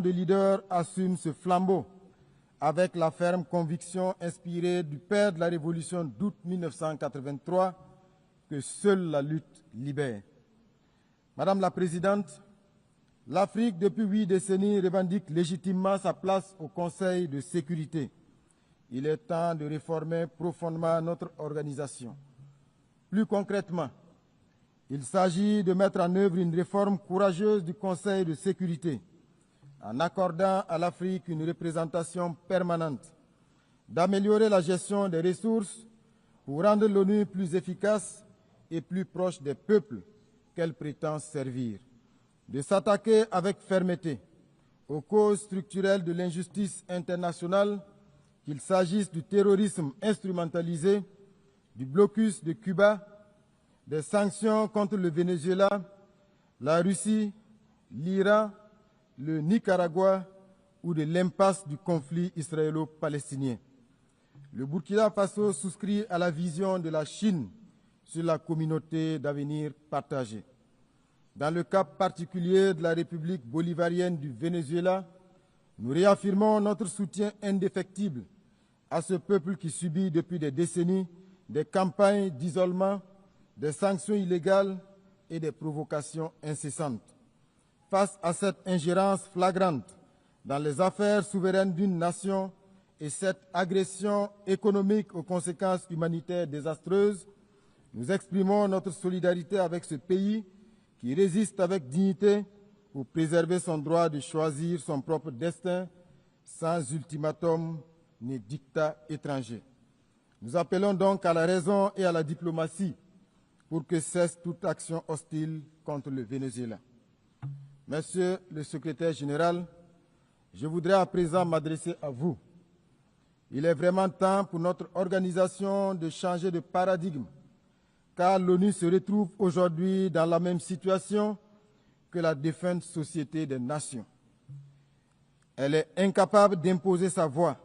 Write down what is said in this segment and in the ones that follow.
de leaders assume ce flambeau avec la ferme conviction inspirée du père de la Révolution d'août 1983 que seule la lutte libère. Madame la Présidente, l'Afrique, depuis 8 décennies, revendique légitimement sa place au Conseil de sécurité. Il est temps de réformer profondément notre organisation. Plus concrètement, il s'agit de mettre en œuvre une réforme courageuse du Conseil de sécurité, en accordant à l'Afrique une représentation permanente, d'améliorer la gestion des ressources pour rendre l'ONU plus efficace et plus proche des peuples qu'elle prétend servir, de s'attaquer avec fermeté aux causes structurelles de l'injustice internationale, qu'il s'agisse du terrorisme instrumentalisé, du blocus de Cuba, des sanctions contre le Venezuela, la Russie, l'Iran, le Nicaragua ou de l'impasse du conflit israélo-palestinien. Le Burkina Faso souscrit à la vision de la Chine sur la communauté d'avenir partagée. Dans le cas particulier de la République bolivarienne du Venezuela, nous réaffirmons notre soutien indéfectible à ce peuple qui subit depuis des décennies des campagnes d'isolement, des sanctions illégales et des provocations incessantes. Face à cette ingérence flagrante dans les affaires souveraines d'une nation et cette agression économique aux conséquences humanitaires désastreuses, nous exprimons notre solidarité avec ce pays qui résiste avec dignité pour préserver son droit de choisir son propre destin sans ultimatum ni dictat étranger. Nous appelons donc à la raison et à la diplomatie pour que cesse toute action hostile contre le Venezuela. Monsieur le secrétaire général, je voudrais à présent m'adresser à vous. Il est vraiment temps pour notre organisation de changer de paradigme, car l'ONU se retrouve aujourd'hui dans la même situation que la défunte Société des Nations. Elle est incapable d'imposer sa voix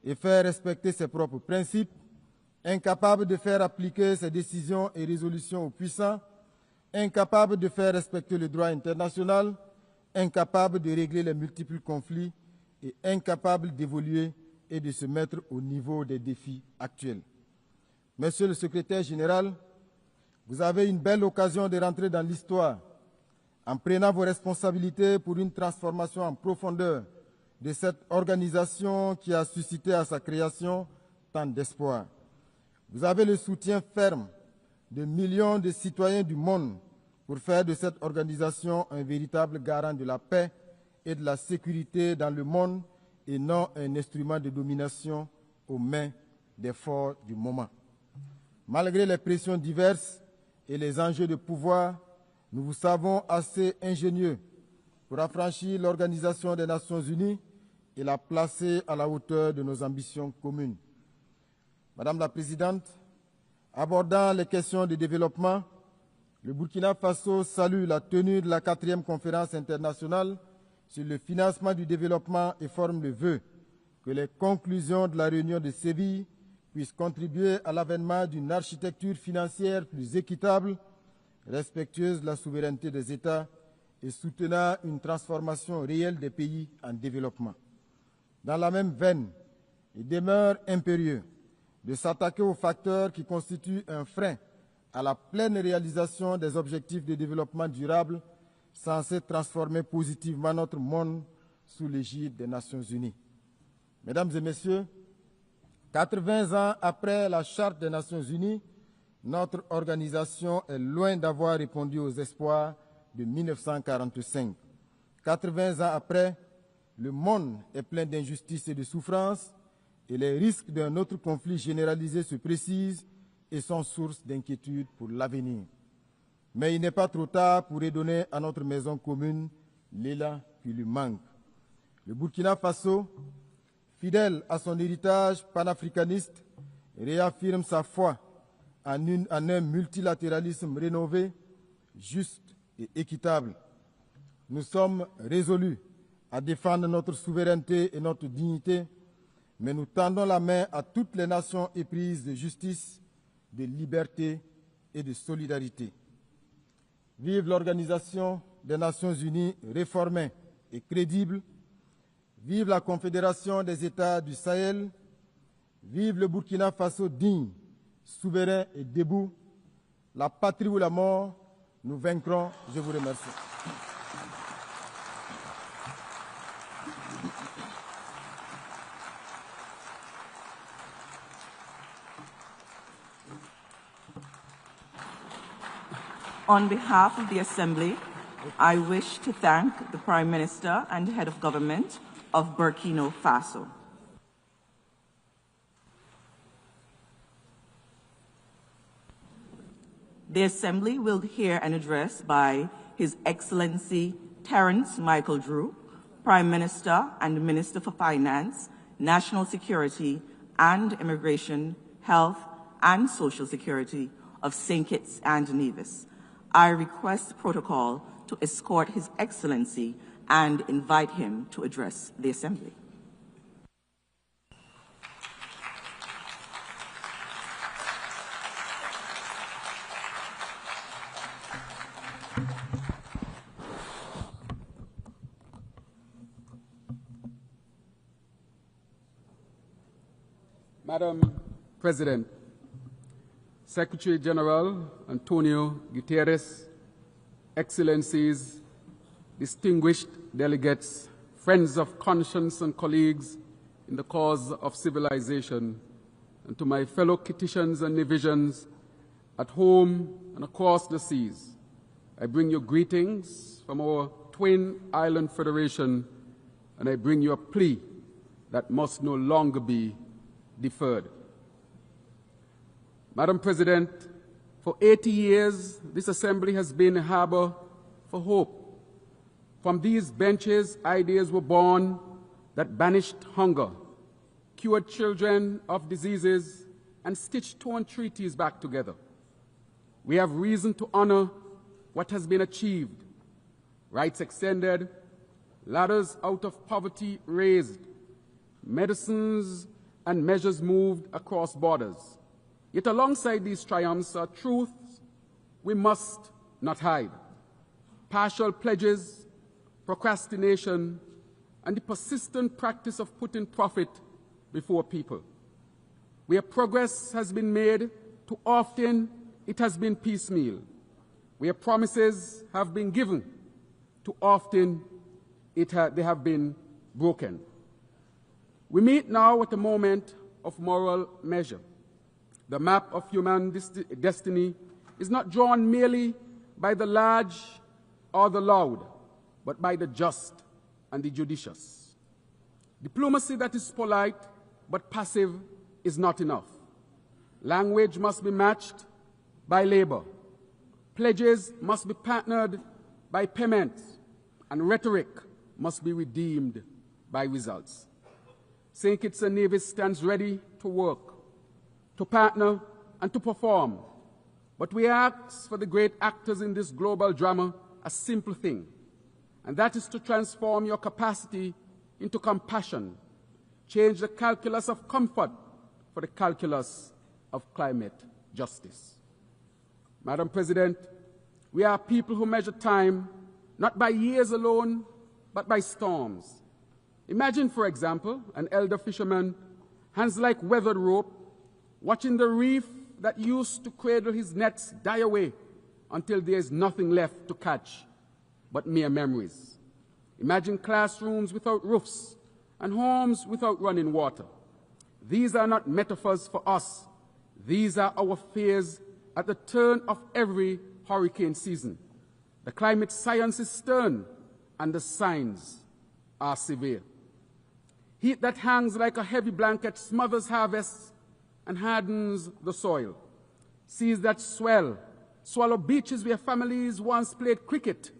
et faire respecter ses propres principes, incapable de faire appliquer ses décisions et résolutions aux puissants, incapable de faire respecter le droit international, incapable de régler les multiples conflits et incapable d'évoluer et de se mettre au niveau des défis actuels. Monsieur le secrétaire général, vous avez une belle occasion de rentrer dans l'histoire en prenant vos responsabilités pour une transformation en profondeur de cette organisation qui a suscité à sa création tant d'espoir. Vous avez le soutien ferme de millions de citoyens du monde pour faire de cette organisation un véritable garant de la paix et de la sécurité dans le monde et non un instrument de domination aux mains des forts du moment. Malgré les pressions diverses et les enjeux de pouvoir, nous vous savons assez ingénieux pour affranchir l'Organisation des Nations Unies et la placer à la hauteur de nos ambitions communes. Madame la Présidente, abordant les questions de développement, le Burkina Faso salue la tenue de la 4e conférence internationale sur le financement du développement et forme le vœu que les conclusions de la réunion de Séville puissent contribuer à l'avènement d'une architecture financière plus équitable, respectueuse de la souveraineté des États et soutenant une transformation réelle des pays en développement. Dans la même veine, il demeure impérieux de s'attaquer aux facteurs qui constituent un frein à la pleine réalisation des objectifs de développement durable censés transformer positivement notre monde sous l'égide des Nations Unies. Mesdames et Messieurs, 80 ans après la Charte des Nations Unies, notre organisation est loin d'avoir répondu aux espoirs de 1945. 80 ans après, le monde est plein d'injustices et de souffrances et les risques d'un autre conflit généralisé se précisent et sont source d'inquiétude pour l'avenir. Mais il n'est pas trop tard pour redonner à notre maison commune l'élan qui lui manque. Le Burkina Faso, fidèle à son héritage panafricaniste, réaffirme sa foi en un multilatéralisme rénové, juste et équitable. Nous sommes résolus à défendre notre souveraineté et notre dignité, mais nous tendons la main à toutes les nations éprises de justice, de liberté et de solidarité. Vive l'Organisation des Nations Unies réformée et crédible, Vive la Confédération des États du Sahel. Vive le Burkina Faso digne, souverain et debout. La patrie ou la mort, nous vaincrons. Je vous remercie. On behalf of the Assembly, I wish to thank the Prime Minister and Head of Government of Burkina Faso. The Assembly will hear an address by His Excellency Terence Michael Drew, Prime Minister and Minister for Finance, National Security and Immigration, Health and Social Security of St. Kitts and Nevis. I request protocol to escort His Excellency and invite him to address the Assembly. Madam President, Secretary General Antonio Guterres, Excellencies, distinguished delegates, friends of conscience and colleagues in the cause of civilization, and to my fellow Kittitians and Nevisians at home and across the seas, I bring you greetings from our twin island federation, and I bring you a plea that must no longer be deferred. Madam President, for 80 years, this Assembly has been a harbor for hope. From these benches, ideas were born that banished hunger, cured children of diseases, and stitched torn treaties back together. We have reason to honor what has been achieved. Rights extended, ladders out of poverty raised, medicines and measures moved across borders. Yet alongside these triumphs are truths we must not hide. Partial pledges, procrastination, and the persistent practice of putting profit before people. Where progress has been made, too often it has been piecemeal. Where promises have been given, too often they have been broken. We meet now at a moment of moral measure. The map of human destiny is not drawn merely by the large or the loud, but by the just and the judicious. Diplomacy that is polite but passive is not enough. Language must be matched by labor. Pledges must be partnered by payments, and rhetoric must be redeemed by results. St. Kitts and Nevis stands ready to work, to partner, and to perform. But we ask for the great actors in this global drama a simple thing, and that is to transform your capacity into compassion, change the calculus of comfort for the calculus of climate justice. Madam President, we are people who measure time not by years alone, but by storms. Imagine, for example, an elder fisherman, hands like weathered rope, watching the reef that used to cradle his nets die away until there is nothing left to catch but mere memories. Imagine classrooms without roofs and homes without running water. These are not metaphors for us. These are our fears at the turn of every hurricane season. The climate science is stern and the signs are severe. Heat that hangs like a heavy blanket smothers harvests and hardens the soil. Seas that swell, swallow beaches where families once played cricket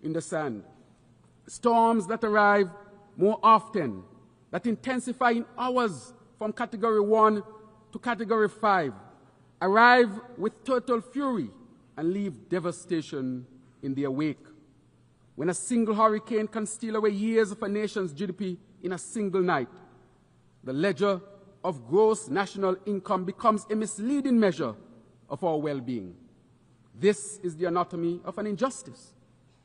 in the sand. Storms that arrive more often, that intensify in hours from Category 1 to Category 5, arrive with total fury and leave devastation in their wake. When a single hurricane can steal away years of a nation's GDP in a single night, the ledger of gross national income becomes a misleading measure of our well-being. This is the anatomy of an injustice.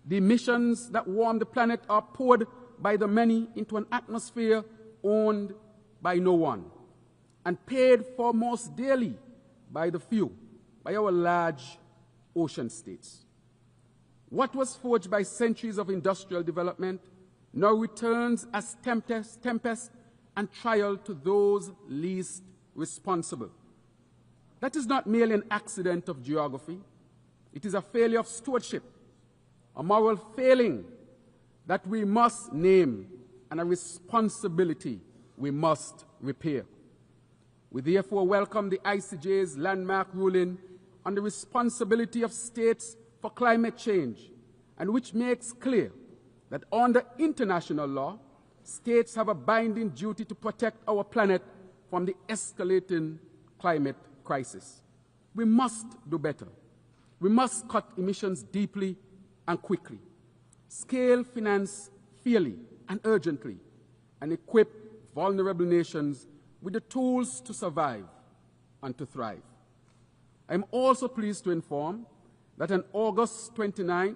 The emissions that warm the planet are poured by the many into an atmosphere owned by no one, and paid for most dearly by the few, by our large ocean states. What was forged by centuries of industrial development now returns as tempest and trial to those least responsible. That is not merely an accident of geography. It is a failure of stewardship, a moral failing that we must name, and a responsibility we must repair. We therefore welcome the ICJ's landmark ruling on the responsibility of states for climate change, and which makes clear that under international law, states have a binding duty to protect our planet from the escalating climate crisis. We must do better. We must cut emissions deeply and quickly, scale finance fairly and urgently, and equip vulnerable nations with the tools to survive and to thrive. I am also pleased to inform that on August 29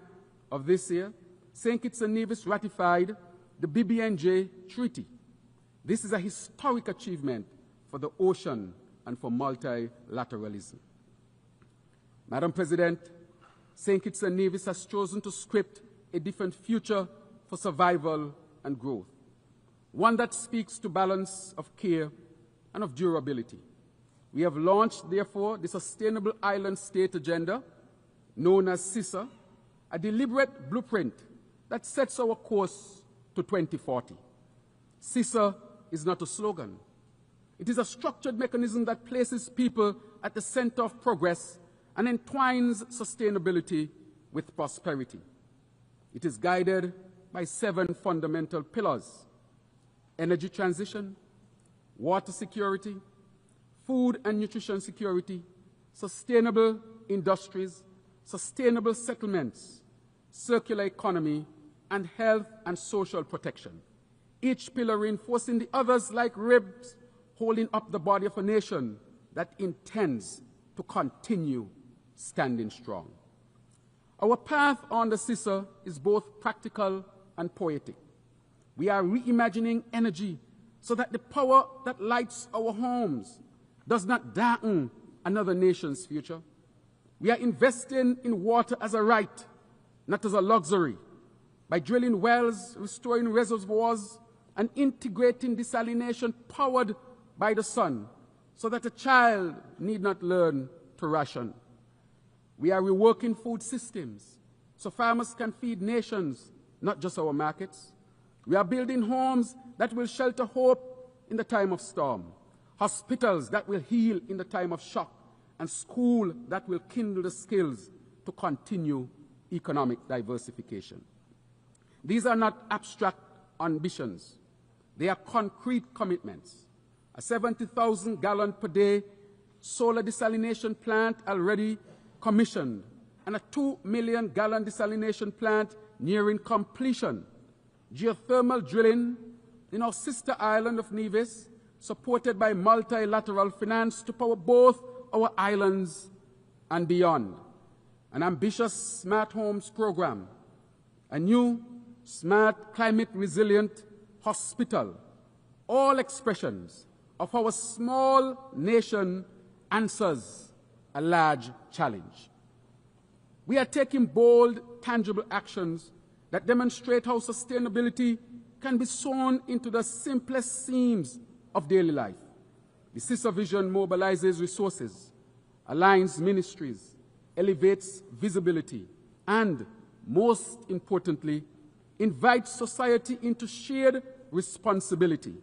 of this year, St. Kitts and Nevis ratified the BBNJ Treaty. This is a historic achievement for the ocean and for multilateralism. Madam President, St. Kitts and Nevis has chosen to script a different future for survival and growth, one that speaks to balance of care and of durability. We have launched, therefore, the Sustainable Island State Agenda, known as CISA, a deliberate blueprint that sets our course to 2040. CISA is not a slogan. It is a structured mechanism that places people at the center of progress and entwines sustainability with prosperity. It is guided by 7 fundamental pillars: energy transition, water security, food and nutrition security, sustainable industries, sustainable settlements, circular economy, and health and social protection. Each pillar reinforcing the others like ribs, holding up the body of a nation that intends to continue standing strong. Our path on the CISA is both practical and poetic. We are reimagining energy so that the power that lights our homes does not darken another nation's future. We are investing in water as a right, not as a luxury, by drilling wells, restoring reservoirs, and integrating desalination powered by the sun so that a child need not learn to ration. We are reworking food systems so farmers can feed nations, not just our markets. We are building homes that will shelter hope in the time of storm, hospitals that will heal in the time of shock, and schools that will kindle the skills to continue economic diversification. These are not abstract ambitions. They are concrete commitments. A 70,000 gallon per day solar desalination plant already commissioned, and a 2 million gallon desalination plant nearing completion. Geothermal drilling in our sister island of Nevis, supported by multilateral finance to power both our islands and beyond. An ambitious smart homes program, a new smart climate resilient hospital, all expressions of our small nation answers a large challenge. We are taking bold, tangible actions that demonstrate how sustainability can be sewn into the simplest seams of daily life. The CISA vision mobilizes resources, aligns ministries, elevates visibility, and, most importantly, invites society into shared responsibility.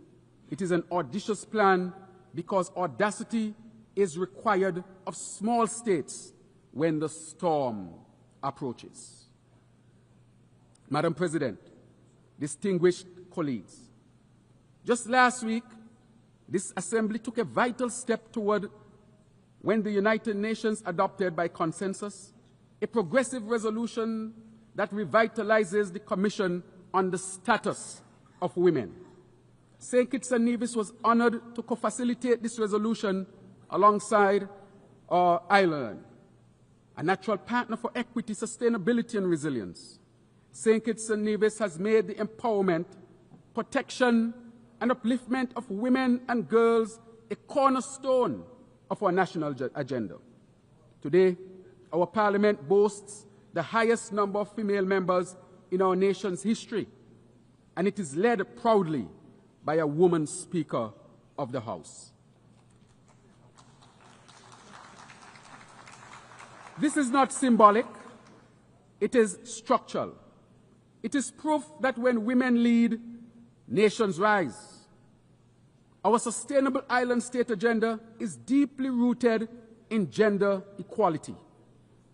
It is an audacious plan because audacity is required of small states when the storm approaches. Madam President, distinguished colleagues, just last week, this Assembly took a vital step toward when the United Nations adopted by consensus a progressive resolution that revitalizes the Commission on the Status of Women. St. Kitts and Nevis was honored to co-facilitate this resolution alongside our island, a natural partner for equity, sustainability, and resilience. St. Kitts and Nevis has made the empowerment protection, and upliftment of women and girls a cornerstone of our national agenda. Today, our parliament boasts the highest number of female members in our nation's history, and it is led proudly by a woman Speaker of the House. This is not symbolic, it is structural. It is proof that when women lead, nations rise. Our sustainable island state agenda is deeply rooted in gender equality.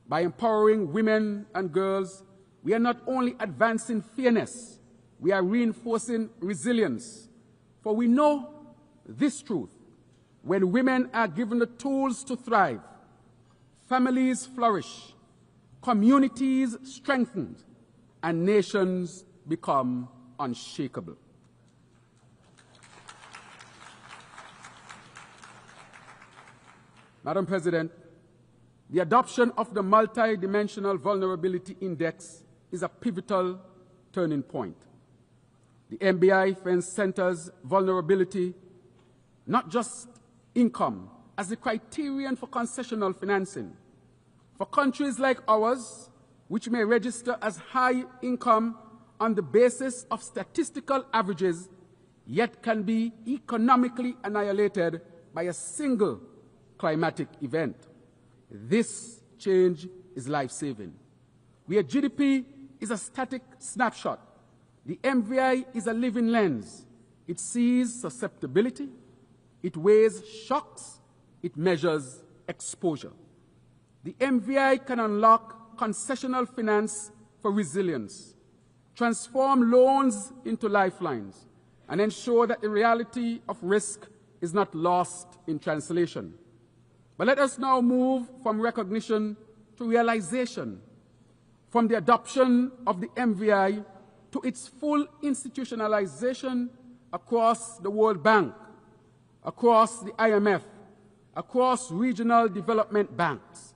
By empowering women and girls, we are not only advancing fairness, we are reinforcing resilience. For we know this truth: when women are given the tools to thrive, families flourish, communities strengthen, and nations become unshakable. Madam President, the adoption of the Multidimensional Vulnerability Index is a pivotal turning point. The MBI centers vulnerability, not just income, as the criterion for concessional financing. For countries like ours, which may register as high income on the basis of statistical averages, yet can be economically annihilated by a single climatic event. This change is life-saving. Where GDP is a static snapshot, the MVI is a living lens. It sees susceptibility, it weighs shocks, it measures exposure. The MVI can unlock concessional finance for resilience, transform loans into lifelines, and ensure that the reality of risk is not lost in translation. But let us now move from recognition to realization, from the adoption of the MVI to its full institutionalization across the World Bank, across the IMF, across regional development banks.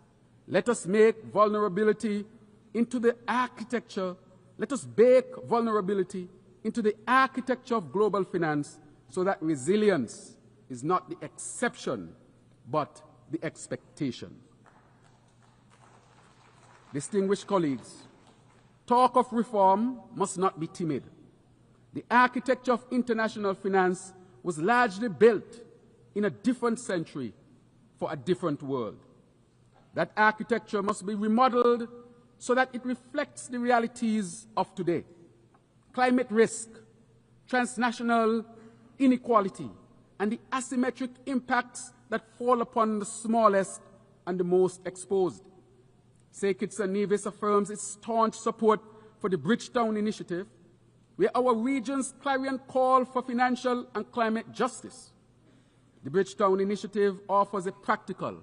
Let us make vulnerability into the architecture, let us bake vulnerability into the architecture of global finance so that resilience is not the exception, but the expectation. Distinguished colleagues, talk of reform must not be timid. The architecture of international finance was largely built in a different century for a different world. That architecture must be remodeled so that it reflects the realities of today: climate risk, transnational inequality, and the asymmetric impacts that fall upon the smallest and the most exposed. St. Kitts and Nevis affirms its staunch support for the Bridgetown Initiative, where our region's clarion call for financial and climate justice. The Bridgetown Initiative offers a practical,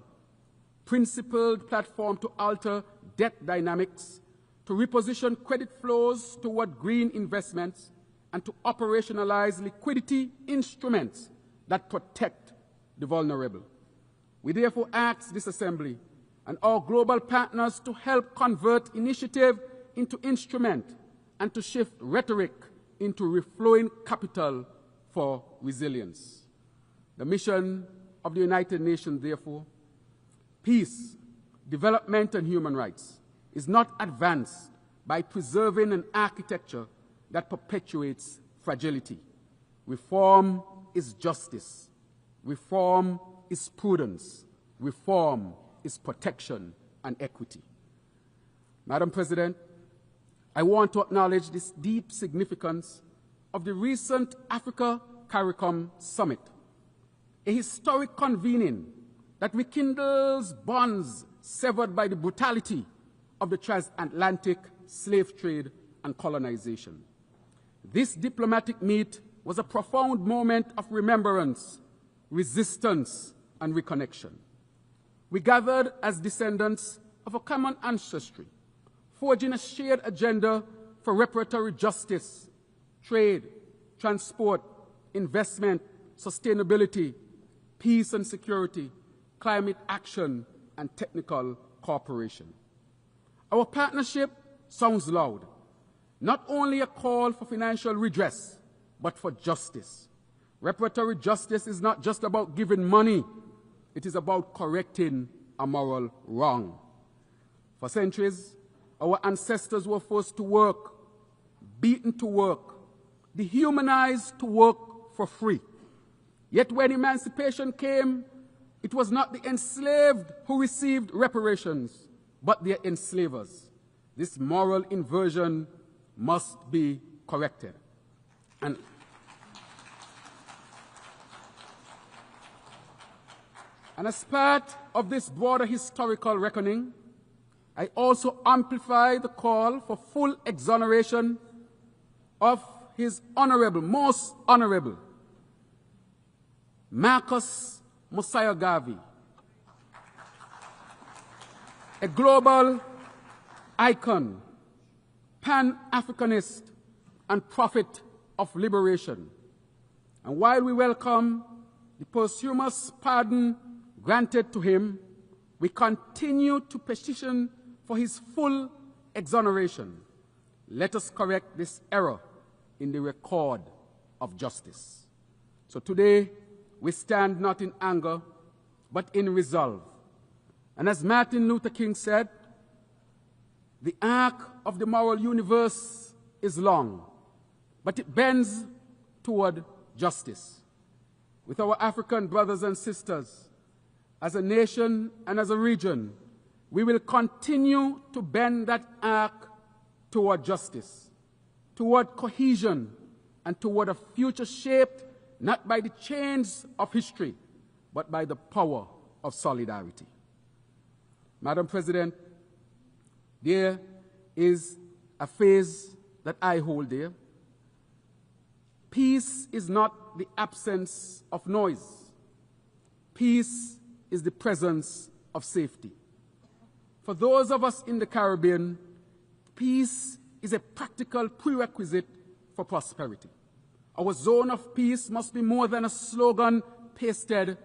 principled platform to alter debt dynamics, to reposition credit flows toward green investments, and to operationalize liquidity instruments that protect the vulnerable. We therefore ask this Assembly and our global partners to help convert initiative into instrument and to shift rhetoric into reflowing capital for resilience. The mission of the United Nations, therefore, peace, development, and human rights, is not advanced by preserving an architecture that perpetuates fragility. Reform is justice. Reform is prudence. Reform is protection and equity. Madam President, I want to acknowledge this deep significance of the recent Africa-CARICOM Summit, a historic convening that rekindles bonds severed by the brutality of the transatlantic slave trade and colonization. This diplomatic meet was a profound moment of remembrance, resistance, and reconnection. We gathered as descendants of a common ancestry, forging a shared agenda for reparatory justice, trade, transport, investment, sustainability, peace and security, climate action, and technical cooperation. Our partnership sounds loud, not only a call for financial redress, but for justice. Reparatory justice is not just about giving money. It is about correcting a moral wrong. For centuries, our ancestors were forced to work, beaten to work, dehumanized to work for free. Yet when emancipation came, it was not the enslaved who received reparations, but their enslavers. This moral inversion must be corrected. And as part of this broader historical reckoning, I also amplify the call for full exoneration of His Honorable, Most Honorable, Marcus Mosiah Garvey, a global icon, Pan-Africanist, and prophet of liberation. And while we welcome the posthumous pardon granted to him, we continue to petition for his full exoneration. Let us correct this error in the record of justice. So today, we stand not in anger, but in resolve. And as Martin Luther King said, the arc of the moral universe is long, but it bends toward justice. With our African brothers and sisters, as a nation and as a region, we will continue to bend that arc toward justice, toward cohesion, and toward a future shaped not by the chains of history, but by the power of solidarity. Madam President, there is a phrase that I hold dear. Peace is not the absence of noise. Peace is the presence of safety. For those of us in the Caribbean, peace is a practical prerequisite for prosperity. Our zone of peace must be more than a slogan pasted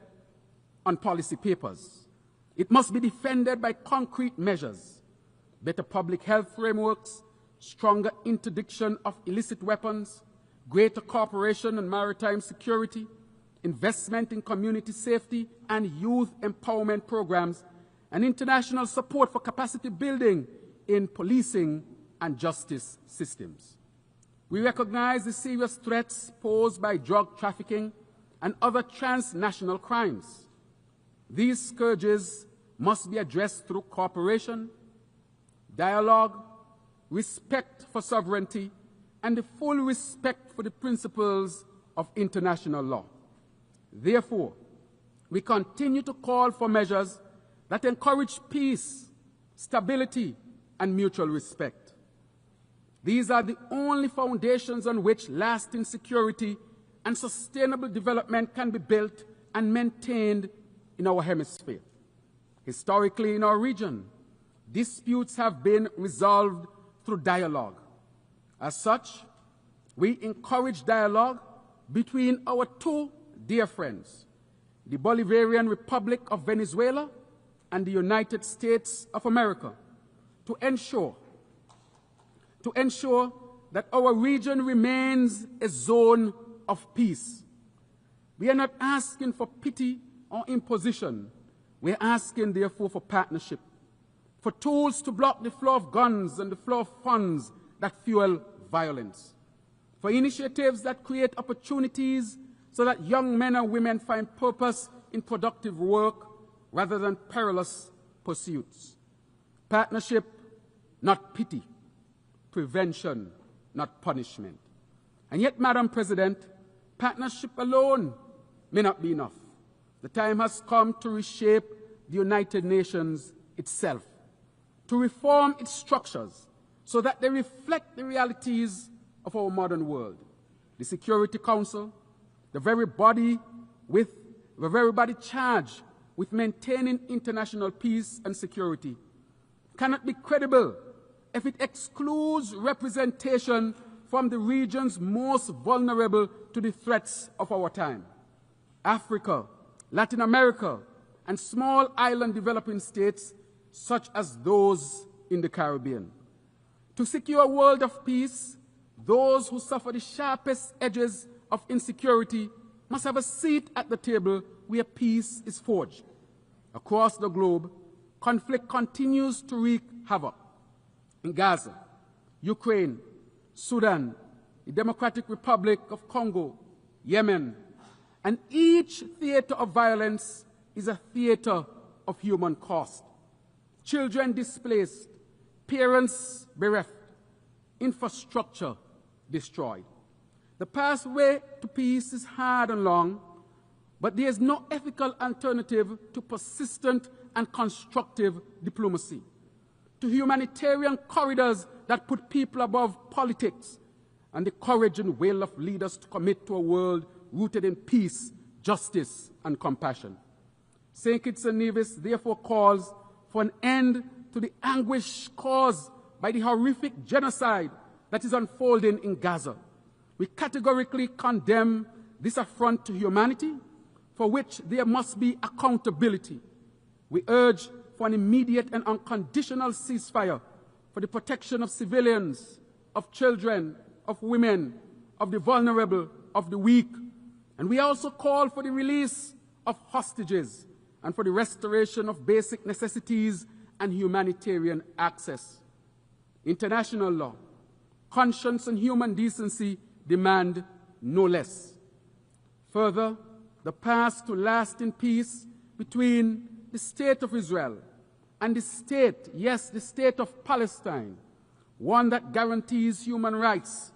on policy papers. It must be defended by concrete measures, better public health frameworks, stronger interdiction of illicit weapons, greater cooperation on maritime security, investment in community safety and youth empowerment programs, and international support for capacity building in policing and justice systems. We recognize the serious threats posed by drug trafficking and other transnational crimes. These scourges must be addressed through cooperation, dialogue, respect for sovereignty, and the full respect for the principles of international law. Therefore, we continue to call for measures that encourage peace, stability, and mutual respect. These are the only foundations on which lasting security and sustainable development can be built and maintained in our hemisphere. Historically, in our region, disputes have been resolved through dialogue. As such, we encourage dialogue between our two dear friends, the Bolivarian Republic of Venezuela and the United States of America, to ensure that our region remains a zone of peace. We are not asking for pity or imposition. We are asking, therefore, for partnership, for tools to block the flow of guns and the flow of funds that fuel violence, for initiatives that create opportunities so that young men and women find purpose in productive work rather than perilous pursuits. Partnership, not pity. Prevention, not punishment. And yet, Madam President, partnership alone may not be enough. The time has come to reshape the United Nations itself, to reform its structures so that they reflect the realities of our modern world. The Security Council, the very body charged with maintaining international peace and security, cannot be credible if it excludes representation from the regions most vulnerable to the threats of our time. Africa, Latin America, and small island developing states such as those in the Caribbean. To secure a world of peace, those who suffer the sharpest edges of insecurity must have a seat at the table where peace is forged. Across the globe, conflict continues to wreak havoc. In Gaza, Ukraine, Sudan, the Democratic Republic of Congo, Yemen, and each theater of violence is a theater of human cost. Children displaced, parents bereft, infrastructure destroyed. The pathway to peace is hard and long, but there is no ethical alternative to persistent and constructive diplomacy, to humanitarian corridors that put people above politics, and the courage and will of leaders to commit to a world rooted in peace, justice, and compassion. St. Kitts and Nevis therefore calls for an end to the anguish caused by the horrific genocide that is unfolding in Gaza. We categorically condemn this affront to humanity, for which there must be accountability. We urge for an immediate and unconditional ceasefire for the protection of civilians, of children, of women, of the vulnerable, of the weak. And we also call for the release of hostages and for the restoration of basic necessities and humanitarian access. International law, conscience, and human decency demand no less. Further, the path to lasting peace between the State of Israel and the state, yes, the State of Palestine, one that guarantees human rights,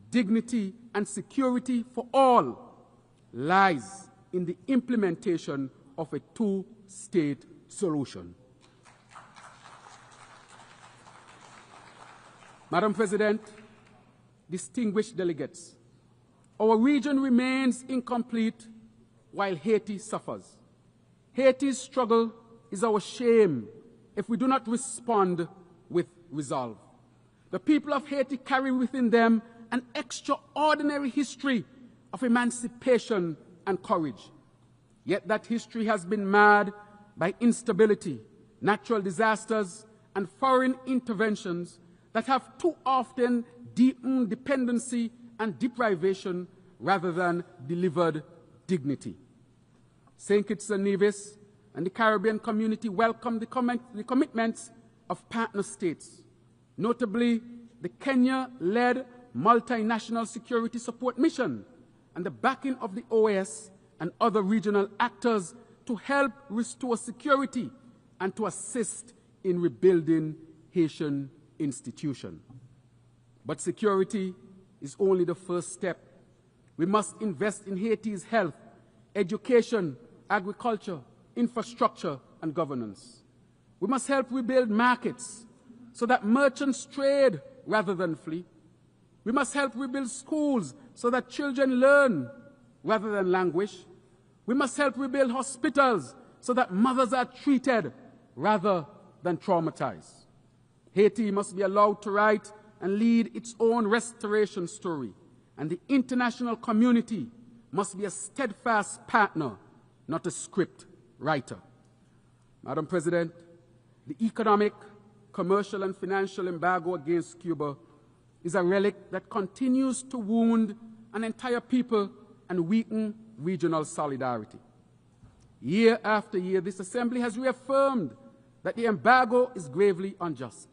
dignity, and security for all, lies in the implementation of a two-state solution. Madam President, distinguished delegates, our region remains incomplete while Haiti suffers. Haiti's struggle is our shame if we do not respond with resolve. The people of Haiti carry within them an extraordinary history of emancipation and courage. Yet that history has been marred by instability, natural disasters, and foreign interventions that have too often deepened dependency and deprivation rather than delivered dignity. St. Kitts and Nevis and the Caribbean community welcome the commitments of partner states, notably the Kenya-led multinational security support mission and the backing of the OAS and other regional actors to help restore security and to assist in rebuilding Haitian institutions. But security is only the first step. We must invest in Haiti's health, education, agriculture, infrastructure, and governance. We must help rebuild markets so that merchants trade rather than flee. We must help rebuild schools so that children learn rather than languish. We must help rebuild hospitals so that mothers are treated rather than traumatized. Haiti must be allowed to write and lead its own restoration story, and the international community must be a steadfast partner, not a script writer. Madam President, the economic, commercial, and financial embargo against Cuba is a relic that continues to wound an entire people and weaken regional solidarity. Year after year, this Assembly has reaffirmed that the embargo is gravely unjust.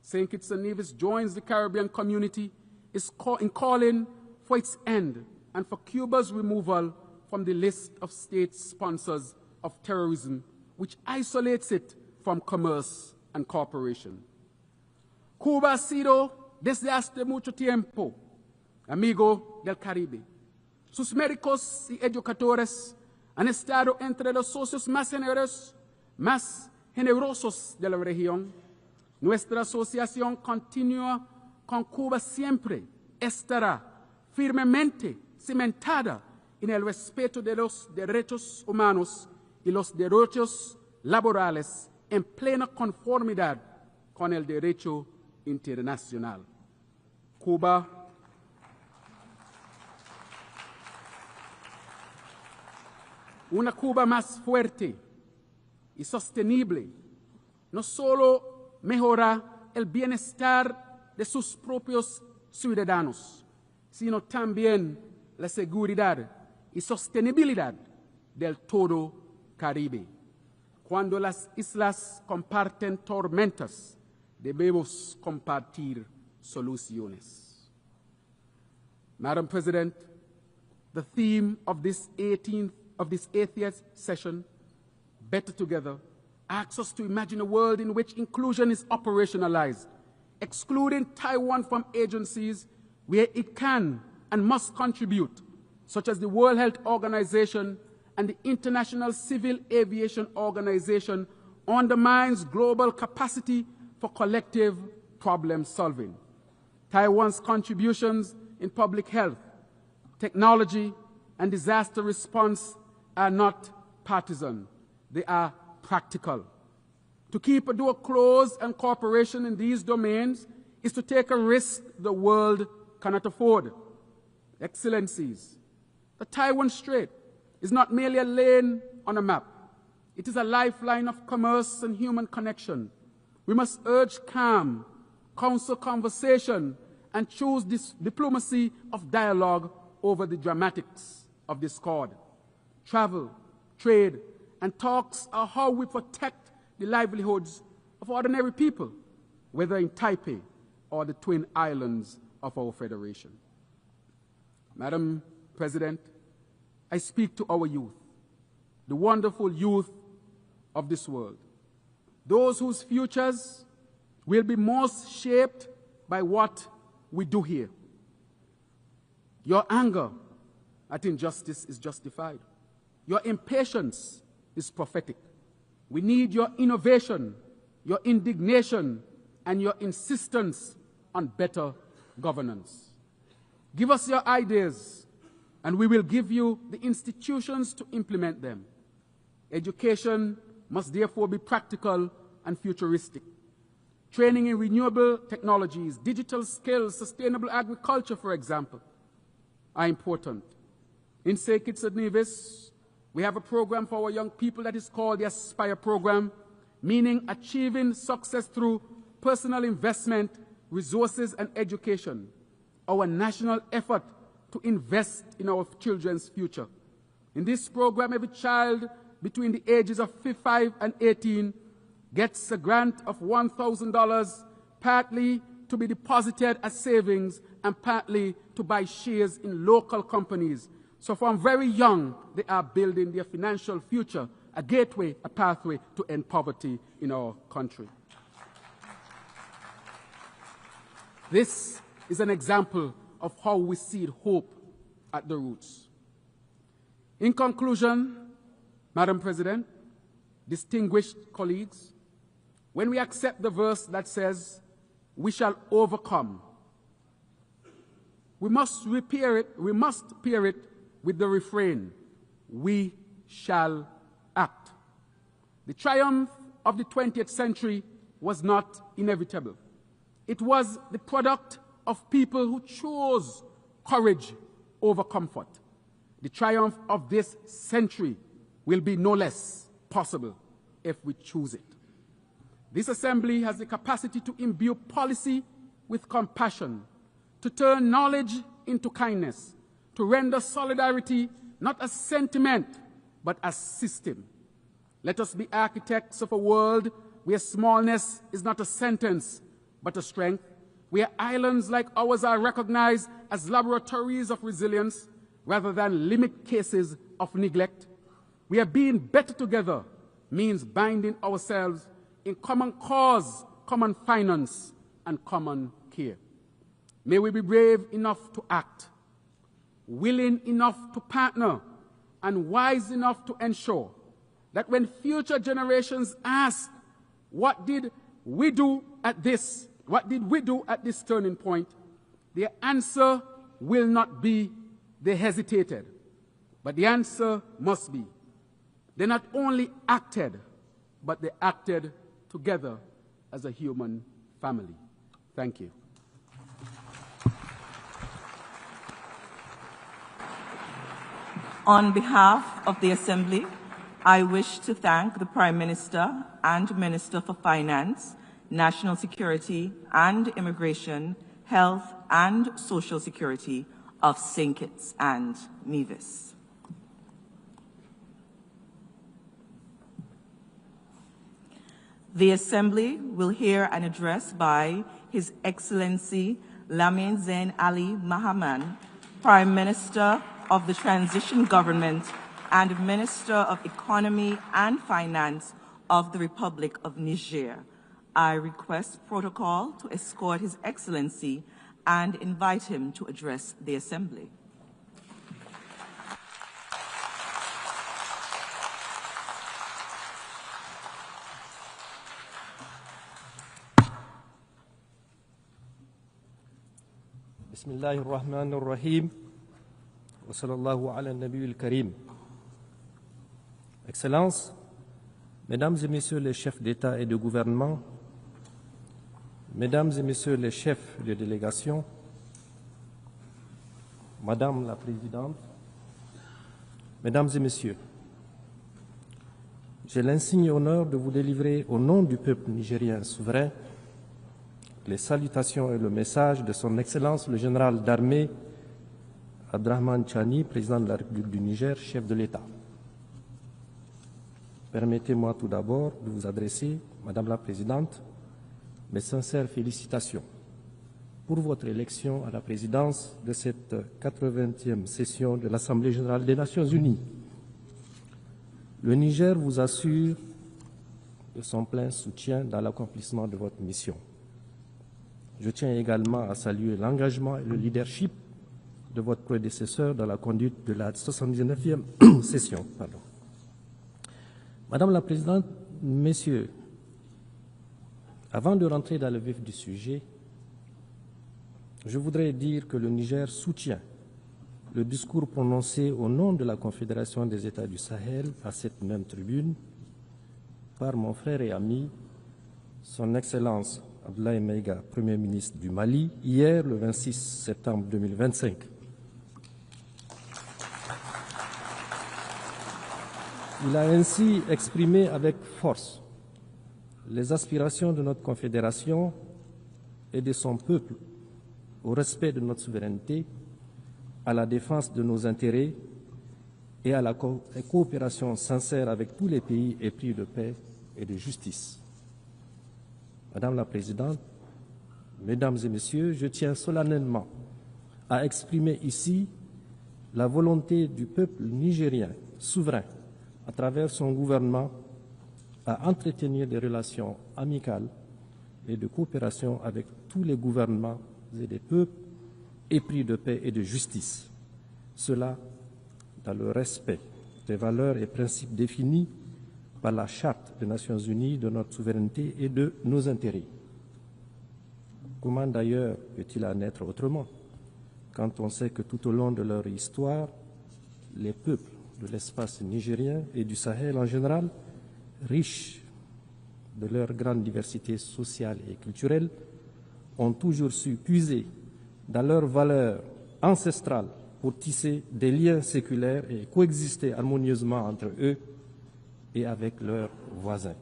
St. Kitts and Nevis joins the Caribbean community in calling for its end and for Cuba's removal from the list of state sponsors of terrorism, which isolates it from commerce and cooperation. Cuba ha sido desde hace mucho tiempo amigo del Caribe. Sus médicos y educadores han estado entre los socios más generosos de la región. Nuestra asociación continua con Cuba siempre estará firmemente cimentada en el respeto de los derechos humanos y los derechos laborales en plena conformidad con el derecho internacional. Cuba una Cuba más fuerte y sostenible no solo mejora el bienestar de sus propios ciudadanos, sino también la seguridad y sostenibilidad del todo Caribe. Cuando las islas comparten tormentas, debemos compartir soluciones. Madam President, the theme of this 80th session, Better Together, asks us to imagine a world in which inclusion is operationalized, excluding Taiwan from agencies where it can and must contribute, such as the World Health Organization and the International Civil Aviation Organization, undermines global capacity for collective problem solving. Taiwan's contributions in public health, technology, and disaster response are not partisan. They are practical. To keep a door closed and cooperation in these domains is to take a risk the world cannot afford. Excellencies, the Taiwan Strait is not merely a lane on a map. It is a lifeline of commerce and human connection. We must urge calm, counsel conversation, and choose this diplomacy of dialogue over the dramatics of discord. Travel, trade, and talks are how we protect the livelihoods of ordinary people, whether in Taipei or the twin islands of our federation. Madam President, I speak to our youth, the wonderful youth of this world, those whose futures will be most shaped by what we do here. Your anger at injustice is justified. Your impatience is prophetic. We need your innovation, your indignation, and your insistence on better governance. Give us your ideas, and we will give you the institutions to implement them. Education must therefore be practical and futuristic. Training in renewable technologies, digital skills, sustainable agriculture, for example, are important. In St. Kitts and Nevis, we have a program for our young people that is called the Aspire Program, meaning achieving success through personal investment, resources, and education. Our national effort to invest in our children's future. In this program, every child between the ages of 5 and 18 gets a grant of $1,000, partly to be deposited as savings and partly to buy shares in local companies. So from very young, they are building their financial future, a gateway, a pathway to end poverty in our country. This is an example of how we seed hope at the roots. In conclusion, Madam President, distinguished colleagues, when we accept the verse that says, "We shall overcome," we must pair it with the refrain, "We shall act." The triumph of the 20th century was not inevitable. It was the product of people who chose courage over comfort. The triumph of this century will be no less possible if we choose it. This assembly has the capacity to imbue policy with compassion, to turn knowledge into kindness, to render solidarity not as sentiment, but as system. Let us be architects of a world where smallness is not a sentence, but a strength, where islands like ours are recognized as laboratories of resilience rather than limit cases of neglect, where being better together means binding ourselves in common cause, common finance, and common care. May we be brave enough to act, willing enough to partner, and wise enough to ensure that when future generations ask, what did we do at this turning point, their answer will not be they hesitated, but the answer must be they not only acted, but they acted together as a human family. Thank you. On behalf of the Assembly, I wish to thank the Prime Minister and Minister for Finance, National Security and Immigration, health and social security of St. Kitts and Nevis. The Assembly will hear an address by His Excellency Lamin Zain Ali Mahaman, Prime Minister of the Transition Government and Minister of Economy and Finance of the Republic of Niger. I request protocol to escort His Excellency and invite him to address the Assembly. Bismillahir Rahmanir Rahim. Wa sallallahu ala nabiyil karim. Excellences, Mesdames et Messieurs les chefs d'État et de gouvernement, Mesdames et Messieurs les chefs de délégation, Madame la Présidente, Mesdames et Messieurs, j'ai l'insigne honneur de vous délivrer au nom du peuple nigérien souverain les salutations et le message de son Excellence le général d'armée Abdrahman Chani, président de la République du Niger, chef de l'État. Permettez-moi tout d'abord de vous adresser, Madame la Présidente, mes sincères félicitations pour votre élection à la présidence de cette 80e session de l'Assemblée générale des Nations unies. Le Niger vous assure de son plein soutien dans l'accomplissement de votre mission. Je tiens également à saluer l'engagement et le leadership de votre prédécesseur dans la conduite de la 79e session. Madame la Présidente, Messieurs, avant de rentrer dans le vif du sujet, je voudrais dire que le Niger soutient le discours prononcé au nom de la Confédération des États du Sahel à cette même tribune par mon frère et ami, son Excellence Abdoulaye Maïga, Premier ministre du Mali, hier le 26 septembre 2025. Il a ainsi exprimé avec force les aspirations de notre Confédération et de son peuple au respect de notre souveraineté, à la défense de nos intérêts et à la coopération sincère avec tous les pays épris de paix et de justice. Madame la Présidente, Mesdames et Messieurs, je tiens solennellement à exprimer ici la volonté du peuple nigérien souverain, à travers son gouvernement, à entretenir des relations amicales et de coopération avec tous les gouvernements et des peuples épris de paix et de justice. Cela dans le respect des valeurs et principes définis par la Charte des Nations Unies de notre souveraineté et de nos intérêts. Comment d'ailleurs peut-il en être autrement quand on sait que tout au long de leur histoire, les peuples de l'espace nigérien et du Sahel en général, riches de leur grande diversité sociale et culturelle, ont toujours su puiser dans leurs valeurs ancestrales pour tisser des liens séculaires et coexister harmonieusement entre eux et avec leurs voisins.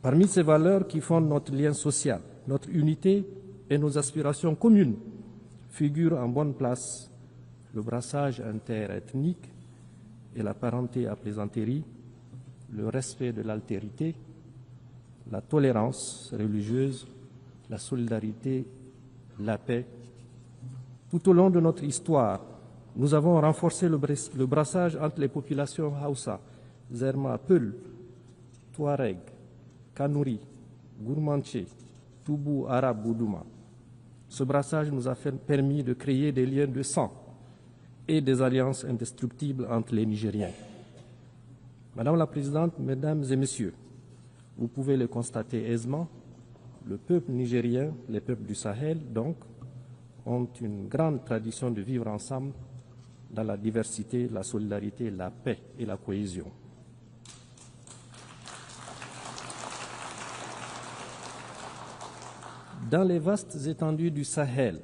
Parmi ces valeurs qui fondent notre lien social, notre unité et nos aspirations communes, figurent en bonne place le brassage interethnique et la parenté à plaisanterie, le respect de l'altérité, la tolérance religieuse, la solidarité, la paix. Tout au long de notre histoire, nous avons renforcé le brassage entre les populations Hausa, Zerma, Peul, Touareg, Kanouri, Gourmanché, Toubou, Arabe, Boudouma. Ce brassage nous a permis de créer des liens de sang et des alliances indestructibles entre les Nigériens. Madame la Présidente, Mesdames et Messieurs, vous pouvez le constater aisément, le peuple nigérien, les peuples du Sahel, donc, ont une grande tradition de vivre ensemble dans la diversité, la solidarité, la paix et la cohésion. Dans les vastes étendues du Sahel,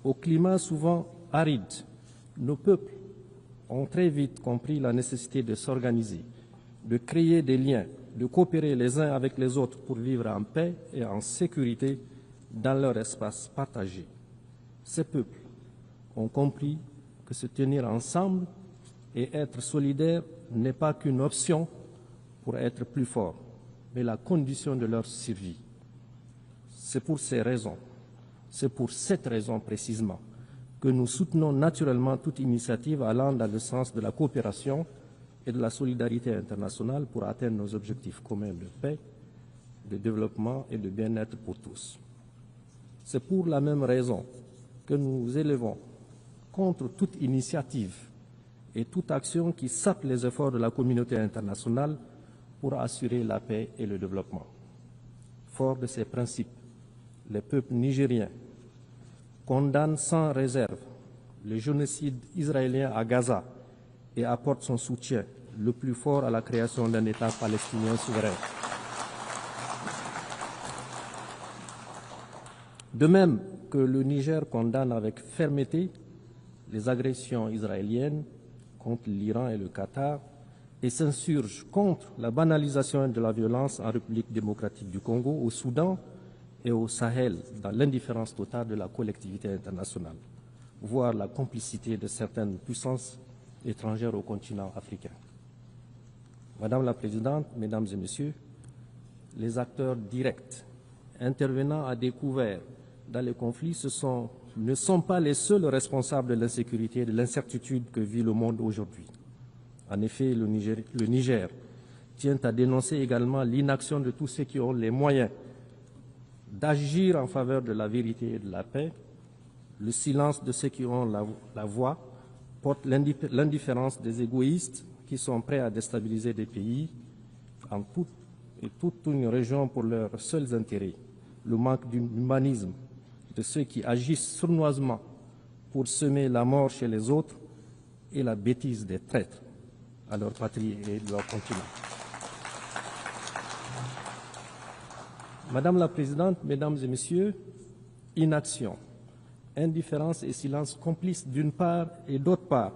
au climat souvent aride, nos peuples ont très vite compris la nécessité de s'organiser, de créer des liens, de coopérer les uns avec les autres pour vivre en paix et en sécurité dans leur espace partagé. Ces peuples ont compris que se tenir ensemble et être solidaires n'est pas qu'une option pour être plus fort, mais la condition de leur survie. C'est pour cette raison précisément, que nous soutenons naturellement toute initiative allant dans le sens de la coopération et de la solidarité internationale pour atteindre nos objectifs communs de paix, de développement et de bien-être pour tous. C'est pour la même raison que nous élevons contre toute initiative et toute action qui sape les efforts de la communauté internationale pour assurer la paix et le développement. Fort de ces principes, les peuples nigériens condamnent sans réserve le génocide israélien à Gaza et apportent son soutien le plus fort à la création d'un État palestinien souverain. De même que le Niger condamne avec fermeté les agressions israéliennes contre l'Iran et le Qatar et s'insurge contre la banalisation de la violence en République démocratique du Congo, au Soudan et au Sahel, dans l'indifférence totale de la collectivité internationale, voire la complicité de certaines puissances étrangères au continent africain. Madame la Présidente, Mesdames et Messieurs, les acteurs directs intervenant à découvert dans les conflits ne sont pas les seuls responsables de l'insécurité et de l'incertitude que vit le monde aujourd'hui. En effet, le Niger tient à dénoncer également l'inaction de tous ceux qui ont les moyens d'agir en faveur de la vérité et de la paix. Le silence de ceux qui ont la voix porte l'indifférence des égoïstes qui sont prêts à déstabiliser des pays en toute une région pour leurs seuls intérêts. Le manque d'humanisme de ceux qui agissent sournoisement pour semer la mort chez les autres et la bêtise des traîtres à leur patrie et de leur continent. Madame la Présidente, Mesdames et Messieurs, inaction, indifférence et silence complices d'une part et d'autre part,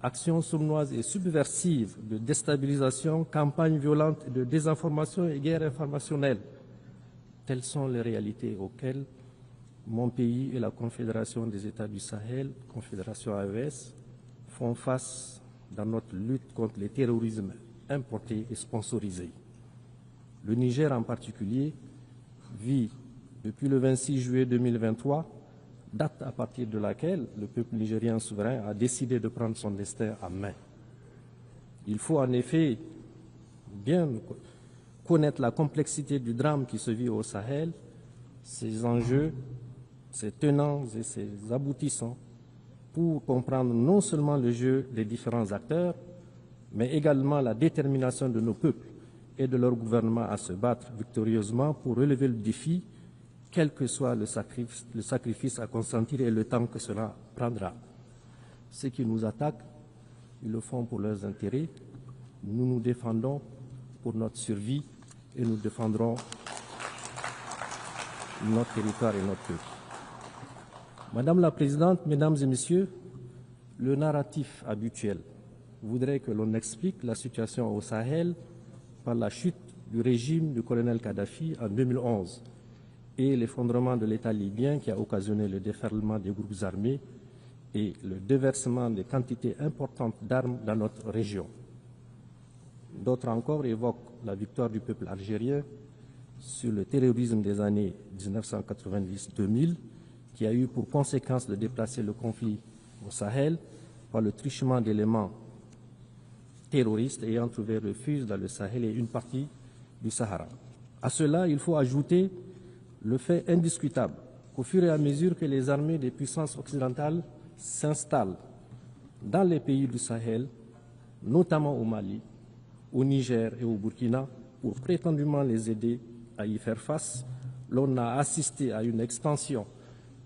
actions sournoises et subversives de déstabilisation, campagnes violentes de désinformation et guerre informationnelle. Telles sont les réalités auxquelles mon pays et la Confédération des États du Sahel, Confédération AES, font face dans notre lutte contre le terrorisme importé et sponsorisé. Le Niger en particulier vit depuis le 26 juillet 2023, date à partir de laquelle le peuple nigérien souverain a décidé de prendre son destin en main. Il faut en effet bien connaître la complexité du drame qui se vit au Sahel, ses enjeux, ses tenants et ses aboutissants, pour comprendre non seulement le jeu des différents acteurs, mais également la détermination de nos peuples et de leur gouvernement à se battre victorieusement pour relever le défi, quel que soit le sacrifice à consentir et le temps que cela prendra. Ceux qui nous attaquent, ils le font pour leurs intérêts. Nous nous défendons pour notre survie et nous défendrons notre territoire et notre peuple. Madame la Présidente, Mesdames et Messieurs, le narratif habituel voudrait que l'on explique la situation au Sahel par la chute du régime du colonel Kadhafi en 2011 et l'effondrement de l'État libyen qui a occasionné le déferlement des groupes armés et le déversement de quantités importantes d'armes dans notre région. D'autres encore évoquent la victoire du peuple algérien sur le terrorisme des années 1990-2000 qui a eu pour conséquence de déplacer le conflit au Sahel par le truchement d'éléments terroristes ayant trouvé refuge dans le Sahel et une partie du Sahara. À cela, il faut ajouter le fait indiscutable qu'au fur et à mesure que les armées des puissances occidentales s'installent dans les pays du Sahel, notamment au Mali, au Niger et au Burkina, pour prétendument les aider à y faire face, l'on a assisté à une extension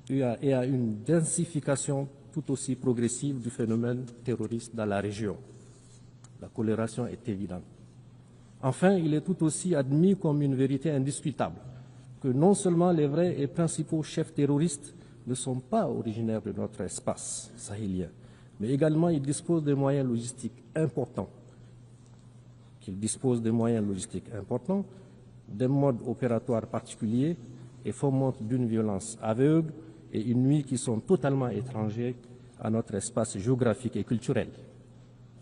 et à une densification tout aussi progressive du phénomène terroriste dans la région. La corrélation est évidente. Enfin, il est tout aussi admis comme une vérité indiscutable que non seulement les vrais et principaux chefs terroristes ne sont pas originaires de notre espace sahélien, mais également ils disposent de moyens logistiques importants. Qu'ils disposent de moyens logistiques importants, des modes opératoires particuliers et fomentent d'une violence aveugle et une nuit qui sont totalement étrangers à notre espace géographique et culturel.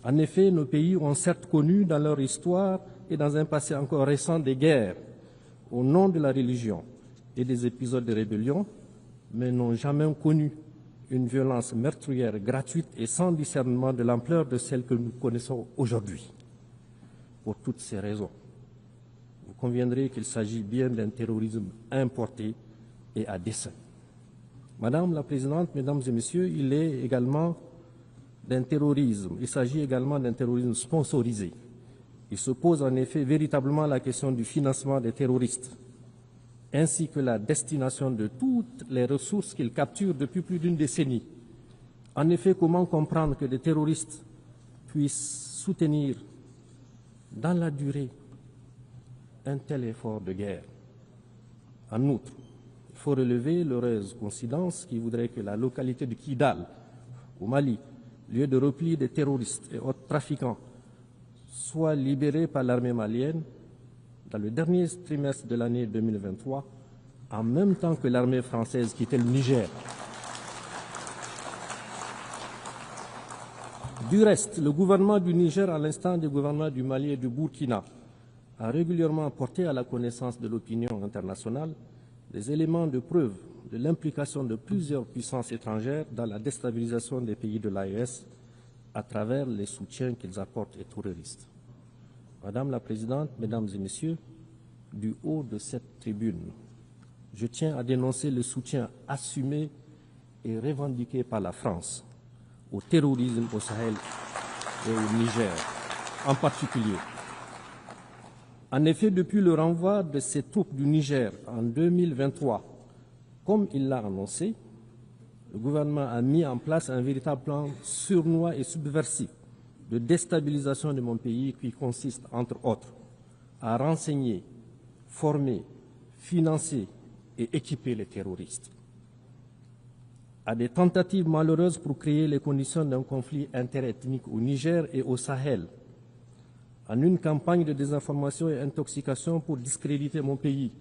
En effet, nos pays ont certes connu dans leur histoire et dans un passé encore récent des guerres au nom de la religion et des épisodes de rébellion, mais n'ont jamais connu une violence meurtrière gratuite et sans discernement de l'ampleur de celle que nous connaissons aujourd'hui. Pour toutes ces raisons, vous conviendrez qu'il s'agit bien d'un terrorisme importé et à dessein. Madame la Présidente, Mesdames et Messieurs, il s'agit également d'un terrorisme sponsorisé. Il se pose en effet véritablement la question du financement des terroristes, ainsi que la destination de toutes les ressources qu'ils capturent depuis plus d'une décennie. En effet, comment comprendre que des terroristes puissent soutenir dans la durée un tel effort de guerre? En outre, il faut relever l'heureuse coïncidence qui voudrait que la localité de Kidal, au Mali, lieu de repli des terroristes et autres trafiquants, soit libérée par l'armée malienne dans le dernier trimestre de l'année 2023, en même temps que l'armée française quittait le Niger. Du reste, le gouvernement du Niger, à l'instar du gouvernement du Mali et du Burkina, a régulièrement porté à la connaissance de l'opinion internationale des éléments de preuve de l'implication de plusieurs puissances étrangères dans la déstabilisation des pays de l'AES à travers les soutiens qu'ils apportent aux terroristes. Madame la Présidente, Mesdames et Messieurs, du haut de cette tribune, je tiens à dénoncer le soutien assumé et revendiqué par la France au terrorisme au Sahel et au Niger en particulier. En effet, depuis le renvoi de ces troupes du Niger en 2023, comme il l'a annoncé, le gouvernement a mis en place un véritable plan sournois et subversif de déstabilisation de mon pays qui consiste, entre autres, à renseigner, former, financer et équiper les terroristes. À des tentatives malheureuses pour créer les conditions d'un conflit interethnique au Niger et au Sahel, en une campagne de désinformation et intoxication pour discréditer mon pays,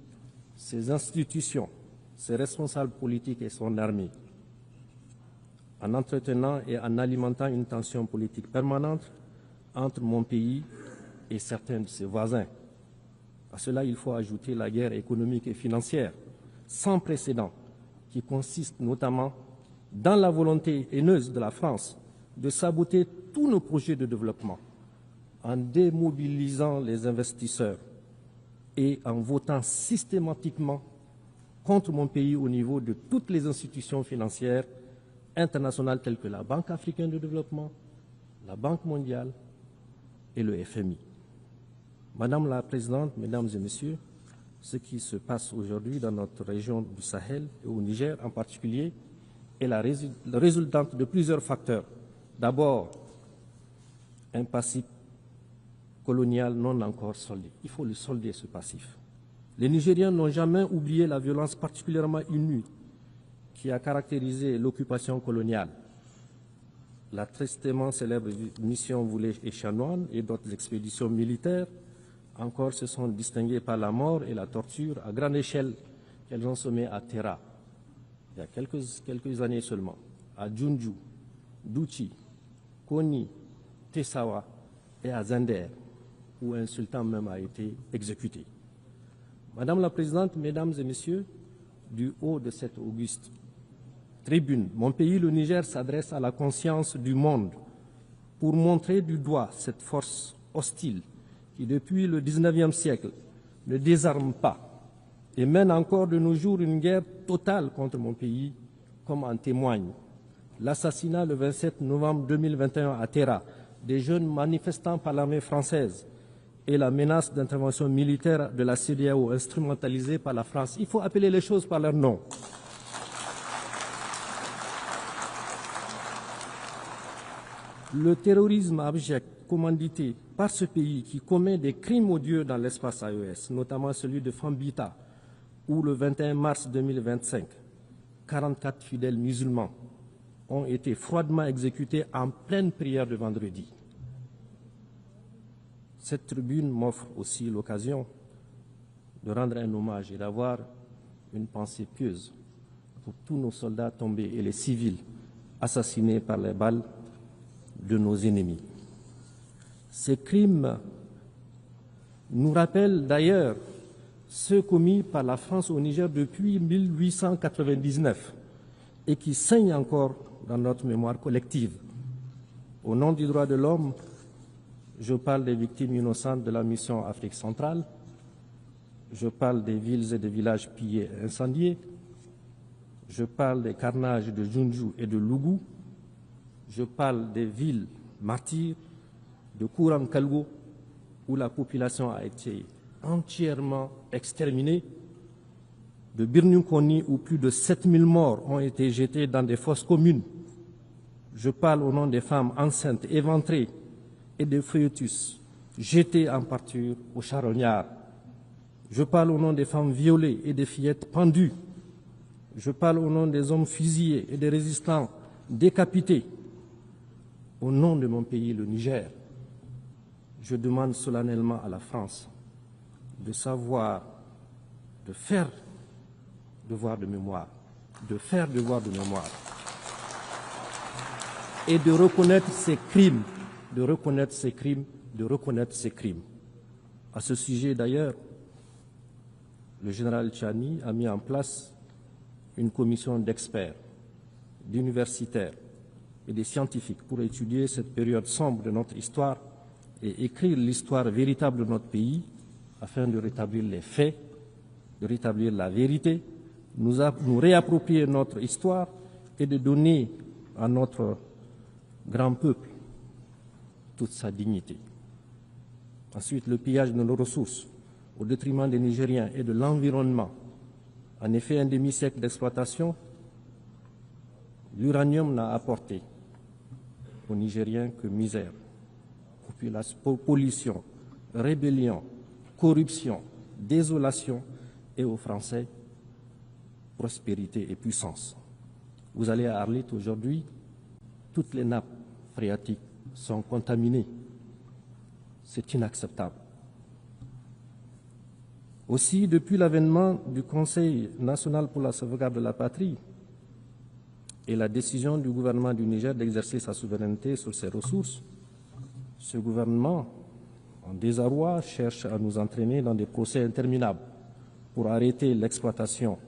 ses institutions, ses responsables politiques et son armée, en entretenant et en alimentant une tension politique permanente entre mon pays et certains de ses voisins. À cela, il faut ajouter la guerre économique et financière sans précédent qui consiste notamment dans la volonté haineuse de la France de saboter tous nos projets de développement en démobilisant les investisseurs et en votant systématiquement contre mon pays au niveau de toutes les institutions financières internationales telles que la Banque africaine de développement, la Banque mondiale et le FMI. Madame la Présidente, Mesdames et Messieurs, ce qui se passe aujourd'hui dans notre région du Sahel et au Niger en particulier est la résultante de plusieurs facteurs. D'abord, un passif colonial non encore soldé. Il faut le solder, ce passif. Les Nigériens n'ont jamais oublié la violence particulièrement inouïe qui a caractérisé l'occupation coloniale. La tristement célèbre mission Voulet et Chanoine et d'autres expéditions militaires encore se sont distinguées par la mort et la torture à grande échelle qu'elles ont semées à Terra, il y a quelques années seulement, à Djoundjou, Douchi, Koni, Tessawa et à Zender, où un sultan même a été exécuté. Madame la Présidente, Mesdames et Messieurs, du haut de cette auguste tribune, mon pays, le Niger, s'adresse à la conscience du monde pour montrer du doigt cette force hostile qui, depuis le XIXe siècle, ne désarme pas et mène encore de nos jours une guerre totale contre mon pays, comme en témoigne l'assassinat le 27 novembre 2021 à Terra des jeunes manifestants par l'armée française et la menace d'intervention militaire de la CEDEAO instrumentalisée par la France. Il faut appeler les choses par leur nom. Le terrorisme abject commandité par ce pays qui commet des crimes odieux dans l'espace AES, notamment celui de Fambita, où le 21 mars 2025, 44 fidèles musulmans ont été froidement exécutés en pleine prière de vendredi. Cette tribune m'offre aussi l'occasion de rendre un hommage et d'avoir une pensée pieuse pour tous nos soldats tombés et les civils assassinés par les balles de nos ennemis. Ces crimes nous rappellent d'ailleurs ceux commis par la France au Niger depuis 1899 et qui saignent encore dans notre mémoire collective. Au nom du droit de l'homme, je parle des victimes innocentes de la mission Afrique centrale, je parle des villes et des villages pillés et incendiés, je parle des carnages de Junju et de Lougou, je parle des villes martyrs de Kouram-Kalgo où la population a été entièrement exterminée, de Birnukoni où plus de 7000 morts ont été jetés dans des fosses communes. Je parle au nom des femmes enceintes, éventrées et des fœtus jetés en pâture aux charognards. Je parle au nom des femmes violées et des fillettes pendues. Je parle au nom des hommes fusillés et des résistants décapités. Au nom de mon pays, le Niger, je demande solennellement à la France de savoir, de faire devoir de mémoire, de faire devoir de mémoire et de reconnaître ses crimes, de reconnaître ses crimes, de reconnaître ses crimes. À ce sujet d'ailleurs, le général Tchani a mis en place une commission d'experts, d'universitaires et de scientifiques pour étudier cette période sombre de notre histoire et écrire l'histoire véritable de notre pays afin de rétablir les faits, de rétablir la vérité, nous réapproprier notre histoire et de donner à notre grand peuple toute sa dignité. Ensuite, le pillage de nos ressources au détriment des Nigériens et de l'environnement. En effet, un demi-siècle d'exploitation, l'uranium n'a apporté aux Nigériens que misère, pollution, rébellion, corruption, désolation et aux Français, prospérité et puissance. Vous allez à Arlit aujourd'hui, toutes les nappes phréatiques sont contaminées. C'est inacceptable. Aussi, depuis l'avènement du Conseil national pour la sauvegarde de la patrie et la décision du gouvernement du Niger d'exercer sa souveraineté sur ses ressources, ce gouvernement, en désarroi, cherche à nous entraîner dans des procès interminables pour arrêter l'exploitation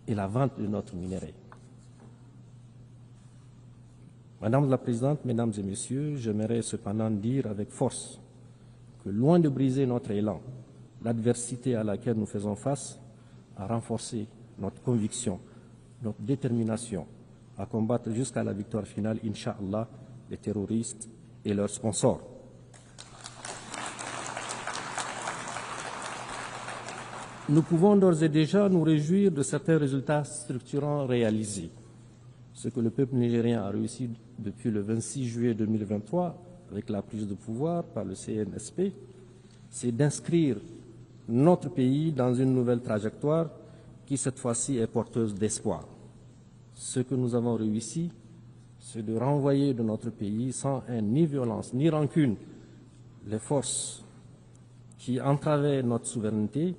et la vente de notre minerai. Madame la Présidente, Mesdames et Messieurs, j'aimerais cependant dire avec force que loin de briser notre élan, l'adversité à laquelle nous faisons face a renforcé notre conviction, notre détermination à combattre jusqu'à la victoire finale, Inch'Allah, les terroristes et leurs sponsors. Nous pouvons d'ores et déjà nous réjouir de certains résultats structurants réalisés. Ce que le peuple nigérien a réussi depuis le 26 juillet 2023 avec la prise de pouvoir par le CNSP, c'est d'inscrire notre pays dans une nouvelle trajectoire qui, cette fois-ci, est porteuse d'espoir. Ce que nous avons réussi, c'est de renvoyer de notre pays, sans haine, ni violence, ni rancune, les forces qui entravaient notre souveraineté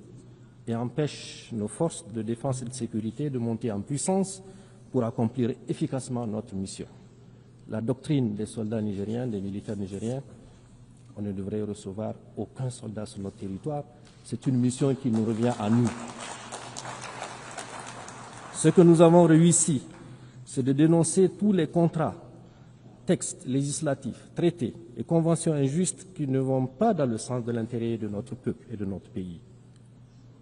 et empêchent nos forces de défense et de sécurité de monter en puissance pour accomplir efficacement notre mission. La doctrine des soldats nigériens, des militaires nigériens, on ne devrait recevoir aucun soldat sur notre territoire. C'est une mission qui nous revient à nous. Ce que nous avons réussi, c'est de dénoncer tous les contrats, textes législatifs, traités et conventions injustes qui ne vont pas dans le sens de l'intérêt de notre peuple et de notre pays.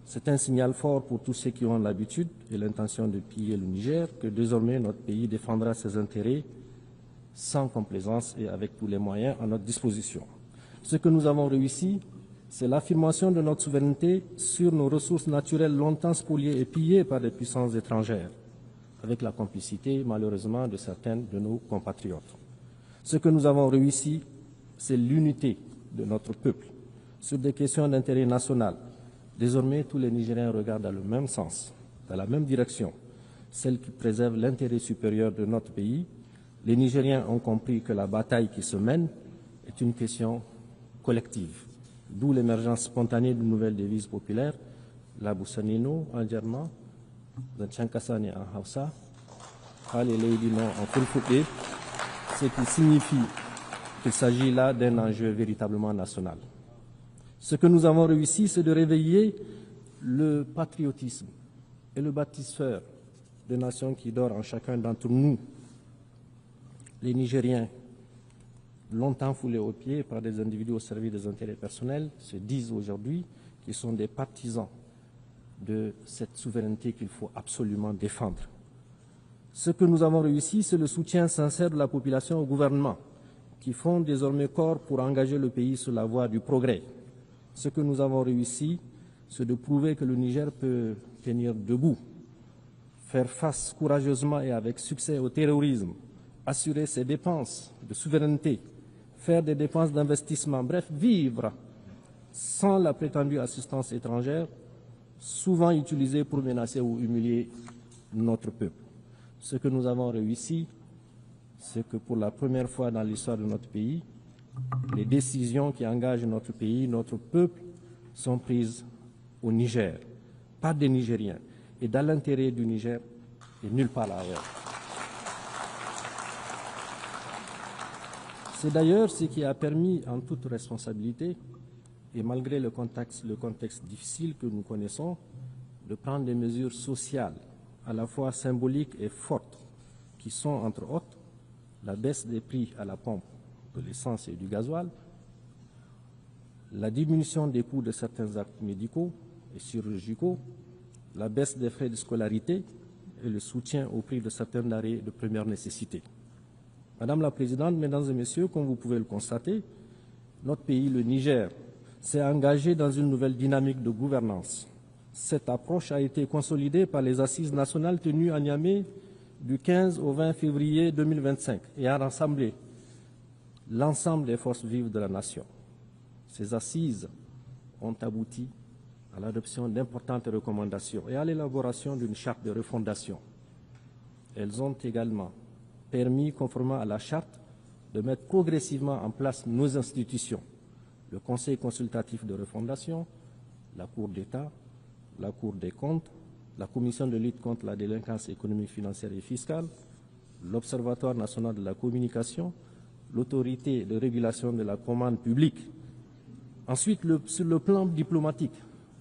C'est un signal fort pour tous ceux qui ont l'habitude et l'intention de piller le Niger que désormais notre pays défendra ses intérêts sans complaisance et avec tous les moyens à notre disposition. Ce que nous avons réussi, c'est l'affirmation de notre souveraineté sur nos ressources naturelles longtemps spoliées et pillées par des puissances étrangères, avec la complicité, malheureusement, de certains de nos compatriotes. Ce que nous avons réussi, c'est l'unité de notre peuple sur des questions d'intérêt national. Désormais, tous les Nigériens regardent dans le même sens, dans la même direction, celle qui préserve l'intérêt supérieur de notre pays. Les Nigériens ont compris que la bataille qui se mène est une question collective, d'où l'émergence spontanée de nouvelles devises populaires, la Boussanino en germain, zancen ƙasa ne en Hausa, Hali Lady non en Fulfulde, ce qui signifie qu'il s'agit là d'un enjeu véritablement national. Ce que nous avons réussi, c'est de réveiller le patriotisme et le bâtisseur de nations qui dort en chacun d'entre nous. Les Nigériens, longtemps foulés aux pieds par des individus au service des intérêts personnels, se disent aujourd'hui qu'ils sont des partisans de cette souveraineté qu'il faut absolument défendre. Ce que nous avons réussi, c'est le soutien sincère de la population au gouvernement, qui font désormais corps pour engager le pays sur la voie du progrès. Ce que nous avons réussi, c'est de prouver que le Niger peut tenir debout, faire face courageusement et avec succès au terrorisme, assurer ses dépenses de souveraineté, faire des dépenses d'investissement, bref, vivre sans la prétendue assistance étrangère, souvent utilisée pour menacer ou humilier notre peuple. Ce que nous avons réussi, c'est que pour la première fois dans l'histoire de notre pays, les décisions qui engagent notre pays, notre peuple, sont prises au Niger, par des Nigériens, et dans l'intérêt du Niger et nulle part ailleurs. C'est d'ailleurs ce qui a permis, en toute responsabilité, et malgré le contexte difficile que nous connaissons, de prendre des mesures sociales, à la fois symboliques et fortes, qui sont, entre autres, la baisse des prix à la pompe de l'essence et du gasoil, la diminution des coûts de certains actes médicaux et chirurgicaux, la baisse des frais de scolarité et le soutien au prix de certains denrées de première nécessité. Madame la Présidente, Mesdames et Messieurs, comme vous pouvez le constater, notre pays, le Niger, s'est engagé dans une nouvelle dynamique de gouvernance. Cette approche a été consolidée par les assises nationales tenues à Niamey du 15 au 20 février 2025 et a rassemblé l'ensemble des forces vives de la nation. Ces assises ont abouti à l'adoption d'importantes recommandations et à l'élaboration d'une charte de refondation. Elles ont également permis, conformément à la charte, de mettre progressivement en place nos institutions, le Conseil consultatif de refondation, la Cour d'État, la Cour des comptes, la Commission de lutte contre la délinquance économique, financière et fiscale, l'Observatoire national de la communication, l'Autorité de régulation de la commande publique. Ensuite, sur le plan diplomatique,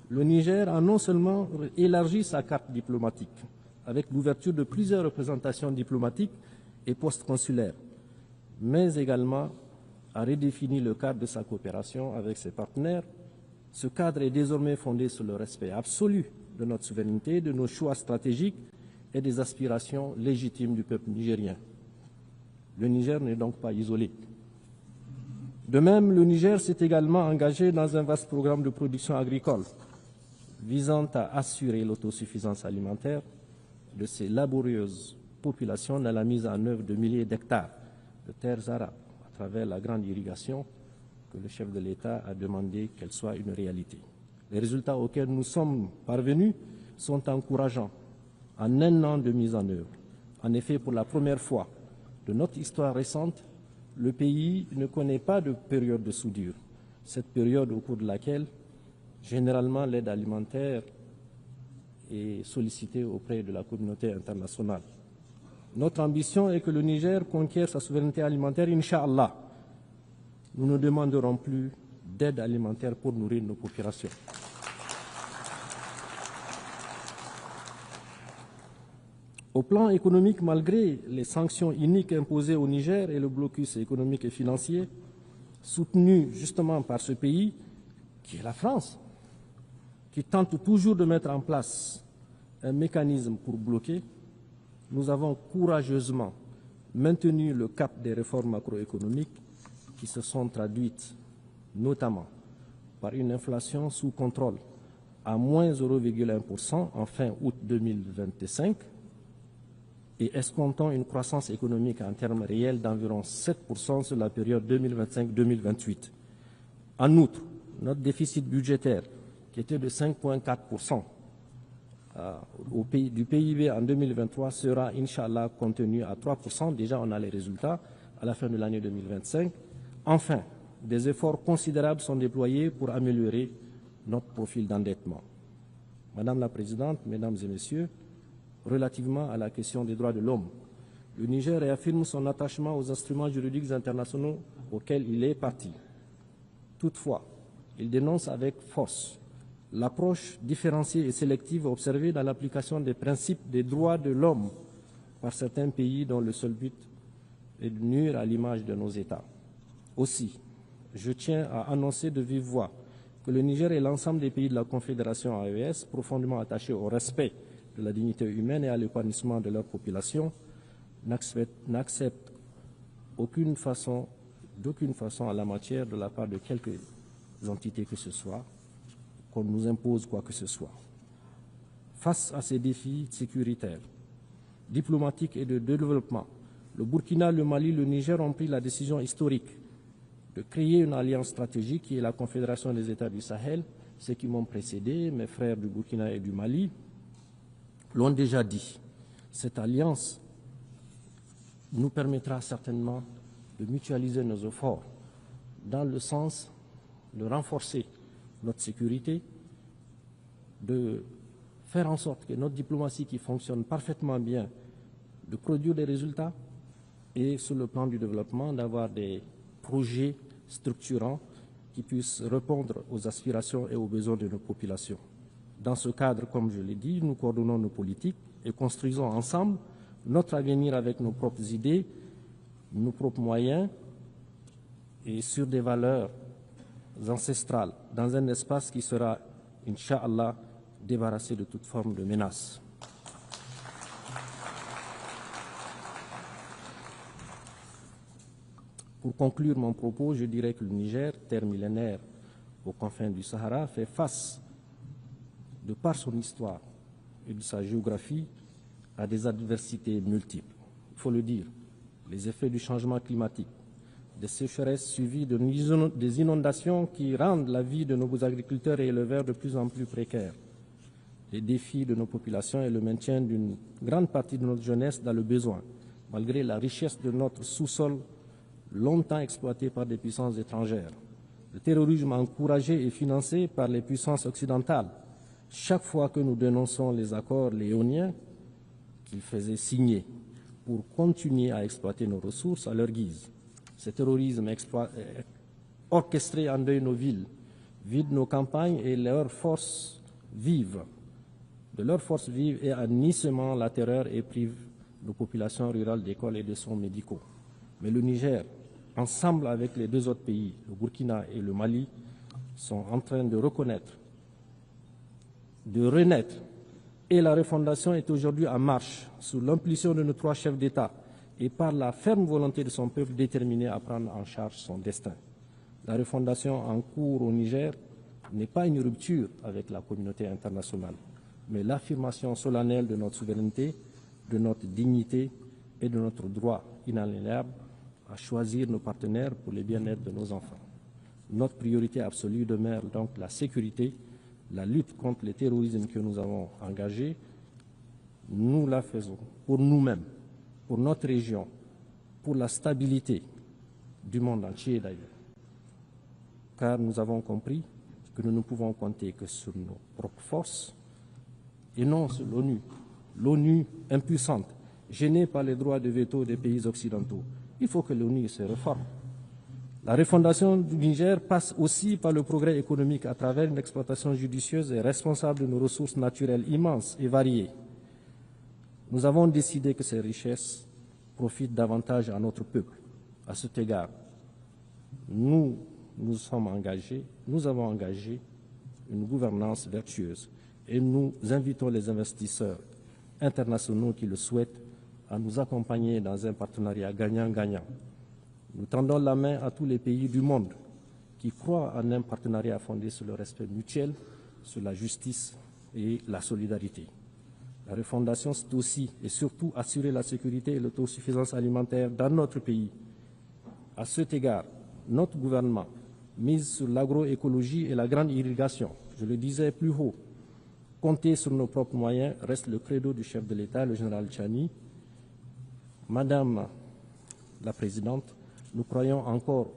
le Niger a non seulement élargi sa carte diplomatique avec l'ouverture de plusieurs représentations diplomatiques et postes consulaires, mais également a redéfini le cadre de sa coopération avec ses partenaires. Ce cadre est désormais fondé sur le respect absolu de notre souveraineté, de nos choix stratégiques et des aspirations légitimes du peuple nigérien. Le Niger n'est donc pas isolé. De même, le Niger s'est également engagé dans un vaste programme de production agricole visant à assurer l'autosuffisance alimentaire de ses laborieuses populations dans la mise en œuvre de milliers d'hectares de terres arables à travers la grande irrigation que le chef de l'État a demandé qu'elle soit une réalité. Les résultats auxquels nous sommes parvenus sont encourageants en un an de mise en œuvre. En effet, pour la première fois de notre histoire récente, le pays ne connaît pas de période de soudure. Cette période au cours de laquelle, généralement, l'aide alimentaire est sollicitée auprès de la communauté internationale. Notre ambition est que le Niger conquiert sa souveraineté alimentaire, Inch'Allah. Nous ne demanderons plus d'aide alimentaire pour nourrir nos populations. Au plan économique, malgré les sanctions iniques imposées au Niger et le blocus économique et financier, soutenu justement par ce pays, qui est la France, qui tente toujours de mettre en place un mécanisme pour bloquer, nous avons courageusement maintenu le cap des réformes macroéconomiques qui se sont traduites notamment par une inflation sous contrôle à moins 0,1% en fin août 2025 et escomptant une croissance économique en termes réels d'environ 7% sur la période 2025-2028. En outre, notre déficit budgétaire, qui était de 5,4% du PIB en 2023, sera, Inch'Allah, contenu à 3%. Déjà, on a les résultats à la fin de l'année 2025. Enfin, des efforts considérables sont déployés pour améliorer notre profil d'endettement. Madame la Présidente, Mesdames et Messieurs, relativement à la question des droits de l'homme. Le Niger réaffirme son attachement aux instruments juridiques internationaux auxquels il est partie. Toutefois, il dénonce avec force l'approche différenciée et sélective observée dans l'application des principes des droits de l'homme par certains pays dont le seul but est de nuire à l'image de nos États. Aussi, je tiens à annoncer de vive voix que le Niger et l'ensemble des pays de la Confédération AES, profondément attachés au respect de la dignité humaine et à l'épanouissement de leur population, n'acceptent d'aucune façon en la matière de la part de quelques entités que ce soit, qu'on nous impose quoi que ce soit. Face à ces défis sécuritaires, diplomatiques et de développement, le Burkina, le Mali, le Niger ont pris la décision historique de créer une alliance stratégique qui est la Confédération des États du Sahel. Ceux qui m'ont précédé, mes frères du Burkina et du Mali, l'ont déjà dit. Cette alliance nous permettra certainement de mutualiser nos efforts dans le sens de renforcer notre sécurité, de faire en sorte que notre diplomatie qui fonctionne parfaitement bien, de produire des résultats et sur le plan du développement, d'avoir des projets structurants qui puissent répondre aux aspirations et aux besoins de nos populations. Dans ce cadre, comme je l'ai dit, nous coordonnons nos politiques et construisons ensemble notre avenir avec nos propres idées, nos propres moyens et sur des valeurs ancestrales, dans un espace qui sera, Inch'Allah, débarrassé de toute forme de menace. Pour conclure mon propos, je dirais que le Niger, terre millénaire aux confins du Sahara, fait face, de par son histoire et de sa géographie, à des adversités multiples. Il faut le dire, les effets du changement climatique, des sécheresses suivies des inondations qui rendent la vie de nos agriculteurs et éleveurs de plus en plus précaire, les défis de nos populations et le maintien d'une grande partie de notre jeunesse dans le besoin, malgré la richesse de notre sous-sol longtemps exploité par des puissances étrangères, le terrorisme encouragé et financé par les puissances occidentales. Chaque fois que nous dénonçons les accords léoniens qu'ils faisaient signer pour continuer à exploiter nos ressources à leur guise, ce terrorisme orchestré endeuille nos villes, vide nos campagnes et leurs forces vives. De leurs forces vives et en la terreur et prive nos populations rurales d'écoles et de soins médicaux. Mais le Niger, ensemble avec les deux autres pays, le Burkina et le Mali, sont en train de reconnaître, de renaître. Et la refondation est aujourd'hui en marche, sous l'impulsion de nos trois chefs d'État et par la ferme volonté de son peuple déterminé à prendre en charge son destin. La refondation en cours au Niger n'est pas une rupture avec la communauté internationale, mais l'affirmation solennelle de notre souveraineté, de notre dignité et de notre droit inaliénable à choisir nos partenaires pour le bien-être de nos enfants. Notre priorité absolue demeure donc la sécurité, la lutte contre le terrorisme que nous avons engagé. Nous la faisons pour nous-mêmes, pour notre région, pour la stabilité du monde entier d'ailleurs. Car nous avons compris que nous ne pouvons compter que sur nos propres forces et non sur l'ONU. L'ONU impuissante, gênée par les droits de veto des pays occidentaux. Il faut que l'ONU se réforme. La refondation du Niger passe aussi par le progrès économique à travers une exploitation judicieuse et responsable de nos ressources naturelles immenses et variées. Nous avons décidé que ces richesses profitent davantage à notre peuple. À cet égard, nous avons engagé une gouvernance vertueuse et nous invitons les investisseurs internationaux qui le souhaitent à nous accompagner dans un partenariat gagnant-gagnant. Nous tendons la main à tous les pays du monde qui croient en un partenariat fondé sur le respect mutuel, sur la justice et la solidarité. La refondation, c'est aussi et surtout assurer la sécurité et l'autosuffisance alimentaire dans notre pays. À cet égard, notre gouvernement mise sur l'agroécologie et la grande irrigation. Je le disais plus haut, compter sur nos propres moyens reste le credo du chef de l'État, le général Tchani. Madame la Présidente, nous croyons encore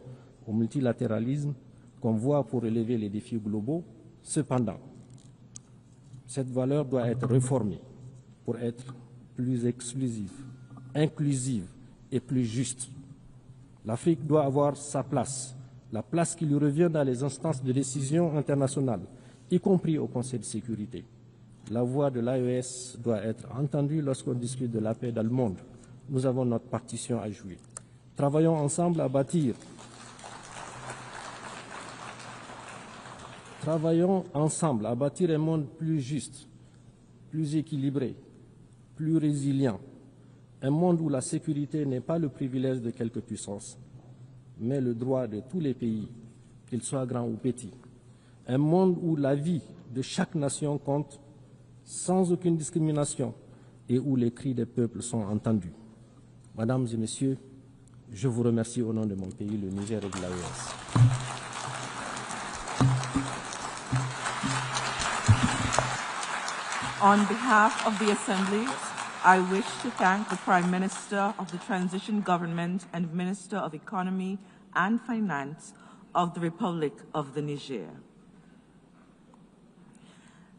au multilatéralisme comme voie pour relever les défis globaux. Cependant, cette valeur doit être réformée pour être plus exclusive, inclusive et plus juste. L'Afrique doit avoir sa place, la place qui lui revient dans les instances de décision internationales, y compris au Conseil de sécurité. La voix de l'AES doit être entendue lorsqu'on discute de la paix dans le monde. Nous avons notre partition à jouer. Travaillons ensemble à bâtir un monde plus juste, plus équilibré, plus résilient, un monde où la sécurité n'est pas le privilège de quelques puissances, mais le droit de tous les pays, qu'ils soient grands ou petits. Un monde où la vie de chaque nation compte sans aucune discrimination et où les cris des peuples sont entendus. Mesdames et Messieurs, je vous remercie au nom de mon pays, le Niger et de l'AES. On behalf of the Assembly, I wish to thank the Prime Minister of the Transition Government and Minister of Economy and Finance of the Republic of the Niger.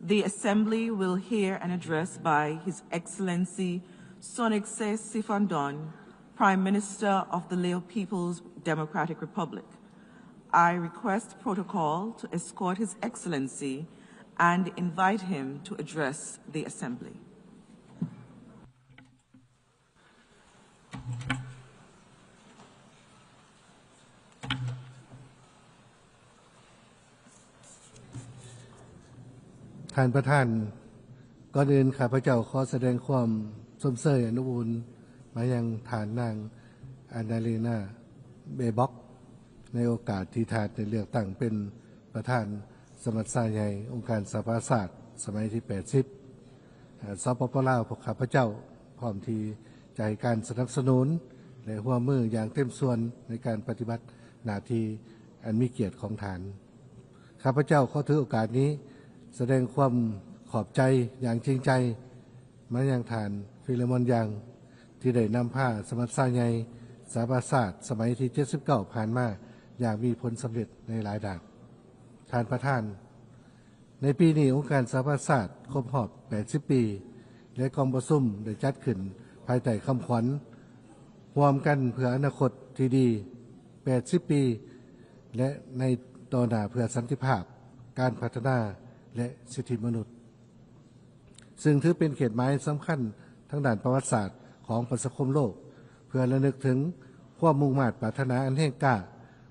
The Assembly will hear an address by His Excellency Sonexay Sifandon, Prime Minister of the Lao People's Democratic Republic. I request protocol to escort His Excellency and invite him to address the Assembly. ท่านประธานก่อนอื่นข้าพเจ้าขอแสดงความสมเสยอนุบุญมายังฐานนางอานาลีนาเบบ็อกในโอกาสที่ทานได้เลือกตั้งเป็นประธานสมัชชาใหญ่องค์การสภาศาสตร์สมัยที่80สปปลาวพวกข้าพเจ้าพร้อมที่จะให้การสนับสนุนและร่วมมืออย่างเต็มส่วนในการปฏิบัติหน้าที่อันมีเกียรติของฐานข้าพเจ้าขอถือโอกาสนี้แสดงความขอบใจอย่างจริงใจมายังฐานฟิเลมอนยังที่ได้นำผ้าสมัชชาใหญ่สภาศาสตร์สมัยที่79ผ่านมาอย่างมีผลสำเร็จในหลายด้านท่านประธานในปีนี้องค์การสภาศาสตร์ครบรอบ80ปีและกองประชุมได้จัดขึ้นภายใต้คำขวัญร่วมกันเพื่ออนาคตที่ดี80ปีและในต่อหน้าเพื่อสันติภาพการพัฒนาและสิทธิมนุษย์ซึ่งถือเป็นเขตหมายสำคัญทางด้านประวัติศาสตร์ของประชาคมโลกเพื่อระลึกถึงความมุ่งมั่นปรารถนาอันแห่งกล้า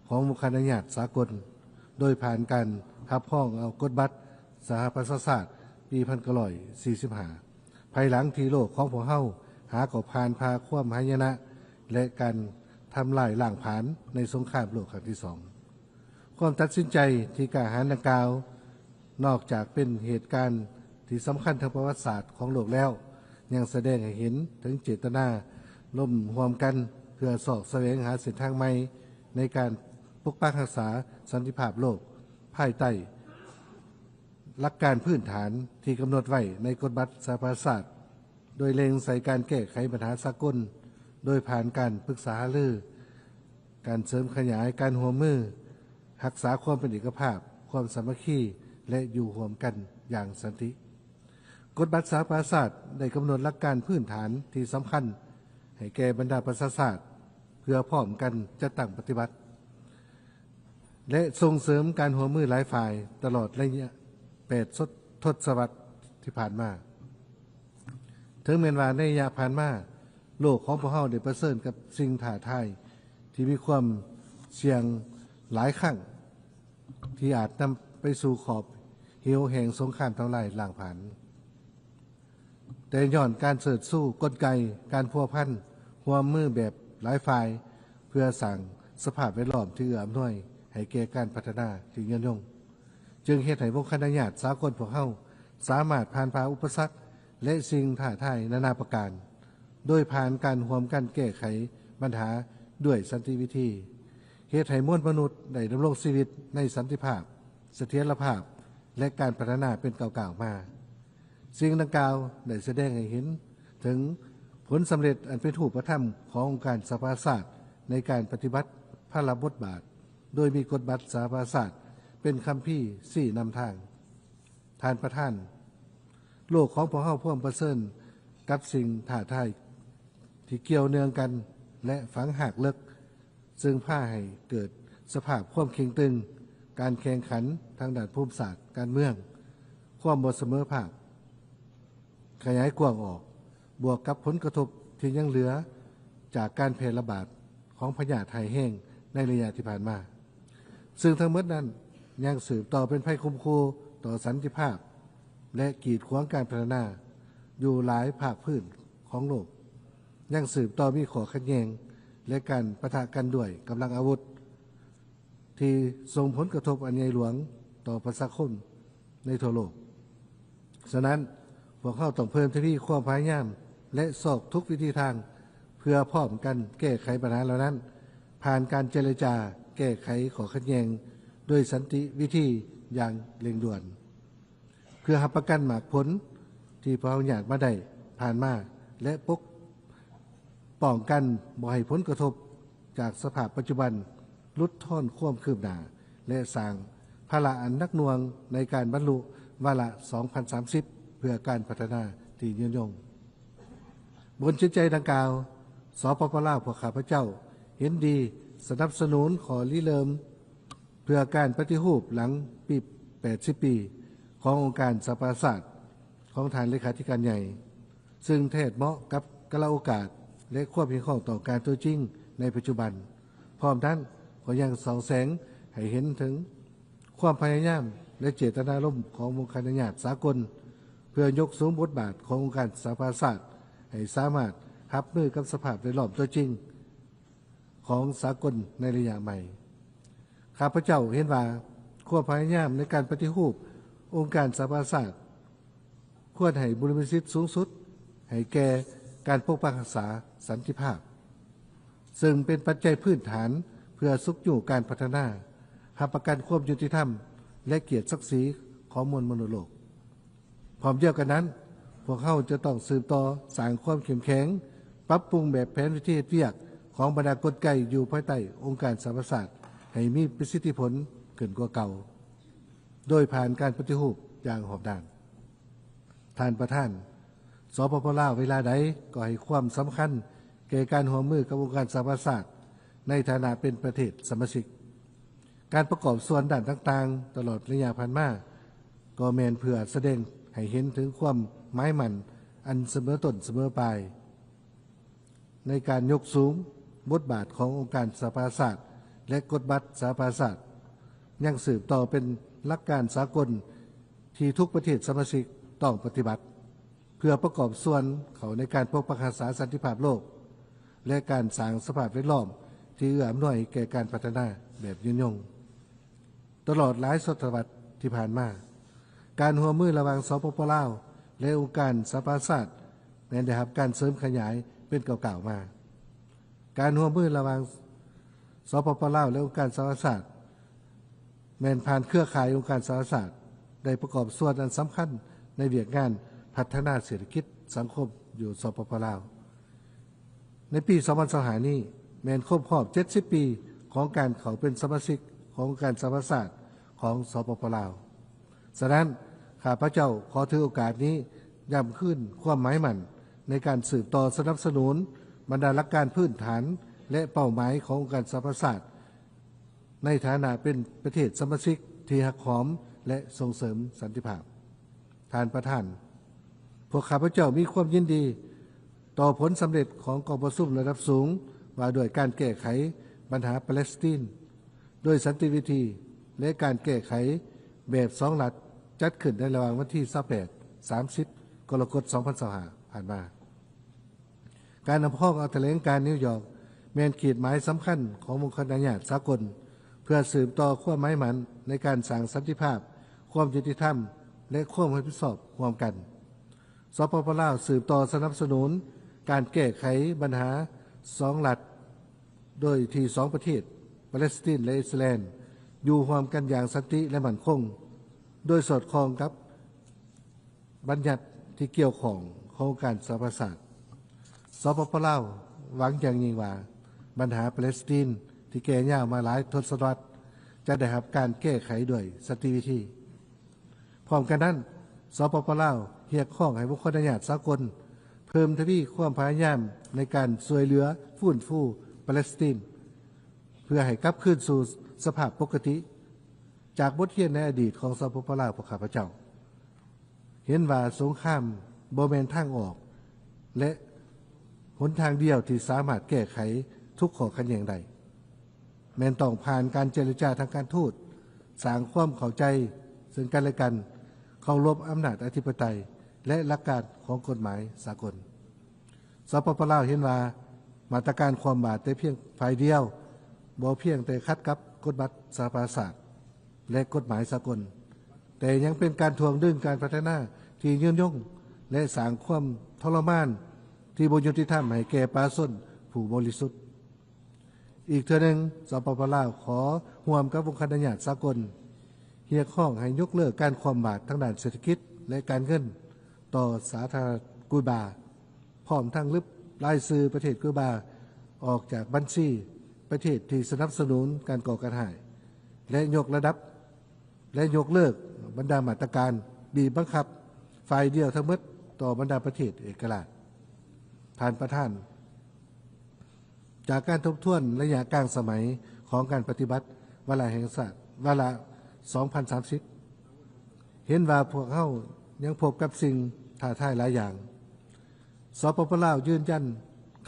ของมุขนาญาติสากลโดยผ่านการขับพ้องเอากฎบัตรสหประชาชาติปี1945ภายหลังที่โลกของพวกเฮาหาก่อผ่านพาความหายนะและการทำลายล้างผลาญในสงครามโลกครั้งที่2ความตัดสินใจที่กล้าหาญดังกล่าวนอกจากเป็นเหตุการณ์ที่สำคัญทางประวัติศาสตร์ของโลกแล้วยังแสดงให้เห็นถึงเจตนาร่วมรวมกันเพื่อสอบแสวงหาเส้นทางใหม่ในการปกปักรักษาสันติภาพโลกภายใต้หลักการพื้นฐานที่กำหนดไว้ในกฎบัตรสหประชาชาติโดยเล็งใส่การแก้ไขปัญหาสากลโดยผ่านการปรึกษาหารือการเสริมขยายการร่วมมือรักษาความเป็นเอกภาพความสามัคคีและอยู่ร่วมกันอย่างสันติกฎบัตรสหประชาชาติได้กำหนดหลักการพื้นฐานที่สำคัญให้แก่บรรดาประชาชาติเพื่อพร้อมกันจะตั้งปฏิบัติและส่งเสริมการร่วมมือหลายฝ่ายตลอดระยะ8 ทศวรรษที่ผ่านมาถึงแม้ว่าในระยะผ่านมาโลกของพวกเฮาได้เผชิญกับสิ่งท้าทายที่มีความเสี่ยงหลายครั้งที่อาจนำไปสู่ขอบเหวแห่งสงครามทำลายล้างผลาญแต่ย้อนการเสริฐสู้กลไกการพัวพันร่วมมือแบบหลายฝ่ายเพื่อสร้างสภาพแวดล้อมที่เอื้ออำนวยให้แก่การพัฒนาที่ยืนยงจึงเฮ็ดให้วงคณะญาติสากลพวกเฮาสามารถผ่านพ้นอุปสรรคและสิ่งท้าทายนานาประการโดยผ่านการร่วมกันแก้ไขปัญหาด้วยสันติวิธีเฮ็ดให้มวลมนุษย์ได้ดำรงชีวิตในสันติภาพเสถียรภาพและการพัฒนาเป็นก้าวๆมาสิ่งดังกล่าวได้แสดงให้เห็นถึงผลสำเร็จอันเป็นรูปธรรมขององค์การสหประชาชาติในการปฏิบัติพระบทบาทโดยมีกฎบัตรสหประชาชาติเป็นคัมภีร์4นำทางท่านประธานโลกของพวกเฮาพร้อมเผชิญ กับสิ่งท้าทายที่เกี่ยวเนื่องกันและฝังหักลึกซึ่งพาให้เกิดสภาพความเข็งตึงการแข่งขันทางด้านภูมิศาสตร์การเมืองความบ่เสมอภาคขยายกว้างออกบวกกับผลกระทบที่ยังเหลือจากการแพร่ระบาดของพยาธิไข้แห้งในระยะที่ผ่านมาซึ่งทั้งหมดนั้นยังสืบต่อเป็นภัยคุมคูต่อสันติภาพและกีดขวางการพัฒนาอยู่หลายภาคพื้นของโลกยังสืบต่อมีข้อขัดแย้งและการปะทะกันด้วยกำลังอาวุธที่ส่งผลกระทบอันใหญ่หลวงต่อประชาชนในทั่วโลกฉะนั้นพวกเขาต้องเพิ่มที่ความพยายามและสอบทุกวิธีทางเพื่อพร้อมกันแก้ไขปัญหาเหล่านั้นผ่านการเจรจาแก้ไขข้อขัดแย้งด้วยสันติวิธีอย่างเร่งด่วนเพื่อรับประกันหมากผลที่พวกเขาอยากมาได้ผ่านมาและป้องกันบ่ให้ผลกระทบจากสภาพปัจจุบันลดทอนความคืบหน้าและสร้างภาระอันนักหน่วงในการบรรลุวาระ 2030 เพื่อการพัฒนาที่ยืนยงบนจิตใจดังกล่าวสปป.ลาวพวกข้าพเจ้าเห็นดีสนับสนุนขอริเริ่มเพื่อการปฏิรูปหลังปี 80 ปีขององค์การสหประชาชาติของฐานเลขาธิการใหญ่ซึ่งแทบเหมาะกับกาลโอกาสและความเพียงของต่อการตัวจริงในปัจจุบันพร้อมทั้งก็ยังส่องแสงให้เห็นถึงความพยายามและเจตนารมณ์ขององค์การญาติสากลเพื่อยกสูงบทบาทขององค์การสหประชาชาติให้สามารถรับมือกับสภาพแวดล้อมตัวจริงของสากลในระยะใหม่ข้าพเจ้าเห็นว่าความพยายามในการปฏิรูปองค์การสหประชาชาติควรให้บริมิสิทธิ์สูงสุดให้แก่การปกปักรักษาสันติภาพซึ่งเป็นปัจจัยพื้นฐานเพื่อสุขอยู่การพัฒนารับประกันความยุติธรรมและเกียรติศักดิ์ศรีของมวลมนุษย์โลกพร้อมเดียวกันนั้นพวกเขาจะต้องสืบต่อสร้างความเข้มแข็งปรับปรุงแบบแผนวิธีเวียกของบรรดากลไกอยู่ภายใต้องค์การสหประชาชาติให้มีประสิทธิผลเกินกว่าเก่าโดยผ่านการปฏิรูปอย่างหอบด้านท่านประธานสปป.ลาวเวลาใดก็ให้ความสำคัญแก่การร่วมมือกับองค์การสหประชาชาติในฐานะเป็นประเทศสมาชิกการประกอบส่วนด้านต่างๆตลอดระยะผ่านมาก็แมนเพื่อแสดงให้เห็นถึงความหมายมั่นอันเสมอต้นเสมอปลายในการยกสูงบทบาทขององค์การสหประชาชาติและกฎบัตรสหประชาชาติยังสืบต่อเป็นหลักการสากลที่ทุกประเทศสมาชิกต้องปฏิบัติเพื่อประกอบส่วนเขาในการปกปักรักษาสันติภาพโลกและการสร้างสภาพแวดล้อมที่เอื้ออำนวยแก่การพัฒนาแบบยืนยงตลอดหลายศตวรรษที่ผ่านมาการร่วมมือระหว่างสปป.ลาวและองค์การสหประชาชาติแม้ได้รับการเสริมขยายเป็นเก่าๆมาการร่วมมือระหว่างสปป.ลาวและองค์การสหประชาชาติแม้นผ่านเครือข่ายองค์การสหประชาชาติได้ประกอบส่วนอันสำคัญในเวียกงานพัฒนาเศรษฐกิจสังคมอยู่สปป.ลาวในปี 2025 นี้แม้นครบรอบ 70 ปีของการเข้าเป็นสมาชิกขององค์การสหประชาชาติของสปป.ลาวฉะนั้นข้าพเจ้าขอถือโอกาสนี้ย้ำขึ้นความหมายมั่นในการสืบต่อสนับสนุนบรรดาหลักการพื้นฐานและเป้าหมายขององค์การสหประชาชาติในฐานะเป็นประเทศสมาชิกที่หักหอมและส่งเสริมสันติภาพท่านประธานพวกข้าพเจ้ามีความยินดีต่อผลสำเร็จของกองประชุมระดับสูงว่าด้วยการแก้ไขปัญหาปาเลสไตน์โดยสันติวิธีและการแก้ไขแบบสองรัฐจัดขึ้นในระหว่างวันที่ 28-30 กรกฎาคม 2025 ผ่านมาการนำพ้องเอาแถลงการนิวยอร์กแมนขีดหมายสำคัญขององค์การญาติสากลเพื่อสืบต่อความหมายมั่นในการสร้างสันติภาพความยุติธรรมและความรับผิดชอบร่วมกันสปป.ลาวสืบต่อสนับสนุนการแก้ไขปัญหาสองรัฐโดยที่สองประเทศปาเลสไตน์และอิสราเอลอยู่ร่วมกันอย่างสันติและมั่นคงโดยสอดคล้องกับบัญญัติที่เกี่ยวข้องของการสหประชาชาติสปป.ลาวหวังอย่างยิ่งว่าปัญหาปาเลสไตน์ที่แก่ยาวมาหลายทศวรรษจะได้รับการแก้ไขด้วยสันติวิธีพร้อมกันนั้นสปป.ลาวเรียกร้องให้บุคคลญาติสากล เพิ่มทวีความพยายามในการช่วยเหลือฟื้นฟูปาเลสไตน์เพื่อให้กลับคืนสู่สภาพปกติจากบทเรียนในอดีตของสปปลาวพวกข้าพเจ้าเห็นว่าสงครามบ่แม่นทางออกและหนทางเดียวที่สามารถแก้ไขทุกข้อขัดแย้งได้แม้นต้องผ่านการเจรจาทางการทูตสร้างความเข้าใจซึ่งกันและกันเคารพอำนาจอธิปไตยและหลักการของกฎหมายสากลสปปลาวเห็นว่ามาตรการความบาดแต่เพียงฝ่ายเดียวบ่เพียงแต่ขัดกับกฎบัตรสหประชาชาติและกฎหมายสากลแต่ยังเป็นการทวงดึงการพัฒนาที่ยืนยงและสร้างความทรมานที่บ่ยุติธรรมให้แก่ประชาชนผู้บริสุทธิ์อีกเทื่อหนึ่งสปปลาวขอร่วมกับองค์การบัญญัติสากลเรียกร้องให้ยกเลิกการคว่ำบาตรทางด้านเศรษฐกิจและการเงินต่อสาธารณรัฐกิวบาพร้อมทั้งลบรายชื่อประเทศกิวบาออกจากบัญชีประเทศที่สนับสนุนการก่อการร้ายและยกระดับและยกเลิกบรรดามาตรการบีบบังคับฝ่ายเดียวทั้งหมดต่อบรรดาประเทศเอกราชท่านประธานจากการทบทวนระยะกลางสมัยของการปฏิบัติวาระแห่งชาติวาระ 2030 เห็นว่าพวกเขายังพบกับสิ่งท้าทายหลายอย่างสปปลาวยืนยัน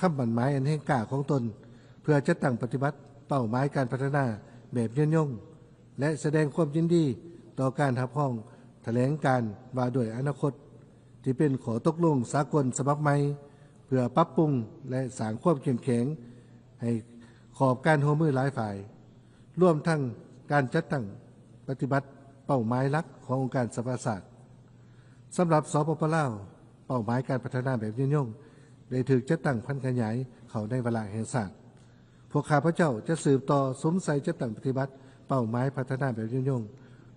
คำมั่นหมายอันแห่งกล้าของตนเพื่อจะตั้งปฏิบัติเป้าหมายการพัฒนาแบบยืนยงและแสดงความยินดีต่อการรับรองแถลงการว่าด้วยอนาคตที่เป็นข้อตกลงสากลฉบับใหม่เพื่อปรับปรุงและสร้างความเข้มแข็งให้ขอบการร่วมมือหลายฝ่ายร่วมทั้งการจัดตั้งปฏิบัติเป้าหมายหลักขององค์การสหประชาชาติสำหรับสปปลาวเป้าหมายการพัฒนาแบบยืนยงได้ถูกจัดตั้งพันขยายเข้าในวาระแห่งชาติพวกข้าพเจ้าจะสืบต่อสมใส่จัดตั้งปฏิบัติเป้าหมายพัฒนาแบบยืนยง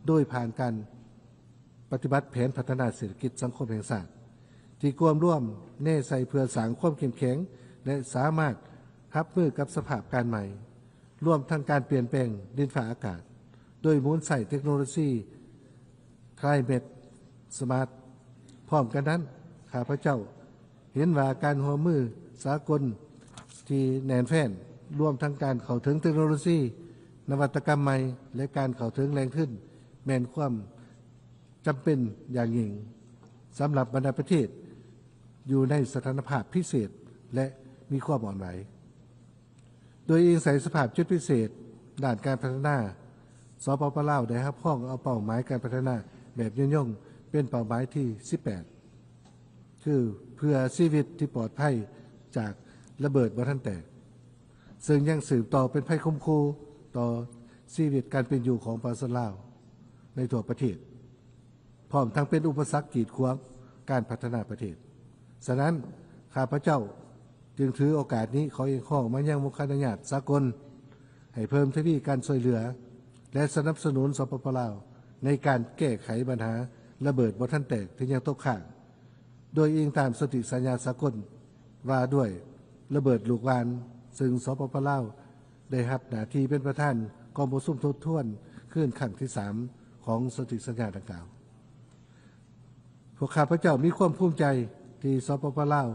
โดยผ่านการปฏิบัติแผนพัฒนาเศรษฐกิจสังคมแห่งชาติที่กวมร่วมแน่ใส่เพื่อสร้างความเข้มแข็งและสามารถรับมือกับสภาพการใหม่ร่วมทั้งการเปลี่ยนแปลงดินฟ้าอากาศโดยหมุนใส่เทคโนโลยีClimate Smart พร้อมกันนั้นข้าพเจ้าเห็นว่าการร่วมมือสากลที่แน่นแฟ้นรวมทั้งการเข้าถึงเทคโนโลยีนวัตกรรมใหม่และการเข้าถึงแรงขึ้นแม่นความจำเป็นอย่างยิ่งสำหรับบรรดาประเทศอยู่ในสถานภาพพิเศษและมีความอ่อนไหวโดยอิงใส่สภาพจุดพิเศษด้านการพัฒนาสปปลาวได้รับพ้องเอาเป้าหมายการพัฒนาแบบยืนยงเป็นเป้าหมายที่ 18 คือเพื่อชีวิตที่ปลอดภัยจากระเบิดบ่ทันแตกซึ่งยังสืบต่อเป็นภัยคุ้มคูต่อชีวิตการเป็นอยู่ของประชาชนลาวในทั่วประเทศพร้อมทั้งเป็นอุปสรรคกีดขวางการพัฒนาประเทศฉะนั้นข้าพเจ้าจึงถือโอกาสนี้ขอเรียกร้องมายังองค์การบัญญัติสากลให้เพิ่มทวีการช่วยเหลือและสนับสนุนสปปลาวในการแก้ไขปัญหาระเบิดบ่ทันแตกที่ยังตกค้างโดยอิงตามสนธิสัญญาสากลว่าด้วยระเบิดลูกวานซึ่งสปปลาวได้รับหน้าที่เป็นประธานกองประชุมทบทวนขึ้นครั้งที่ 3ของสนธิสัญญาดังกล่าวพวกข้าพเจ้ามีความภูมิใจที่สปปลาว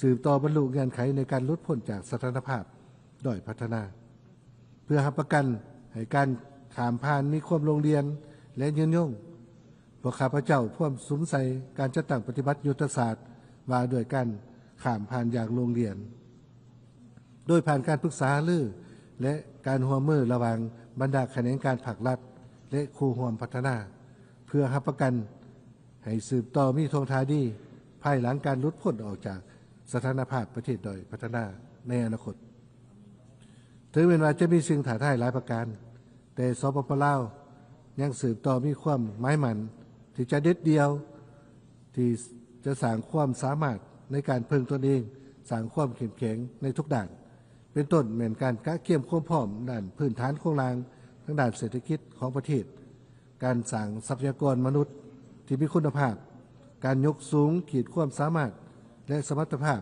สืบต่อบรรลุเงื่อนไขในการลดพ้นจากสถานภาพด้อยพัฒนาเพื่อรับประกันให้การข้ามผ่านมีความลงเรียนและยืนยงพวกข้าพเจ้าพ่วงสมใส่การจัดตั้งปฏิบัติยุทธศาสตร์ว่าด้วยการข้ามผ่านอย่างลงเรียนโดยผ่านการปรึกษารือและการร่วมมือระหว่างบรรดาแขนงการภาครัฐและครูร่วมพัฒนาเพื่อรับประกันให้สืบต่อมีทงทาดีภายหลังการลดพ้นออกจากสถานภาพประเทศด้อยพัฒนาในอนาคตถึงแม้ว่าจะมีสิ่งท้าทายหลายประการแต่สปปลาวยังสืบต่อมีความหมายมั่นที่จะเด็ดเดียวที่จะสร้างความสามารถในการพึ่งตนเองสร้างความเข้มแข็งในทุกด้านเป็นต้นเหมือนการกะเกี่ยมความพร้อมด้านพื้นฐานโครงสร้างทั้งด้านเศรษฐกิจของประเทศการสร้างทรัพยากรมนุษย์ที่มีคุณภาพการยกสูงขีดความสามารถและสมรรถภาพ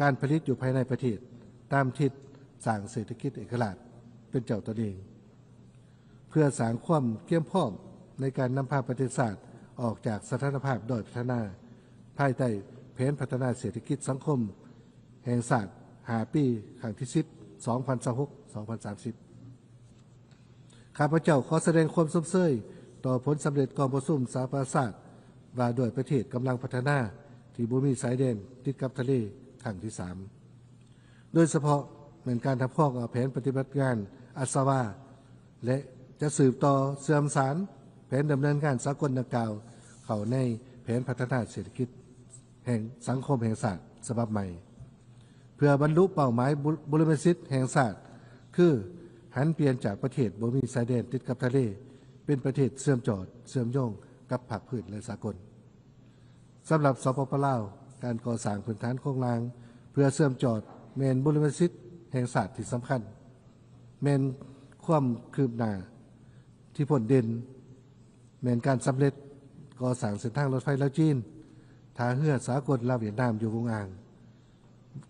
การผลิตอยู่ภายในประเทศตามทิศสร้างเศรษฐกิจเอกราชเป็นเจ้าตนเองเพื่อสร้างความเกี่ยมพร้อมในการนำพาประเทศชาติออกจากสถานภาพด้อยพัฒนาภายใต้ แผนพัฒนาเศรษฐกิจสังคมแห่งชาติ5 ปีครั้งที่10 2026-2030 ข้าพเจ้าขอแสดงความสมเสยต่อผลสำเร็จกองประชุมสหประชาชาติว่าด้วยประเทศกำลังพัฒนาที่บ่มีสายแดนติดกับทะเลครั้งที่3โดยเฉพาะเหมือนการทำข้อกับแผนปฏิบัติงานอัศวาและจะสืบต่อเสื่อมสารแผนดำเนินการสากลดังกล่าวเข้าในแผนพัฒนาเศรษฐกิจแห่งสังคมแห่งชาติฉบับใหม่เพื่อบรรลุเป้าหมายบรมสิทธิ์แห่งชาติคือหันเปลี่ยนจากประเทศบ่มีชายแดนติดกับทะเลเป็นประเทศเชื่อมจอดเชื่อมโยงกับภาคพื้นและสากลสำหรับสปป.ลาวการก่อสร้างพื้นฐานโครงสร้างเพื่อเชื่อมจอดแม่นบรมสิทธิ์แห่งชาติที่สำคัญแม่นความคืบหน้าที่ผลเด่นแม่นการสำเร็จก่อสร้างเส้นทางรถไฟลาวจีนท่าเรือสากลลาวเวียดนามอยู่วงอ่าง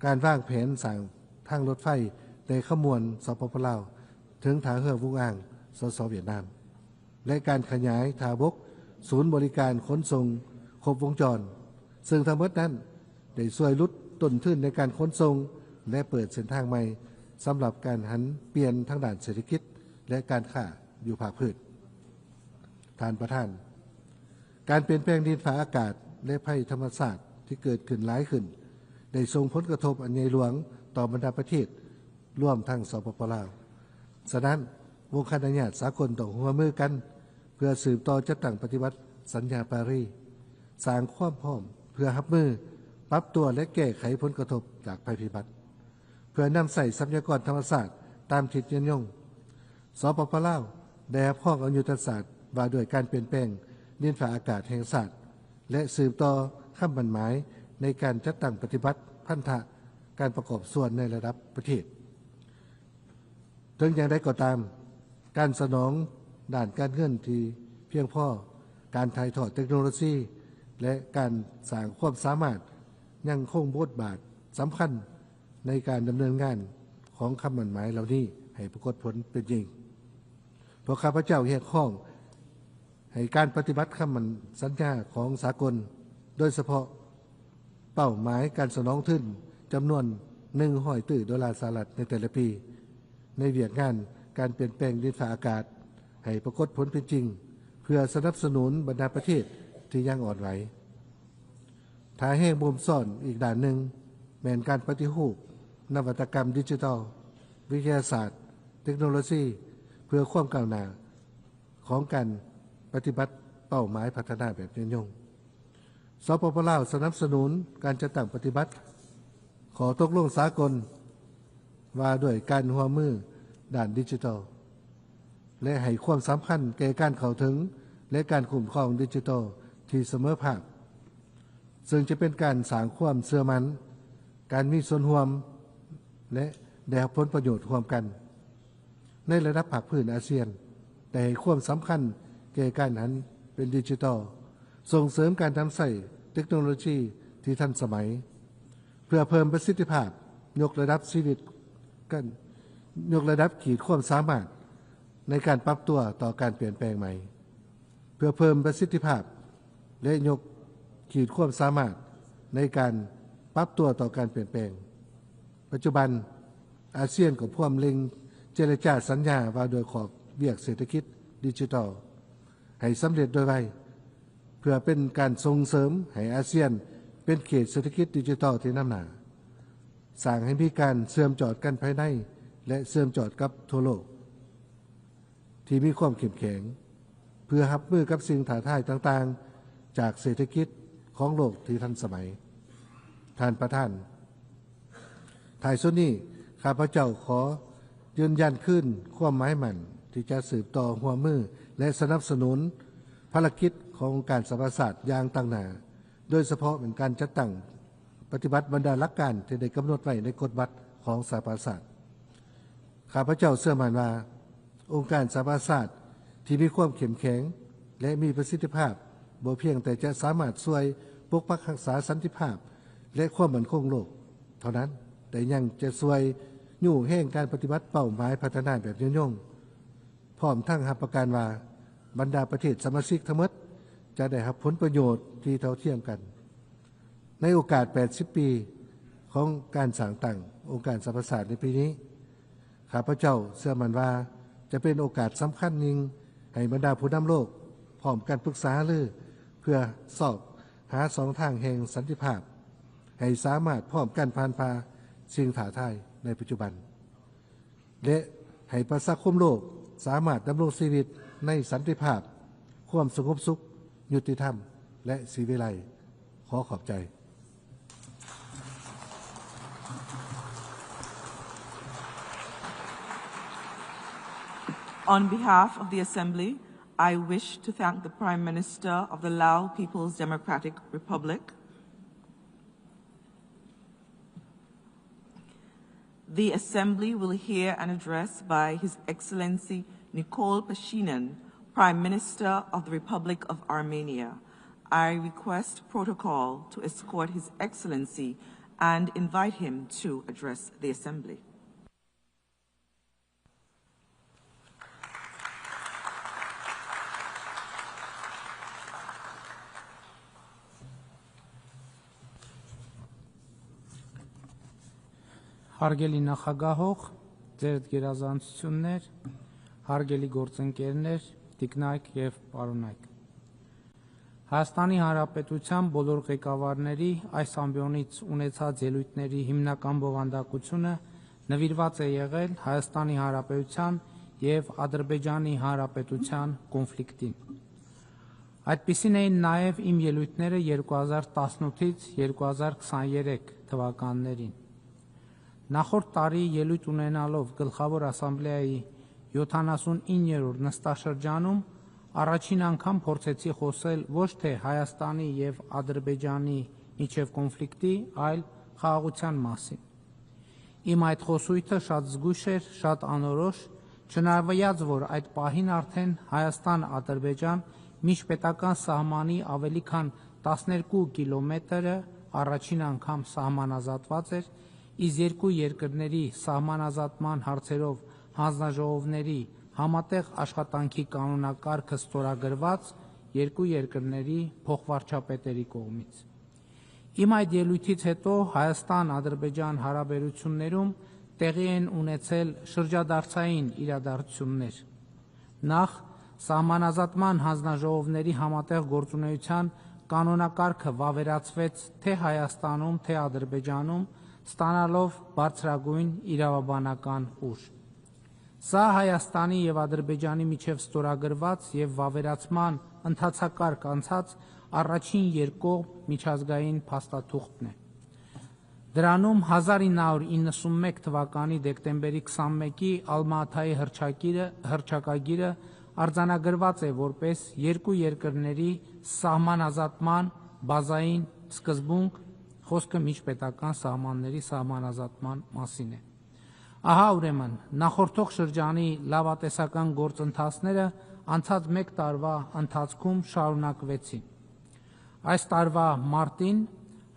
การวางแผนสร้างทางรถไฟในขบวนสปป.ลาวถึงท่าเรือวงอ่างสสเวียดนามและการขยายท่าบกศูนย์บริการขนส่งครบวงจรซึ่งทั้งหมดนั้นได้ช่วยลดต้นทุนในการขนส่งและเปิดเส้นทางใหม่สำหรับการหันเปลี่ยนทางด้านเศรษฐกิจและการค้าอยู่ภาคพื้นท่านประธานการเปลี่ยนแปลงดินฟ้าอากาศและภัยธรรมชาติที่เกิดขึ้นหลายขึ้นได้ส่งผลกระทบอันใหญ่หลวงต่อบรรดาประเทศร่วมทั้งสปป.ลาวฉะนั้นวงคณะญาติสากลต้องร่วมมือกันเพื่อสืบต่อจัดตั้งปฏิบัติสัญญาปารีสสร้างความพร้อมเพื่อรับมือปรับตัวและแก้ไขผลกระทบจากภัยพิบัติเพื่อนำใส่ทรัพยากรธรรมชาติตามทิศยงสปป.ลาวได้รับข้ออนุยุทธศาสตร์ว่าด้วยการเปลี่ยนแปลงดินฟ้าอากาศแห่งชาติและสืบต่อคำบั่นหมายในการจัดตั้งปฏิบัติพันธะการประกอบส่วนในระดับประเทศถึงอย่างไรก็ตามการสนองด้านการเงินที่เพียงพอการถ่ายทอดเทคโนโลยีและการสร้างความสามารถยังคงบทบาทสำคัญในการดำเนินงานของคำมั่นหมายเหล่านี้ให้ปรากฏผลเป็นจริงเพราะข้าพเจ้าเรียกร้องให้การปฏิบัติคำมั่นสัญญาของสากลโดยเฉพาะเป้าหมายการสนองทุนจำนวน$100 ในแต่ละปีในเวียกงานการเปลี่ยนแปลงดินฟ้าอากาศให้ปรากฏผลเป็นจริงเพื่อสนับสนุนบรรดาประเทศที่ยังอ่อนไหวท้ายแห่งมุมซ่อนอีกด้านหนึ่งแม้นการปฏิรูปนวัตกรรมดิจิทัลวิทยาศาสตร์เทคโนโลยีเพื่อความก้าวหน้าของการปฏิบัติเป้าหมายพัฒนาแบบยืนยงสปป.ลาวสนับสนุนการจัดตั้งปฏิบัติขอตกลงสากลว่าด้วยการร่วมมือด้านดิจิทัลและให้ความสำคัญแก่การเข้าถึงและการคุ้มครองดิจิทัลที่เสมอภาคซึ่งจะเป็นการสร้างความเชื่อมั่นการมีส่วนร่วมและได้รับผลประโยชน์ร่วมกันในระดับภาคพื้นอาเซียนแต่ให้ความสำคัญแก่การหันเป็นดิจิทัลส่งเสริมการทำใช้เทคโนโลยีที่ทันสมัยเพื่อเพิ่มประสิทธิภาพยกระดับชีวิตกันยกระดับขีดความสามารถในการปรับตัวต่อการเปลี่ยนแปลงใหม่เพื่อเพิ่มประสิทธิภาพและยกขีดความสามารถในการปรับตัวต่อการเปลี่ยนแปลงปัจจุบันอาเซียนก็พร้อมเล็งเจรจาสัญญาว่าโดยขอบเวียกเศรษฐกิจดิจิทัลให้สำเร็จโดยไวเพื่อเป็นการส่งเสริมให้อาเซียนเป็นเขตเศรษฐกิจดิจิทัลที่น้ำหนาสร้างให้มีการเชื่อมจอดกันภายในและเชื่อมจอดกับทั่วโลกที่มีความเข้มแข็งเพื่อรับมือกับสิ่งท้าทายต่างๆจากเศรษฐกิจของโลกที่ทันสมัยท่านประธานท้ายสุดนี้ข้าพเจ้าขอยืนยันขึ้นความหมายมั่นที่จะสืบต่อหัวมือและสนับสนุนภารกิจของการสหประชาชาติอย่างต่างหน้าโดยเฉพาะเป็นการจัดตั้งปฏิบัติบรรดาหลักการที่ได้กำหนดไว้ในกฎบัตรของสหประชาชาติข้าพเจ้าเชื่อมั่นว่าองค์การสหประชาชาติที่มีความเข้มแข็งและมีประสิทธิภาพบ่เพียงแต่จะสามารถช่วยปกปักรักษาสันติภาพและความมั่นคงโลกเท่านั้นแต่ยังจะช่วยยู่แห่งการปฏิบัติเป้าหมายพัฒนาแบบยืนยงพร้อมทั้งรับประกันว่าบรรดาประเทศสมาชิกทั้งหมดจะได้รับผลประโยชน์ที่เท่าเทียมกัน ในโอกาส 80 ปีของการสร้างตั้งองค์การสหประชาชาติในปีนี้ข้าพเจ้าเชื่อมั่นว่าจะเป็นโอกาสสำคัญหนึ่งให้บรรดาผู้นำโลกพร้อมกันปรึกษารือเพื่อสอบหาสองทางแห่งสันติภาพให้สามารถพร้อมกันผ่านพาสิ่งท้าทายในปัจจุบันและให้ประชาคมโลกสามารถดำรงชีวิตในสันติภาพความสงบสุขยุติธรรมและศิวิไลซ์ขอขอบใจ On behalf of the Assembly, I wish to thank the Prime Minister of the Lao People's Democratic Republic, the Assembly will hear an address by His Excellency Nikol Pashinyan, Prime Minister of the Republic of Armenia. I request protocol to escort His Excellency and invite him to address the Assembly. Հարգելի նախագահող, ձեր գերազանցություններ, հարգելի գործընկերներ, տիկնայք եւ պարոնայք։ Հայաստանի Հանրապետության բոլոր ղեկավարների այս ամբիոնից ունեցած ելույթների հիմնական բովանդակությունը նվիրված է եղել Հայաստանի Հանրապետության եւ Ադրբեջանի Հանրապետության կոնֆլիկտին։ Այդպիսին էին նաեւ իմ ելույթները 2018-ից 2023 թվականներին։ Նախորդ տարի ելույթ ունենալով Գլխավոր ասամբլեայի 79-րդ նստաշրջանում առաջին անգամ փորձեցի խոսել ոչ թե Հայաստանի եւ Ադրբեջանի միջև կոնֆլիկտի, այլ խաղաղության մասին։ Իմ այդ խոսույթը շատ զգույշ էր, շատ անորոշ, չնայած որ այդ պահին արդեն Հայաստան-Ադրբեջան միջպետական սահմանի ավելի քան 12 կիլոմետրը առաջին անգամ սահմանազատված էր, իսկ երկու երկրների սահմանազատման հարցերով հանձնաժողովների համատեղ աշխատանքի կանոնակարգը ստորագրված երկու երկրների փոխվարչապետերի կողմից։ Իմ այդ ելույթից հետո Հայաստան-Ադրբեջան հարաբերություններում տեղի են ունեցել շրջադարձային իրադարձություններ։ Նախ սահմանազատման հանձնաժողովների համատեղ գործունեության կանոնակարգը վավերացվեց թե Հայաստանում, թե Ադրբեջանում, ստանալով բարձրագույն իրավաբանական ուժ։ Սա Հայաստանի եւ Ադրբեջանի միջև ստորագրված եւ վավերացման ընթացակարգ անցած առաջին երկկողմ միջազգային փաստաթուղթն է։ Դրանում 1991 թվականի դեկտեմբերի 21-ի Ալմա-Աթայի հռչակագիրը արձանագրված է որպես երկու երկրների սահմանազատման բազային սկզբունք, խոսքը միջպետական սահմանների սահմանազատման մասին է։ Ահա ուրեմն նախորդող շրջանի լավատեսական գործընթացները անցած 1 տարվա ընթացքում շարունակվեցին։ Այս տարվա մարտին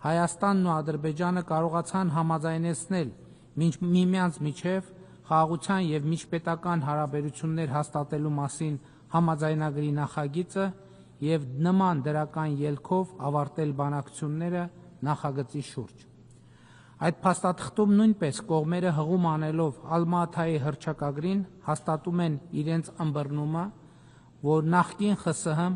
Հայաստանն ու Ադրբեջանը կարողացան համաձայնեցնել միմյանց միջև խաղաղության եւ միջպետական հարաբերություններ հաստատելու մասին համաձայնագրի նախագիծը եւ նման դրական ելքով ավարտել բանակցությունները նախագծի շուրջ։ Այդ փաստաթղթում նույնպես կողմերը հղում անելով Ալմա-Աթայի հռչակագրին հաստատում են իրենց ըմբռնումը, որ նախկին ԽՍՀՄ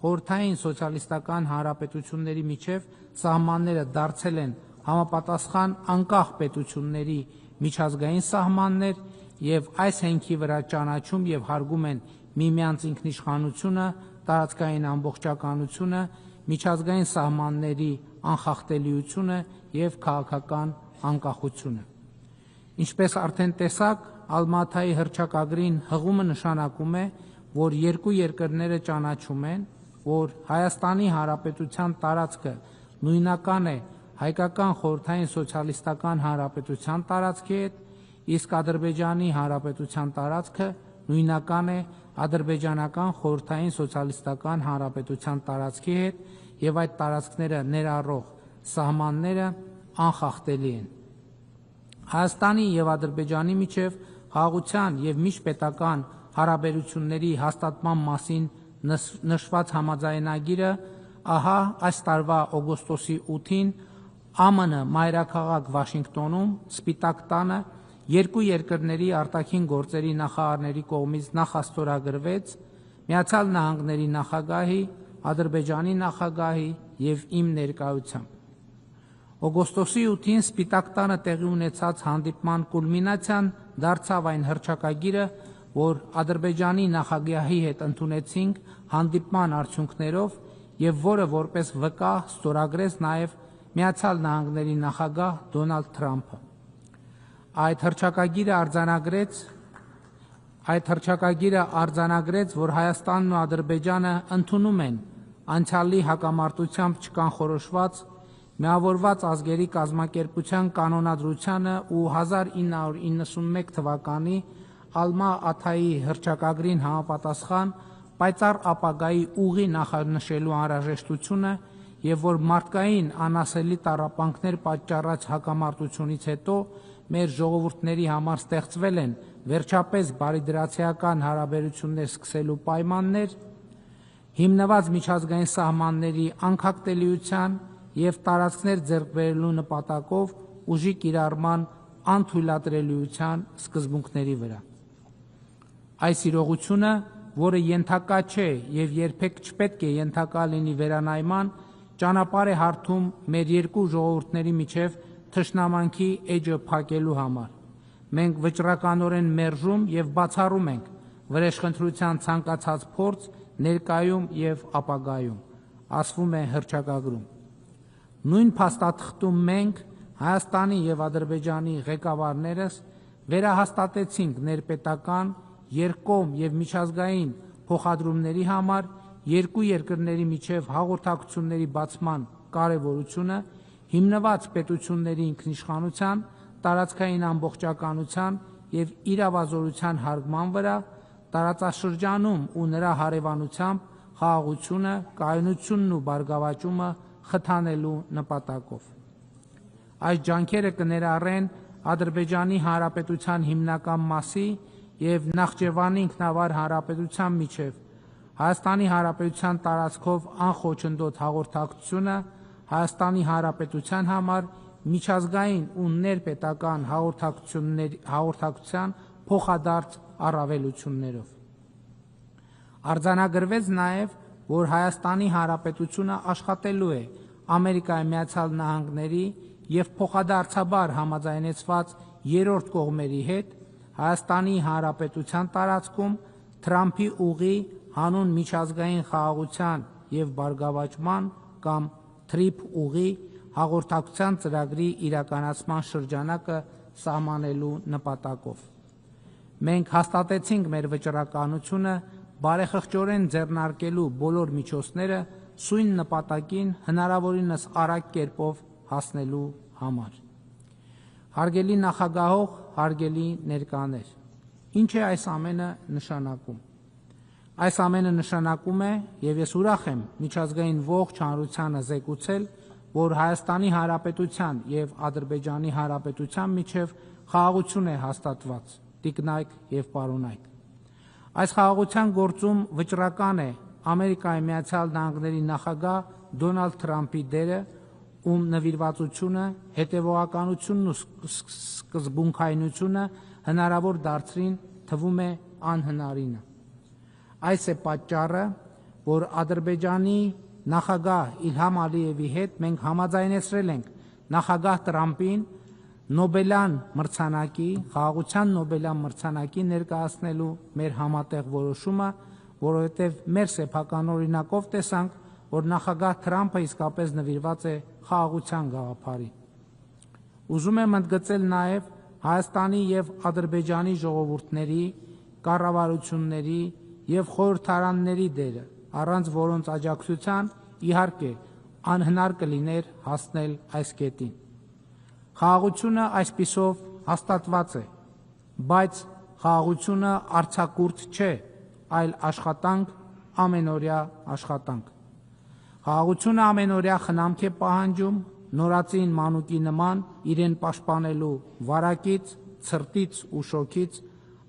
խորհրդային սոցիալիստական հանրապետությունների միջև սահմանները դարձել են համապատասխան անկախ պետությունների միջազգային սահմաններ եւ այս հենքի վրա ճանաչում եւ հարգում են միմյանց ինքնիշխանությունը, տարածքային ամբողջականությունը, միջազգային սահմանների անխախտելիությունը եւ քաղաքական անկախությունը։ Ինչպես արդեն տեսակ, Ալմա-Աթայի հռչակագրին հղումը նշանակում է, որ երկու երկրները ճանաչում են, որ Հայաստանի Հանրապետության տարածքը նույնական է Հայկական խորհրդային սոցիալիստական հանրապետության տարածքի հետ, իսկ Ադրբեջանի Հանրապետության տարածքը նույնական է Ադրբեջանական խորհրդային սոցիալիստական հանրապետության տարածքի հետ եւ այդ տարածքները ներառող սահմանները անխախտելի են։ Հայաստանի եւ Ադրբեջանի միջև խաղաղության եւ միջպետական հարաբերությունների հաստատման մասին նշված համաձայնագիրը ահա այս տարվա օգոստոսի 8-ին ԱՄՆ մայրաքաղաք Վաշինգտոնում Սպիտակ տանը երկու երկրների արտաքին գործերի նախարարների կողմից նախաստորագրվեց Միացյալ Նահանգների նախագահի, Ադրբեջանի նախագահի եւ իմ ներկայությամբ։ Օգոստոսի 8-ին Սպիտակ տանը տեղի ունեցած հանդիպման կուլմինացիան դարձավ այն հռչակագիրը, որ Ադրբեջանի նախագահի հետ ընդունեցինք հանդիպման արդյունքներով եւ որը որպես վկա ստորագրեց նաեւ Միացյալ Նահանգների նախագահ Դոնալդ Թրամփը։ Այդ հռչակագիրը արձանագրեց, որ Հայաստանն ու Ադրբեջանը ընդունում են անցյալի հակամարտությամբ չկանխորոշված Միավորված ազգերի կազմակերպության կանոնադրությանը ու 1991 թվականի Ալմա-Աթայի հռչակագրին համապատասխան պայծառ ապագայի ուղի նախանշելու անհրաժեշտությունը եւ որ մարդկային անասելի տառապանքներ պատճառած հակամարտությունից հետո մեր ժողովուրդների համար ստեղծվել են վերջապես բարիդրացիական հարաբերություններ սկսելու պայմաններ, հիմնված միջազգային սահմանների անկախտելիության եւ տարածքներ ձեռք բերելու նպատակով ուժի կիրառման անթույլատրելիության սկզբունքների վրա։ Այս իրողությունը, որը ենթակա չէ եւ երբեք չպետք է ենթակա լինի վերանայման, ճանապարհ է հարթում մեր երկու ժողովուրդների միջև թշնամանքի էջը փակելու համար։ Մենք վճռականորեն մերժում եւ բացառում ենք վրեժխնդրության ցանկացած փորձ ներկայում եւ ապագայում, ասվում է հռչակագրում։ Նույն փաստաթղթում մենք Հայաստանի եւ Ադրբեջանի ղեկավարներս վերահաստատեցինք ներպետական, երկկողմ եւ միջազգային փոխադրումների համար երկու երկրների միջև հաղորդակցությունների բացման կարևորությունը, հիմնված պետությունների ինքնիշխանության, տարածքային ամբողջականության եւ իրավազորության հարգման վրա, տարածաշրջանում ու նրա հարևանությամբ խաղաղությունը, կայունությունն ու բարգավաճումը խթանելու նպատակով։ Այս ջանքերը կներառեն Ադրբեջանի Հանրապետության հիմնական մասի եւ Նախճեվանի ինքնավար հանրապետության միջև Հայաստանի Հանրապետության տարածքով անխոչնդոտ հաղորդակցությունը, Հայաստանի Հանրապետության համար միջազգային ու ներպետական հաղորդակցության փոխադարձ առավելություններով։ Արձանագրվեց նաեւ, որ Հայաստանի Հանրապետությունը աշխատելու է Ամերիկայի Միացյալ Նահանգների եւ փոխադարձաբար համաձայնեցված երրորդ կողմերի հետ Հայաստանի Հանրապետության տարածքում Թրամփի ուղի հանուն միջազգային խաղաղության եւ բարգավաճման կամ TRIP ուղի հաղորդակցության ծրագրի իրականացման շրջանակը սահմանելու նպատակով։ Մենք հաստատեցինք մեր վճռականությունը բարեխղճորեն ձեռնարկելու բոլոր միջոցները սույն նպատակին հնարավորինս արագ կերպով հասնելու համար։ Հարգելի նախագահող, հարգելի ներկաներ, ինչ է այս ամենը նշանակում։ Այս ամենը նշանակում է, եւ ես ուրախ եմ միջազգային ողջ հանրությանը զեկուցել, որ Հայաստանի Հանրապետության եւ Ադրբեջանի Հանրապետության միջև խաղաղություն է հաստատված, տիկնայք եւ պարոնայք։ Այս խաղաղության գործում վճռական է Ամերիկայի Միացյալ Նահանգների նախագահ Դոնալդ Թրամփի դերը, ում նվիրվածությունը, հետևողականությունն ու սկզբունքայնությունը հնարավոր դարձրին թվում է անհնարինը։ Այս է պատճառը, որ Ադրբեջանի նախագահ Իլհամ Ալիևի հետ մենք համաձայնեցրել ենք նախագահ Տրամփին Նոբելյան մրցանակի, խաղաղության Նոբելյան մրցանակի ներկայացնելու մեր համատեղ որոշումը, որովհետև մեր սեփական օրինակով տեսանք, որ նախագահ Թրամփը իսկապես նվիրված է խաղաղության գաղափարին։ Ուզում եմ ընդգծել նաև Հայաստանի եւ Ադրբեջանի ժողովուրդների, կառավարությունների եւ խորհրդարանների դերը, առանց որոնց աջակցության իհարկե անհնար կլիներ հասնել այս կետին։ Խաղաղությունը այսպիսով հաստատված է, բայց խաղաղությունը արձակուրդ չէ, այլ աշխատանք, ամենօրյա աշխատանք։ Խաղաղությունը ամենօրյա խնամք է պահանջում նորածին մանուկի նման իրեն պաշտպանելու վարակից, ցրտից ու շոքից,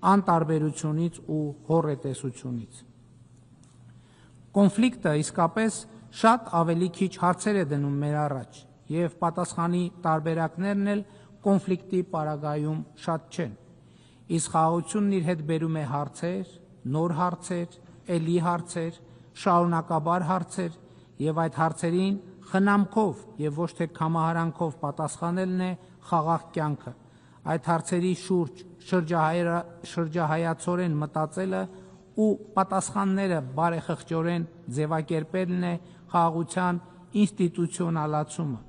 անտարբերությունից ու հոռետեսությունից։ Կոնֆլիկտը իսկապես շատ ավելի քիչ հարցեր է դնում մեր առաջ եւ պատասխանի տարբերակներն էլ կոնֆլիկտի պարագայում շատ չեն։ Իսկ խաղաղությունն իր հետ բերում է հարցեր, նոր հարցեր, էլի հարցեր, շարունակաբար հարցեր եւ այդ հարցերին խնամքով եւ ոչ թե կամահարանքով պատասխանելն է խաղաղ կյանքը։ Այդ հարցերի շուրջ շրջահայացորեն մտածելը ու պատասխանները բարեխղճորեն ձևակերպելն է խաղաղության ինստիտուցիոնալացումը,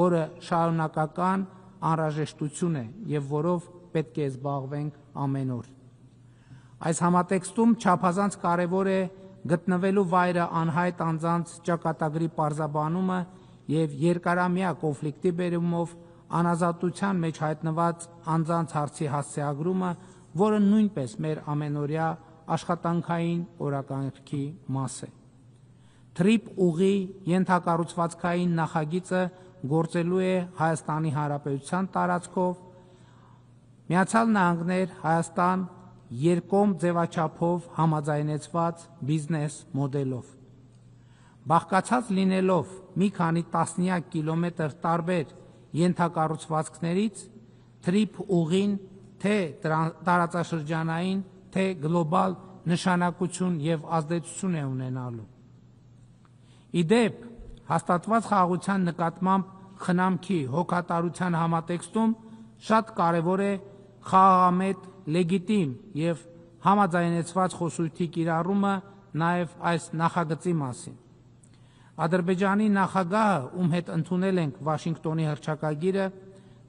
որը շարունակական անհրաժեշտություն է եւ որով պետք է զբաղվենք ամեն օր։ Այս համատեքստում չափազանց կարևոր է գտնվելու վայրը անհայտ անձանց ճակատագրի պարզաբանումը եւ երկարամյա կոնֆլիկտի բերումով անազատության մեջ հայտնված անձանց հարցի հասցեագրումը, որը նույնպես մեր ամենօրյա աշխատանքային օրակարգի մաս է։ Թրիփ ուղի ենթակառուցվածքային նախագիծը գործելու է Հայաստանի Հանրապետության տարածքով, Միացյալ Նահանգներ, Հայաստան երկկողմ ձևաչափով համաձայնեցված բիզնես մոդելով։ Բաղկացած լինելով մի քանի տասնյակ կիլոմետր տարբեր ենթակառուցվածքներից, թրիփ ուղին թե տարածաշրջանային, թե գլոբալ նշանակություն եւ ազդեցություն է ունենալու։ Իդեպ, հաստատված խաղաղության նկատմամբ խնամքի հոգատարության համատեքստում շատ կարևոր է խաղաղամետ, լեգիտիմ եւ համաձայնեցված խոսույթի կիրառումը նաեւ այս նախագծի մասին։ Ադրբեջանի նախագահը, ում հետ ընդունել ենք Վաշինգտոնի հռչակագիրը,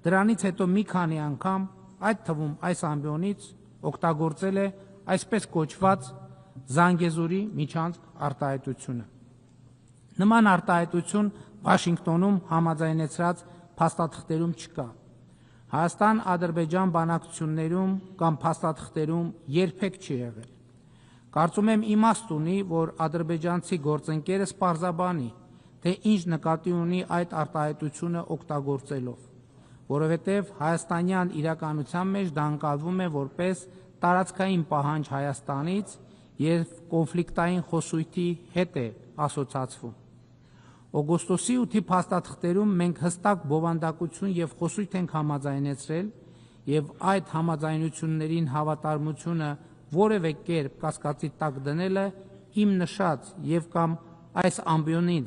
դրանից հետո մի քանի անգամ, այդ թվում այս ամբիոնից, օգտագործել է այսպես կոչված Զանգեզուրի միջանցք արտահայտությունը։ Նման արտահայտություն Վաշինգտոնում համաձայնեցրած փաստաթղթերում չկա։ Հայաստան-Ադրբեջան բանակցություններում կամ փաստաթղթերում երբեք չի եղել։ Կարծում եմ իմաստ ունի, որ ադրբեջանցի գործընկերս պարզաբանի, թե ինչ նկատի ունի այդ արտահայտությունը օգտագործելով, որովհետև հայաստանյան իրականության մեջ դա ընկալվում է որպես տարածքային պահանջ Հայաստանից եւ կոնֆլիկտային խոսույթի հետ է ասոցացվում։ Օգոստոսի 8-ի փաստաթղթերում մենք հստակ բովանդակություն եւ խոսույթ ենք համաձայնեցրել եւ այդ համաձայնություններին հավատարմությունը որևէ կերպ կասկածի տակ դնելը իմ նշած եւ կամ այս ամբիոնին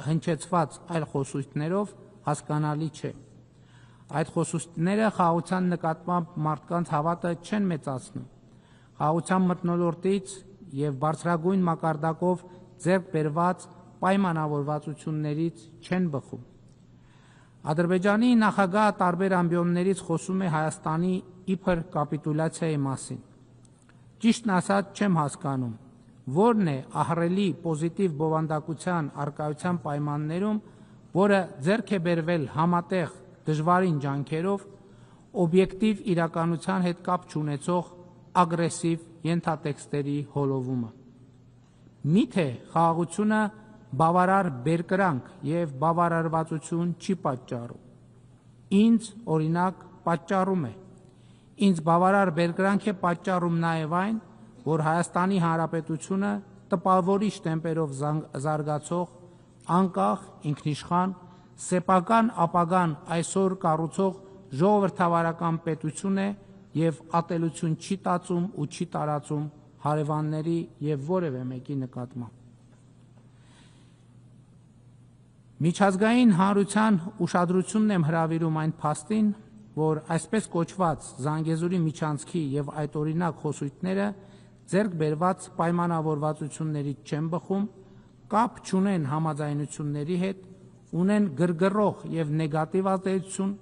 հնչեցված այլ խոսույթներով հասկանալի չէ։ Այդ խոսույթները խաղաղության նկատմամբ մարդկանց հավատը չեն մեծացնում։ Խաղաղության մթնոլորտից եւ բարձրագույն մակարդակով ձեռք բերված պայմանավորվածություններից չեն բխում։ Ադրբեջանի նախագահը տարբեր ամբիոններից խոսում է Հայաստանի իբր կապիտուլյացիայի մասին։ Ճիշտն ասած չեմ հասկանում, որն է ահռելի պոզիտիվ բովանդակության արկայության պայմաններում, որը ձեռք է բերվել համատեղ դժվարին ջանքերով, օբյեկտիվ իրականության հետ կապ չունեցող ագրեսիվ ենթատեքստերի հոլովումը։ Միթե խաղաղությունը բավարար բերկրանք եւ բավարարվածություն չի պատճառում։ Ինձ, օրինակ, պատճառում է։ Ինձ բավարար բերկրանք է պատճառում նաեւ այն, որ Հայաստանի Հանրապետությունը տպավորիչ տեմպերով զարգացող, անկախ, ինքնիշխան, սեփական ապագան այսօր կառուցող ժողովրդավարական պետություն է եւ ատելություն չի տածում ու չի տարածում հարևանների եւ որևէ մեկի նկատմամբ։ Միջազգային հանրության ուշադրությունն եմ հրավիրում այն փաստին, որ այսպես կոչված Զանգեզուրի միջանցքի եւ այդօրինակ խոսույթները ձեռք բերված պայմանավորվածություններից չեն բխում, կապ չունեն համաձայնությունների հետ, ունեն գրգռող եւ նեգատիվ ազդեցություն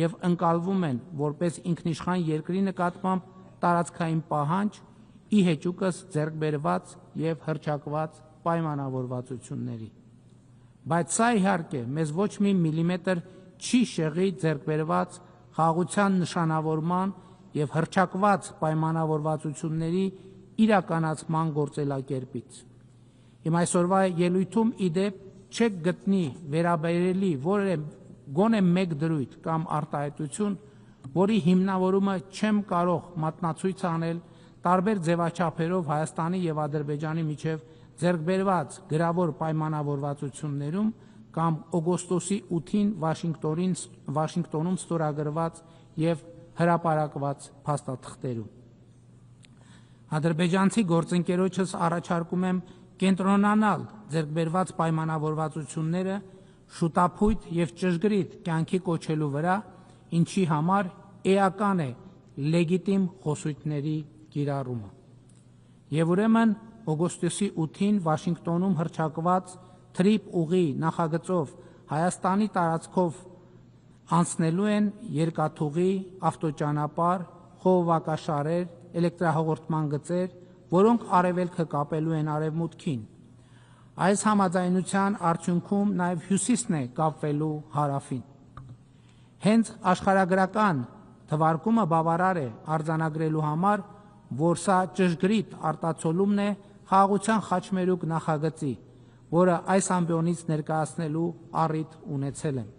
եւ ընկալվում են որպես ինքնիշխան երկրի նկատմամբ տարածքային պահանջ, ի հեճուկս ձեռք բերված եւ հռչակված պայմանավորվածությունների։ Բայց սա իհարկե մեզ ոչ մի միլիմետր չի շեղի ձեռք բերված խաղաղության նշանավորման եւ հռչակված պայմանավորվածությունների իրականացման գործելակերպից։ Իմ այսօրվա ելույթում իդեպ չեք գտնի վերաբերելի որևէ գոնե մեկ դրույթ կամ արտահայտություն, որի հիմնավորումը չեմ կարող մատնացույց անել տարբեր ձևաչափերով Հայաստանի եւ Ադրբեջանի միջև ձեռք բերված գրավոր պայմանավորվածություններում կամ օգոստոսի 8-ին Վաշինգտոնում ստորագրված եւ հրապարակված փաստաթղթերում։ Ադրբեջանցի գործընկերոջս առաջարկում եմ կենտրոնանալ ձեռքբերված պայմանավորվածությունները շուտափույթ եւ ճշգրիտ կյանքի կոչելու վրա, ինչի համար էական է լեգիտիմ խոսույթների կիրառումը։ Եվ ուրեմն օգոստոսի 8-ին Վաշինգտոնում հռչակված թրիփ ուղի նախագծով Հայաստանի տարածքով անցնելու են երկաթուղի, ավտոճանապարհ, խողովակաշարեր, էլեկտրահաղորդման գծեր, որոնք արևելքը կապելու են արևմուտքին։ Այս համաձայնության արդյունքում նաև հյուսիսն է կապվելու հարավին։ Հենց աշխարհագրական թվարկումը բավարար է արձանագրելու համար, որ սա ճշգրիտ արտացոլումն է խաղաղության խաչմերուկ նախագծի, որը այս ամբիոնից ներկայացնելու առիթ ունեցել եմ։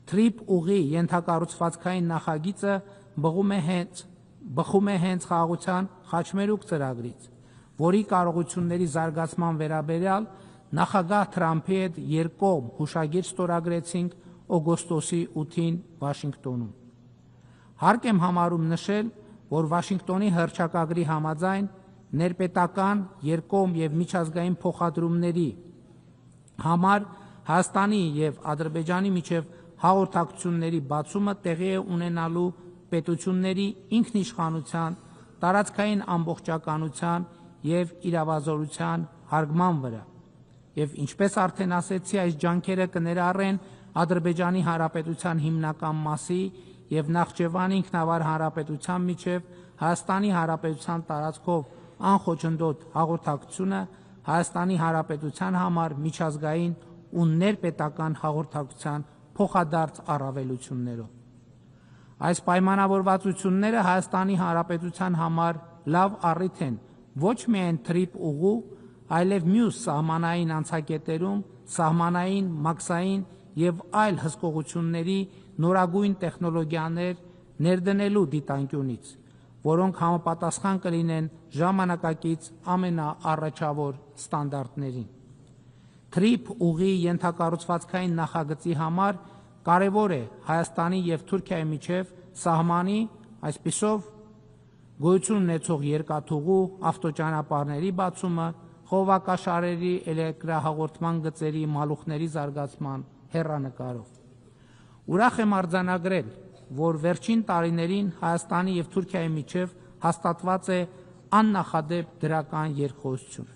Թրիփ ուղի ենթակառուցվածքային նախագիծը բխում է հենց խաղաղության խաչմերուկ ծրագրից, որի կարողությունների զարգացման վերաբերյալ նախագահ Թրամփի հետ երկկողմ հուշագիր ստորագրեցինք օգոստոսի 8-ին Վաշինգտոնում։ Հարկ եմ համարում նշել, որ Վաշինգտոնի հռչակագրի համաձայն ներպետական, երկկողմ եւ միջազգային փոխադրումների համար Հայաստանի եւ Ադրբեջանի միջև հաղորդակցությունների բացումը տեղի է ունենալու պետությունների ինքնիշխանության, տարածքային ամբողջականության եւ իրավազորության հարգման վրա։ Եվ ինչպես արդեն ասեցի, այս ջանքերը կներառեն Ադրբեջանի Հանրապետության հիմնական մասի եւ Նախճեվանի ինքնավար հանրապետության միջև Հայաստանի Հանրապետության տարածքով անխոչնդոտ հաղորդակցությունը Հայաստանի Հանրապետության համար միջազգային ու ներպետական հաղորդակցության փոխադարձ առավելություններով։ Այս պայմանավորվածությունները Հայաստանի Հանրապետության համար լավ առիթ են ոչ միայն թրիփ ուղու, այլև մյուս սահմանային անցակետերում սահմանային, մաքսային եւ այլ հսկողությունների նորագույն տեխնոլոգիաներ ներդնելու դիտանկյունից, որոնք համապատասխան կլինեն ժամանակակից ամենաառաջավոր ստանդարտներին։ Թրիփ ուղի ենթակառուցվածքային նախագծի համար կարևոր է Հայաստանի եւ Թուրքիայի միջև սահմանի, այսպիսով գոյություն ունեցող երկաթուղու, ավտոճանապարհների բացումը, խողովակաշարերի, էլեկտրահաղորդման գծերի, մալուխների զարգացման հեռանկարով։ Ուրախ եմ արձանագրել, որ վերջին տարիներին Հայաստանի եւ Թուրքիայի միջև հաստատված է աննախադեպ դրական երկխոսություն։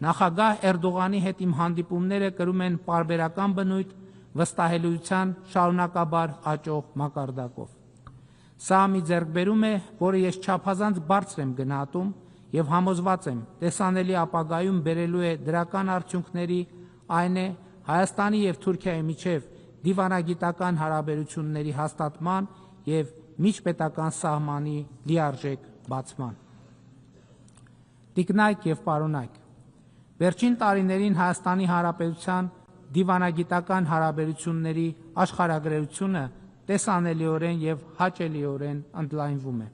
Նախագահ Էրդողանի հետ իմ հանդիպումները կրում են պարբերական բնույթ վստահելիության շարունակաբար աճող մակարդակով։ Սա մի ձեռքբերում է, որը ես չափազանց բարձր եմ գնահատում եւ համոզված եմ, տեսանելի ապագայում բերելու է դրական արդյունքների, այն է Հայաստանի եւ Թուրքիայի միջև դիվանագիտական հարաբերությունների հաստատման եւ միջպետական սահմանի լիարժեք բացման։ Տիկնայք եւ պարոնայք, վերջին տարիներին Հայաստանի Հանրապետության դիվանագիտական հարաբերությունների աշխարհագրությունը տեսանելիորեն եւ հաճելիորեն ընդլայնվում է։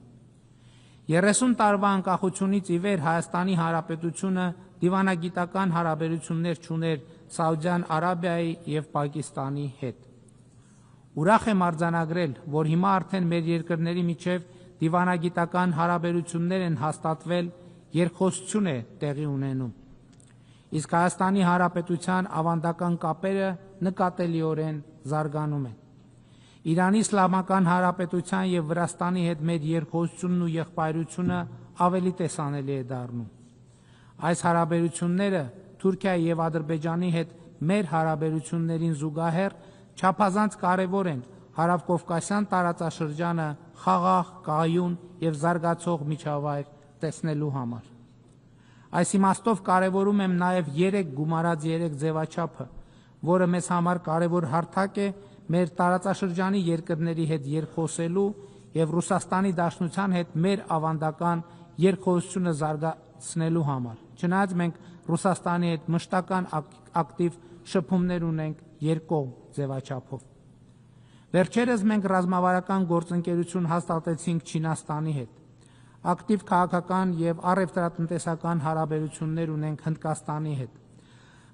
30 տարվա անկախությունից ի վեր Հայաստանի Հանրապետությունը դիվանագիտական հարաբերություններ չուներ Սաուդյան Արաբիայի եւ Պակիստանի հետ։ Ուրախ եմ արձանագրել, որ հիմա արդեն մեր երկրների միջև դիվանագիտական հարաբերություններ են հաստատվել, երկխոսություն է տեղի ունենում։ Իսկ Հայաստանի Հանրապետության ավանդական կապերը նկատելիորեն զարգանում են։ Իրանի Իսլամական Հանրապետության եւ Վրաստանի հետ մեր երկխոսությունն ու եղբայրությունը ավելի տեսանելի է դառնում։ Այս հարաբերությունները Թուրքիայի եւ Ադրբեջանի հետ մեր հարաբերություններին զուգահեռ չափազանց կարևոր են Հարավկովկասյան տարածաշրջանը խաղաղ, կայուն եւ զարգացող միջավայր տեսնելու համար։ Այս իմաստով կարևորում եմ նաեւ 3 գումարած 3 ձևաչափը, որը մեզ համար կարևոր հարթակ է մեր տարածաշրջանի երկրների հետ երկխոսելու եւ Ռուսաստանի Դաշնության հետ մեր ավանդական երկխոսությունը զարգացնելու համար։ Չնայած մենք Ռուսաստանի հետ մշտական ակտիվ շփումներ ունենք երկկողմ ձևաչափով։ Վերջերս մենք ռազմավարական գործընկերություն հաստատեցինք Չինաստանի հետ։ Ակտիվ քաղաքական եւ առևտրատնտեսական հարաբերություններ ունենք Հնդկաստանի հետ։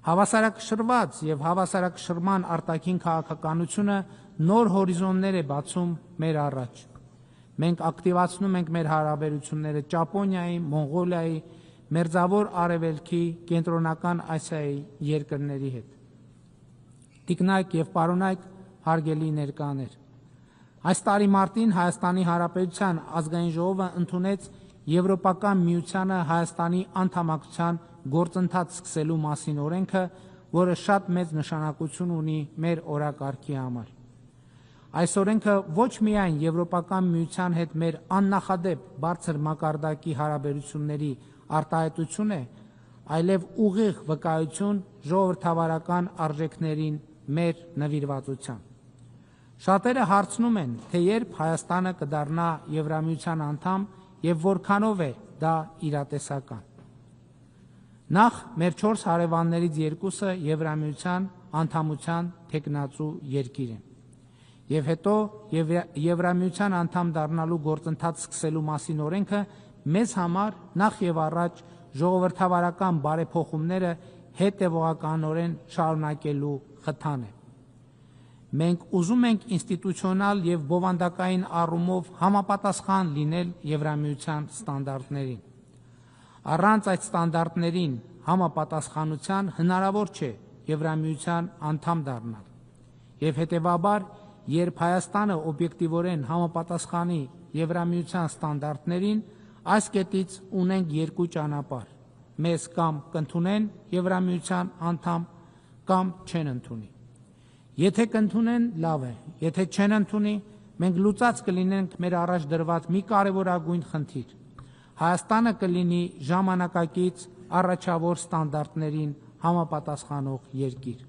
Հավասարակշռված եւ հավասարակշռման արտաքին քաղաքականությունը նոր հորիզոններ է բացում մեր առաջ։ Մենք ակտիվացնում ենք մեր հարաբերությունները Ճապոնիայի, Մոնղոլիայի, Մերձավոր Արևելքի, Կենտրոնական Ասիայի երկրների հետ։ Տիկնայք եւ պարոնայք, հարգելի ներկաներ, այս տարի մարտին Հայաստանի Հանրապետության ազգային ժողովը ընդունեց Եվրոպական միությանը Հայաստանի անդամակցության գործընթաց սկսելու մասին օրենքը, որը շատ մեծ նշանակություն ունի մեր օրակարգի համար։ Այս օրենքը ոչ միայն Եվրոպական միության հետ մեր աննախադեպ բարձր մակարդակի հարաբերությունների արտահայտություն է, այլև ուղիղ վկայություն ժողովրդավարական արժեքներին մեր նվիրվածության։ Շատերը հարցնում են, թե երբ Հայաստանը կդառնա Եվրամիության անդամ եւ որքանով է դա իրատեսական։ Նախ մեր 4 հարևաններից երկուսը Եվրամիության անդամության թեկնածու երկիր են։ Եվ հետո Եվրամիության անդամ դառնալու գործընթաց սկսելու մասին օրենքը մեզ համար նախ եւ առաջ ժողովրդավարական բարեփոխումները հետևողականորեն շարունակելու խթան է։ Մենք ուզում ենք ինստիտուցիոնալ եւ բովանդակային առումով համապատասխան լինել Եվրամիության ստանդարտներին։ Առանց այդ ստանդարտներին համապատասխանության հնարավոր չէ Եվրամիության անդամ դառնալ։ Եվ հետևաբար, երբ Հայաստանը օբյեկտիվորեն համապատասխանի Եվրամիության ստանդարտներին, այս կետից ունենք երկու ճանապարհ։ Մեզ կամ կընդունեն Եվրամիության անդամ, կամ չեն ընդունի։ Եթե կընդունեն, լավ է, եթե չեն ընդունի, մենք լուծած կլինենք մեր առաջ դրված մի կարևորագույն խնդիր։ Հայաստանը կլինի ժամանակակից առաջավոր ստանդարտներին համապատասխանող երկիր։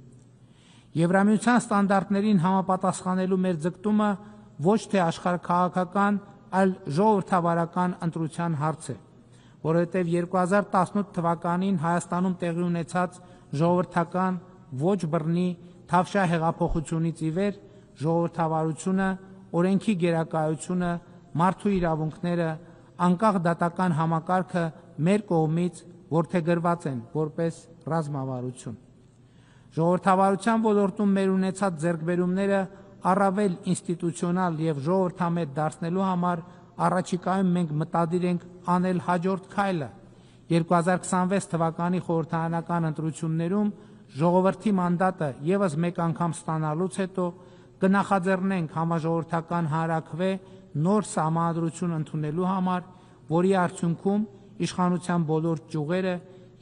Եվրամիության ստանդարտներին համապատասխանելու մեր ձգտումը ոչ թե աշխարհաքաղաքական, այլ ժողովրդավարական ընտրության հարց է, որովհետև 2018 թվականին Հայաստանում տեղի ունեցած ժողովրդական ոչ բռնի Թավշյա հեղափոխությունից ի վեր ժողովրդավարությունը, օրենքի գերակայությունը, մարդու իրավունքները, անկախ դատական համակարգը մեր կողմից որդեգրված են որպես ռազմավարություն։ Ժողովրդավարության ոլորտում մեր ունեցած ձեռքբերումները առավել ինստիտուցիոնալ եւ ժողովրդամետ դարձնելու համար առաջիկայում մենք մտադիր ենք անել հաջորդ քայլը 2026 թվականի խորհրդարանական ընտրություններում ժողովրդի մանդատը եւս մեկ անգամ ստանալուց հետո կնախաձեռնենք համաժողովրդական հանրաքվե նոր սահմանադրություն ընդունելու համար, որի արդյունքում իշխանության բոլոր ճյուղերը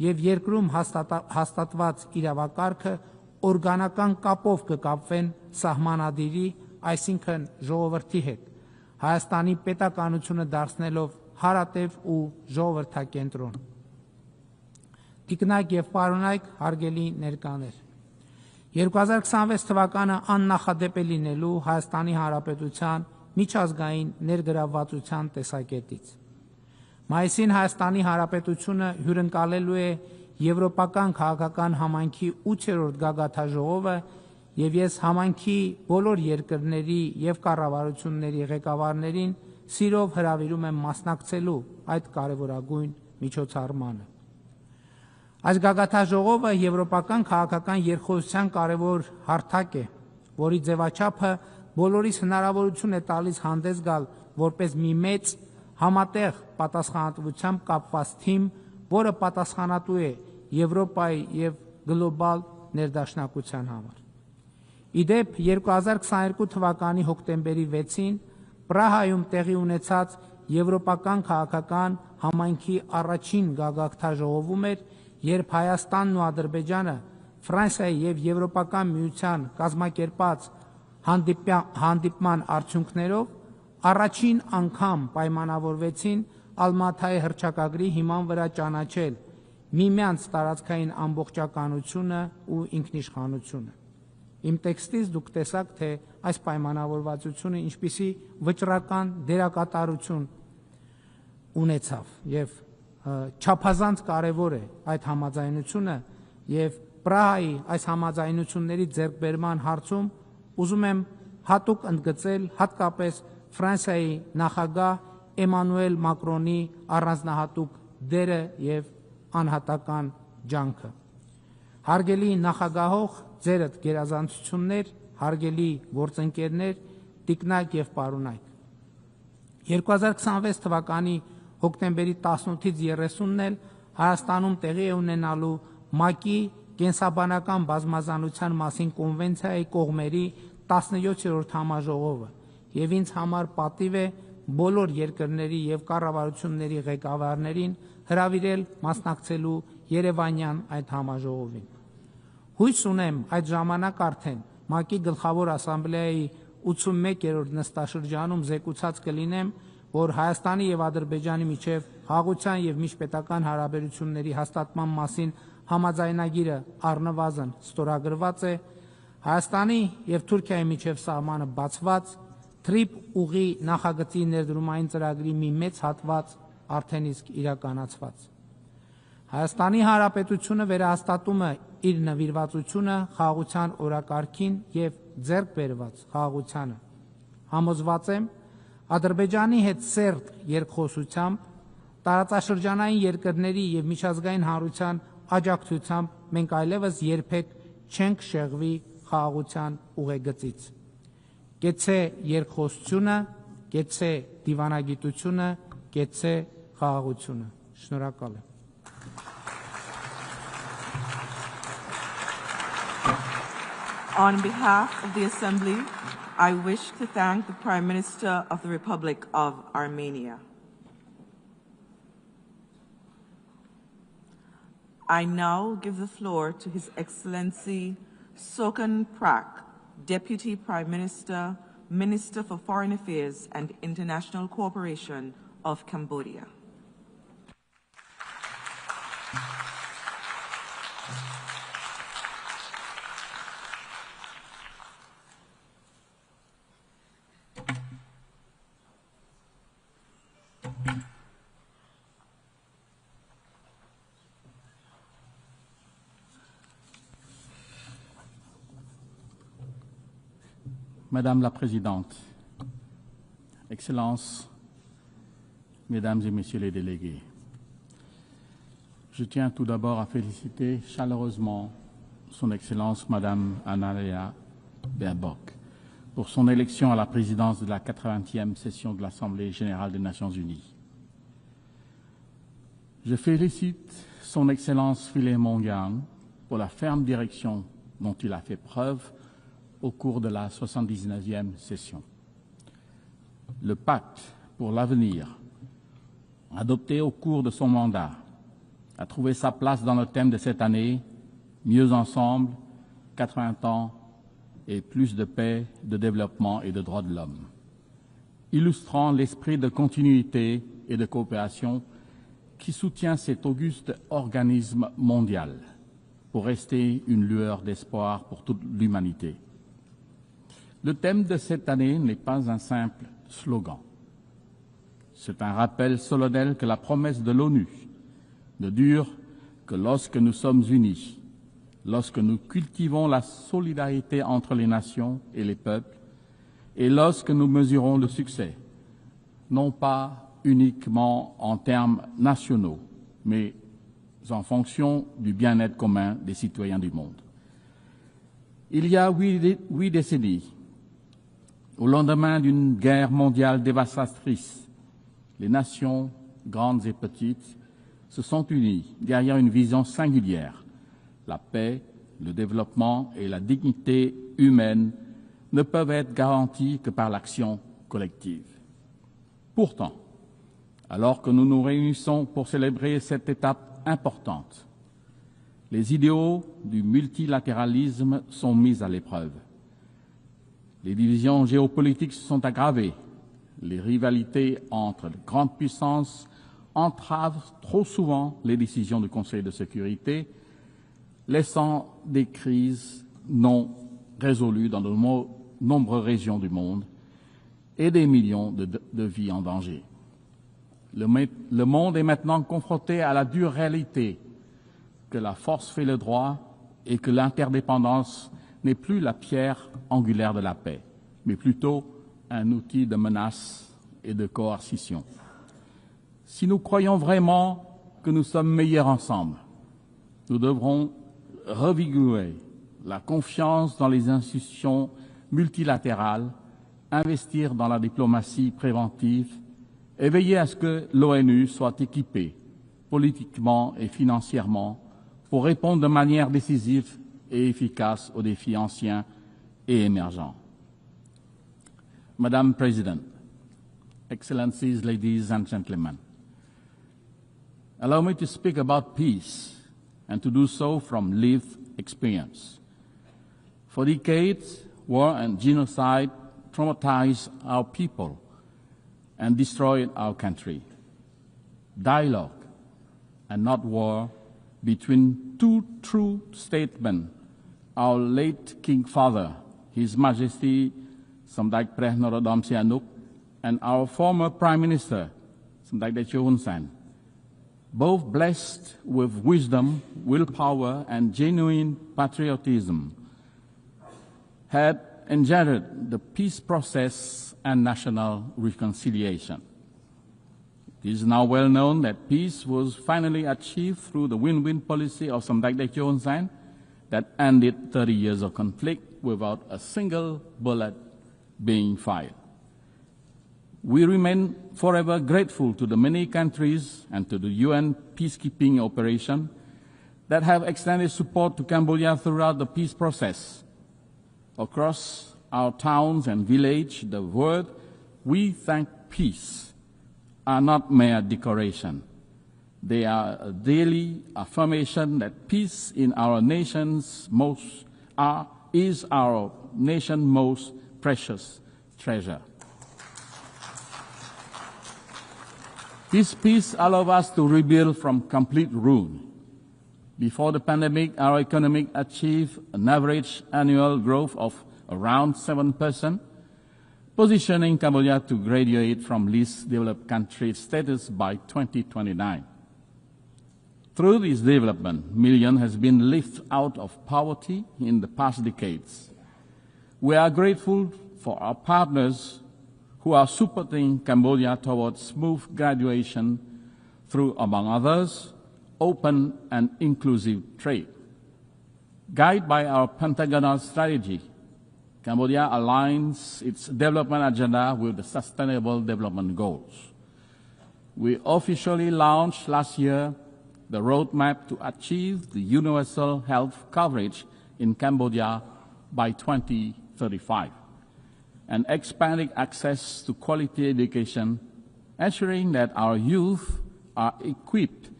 եւ երկրում հաստատված իրավակարգը օրգանական կապով կկապվեն սահմանադիրի, այսինքն ժողովրդի հետ, Հայաստանի պետականությունը դարձնելով հարատև ու ժողովրդակենտրոն։ Տիկնայք եւ պարոնայք, հարգելի ներկաներ, 2026 թվականը աննախադեպ է լինելու Հայաստանի Հանրապետության միջազգային ներգրավվածության տեսակետից։ Մայիսին Հայաստանի Հանրապետությունը հյուրընկալելու է Եվրոպական քաղաքական համայնքի 8-րդ գագաթաժողովը եւ ես համայնքի բոլոր երկրների եւ կառավարությունների ղեկավարներին սիրով հրավիրում եմ մասնակցելու այդ կարևորագույն միջոցառմանը։ Այս գագաթաժողովը եվրոպական քաղաքական երկխոսության կարևոր հարթակ է, որի ձևաչափը բոլորիս հնարավորություն է տալիս հանդես գալ որպես մի մեծ համատեղ պատասխանատվությամբ կապված թիմ, որը պատասխանատու է Եվրոպայի եւ գլոբալ ներդաշնակության համար։ Իդեպ 2022 թվականի հոկտեմբերի 6-ին Պրահայում տեղի ունեցած Եվրոպական քաղաքական համայնքի առաջին գագաթաժողովում էր, երբ Հայաստանն ու Ադրբեջանը Ֆրանսիայի եւ Եվրոպական միության կազմակերպած հանդիպման արդյունքներով առաջին անգամ պայմանավորվեցին Ալմաթայի հռչակագրի հիման վրա ճանաչել միմյանց տարածքային ամբողջականությունը ու ինքնիշխանությունը։ Իմ տեքստից դուք տեսաք, թե այս պայմանավորվածությունը ինչպիսի վճռական դերակատարություն ունեցավ եւ չափազանց կարևոր է այդ համաձայնությունը եւ Պրահայի այս համաձայնությունների ձեռքբերման հարցում ուզում եմ հատուկ ընդգծել հատկապես Ֆրանսիայի նախագահ Էմանուել Մակրոնի առանձնահատուկ դերը եւ անհատական ջանքը։ Հարգելի նախագահող, ձերդ գերազանցություններ, հարգելի գործընկերներ, տիկնակ եւ պարոնայք։ 2026 թվականի հոկտեմբերի 18-ից 30-ն էլ Հայաստանում տեղի է ունենալու ՄԱԿ-ի կենսաբանական բազմազանության մասին կոնվենցիայի կողմերի 17-րդ համաժողովը եւ ինձ համար պատիվ է բոլոր երկրների եւ կառավարությունների ղեկավարներին հրավիրել մասնակցելու Երևանյան այդ համաժողովին։ Հույս ունեմ այդ ժամանակ արդեն ՄԱԿ-ի գլխավոր ասամբլեայի 81-րդ նստաշրջանում զեկուցած կլինեմ, որ Հայաստանի եւ Ադրբեջանի միջև խաղաղության եւ միջպետական հարաբերությունների հաստատման մասին համաձայնագիրը առնվազն ստորագրված է, Հայաստանի եւ Թուրքիայի միջև սահմանը բացված, թրիփ ուղի նախագծի ներդրումային ծրագրի մի մեծ հատված արդեն իսկ իրականացված։ Հայաստանի Հանրապետությունը վերահաստատում է իր նվիրվածությունը խաղաղության օրակարգին եւ ձեռք բերված խաղաղությանը։ Համոզված եմ, Ադրբեջանի հետ սերտ երկխոսությամբ, տարածաշրջանային երկրների եւ միջազգային հանրության աջակցությամբ մենք այլևս երբեք չենք շեղվի խաղաղության ուղեգծից։ Կեցցե երկխոսությունը, կեցցե դիվանագիտությունը, կեցցե խաղաղությունը։ Շնորհակալ եմ։ On behalf of the Assembly, I wish to thank the Prime Minister of the Republic of Armenia. I now give the floor to His Excellency Sokan Prak, Deputy Prime Minister, Minister for Foreign Affairs and International Cooperation of Cambodia. Madame la Présidente, Excellences, Mesdames et Messieurs les délégués, je tiens tout d'abord à féliciter chaleureusement Son Excellence Madame Annalena Baerbock pour son élection à la présidence de la 80e session de l'Assemblée générale des Nations unies. Je félicite Son Excellence Philemon Yang pour la ferme direction dont il a fait preuve au cours de la 79e session. Le pacte pour l'avenir, adopté au cours de son mandat, a trouvé sa place dans le thème de cette année, Mieux ensemble, 80 ans et plus de paix, de développement et de droits de l'homme, illustrant l'esprit de continuité et de coopération qui soutient cet auguste organisme mondial pour rester une lueur d'espoir pour toute l'humanité. Le thème de cette année n'est pas un simple slogan. C'est un rappel solennel que la promesse de l'ONU ne dure que lorsque nous sommes unis, lorsque nous cultivons la solidarité entre les nations et les peuples, et lorsque nous mesurons le succès, non pas uniquement en termes nationaux, mais en fonction du bien-être commun des citoyens du monde. Il y a huit décennies, au lendemain d'une guerre mondiale dévastatrice, les nations, grandes et petites, se sont unies derrière une vision singulière. La paix, le développement et la dignité humaine ne peuvent être garantis que par l'action collective. Pourtant, alors que nous nous réunissons pour célébrer cette étape importante, les idéaux du multilatéralisme sont mis à l'épreuve. Les divisions géopolitiques se sont aggravées. Les rivalités entre les grandes puissances entravent trop souvent les décisions du Conseil de sécurité, laissant des crises non résolues dans de nombreuses régions du monde et des millions de vies en danger. Le monde est maintenant confronté à la dure réalité que la force fait le droit et que l'interdépendance n'est plus la pierre angulaire de la paix, mais plutôt un outil de menace et de coercition. Si nous croyons vraiment que nous sommes meilleurs ensemble, nous devrons revigorer la confiance dans les institutions multilatérales, investir dans la diplomatie préventive et veiller à ce que l'ONU soit équipée politiquement et financièrement pour répondre de manière décisive et efficace aux défis anciens et émergents. Madam President, Excellencies, ladies and gentlemen, allow me to speak about peace and to do so from lived experience. For decades, war and genocide traumatized our people and destroyed our country. Dialogue and not war between two true statesmen, our late King Father, His Majesty Samdech Preh Norodom Sihanouk, and our former Prime Minister, Samdech Techo Hun Sen, both blessed with wisdom, willpower, and genuine patriotism, had engendered the peace process and national reconciliation. It is now well known that peace was finally achieved through the win-win policy of Samdech Techo Hun Sen that ended 30 years of conflict without a single bullet being fired. We remain forever grateful to the many countries and to the UN peacekeeping operation that have extended support to Cambodia throughout the peace process. Across our towns and villages, the word "we thank peace" are not mere decoration. They are a daily affirmation that peace in our nation's is our nation's most precious treasure. This peace allows us to rebuild from complete ruin. Before the pandemic, our economy achieved an average annual growth of around 7%, positioning Cambodia to graduate from least developed country status by 2029. Through this development, millions have been lifted out of poverty in the past decades. We are grateful for our partners who are supporting Cambodia towards smooth graduation through, among others, open and inclusive trade. Guided by our Pentagonal strategy, Cambodia aligns its development agenda with the Sustainable Development Goals. We officially launched last year the roadmap to achieve the universal health coverage in Cambodia by 2035, and expanding access to quality education, ensuring that our youth are equipped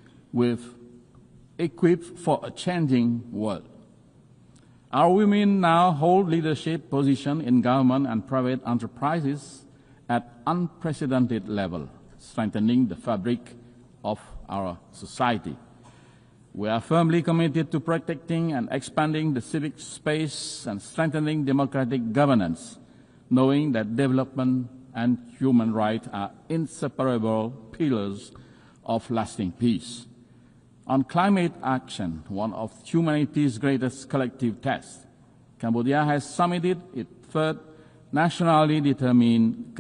for a changing world. Our women now hold leadership positions in government and private enterprises at unprecedented level, strengthening the fabric of our society. We are firmly committed to protecting and expanding the civic space and strengthening democratic governance, knowing that development and human rights are inseparable pillars of lasting peace. On climate action, one of humanity's greatest collective tests, Cambodia has submitted its third nationally determined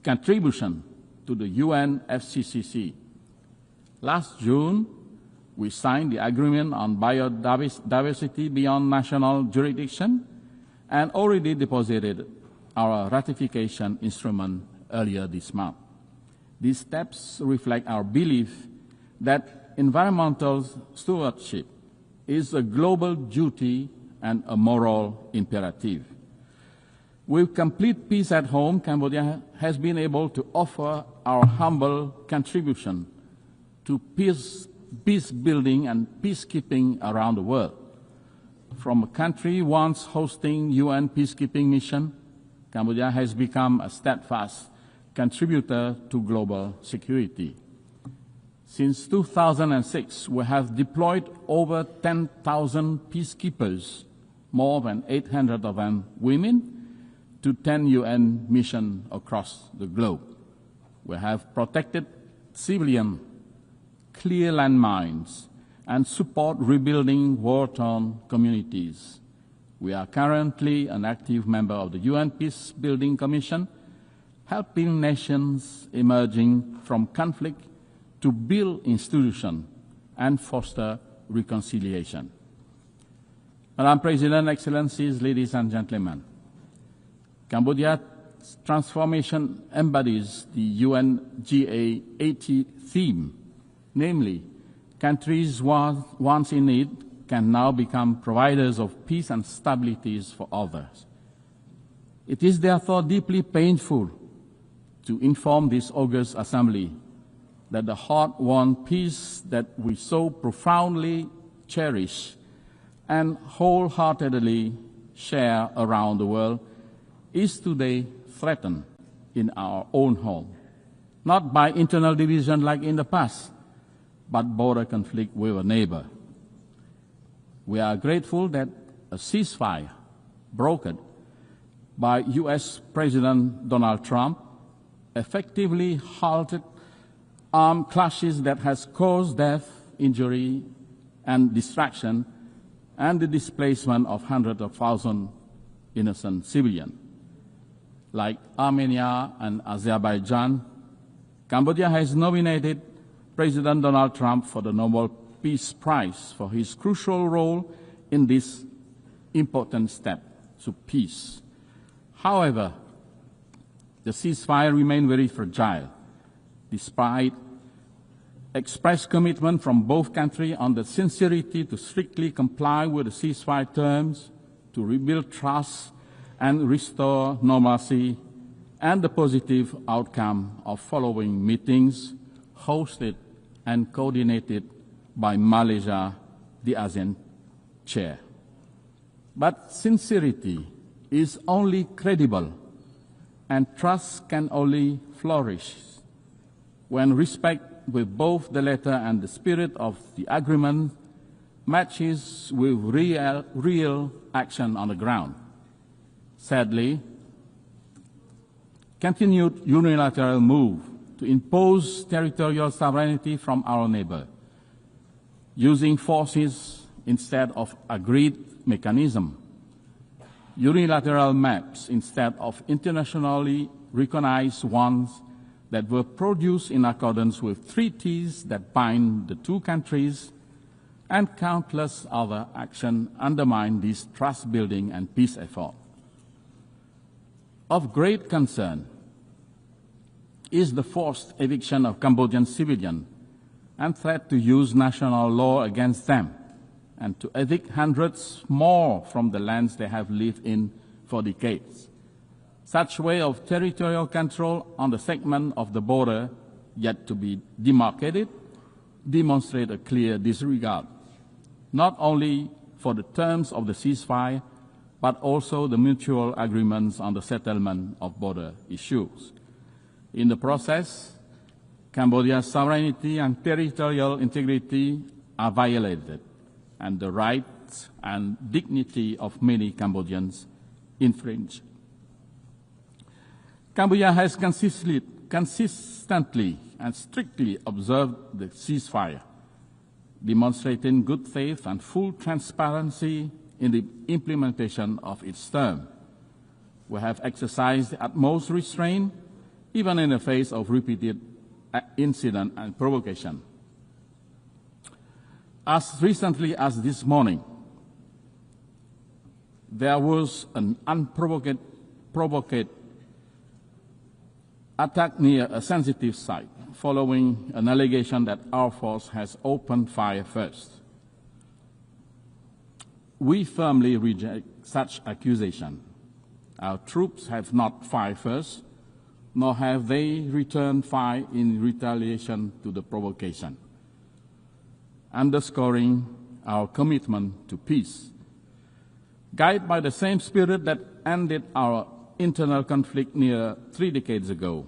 contribution to the UN FCCC. Last June, we signed the agreement on biodiversity beyond national jurisdiction and already deposited our ratification instrument earlier this month. These steps reflect our belief that environmental stewardship is a global duty and a moral imperative. With complete peace at home, Cambodia has been able to offer our humble contribution to peace building and peacekeeping around the world. From a country once hosting UN peacekeeping mission, Cambodia has become a steadfast contributor to global security. Since 2006, we have deployed over 10,000 peacekeepers, more than 800 of them women, to 10 UN missions across the globe. We have protected civilians, clear landmines, and support rebuilding war-torn communities. We are currently an active member of the UN Peace Building Commission, helping nations emerging from conflict to build institutions and foster reconciliation. Madam President, Excellencies, ladies and gentlemen, Cambodia's transformation embodies the UNGA 80 theme, namely, countries once in need can now become providers of peace and stability for others. It is therefore deeply painful to inform this august assembly that the hard-won peace that we so profoundly cherish and wholeheartedly share around the world is today threatened in our own home, not by internal division like in the past, but border conflict with a neighbor. We are grateful that a ceasefire brokered by U.S. President Donald Trump effectively halted armed clashes that has caused death, injury, and destruction, and the displacement of hundreds of thousands innocent civilians. Like Armenia and Azerbaijan, Cambodia has nominated President Donald Trump for the Nobel Peace Prize for his crucial role in this important step to peace. However, the ceasefire remains very fragile, despite expressed commitment from both countries on the sincerity to strictly comply with the ceasefire terms, to rebuild trust and restore normalcy, and the positive outcome of following meetings hosted and coordinated by Malaysia, the ASEAN chair. But sincerity is only credible and trust can only flourish when respect with both the letter and the spirit of the agreement matches with real action on the ground. Sadly, continued unilateral move to impose territorial sovereignty from our neighbor, using forces instead of agreed mechanism, unilateral maps instead of internationally recognized ones that were produced in accordance with treaties that bind the two countries, and countless other actions undermine this trust-building and peace effort. Of great concern is the forced eviction of Cambodian civilians and threat to use national law against them, and to evict hundreds more from the lands they have lived in for decades. Such way of territorial control on the segment of the border yet to be demarcated demonstrate a clear disregard, not only for the terms of the ceasefire, but also the mutual agreements on the settlement of border issues. In the process, Cambodia's sovereignty and territorial integrity are violated, and the rights and dignity of many Cambodians infringed. Cambodia has consistently and strictly observed the ceasefire, demonstrating good faith and full transparency in the implementation of its term. We have exercised the utmost restraint, even in the face of repeated incident and provocation. As recently as this morning, there was an unprovoked attack near a sensitive site, following an allegation that our force has opened fire first. We firmly reject such accusation. Our troops have not fired first, nor have they returned fire in retaliation to the provocation, underscoring our commitment to peace. Guided by the same spirit that ended our internal conflict near 3 decades ago,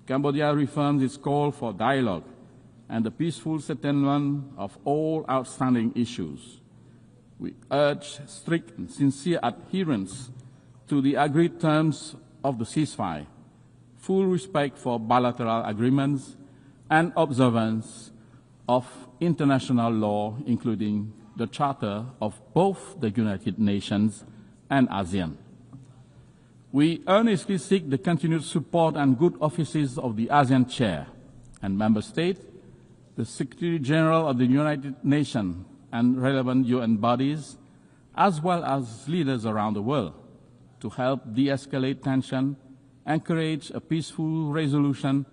Cambodia reaffirms its call for dialogue and the peaceful settlement of all outstanding issues. We urge strict and sincere adherence to the agreed terms of the ceasefire, full respect for bilateral agreements, and observance of international law, including the Charter of both the United Nations and ASEAN. We earnestly seek the continued support and good offices of the ASEAN Chair and Member States, the Secretary General of the United Nations and relevant UN bodies, as well as leaders around the world, to help de-escalate tension, encourage a peaceful resolution,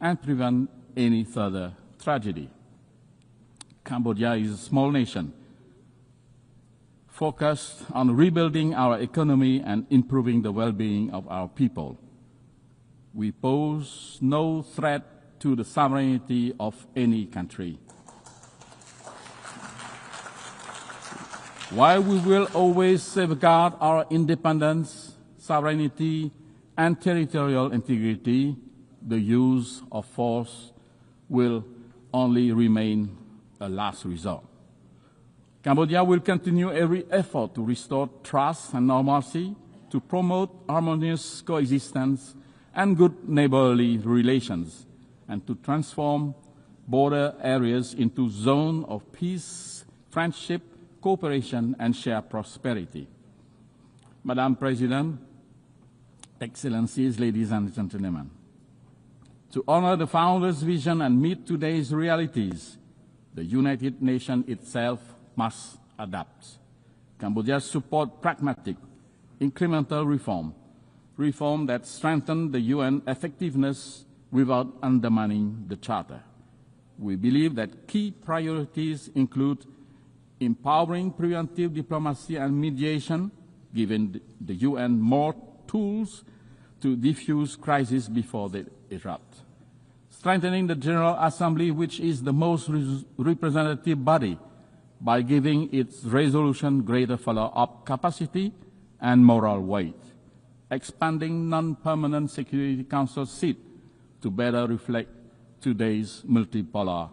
and prevent any further tragedy. Cambodia is a small nation focused on rebuilding our economy and improving the well-being of our people. We pose no threat to the sovereignty of any country. While we will always safeguard our independence, sovereignty, and territorial integrity, the use of force will only remain a last resort. Cambodia will continue every effort to restore trust and normalcy, to promote harmonious coexistence and good neighborly relations, and to transform border areas into zones of peace, friendship, cooperation, and shared prosperity. Madam President, Excellencies, ladies and gentlemen, to honor the Founders' vision and meet today's realities, the United Nations itself must adapt. Cambodia support pragmatic, incremental reform that strengthen the UN effectiveness without undermining the Charter. We believe that key priorities include empowering preventive diplomacy and mediation, giving the UN more tools to diffuse crises before they erupt, strengthening the General Assembly, which is the most representative body, by giving its resolution greater follow-up capacity and moral weight, expanding non-permanent Security Council seat to better reflect today's multipolar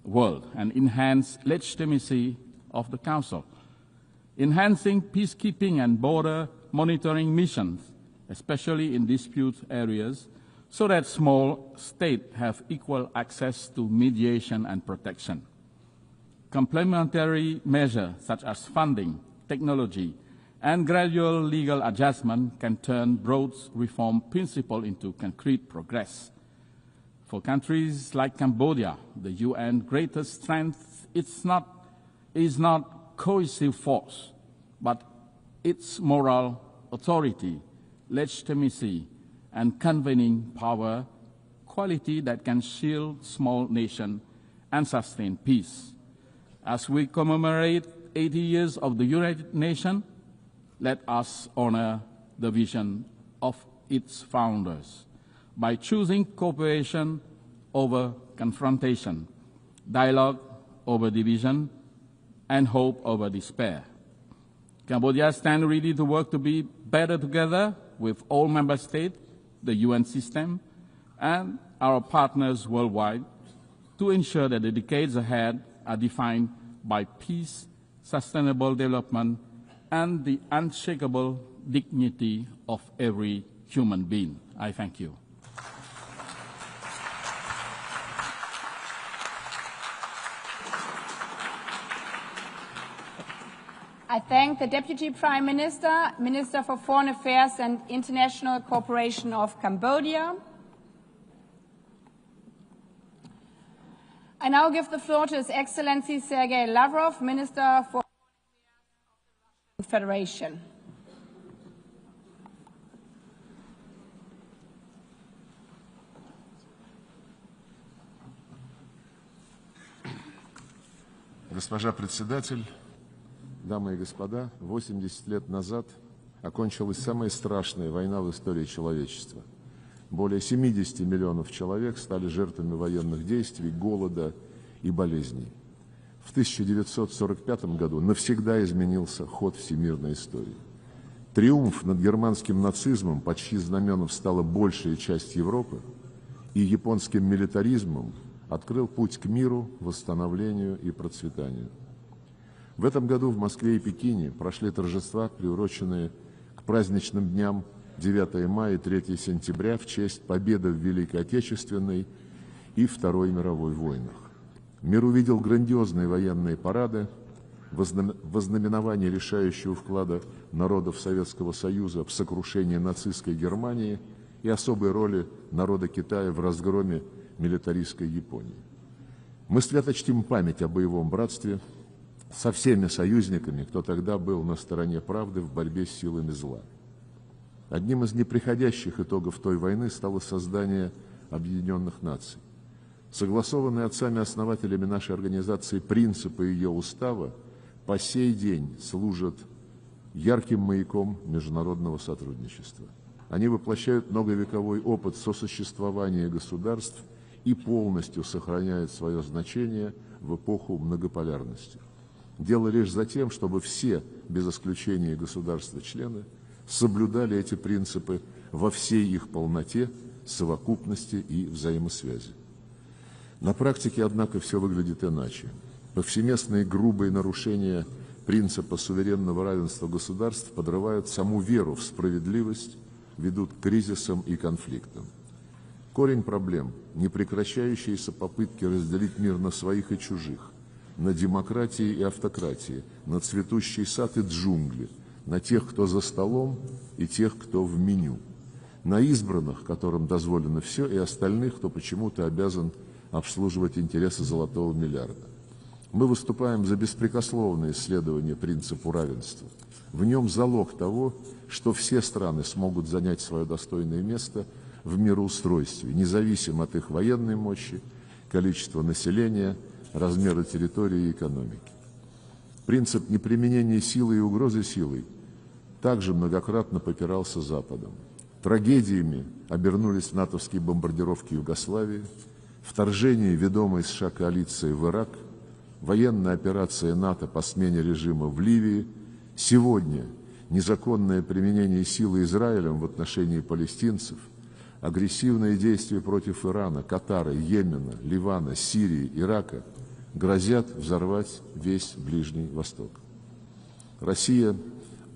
world and enhance legitimacy of the Council, enhancing peacekeeping and border monitoring missions, especially in dispute areas, so that small states have equal access to mediation and protection. Complementary measures such as funding, technology, and gradual legal adjustment can turn broad reform principles into concrete progress. For countries like Cambodia, the UN's greatest strength is not cohesive force, but its moral authority, legitimacy, and convening power, quality that can shield small nations and sustain peace. As we commemorate 80 years of the United Nations, let us honor the vision of its founders by choosing cooperation over confrontation, dialogue over division, and hope over despair. Cambodia stands ready to work to be better together with all member states, the UN system, and our partners worldwide to ensure that the decades ahead are defined by peace, sustainable development, and the unshakable dignity of every human being. I thank you. I thank the Deputy Prime Minister, Minister for Foreign Affairs and International Cooperation of Cambodia. I now give the floor to His Excellency Sergei Lavrov, Minister for Foreign Affairs of the Russian Federation. Госпожа председатель, дамы и господа, 80 лет назад окончилась самая страшная война в истории человечества. Более 70 миллионов человек стали жертвами военных действий, голода и болезней. В 1945 году навсегда изменился ход всемирной истории. Триумф над германским нацизмом, под чьи знамена встала большая часть Европы, и японским милитаризмом открыл путь к миру, восстановлению и процветанию. В этом году в Москве и Пекине прошли торжества, приуроченные к праздничным дням 9 мая и 3 сентября в честь победы в Великой Отечественной и Второй мировой войнах. Мир увидел грандиозные военные парады, вознаменование решающего вклада народов Советского Союза в сокрушение нацистской Германии и особой роли народа Китая в разгроме милитаристской Японии. Мы свято чтим память о боевом братстве, со всеми союзниками, кто тогда был на стороне правды в борьбе с силами зла. Одним из неприходящих итогов той войны стало создание Объединенных Наций. Согласованные отцами-основателями нашей организации принципы ее устава по сей день служат ярким маяком международного сотрудничества. Они воплощают многовековой опыт сосуществования государств и полностью сохраняют свое значение в эпоху многополярности. Дело лишь за тем, чтобы все, без исключения государства-члены, соблюдали эти принципы во всей их полноте, совокупности и взаимосвязи. На практике, однако, все выглядит иначе. Повсеместные грубые нарушения принципа суверенного равенства государств подрывают саму веру в справедливость, ведут к кризисам и конфликтам. Корень проблем – непрекращающиеся попытки разделить мир на своих и чужих, на демократии и автократии, на цветущий сад и джунгли, на тех, кто за столом, и тех, кто в меню, на избранных, которым дозволено все, и остальных, кто почему-то обязан обслуживать интересы золотого миллиарда. Мы выступаем за беспрекословное исследование принципу равенства. В нем залог того, что все страны смогут занять свое достойное место в мироустройстве, независимо от их военной мощи, количества населения, размера территории и экономики. Принцип неприменения силы и угрозы силой также многократно попирался Западом. Трагедиями обернулись натовские бомбардировки Югославии, вторжение ведомой США коалиции в Ирак, военная операция НАТО по смене режима в Ливии, сегодня незаконное применение силы Израилем в отношении палестинцев, агрессивные действия против Ирана, Катара, Йемена, Ливана, Сирии, Ирака грозят взорвать весь Ближний Восток. Россия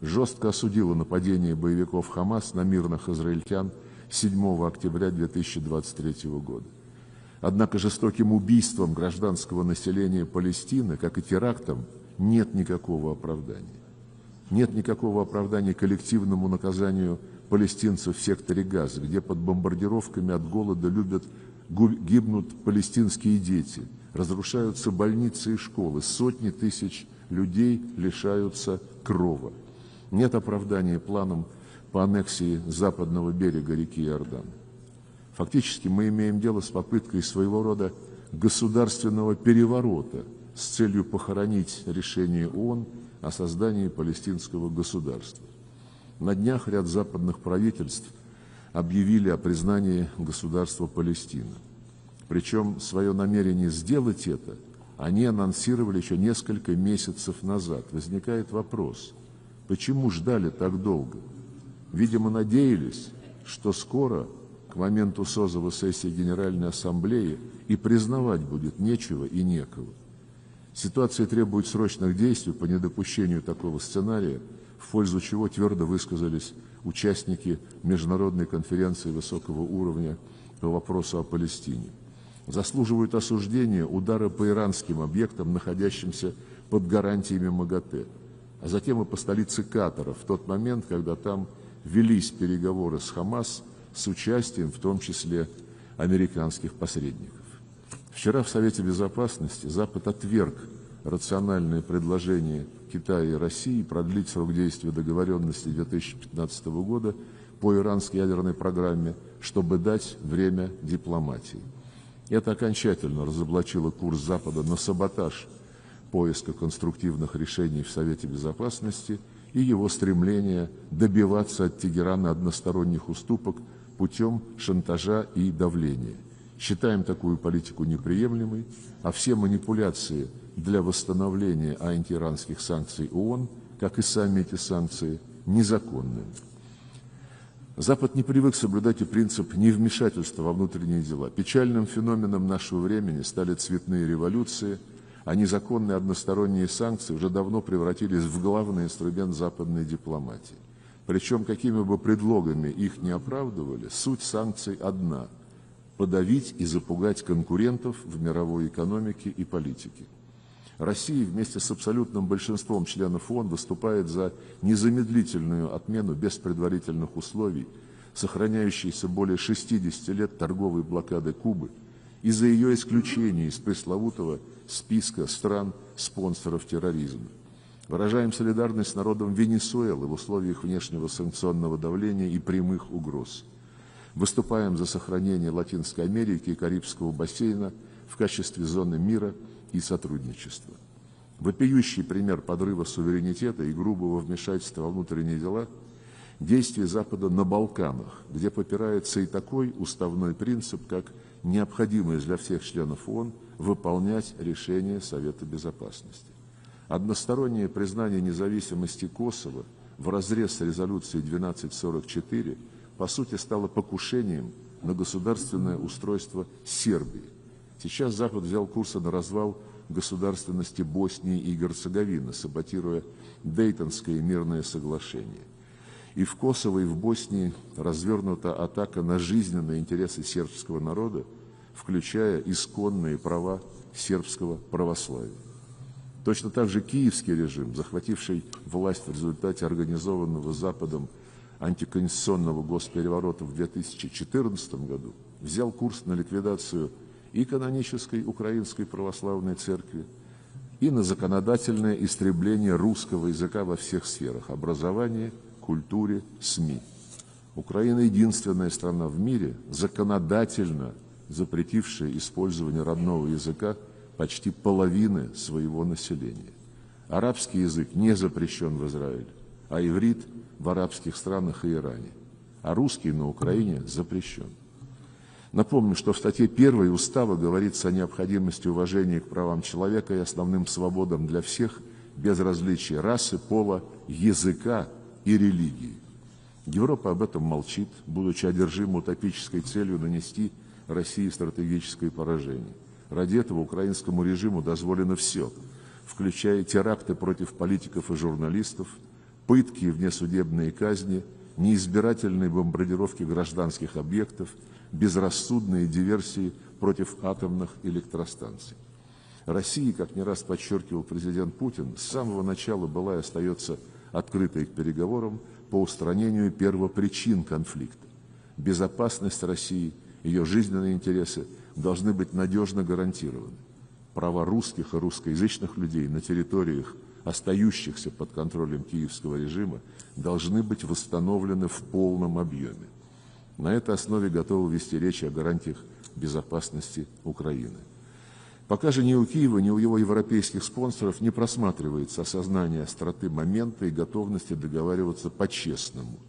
жестко осудила нападение боевиков Хамас на мирных израильтян 7 октября 2023 года. Однако жестоким убийством гражданского населения Палестины, как и терактом, нет никакого оправдания. Нет никакого оправдания коллективному наказанию палестинцев в секторе Газа, где под бомбардировками от голода гибнут палестинские дети, разрушаются больницы и школы, сотни тысяч людей лишаются крова. Нет оправдания планам по аннексии западного берега реки Иордан. Фактически мы имеем дело с попыткой своего рода государственного переворота с целью похоронить решение ООН о создании палестинского государства. На днях ряд западных правительств объявили о признании государства Палестина. Причем свое намерение сделать это они анонсировали еще несколько месяцев назад. Возникает вопрос, почему ждали так долго? Видимо, надеялись, что скоро, к моменту созыва сессии Генеральной Ассамблеи, и признавать будет нечего и некого. Ситуация требует срочных действий по недопущению такого сценария, в пользу чего твердо высказались участники международной конференции высокого уровня по вопросу о Палестине. Заслуживают осуждения удары по иранским объектам, находящимся под гарантиями МАГАТЭ, а затем и по столице Катара, в тот момент, когда там велись переговоры с Хамас с участием, в том числе, американских посредников. Вчера в Совете Безопасности Запад отверг рациональное предложение Китая и России продлить срок действия договоренности 2015 года по иранской ядерной программе, чтобы дать время дипломатии. Это окончательно разоблачило курс Запада на саботаж поиска конструктивных решений в Совете Безопасности и его стремление добиваться от Тегерана односторонних уступок путем шантажа и давления. Считаем такую политику неприемлемой, а все манипуляции для восстановления антииранских санкций ООН, как и сами эти санкции, незаконными. Запад не привык соблюдать и принцип невмешательства во внутренние дела. Печальным феноменом нашего времени стали цветные революции, а незаконные односторонние санкции уже давно превратились в главный инструмент западной дипломатии. Причем, какими бы предлогами их не оправдывали, суть санкций одна – подавить и запугать конкурентов в мировой экономике и политике. Россия вместе с абсолютным большинством членов ООН выступает за незамедлительную отмену без предварительных условий, сохраняющейся более 60 лет торговой блокады Кубы и за ее исключение из пресловутого списка стран-спонсоров терроризма. Выражаем солидарность с народом Венесуэлы в условиях внешнего санкционного давления и прямых угроз. Выступаем за сохранение Латинской Америки и Карибского бассейна в качестве зоны мира и сотрудничества. Вопиющий пример подрыва суверенитета и грубого вмешательства во внутренние дела – действия Запада на Балканах, где попирается и такой уставной принцип, как необходимость для всех членов ООН выполнять решения Совета Безопасности. Одностороннее признание независимости Косово вразрез с резолюцией 1244 по сути стало покушением на государственное устройство Сербии. Сейчас Запад взял курс на развал государственности Боснии и Герцеговины, саботируя Дейтонское мирное соглашение. И в Косово, и в Боснии развернута атака на жизненные интересы сербского народа, включая исконные права сербского православия. Точно так же киевский режим, захвативший власть в результате организованного Западом антиконституционного госпереворота в 2014 году, взял курс на ликвидацию и канонической Украинской православной церкви, и на законодательное истребление русского языка во всех сферах – образования, культуре, СМИ. Украина – единственная страна в мире, законодательно запретившая использование родного языка почти половины своего населения. Арабский язык не запрещен в Израиле, а иврит в арабских странах и Иране, а русский на Украине запрещен. Напомню, что в статье 1 Устава говорится о необходимости уважения к правам человека и основным свободам для всех, без различия расы, пола, языка и религии. Европа об этом молчит, будучи одержима утопической целью нанести России стратегическое поражение. Ради этого украинскому режиму дозволено все, включая теракты против политиков и журналистов, пытки и внесудебные казни, неизбирательные бомбардировки гражданских объектов, безрассудные диверсии против атомных электростанций. Россия, как не раз подчеркивал президент Путин, с самого начала была и остается открытой к переговорам по устранению первопричин конфликта. Безопасность России, ее жизненные интересы должны быть надежно гарантированы. Права русских и русскоязычных людей на территориях, остающихся под контролем киевского режима, должны быть восстановлены в полном объеме. На этой основе готовы вести речь о гарантиях безопасности Украины. Пока же ни у Киева, ни у его европейских спонсоров не просматривается осознание остроты момента и готовности договариваться по-честному.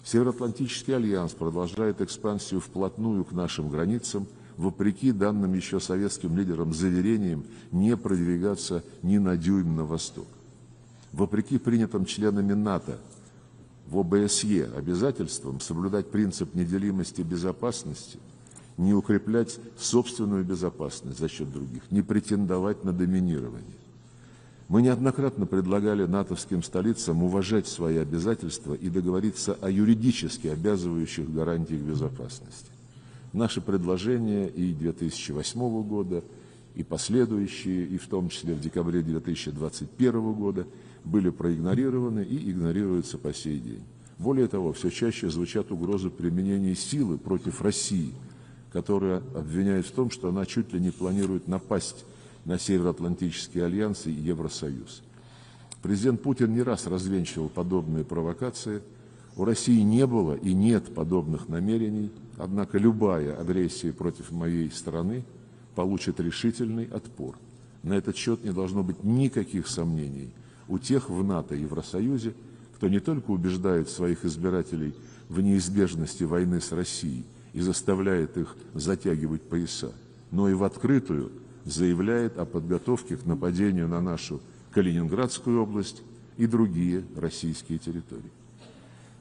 Североатлантический альянс продолжает экспансию вплотную к нашим границам, вопреки данным еще советским лидерам заверениям не продвигаться ни на дюйм на восток. Вопреки принятым членами НАТО в ОБСЕ обязательствам соблюдать принцип неделимости безопасности, не укреплять собственную безопасность за счет других, не претендовать на доминирование. Мы неоднократно предлагали натовским столицам уважать свои обязательства и договориться о юридически обязывающих гарантиях безопасности. Наши предложения и 2008 года, и последующие, и в том числе в декабре 2021 года, были проигнорированы и игнорируются по сей день. Более того, все чаще звучат угрозы применения силы против России, которая обвиняет в том, что она чуть ли не планирует напасть на Североатлантический альянс и Евросоюз. Президент Путин не раз развенчивал подобные провокации. У России не было и нет подобных намерений, однако любая агрессия против моей страны получит решительный отпор. На этот счет не должно быть никаких сомнений у тех в НАТО и Евросоюзе, кто не только убеждает своих избирателей в неизбежности войны с Россией и заставляет их затягивать пояса, но и в открытую заявляет о подготовке к нападению на нашу Калининградскую область и другие российские территории.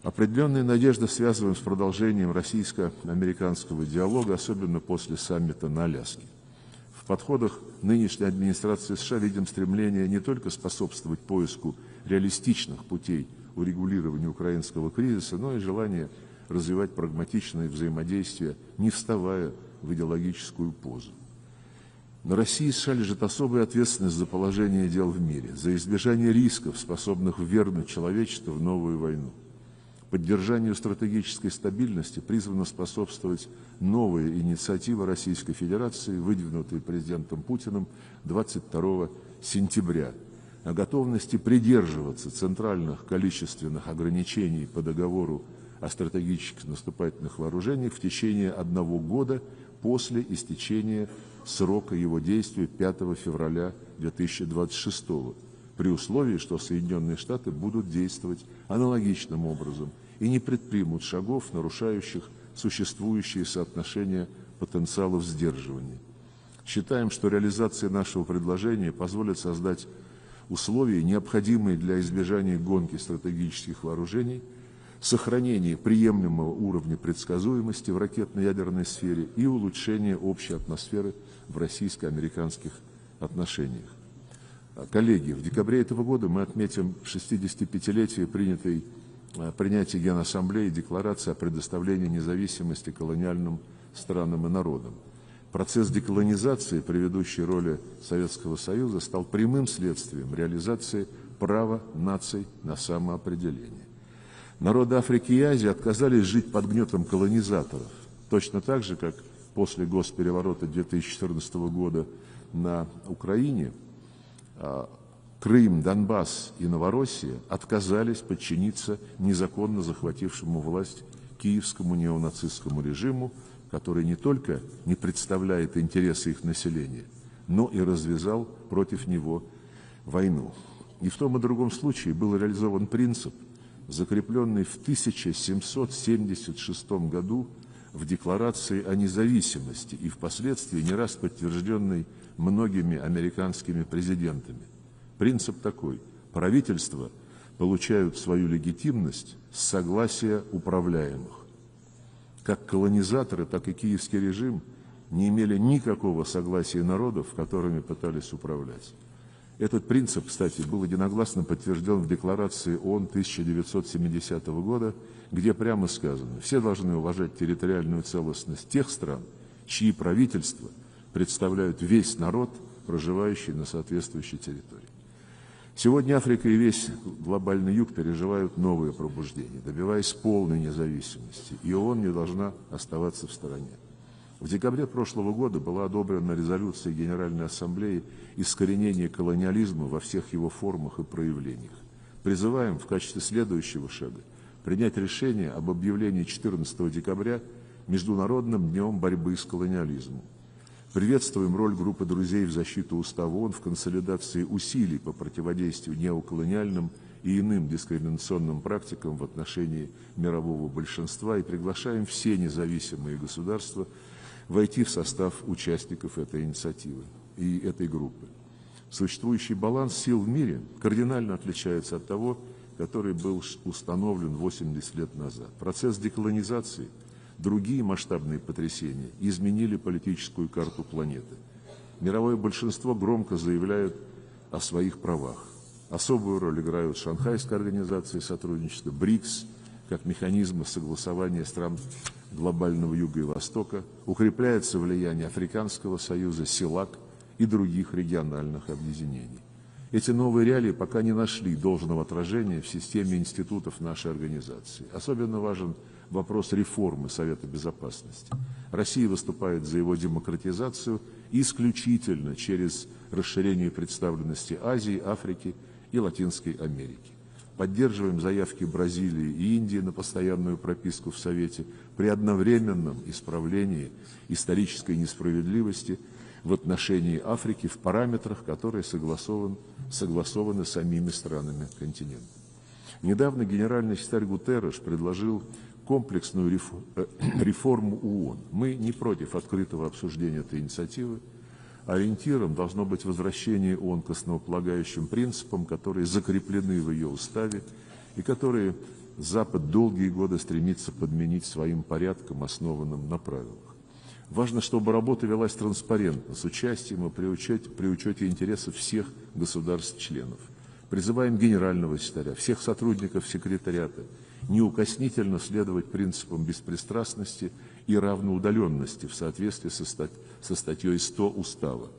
Определенные надежды связываем с продолжением российско-американского диалога, особенно после саммита на Аляске. В подходах нынешней администрации США видим стремление не только способствовать поиску реалистичных путей урегулирования украинского кризиса, но и желание развивать прагматичное взаимодействие, не вставая в идеологическую позу. На России и США лежит особая ответственность за положение дел в мире, за избежание рисков, способных ввергнуть человечество в новую войну. Поддержанию стратегической стабильности призвана способствовать новая инициатива Российской Федерации, выдвинутая президентом Путиным 22 сентября, о готовности придерживаться центральных количественных ограничений по договору о стратегических наступательных вооружениях в течение 1 года после истечения срока его действия 5 февраля 2026 года. При условии, что Соединенные Штаты будут действовать аналогичным образом и не предпримут шагов, нарушающих существующие соотношения потенциалов сдерживания. Считаем, что реализация нашего предложения позволит создать условия, необходимые для избежания гонки стратегических вооружений, сохранения приемлемого уровня предсказуемости в ракетно-ядерной сфере и улучшения общей атмосферы в российско-американских отношениях. Коллеги, в декабре этого года мы отметим 65-летие принятия Генассамблеи Декларации о предоставлении независимости колониальным странам и народам. Процесс деколонизации, при ведущей роли Советского Союза, стал прямым следствием реализации права наций на самоопределение. Народы Африки и Азии отказались жить под гнетом колонизаторов, точно так же, как после госпереворота 2014 года на Украине Крым, Донбасс и Новороссия отказались подчиниться незаконно захватившему власть киевскому неонацистскому режиму, который не только не представляет интересы их населения, но и развязал против него войну. И в том и другом случае был реализован принцип, закрепленный в 1776 году в Декларации о независимости и впоследствии не раз подтвержденный многими американскими президентами. Принцип такой: правительства получают свою легитимность с согласия управляемых. Как колонизаторы, так и киевский режим не имели никакого согласия народов, которыми пытались управлять. Этот принцип, кстати, был единогласно подтвержден в Декларации ООН 1970 года, где прямо сказано: все должны уважать территориальную целостность тех стран, чьи правительства представляют весь народ, проживающий на соответствующей территории. Сегодня Африка и весь глобальный юг переживают новые пробуждения, добиваясь полной независимости, и ООН не должна оставаться в стороне. В декабре прошлого года была одобрена резолюция Генеральной Ассамблеи «Искоренение колониализма во всех его формах и проявлениях». Призываем в качестве следующего шага принять решение об объявлении 14 декабря Международным днем борьбы с колониализмом. Приветствуем роль группы друзей в защиту Устава ООН в консолидации усилий по противодействию неоколониальным и иным дискриминационным практикам в отношении мирового большинства и приглашаем все независимые государства войти в состав участников этой инициативы и этой группы. Существующий баланс сил в мире кардинально отличается от того, который был установлен 80 лет назад. Процесс деколонизации, другие масштабные потрясения изменили политическую карту планеты. Мировое большинство громко заявляют о своих правах. Особую роль играют Шанхайская организация сотрудничества, БРИКС, как механизмы согласования стран глобального Юга и Востока, укрепляется влияние Африканского союза, СИЛАК и других региональных объединений. Эти новые реалии пока не нашли должного отражения в системе институтов нашей организации. Особенно важен вопрос реформы Совета Безопасности. Россия выступает за его демократизацию исключительно через расширение представленности Азии, Африки и Латинской Америки. Поддерживаем заявки Бразилии и Индии на постоянную прописку в Совете при одновременном исправлении исторической несправедливости в отношении Африки в параметрах, которые согласованы самими странами континента. Недавно генеральный секретарь Гутерреш предложил комплексную реформу ООН. Мы не против открытого обсуждения этой инициативы. Ориентиром должно быть возвращение ООН к основополагающим принципам, которые закреплены в ее уставе и которые Запад долгие годы стремится подменить своим порядком, основанным на правилах. Важно, чтобы работа велась транспарентно, с участием и при учете интересов всех государств-членов. Призываем генерального секретаря, всех сотрудников секретариата неукоснительно следовать принципам беспристрастности и равноудаленности в соответствии со статьей 100 Устава.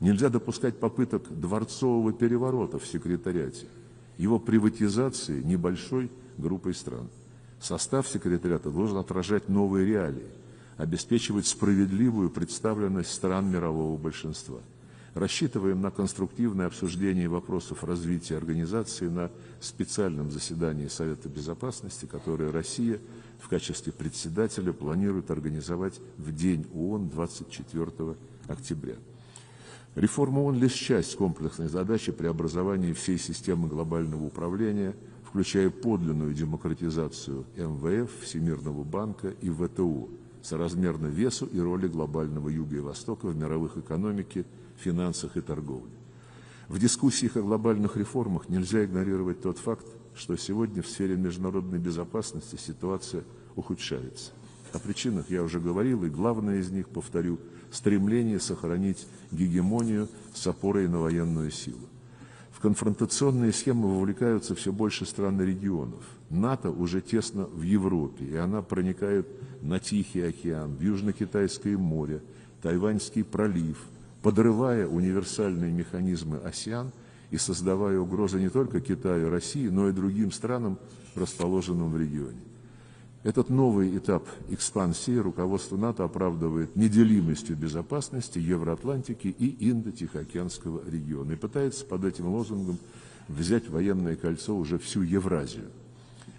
Нельзя допускать попыток дворцового переворота в секретариате, его приватизации небольшой группой стран. Состав секретариата должен отражать новые реалии, обеспечивать справедливую представленность стран мирового большинства. Рассчитываем на конструктивное обсуждение вопросов развития организации на специальном заседании Совета Безопасности, которое Россия в качестве председателя планирует организовать в День ООН 24 октября. Реформа ООН лишь часть комплексной задачи преобразования всей системы глобального управления, включая подлинную демократизацию МВФ, Всемирного банка и ВТО, соразмерно весу и роли глобального Юга и Востока в мировых экономике, финансах и торговле. В дискуссиях о глобальных реформах нельзя игнорировать тот факт, что сегодня в сфере международной безопасности ситуация ухудшается. О причинах я уже говорил, и главное из них, повторю, стремление сохранить гегемонию с опорой на военную силу. В конфронтационные схемы вовлекаются все больше стран и регионов. НАТО уже тесно в Европе, и она проникает на Тихий океан, в Южно-Китайское море, Тайваньский пролив, подрывая универсальные механизмы АСЕАН и создавая угрозы не только Китаю и России, но и другим странам, расположенным в регионе. Этот новый этап экспансии руководство НАТО оправдывает неделимостью безопасности Евроатлантики и Индо-Тихоокеанского региона и пытается под этим лозунгом взять военное кольцо уже всю Евразию.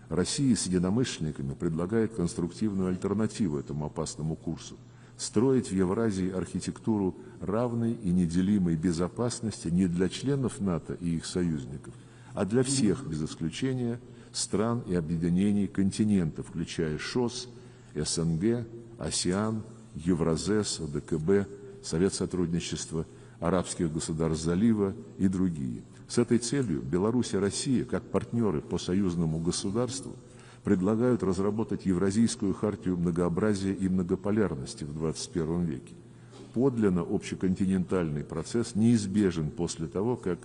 Россия с единомышленниками предлагает конструктивную альтернативу этому опасному курсу – строить в Евразии архитектуру равной и неделимой безопасности не для членов НАТО и их союзников, а для всех, без исключения, стран и объединений континента, включая ШОС, СНГ, АСЕАН, Евразес, ОДКБ, Совет сотрудничества арабских государств залива и другие. С этой целью Беларусь и Россия, как партнеры по союзному государству, предлагают разработать Евразийскую хартию многообразия и многополярности в 21 веке. Подлинно общеконтинентальный процесс неизбежен после того, как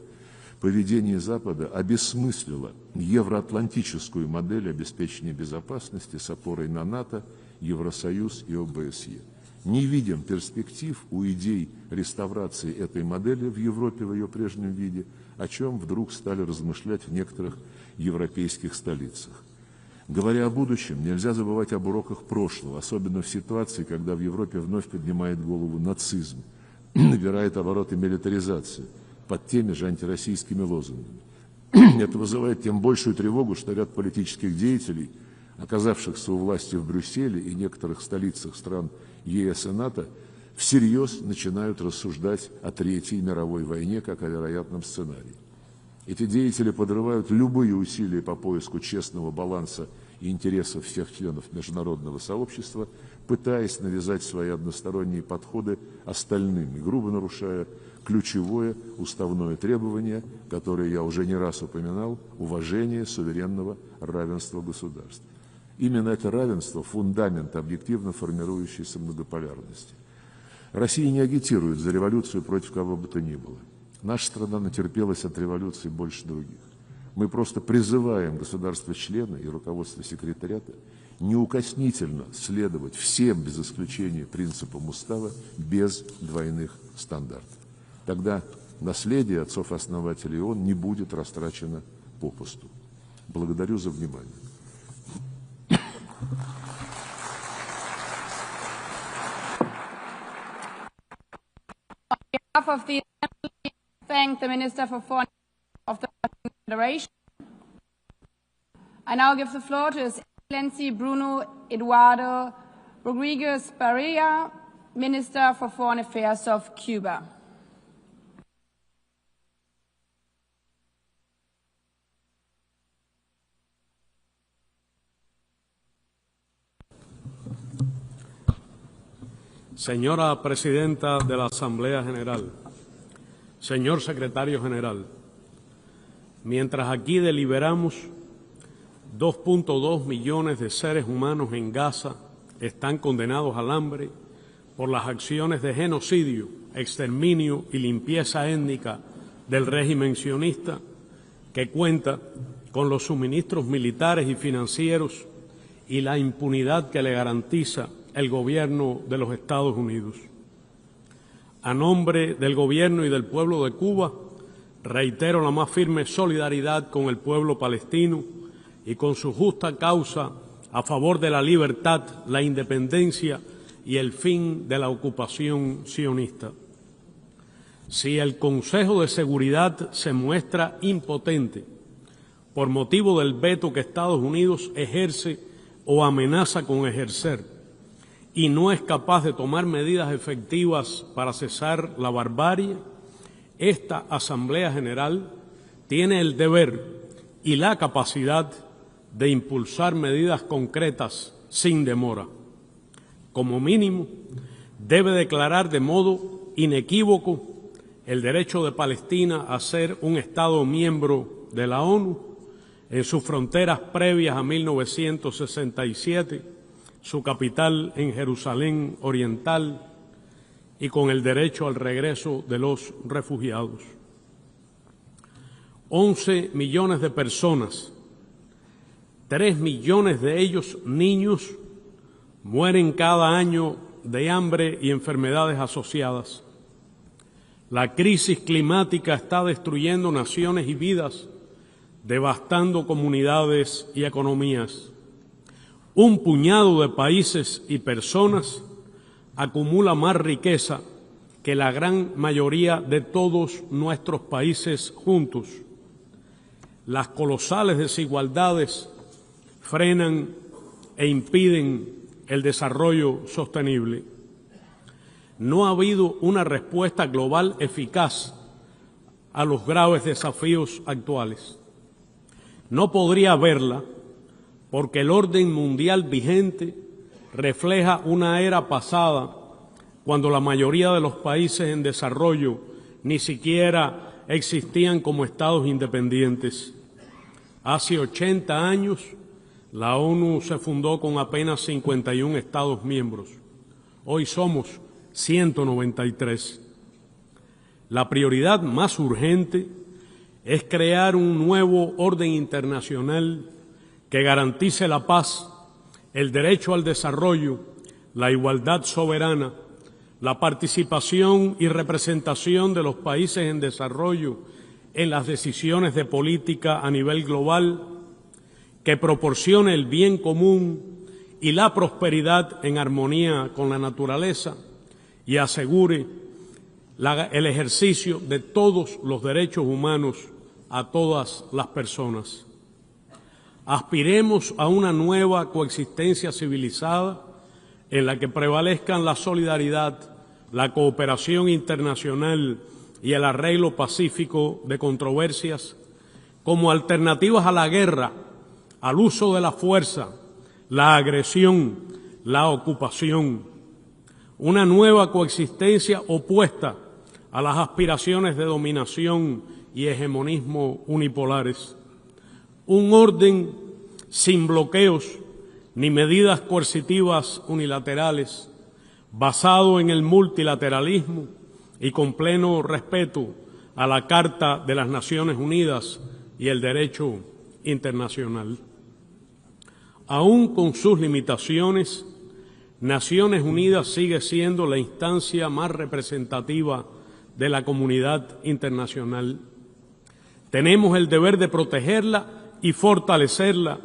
поведение Запада обесмыслило евроатлантическую модель обеспечения безопасности с опорой на НАТО, Евросоюз и ОБСЕ. Не видим перспектив у идей реставрации этой модели в Европе в ее прежнем виде, о чем вдруг стали размышлять в некоторых европейских столицах. Говоря о будущем, нельзя забывать об уроках прошлого, особенно в ситуации, когда в Европе вновь поднимает голову нацизм, набирает обороты милитаризация под теми же антироссийскими лозунгами. Это вызывает тем большую тревогу, что ряд политических деятелей, оказавшихся у власти в Брюсселе и некоторых столицах стран ЕС и НАТО, всерьез начинают рассуждать о Третьей мировой войне как о вероятном сценарии. Эти деятели подрывают любые усилия по поиску честного баланса и интересов всех членов международного сообщества, пытаясь навязать свои односторонние подходы остальным и грубо нарушая ключевое уставное требование, которое я уже не раз упоминал, уважение суверенного равенства государств. Именно это равенство – фундамент объективно формирующейся многополярности. Россия не агитирует за революцию против кого бы то ни было. Наша страна натерпелась от революции больше других. Мы просто призываем государства-члены и руководство секретариата неукоснительно следовать всем, без исключения, принципам устава, без двойных стандартов. Тогда наследие отцов-основателей ООН не будет растрачено попусту. Благодарю за внимание. On behalf of the Assembly, I thank the Minister for Foreign of the Federation. I now give the floor to His Excellency Bruno Eduardo Rodriguez Barrera, Minister for Foreign Affairs of Cuba. Señora Presidenta de la Asamblea General, señor Secretario General, mientras aquí deliberamos, 2.2 millones de seres humanos en Gaza están condenados al hambre por las acciones de genocidio, exterminio y limpieza étnica del régimen sionista, que cuenta con los suministros militares y financieros y la impunidad que le garantiza el gobierno de los Estados Unidos. A nombre del gobierno y del pueblo de Cuba, reitero la más firme solidaridad con el pueblo palestino y con su justa causa a favor de la libertad, la independencia y el fin de la ocupación sionista. Si el Consejo de Seguridad se muestra impotente por motivo del veto que Estados Unidos ejerce o amenaza con ejercer y no es capaz de tomar medidas efectivas para cesar la barbarie, esta Asamblea General tiene el deber y la capacidad de impulsar medidas concretas sin demora. Como mínimo, debe declarar de modo inequívoco el derecho de Palestina a ser un Estado miembro de la ONU en sus fronteras previas a 1967, su capital en Jerusalén Oriental y con el derecho al regreso de los refugiados. 11 millones de personas, 3 millones de ellos niños, mueren cada año de hambre y enfermedades asociadas. La crisis climática está destruyendo naciones y vidas, devastando comunidades y economías. Un puñado de países y personas acumula más riqueza que la gran mayoría de todos nuestros países juntos. Las colosales desigualdades frenan e impiden el desarrollo sostenible. No ha habido una respuesta global eficaz a los graves desafíos actuales. No podría haberla porque el orden mundial vigente refleja una era pasada cuando la mayoría de los países en desarrollo ni siquiera existían como estados independientes. Hace 80 años, la ONU se fundó con apenas 51 estados miembros. Hoy somos 193. La prioridad más urgente es crear un nuevo orden internacional que garantice la paz, el derecho al desarrollo, la igualdad soberana, la participación y representación de los países en desarrollo en las decisiones de política a nivel global, que proporcione el bien común y la prosperidad en armonía con la naturaleza y asegure el ejercicio de todos los derechos humanos a todas las personas. Aspiremos a una nueva coexistencia civilizada en la que prevalezcan la solidaridad, la cooperación internacional y el arreglo pacífico de controversias como alternativas a la guerra, al uso de la fuerza, la agresión, la ocupación. Una nueva coexistencia opuesta a las aspiraciones de dominación y hegemonismo unipolares. Un orden sin bloqueos ni medidas coercitivas unilaterales, basado en el multilateralismo y con pleno respeto a la Carta de las Naciones Unidas y el derecho internacional. Aún con sus limitaciones, Naciones Unidas sigue siendo la instancia más representativa de la comunidad internacional. Tenemos el deber de protegerla y fortalecerla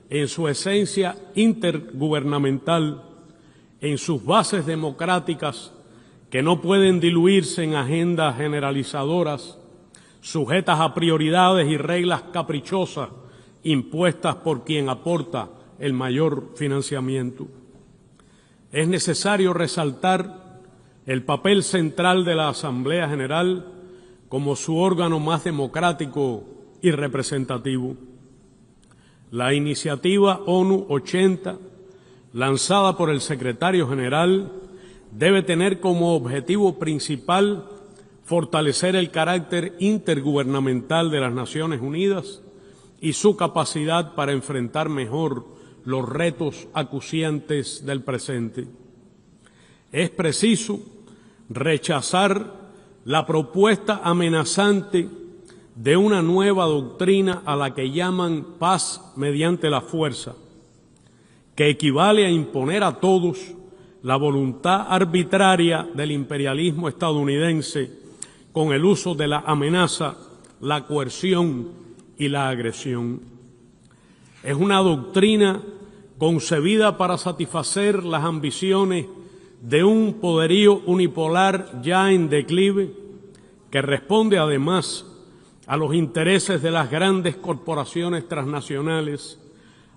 en su esencia intergubernamental, en sus bases democráticas que no pueden diluirse en agendas generalizadoras, sujetas a prioridades y reglas caprichosas impuestas por quien aporta el mayor financiamiento. Es necesario resaltar el papel central de la Asamblea General como su órgano más democrático y representativo. La iniciativa ONU 80, lanzada por el secretario general, debe tener como objetivo principal fortalecer el carácter intergubernamental de las Naciones Unidas y su capacidad para enfrentar mejor los retos acuciantes del presente. Es preciso rechazar la propuesta amenazante de una nueva doctrina a la que llaman paz mediante la fuerza, que equivale a imponer a todos la voluntad arbitraria del imperialismo estadounidense con el uso de la amenaza, la coerción y la agresión. Es una doctrina concebida para satisfacer las ambiciones de un poderío unipolar ya en declive, que responde además a los intereses de las grandes corporaciones transnacionales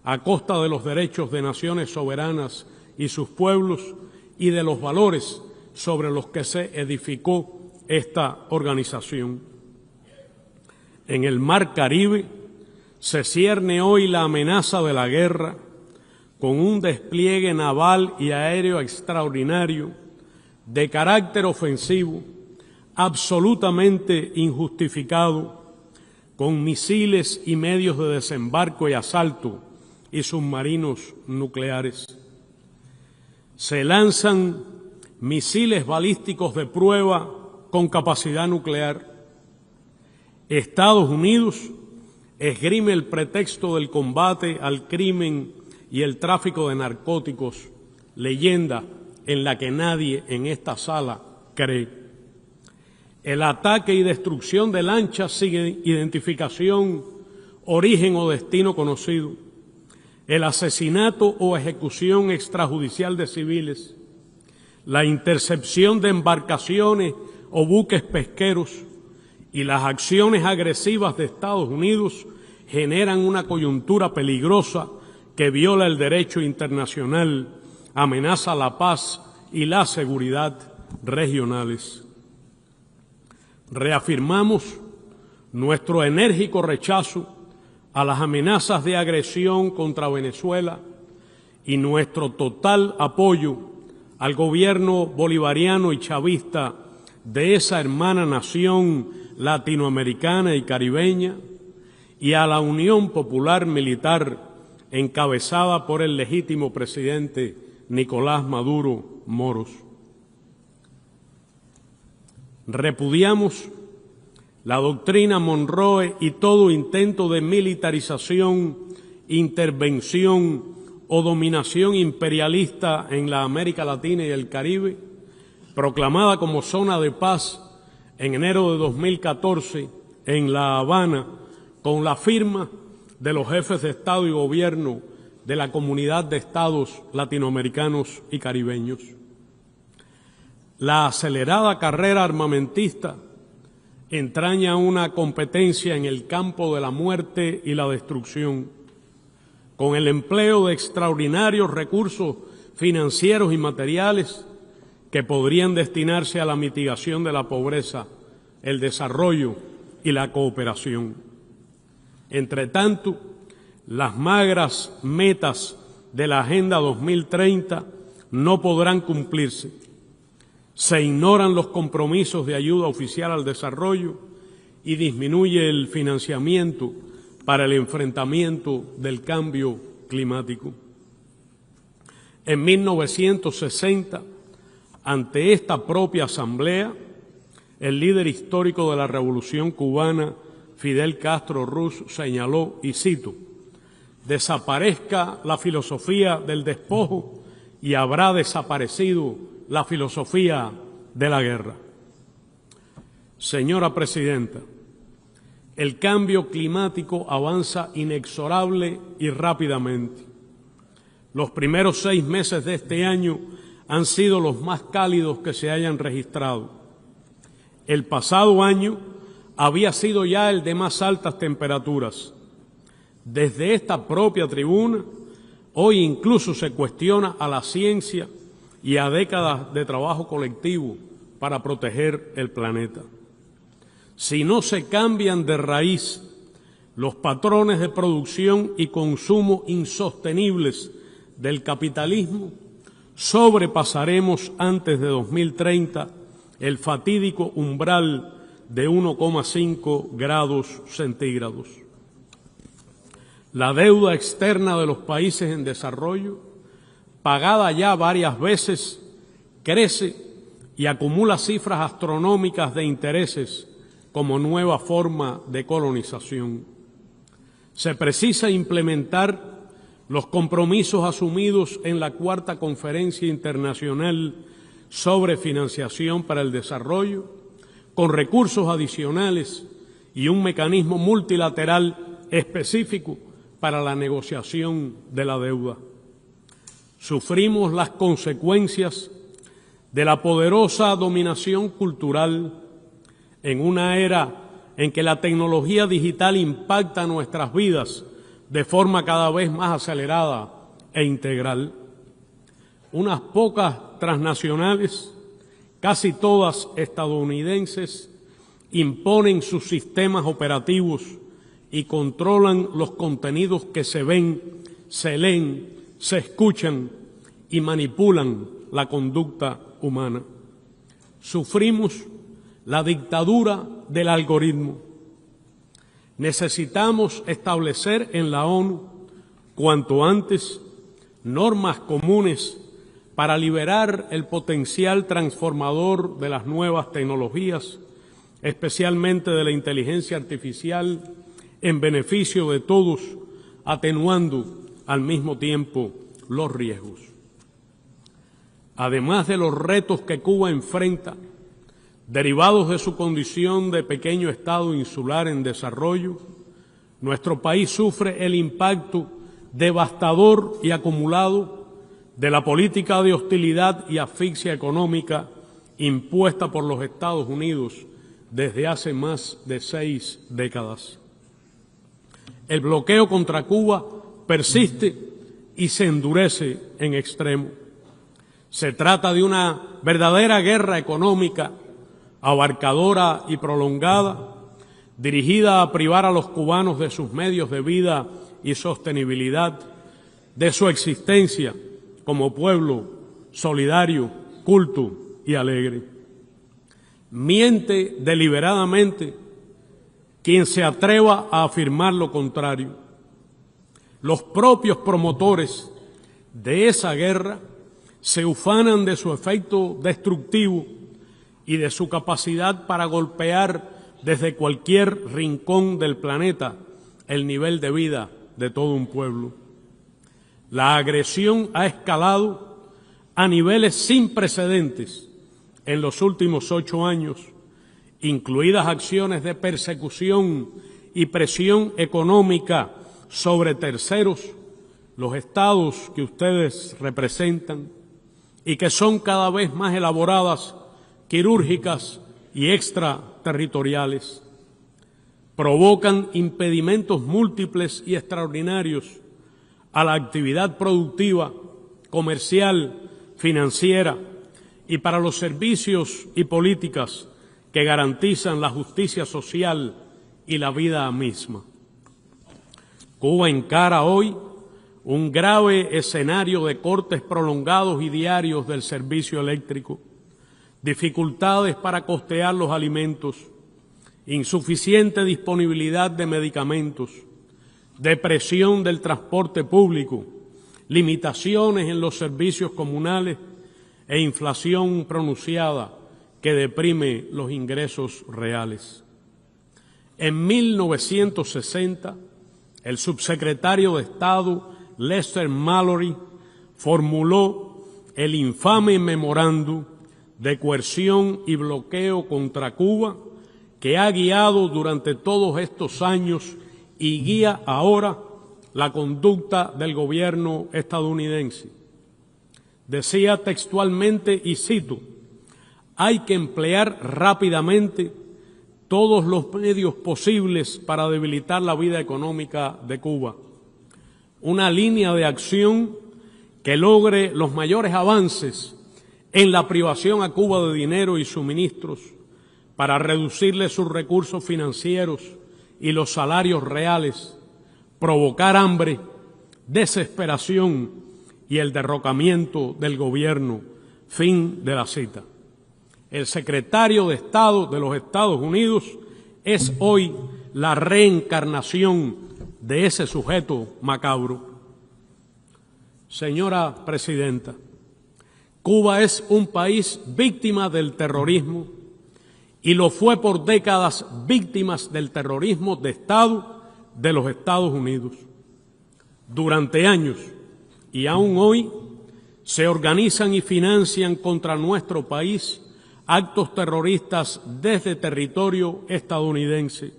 a costa de los derechos de naciones soberanas y sus pueblos y de los valores sobre los que se edificó esta organización. En el Mar Caribe se cierne hoy la amenaza de la guerra con un despliegue naval y aéreo extraordinario de carácter ofensivo, absolutamente injustificado, con misiles y medios de desembarco y asalto y submarinos nucleares. Se lanzan misiles balísticos de prueba con capacidad nuclear. Estados Unidos esgrime el pretexto del combate al crimen y el tráfico de narcóticos, leyenda en la que nadie en esta sala cree. El ataque y destrucción de lanchas sin identificación, origen o destino conocido, el asesinato o ejecución extrajudicial de civiles, la intercepción de embarcaciones o buques pesqueros y las acciones agresivas de Estados Unidos generan una coyuntura peligrosa que viola el derecho internacional, amenaza la paz y la seguridad regionales. Reafirmamos nuestro enérgico rechazo a las amenazas de agresión contra Venezuela y nuestro total apoyo al gobierno bolivariano y chavista de esa hermana nación latinoamericana y caribeña y a la Unión Popular Militar encabezada por el legítimo presidente Nicolás Maduro Moros. Repudiamos la doctrina Monroe y todo intento de militarización, intervención o dominación imperialista en la América Latina y el Caribe, proclamada como zona de paz en enero de 2014 en La Habana, con la firma de los jefes de Estado y Gobierno de la Comunidad de Estados Latinoamericanos y Caribeños. La acelerada carrera armamentista entraña una competencia en el campo de la muerte y la destrucción, con el empleo de extraordinarios recursos financieros y materiales que podrían destinarse a la mitigación de la pobreza, el desarrollo y la cooperación. Entre tanto, las magras metas de la Agenda 2030 no podrán cumplirse. Se ignoran los compromisos de ayuda oficial al desarrollo y disminuye el financiamiento para el enfrentamiento del cambio climático. En 1960, ante esta propia Asamblea, el líder histórico de la Revolución cubana, Fidel Castro Ruz, señaló, y cito, «Desaparezca la filosofía del despojo y habrá desaparecido la filosofía de la guerra». Señora Presidenta, el cambio climático avanza inexorable y rápidamente. Los primeros 6 meses de este año han sido los más cálidos que se hayan registrado. El pasado año había sido ya el de más altas temperaturas. Desde esta propia tribuna, hoy incluso se cuestiona a la ciencia y a décadas de trabajo colectivo para proteger el planeta. Si no se cambian de raíz los patrones de producción y consumo insostenibles del capitalismo, sobrepasaremos antes de 2030 el fatídico umbral de 1,5 grados centígrados. La deuda externa de los países en desarrollo, pagada ya varias veces, crece y acumula cifras astronómicas de intereses como nueva forma de colonización. Se precisa implementar los compromisos asumidos en la 4ª Conferencia Internacional sobre Financiación para el Desarrollo, con recursos adicionales y un mecanismo multilateral específico para la negociación de la deuda. sufrimos las consecuencias de la poderosa dominación cultural en una era en que la tecnología digital impacta nuestras vidas de forma cada vez más acelerada e integral. Unas pocas transnacionales, casi todas estadounidenses, imponen sus sistemas operativos y controlan los contenidos que se ven, se leen, se escuchan y manipulan la conducta humana. Sufrimos la dictadura del algoritmo. Necesitamos establecer en la ONU cuanto antes normas comunes para liberar el potencial transformador de las nuevas tecnologías, especialmente de la inteligencia artificial, en beneficio de todos, atenuando al mismo tiempo los riesgos. Además de los retos que Cuba enfrenta, derivados de su condición de pequeño estado insular en desarrollo, nuestro país sufre el impacto devastador y acumulado de la política de hostilidad y asfixia económica impuesta por los Estados Unidos desde hace más de 6 décadas. El bloqueo contra Cuba persiste y se endurece en extremo. Se trata de una verdadera guerra económica abarcadora y prolongada, dirigida a privar a los cubanos de sus medios de vida y sostenibilidad, de su existencia como pueblo solidario, culto y alegre. Miente deliberadamente quien se atreva a afirmar lo contrario. Los propios promotores de esa guerra se ufanan de su efecto destructivo y de su capacidad para golpear desde cualquier rincón del planeta el nivel de vida de todo un pueblo. La agresión ha escalado a niveles sin precedentes en los últimos 8 años, incluidas acciones de persecución y presión económica sobre terceros, los estados que ustedes representan, y que son cada vez más elaboradas, quirúrgicas y extraterritoriales. Provocan impedimentos múltiples y extraordinarios a la actividad productiva, comercial, financiera y para los servicios y políticas que garantizan la justicia social y la vida misma. Cuba encara hoy un grave escenario de cortes prolongados y diarios del servicio eléctrico, dificultades para costear los alimentos, insuficiente disponibilidad de medicamentos, depresión del transporte público, limitaciones en los servicios comunales e inflación pronunciada que deprime los ingresos reales. En 1960, el subsecretario de Estado Lester Mallory formuló el infame memorándum de coerción y bloqueo contra Cuba que ha guiado durante todos estos años y guía ahora la conducta del gobierno estadounidense. Decía textualmente, y cito, «Hay que emplear rápidamente todos los medios posibles para debilitar la vida económica de Cuba. Una línea de acción que logre los mayores avances en la privación a Cuba de dinero y suministros para reducirle sus recursos financieros y los salarios reales, provocar hambre, desesperación y el derrocamiento del gobierno». Fin de la cita. El secretario de Estado de los Estados Unidos es hoy la reencarnación de ese sujeto macabro. Señora Presidenta, Cuba es un país víctima del terrorismo y lo fue por décadas víctimas del terrorismo de Estado de los Estados Unidos. Durante años y aún hoy se organizan y financian contra nuestro país actos terroristas desde territorio estadounidense.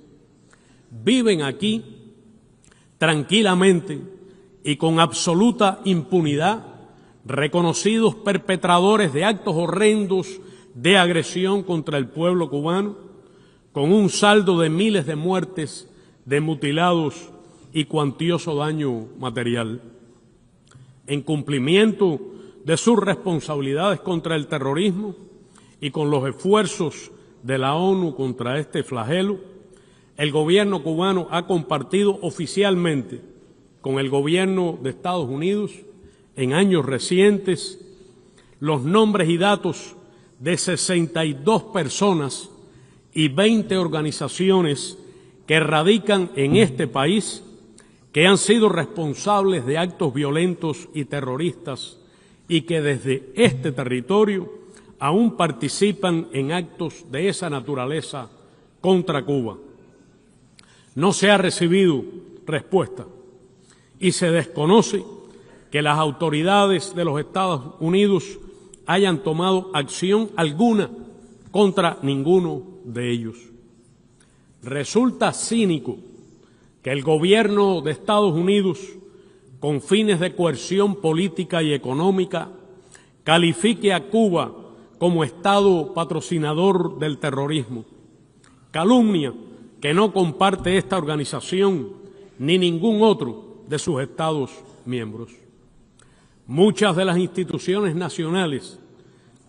Viven aquí tranquilamente y con absoluta impunidad reconocidos perpetradores de actos horrendos de agresión contra el pueblo cubano, con un saldo de miles de muertes, de mutilados y cuantioso daño material. En cumplimiento de sus responsabilidades contra el terrorismo y con los esfuerzos de la ONU contra este flagelo, el gobierno cubano ha compartido oficialmente con el gobierno de Estados Unidos en años recientes los nombres y datos de 62 personas y 20 organizaciones que radican en este país, que han sido responsables de actos violentos y terroristas y que desde este territorio aún participan en actos de esa naturaleza contra Cuba. No se ha recibido respuesta y se desconoce que las autoridades de los Estados Unidos hayan tomado acción alguna contra ninguno de ellos. Resulta cínico que el gobierno de Estados Unidos, con fines de coerción política y económica, califique a Cuba como Estado patrocinador del terrorismo, calumnia que no comparte esta organización ni ningún otro de sus Estados miembros. Muchas de las instituciones nacionales,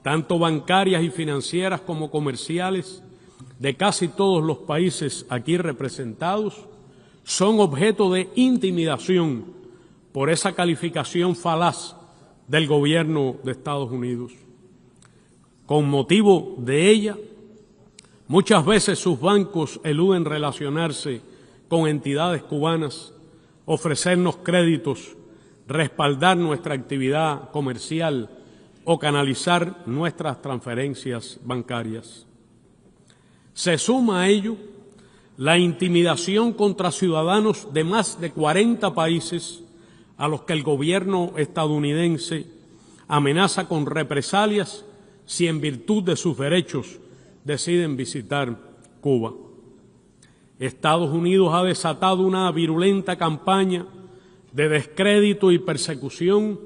tanto bancarias y financieras como comerciales, de casi todos los países aquí representados, son objeto de intimidación por esa calificación falaz del gobierno de Estados Unidos. Con motivo de ella, muchas veces sus bancos eluden relacionarse con entidades cubanas, ofrecernos créditos, respaldar nuestra actividad comercial o canalizar nuestras transferencias bancarias. Se suma a ello la intimidación contra ciudadanos de más de 40 países a los que el gobierno estadounidense amenaza con represalias si en virtud de sus derechos deciden visitar Cuba. Estados Unidos ha desatado una virulenta campaña de descrédito y persecución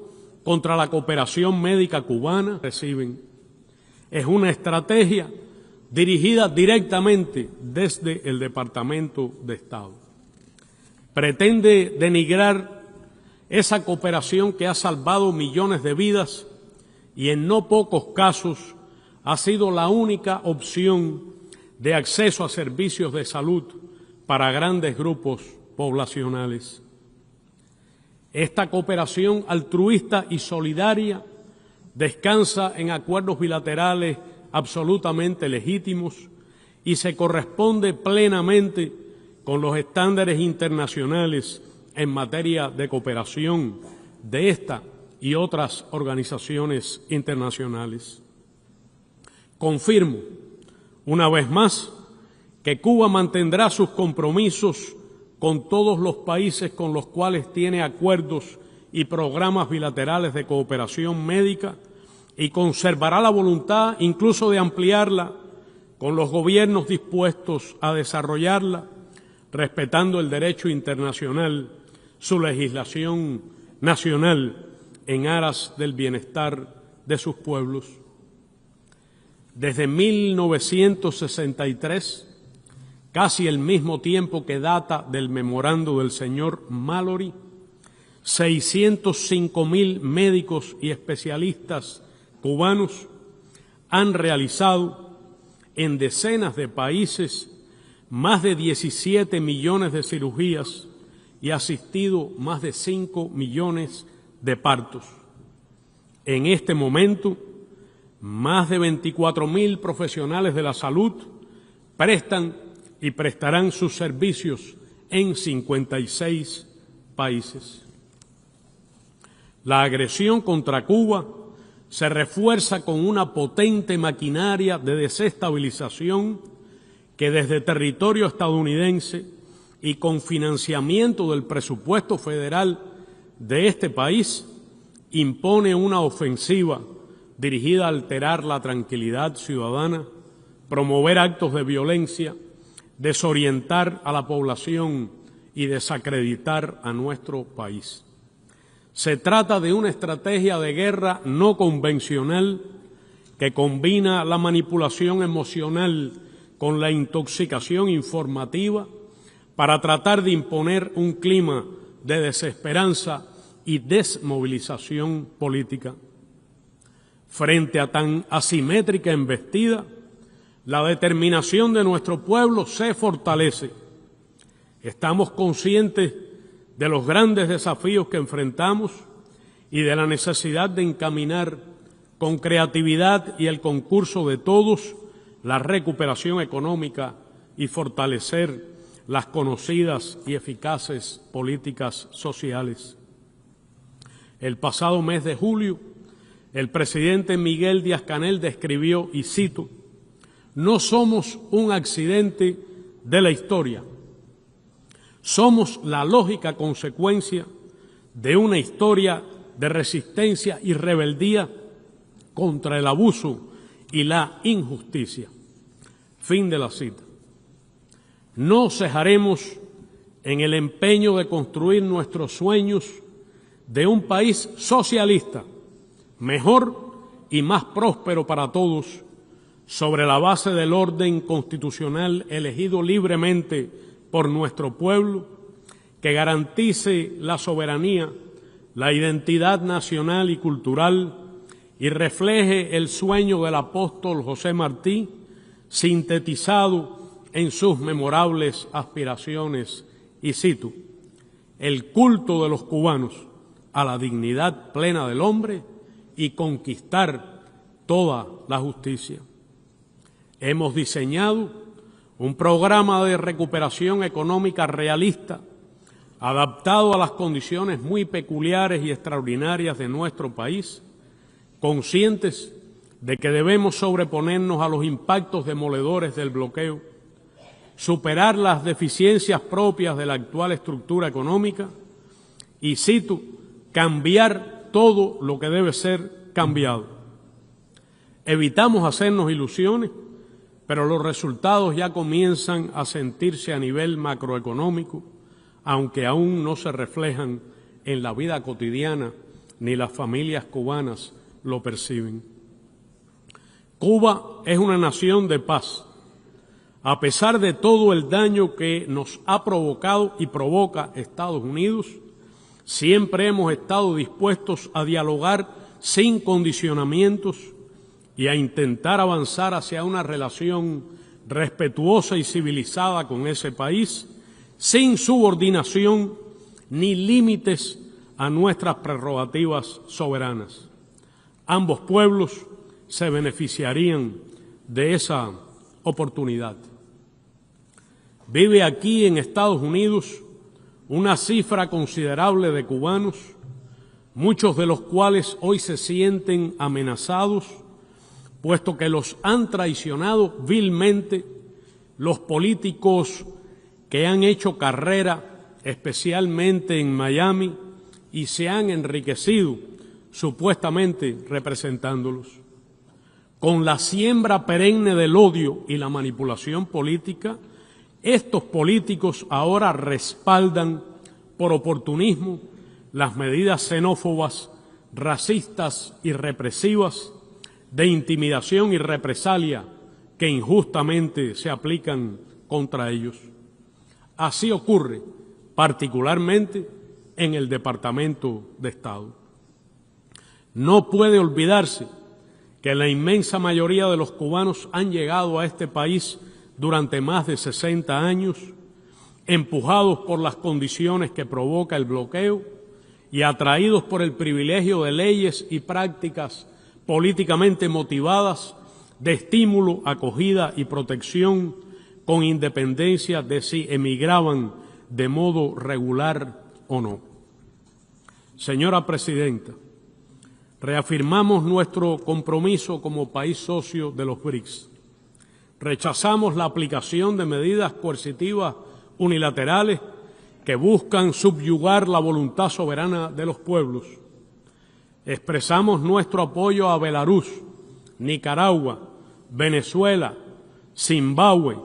contra la cooperación médica cubana. Es una estrategia dirigida directamente desde el Departamento de Estado. Pretende denigrar esa cooperación que ha salvado millones de vidas y en no pocos casos ha sido la única opción de acceso a servicios de salud para grandes grupos poblacionales. Esta cooperación altruista y solidaria descansa en acuerdos bilaterales absolutamente legítimos y se corresponde plenamente con los estándares internacionales en materia de cooperación de esta y otras organizaciones internacionales. Confirmo, una vez más, que Cuba mantendrá sus compromisos con todos los países con los cuales tiene acuerdos y programas bilaterales de cooperación médica y conservará la voluntad incluso de ampliarla con los gobiernos dispuestos a desarrollarla, respetando el derecho internacional, su legislación nacional en aras del bienestar de sus pueblos. Desde 1963, casi el mismo tiempo que data del memorando del señor Mallory, 605.000 médicos y especialistas cubanos han realizado en decenas de países más de 17 millones de cirugías y asistido más de 5 millones de partos. En este momento, más de 24.000 profesionales de la salud prestan y prestarán sus servicios en 56 países. La agresión contra Cuba se refuerza con una potente maquinaria de desestabilización que desde territorio estadounidense y con financiamiento del presupuesto federal de este país impone una ofensiva dirigida a alterar la tranquilidad ciudadana, promover actos de violencia, desorientar a la población y desacreditar a nuestro país. Se trata de una estrategia de guerra no convencional que combina la manipulación emocional con la intoxicación informativa para tratar de imponer un clima de desesperanza y desmovilización política. Frente a tan asimétrica embestida, la determinación de nuestro pueblo se fortalece. Estamos conscientes de los grandes desafíos que enfrentamos y de la necesidad de encaminar con creatividad y el concurso de todos la recuperación económica y fortalecer las conocidas y eficaces políticas sociales. El pasado mes de julio, el presidente Miguel Díaz-Canel describió, y cito, «No somos un accidente de la historia, somos la lógica consecuencia de una historia de resistencia y rebeldía contra el abuso y la injusticia». Fin de la cita. No cejaremos en el empeño de construir nuestros sueños de un país socialista, mejor y más próspero para todos, sobre la base del orden constitucional elegido libremente por nuestro pueblo, que garantice la soberanía, la identidad nacional y cultural y refleje el sueño del apóstol José Martí, sintetizado en sus memorables aspiraciones, y cito, «el culto de los cubanos a la dignidad plena del hombre y conquistar toda la justicia». Hemos diseñado un programa de recuperación económica realista, adaptado a las condiciones muy peculiares y extraordinarias de nuestro país, conscientes de que debemos sobreponernos a los impactos demoledores del bloqueo, superar las deficiencias propias de la actual estructura económica y, cito, cambiar todo lo que debe ser cambiado. Evitamos hacernos ilusiones, pero los resultados ya comienzan a sentirse a nivel macroeconómico, aunque aún no se reflejan en la vida cotidiana ni las familias cubanas lo perciben. Cuba es una nación de paz. A pesar de todo el daño que nos ha provocado y provoca Estados Unidos, siempre hemos estado dispuestos a dialogar sin condicionamientos y a intentar avanzar hacia una relación respetuosa y civilizada con ese país, sin subordinación ni límites a nuestras prerrogativas soberanas. Ambos pueblos se beneficiarían de esa oportunidad. Vive aquí en Estados Unidos una cifra considerable de cubanos, muchos de los cuales hoy se sienten amenazados, puesto que los han traicionado vilmente los políticos que han hecho carrera, especialmente en Miami, y se han enriquecido supuestamente representándolos. Con la siembra perenne del odio y la manipulación política, estos políticos ahora respaldan por oportunismo las medidas xenófobas, racistas y represivas de intimidación y represalia que injustamente se aplican contra ellos. Así ocurre particularmente en el Departamento de Estado. No puede olvidarse que la inmensa mayoría de los cubanos han llegado a este país durante más de 60 años, empujados por las condiciones que provoca el bloqueo y atraídos por el privilegio de leyes y prácticas políticamente motivadas de estímulo, acogida y protección, con independencia de si emigraban de modo regular o no. Señora Presidenta, reafirmamos nuestro compromiso como país socio de los BRICS. Rechazamos la aplicación de medidas coercitivas unilaterales que buscan subyugar la voluntad soberana de los pueblos. Expresamos nuestro apoyo a Belarus, Nicaragua, Venezuela, Zimbabue,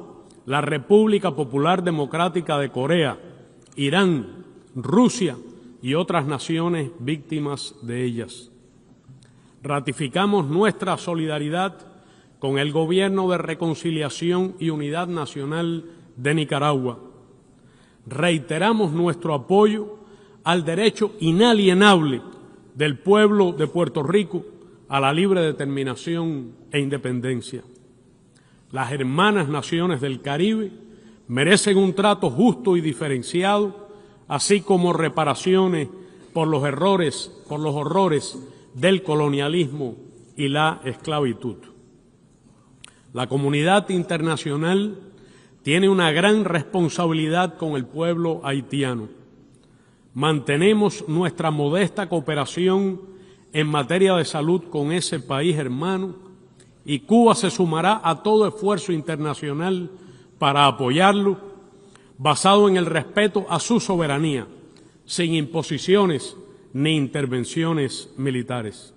la República Popular Democrática de Corea, Irán, Rusia, y otras naciones víctimas de ellas. Ratificamos nuestra solidaridad con el Gobierno de Reconciliación y Unidad Nacional de Nicaragua. Reiteramos nuestro apoyo al derecho inalienable del pueblo de Puerto Rico a la libre determinación e independencia. Las hermanas naciones del Caribe merecen un trato justo y diferenciado, así como reparaciones por los horrores del colonialismo y la esclavitud. La comunidad internacional tiene una gran responsabilidad con el pueblo haitiano. Mantenemos nuestra modesta cooperación en materia de salud con ese país hermano y Cuba se sumará a todo esfuerzo internacional para apoyarlo, basado en el respeto a su soberanía, sin imposiciones ni intervenciones militares.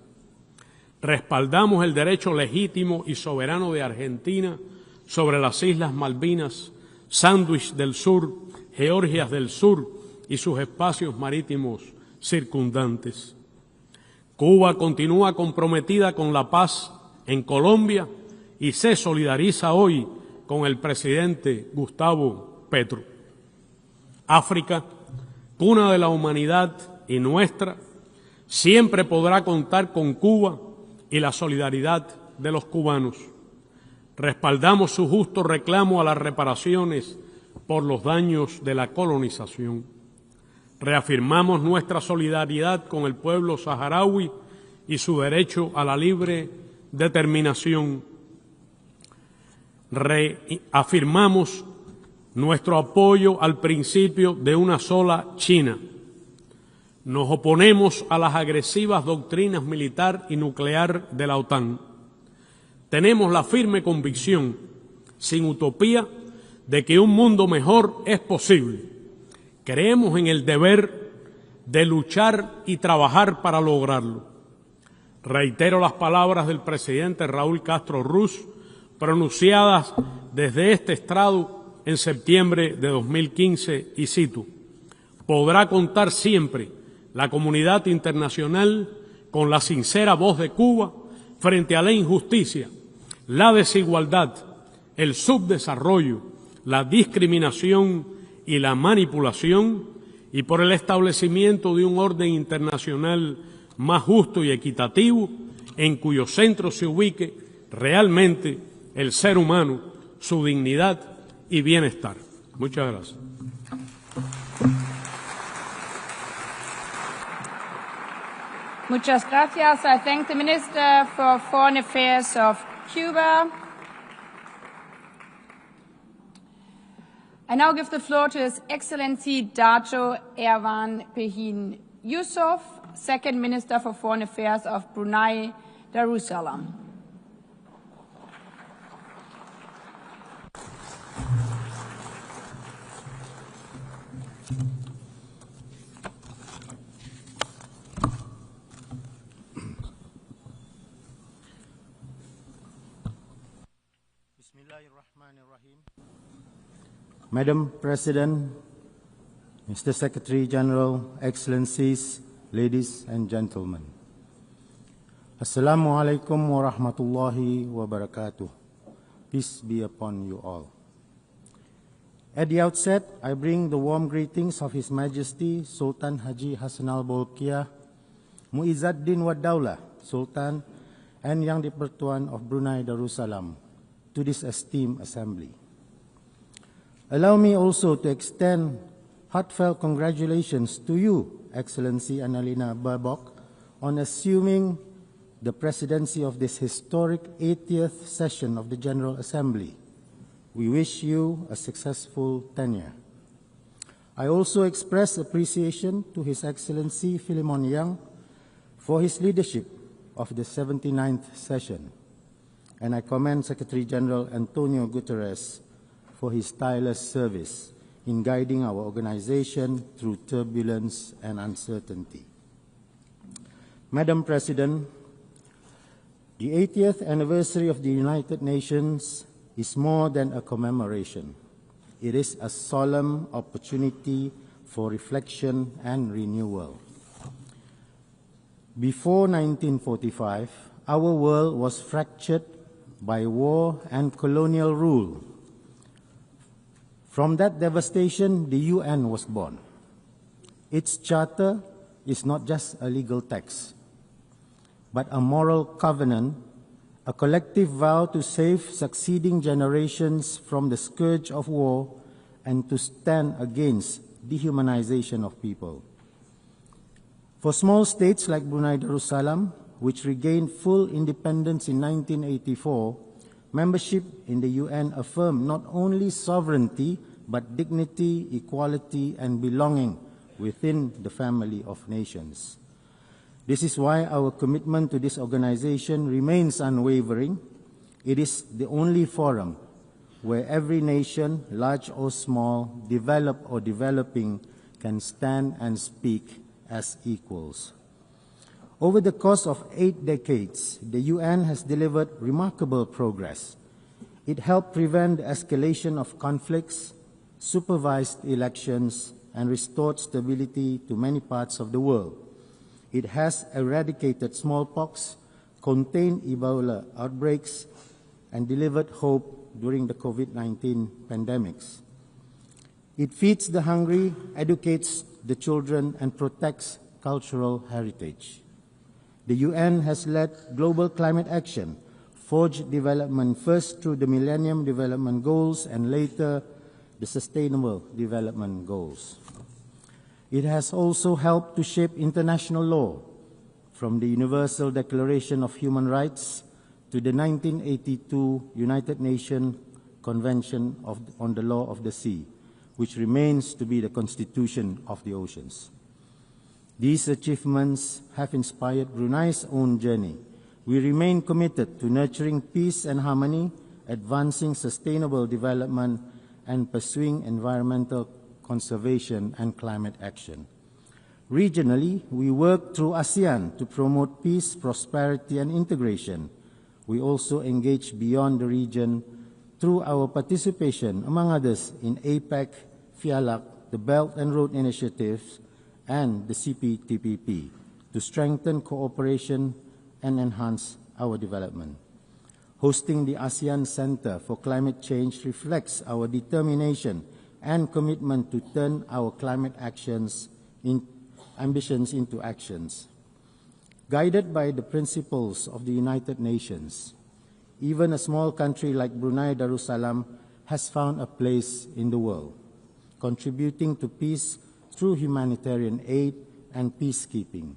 Respaldamos el derecho legítimo y soberano de Argentina sobre las Islas Malvinas, Sándwich del Sur, Georgias del Sur y sus espacios marítimos circundantes. Cuba continúa comprometida con la paz en Colombia y se solidariza hoy con el presidente Gustavo Petro. África, cuna de la humanidad y nuestra, siempre podrá contar con Cuba y la solidaridad de los cubanos. Respaldamos su justo reclamo a las reparaciones por los daños de la colonización. Reafirmamos nuestra solidaridad con el pueblo saharaui y su derecho a la libre determinación. Reafirmamos nuestro apoyo al principio de una sola China. Nos oponemos a las agresivas doctrinas militar y nuclear de la OTAN. Tenemos la firme convicción, sin utopía, de que un mundo mejor es posible. Creemos en el deber de luchar y trabajar para lograrlo. Reitero las palabras del presidente Raúl Castro Ruz, pronunciadas desde este estrado en septiembre de 2015, y cito: podrá contar siempre la comunidad internacional con la sincera voz de Cuba frente a la injusticia, la desigualdad, el subdesarrollo, la discriminación y la manipulación, y por el establecimiento de un orden internacional más justo y equitativo, en cuyo centro se ubique realmente el ser humano, su dignidad y bienestar. Muchas gracias. Muchas gracias. I thank the Minister for Foreign Affairs of Cuba. I now give the floor to His Excellency Dato Erwan Pehin Yusuf, Second Minister for Foreign Affairs of Brunei Darussalam. Madam President, Mr. Secretary General, Excellencies, ladies and gentlemen. Assalamu alaikum wa rahmatullahi wa barakatuh. Peace be upon you all. At the outset, I bring the warm greetings of His Majesty Sultan Haji Hassanal Bolkiah, Muizzaddin Wad Daulah, Sultan and Yang di-Pertuan of Brunei Darussalam, to this esteemed assembly. Allow me also to extend heartfelt congratulations to you, Excellency Annalena Baerbock, on assuming the presidency of this historic 80th session of the General Assembly. We wish you a successful tenure. I also express appreciation to His Excellency Philemon Yang for his leadership of the 79th session, and I commend Secretary General Antonio Guterres for his tireless service in guiding our organization through turbulence and uncertainty. Madam President, the 80th anniversary of the United Nations is more than a commemoration. It is a solemn opportunity for reflection and renewal. Before 1945, our world was fractured by war and colonial rule. From that devastation, the UN was born. Its charter is not just a legal text, but a moral covenant, a collective vow to save succeeding generations from the scourge of war and to stand against dehumanization of people. For small states like Brunei Darussalam, which regained full independence in 1984, membership in the UN affirmed not only sovereignty, but dignity, equality, and belonging within the family of nations. This is why our commitment to this organization remains unwavering. It is the only forum where every nation, large or small, developed or developing, can stand and speak as equals. Over the course of 8 decades, the UN has delivered remarkable progress. It helped prevent the escalation of conflicts, supervised elections, and restored stability to many parts of the world. It has eradicated smallpox, contained Ebola outbreaks, and delivered hope during the COVID-19 pandemics. It feeds the hungry, educates the children, and protects cultural heritage. The UN has led global climate action, forged development first through the Millennium Development Goals and later the Sustainable Development Goals. It has also helped to shape international law, from the Universal Declaration of Human Rights to the 1982 United Nations Convention on the Law of the Sea, which remains to be the constitution of the oceans. These achievements have inspired Brunei's own journey. We remain committed to nurturing peace and harmony, advancing sustainable development, and pursuing environmental conservation and climate action. Regionally, we work through ASEAN to promote peace, prosperity, and integration. We also engage beyond the region through our participation, among others, in APEC, FIALAC, the Belt and Road Initiatives, and the CPTPP to strengthen cooperation and enhance our development. Hosting the ASEAN Center for Climate Change reflects our determination and commitment to turn our climate ambitions into actions. Guided by the principles of the United Nations, even a small country like Brunei Darussalam has found a place in the world, contributing to peace through humanitarian aid and peacekeeping.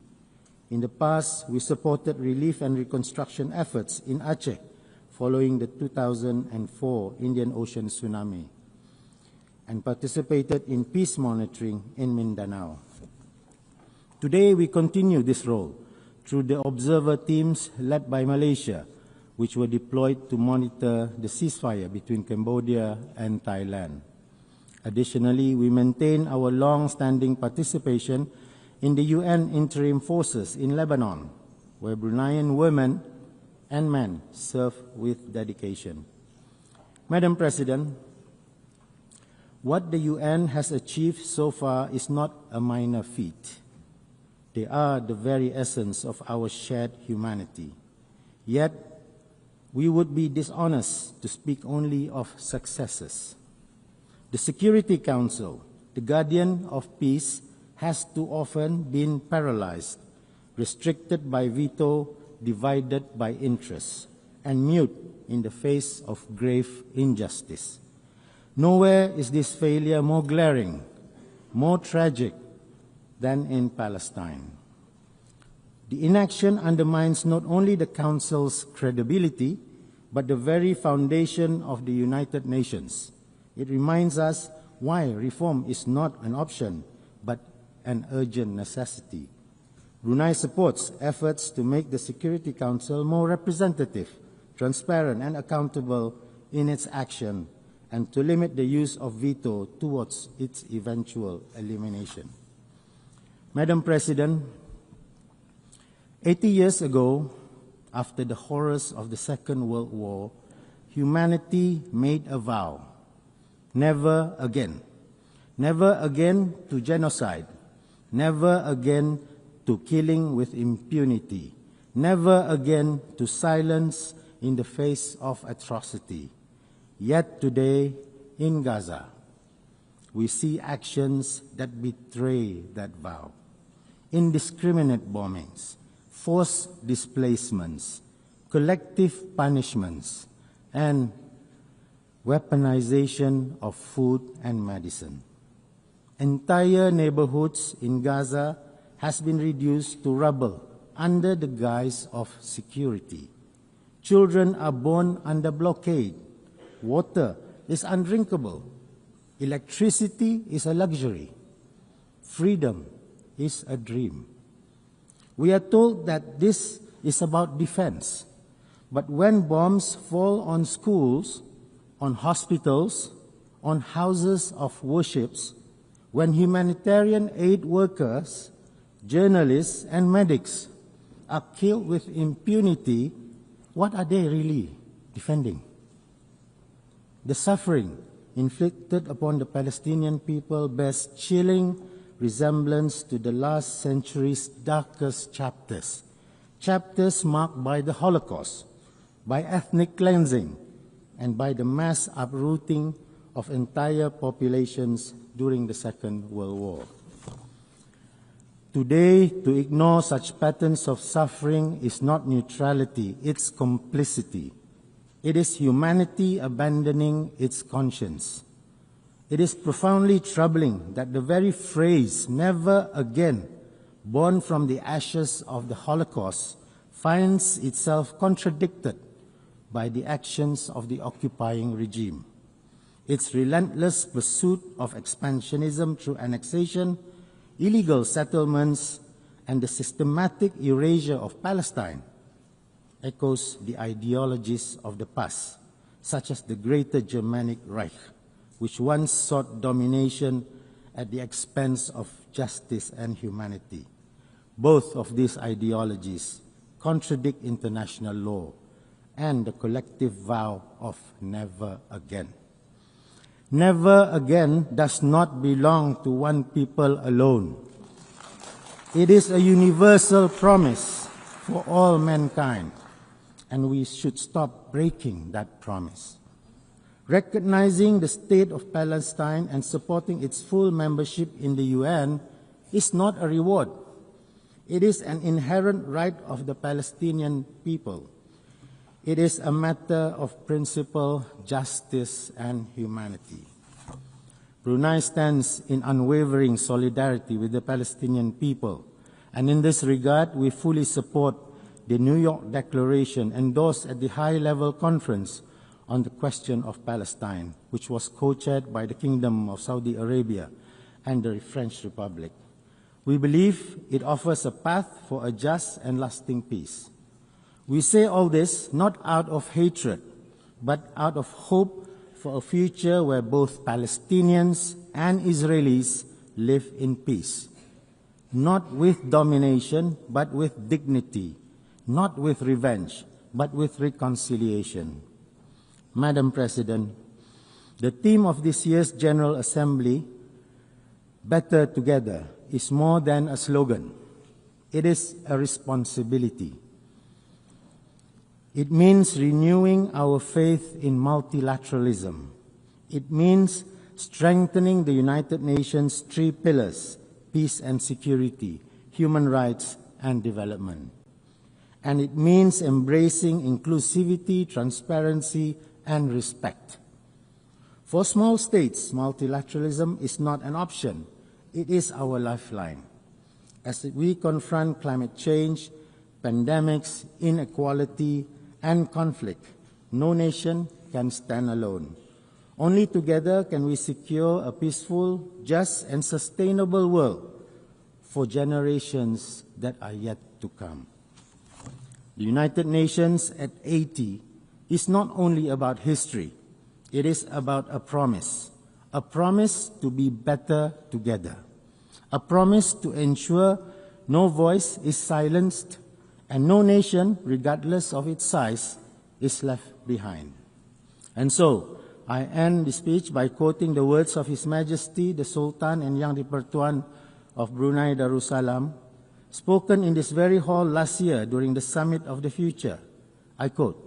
In the past, we supported relief and reconstruction efforts in Aceh following the 2004 Indian Ocean tsunami, and participated in peace monitoring in Mindanao. Today, we continue this role through the observer teams led by Malaysia, which were deployed to monitor the ceasefire between Cambodia and Thailand. Additionally, we maintain our long-standing participation in the UN interim forces in Lebanon, where Bruneian women and men serve with dedication. Madam President, what the UN has achieved so far is not a minor feat. They are the very essence of our shared humanity. Yet, we would be dishonest to speak only of successes. The Security Council, the guardian of peace, has too often been paralyzed, restricted by veto, divided by interests, and mute in the face of grave injustice. Nowhere is this failure more glaring, more tragic than in Palestine. The inaction undermines not only the Council's credibility, but the very foundation of the United Nations. It reminds us why reform is not an option, but an urgent necessity. Brunei supports efforts to make the Security Council more representative, transparent, and accountable in its action, and to limit the use of veto towards its eventual elimination. Madam President, 80 years ago, after the horrors of the Second World War, humanity made a vow: never again. Never again to genocide. Never again to killing with impunity. Never again to silence in the face of atrocity. Yet today in Gaza, we see actions that betray that vow. Indiscriminate bombings, forced displacements, collective punishments, and weaponization of food and medicine. Entire neighborhoods in Gaza has been reduced to rubble under the guise of security. Children are born under blockade. Water is undrinkable. Electricity is a luxury. Freedom is a dream. We are told that this is about defense. But when bombs fall on schools, on hospitals, on houses of worships, when humanitarian aid workers, journalists, and medics are killed with impunity, what are they really defending? The suffering inflicted upon the Palestinian people bears chilling resemblance to the last century's darkest chapters, chapters marked by the Holocaust, by ethnic cleansing, and by the mass uprooting of entire populations during the Second World War. Today, to ignore such patterns of suffering is not neutrality, it's complicity. It is humanity abandoning its conscience. It is profoundly troubling that the very phrase, "never again," born from the ashes of the Holocaust, finds itself contradicted by the actions of the occupying regime. Its relentless pursuit of expansionism through annexation, illegal settlements, and the systematic erasure of Palestine echoes the ideologies of the past, such as the Greater Germanic Reich, which once sought domination at the expense of justice and humanity. Both of these ideologies contradict international law and the collective vow of never again. Never again does not belong to one people alone. It is a universal promise for all mankind, and we should stop breaking that promise. Recognizing the state of Palestine and supporting its full membership in the UN is not a reward. It is an inherent right of the Palestinian people. It is a matter of principle, justice, and humanity. Brunei stands in unwavering solidarity with the Palestinian people, and in this regard, we fully support the New York Declaration endorsed at the high-level conference on the question of Palestine, which was co-chaired by the Kingdom of Saudi Arabia and the French Republic. We believe it offers a path for a just and lasting peace. We say all this not out of hatred, but out of hope for a future where both Palestinians and Israelis live in peace, not with domination, but with dignity, not with revenge, but with reconciliation. Madam President, the theme of this year's General Assembly, Better Together, is more than a slogan. It is a responsibility. It means renewing our faith in multilateralism. It means strengthening the United Nations' three pillars: peace and security, human rights, and development. And it means embracing inclusivity, transparency, and respect. For small states, multilateralism is not an option. It is our lifeline. As we confront climate change, pandemics, inequality, and conflict, no nation can stand alone. Only together can we secure a peaceful, just, and sustainable world for generations that are yet to come. The United Nations at 80 is not only about history, it is about a promise to be better together, a promise to ensure no voice is silenced and no nation, regardless of its size, is left behind. And so, I end the speech by quoting the words of His Majesty, the Sultan and Yang di-Pertuan of Brunei Darussalam, spoken in this very hall last year during the Summit of the Future. I quote,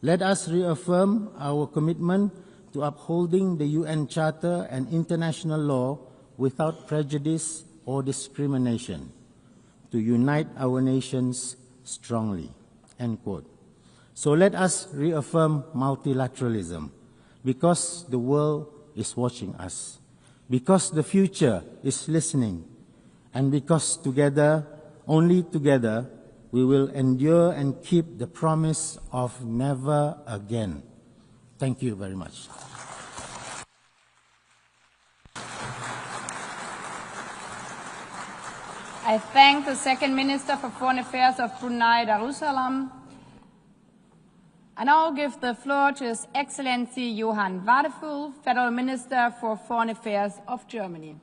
"Let us reaffirm our commitment to upholding the UN Charter and international law without prejudice or discrimination, to unite our nations strongly." End quote. So let us reaffirm multilateralism, because the world is watching us, because the future is listening, and because together, only together, we will endure and keep the promise of never again. Thank you very much. I thank the Second Minister for Foreign Affairs of Brunei Darussalam. I now give the floor to His Excellency Johann Wadefuhl, Federal Minister for Foreign Affairs of Germany.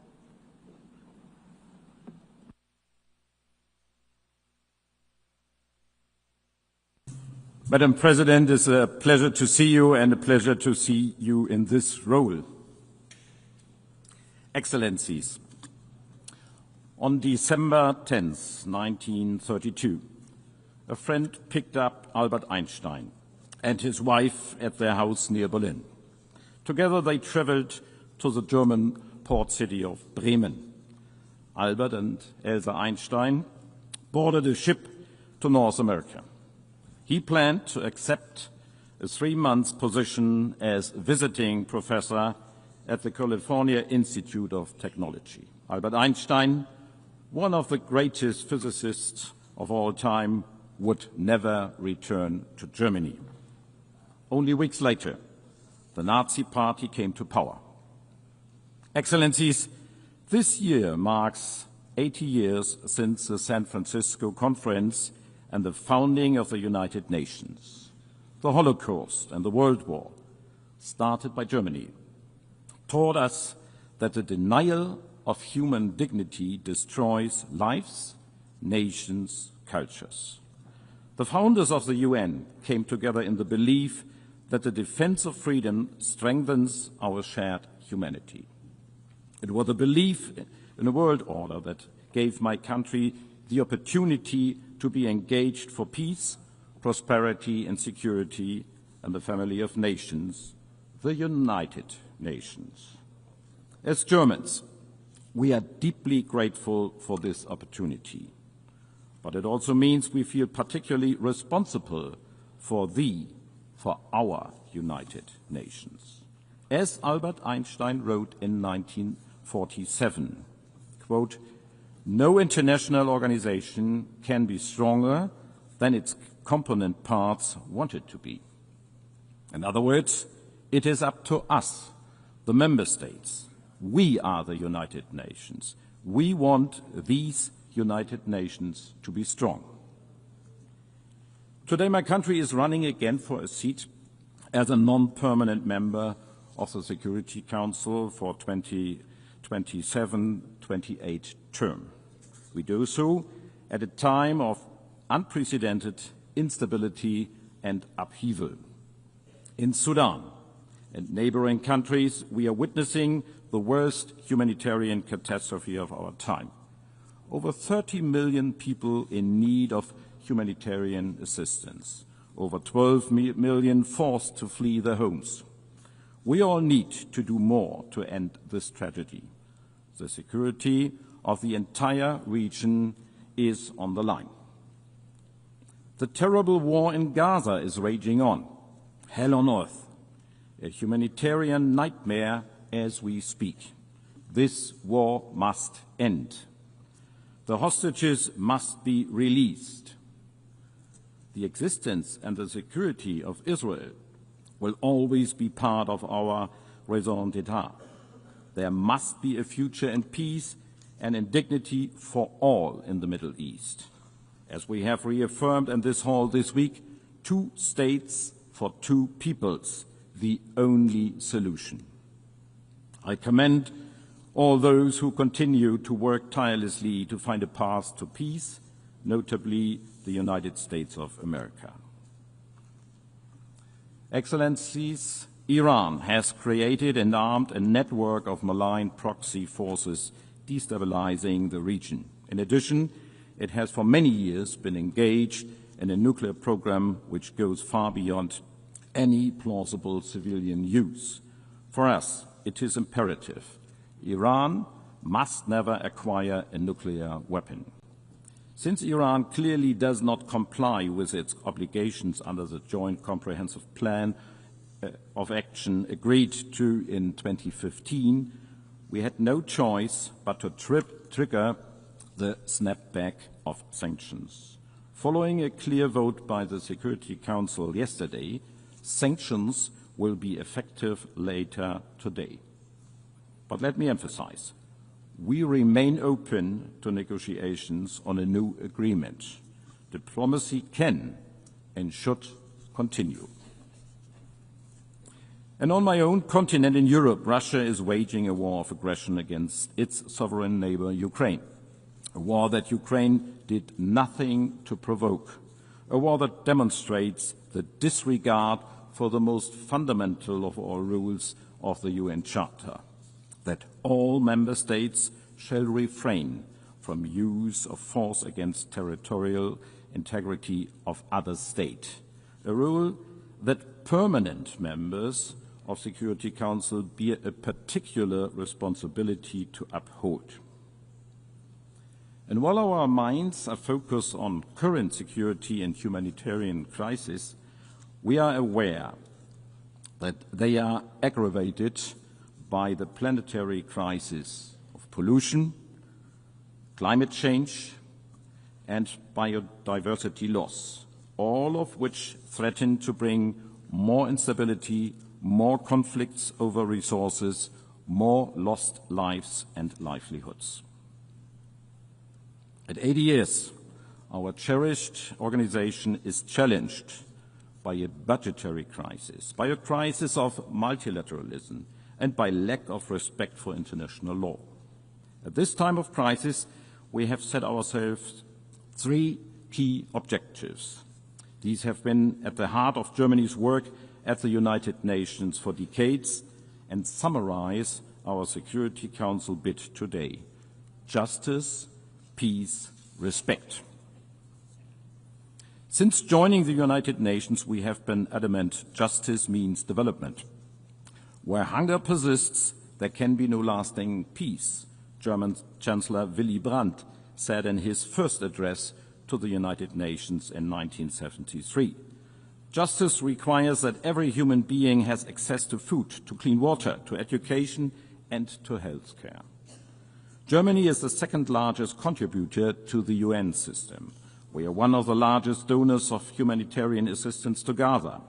Madam President, it's a pleasure to see you and a pleasure to see you in this role. Excellencies, on December 10th, 1932, a friend picked up Albert Einstein and his wife at their house near Berlin. Together they traveled to the German port city of Bremen. Albert and Elsa Einstein boarded a ship to North America. He planned to accept a 3-month position as visiting professor at the California Institute of Technology. Albert Einstein, one of the greatest physicists of all time, would never return to Germany. Only weeks later, the Nazi Party came to power. Excellencies, this year marks 80 years since the San Francisco Conference and the founding of the United Nations. The Holocaust and the World War, started by Germany, taught us that the denial of human dignity destroys lives, nations, cultures. The founders of the UN came together in the belief that the defense of freedom strengthens our shared humanity. It was a belief in a world order that gave my country the opportunity to be engaged for peace, prosperity and security and the family of nations, the United Nations. As Germans, we are deeply grateful for this opportunity. But it also means we feel particularly responsible for our United Nations. As Albert Einstein wrote in 1947, quote, "No international organization can be stronger than its component parts want it to be." In other words, it is up to us, the member states. We are the United Nations. We want these United Nations to be strong. Today, my country is running again for a seat as a non-permanent member of the Security Council for 2027-28 term. We do so at a time of unprecedented instability and upheaval. In Sudan and neighboring countries, we are witnessing the worst humanitarian catastrophe of our time. Over 30 million people in need of humanitarian assistance. Over 12 million forced to flee their homes. We all need to do more to end this tragedy. The security of the entire region is on the line. The terrible war in Gaza is raging on. Hell on earth. A humanitarian nightmare as we speak. This war must end. The hostages must be released. The existence and the security of Israel will always be part of our raison d'etre. There must be a future in peace and in dignity for all in the Middle East. As we have reaffirmed in this hall this week, 2 states for 2 peoples, the only solution. I commend all those who continue to work tirelessly to find a path to peace, notably the United States of America. Excellencies, Iran has created and armed a network of malign proxy forces destabilizing the region. In addition, it has for many years been engaged in a nuclear program which goes far beyond any plausible civilian use. For us, it is imperative. Iran must never acquire a nuclear weapon. Since Iran clearly does not comply with its obligations under the Joint Comprehensive Plan of Action agreed to in 2015, we had no choice but to trigger the snapback of sanctions. Following a clear vote by the Security Council yesterday, sanctions will be effective later today. But let me emphasize, we remain open to negotiations on a new agreement. Diplomacy can and should continue. And on my own continent in Europe, Russia is waging a war of aggression against its sovereign neighbor, Ukraine. A war that Ukraine did nothing to provoke. A war that demonstrates the disregard for the most fundamental of all rules of the UN Charter, that all member states shall refrain from use of force against territorial integrity of other states. A rule that permanent members of Security Council bear a particular responsibility to uphold. And while our minds are focused on current security and humanitarian crisis, we are aware that they are aggravated by the planetary crisis of pollution, climate change, and biodiversity loss, all of which threaten to bring more instability, more conflicts over resources, more lost lives and livelihoods. At 80 years, our cherished organization is challenged by a budgetary crisis, by a crisis of multilateralism, and by lack of respect for international law. At this time of crisis, we have set ourselves 3 key objectives. These have been at the heart of Germany's work at the United Nations for decades and summarize our Security Council bid today: justice, peace, respect. Since joining the United Nations, we have been adamant justice means development. Where hunger persists, there can be no lasting peace, German Chancellor Willy Brandt said in his first address to the United Nations in 1973. Justice requires that every human being has access to food, to clean water, to education, and to health care. Germany is the second largest contributor to the UN system. We are one of the largest donors of humanitarian assistance to Gaza.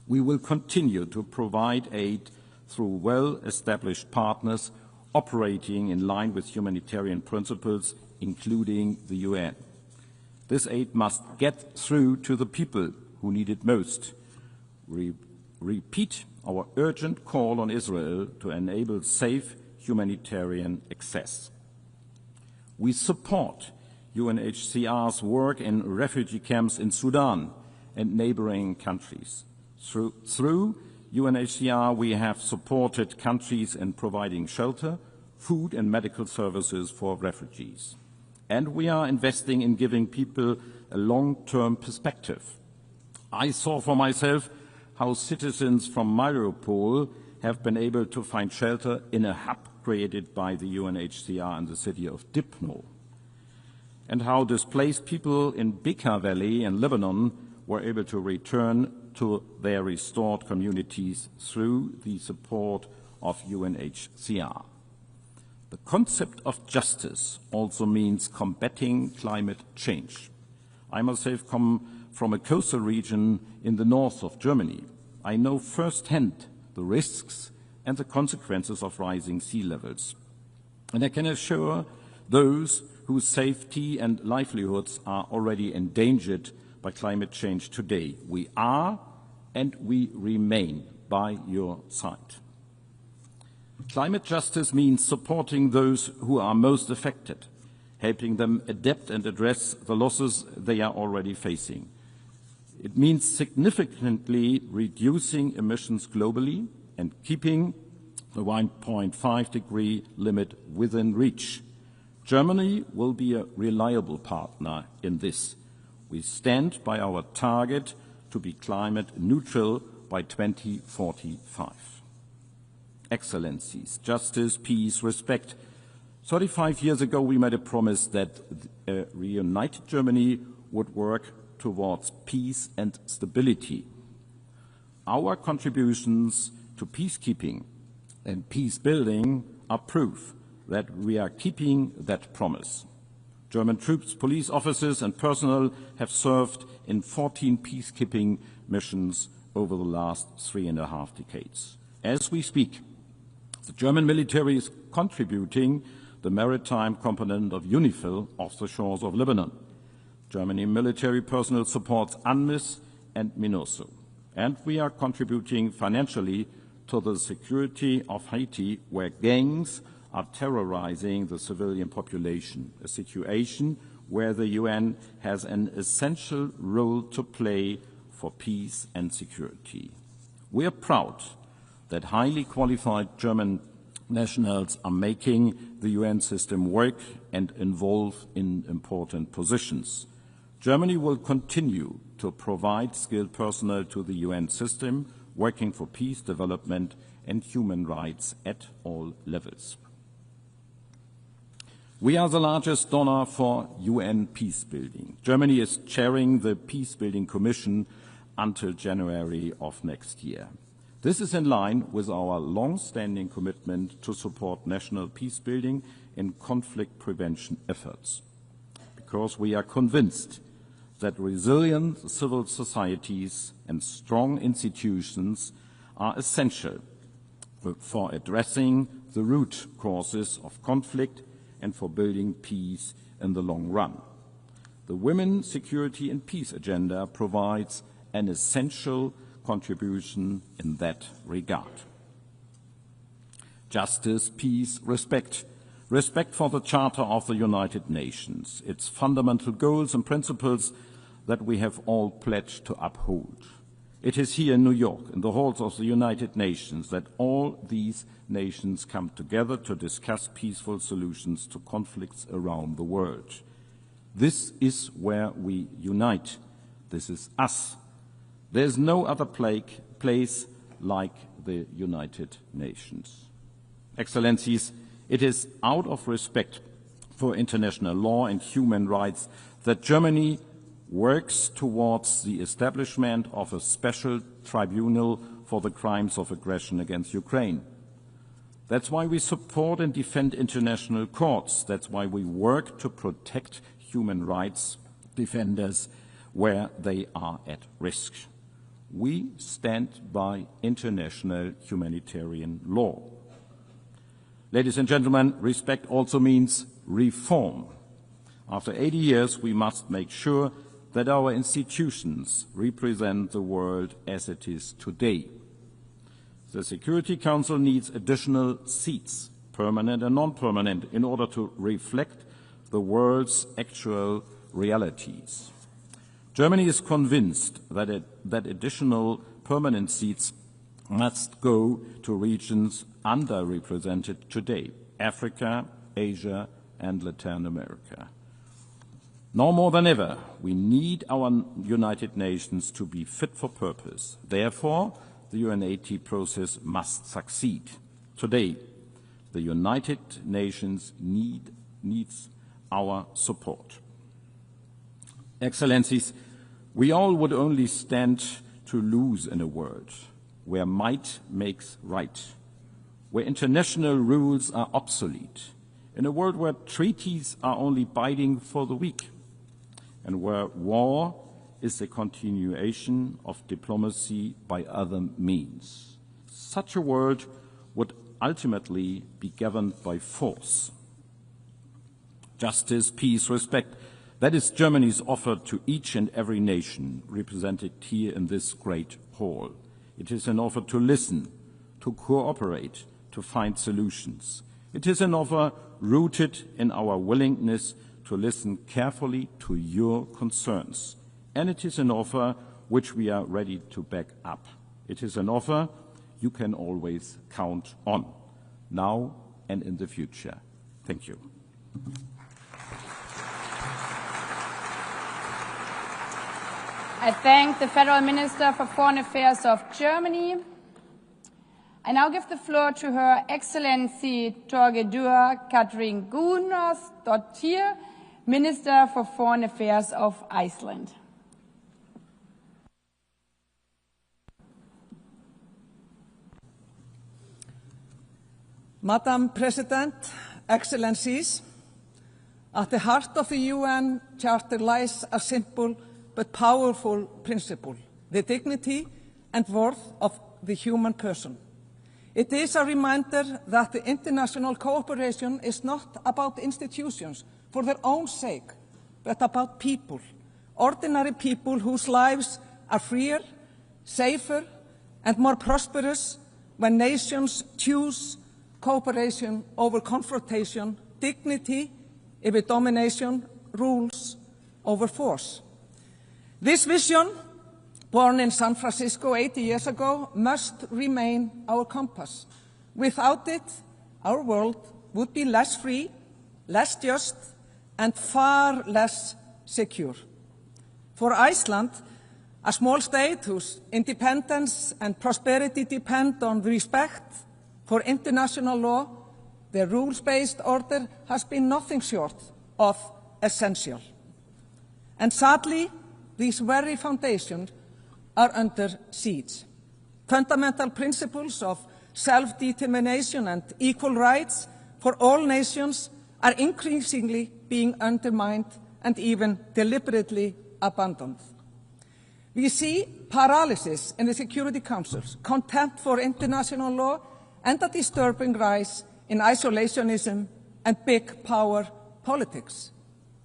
We will continue to provide aid through well-established partners operating in line with humanitarian principles, including the UN. This aid must get through to the people who need it most. We repeat our urgent call on Israel to enable safe humanitarian access. We support UNHCR's work in refugee camps in Sudan and neighboring countries. Through UNHCR, we have supported countries in providing shelter, food and medical services for refugees. And we are investing in giving people a long-term perspective. I saw for myself how citizens from Mariupol have been able to find shelter in a hub created by the UNHCR in the city of Dipno, and how displaced people in Bekaa Valley in Lebanon were able to return to their restored communities through the support of UNHCR. The concept of justice also means combating climate change. I myself come from a coastal region in the north of Germany. I know firsthand the risks and the consequences of rising sea levels. And I can assure those whose safety and livelihoods are already endangered by climate change today, we are and we remain by your side. Climate justice means supporting those who are most affected, helping them adapt and address the losses they are already facing. It means significantly reducing emissions globally and keeping the 1.5-degree limit within reach. Germany will be a reliable partner in this. We stand by our target to be climate neutral by 2045. Excellencies, justice, peace, respect. 35 years ago, we made a promise that a reunited Germany would work towards peace and stability. Our contributions to peacekeeping and peace building are proof that we are keeping that promise. German troops, police officers and personnel have served in 14 peacekeeping missions over the last 3.5 decades. As we speak, the German military is contributing the maritime component of UNIFIL off the shores of Lebanon. Germany military personnel supports UNMISS and MINURSO. And we are contributing financially to the security of Haiti, where gangs are terrorizing the civilian population, a situation where the UN has an essential role to play for peace and security. We are proud that highly qualified German nationals are making the UN system work and involved in important positions. Germany will continue to provide skilled personnel to the UN system, working for peace, development, and human rights at all levels. We are the largest donor for UN peacebuilding. Germany is chairing the Peacebuilding Commission until January of next year. This is in line with our long-standing commitment to support national peacebuilding and conflict prevention efforts, because we are convinced that resilient civil societies and strong institutions are essential for addressing the root causes of conflict and for building peace in the long run. The Women, Security and Peace agenda provides an essential contribution in that regard. Justice, peace, respect. Respect for the Charter of the United Nations, its fundamental goals and principles that we have all pledged to uphold. It is here in New York, in the halls of the United Nations, that all these nations come together to discuss peaceful solutions to conflicts around the world. This is where we unite. This is us. There is no other place like the United Nations. Excellencies, it is out of respect for international law and human rights that Germany works towards the establishment of a special tribunal for the crimes of aggression against Ukraine. That's why we support and defend international courts. That's why we work to protect human rights defenders where they are at risk. We stand by international humanitarian law. Ladies and gentlemen, respect also means reform. After 80 years, we must make sure that our institutions represent the world as it is today. The Security Council needs additional seats, permanent and non-permanent, in order to reflect the world's actual realities. Germany is convinced that additional permanent seats must go to regions underrepresented today: Africa, Asia, and Latin America. Now more than ever, we need our United Nations to be fit for purpose. Therefore, the UNAT process must succeed. Today, the United Nations needs our support. Excellencies, we all would only stand to lose in a world where might makes right, where international rules are obsolete, in a world where treaties are only binding for the weak, and where war is a continuation of diplomacy by other means. Such a world would ultimately be governed by force. Justice, peace, respect, that is Germany's offer to each and every nation represented here in this great hall. It is an offer to listen, to cooperate, to find solutions. It is an offer rooted in our willingness to listen carefully to your concerns. And it is an offer which we are ready to back up. It is an offer you can always count on, now and in the future. Thank you. I thank the Federal Minister for Foreign Affairs of Germany. I now give the floor to Her Excellency Torgedur Katrín Gunnarsdóttir, Minister for Foreign Affairs of Iceland. Madam President, Excellencies, at the heart of the UN Charter lies a simple but powerful principle, the dignity and worth of the human person. It is a reminder that the international cooperation is not about institutions for their own sake, but about people, ordinary people whose lives are freer, safer, and more prosperous when nations choose cooperation over confrontation, dignity over domination, rules over force. This vision, born in San Francisco 80 years ago, must remain our compass. Without it, our world would be less free, less just, and far less secure. For Iceland, a small state whose independence and prosperity depend on respect for international law, the rules-based order has been nothing short of essential. And sadly, these very foundations are under siege. Fundamental principles of self-determination and equal rights for all nations are increasingly being undermined and even deliberately abandoned. We see paralysis in the Security Councils, contempt for international law, and a disturbing rise in isolationism and big power politics.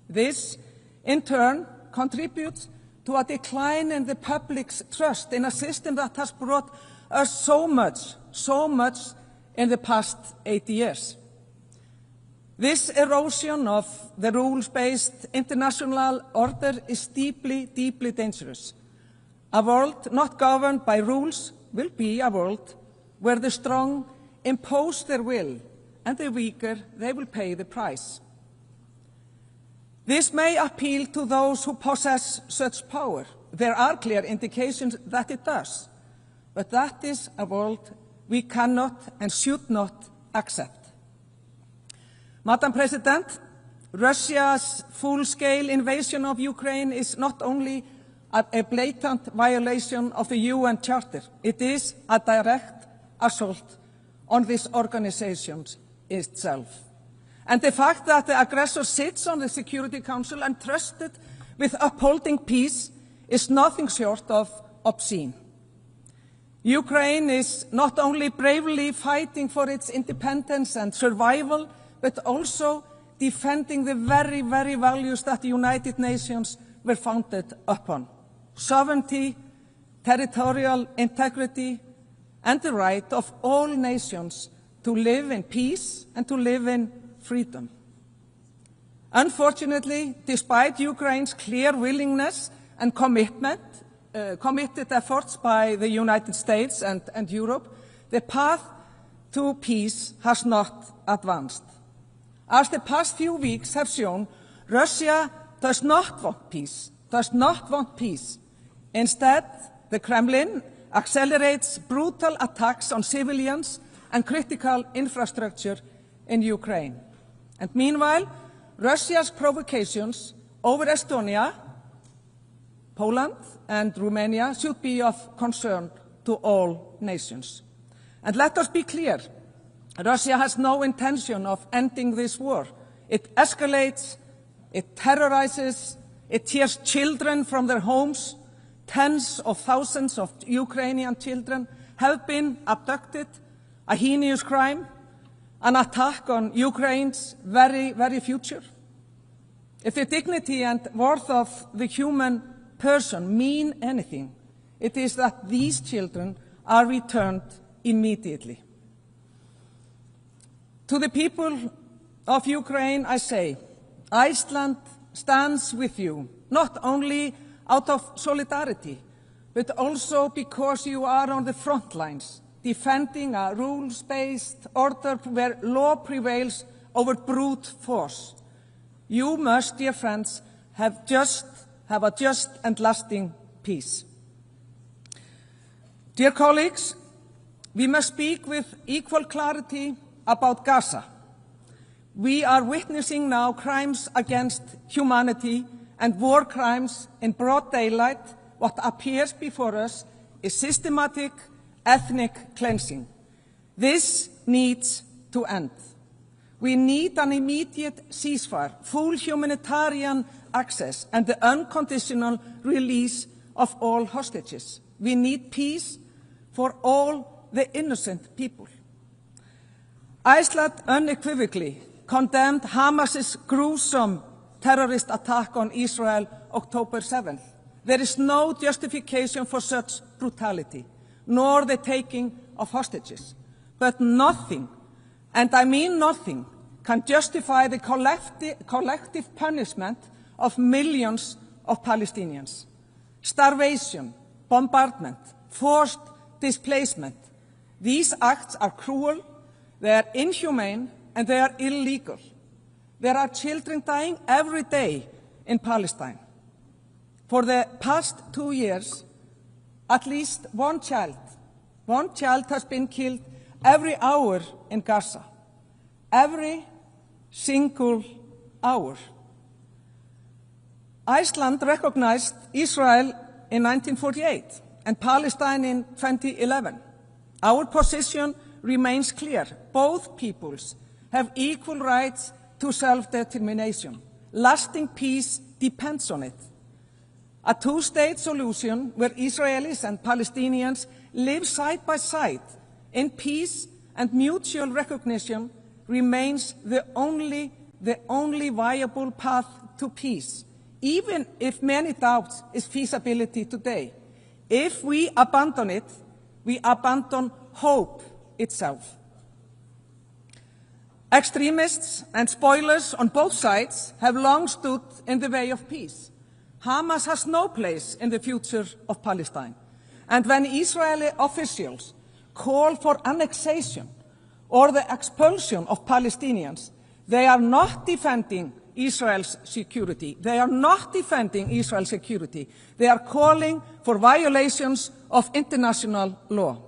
This, in turn, contributes to a decline in the public's trust in a system that has brought us so much in the past 80 years. This erosion of the rules-based international order is deeply, deeply dangerous. A world not governed by rules will be a world where the strong impose their will and the weaker, they will pay the price. This may appeal to those who possess such power. There are clear indications that it does. But that is a world we cannot and should not accept. Madam President, Russia's full-scale invasion of Ukraine is not only a blatant violation of the UN Charter, it is a direct assault on this organization itself. And the fact that the aggressor sits on the Security Council entrusted with upholding peace is nothing short of obscene. Ukraine is not only bravely fighting for its independence and survival, but also defending the very, very values that the United Nations were founded upon: sovereignty, territorial integrity, and the right of all nations to live in peace and to live in freedom. Unfortunately, despite Ukraine's clear willingness and committed efforts by the United States and Europe, the path to peace has not advanced. As the past few weeks have shown, Russia does not want peace, Instead, the Kremlin accelerates brutal attacks on civilians and critical infrastructure in Ukraine. And meanwhile, Russia's provocations over Estonia, Poland, and Romania should be of concern to all nations. And let us be clear, Russia has no intention of ending this war. It escalates, it terrorizes, it tears children from their homes. Tens of thousands of Ukrainian children have been abducted, a heinous crime, an attack on Ukraine's very, very future. If the dignity and worth of the human person mean anything, it is that these children are returned immediately. To the people of Ukraine, I say, Iceland stands with you, not only out of solidarity, but also because you are on the front lines, defending a rules-based order where law prevails over brute force. You must, dear friends, have a just and lasting peace. Dear colleagues, we must speak with equal clarity about Gaza. We are witnessing now crimes against humanity and war crimes in broad daylight. What appears before us is systematic ethnic cleansing. This needs to end. We need an immediate ceasefire, full humanitarian access, and the unconditional release of all hostages. We need peace for all the innocent people. Iceland unequivocally condemned Hamas's gruesome terrorist attack on Israel October 7th. There is no justification for such brutality, nor the taking of hostages. But nothing, and I mean nothing, can justify the collective punishment of millions of Palestinians. Starvation, bombardment, forced displacement. These acts are cruel, they are inhumane, and they are illegal. There are children dying every day in Palestine. For the past 2 years, at least one child has been killed every hour in Gaza. Every single hour. Iceland recognized Israel in 1948 and Palestine in 2011. Our position remains clear. Both peoples have equal rights to self-determination. Lasting peace depends on it. A two-state solution where Israelis and Palestinians live side by side in peace and mutual recognition remains the only viable path to peace, even if many doubts its feasibility today. If we abandon it, we abandon hope itself. Extremists and spoilers on both sides have long stood in the way of peace. Hamas has no place in the future of Palestine. And when Israeli officials call for annexation or the expulsion of Palestinians, they are not defending Israel's security. They are not defending Israel's security. They are calling for violations of international law.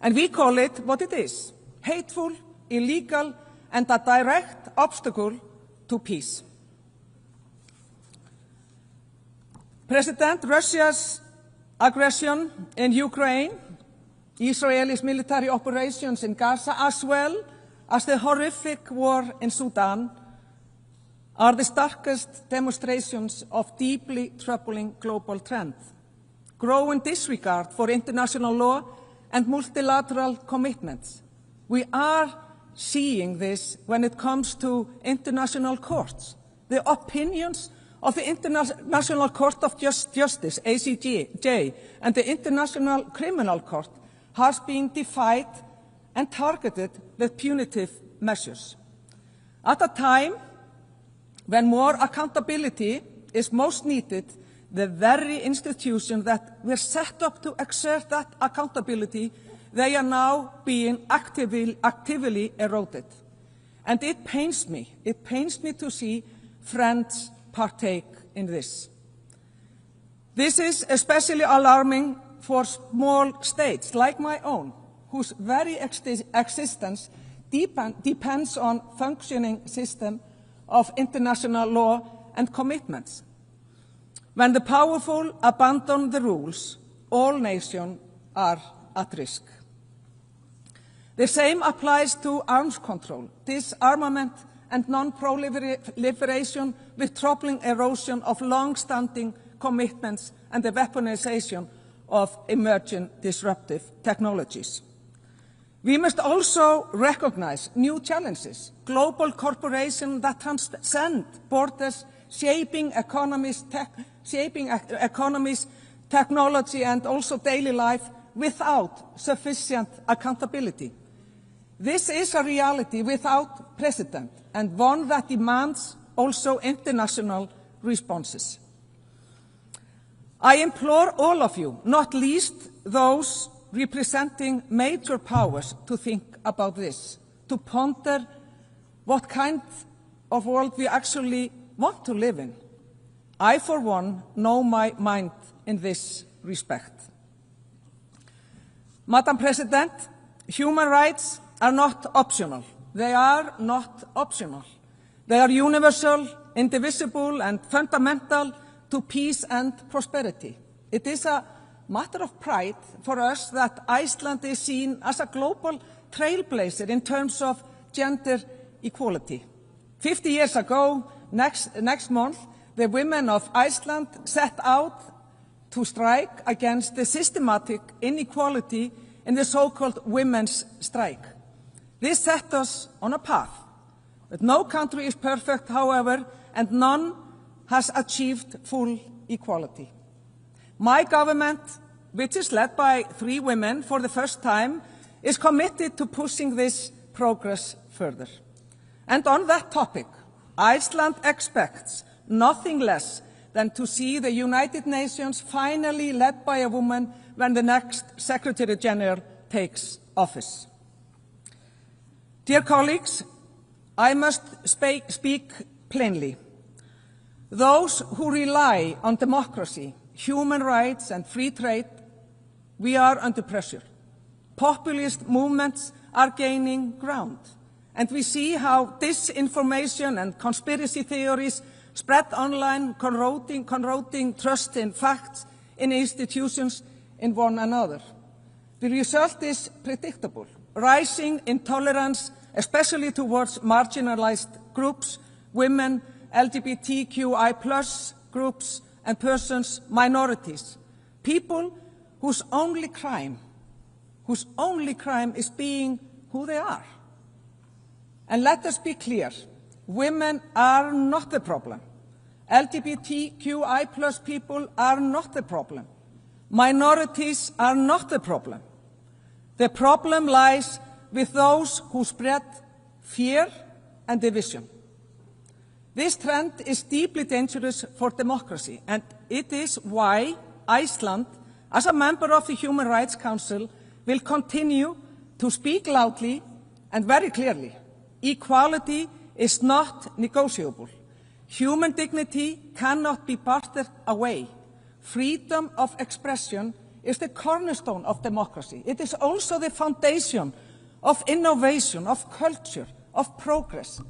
And we call it what it is: hateful, illegal, and a direct obstacle to peace. Russia's aggression in Ukraine, Israel's military operations in Gaza, as well as the horrific war in Sudan, are the starkest demonstrations of deeply troubling global trend. Growing disregard for international law and multilateral commitments. We are seeing this when it comes to international courts. The opinions of the International Court of Justice, ICJ, and the International Criminal Court has been defied and targeted with punitive measures. At a time when more accountability is most needed, the very institutions that were set up to exert that accountability, they are now being actively eroded. And it pains me to see friends partake in this. This is especially alarming for small states like my own, whose very existence depends on functioning system of international law and commitments. When the powerful abandon the rules, all nations are at risk. The same applies to arms control, disarmament, and non-proliferation, with troubling erosion of long-standing commitments and the weaponization of emerging disruptive technologies. We must also recognize new challenges, global corporations that transcend borders, shaping economies, technology, and also daily life without sufficient accountability. This is a reality without precedent, and one that demands also international responses. I implore all of you, not least those representing major powers, to think about this, to ponder what kind of world we actually want to live in. I, for one, know my mind in this respect. Madam President, human rights are not optional. They are not optional. They are universal, indivisible, and fundamental to peace and prosperity. It is a matter of pride for us that Iceland is seen as a global trailblazer in terms of gender equality. 50 years ago, next month, the women of Iceland set out to strike against the systematic inequality in the so-called women's strike. This set us on a path. But no country is perfect, however, and none has achieved full equality. My government, which is led by 3 women for the first time, is committed to pushing this progress further. And on that topic, Iceland expects nothing less than to see the United Nations finally led by a woman when the next Secretary General takes office. Dear colleagues, I must speak plainly. Those who rely on democracy, human rights and free trade, we are under pressure. Populist movements are gaining ground, and we see how disinformation and conspiracy theories spread online, corroding trust in facts, in institutions, in one another. The result is predictable: rising intolerance, especially towards marginalized groups, women, LGBTQI+ groups and persons, minorities, people whose only crime is being who they are. And let us be clear, women are not the problem. LGBTQI+ people are not the problem. Minorities are not the problem. The problem lies with those who spread fear and division. This trend is deeply dangerous for democracy, and it is why Iceland, as a member of the Human Rights Council, will continue to speak loudly and very clearly. Equality is not negotiable. Human dignity cannot be bartered away. Freedom of expression is the cornerstone of democracy. It is also the foundation of innovation, of culture, of progress.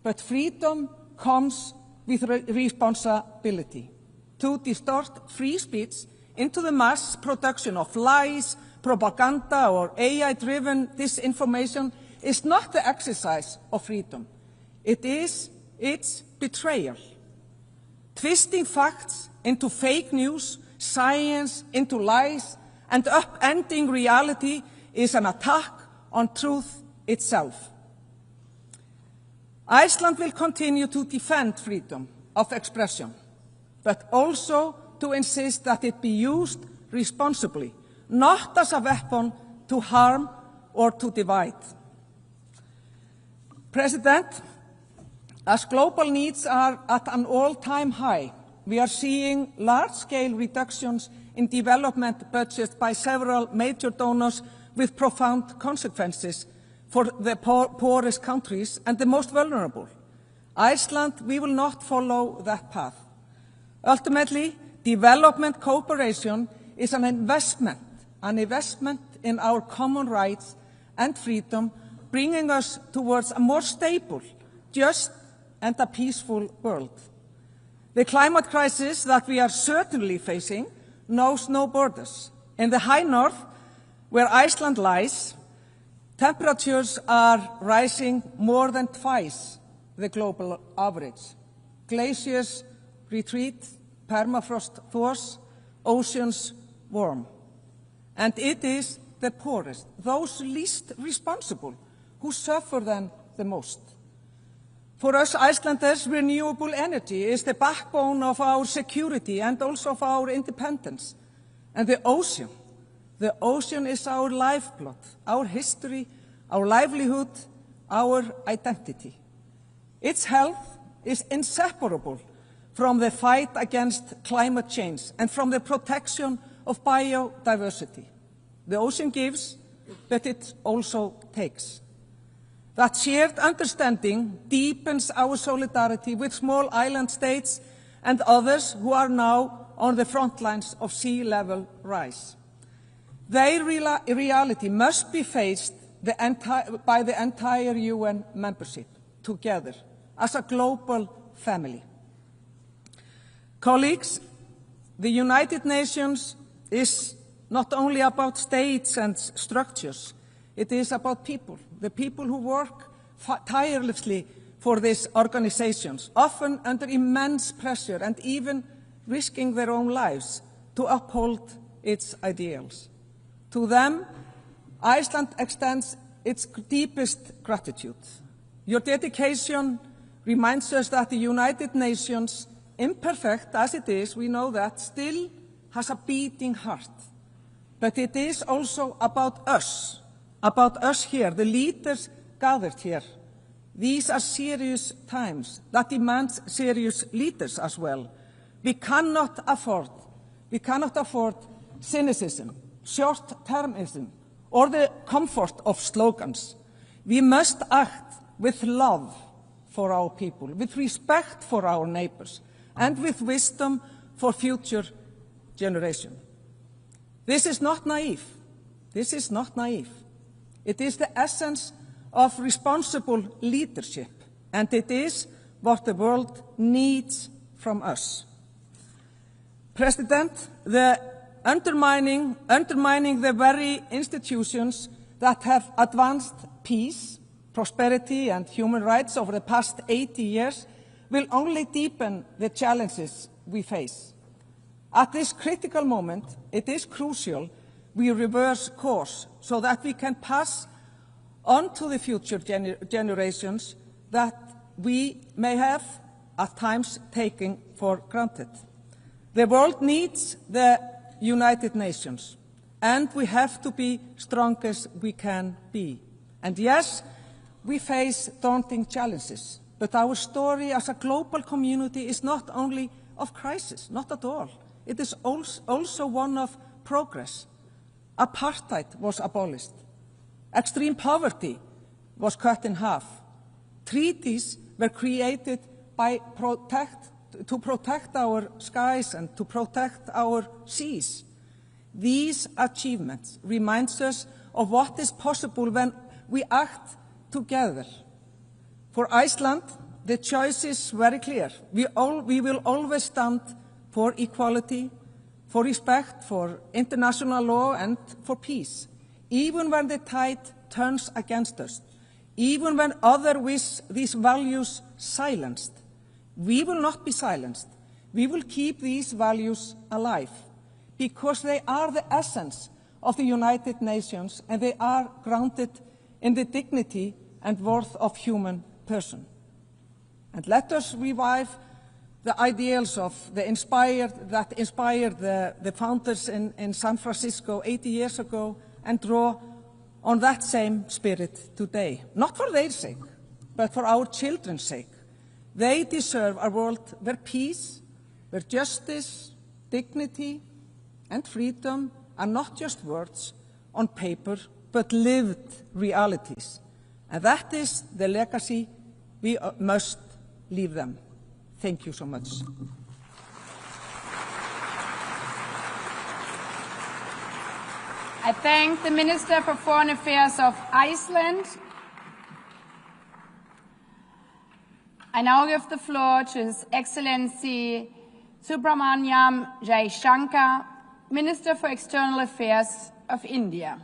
But freedom comes with responsibility. To distort free speech into the mass production of lies, propaganda, or AI-driven disinformation is not the exercise of freedom. It's betrayal. Twisting facts into fake news, science into lies, and upending reality is an attack on truth itself. Iceland will continue to defend freedom of expression, but also to insist that it be used responsibly, not as a weapon to harm or to divide. President, as global needs are at an all-time high, we are seeing large-scale reductions in development budgets by several major donors with profound consequences for the poorest countries and the most vulnerable. Iceland, we will not follow that path. Ultimately, development cooperation is an investment in our common rights and freedom, bringing us towards a more stable, just, and a peaceful world. The climate crisis that we are certainly facing knows no borders. In the high north, where Iceland lies, temperatures are rising more than twice the global average. Glaciers retreat, permafrost thaws, oceans warm. And it is the poorest, those least responsible, who suffer then the most. For us Icelanders, renewable energy is the backbone of our security and also of our independence. And the ocean is our lifeblood, our history, our livelihood, our identity. Its health is inseparable from the fight against climate change, and from the protection of biodiversity. The ocean gives, but it also takes. That shared understanding deepens our solidarity with small island states and others who are now on the front lines of sea level rise. Their reality must be faced by the entire UN membership together as a global family. Colleagues, the United Nations is not only about states and structures, it is about people, the people who work tirelessly for these organizations, often under immense pressure and even risking their own lives to uphold its ideals. To them, Iceland extends its deepest gratitude. Your dedication reminds us that the United Nations, imperfect as it is, we know that, still has a beating heart. But it is also about us here, the leaders gathered here. These are serious times that demand serious leaders as well. We cannot afford cynicism, short-termism, or the comfort of slogans. We must act with love for our people, with respect for our neighbors, and with wisdom for future generations. This is not naive. This is not naive. It is the essence of responsible leadership, and it is what the world needs from us. President, undermining the very institutions that have advanced peace, prosperity, and human rights over the past 80 years will only deepen the challenges we face. At this critical moment, it is crucial we reverse course so that we can pass on to the future generations that we may have at times taken for granted. The world needs the United Nations, and we have to be strong as we can be. And yes, we face daunting challenges, but our story as a global community is not only of crisis, not at all. It is also one of progress. Apartheid was abolished. Extreme poverty was cut in half. Treaties were created to protect our skies and to protect our seas. These achievements remind us of what is possible when we act together. For Iceland, the choice is very clear. We will always stand for equality, for respect for international law, and for peace, even when the tide turns against us, even when others wish these values silenced. We will not be silenced. We will keep these values alive because they are the essence of the United Nations, and they are grounded in the dignity and worth of human person. And let us revive the ideals that inspired the founders in San Francisco 80 years ago and draw on that same spirit today, not for their sake, but for our children's sake. They deserve a world where peace, where justice, dignity, and freedom are not just words on paper, but lived realities. And that is the legacy we must leave them. Thank you so much. I thank the Minister for Foreign Affairs of Iceland. I now give the floor to His Excellency Subramaniam Jaishankar, Minister for External Affairs of India.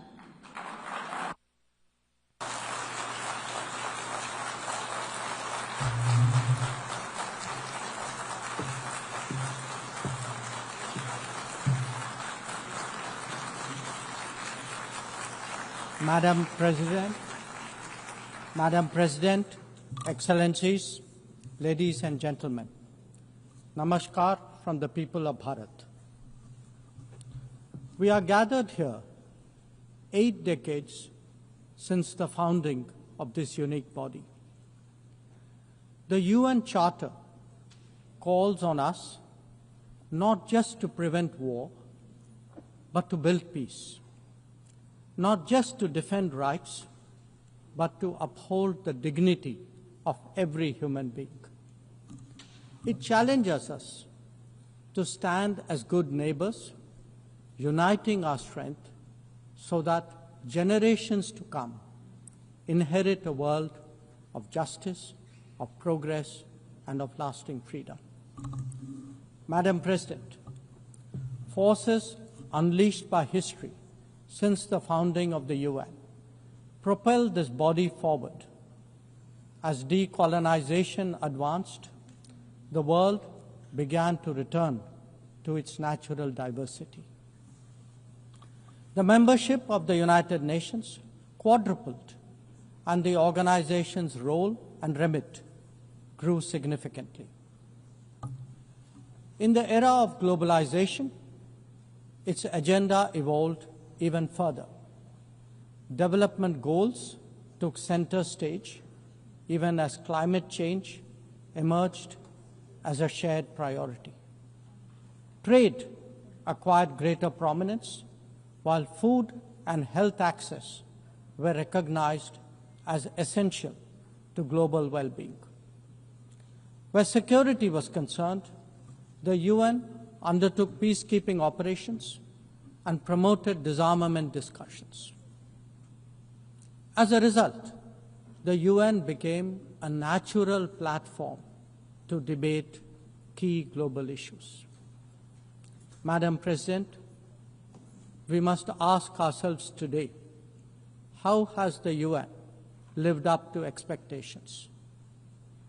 Madam President, Excellencies, ladies and gentlemen, Namaskar from the people of Bharat. We are gathered here 8 decades since the founding of this unique body. The UN Charter calls on us not just to prevent war, but to build peace, not just to defend rights, but to uphold the dignity of every human being. It challenges us to stand as good neighbors, uniting our strength so that generations to come inherit a world of justice, of progress, and of lasting freedom. Madam President, forces unleashed by history since the founding of the UN propelled this body forward. As decolonization advanced, the world began to return to its natural diversity. The membership of the United Nations quadrupled, and the organization's role and remit grew significantly. In the era of globalization, its agenda evolved even further. Development goals took center stage, even as climate change emerged as a shared priority. Trade acquired greater prominence, while food and health access were recognized as essential to global well-being. Where security was concerned, the UN undertook peacekeeping operations and promoted disarmament discussions. As a result, the UN became a natural platform to debate key global issues. Madam President, we must ask ourselves today, how has the UN lived up to expectations?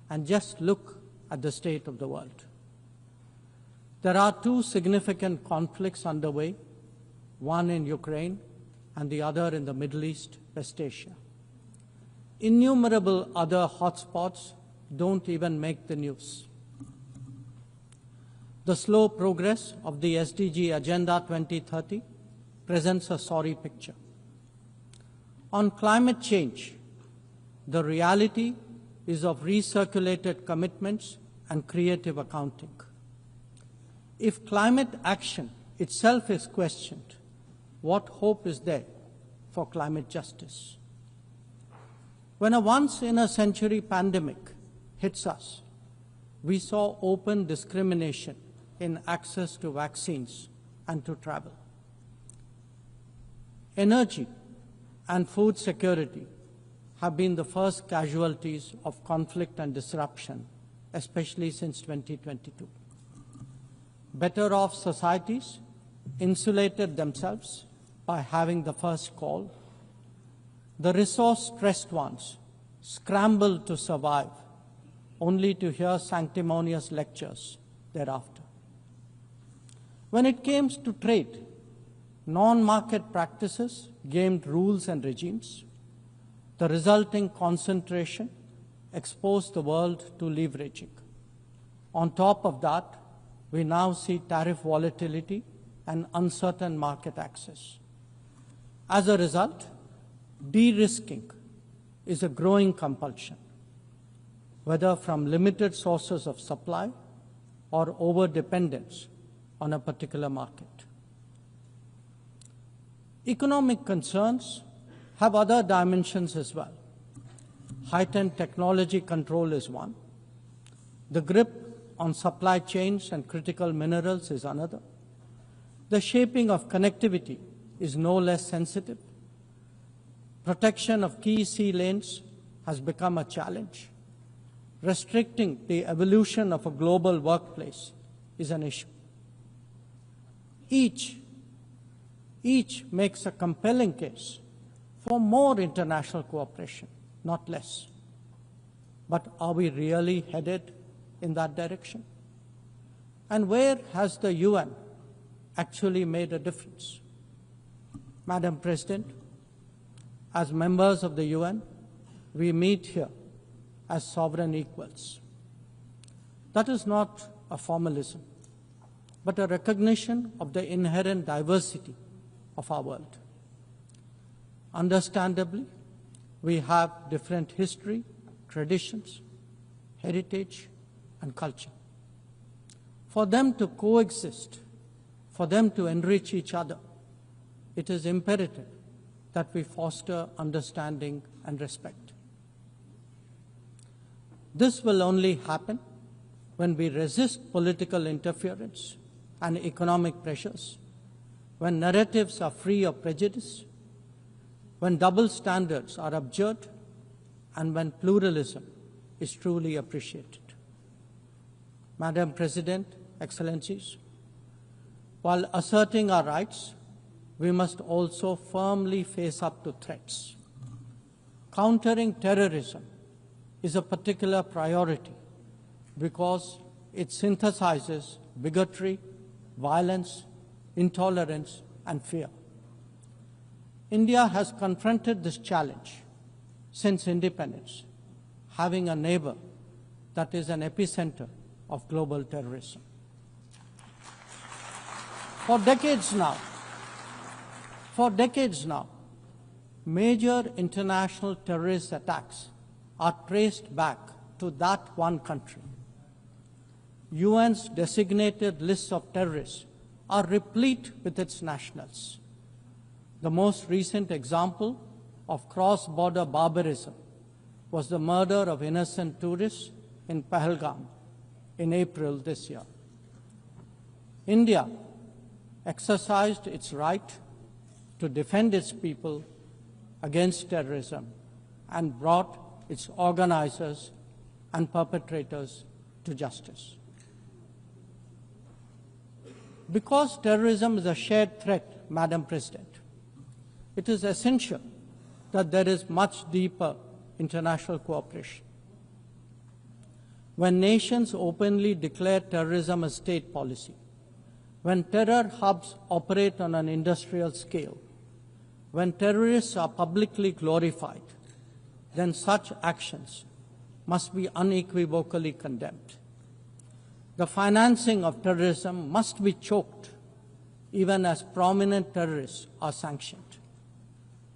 And just look at the state of the world. There are two significant conflicts underway, one in Ukraine and the other in the Middle East, West Asia. Innumerable other hotspots don't even make the news. The slow progress of the SDG Agenda 2030 presents a sorry picture. On climate change, the reality is of recirculated commitments and creative accounting. If climate action itself is questioned, what hope is there for climate justice? When a once-in-a-century pandemic hits us, we saw open discrimination in access to vaccines and to travel. Energy and food security have been the first casualties of conflict and disruption, especially since 2022. Better off societies insulated themselves by having the first call. The resource-stressed ones scrambled to survive, only to hear sanctimonious lectures thereafter. When it came to trade, non-market practices gamed rules and regimes. The resulting concentration exposed the world to leveraging. On top of that, we now see tariff volatility and uncertain market access. As a result, de-risking is a growing compulsion, whether from limited sources of supply or over-dependence on a particular market. Economic concerns have other dimensions as well. Heightened technology control is one. The grip on supply chains and critical minerals is another. The shaping of connectivity is no less sensitive. Protection of key sea lanes has become a challenge. Restricting the evolution of a global workplace is an issue. Each makes a compelling case for more international cooperation, not less. But are we really headed in that direction? And where has the UN actually made a difference? Madam President, as members of the UN, we meet here as sovereign equals. That is not a formalism, but a recognition of the inherent diversity of our world. Understandably, we have different history, traditions, heritage, and culture. For them to coexist, for them to enrich each other, it is imperative that we foster understanding and respect. This will only happen when we resist political interference and economic pressures, when narratives are free of prejudice, when double standards are abjured, and when pluralism is truly appreciated. Madam President, Excellencies, while asserting our rights, we must also firmly face up to threats. Countering terrorism is a particular priority because it synthesizes bigotry, violence, intolerance, and fear. India has confronted this challenge since independence, having a neighbor that is an epicenter of global terrorism. For decades now, major international terrorist attacks are traced back to that one country. UN's designated lists of terrorists are replete with its nationals. The most recent example of cross-border barbarism was the murder of innocent tourists in Pahalgam in April this year. India exercised its right to defend its people against terrorism and brought its organizers and perpetrators to justice. Because terrorism is a shared threat, Madam President, it is essential that there is much deeper international cooperation. When nations openly declare terrorism a state policy, when terror hubs operate on an industrial scale, when terrorists are publicly glorified, then such actions must be unequivocally condemned. The financing of terrorism must be choked, even as prominent terrorists are sanctioned.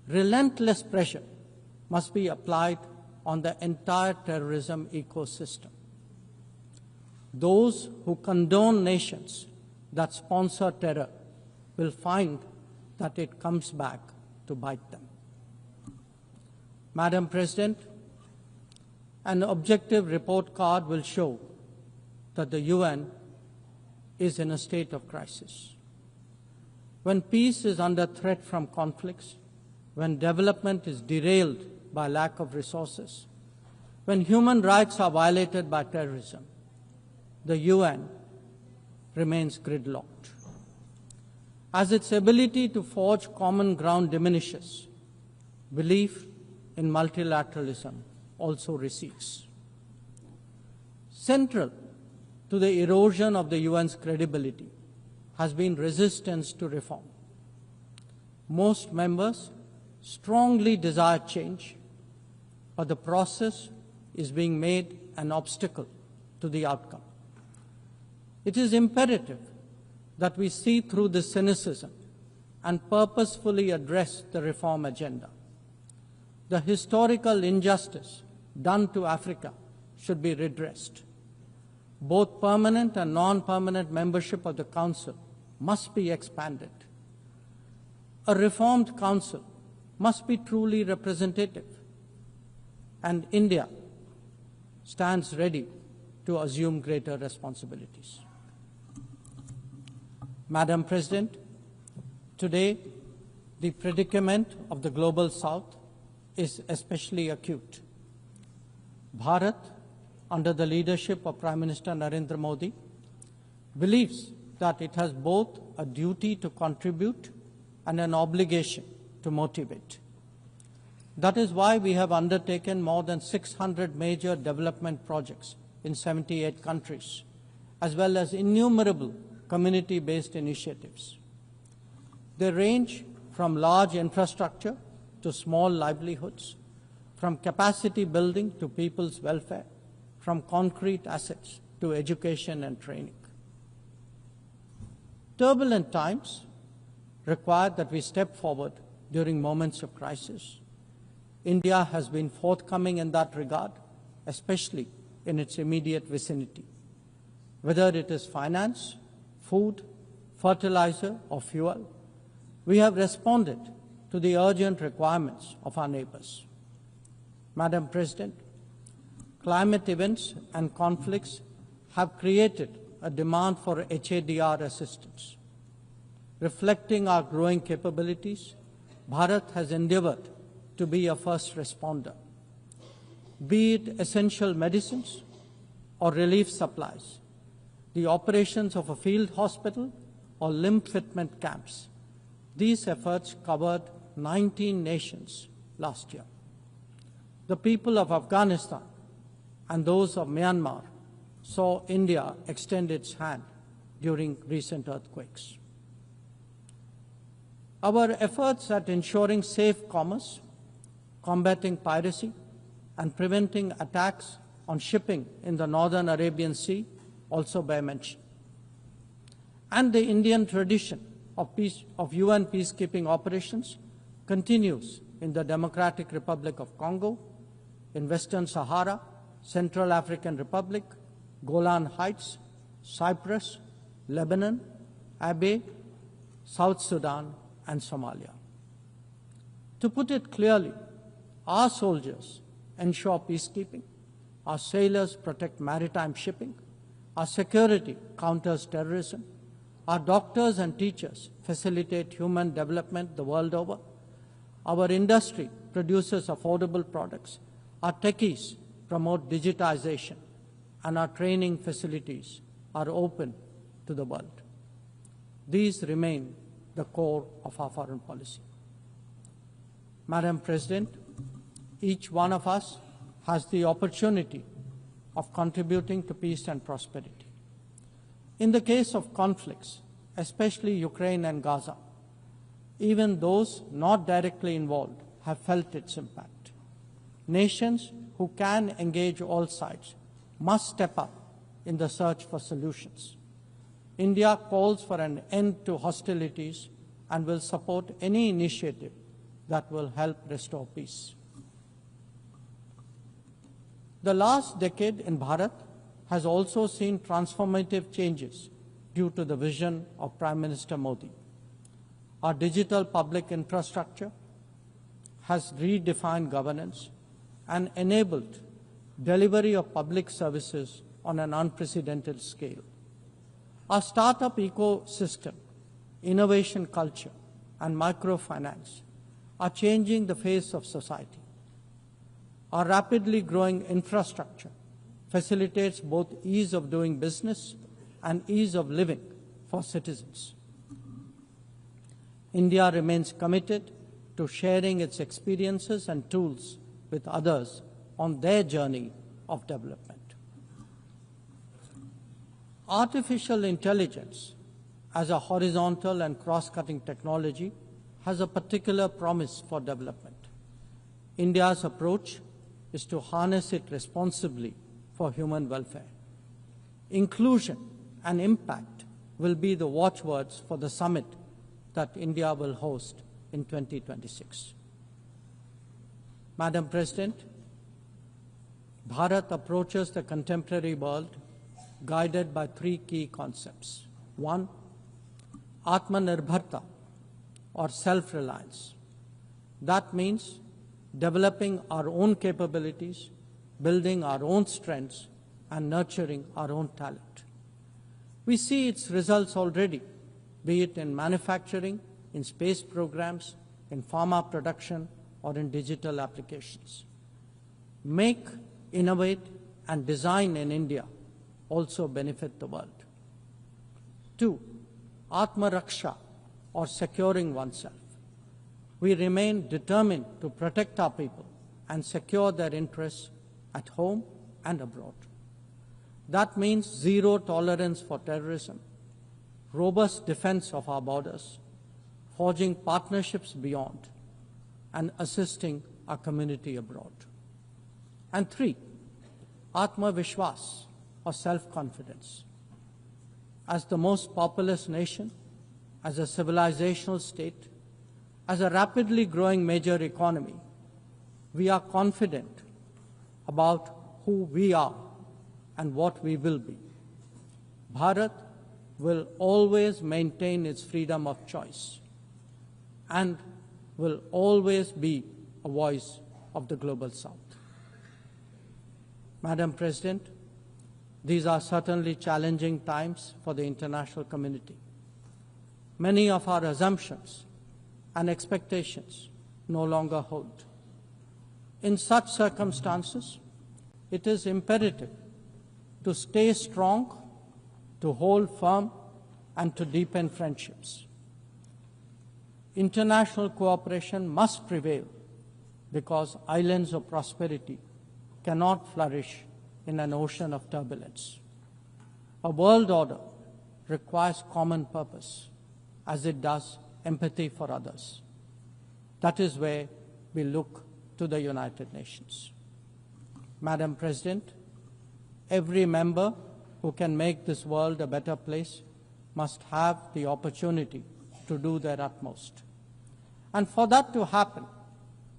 Relentless pressure must be applied on the entire terrorism ecosystem. Those who condone nations that sponsor terror will find that it comes back to bite them. Madam President, an objective report card will show that the UN is in a state of crisis. When peace is under threat from conflicts, when development is derailed by lack of resources, when human rights are violated by terrorism, the UN remains gridlocked. As its ability to forge common ground diminishes, belief in multilateralism also recedes. Central to the erosion of the UN's credibility has been resistance to reform. Most members strongly desire change, but the process is being made an obstacle to the outcome. It is imperative that we see through this cynicism and purposefully address the reform agenda. The historical injustice done to Africa should be redressed. Both permanent and non-permanent membership of the Council must be expanded. A reformed Council must be truly representative, and India stands ready to assume greater responsibilities. Madam President, today the predicament of the Global South is especially acute. Bharat, under the leadership of Prime Minister Narendra Modi, believes that it has both a duty to contribute and an obligation to motivate. That is why we have undertaken more than 600 major development projects in 78 countries, as well as innumerable community-based initiatives. They range from large infrastructure to small livelihoods, from capacity building to people's welfare, from concrete assets to education and training. Turbulent times require that we step forward during moments of crisis. India has been forthcoming in that regard, especially in its immediate vicinity. whether it is finance, food, fertilizer, or fuel, we have responded to the urgent requirements of our neighbors. Madam President, climate events and conflicts have created a demand for HADR assistance. Reflecting our growing capabilities, Bharat has endeavored to be a first responder. Be it essential medicines or relief supplies, the operations of a field hospital or limb fitment camps, these efforts covered 19 nations last year. The people of Afghanistan and those of Myanmar saw India extend its hand during recent earthquakes. Our efforts at ensuring safe commerce, combating piracy, and preventing attacks on shipping in the Northern Arabian Sea also bear mention. And the Indian tradition of UN peacekeeping operations continues in the Democratic Republic of Congo, in Western Sahara, Central African Republic, Golan Heights, Cyprus, Lebanon, Abyei, South Sudan, and Somalia. To put it clearly, our soldiers ensure peacekeeping, our sailors protect maritime shipping, our security counters terrorism, our doctors and teachers facilitate human development the world over, our industry produces affordable products, our techies promote digitization, and our training facilities are open to the world. These remain the core of our foreign policy. Madam President, each one of us has the opportunity of contributing to peace and prosperity. In the case of conflicts, especially Ukraine and Gaza, even those not directly involved have felt its impact. Nations who can engage all sides must step up in the search for solutions. India calls for an end to hostilities and will support any initiative that will help restore peace. The last decade in Bharat has also seen transformative changes due to the vision of Prime Minister Modi. Our digital public infrastructure has redefined governance and enabled delivery of public services on an unprecedented scale. Our startup ecosystem, innovation culture, and microfinance are changing the face of society. Our rapidly growing infrastructure facilitates both ease of doing business and ease of living for citizens. India remains committed to sharing its experiences and tools with others on their journey of development. Artificial intelligence as a horizontal and cross-cutting technology has a particular promise for development. India's approach is to harness it responsibly for human welfare. Inclusion and impact will be the watchwords for the summit that India will host in 2026. Madam President, Bharat approaches the contemporary world guided by three key concepts. One, Atmanirbharta, or self-reliance. That means developing our own capabilities, building our own strengths, and nurturing our own talent. We see its results already, be it in manufacturing, in space programs, in pharma production, or in digital applications. Make, innovate, and design in India also benefit the world. Two, Atmaraksha, or securing oneself. We remain determined to protect our people and secure their interests at home and abroad. That means zero tolerance for terrorism, robust defense of our borders, forging partnerships beyond, and assisting our community abroad. And three, Atma Vishwas, or self-confidence. As the most populous nation, as a civilizational state, as a rapidly growing major economy, we are confident about who we are and what we will be. Bharat will always maintain its freedom of choice and will always be a voice of the Global South. Madam President, these are certainly challenging times for the international community. Many of our assumptions and expectations no longer hold. In such circumstances, it is imperative to stay strong, to hold firm, and to deepen friendships. International cooperation must prevail because islands of prosperity cannot flourish in an ocean of turbulence. A world order requires common purpose, as it does empathy for others. That is where we look to the United Nations. Madam President, every member who can make this world a better place must have the opportunity to do their utmost. And for that to happen,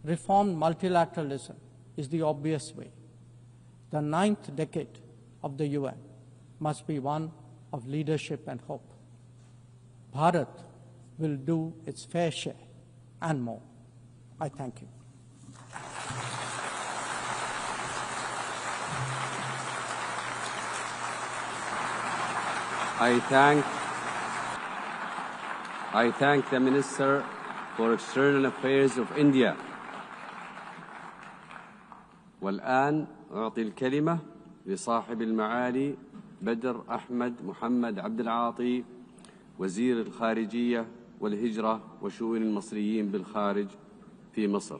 reformed multilateralism is the obvious way. The 9th decade of the UN must be one of leadership and hope. Bharat will do its fair share and more. I thank you. I thank the Minister for External Affairs of India. والآن أعطي الكلمة لصاحب المعالي بدر أحمد محمد عبد العاطي وزير الخارجية والهجرة وشؤون المصريين بالخارج في مصر.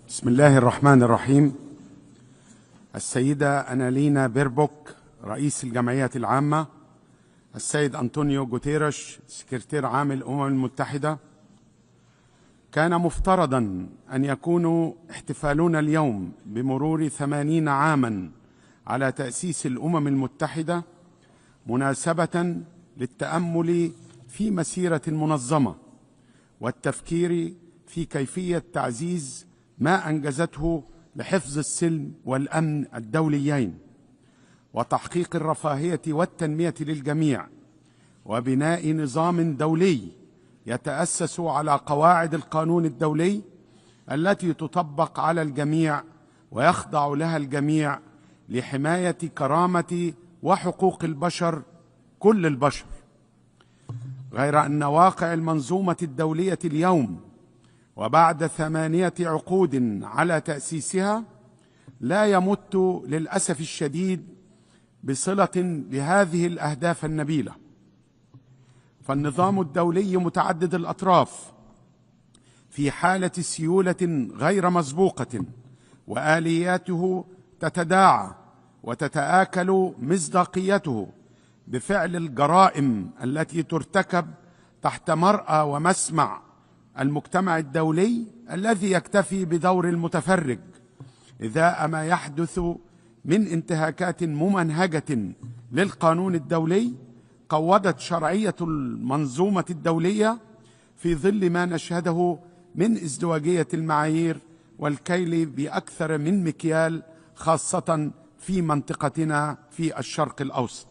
بسم الله الرحمن الرحيم. السيدة أنالينا بيربوك رئيس الجمعية العامة، السيد أنطونيو غوتيريش سكرتير عام الأمم المتحدة، كان مفترضا أن يكون احتفالنا اليوم بمرور 80 عاما على تأسيس الأمم المتحدة مناسبة للتأمل في مسيرة منظمة والتفكير في كيفية تعزيز ما أنجزته لحفظ السلم والأمن الدوليين وتحقيق الرفاهية والتنمية للجميع وبناء نظام دولي يتأسس على قواعد القانون الدولي التي تطبق على الجميع ويخضع لها الجميع لحماية كرامة وحقوق البشر كل البشر. غير أن واقع المنظومة الدولية اليوم وبعد 8 عقود على تأسيسها لا يمت للأسف الشديد بصلة لهذه الأهداف النبيلة. فالنظام الدولي متعدد الأطراف في حالة سيولة غير مسبوقة، وآلياته تتداعى وتتآكل مصداقيته بفعل الجرائم التي ترتكب تحت مرأى ومسمع المجتمع الدولي الذي يكتفي بدور المتفرج إذا ما يحدث من انتهاكات ممنهجة للقانون الدولي قوضت شرعية المنظومة الدولية في ظل ما نشهده من ازدواجية المعايير والكيل بأكثر من مكيال، خاصة في منطقتنا في الشرق الأوسط.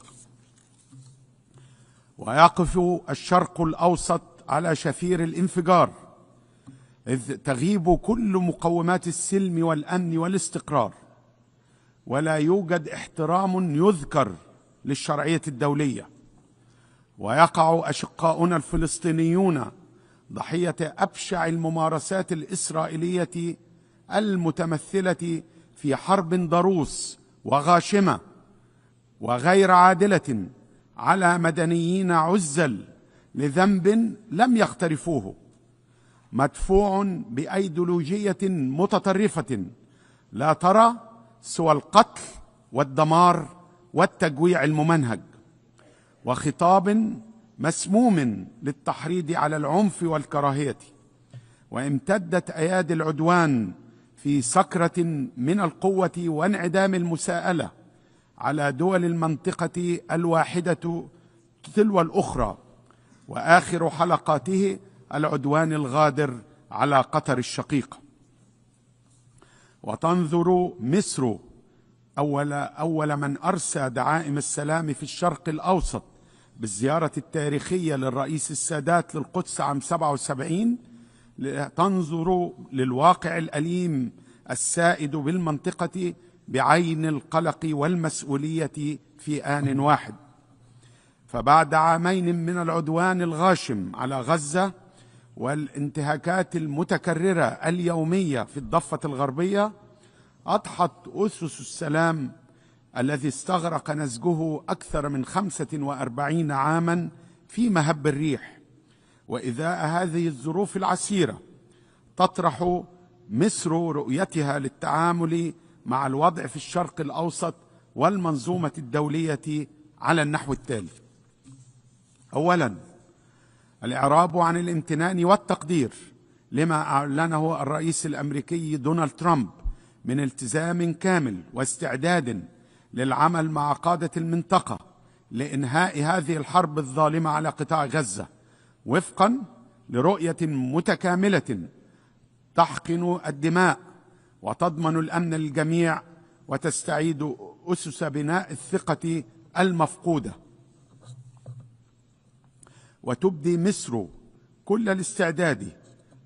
ويقف الشرق الأوسط على شفير الانفجار، إذ تغيب كل مقومات السلم والأمن والاستقرار، ولا يوجد احترام يذكر للشرعية الدولية. ويقع أشقاؤنا الفلسطينيون ضحية أبشع الممارسات الإسرائيلية المتمثلة في حرب ضروس وغاشمة وغير عادلة على مدنيين عزل لذنب لم يقترفوه، مدفوع بأيديولوجية متطرفة لا ترى سوى القتل والدمار والتجويع الممنهج، وخطاب مسموم للتحريض على العنف والكراهية. وامتدت أيادي العدوان في سكرة من القوة وانعدام المساءلة على دول المنطقة الواحدة تلو الأخرى، وآخر حلقاته العدوان الغادر على قطر الشقيقة. وتنظر مصر أول من أرسى دعائم السلام في الشرق الأوسط بالزيارة التاريخية للرئيس السادات للقدس عام 77، تنظر للواقع الأليم السائد بالمنطقة بعين القلق والمسؤولية في آن واحد. فبعد عامين من العدوان الغاشم على غزة والانتهاكات المتكررة اليومية في الضفة الغربية، أضحت أسس السلام الذي استغرق نسجه أكثر من 45 عاما في مهب الريح. وإذاء هذه الظروف العسيرة تطرح مصر رؤيتها للتعامل مع الوضع في الشرق الأوسط والمنظومة الدولية على النحو التالي: أولا، الإعراب عن الامتنان والتقدير لما أعلنه الرئيس الأمريكي دونالد ترامب من التزام كامل واستعداد للعمل مع قادة المنطقة لإنهاء هذه الحرب الظالمة على قطاع غزة وفقا لرؤية متكاملة تحقن الدماء وتضمن الأمن للجميع وتستعيد أسس بناء الثقة المفقودة. وتبدي مصر كل الاستعداد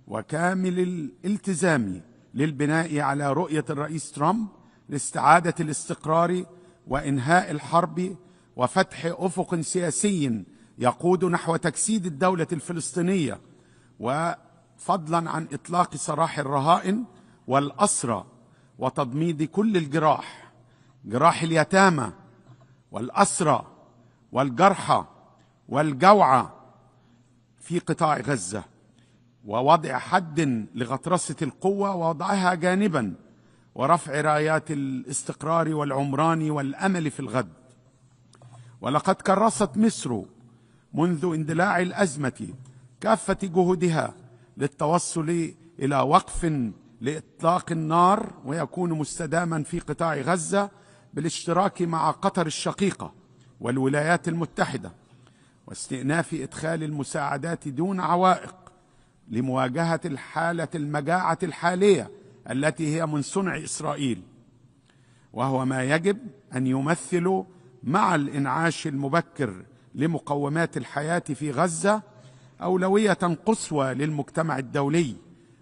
وكامل الالتزام للبناء على رؤية الرئيس ترامب لاستعادة الاستقرار وإنهاء الحرب وفتح أفق سياسي يقود نحو تجسيد الدولة الفلسطينية، وفضلا عن إطلاق سراح الرهائن والأسرى وتضميد كل الجراح، جراح اليتامى والأسرى والجرحى والجوعى في قطاع غزة، ووضع حد لغطرسة القوة ووضعها جانبا ورفع رايات الاستقرار والعمران والأمل في الغد. ولقد كرست مصر منذ اندلاع الأزمة كافة جهودها للتوصل إلى وقف لإطلاق النار ويكون مستداما في قطاع غزة بالاشتراك مع قطر الشقيقة والولايات المتحدة، واستئناف إدخال المساعدات دون عوائق لمواجهة الحالة المجاعة الحالية التي هي من صنع إسرائيل، وهو ما يجب أن يمثل مع الإنعاش المبكر لمقومات الحياة في غزة أولوية قصوى للمجتمع الدولي.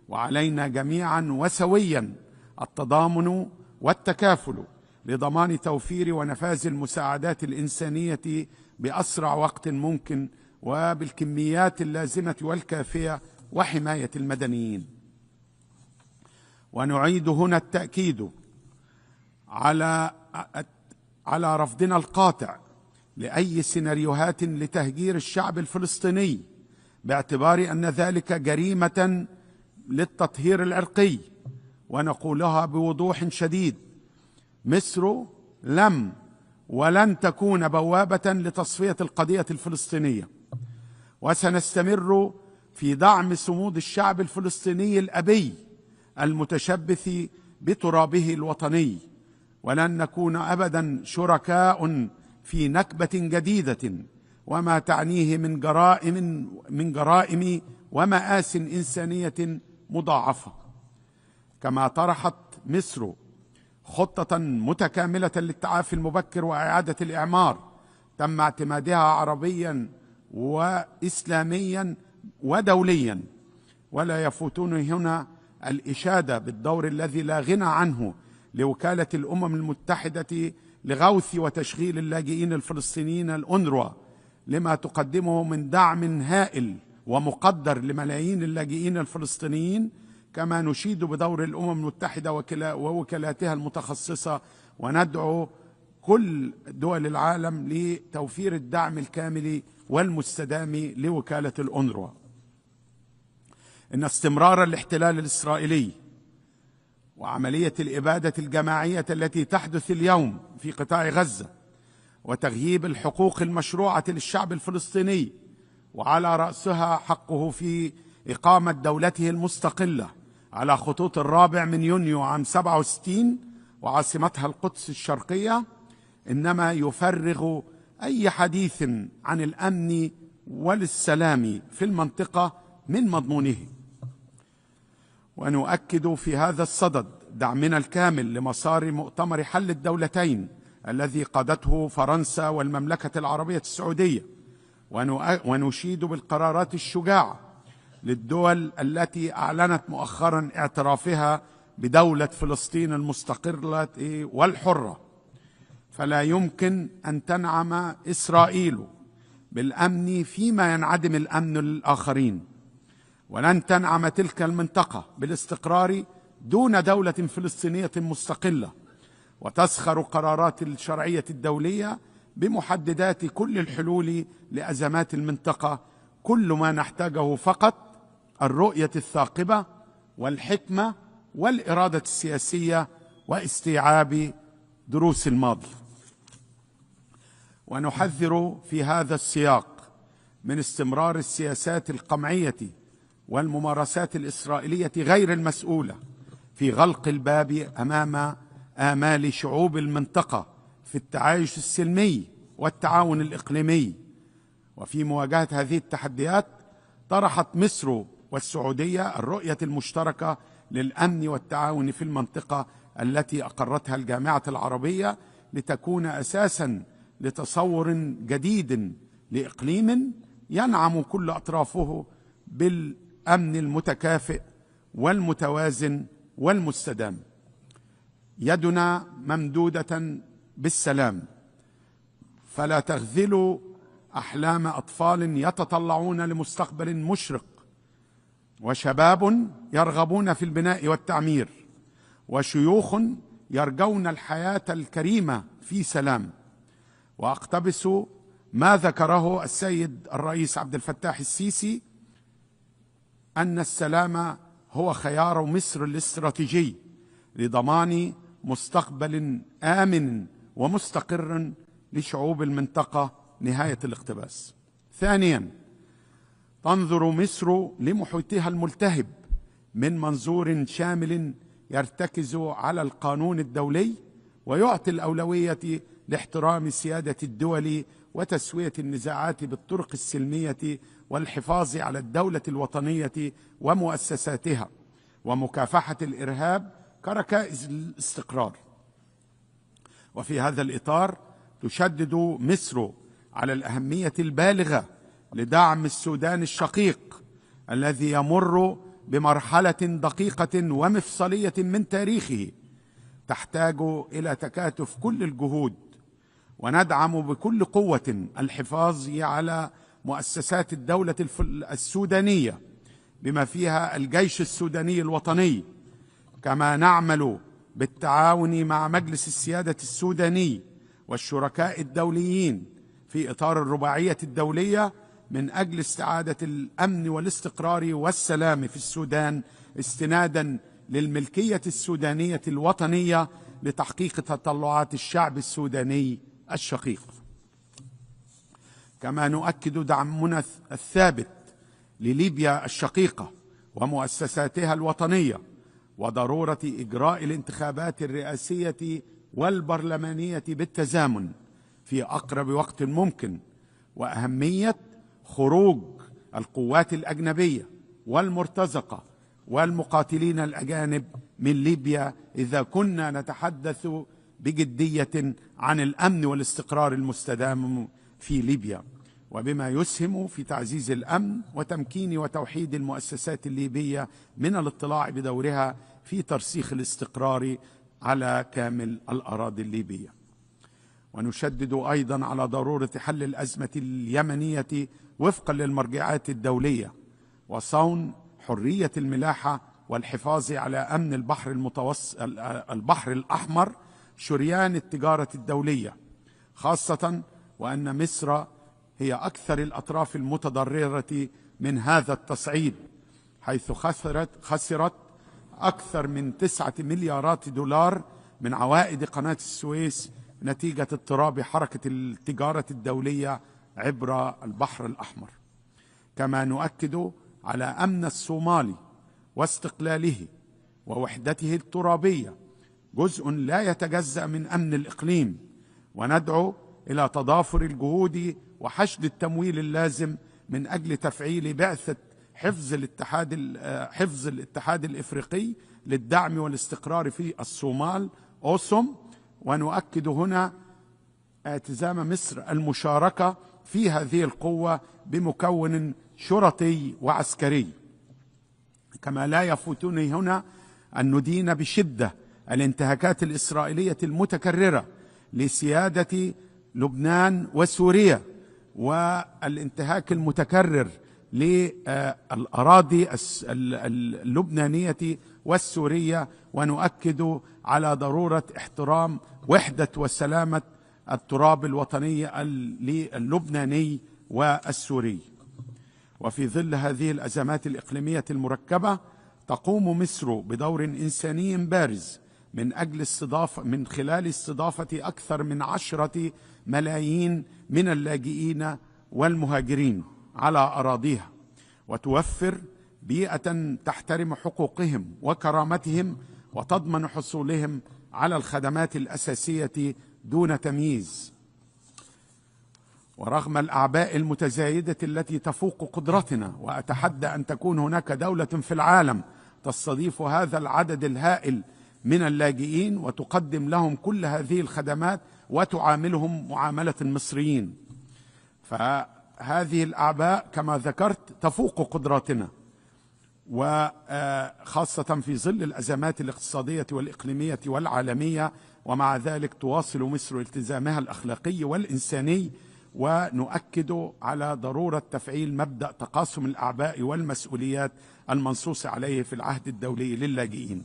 وعلينا جميعا وسويا التضامن والتكافل لضمان توفير ونفاذ المساعدات الإنسانية بأسرع وقت ممكن وبالكميات اللازمة والكافية وحماية المدنيين. ونعيد هنا التأكيد على رفضنا القاطع لأي سيناريوهات لتهجير الشعب الفلسطيني، باعتبار أن ذلك جريمة للتطهير العرقي. ونقولها بوضوح شديد: مصر لم ولن تكون بوابة لتصفية القضية الفلسطينية، وسنستمر في دعم صمود الشعب الفلسطيني الأبي المتشبث بترابه الوطني، ولن نكون أبدا شركاء في نكبة جديدة وما تعنيه من جرائم ومآس إنسانية مضاعفة. كما طرحت مصر خطة متكاملة للتعافي المبكر وإعادة الإعمار تم اعتمادها عربيا وإسلاميا ودوليا، ولا يفوتون هنا الإشادة بالدور الذي لا غنى عنه لوكالة الأمم المتحدة لغوث وتشغيل اللاجئين الفلسطينيين الأونروا لما تقدمه من دعم هائل ومقدر لملايين اللاجئين الفلسطينيين. كما نشيد بدور الأمم المتحدة ووكالاتها المتخصصة، وندعو كل دول العالم لتوفير الدعم الكامل والمستدام لوكالة الأونروا. إن استمرار الاحتلال الإسرائيلي وعملية الإبادة الجماعية التي تحدث اليوم في قطاع غزة وتغييب الحقوق المشروعة للشعب الفلسطيني، وعلى رأسها حقه في إقامة دولته المستقلة على خطوط 4 يونيو عام 67 وعاصمتها القدس الشرقية، إنما يفرغ أي حديث عن الأمن والسلام في المنطقة من مضمونه. ونؤكد في هذا الصدد دعمنا الكامل لمسار مؤتمر حل الدولتين الذي قادته فرنسا والمملكة العربية السعودية، ونشيد بالقرارات الشجاعة للدول التي أعلنت مؤخرا اعترافها بدولة فلسطين المستقلة والحرة. فلا يمكن أن تنعم إسرائيل بالأمن فيما ينعدم الأمن للآخرين، ولن تنعم تلك المنطقة بالاستقرار دون دولة فلسطينية مستقلة. وتسخر قرارات الشرعية الدولية بمحددات كل الحلول لأزمات المنطقة. كل ما نحتاجه فقط الرؤية الثاقبة والحكمة والإرادة السياسية واستيعاب دروس الماضي. ونحذر في هذا السياق من استمرار السياسات القمعية والممارسات الإسرائيلية غير المسؤولة في غلق الباب أمام آمال شعوب المنطقة في التعايش السلمي والتعاون الإقليمي. وفي مواجهة هذه التحديات طرحت مصر والسعودية الرؤية المشتركة للأمن والتعاون في المنطقة التي أقرتها الجامعة العربية لتكون أساسا لتصور جديد لإقليم ينعم كل أطرافه بالأمن المتكافئ والمتوازن والمستدام. يدنا ممدودة بالسلام، فلا تخذلوا أحلام أطفال يتطلعون لمستقبل مشرق، وشباب يرغبون في البناء والتعمير، وشيوخ يرجون الحياة الكريمة في سلام. وأقتبس ما ذكره السيد الرئيس عبد الفتاح السيسي أن السلام هو خيار مصر الاستراتيجي لضمان مستقبل آمن ومستقر لشعوب المنطقة نهاية الاقتباس. ثانيا، تنظر مصر لمحيطها الملتهب من منظور شامل يرتكز على القانون الدولي ويعطي الأولوية لاحترام سيادة الدول وتسوية النزاعات بالطرق السلمية والحفاظ على الدولة الوطنية ومؤسساتها ومكافحة الإرهاب كركائز الاستقرار. وفي هذا الإطار تشدد مصر على الأهمية البالغة لدعم السودان الشقيق الذي يمر بمرحلة دقيقة ومفصلية من تاريخه تحتاج إلى تكاتف كل الجهود. وندعم بكل قوة الحفاظ على مؤسسات الدولة السودانية بما فيها الجيش السوداني الوطني، كما نعمل بالتعاون مع مجلس السيادة السوداني والشركاء الدوليين في إطار الرباعية الدولية من أجل استعادة الأمن والاستقرار والسلام في السودان استنادا للملكية السودانية الوطنية لتحقيق تطلعات الشعب السوداني الشقيق. كما نؤكد دعمنا الثابت لليبيا الشقيقة ومؤسساتها الوطنية وضرورة إجراء الانتخابات الرئاسية والبرلمانية بالتزامن في أقرب وقت ممكن، وأهمية خروج القوات الأجنبية والمرتزقة والمقاتلين الأجانب من ليبيا إذا كنا نتحدث بجدية عن الأمن والاستقرار المستدام في ليبيا، وبما يسهم في تعزيز الأمن وتمكين وتوحيد المؤسسات الليبية من الاطلاع بدورها في ترسيخ الاستقرار على كامل الأراضي الليبية. ونشدد أيضا على ضرورة حل الأزمة اليمنية وفقا للمرجعات الدولية وصون حرية الملاحة والحفاظ على أمن البحر الأحمر شريان التجارة الدولية، خاصة وأن مصر هي أكثر الأطراف المتضررة من هذا التصعيد، حيث خسرت أكثر من 9 مليارات دولار من عوائد قناة السويس نتيجة اضطراب حركة التجارة الدولية عبر البحر الأحمر. كما نؤكد على أمن الصومال واستقلاله ووحدته الترابية جزء لا يتجزأ من أمن الإقليم، وندعو إلى تضافر الجهود وحشد التمويل اللازم من أجل تفعيل بعثة حفظ الاتحاد الإفريقي للدعم والاستقرار في الصومال أوسوم. ونؤكد هنا التزام مصر المشاركة في هذه القوة بمكون شرطي وعسكري. كما لا يفوتني هنا أن ندين بشدة الانتهاكات الإسرائيلية المتكررة لسيادة لبنان وسوريا، والانتهاك المتكرر للأراضي اللبنانية والسورية. ونؤكد على ضرورة احترام وحدة وسلامة التراب الوطني اللبناني والسوري. وفي ظل هذه الأزمات الإقليمية المركبة تقوم مصر بدور إنساني بارز من خلال استضافة أكثر من 10 ملايين من اللاجئين والمهاجرين على أراضيها، وتوفر بيئة تحترم حقوقهم وكرامتهم وتضمن حصولهم على الخدمات الأساسية دون تمييز. ورغم الأعباء المتزايدة التي تفوق قدرتنا، وأتحدى أن تكون هناك دولة في العالم تستضيف هذا العدد الهائل من اللاجئين وتقدم لهم كل هذه الخدمات وتعاملهم معاملة المصريين، فهذه الأعباء كما ذكرت تفوق قدرتنا، وخاصة في ظل الأزمات الاقتصادية والإقليمية والعالمية. ومع ذلك تواصل مصر التزامها الأخلاقي والإنساني، ونؤكد على ضرورة تفعيل مبدأ تقاسم الأعباء والمسؤوليات المنصوص عليه في العهد الدولي للاجئين.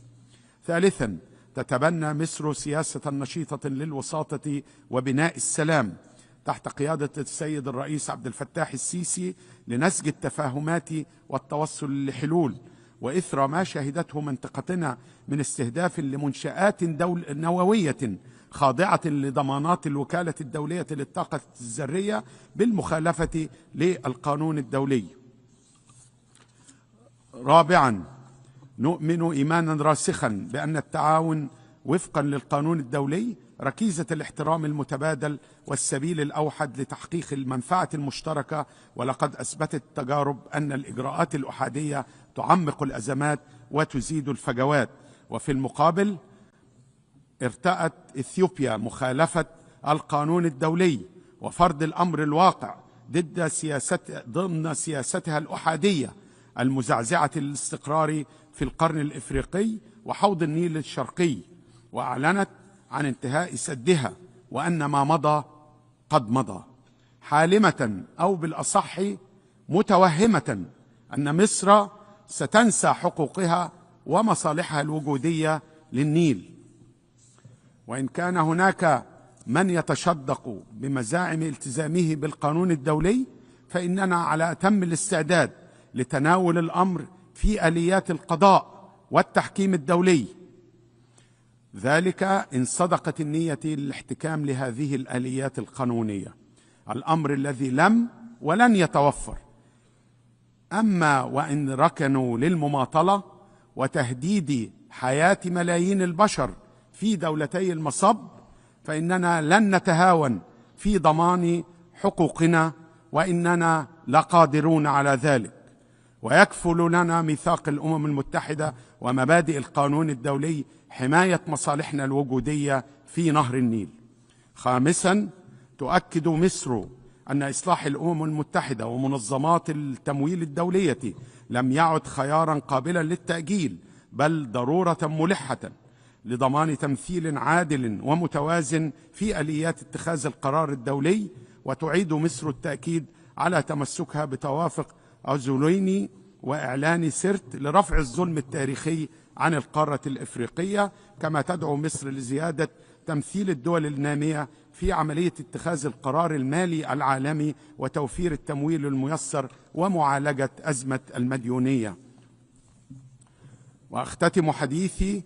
ثالثا، تتبنى مصر سياسة نشيطة للوساطة وبناء السلام تحت قيادة السيد الرئيس عبد الفتاح السيسي لنسج التفاهمات والتوصل لحلول، وإثر ما شهدته منطقتنا من استهداف لمنشآت نووية خاضعة لضمانات الوكالة الدولية للطاقة الذرية بالمخالفة للقانون الدولي. رابعا، نؤمن إيمانا راسخا بأن التعاون وفقا للقانون الدولي ركيزة الاحترام المتبادل والسبيل الأوحد لتحقيق المنفعة المشتركة، ولقد أثبتت التجارب أن الإجراءات الأحادية تعمق الأزمات وتزيد الفجوات. وفي المقابل ارتأت إثيوبيا مخالفة القانون الدولي وفرض الأمر الواقع ضمن سياستها الأحادية المزعزعة للاستقرار في القرن الإفريقي وحوض النيل الشرقي، وأعلنت عن انتهاء سدها وأن ما مضى قد مضى، حالمة أو بالأصح متوهمة أن مصر ستنسى حقوقها ومصالحها الوجودية للنيل. وإن كان هناك من يتشدق بمزاعم التزامه بالقانون الدولي، فإننا على أتم الاستعداد لتناول الأمر في آليات القضاء والتحكيم الدولي، ذلك إن صدقت النية للاحتكام لهذه الآليات القانونية، الأمر الذي لم ولن يتوفر. أما وإن ركنوا للمماطلة وتهديد حياة ملايين البشر في دولتي المصب، فإننا لن نتهاون في ضمان حقوقنا، وإننا لقادرون على ذلك. ويكفل لنا ميثاق الأمم المتحدة ومبادئ القانون الدولي حماية مصالحنا الوجودية في نهر النيل. خامسا، تؤكد مصر أن إصلاح الأمم المتحدة ومنظمات التمويل الدولية لم يعد خيارا قابلا للتأجيل، بل ضرورة ملحة لضمان تمثيل عادل ومتوازن في آليات اتخاذ القرار الدولي. وتعيد مصر التأكيد على تمسكها بتوافق أوزوليني وإعلان سرت لرفع الظلم التاريخي عن القارة الإفريقية، كما تدعو مصر لزيادة تمثيل الدول النامية في عملية اتخاذ القرار المالي العالمي وتوفير التمويل الميسر ومعالجة أزمة المديونية. وأختتم حديثي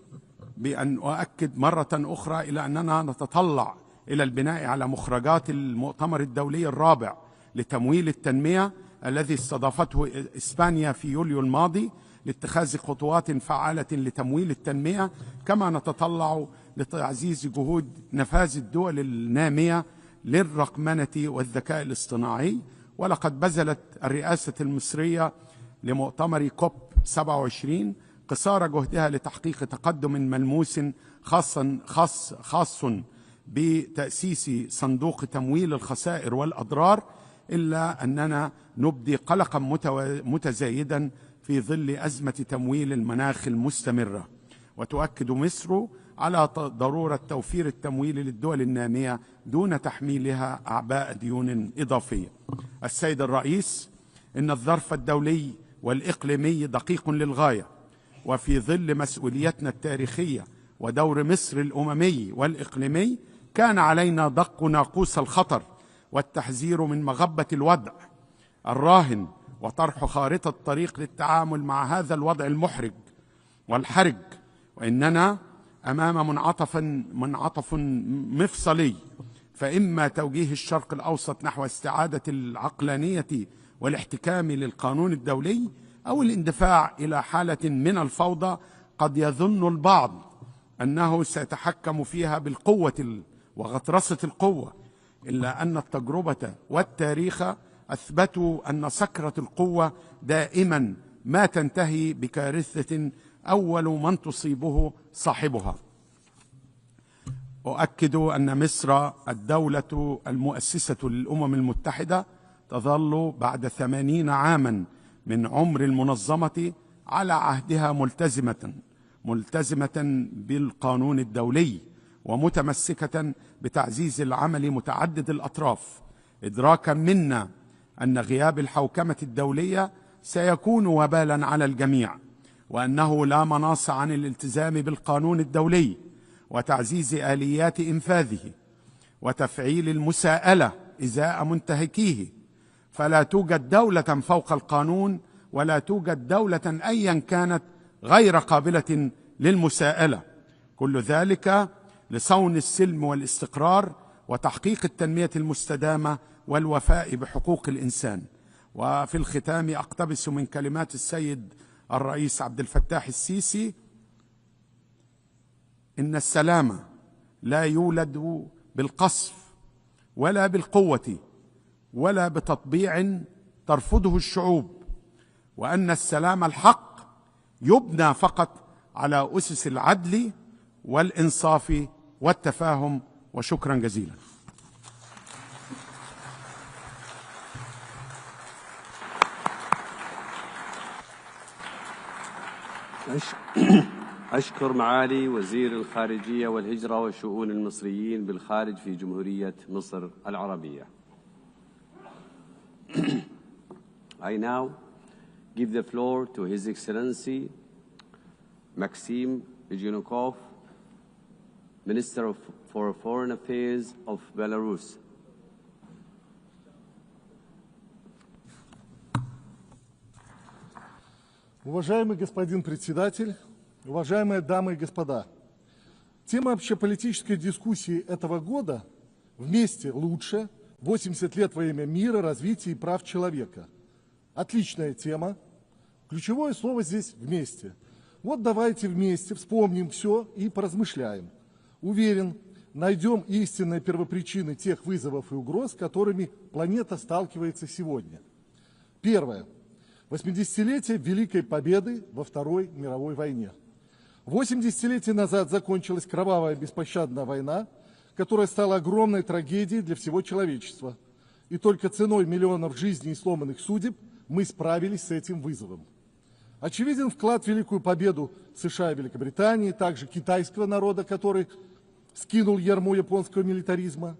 بأن أؤكد مرة أخرى إلى أننا نتطلع إلى البناء على مخرجات المؤتمر الدولي الرابع لتمويل التنمية الذي استضافته إسبانيا في يوليو الماضي لاتخاذ خطوات فعالة لتمويل التنمية، كما نتطلع لتعزيز جهود نفاذ الدول النامية للرقمنة والذكاء الاصطناعي. ولقد بذلت الرئاسة المصرية لمؤتمر كوب 27 قصارى جهدها لتحقيق تقدم ملموس خاص بتأسيس صندوق تمويل الخسائر والأضرار، إلا أننا نبدي قلقا متزايدا في ظل أزمة تمويل المناخ المستمرة. وتؤكد مصر على ضرورة توفير التمويل للدول النامية دون تحميلها أعباء ديون إضافية. السيد الرئيس، إن الظرف الدولي والإقليمي دقيق للغاية، وفي ظل مسؤوليتنا التاريخية ودور مصر الأممي والإقليمي كان علينا دق ناقوس الخطر والتحذير من مغبة الوضع الراهن وطرح خارطة طريق للتعامل مع هذا الوضع المحرج والحرج. وإننا أمام منعطف مفصلي، فإما توجيه الشرق الأوسط نحو استعادة العقلانية والاحتكام للقانون الدولي، أو الاندفاع إلى حالة من الفوضى قد يظن البعض أنه سيتحكم فيها بالقوة وغطرسة القوة، إلا أن التجربة والتاريخ أثبتوا أن سكرة القوة دائما ما تنتهي بكارثة أول من تصيبه صاحبها. أؤكد أن مصر الدولة المؤسسة للأمم المتحدة تظل بعد 80 عاما من عمر المنظمة على عهدها ملتزمة بالقانون الدولي، ومتمسكة بتعزيز العمل متعدد الأطراف، إدراكا منا أن غياب الحوكمة الدولية سيكون وبالا على الجميع، وأنه لا مناص عن الالتزام بالقانون الدولي وتعزيز آليات إنفاذه وتفعيل المساءلة إزاء منتهكيه. فلا توجد دولة فوق القانون، ولا توجد دولة أيا كانت غير قابلة للمساءلة، كل ذلك لصون السلم والاستقرار وتحقيق التنمية المستدامة والوفاء بحقوق الإنسان. وفي الختام أقتبس من كلمات السيد الرئيس عبد الفتاح السيسي: إن السلام لا يولد بالقصف ولا بالقوة ولا بتطبيع ترفضه الشعوب، وأن السلام الحق يبنى فقط على أسس العدل والإنصاف والتفاهم. وشكرا جزيلا. أشكر معالي وزير الخارجية والهجرة وشؤون المصريين بالخارج في جمهورية مصر العربية. I now give the floor to His Excellency Maxim Zhukov, Minister for Foreign Affairs of Belarus. Уважаемый господин председатель, уважаемые дамы и господа, тема общеполитической дискуссии этого года «Вместе лучше. 80 лет во имя мира, развития и прав человека». Отличная тема. Ключевое слово здесь «вместе». Вот давайте вместе вспомним все и поразмышляем. Уверен, найдем истинные первопричины тех вызовов и угроз, с которыми планета сталкивается сегодня. Первое. 80-летие Великой Победы во Второй мировой войне. 80 лет назад закончилась кровавая беспощадная война, которая стала огромной трагедией для всего человечества. И только ценой миллионов жизней и сломанных судеб мы справились с этим вызовом. Очевиден вклад в Великую Победу США и Великобритании, также китайского народа, который скинул ярмо японского милитаризма.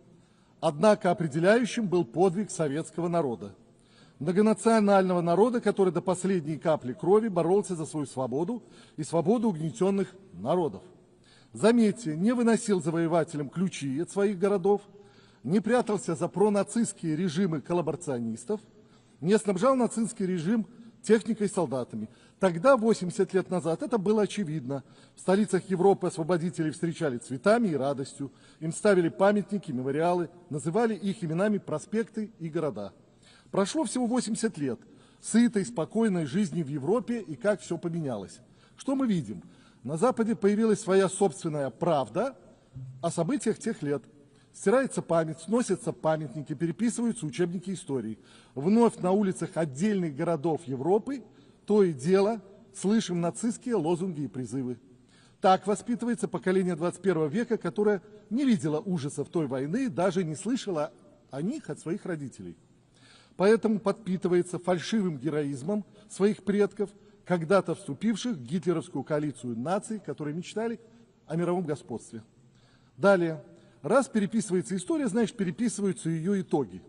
Однако определяющим был подвиг советского народа. Многонационального народа, который до последней капли крови боролся за свою свободу и свободу угнетенных народов. Заметьте, не выносил завоевателям ключи от своих городов, не прятался за пронацистские режимы коллаборационистов, не снабжал нацистский режим техникой и солдатами. Тогда, 80 лет назад, это было очевидно. В столицах Европы освободителей встречали цветами и радостью, им ставили памятники, мемориалы, называли их именами проспекты и города. Прошло всего 80 лет сытой, спокойной жизни в Европе, и как все поменялось. Что мы видим? На Западе появилась своя собственная правда о событиях тех лет. Стирается память, сносятся памятники, переписываются учебники истории. Вновь на улицах отдельных городов Европы то и дело слышим нацистские лозунги и призывы. Так воспитывается поколение 21 века, которое не видело ужасов той войны, даже не слышало о них от своих родителей. Поэтому подпитывается фальшивым героизмом своих предков, когда-то вступивших в гитлеровскую коалицию наций, которые мечтали о мировом господстве. Далее. Раз переписывается история, значит, переписываются ее итоги.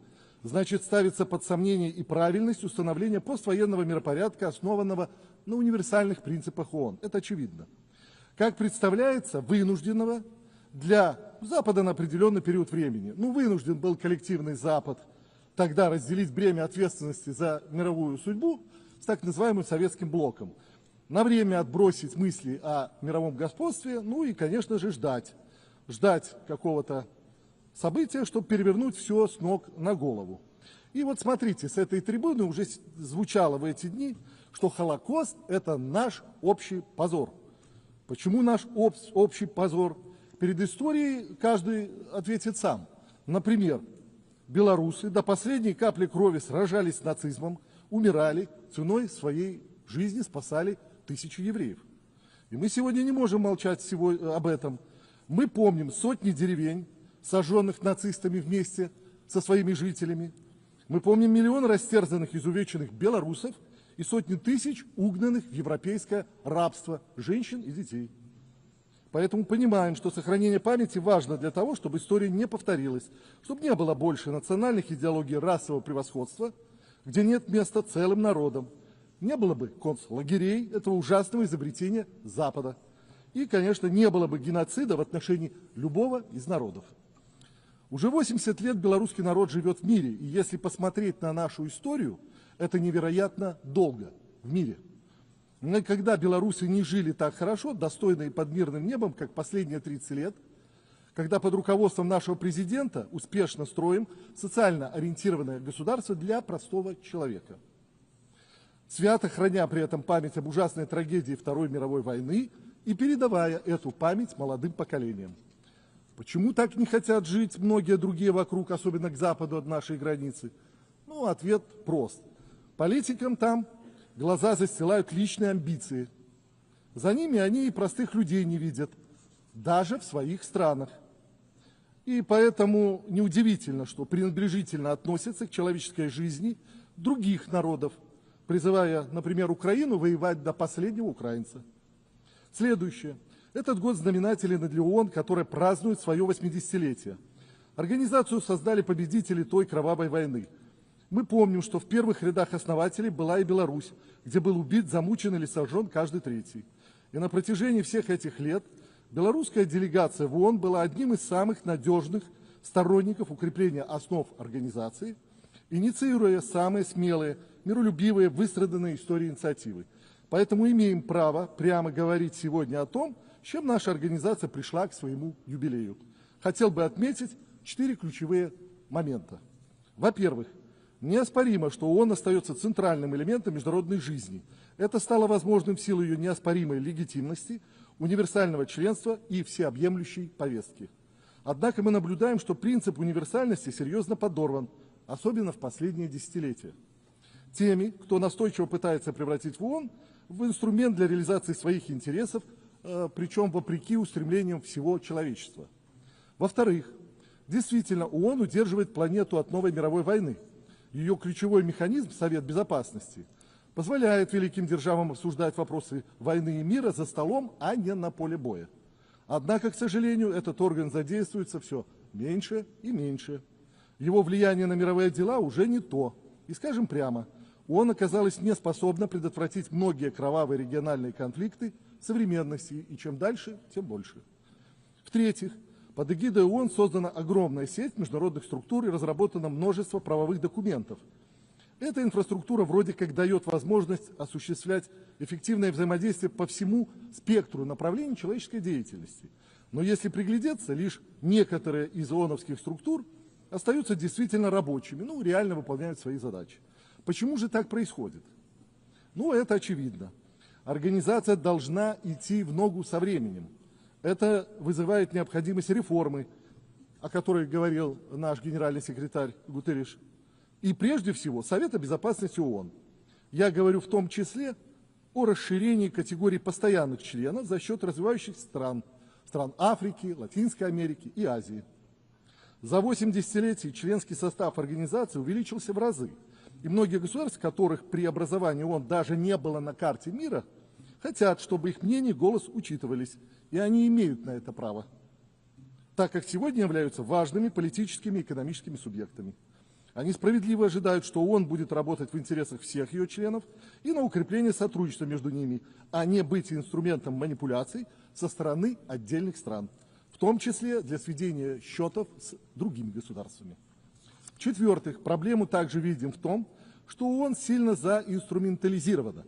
Значит, ставится под сомнение и правильность установления поствоенного миропорядка, основанного на универсальных принципах ООН. Это очевидно. Как представляется, вынужденного для Запада на определенный период времени. Вынужден был коллективный Запад тогда разделить бремя ответственности за мировую судьбу с так называемым советским блоком. На время отбросить мысли о мировом господстве, и, конечно же, ждать какого-то события, чтобы перевернуть все с ног на голову. И вот смотрите, с этой трибуны уже звучало в эти дни, что Холокост – это наш общий позор. Почему наш общий позор? Перед историей каждый ответит сам. Например, белорусы до последней капли крови сражались с нацизмом, умирали, ценой своей жизни спасали тысячи евреев. И мы сегодня не можем молчать об этом. Мы помним сотни деревень, сожженных нацистами вместе со своими жителями. Мы помним миллионы растерзанных, изувеченных белорусов и сотни тысяч угнанных в европейское рабство женщин и детей. Поэтому понимаем, что сохранение памяти важно для того, чтобы история не повторилась, чтобы не было больше национальных идеологий расового превосходства, где нет места целым народам. Не было бы концлагерей, этого ужасного изобретения Запада. И, конечно, не было бы геноцида в отношении любого из народов. Уже 80 лет белорусский народ живет в мире, и если посмотреть на нашу историю, это невероятно долго в мире. Никогда белорусы не жили так хорошо, достойно и под мирным небом, как последние 30 лет, когда под руководством нашего президента успешно строим социально ориентированное государство для простого человека. Свято храня при этом память об ужасной трагедии Второй мировой войны и передавая эту память молодым поколениям. Почему так не хотят жить многие другие вокруг, особенно к западу от нашей границы? Ответ прост. Политикам там глаза застилают личные амбиции. За ними они и простых людей не видят, даже в своих странах. И поэтому неудивительно, что пренебрежительно относятся к человеческой жизни других народов, призывая, например, Украину воевать до последнего украинца. Следующее. Этот год знаменателен для ООН, которая празднует свое 80-летие. Организацию создали победители той кровавой войны. Мы помним, что в первых рядах основателей была и Беларусь, где был убит, замучен или сожжен каждый третий. И на протяжении всех этих лет белорусская делегация в ООН была одним из самых надежных сторонников укрепления основ организации, инициируя самые смелые, миролюбивые, выстраданные истории инициативы. Поэтому имеем право прямо говорить сегодня о том, с чем наша организация пришла к своему юбилею. Хотел бы отметить 4 ключевые момента. Во-первых, неоспоримо, что ООН остается центральным элементом международной жизни. Это стало возможным в силу ее неоспоримой легитимности, универсального членства и всеобъемлющей повестки. Однако мы наблюдаем, что принцип универсальности серьезно подорван, особенно в последние десятилетия. Теми, кто настойчиво пытается превратить в ООН в инструмент для реализации своих интересов, причем вопреки устремлениям всего человечества. Во-вторых, действительно, ООН удерживает планету от новой мировой войны. Ее ключевой механизм, Совет Безопасности, позволяет великим державам обсуждать вопросы войны и мира за столом, а не на поле боя. Однако, к сожалению, этот орган задействуется все меньше и меньше. Его влияние на мировые дела уже не то. И скажем прямо, ООН оказалась не способна предотвратить многие кровавые региональные конфликты современности, и чем дальше, тем больше. В-третьих, под эгидой ООН создана огромная сеть международных структур и разработано множество правовых документов. Эта инфраструктура вроде как дает возможность осуществлять эффективное взаимодействие по всему спектру направлений человеческой деятельности. Но если приглядеться, лишь некоторые из ООНовских структур остаются действительно рабочими, реально выполняют свои задачи. Почему же так происходит? Это очевидно. Организация должна идти в ногу со временем. Это вызывает необходимость реформы, о которой говорил наш генеральный секретарь Гутерриш, и прежде всего Совета Безопасности ООН. Я говорю в том числе о расширении категории постоянных членов за счет развивающихся стран Африки, Латинской Америки и Азии. За 8 десятилетий членский состав организации увеличился в разы, и многие государства, которых при образовании ООН даже не было на карте мира, хотят, чтобы их мнение и голос учитывались, и они имеют на это право, так как сегодня являются важными политическими и экономическими субъектами. Они справедливо ожидают, что ООН будет работать в интересах всех ее членов и на укрепление сотрудничества между ними, а не быть инструментом манипуляций со стороны отдельных стран, в том числе для сведения счетов с другими государствами. В-четвертых, проблему также видим в том, что ООН сильно заинструментализирована.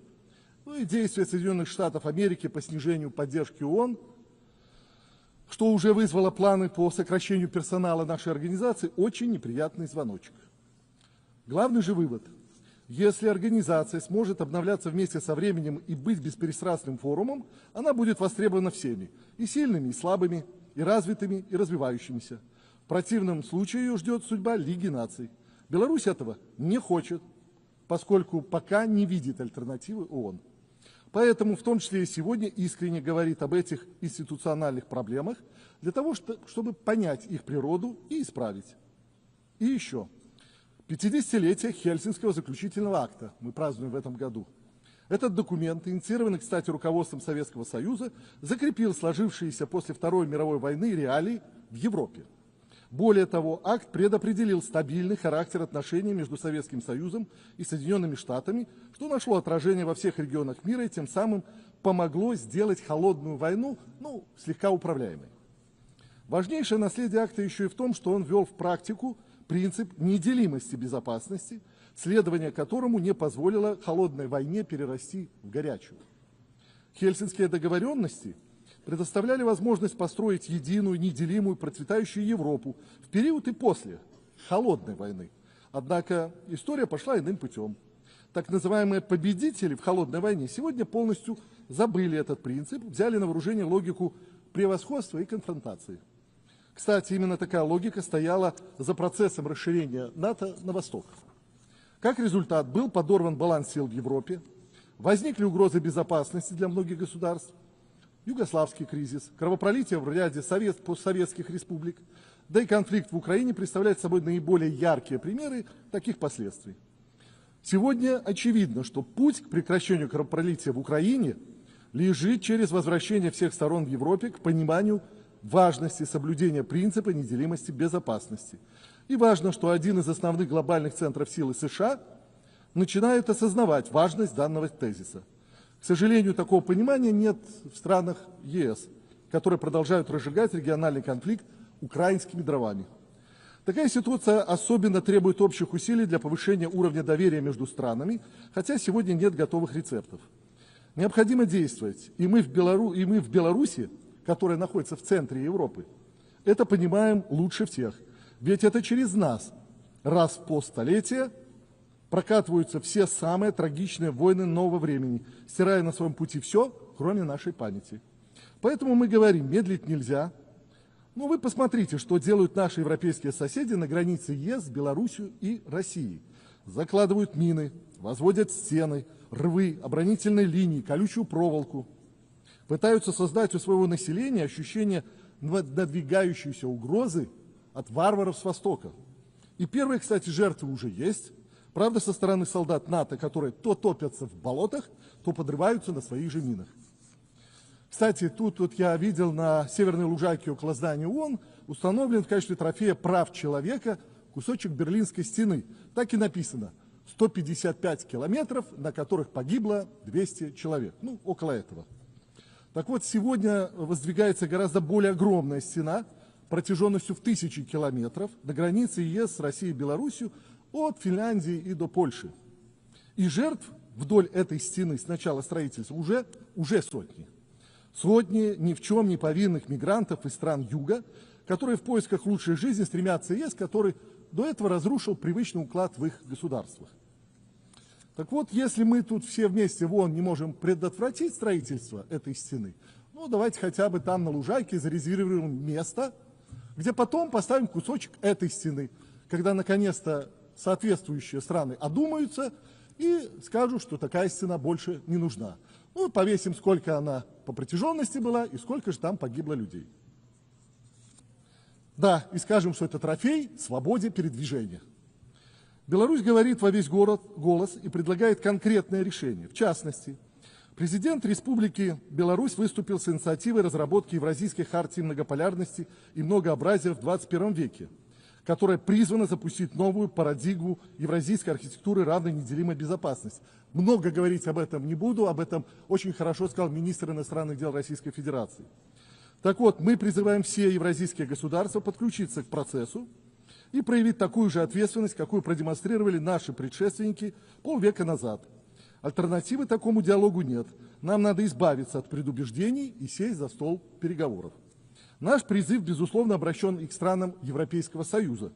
И действия Соединенных Штатов Америки по снижению поддержки ООН, что уже вызвало планы по сокращению персонала нашей организации, очень неприятный звоночек. Главный же вывод. Если организация сможет обновляться вместе со временем и быть бесперестрастным форумом, она будет востребована всеми, и сильными, и слабыми, и развитыми, и развивающимися. В противном случае ее ждет судьба Лиги наций. Беларусь этого не хочет, поскольку пока не видит альтернативы ООН. Поэтому, в том числе и сегодня, искренне говорит об этих институциональных проблемах, для того, чтобы понять их природу и исправить. И еще. 50-летие Хельсинского заключительного акта мы празднуем в этом году. Этот документ, инициированный, кстати, руководством Советского Союза, закрепил сложившиеся после Второй мировой войны реалии в Европе. Более того, акт предопределил стабильный характер отношений между Советским Союзом и Соединенными Штатами, что нашло отражение во всех регионах мира и тем самым помогло сделать холодную войну, слегка управляемой. Важнейшее наследие акта еще и в том, что он ввел в практику принцип неделимости безопасности, следование которому не позволило холодной войне перерасти в горячую. Хельсинские договоренности предоставляли возможность построить единую, неделимую, процветающую Европу в период и после холодной войны. Однако история пошла иным путем. Так называемые победители в холодной войне сегодня полностью забыли этот принцип, взяли на вооружение логику превосходства и конфронтации. Кстати, именно такая логика стояла за процессом расширения НАТО на восток. Как результат, был подорван баланс сил в Европе, возникли угрозы безопасности для многих государств, югославский кризис, кровопролитие в ряде постсоветских республик, да и конфликт в Украине представляет собой наиболее яркие примеры таких последствий. Сегодня очевидно, что путь к прекращению кровопролития в Украине лежит через возвращение всех сторон в Европе к пониманию важности соблюдения принципа неделимости безопасности. И важно, что один из основных глобальных центров силы США начинает осознавать важность данного тезиса. К сожалению, такого понимания нет в странах ЕС, которые продолжают разжигать региональный конфликт украинскими дровами. Такая ситуация особенно требует общих усилий для повышения уровня доверия между странами, хотя сегодня нет готовых рецептов. Необходимо действовать, и мы в Беларуси, которая находится в центре Европы, это понимаем лучше всех. Ведь это через нас раз в полстолетия прокатываются все самые трагичные войны нового времени, стирая на своем пути все, кроме нашей памяти. Поэтому мы говорим, медлить нельзя. Но вы посмотрите, что делают наши европейские соседи на границе ЕС с Беларусью и Россией. Закладывают мины, возводят стены, рвы, оборонительные линии, колючую проволоку. Пытаются создать у своего населения ощущение надвигающейся угрозы от варваров с Востока. И первые, кстати, жертвы уже есть. Правда, со стороны солдат НАТО, которые то топятся в болотах, то подрываются на своих же минах. Кстати, тут я видел на северной лужайке около здания ООН установлен в качестве трофея прав человека кусочек Берлинской стены. Так и написано. 155 километров, на которых погибло 200 человек. Около этого. Так вот, сегодня воздвигается гораздо более огромная стена протяженностью в 1000 километров на границе ЕС с Россией и Беларусью от Финляндии и до Польши. И жертв вдоль этой стены с начала строительства уже сотни. Сотни ни в чем не повинных мигрантов из стран Юга, которые в поисках лучшей жизни стремятся в ЕС, который до этого разрушил привычный уклад в их государствах. Так вот, если мы тут все вместе в ООН не можем предотвратить строительство этой стены, давайте хотя бы там на лужайке зарезервируем место, где потом поставим кусочек этой стены, когда наконец-то соответствующие страны одумаются и скажут, что такая стена больше не нужна. Ну, повесим, сколько она по протяженности была и сколько же там погибло людей. Да, и скажем, что это трофей свободе передвижения. Беларусь говорит во весь голос и предлагает конкретное решение. В частности, президент Республики Беларусь выступил с инициативой разработки Евразийской хартии многополярности и многообразия в 21 веке, которая призвана запустить новую парадигму евразийской архитектуры равной неделимой безопасности. Много говорить об этом не буду, об этом очень хорошо сказал министр иностранных дел Российской Федерации. Так вот, мы призываем все евразийские государства подключиться к процессу и проявить такую же ответственность, какую продемонстрировали наши предшественники полвека назад. Альтернативы такому диалогу нет. Нам надо избавиться от предубеждений и сесть за стол переговоров. Наш призыв, безусловно, обращен и к странам Европейского Союза,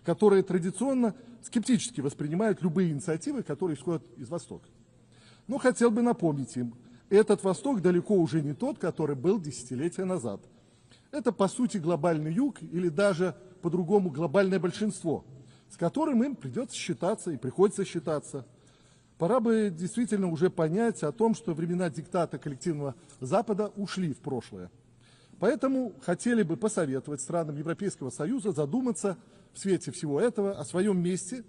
которые традиционно скептически воспринимают любые инициативы, которые исходят из Востока. Но хотел бы напомнить им, этот Восток далеко уже не тот, который был десятилетия назад. Это, по сути, глобальный юг или даже, по-другому, глобальное большинство, с которым им придется считаться и приходится считаться. Пора бы действительно уже понять о том, что времена диктата коллективного Запада ушли в прошлое. Поэтому хотели бы посоветовать странам Европейского Союза задуматься в свете всего этого о своем месте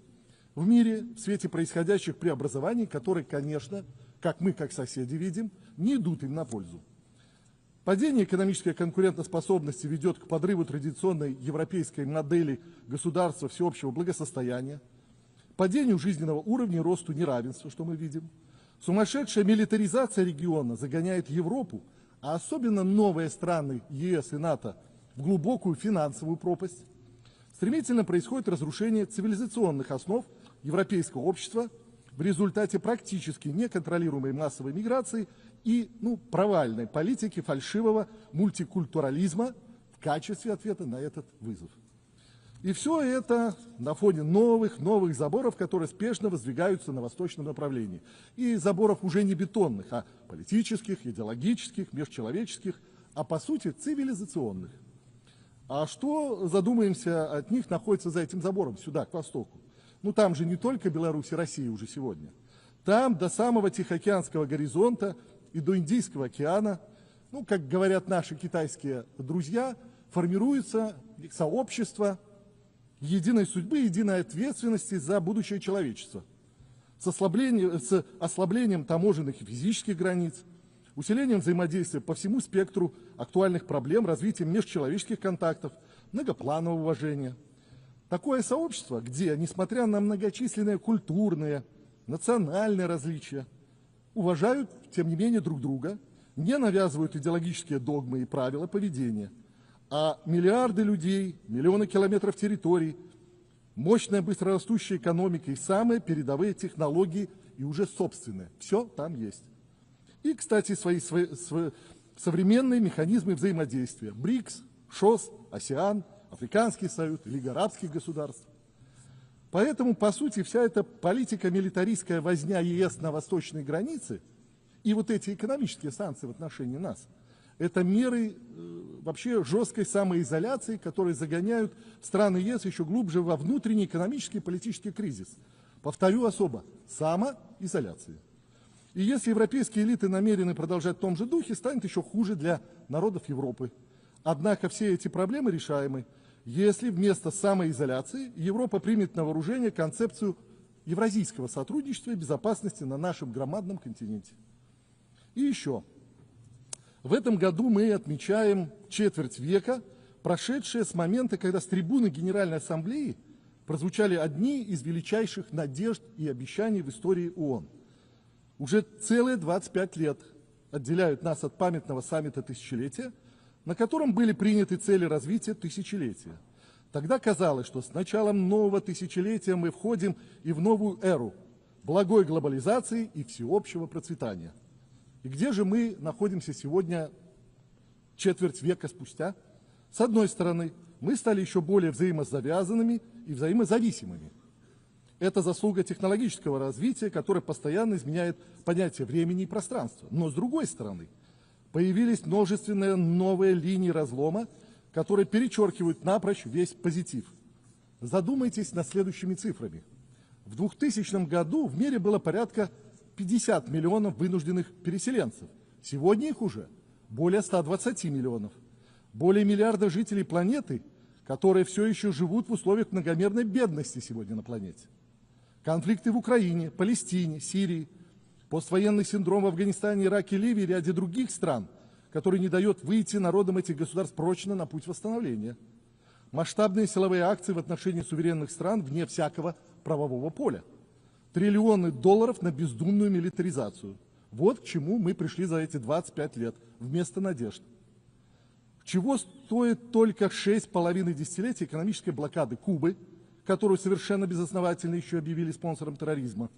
в мире, в свете происходящих преобразований, которые, конечно, как мы, как соседи, видим, не идут им на пользу. Падение экономической конкурентоспособности ведет к подрыву традиционной европейской модели государства всеобщего благосостояния, падению жизненного уровня и росту неравенства, что мы видим. Сумасшедшая милитаризация региона загоняет Европу, а особенно новые страны ЕС и НАТО, в глубокую финансовую пропасть. Стремительно происходит разрушение цивилизационных основ европейского общества в результате практически неконтролируемой массовой миграции и провальной политики фальшивого мультикультурализма в качестве ответа на этот вызов. И все это на фоне новых заборов, которые спешно воздвигаются на восточном направлении. И заборов уже не бетонных, а политических, идеологических, межчеловеческих, а по сути цивилизационных. А что, задумаемся, от них находится за этим забором, сюда, к востоку? Ну там же не только Беларусь и Россия уже сегодня. Там до самого Тихоокеанского горизонта и до Индийского океана, как говорят наши китайские друзья, формируется сообщество единой судьбы, единой ответственности за будущее человечества. С ослаблением таможенных и физических границ, усилением взаимодействия по всему спектру актуальных проблем, развитием межчеловеческих контактов, многопланового уважения. Такое сообщество, где, несмотря на многочисленные культурные, национальные различия, уважают, тем не менее, друг друга, не навязывают идеологические догмы и правила поведения, а миллиарды людей, миллионы километров территорий, мощная быстрорастущая экономика и самые передовые технологии и уже собственные. Все там есть. И, кстати, свои современные механизмы взаимодействия. БРИКС, ШОС, АСЕАН, Африканский союз, Лига арабских государств. Поэтому, по сути, вся эта политика-милитаристская возня ЕС на восточной границе и вот эти экономические санкции в отношении нас, это меры вообще жесткой самоизоляции, которые загоняют страны ЕС еще глубже во внутренний экономический и политический кризис. Повторю особо, самоизоляция. И если европейские элиты намерены продолжать в том же духе, станет еще хуже для народов Европы. Однако все эти проблемы решаемы, если вместо самоизоляции Европа примет на вооружение концепцию евразийского сотрудничества и безопасности на нашем громадном континенте. И еще. В этом году мы отмечаем четверть века, прошедшее с момента, когда с трибуны Генеральной Ассамблеи прозвучали одни из величайших надежд и обещаний в истории ООН. Уже целые 25 лет отделяют нас от памятного саммита тысячелетия, на котором были приняты цели развития тысячелетия. Тогда казалось, что с началом нового тысячелетия мы входим и в новую эру благой глобализации и всеобщего процветания. И где же мы находимся сегодня, четверть века спустя? С одной стороны, мы стали еще более взаимозавязанными и взаимозависимыми. Это заслуга технологического развития, которое постоянно изменяет понятие времени и пространства. Но с другой стороны, появились множественные новые линии разлома, которые перечеркивают напрочь весь позитив. Задумайтесь над следующими цифрами. В 2000 году в мире было порядка 50 миллионов вынужденных переселенцев. Сегодня их уже более 120 миллионов. Более миллиарда жителей планеты, которые все еще живут в условиях многомерной бедности сегодня на планете. Конфликты в Украине, Палестине, Сирии, поствоенный синдром в Афганистане, Ираке, Ливии и ряде других стран, который не дает выйти народам этих государств прочно на путь восстановления. Масштабные силовые акции в отношении суверенных стран вне всякого правового поля. Триллионы долларов на бездумную милитаризацию. Вот к чему мы пришли за эти 25 лет вместо надежд. Чего стоит только 6,5 десятилетий экономической блокады Кубы, которую совершенно безосновательно еще объявили спонсором терроризма.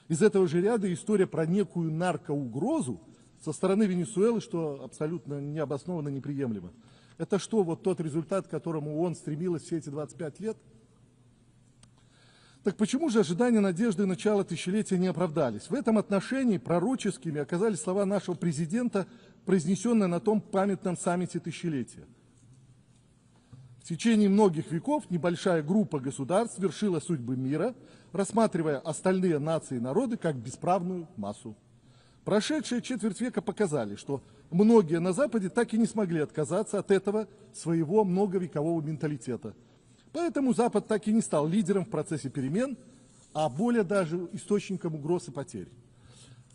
Из этого же ряда история про некую наркоугрозу со стороны Венесуэлы, что абсолютно необоснованно, неприемлемо. Это что, вот тот результат, к которому ООН стремилась все эти 25 лет? Так почему же ожидания, надежды начала тысячелетия не оправдались? В этом отношении пророческими оказались слова нашего президента, произнесенные на том памятном саммите тысячелетия. В течение многих веков небольшая группа государств вершила судьбы мира, рассматривая остальные нации и народы как бесправную массу. Прошедшие четверть века показали, что многие на Западе так и не смогли отказаться от этого своего многовекового менталитета. Поэтому Запад так и не стал лидером в процессе перемен, а более даже источником угроз и потерь.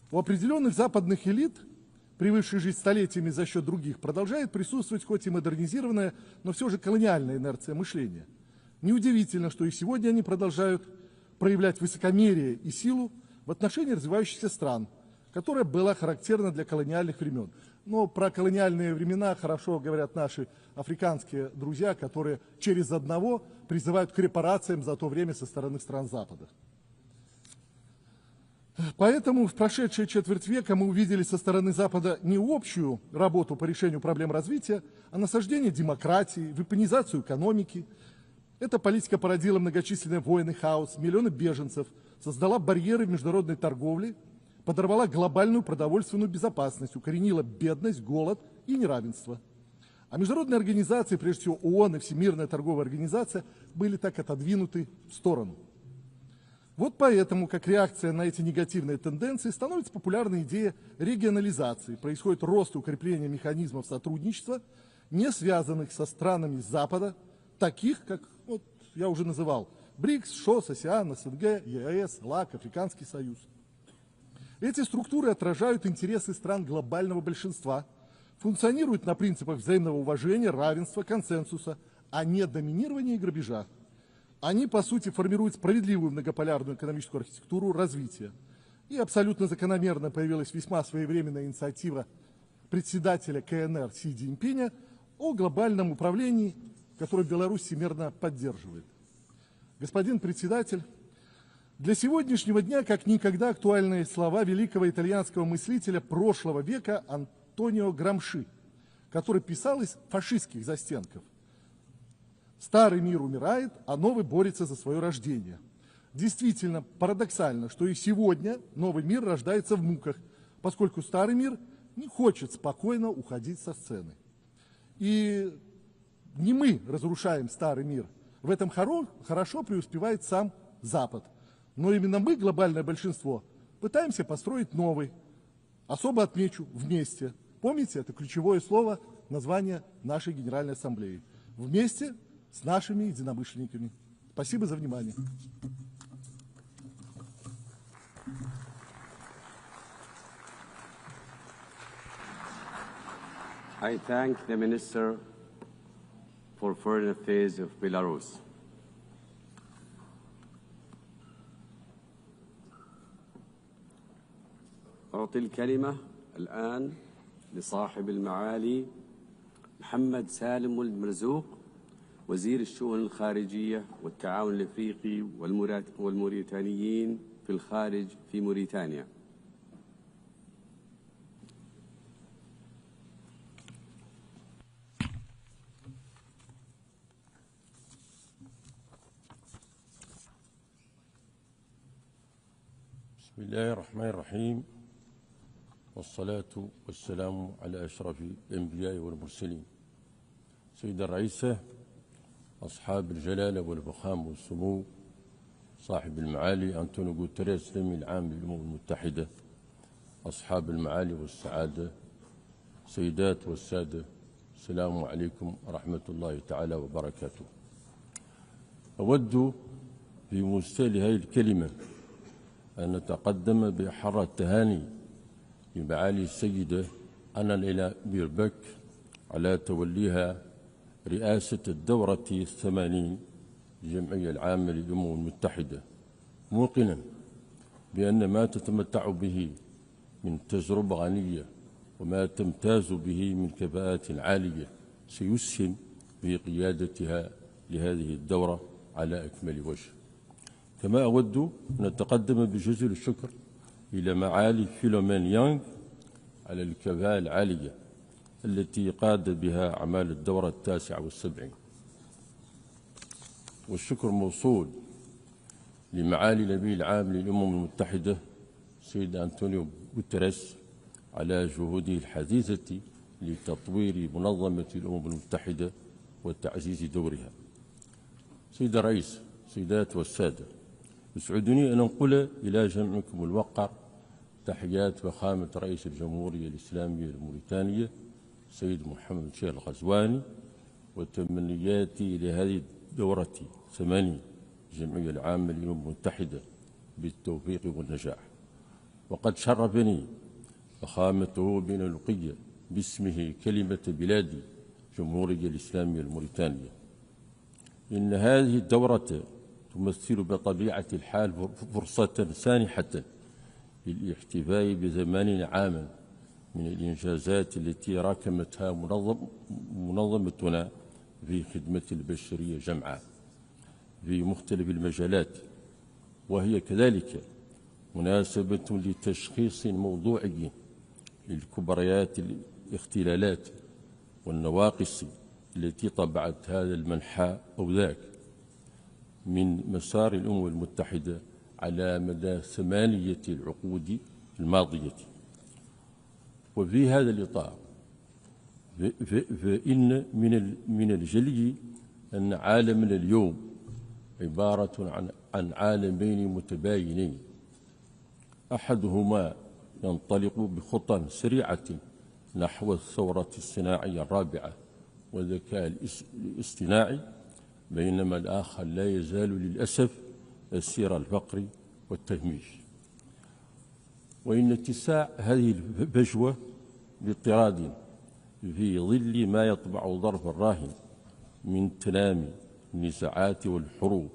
У определенных западных элит, привыкших жить столетиями за счет других, продолжает присутствовать хоть и модернизированная, но все же колониальная инерция мышления. Неудивительно, что и сегодня они продолжают проявлять высокомерие и силу в отношении развивающихся стран, которая была характерна для колониальных времен. Но про колониальные времена хорошо говорят наши африканские друзья, которые через одного призывают к репарациям за то время со стороны стран Запада. Поэтому в прошедшие четверть века мы увидели со стороны Запада не общую работу по решению проблем развития, а насаждение демократии, вепонизацию экономики. Эта политика породила многочисленные войны, хаос, миллионы беженцев, создала барьеры в международной торговле, подорвала глобальную продовольственную безопасность, укоренила бедность, голод и неравенство. А международные организации, прежде всего ООН и Всемирная торговая организация, были так отодвинуты в сторону. Вот поэтому, как реакция на эти негативные тенденции, становится популярна идея регионализации. Происходит рост и укрепление механизмов сотрудничества, не связанных со странами Запада, таких, как вот, я уже называл, БРИКС, ШОС, АСЕАН, СНГ, ЕАЭС, ЛАК, Африканский союз. Эти структуры отражают интересы стран глобального большинства, функционируют на принципах взаимного уважения, равенства, консенсуса, а не доминирования и грабежа. Они, по сути, формируют справедливую многополярную экономическую архитектуру развития. И абсолютно закономерно появилась весьма своевременная инициатива председателя КНР Си Цзиньпиня о глобальном управлении, которое Беларусь всемирно поддерживает. Господин председатель, для сегодняшнего дня как никогда актуальны слова великого итальянского мыслителя прошлого века Антонио Грамши, который писал из фашистских застенков. «Старый мир умирает, а новый борется за свое рождение». Действительно парадоксально, что и сегодня новый мир рождается в муках, поскольку старый мир не хочет спокойно уходить со сцены. И не мы разрушаем старый мир. В этом хорошо преуспевает сам Запад. Но именно мы, глобальное большинство, пытаемся построить новый. Особо отмечу «вместе». Помните, это ключевое слово, название нашей Генеральной Ассамблеи. Вместе с нашими единомышленниками. Спасибо за внимание. I thank the Minister for Foreign Affairs of Belarus. أعطي الكلمة الآن لصاحب المعالي محمد سالم ولد مرزوق وزير الشؤون الخارجية والتعاون الأفريقي والموريتانيين في الخارج في موريتانيا. بسم الله الرحمن الرحيم والصلاة والسلام على أشرف الأنبياء والمرسلين سيدة الرئيسة، أصحاب الجلالة والفخامة والسمو، صاحب المعالي أنطونيو غوتيريس الأمين العام للأمم المتحدة، أصحاب المعالي والسعادة، سيدات والسادة، السلام عليكم ورحمة الله تعالى وبركاته. أود في مستهل هذه الكلمة أن نتقدم بأحر التهاني لمعالي السيدة أنا إلى بيربك على توليها رئاسة الدورة 80 للجمعية العامة للأمم المتحدة، موقنا بأن ما تتمتع به من تجربة غنية وما تمتاز به من كفاءات عالية سيسهم في قيادتها لهذه الدورة على أكمل وجه. كما أود أن أتقدم بجزيل الشكر إلى معالي فيلومين يانغ على الكفاءة العالية التي قاد بها أعمال الدورة 79، والشكر موصول لمعالي الأمين العام للأمم المتحدة سيد أنطونيو غوتيريس على جهوده الحثيثة لتطوير منظمة الأمم المتحدة وتعزيز دورها. سيد الرئيس، سيدات والسادة، يسعدني أن أنقل إلى جمعكم الوقر تحيات فخامة رئيس الجمهورية الإسلامية الموريتانية سيد محمد شيخ الغزواني وتمنياتي لهذه الدورة 80 الجمعية العامة للأمم المتحدة بالتوفيق والنجاح. وقد شرفني فخامته بأن ألقي باسمه كلمة بلادي الجمهورية الإسلامية الموريتانية. إن هذه الدورة تمثل بطبيعة الحال فرصة سانحة للاحتفاء بثمانين عاما من الإنجازات التي راكمتها منظمتنا في خدمة البشرية جمعاء في مختلف المجالات، وهي كذلك مناسبة لتشخيص موضوعي للكبريات الاختلالات والنواقص التي طبعت هذا المنحى أو ذاك من مسار الأمم المتحدة على مدى 8 العقود الماضية. وفي هذا الإطار فإن من الجلي أن عالمنا اليوم عبارة عن عالمين متباينين، أحدهما ينطلق بخطى سريعة نحو الثورة الصناعية الرابعة والذكاء الاصطناعي، بينما الآخر لا يزال للأسف أسير الفقر والتهميش. وإن اتساع هذه الفجوة باضطراد في ظل ما يطبع ظرف الراهن من تنامي النزاعات والحروب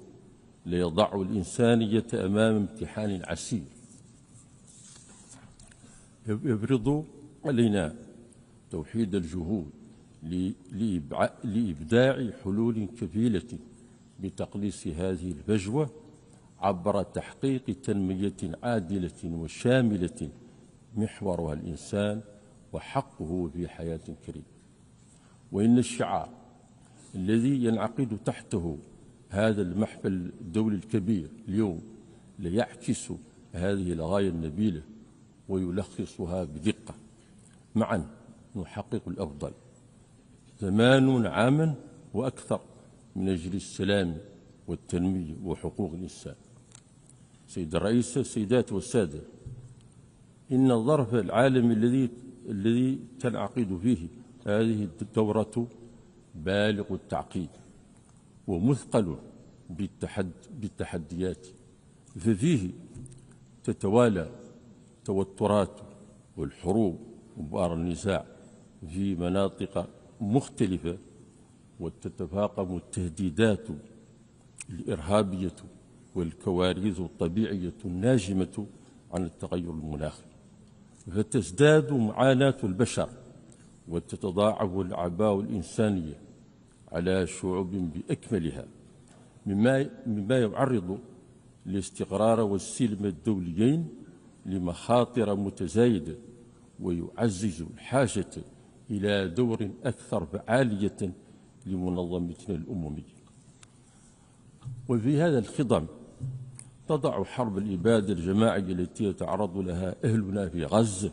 ليضع الإنسانية أمام امتحان عسير يفرض علينا توحيد الجهود لإبداع حلول كفيلة بتقليص هذه الفجوة عبر تحقيق تنمية عادلة وشاملة محورها الإنسان وحقه في حياة كريمة. وإن الشعار الذي ينعقد تحته هذا المحفل الدولي الكبير اليوم ليعكس هذه الغاية النبيلة ويلخصها بدقة. معا نحقق الأفضل 80 عاما وأكثر من أجل السلام والتنمية وحقوق الإنسان. سيد الرئيس، السيدات والسادة، إن الظرف العالمي الذي تنعقد فيه هذه الدورة بالغ التعقيد ومثقل بالتحديات، ففيه تتوالى توترات والحروب وبؤر النزاع في مناطق مختلفة، وتتفاقم التهديدات الإرهابية والكوارث الطبيعية الناجمة عن التغير المناخي، فتزداد معاناة البشر وتتضاعف الأعباء الإنسانية على شعوب بأكملها، مما يعرض الاستقرار والسلم الدوليين لمخاطر متزايدة ويعزز الحاجة إلى دور أكثر فعالية لمنظمتنا الأممية. وفي هذا الخضم تضع حرب الإبادة الجماعية التي يتعرض لها أهلنا في غزة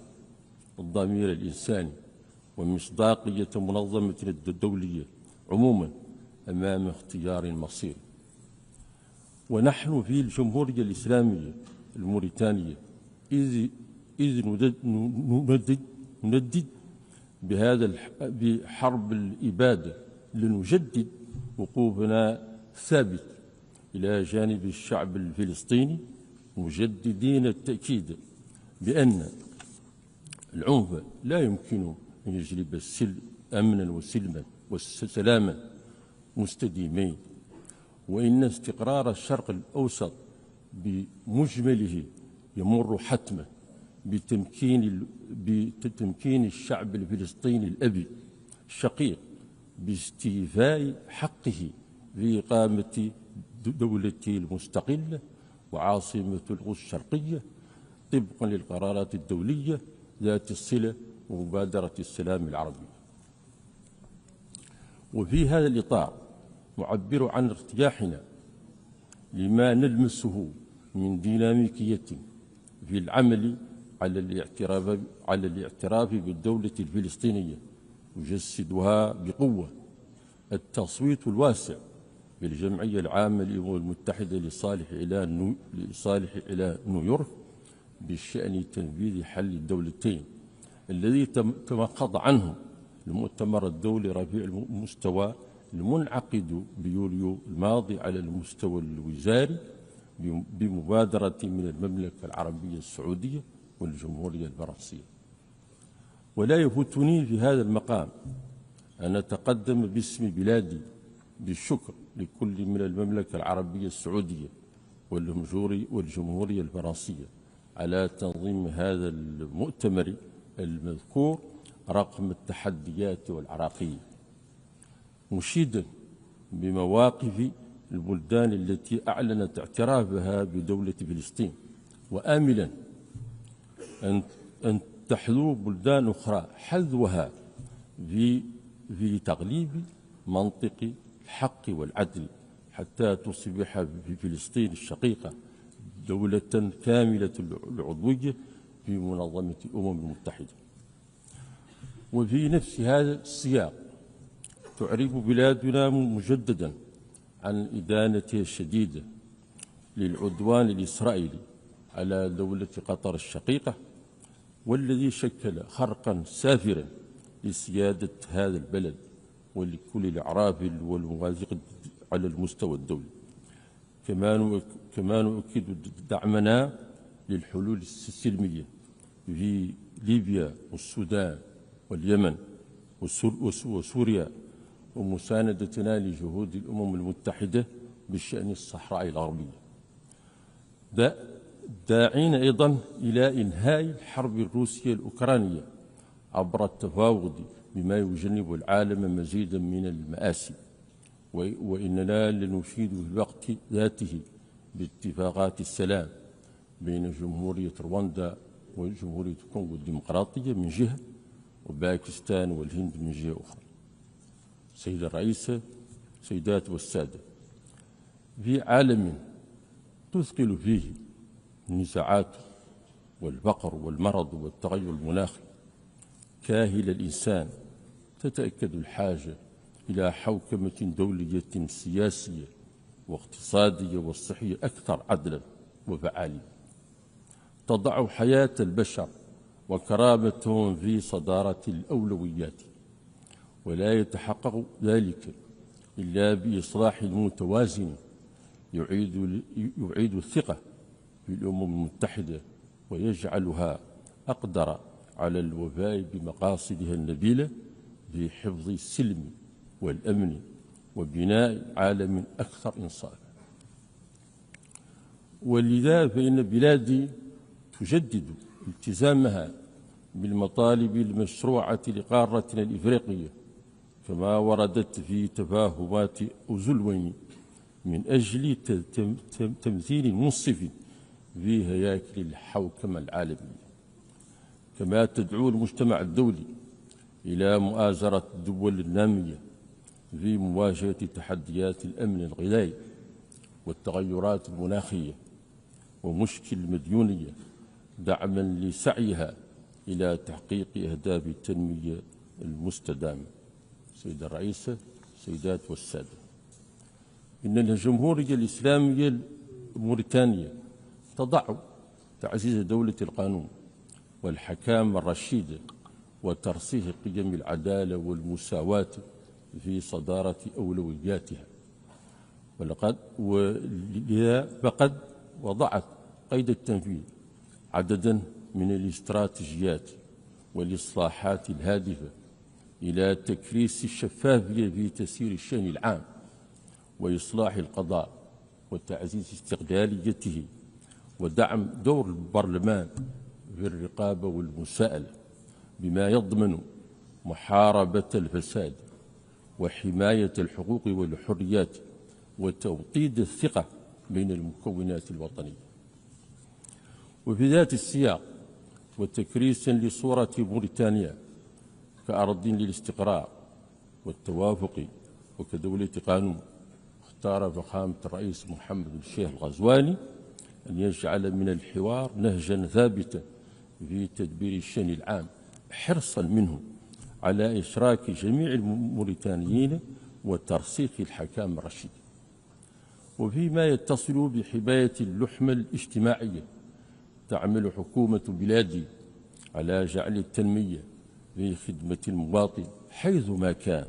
الضمير الإنساني ومصداقية منظمتنا الدولية عموما أمام اختيار مصيري. ونحن في الجمهورية الإسلامية الموريتانية إذ ندد بحرب الإبادة لنجدد وقوفنا ثابت إلى جانب الشعب الفلسطيني، مجددين التأكيد بأن العنف لا يمكن أن يجلب أمنا وسلما وسلاما مستديمين، وإن استقرار الشرق الأوسط بمجمله يمر حتما بتمكين الشعب الفلسطيني الأبي الشقيق باستيفاء حقه في إقامة دولته المستقلة وعاصمة القدس الشرقية طبقا للقرارات الدولية ذات الصلة ومبادرة السلام العربي. وفي هذا الإطار نعبر عن ارتياحنا لما نلمسه من ديناميكية في العمل على الاعتراف بالدولة الفلسطينية، يجسدها بقوة التصويت الواسع بالجمعية العامة للأمم المتحدة لصالح إلى نيويورك بشأن تنفيذ حل الدولتين الذي تمخض عنه المؤتمر الدولي رفيع المستوى المنعقد بيوليو الماضي على المستوى الوزاري بمبادرة من المملكة العربية السعودية والجمهورية الفرنسية. ولا يفوتني في هذا المقام أن أتقدم باسم بلادي بالشكر لكل من المملكة العربية السعودية والجمهورية الفرنسية على تنظيم هذا المؤتمر المذكور رغم التحديات والعراقية، مشيدا بمواقف البلدان التي أعلنت اعترافها بدولة فلسطين، وآملا أن تحذو بلدان أخرى حذوها في تغليب منطق الحق والعدل حتى تصبح في فلسطين الشقيقة دولة كاملة العضوية في منظمة الأمم المتحدة. وفي نفس هذا السياق تعرب بلادنا مجددا عن إدانتها الشديدة للعدوان الإسرائيلي على دولة قطر الشقيقة، والذي شكل خرقا سافرا لسيادة هذا البلد ولكل الأعراف والمواثيق على المستوى الدولي. كما نؤكد دعمنا للحلول السلمية في ليبيا والسودان واليمن وسوريا، ومساندتنا لجهود الأمم المتحدة بشأن الصحراء الغربية، داعين أيضا إلى إنهاء الحرب الروسية الأوكرانية عبر التفاوض بما يجنب العالم مزيدا من المآسي. وإننا لنشيد في الوقت ذاته باتفاقات السلام بين جمهورية رواندا وجمهورية الكونغو الديمقراطية من جهة، وباكستان والهند من جهة أخرى. سيدة الرئيسة، سيدات والسادة، في عالم تثقل فيه النزاعات والفقر والمرض والتغير المناخي كاهل الإنسان، تتأكد الحاجة إلى حوكمة دولية سياسية واقتصادية والصحية أكثر عدلا وفعالية، تضع حياة البشر وكرامتهم في صدارة الأولويات، ولا يتحقق ذلك إلا بإصلاح متوازن يعيد الثقة في الأمم المتحدة ويجعلها أقدر على الوفاء بمقاصدها النبيلة في حفظ السلم والأمن وبناء عالم أكثر إنصافا. ولذا فإن بلادي تجدد التزامها بالمطالب المشروعة لقارتنا الإفريقية كما وردت في تفاهمات أوزلوين من أجل تمثيل منصف في هياكل الحوكمة العالمية. كما تدعو المجتمع الدولي إلى مؤازرة الدول النامية في مواجهة تحديات الأمن الغذائي والتغيرات المناخية ومشكل المديونية، دعما لسعيها إلى تحقيق أهداف التنمية المستدامة. سيدة الرئيسة، السيدات والسادة، إن الجمهورية الإسلامية الموريتانية تضع تعزيز دولة القانون والحكام الرشيدة وترسيخ قيم العدالة والمساواة في صدارة أولوياتها، فقد وضعت قيد التنفيذ عددا من الاستراتيجيات والإصلاحات الهادفة إلى تكريس الشفافية في تسيير الشأن العام وإصلاح القضاء وتعزيز استقلاليته ودعم دور البرلمان في الرقابة والمساءلة بما يضمن محاربة الفساد وحماية الحقوق والحريات وتوطيد الثقة بين المكونات الوطنية. وفي ذات السياق وتكريسا لصورة موريتانيا كأرض للاستقرار والتوافق وكدولة قانون، اختار فخامة الرئيس محمد الشيخ الغزواني أن يجعل من الحوار نهجا ثابتا في تدبير الشأن العام، حرصا منه على إشراك جميع الموريتانيين وترسيخ الحكام الرشيد. وفيما يتصل بحماية اللحمة الاجتماعية، تعمل حكومة بلادي على جعل التنمية في خدمة المواطن حيثما كان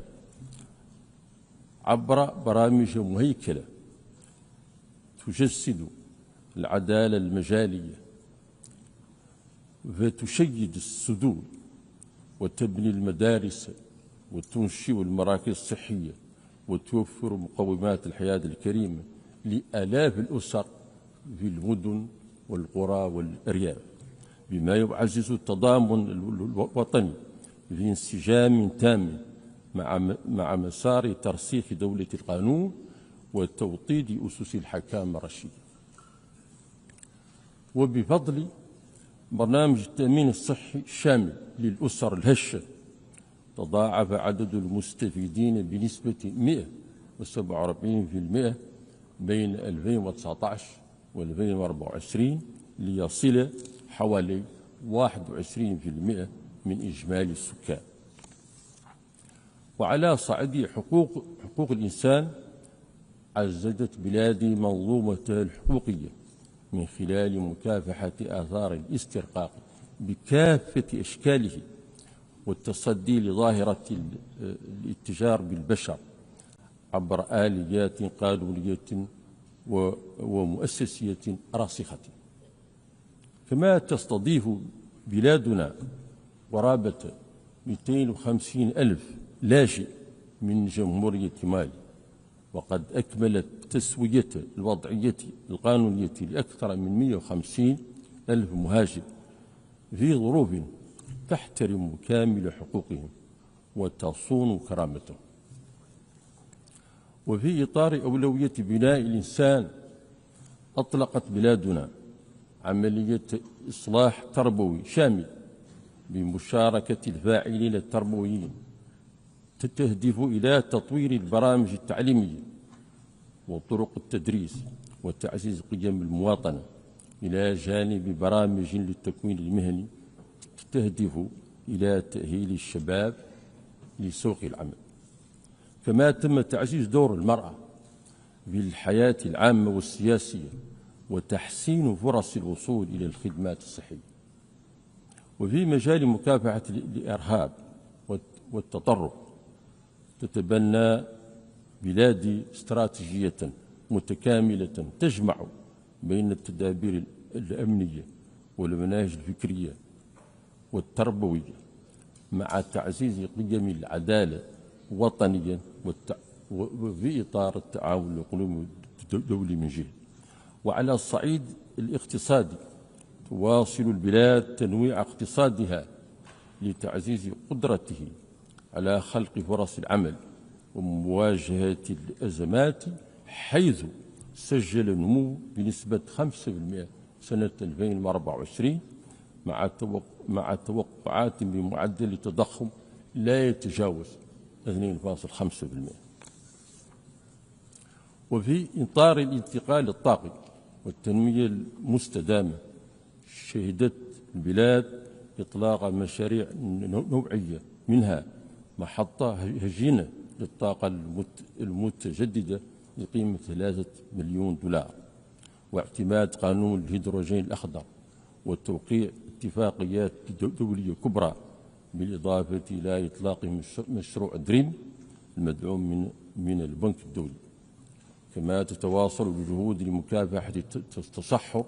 عبر برامج مهيكلة تجسد العدالة المجالية فتشيد السدود وتبني المدارس وتنشئ المراكز الصحية وتوفر مقومات الحياة الكريمة لآلاف الأسر في المدن والقرى والأرياف، بما يعزز التضامن الوطني في انسجام تام مع مسار ترسيخ دولة القانون وتوطيد أسس الحكام الرشيد. وبفضل برنامج التأمين الصحي الشامل للأسر الهشة، تضاعف عدد المستفيدين بنسبة 147% بين 2019 و2024 ليصل حوالي 21% من إجمالي السكان. وعلى صعيد حقوق الإنسان، عززت بلادي منظومتها الحقوقية من خلال مكافحة آثار الاسترقاق بكافة أشكاله والتصدي لظاهرة الاتجار بالبشر عبر آليات قانونية ومؤسسية راسخة. كما تستضيف بلادنا قرابة 250,000 لاجئ من جمهورية مالي، وقد أكملت تسوية الوضعية القانونية لأكثر من 150,000 مهاجر في ظروف تحترم كامل حقوقهم وتصون كرامتهم. وفي إطار أولوية بناء الإنسان، أطلقت بلادنا عملية إصلاح تربوي شامل بمشاركة الفاعلين التربويين، تهدف إلى تطوير البرامج التعليمية وطرق التدريس وتعزيز قيم المواطنة، إلى جانب برامج للتكوين المهني تهدف إلى تأهيل الشباب لسوق العمل. كما تم تعزيز دور المرأة في الحياة العامة والسياسية وتحسين فرص الوصول إلى الخدمات الصحية. وفي مجال مكافحة الإرهاب والتطرف، تتبنى بلادي استراتيجية متكاملة تجمع بين التدابير الأمنية والمناهج الفكرية والتربوية مع تعزيز قيم العدالة وطنيا وفي إطار التعاون الإقليمي الدولي من جهة. وعلى الصعيد الاقتصادي، تواصل البلاد تنويع اقتصادها لتعزيز قدرته على خلق فرص العمل ومواجهة الأزمات، حيث سجل النمو بنسبة 5% سنة 2024 مع توقعات بمعدل تضخم لا يتجاوز 2.5%. وفي إطار الانتقال الطاقي والتنمية المستدامة، شهدت البلاد إطلاق مشاريع نوعية، منها محطة هجينة للطاقة المتجددة بقيمة 3 مليون دولار، واعتماد قانون الهيدروجين الأخضر، وتوقيع اتفاقيات دولية كبرى، بالإضافة إلى إطلاق مشروع دريم المدعوم من البنك الدولي. كما تتواصل الجهود لمكافحة التصحر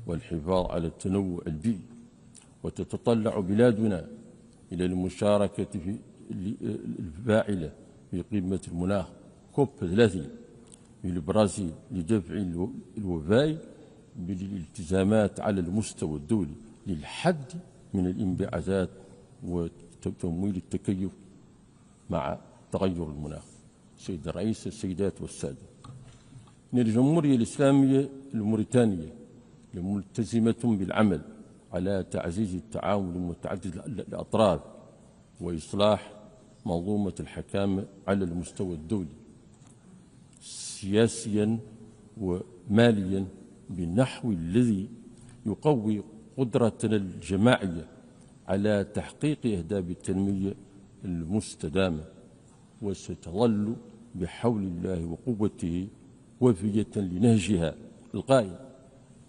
والحفاظ على التنوع البيئي، وتتطلع بلادنا إلى المشاركة الفاعلة في قمة المناخ كوب 30 في البرازيل لدفع الوفاء بالالتزامات على المستوى الدولي للحد من الانبعاثات وتمويل التكيف مع تغير المناخ. سيد الرئيس، السيدات والسادة، إن الجمهورية الإسلامية الموريتانية ملتزمة بالعمل على تعزيز التعاون متعدد الأطراف وإصلاح منظومة الحكامة على المستوى الدولي سياسيا وماليا بالنحو الذي يقوي قدرتنا الجماعية على تحقيق أهداف التنمية المستدامة، وستظل بحول الله وقوته وفية لنهجها القائم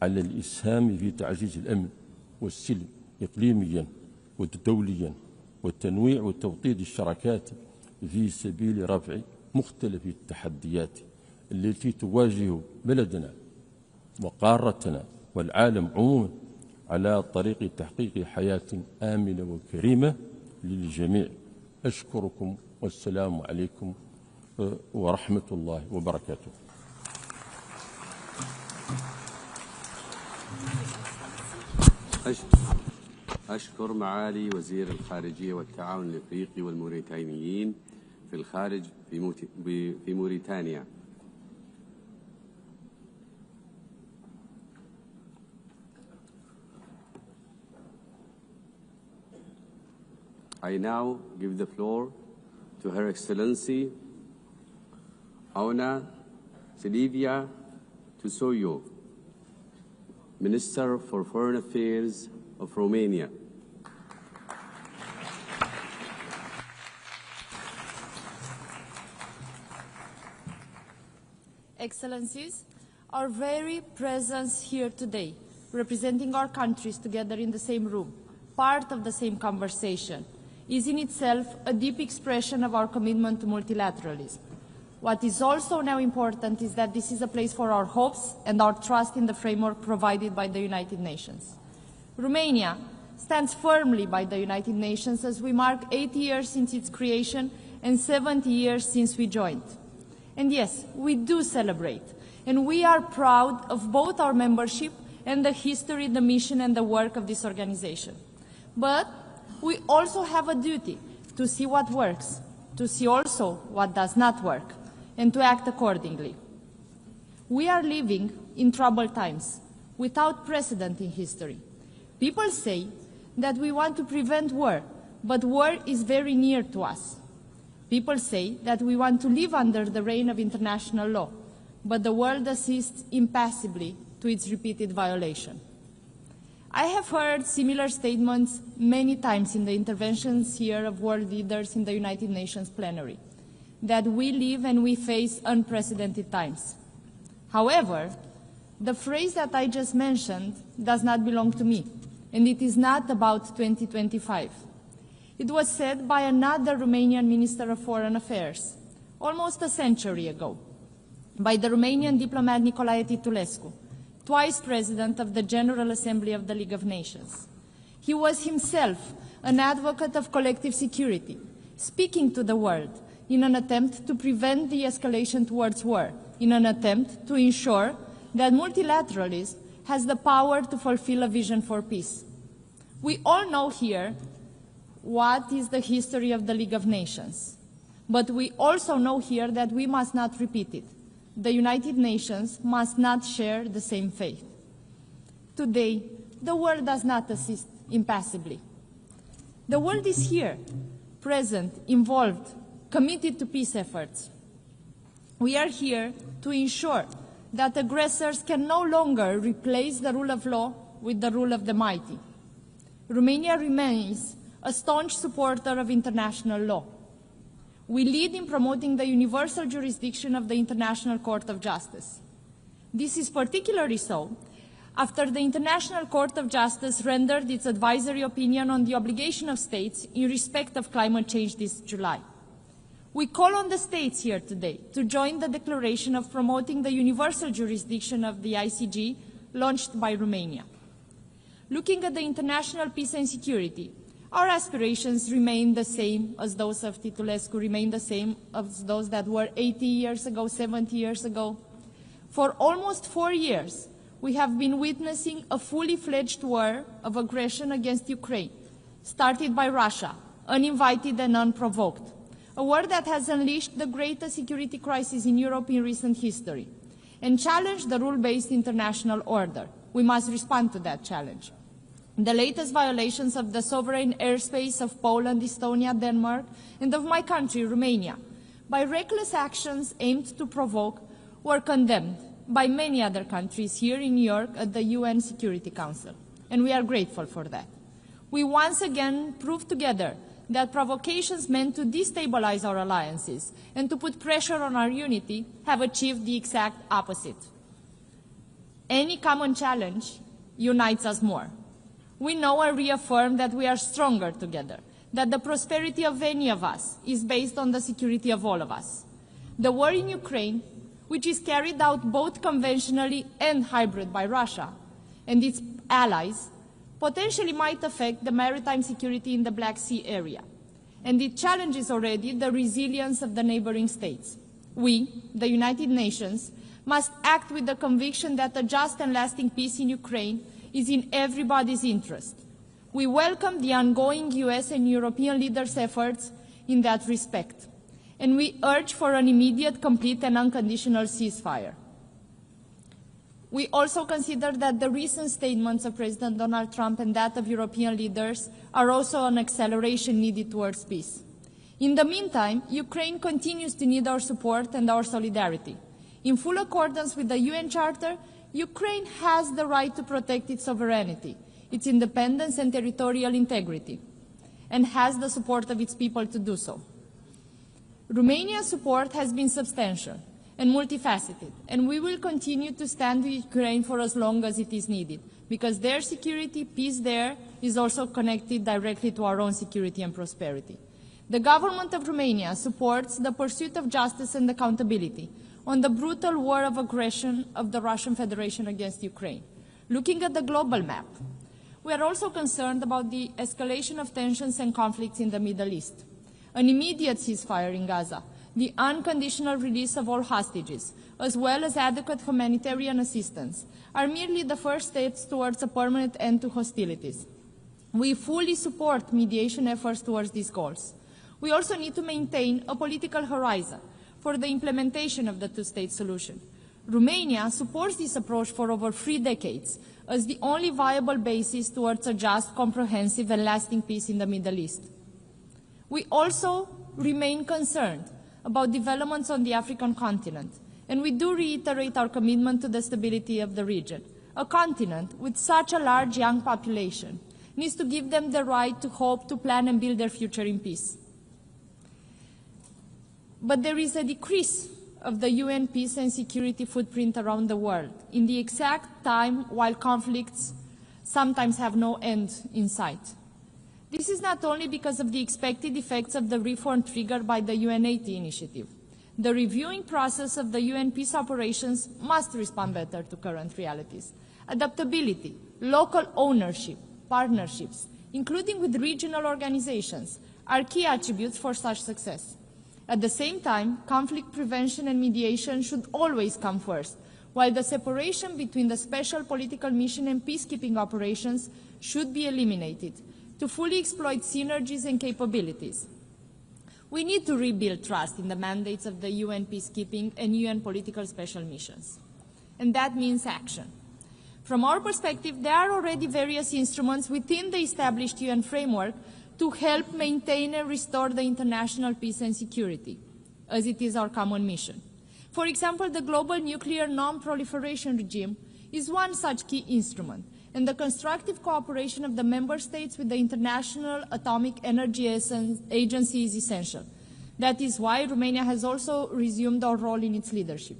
على الإسهام في تعزيز الأمن والسلم إقليميا ودوليا، والتنويع وتوطيد الشراكات في سبيل رفع مختلف التحديات التي تواجه بلدنا وقارتنا والعالم عموما على طريق تحقيق حياة آمنة وكريمة للجميع. أشكركم والسلام عليكم ورحمة الله وبركاته. أشكر معالي وزير الخارجية والتعاون الإفريقي والموريتانيين في الخارج في موريتانيا. I now give the floor to Her Excellency Auna Silvia Tusoyo, Minister for Foreign Affairs of Romania. Excellencies, our very presence here today, representing our countries together in the same room, part of the same conversation, is in itself a deep expression of our commitment to multilateralism. What is also now important is that this is a place for our hopes and our trust in the framework provided by the United Nations. Romania stands firmly by the United Nations as we mark 80 years since its creation and 70 years since we joined. And yes, we do celebrate, and we are proud of both our membership and the history, the mission, and the work of this organization. But we also have a duty to see what works, to see also what does not work, and to act accordingly. We are living in troubled times, without precedent in history. People say that we want to prevent war, but war is very near to us. People say that we want to live under the reign of international law, but the world assists impassively to its repeated violation. I have heard similar statements many times in the interventions here of world leaders in the United Nations plenary, that we live and we face unprecedented times. However, the phrase that I just mentioned does not belong to me, and it is not about 2025. It was said by another Romanian Minister of Foreign Affairs, almost a century ago, by the Romanian diplomat Nicolae Titulescu, twice President of the General Assembly of the League of Nations. He was himself an advocate of collective security, speaking to the world in an attempt to prevent the escalation towards war, in an attempt to ensure that multilateralism has the power to fulfill a vision for peace. We all know here what is the history of the League of Nations, but we also know here that we must not repeat it. The United Nations must not share the same fate. Today, the world does not assist impassively. The world is here, present, involved, committed to peace efforts. We are here to ensure that aggressors can no longer replace the rule of law with the rule of the mighty. Romania remains a staunch supporter of international law. We lead in promoting the universal jurisdiction of the International Court of Justice. This is particularly so after the International Court of Justice rendered its advisory opinion on the obligation of states in respect of climate change this July. We call on the states here today to join the declaration of promoting the universal jurisdiction of the ICJ launched by Romania. Looking at the international peace and security, our aspirations remain the same as those of Titulescu, remain the same as those that were 80 years ago, 70 years ago. For almost 4 years, we have been witnessing a fully fledged war of aggression against Ukraine, started by Russia, uninvited and unprovoked. A war that has unleashed the greatest security crisis in Europe in recent history and challenged the rule-based international order. We must respond to that challenge. The latest violations of the sovereign airspace of Poland, Estonia, Denmark, and of my country, Romania, by reckless actions aimed to provoke, were condemned by many other countries here in New York at the UN Security Council, and we are grateful for that. We once again proved together that provocations meant to destabilize our alliances and to put pressure on our unity have achieved the exact opposite. Any common challenge unites us more. We know and reaffirm that we are stronger together, that the prosperity of any of us is based on the security of all of us. The war in Ukraine, which is carried out both conventionally and hybrid by Russia and its allies, potentially might affect the maritime security in the Black Sea area, and it challenges already the resilience of the neighboring states. We, the United Nations, must act with the conviction that a just and lasting peace in Ukraine is in everybody's interest. We welcome the ongoing US and European leaders' efforts in that respect, and we urge for an immediate, complete and unconditional ceasefire. We also consider that the recent statements of President Donald Trump and that of European leaders are also an acceleration needed towards peace. In the meantime, Ukraine continues to need our support and our solidarity. In full accordance with the UN Charter, Ukraine has the right to protect its sovereignty, its independence and territorial integrity, and has the support of its people to do so. Romania's support has been substantial and multifaceted, and we will continue to stand with Ukraine for as long as it is needed, because their security, peace there, is also connected directly to our own security and prosperity. The government of Romania supports the pursuit of justice and accountability on the brutal war of aggression of the Russian Federation against Ukraine. Looking at the global map, we are also concerned about the escalation of tensions and conflicts in the Middle East. An immediate ceasefire in Gaza, the unconditional release of all hostages, as well as adequate humanitarian assistance, are merely the first steps towards a permanent end to hostilities. We fully support mediation efforts towards these goals. We also need to maintain a political horizon for the implementation of the two-state solution. Romania supports this approach for over 3 decades as the only viable basis towards a just, comprehensive and lasting peace in the Middle East. We also remain concerned about developments on the African continent, and we do reiterate our commitment to the stability of the region. A continent with such a large young population needs to give them the right to hope, to plan and build their future in peace. But there is a decrease of the UN peace and security footprint around the world in the exact time while conflicts sometimes have no end in sight. This is not only because of the expected effects of the reform triggered by the UN80 initiative. The reviewing process of the UN peace operations must respond better to current realities. Adaptability, local ownership, partnerships, including with regional organizations, are key attributes for such success. At the same time, conflict prevention and mediation should always come first, while the separation between the special political mission and peacekeeping operations should be eliminated to fully exploit synergies and capabilities. We need to rebuild trust in the mandates of the UN peacekeeping and UN political special missions. And that means action. From our perspective, there are already various instruments within the established UN framework to help maintain and restore the international peace and security, as it is our common mission. For example, the global nuclear non-proliferation regime is one such key instrument, and the constructive cooperation of the member states with the International Atomic Energy Agency is essential. That is why Romania has also resumed our role in its leadership.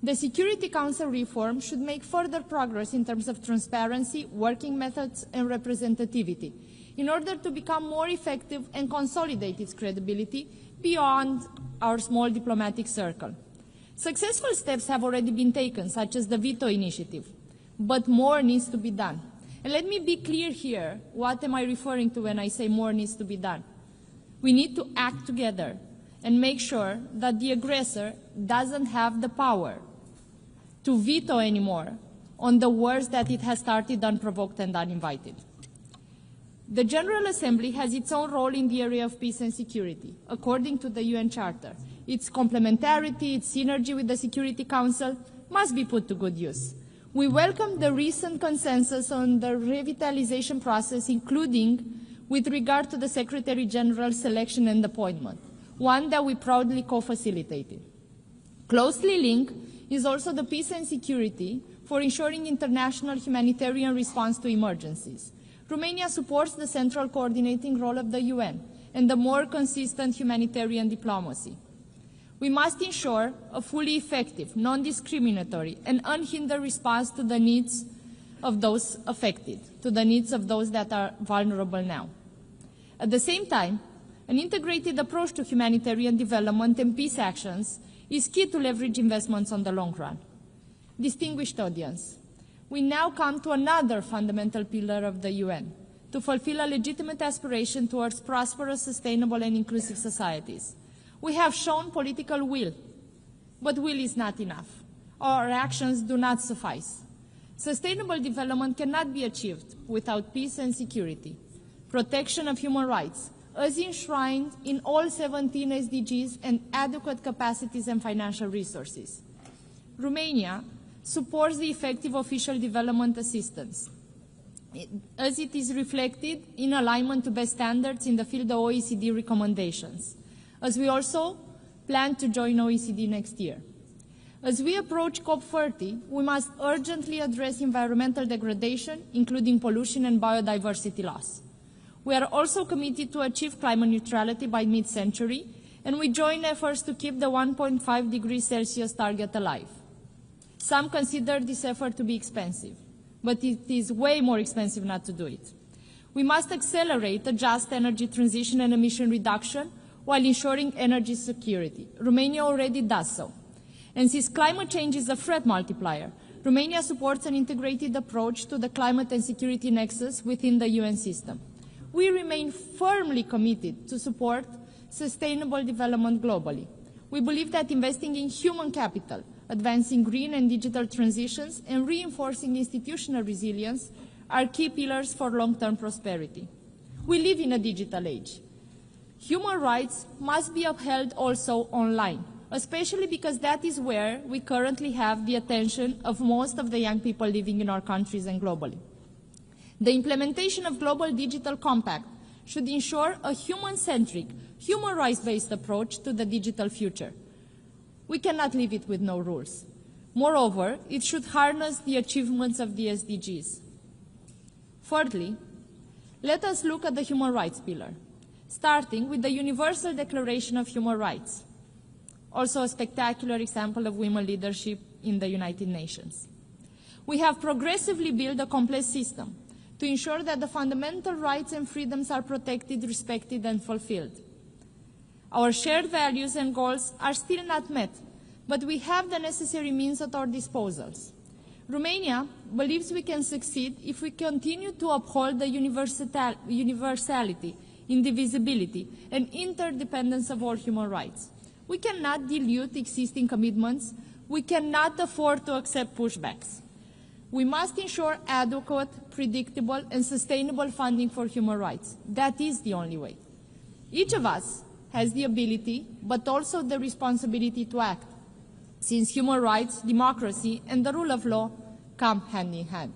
The Security Council reform should make further progress in terms of transparency, working methods, and representativity, in order to become more effective and consolidate its credibility beyond our small diplomatic circle. Successful steps have already been taken, such as the veto initiative, but more needs to be done. And let me be clear here, what am I referring to when I say more needs to be done? We need to act together and make sure that the aggressor doesn't have the power to veto anymore on the wars that it has started unprovoked and uninvited. The General Assembly has its own role in the area of peace and security, according to the UN Charter. Its complementarity, its synergy with the Security Council must be put to good use. We welcome the recent consensus on the revitalization process, including with regard to the Secretary General's selection and appointment, one that we proudly co-facilitated. Closely linked is also the peace and security for ensuring international humanitarian response to emergencies. Romania supports the central coordinating role of the UN and the more consistent humanitarian diplomacy. We must ensure a fully effective, non-discriminatory, and unhindered response to the needs of those affected, to the needs of those that are vulnerable now. At the same time, an integrated approach to humanitarian development and peace actions is key to leverage investments on the long run. Distinguished audience, we now come to another fundamental pillar of the UN, to fulfill a legitimate aspiration towards prosperous, sustainable, and inclusive societies. We have shown political will, but will is not enough. Our actions do not suffice. Sustainable development cannot be achieved without peace and security, protection of human rights, as enshrined in all 17 SDGs, and adequate capacities and financial resources. Romania supports the effective official development assistance, as it is reflected in alignment to best standards in the field of OECD recommendations, as we also plan to join OECD next year. As we approach COP30, we must urgently address environmental degradation, including pollution and biodiversity loss. We are also committed to achieve climate neutrality by mid-century, and we join efforts to keep the 1.5 degrees Celsius target alive. Some consider this effort to be expensive, but it is way more expensive not to do it. We must accelerate a just energy transition and emission reduction while ensuring energy security. Romania already does so. And since climate change is a threat multiplier, Romania supports an integrated approach to the climate and security nexus within the UN system. We remain firmly committed to support sustainable development globally. We believe that investing in human capital, advancing green and digital transitions, and reinforcing institutional resilience are key pillars for long-term prosperity. We live in a digital age. Human rights must be upheld also online, especially because that is where we currently have the attention of most of the young people living in our countries and globally. The implementation of Global Digital Compact should ensure a human-centric, human rights-based approach to the digital future. We cannot leave it with no rules. Moreover, it should harness the achievements of the SDGs. Thirdly, let us look at the human rights pillar, starting with the Universal Declaration of Human Rights, also a spectacular example of women leadership in the United Nations. We have progressively built a complex system to ensure that the fundamental rights and freedoms are protected, respected, and fulfilled. Our shared values and goals are still not met, but we have the necessary means at our disposals. Romania believes we can succeed if we continue to uphold the universality, indivisibility, and interdependence of all human rights. We cannot dilute existing commitments. We cannot afford to accept pushbacks. We must ensure adequate, predictable, and sustainable funding for human rights. That is the only way. Each of us has the ability, but also the responsibility to act, since human rights, democracy, and the rule of law come hand in hand.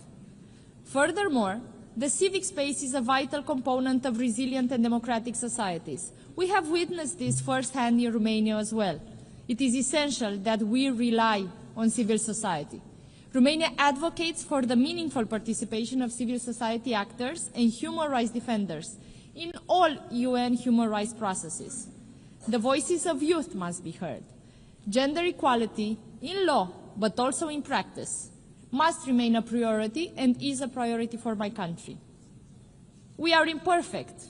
Furthermore, the civic space is a vital component of resilient and democratic societies. We have witnessed this firsthand in Romania as well. It is essential that we rely on civil society. Romania advocates for the meaningful participation of civil society actors and human rights defenders in all UN human rights processes. The voices of youth must be heard. Gender equality in law, but also in practice, must remain a priority and is a priority for my country. We are imperfect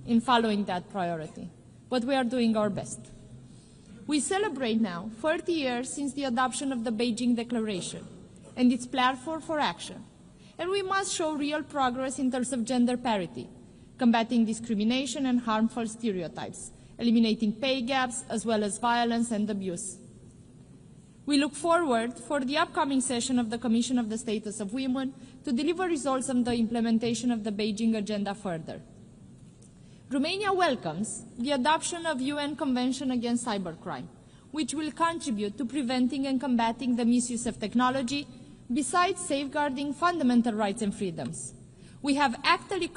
in following that priority, but we are doing our best. We celebrate now 30 years since the adoption of the Beijing Declaration and its platform for action. And we must show real progress in terms of gender parity, combating discrimination and harmful stereotypes, eliminating pay gaps, as well as violence and abuse. We look forward for the upcoming session of the Commission of the Status of Women to deliver results on the implementation of the Beijing Agenda further. Romania welcomes the adoption of UN Convention Against Cybercrime, which will contribute to preventing and combating the misuse of technology, besides safeguarding fundamental rights and freedoms. We have actively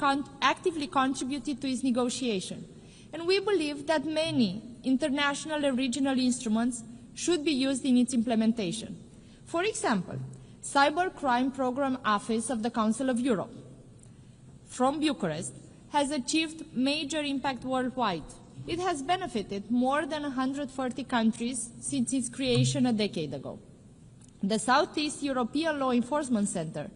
contributed to its negotiation, and we believe that many international and regional instruments should be used in its implementation. For example, Cybercrime Program Office of the Council of Europe from Bucharest has achieved major impact worldwide. It has benefited more than 140 countries since its creation a decade ago. The Southeast European Law Enforcement Center,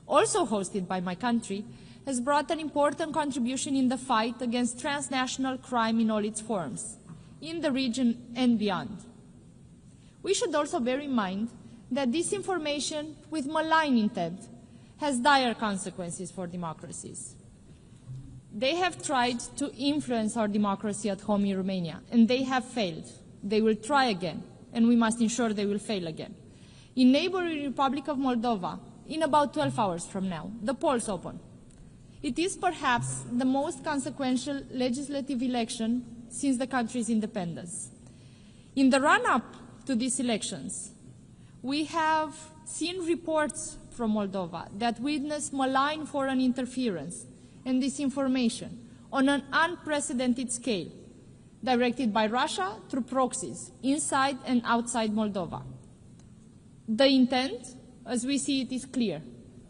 also hosted by my country, has brought an important contribution in the fight against transnational crime in all its forms, in the region and beyond. We should also bear in mind that disinformation with malign intent has dire consequences for democracies. They have tried to influence our democracy at home in Romania, and they have failed. They will try again, and we must ensure they will fail again. In neighboring Republic of Moldova, in about 12 hours from now, the polls open. It is perhaps the most consequential legislative election since the country's independence. In the run-up to these elections, we have seen reports from Moldova that witness malign foreign interference and disinformation on an unprecedented scale, directed by Russia through proxies inside and outside Moldova. The intent, as we see it, is clear: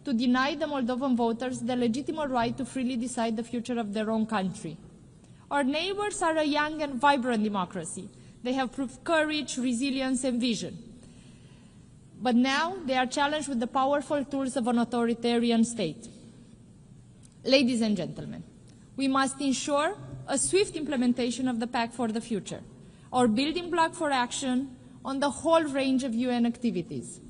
to deny the Moldovan voters the legitimate right to freely decide the future of their own country. Our neighbors are a young and vibrant democracy. They have proved courage, resilience, and vision. But now they are challenged with the powerful tools of an authoritarian state. Ladies and gentlemen, we must ensure a swift implementation of the Pact for the Future, our building block for action on the whole range of UN activities.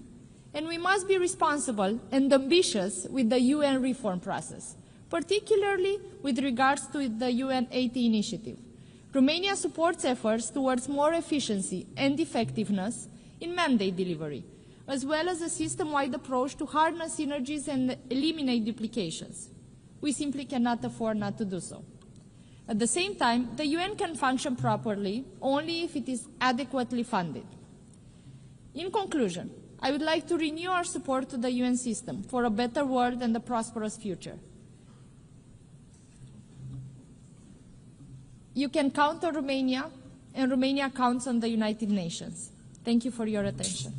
And we must be responsible and ambitious with the UN reform process, particularly with regards to the UN 80 initiative. Romania supports efforts towards more efficiency and effectiveness in mandate delivery, as well as a system-wide approach to harness synergies and eliminate duplications. We simply cannot afford not to do so. At the same time, the UN can function properly only if it is adequately funded. In conclusion, I would like to renew our support to the UN system for a better world and a prosperous future. You can count on Romania, and Romania counts on the United Nations. Thank you for your attention.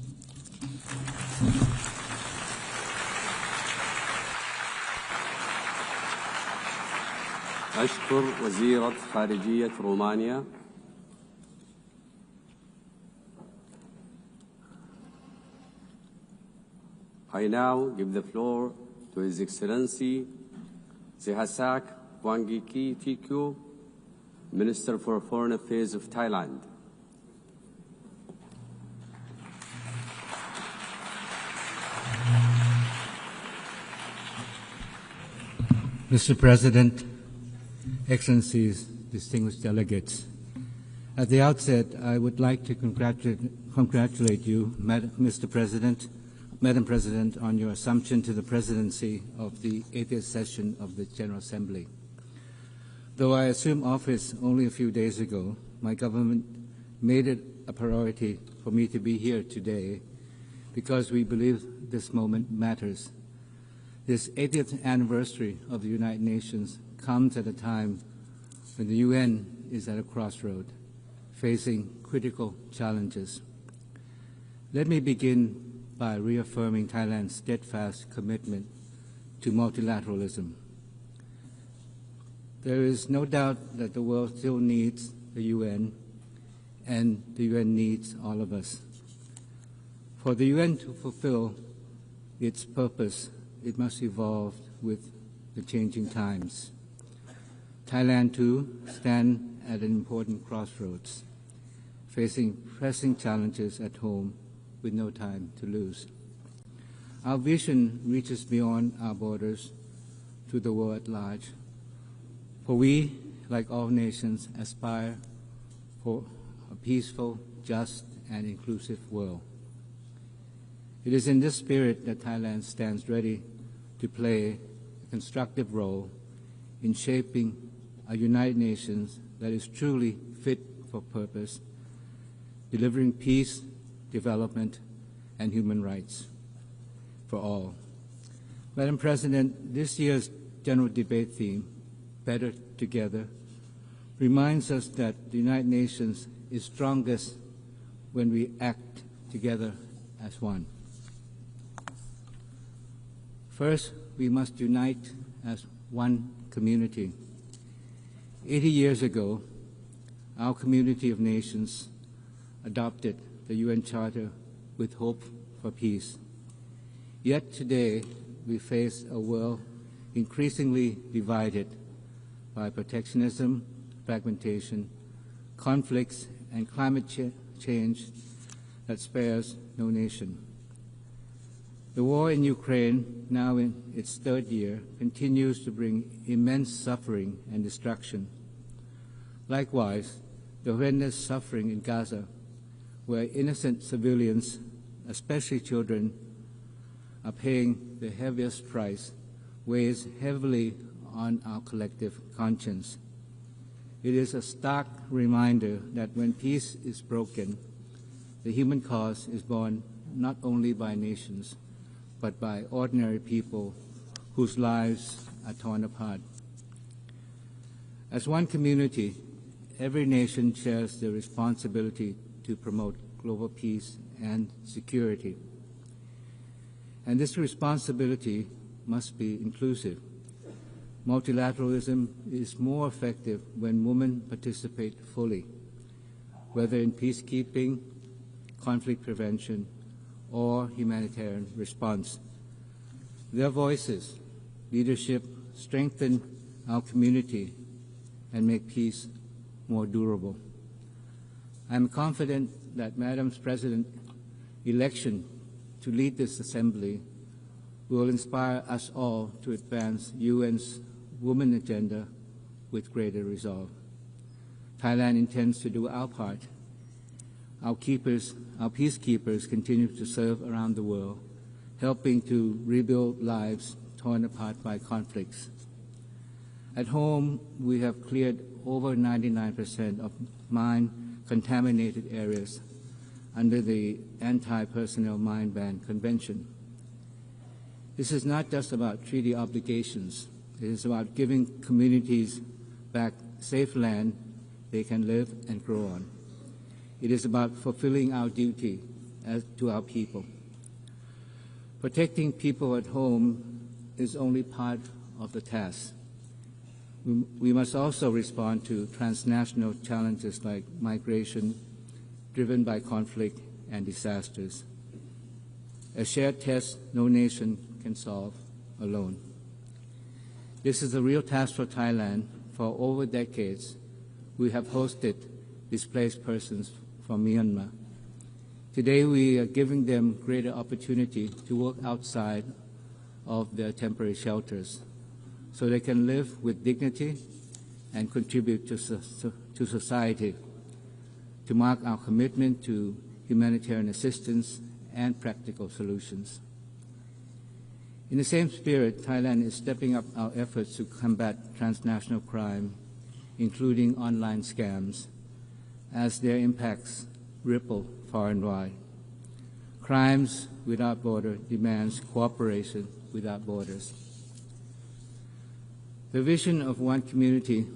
أشكر وزيرة خارجية رومانيا. I now give the floor to His Excellency Sihasak Wangiki Tikyu, Minister for Foreign Affairs of Thailand. Mr. President, Excellencies, distinguished delegates, at the outset, I would like to congratulate you, Mr. President, Madam President, on your assumption to the presidency of the 80th session of the General Assembly. Though I assumed office only a few days ago, my government made it a priority for me to be here today because we believe this moment matters. This 80th anniversary of the United Nations comes at a time when the UN is at a crossroad, facing critical challenges. Let me begin by reaffirming Thailand's steadfast commitment to multilateralism. There is no doubt that the world still needs the UN and the UN needs all of us. For the UN to fulfill its purpose, it must evolve with the changing times. Thailand, too, stands at an important crossroads, facing pressing challenges at home with no time to lose. Our vision reaches beyond our borders to the world at large, for we, like all nations, aspire for a peaceful, just, and inclusive world. It is in this spirit that Thailand stands ready to play a constructive role in shaping a United Nations that is truly fit for purpose, delivering peace, development, and human rights for all. Madam President, this year's general debate theme, Better Together, reminds us that the United Nations is strongest when we act together as one. First, we must unite as one community. 80 years ago, our community of nations adopted the UN Charter with hope for peace. Yet today, we face a world increasingly divided by protectionism, fragmentation, conflicts, and climate change that spares no nation. The war in Ukraine, now in its third year, continues to bring immense suffering and destruction. Likewise, the horrendous suffering in Gaza, where innocent civilians, especially children, are paying the heaviest price, weighs heavily on our collective conscience. It is a stark reminder that when peace is broken, the human cause is borne not only by nations, but by ordinary people whose lives are torn apart. As one community, every nation shares the responsibility to promote global peace and security. And this responsibility must be inclusive. Multilateralism is more effective when women participate fully, whether in peacekeeping, conflict prevention, or humanitarian response. Their voices, leadership, strengthen our community and make peace more durable. I am confident that Madam President's election to lead this assembly will inspire us all to advance UN's Women Agenda with greater resolve. Thailand intends to do our part. Our peacekeepers continue to serve around the world, helping to rebuild lives torn apart by conflicts. At home, we have cleared over 99% of mine-contaminated areas under the Anti-Personnel Mine Ban Convention. This is not just about treaty obligations. It is about giving communities back safe land they can live and grow on. It is about fulfilling our duty to our people. Protecting people at home is only part of the task. We must also respond to transnational challenges like migration, driven by conflict and disasters. A shared test no nation can solve alone. This is a real task for Thailand. For over decades, we have hosted displaced persons from Myanmar. Today, we are giving them greater opportunity to work outside of their temporary shelters so they can live with dignity and contribute to society, to mark our commitment to humanitarian assistance and practical solutions. In the same spirit, Thailand is stepping up our efforts to combat transnational crime, including online scams, as their impacts ripple far and wide. Crimes Without Borders demands cooperation without borders. The vision of one community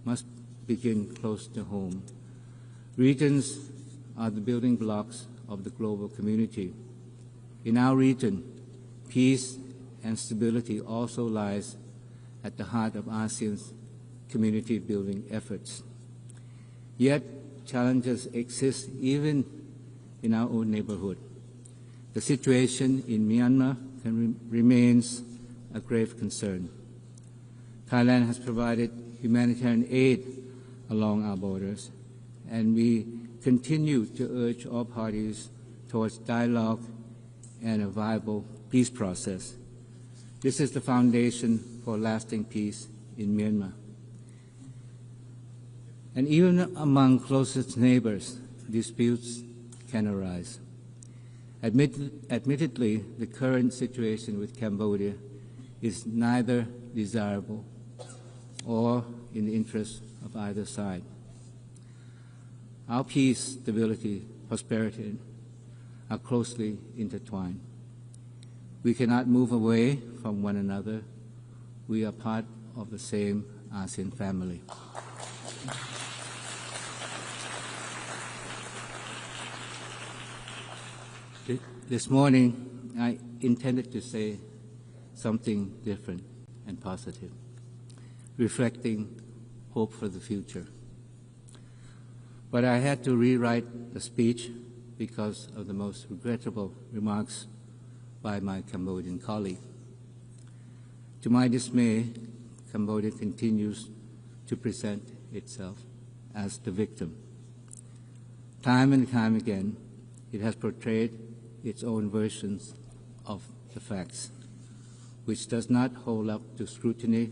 must begin close to home. Regions are the building blocks of the global community. In our region, peace and stability also lies at the heart of ASEAN's community building efforts. Yet, challenges exist even in our own neighborhood. The situation in Myanmar remains a grave concern. Thailand has provided humanitarian aid along our borders, and we continue to urge all parties towards dialogue and a viable peace process. This is the foundation for lasting peace in Myanmar. And even among closest neighbors, disputes can arise. Admittedly, the current situation with Cambodia is neither desirable or in the interest of either side. Our peace, stability, prosperity are closely intertwined. We cannot move away from one another. We are part of the same ASEAN family. This morning, I intended to say something different and positive, reflecting hope for the future. But I had to rewrite the speech because of the most regrettable remarks by my Cambodian colleague. To my dismay, Cambodia continues to present itself as the victim. Time and time again, it has portrayed its own versions of the facts, which does not hold up to scrutiny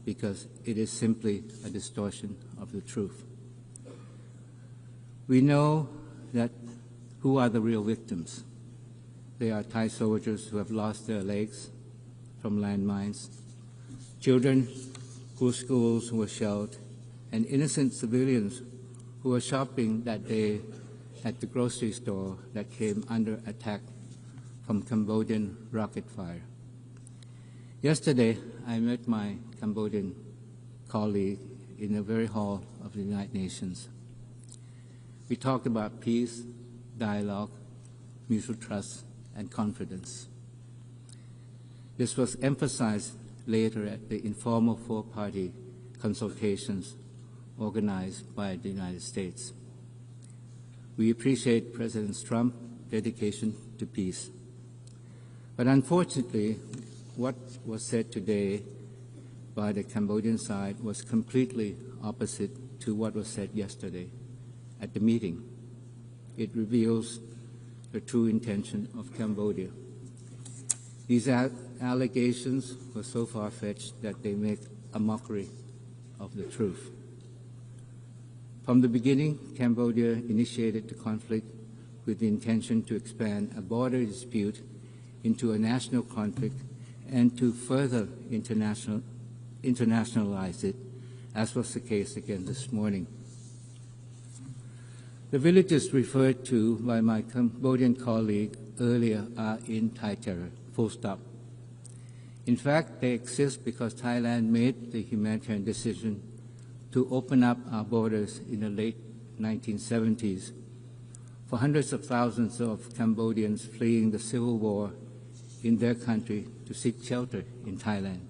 because it is simply a distortion of the truth. We know that who are the real victims. They are Thai soldiers who have lost their legs from landmines, children whose schools were shelled, and innocent civilians who were shopping that day at the grocery store that came under attack from Cambodian rocket fire. Yesterday, I met my Cambodian colleague in the very hall of the United Nations. We talked about peace, dialogue, mutual trust, and confidence. This was emphasized later at the informal four-party consultations organized by the United States. We appreciate President Trump's dedication to peace. But unfortunately, what was said today by the Cambodian side was completely opposite to what was said yesterday at the meeting. It reveals the true intention of Cambodia. These allegations were so far-fetched that they make a mockery of the truth. From the beginning, Cambodia initiated the conflict with the intention to expand a border dispute into a national conflict and to further internationalize it, as was the case again this morning. The villages referred to by my Cambodian colleague earlier are in Thai terror, full stop. In fact, they exist because Thailand made the humanitarian decision to open up our borders in the late 1970s for hundreds of thousands of Cambodians fleeing the civil war in their country to seek shelter in Thailand.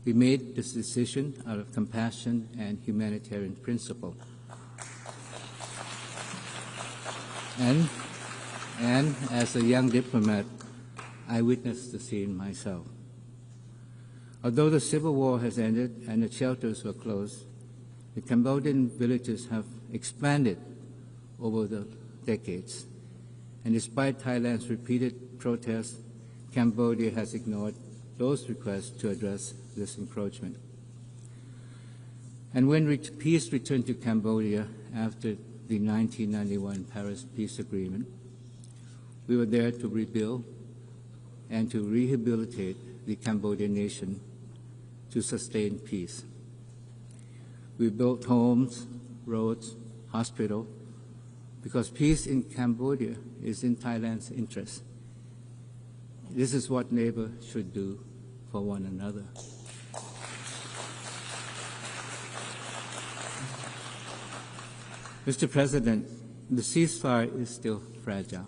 We made this decision out of compassion and humanitarian principle. And as a young diplomat, I witnessed the scene myself. Although the civil war has ended and the shelters were closed, the Cambodian villages have expanded over the decades. And despite Thailand's repeated protests, Cambodia has ignored those requests to address this encroachment. And when peace returned to Cambodia after the 1991 Paris Peace Agreement, we were there to rebuild and to rehabilitate the Cambodian nation to sustain peace. We built homes, roads, hospitals, because peace in Cambodia is in Thailand's interest. This is what neighbors should do for one another. Mr. President, the ceasefire is still fragile.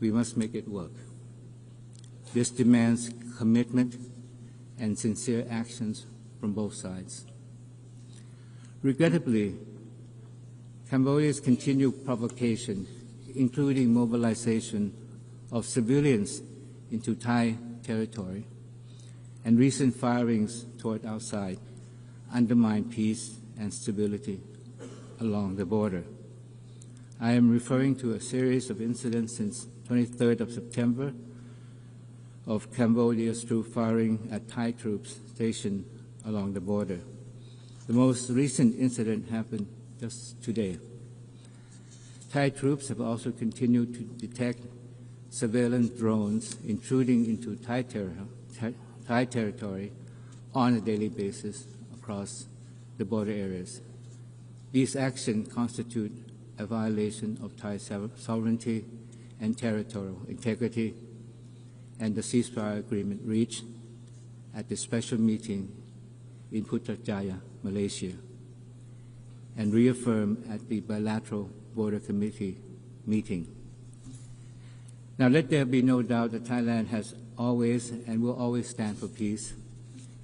We must make it work. This demands commitment and sincere actions from both sides. Regrettably, Cambodia's continued provocation, including mobilization of civilians into Thai territory, and recent firings toward outside, undermine peace and stability along the border. I am referring to a series of incidents since 23rd of September of Cambodia's troop firing at Thai troops stationed along the border. The most recent incident happened just today. Thai troops have also continued to detect surveillance drones intruding into Thai territory on a daily basis across the border areas. These actions constitute a violation of Thai sovereignty and territorial integrity, and the ceasefire agreement reached at the special meeting in Putrajaya, Malaysia, and reaffirmed at the bilateral border committee meeting. Now, let there be no doubt that Thailand has always and will always stand for peace,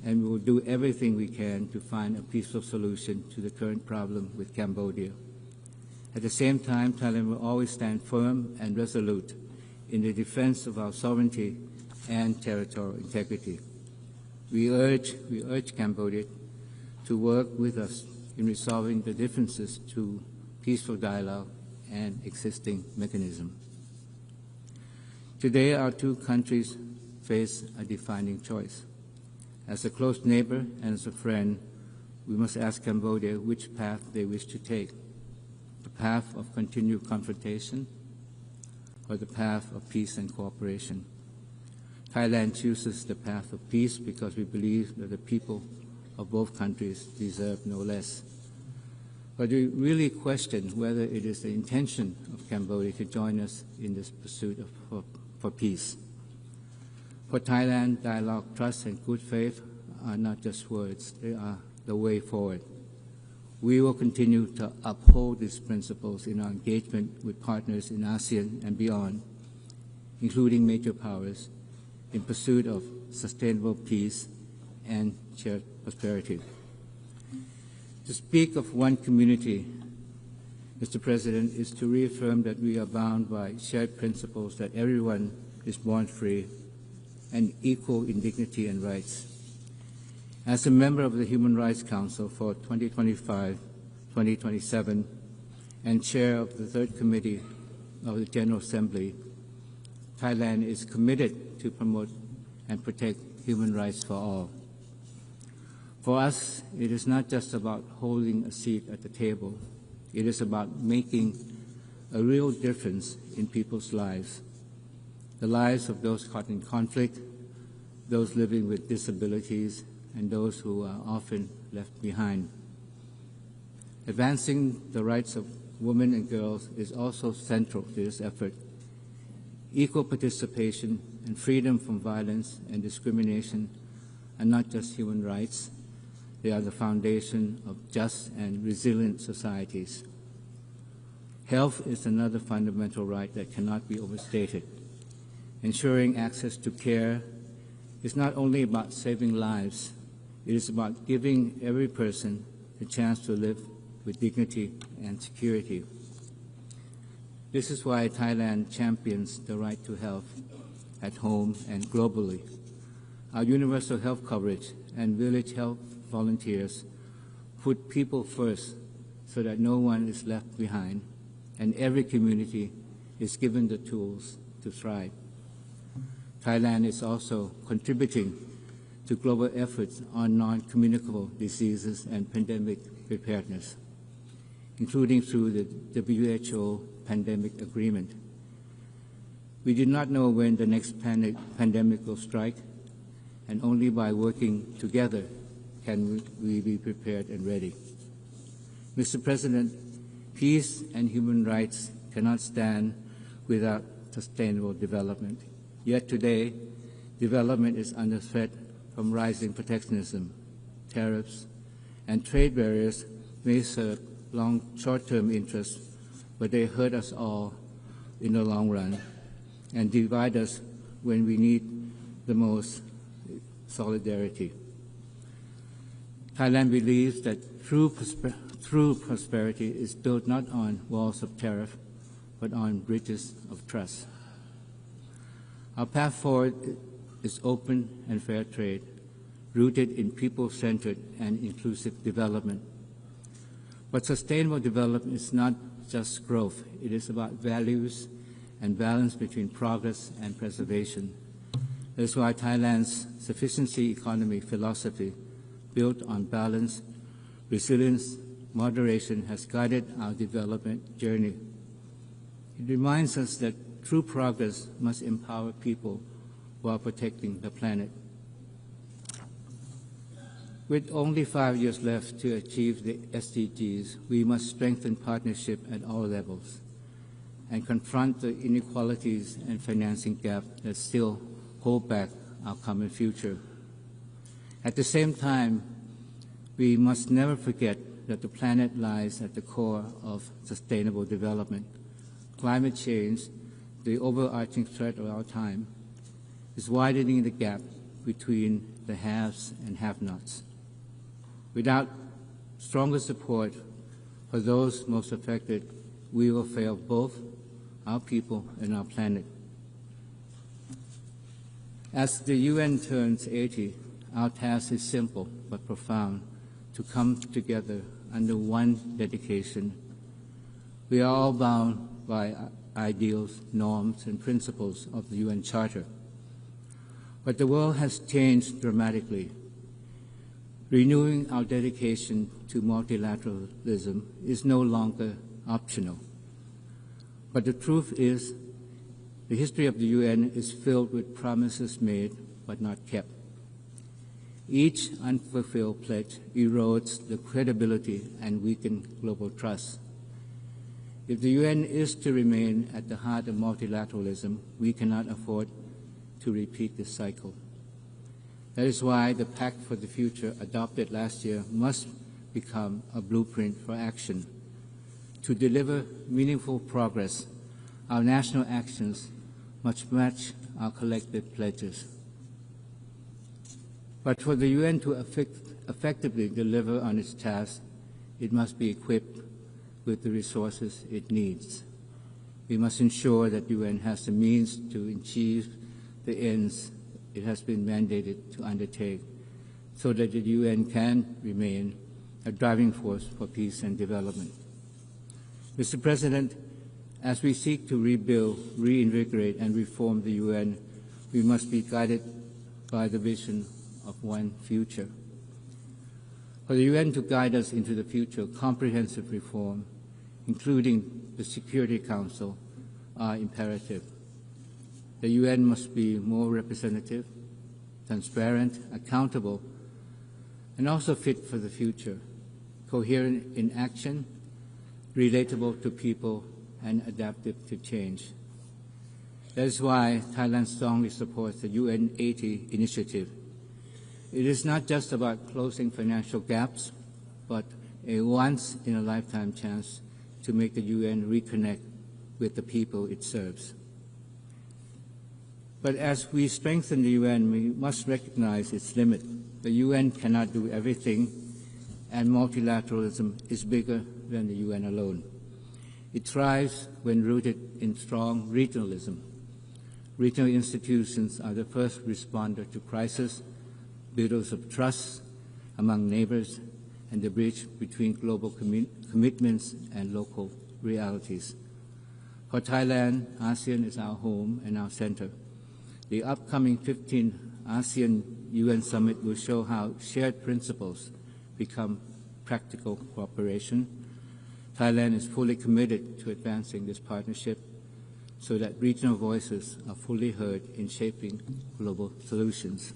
and we will do everything we can to find a peaceful solution to the current problem with Cambodia. At the same time, Thailand will always stand firm and resolute in the defense of our sovereignty and territorial integrity. We urge Cambodia to work with us in resolving the differences through peaceful dialogue and existing mechanisms. Today, our two countries face a defining choice. As a close neighbor and as a friend, we must ask Cambodia which path they wish to take, the path of continued confrontation or the path of peace and cooperation. Thailand chooses the path of peace because we believe that the people of both countries deserve no less. But we really question whether it is the intention of Cambodia to join us in this pursuit for peace. For Thailand, dialogue, trust, and good faith are not just words, they are the way forward. We will continue to uphold these principles in our engagement with partners in ASEAN and beyond, including major powers, in pursuit of sustainable peace and shared prosperity. To speak of one community, Mr. President, is to reaffirm that we are bound by shared principles that everyone is born free and equal in dignity and rights. As a member of the Human Rights Council for 2025-2027 and chair of the Third Committee of the General Assembly, Thailand is committed to promote and protect human rights for all. For us, it is not just about holding a seat at the table. It is about making a real difference in people's lives, the lives of those caught in conflict, those living with disabilities, and those who are often left behind. Advancing the rights of women and girls is also central to this effort. Equal participation and freedom from violence and discrimination are not just human rights, they are the foundation of just and resilient societies. Health is another fundamental right that cannot be overstated. Ensuring access to care is not only about saving lives, it is about giving every person the chance to live with dignity and security. This is why Thailand champions the right to health at home and globally. Our universal health coverage and village health volunteers put people first so that no one is left behind and every community is given the tools to thrive. Thailand is also contributing to global efforts on non-communicable diseases and pandemic preparedness, including through the WHO pandemic agreement. We do not know when the next pandemic will strike, and only by working together can we be prepared and ready. Mr. President, peace and human rights cannot stand without sustainable development. Yet today, development is under threat from rising protectionism, tariffs, and trade barriers may serve short-term interests, but they hurt us all in the long run and divide us when we need the most solidarity. Thailand believes that true true prosperity is built not on walls of tariff, but on bridges of trust. Our path forward is open and fair trade, rooted in people-centered and inclusive development. But sustainable development is not just growth. It is about values and balance between progress and preservation. That is why Thailand's sufficiency economy philosophy, built on balance, resilience, moderation, has guided our development journey. It reminds us that true progress must empower people while protecting the planet. With only 5 years left to achieve the SDGs, we must strengthen partnership at all levels and confront the inequalities and financing gap that still hold back our common future. At the same time, we must never forget that the planet lies at the core of sustainable development. Climate change, the overarching threat of our time, is widening the gap between the haves and have-nots. Without stronger support for those most affected, we will fail both our people and our planet. As the UN turns 80, our task is simple but profound: to come together under one dedication. We are all bound by ideals, norms, and principles of the UN Charter. But the world has changed dramatically. Renewing our dedication to multilateralism is no longer optional. But the truth is, the history of the UN is filled with promises made but not kept. Each unfulfilled pledge erodes the credibility and weakens global trust. If the UN is to remain at the heart of multilateralism, we cannot afford to repeat this cycle. That is why the Pact for the Future adopted last year must become a blueprint for action. To deliver meaningful progress, our national actions must match our collective pledges. But for the UN to effectively deliver on its task, it must be equipped with the resources it needs. We must ensure that the UN has the means to achieve the ends it has been mandated to undertake, so that the UN can remain a driving force for peace and development. Mr. President, as we seek to rebuild, reinvigorate, and reform the UN, we must be guided by the vision of one future. For the UN to guide us into the future, comprehensive reform, including the Security Council, are imperative. The UN must be more representative, transparent, accountable, and also fit for the future, coherent in action, relatable to people, and adaptive to change. That is why Thailand strongly supports the UN 80 initiative. It is not just about closing financial gaps, but a once-in-a-lifetime chance to make the UN reconnect with the people it serves. But as we strengthen the UN, we must recognize its limit. The UN cannot do everything, and multilateralism is bigger than the UN alone. It thrives when rooted in strong regionalism. Regional institutions are the first responder to crisis, builders of trust among neighbors, and the bridge between global commitments and local realities. For Thailand, ASEAN is our home and our center. The upcoming 15th ASEAN UN Summit will show how shared principles become practical cooperation. Thailand is fully committed to advancing this partnership so that regional voices are fully heard in shaping global solutions.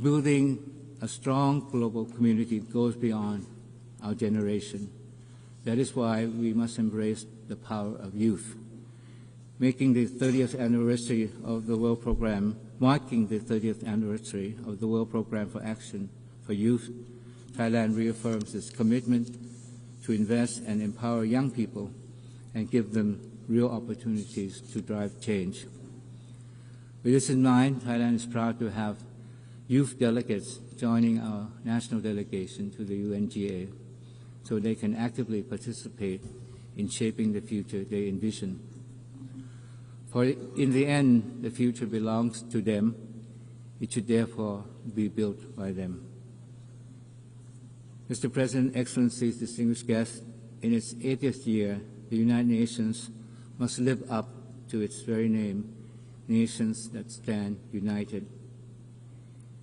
Building a strong global community goes beyond our generation. That is why we must embrace the power of youth. Marking the 30th anniversary of the World Programme for Action for Youth, Thailand reaffirms its commitment to invest and empower young people and give them real opportunities to drive change. With this in mind, Thailand is proud to have youth delegates joining our national delegation to the UNGA. so they can actively participate in shaping the future they envision. For in the end, the future belongs to them. It should therefore be built by them. Mr. President, Excellencies, distinguished guests, in its 80th year, the United Nations must live up to its very name, nations that stand united.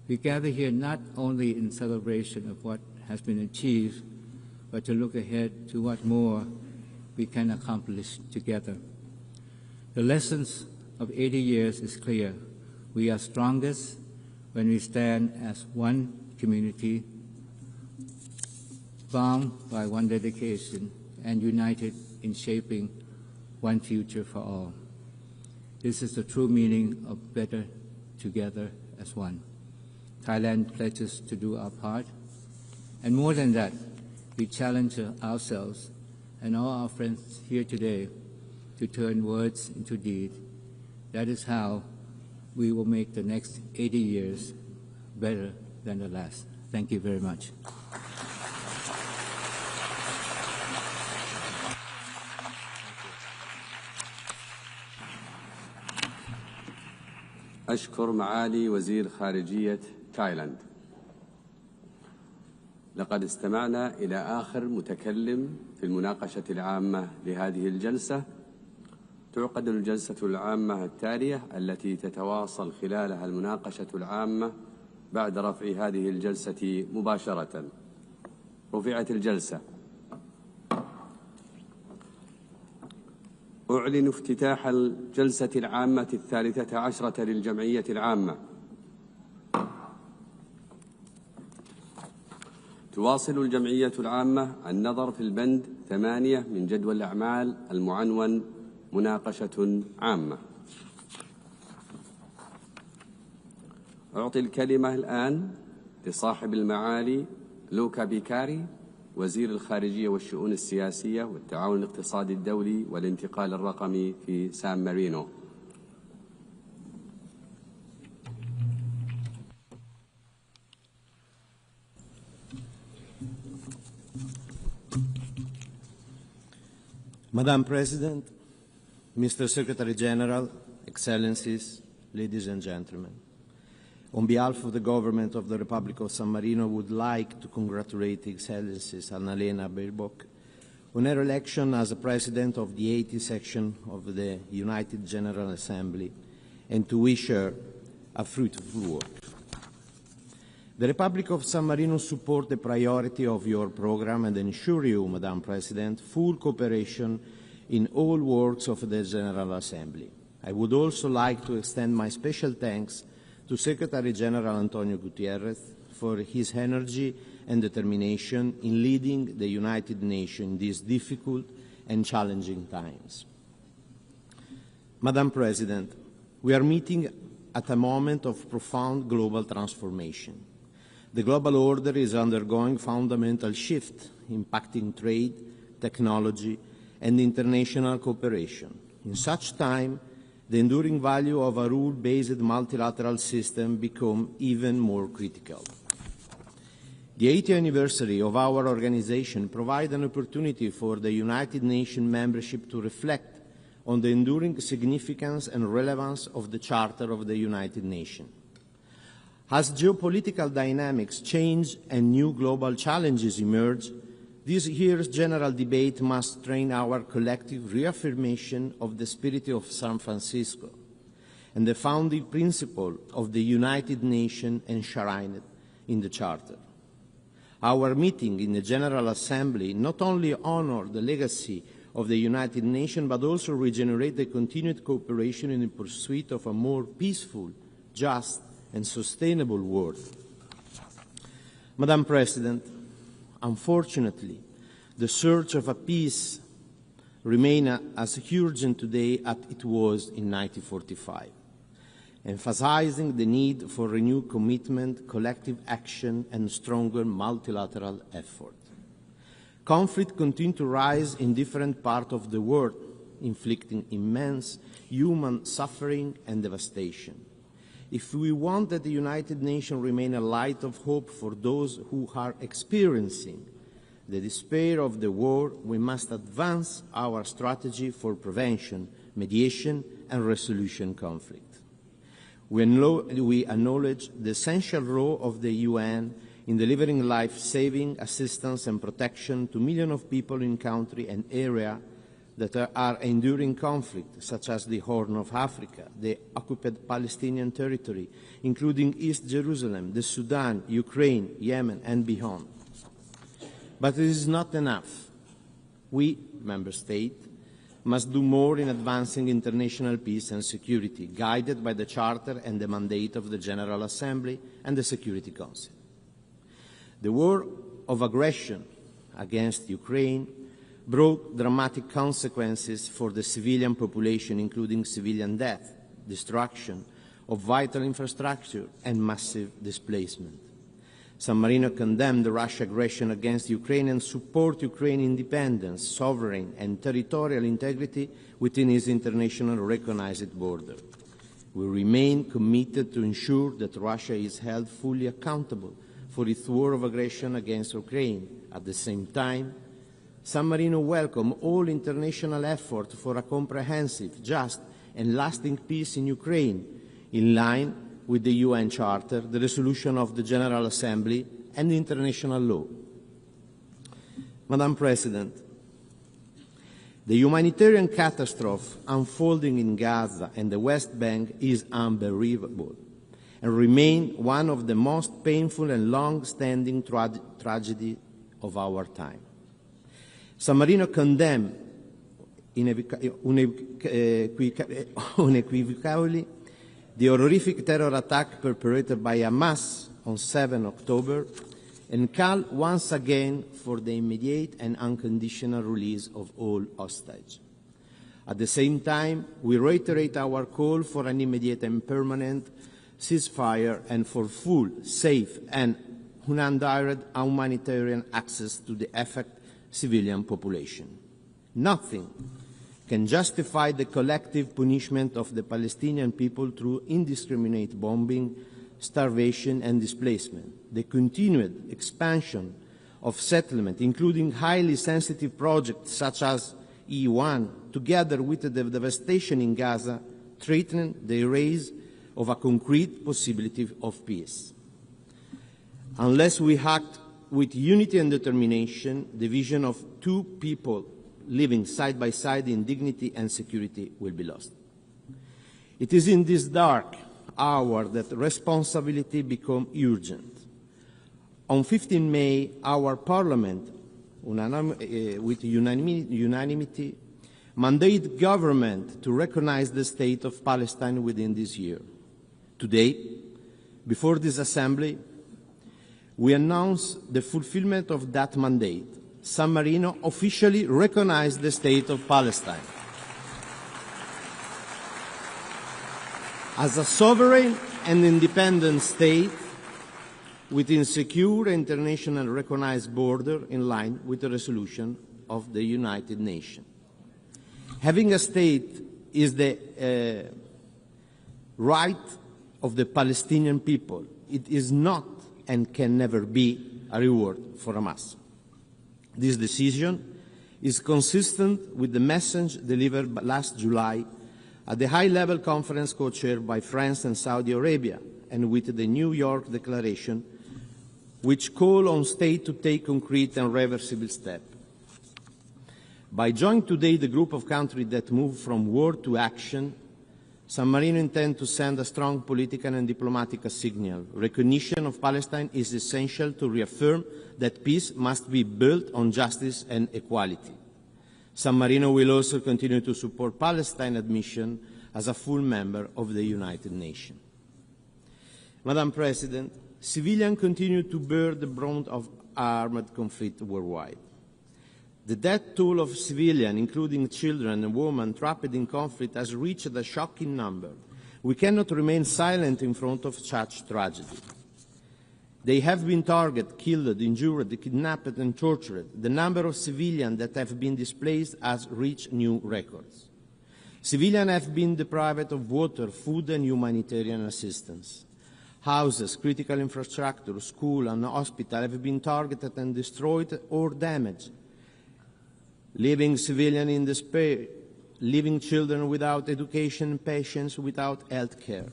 We gather here not only in celebration of what has been achieved, but to look ahead to what more we can accomplish together. The lessons of 80 years is clear. We are strongest when we stand as one community, bound by one dedication and united in shaping one future for all. This is the true meaning of better together as one. Thailand pledges to do our part, and more than that, we challenge ourselves and all our friends here today to turn words into deed. That is how we will make the next 80 years better than the last. Thank you very much. أشكر معالي وزير خارجية تايلاند. لقد استمعنا إلى آخر متكلم في المناقشة العامة لهذه الجلسة. تعقد الجلسة العامة التالية التي تتواصل خلالها المناقشة العامة بعد رفع هذه الجلسة مباشرة. رفعت الجلسة. أعلن افتتاح الجلسة العامة 13 للجمعية العامة. تواصل الجمعية العامة النظر في البند 8 من جدول الأعمال المعنون مناقشة عامة. أعطي الكلمة الآن لصاحب المعالي لوكا بيكاري، وزير الخارجية والشؤون السياسية والتعاون الاقتصادي الدولي والانتقال الرقمي في سان مارينو. Madam President, Mr. Secretary General, Excellencies, ladies and gentlemen, on behalf of the government of the Republic of San Marino, I would like to congratulate Excellencies Annalena Baerbock on her election as a President of the 80th section of the United General Assembly and to wish her a fruitful work. The Republic of San Marino supports the priority of your program and ensure you, Madam President, full cooperation in all works of the General Assembly. I would also like to extend my special thanks to Secretary General Antonio Gutierrez for his energy and determination in leading the United Nations in these difficult and challenging times. Madam President, we are meeting at a moment of profound global transformation. The global order is undergoing fundamental shift, impacting trade, technology, and international cooperation. In such time, the enduring value of a rule-based multilateral system becomes even more critical. The 80th anniversary of our organization provides an opportunity for the United Nations membership to reflect on the enduring significance and relevance of the Charter of the United Nations. As geopolitical dynamics change and new global challenges emerge, this year's general debate must strain our collective reaffirmation of the spirit of San Francisco and the founding principle of the United Nations enshrined in the Charter. Our meeting in the General Assembly not only honors the legacy of the United Nations, but also regenerate the continued cooperation in the pursuit of a more peaceful, just, and sustainable world. Madam President, unfortunately, the search of a peace remains as urgent today as it was in 1945, emphasizing the need for renewed commitment, collective action, and stronger multilateral effort. Conflict continues to rise in different parts of the world, inflicting immense human suffering and devastation. If we want that the United Nations remain a light of hope for those who are experiencing the despair of the war, we must advance our strategy for prevention, mediation, and resolution conflict. We acknowledge the essential role of the UN in delivering life-saving assistance and protection to millions of people in countries and areas that are enduring conflict, such as the Horn of Africa, the occupied Palestinian territory, including East Jerusalem, the Sudan, Ukraine, Yemen, and beyond. But it is not enough. We, Member States, must do more in advancing international peace and security, guided by the Charter and the mandate of the General Assembly and the Security Council. The war of aggression against Ukraine brought dramatic consequences for the civilian population, including civilian death, destruction of vital infrastructure, and massive displacement. San Marino condemned the Russian aggression against Ukraine and support Ukraine's independence, sovereign, and territorial integrity within its international recognized border. We remain committed to ensure that Russia is held fully accountable for its war of aggression against Ukraine. At the same time, San Marino welcomes all international effort for a comprehensive, just, and lasting peace in Ukraine, in line with the UN Charter, the resolution of the General Assembly, and international law. Madam President, the humanitarian catastrophe unfolding in Gaza and the West Bank is unbelievable and remains one of the most painful and long-standing tragedies of our time. San Marino condemned unequivocally the horrific terror attack perpetrated by Hamas on 7 October and call once again for the immediate and unconditional release of all hostages. At the same time, we reiterate our call for an immediate and permanent ceasefire and for full, safe, and unhindered humanitarian access to the affected civilian population. Nothing can justify the collective punishment of the Palestinian people through indiscriminate bombing, starvation, and displacement. The continued expansion of settlement, including highly sensitive projects such as E1, together with the devastation in Gaza, threaten the rise of a concrete possibility of peace. Unless we act with unity and determination, the vision of two people living side by side in dignity and security will be lost. It is in this dark hour that responsibility becomes urgent. On 15 May, our Parliament, with unanimity, mandated government to recognize the state of Palestine within this year. Today, before this Assembly, we announce the fulfillment of that mandate. San Marino officially recognized the state of Palestine as a sovereign and independent state within secure international recognized border in line with the resolution of the United Nations. Having a state is the right of the Palestinian people. It is not and can never be a reward for Hamas. This decision is consistent with the message delivered last July at the high-level conference co-chaired by France and Saudi Arabia, and with the New York Declaration, which call on states to take concrete and reversible steps. By joining today the group of countries that move from word to action, San Marino intends to send a strong political and diplomatic signal. Recognition of Palestine is essential to reaffirm that peace must be built on justice and equality. San Marino will also continue to support Palestine's admission as a full member of the United Nations. Madam President, civilians continue to bear the brunt of armed conflict worldwide. The death toll of civilians, including children and women trapped in conflict, has reached a shocking number. We cannot remain silent in front of such tragedy. They have been targeted, killed, injured, kidnapped, and tortured. The number of civilians that have been displaced has reached new records. Civilians have been deprived of water, food, and humanitarian assistance. Houses, critical infrastructure, school and hospital have been targeted and destroyed or damaged, leaving civilians in despair, leaving children without education, patients without health care.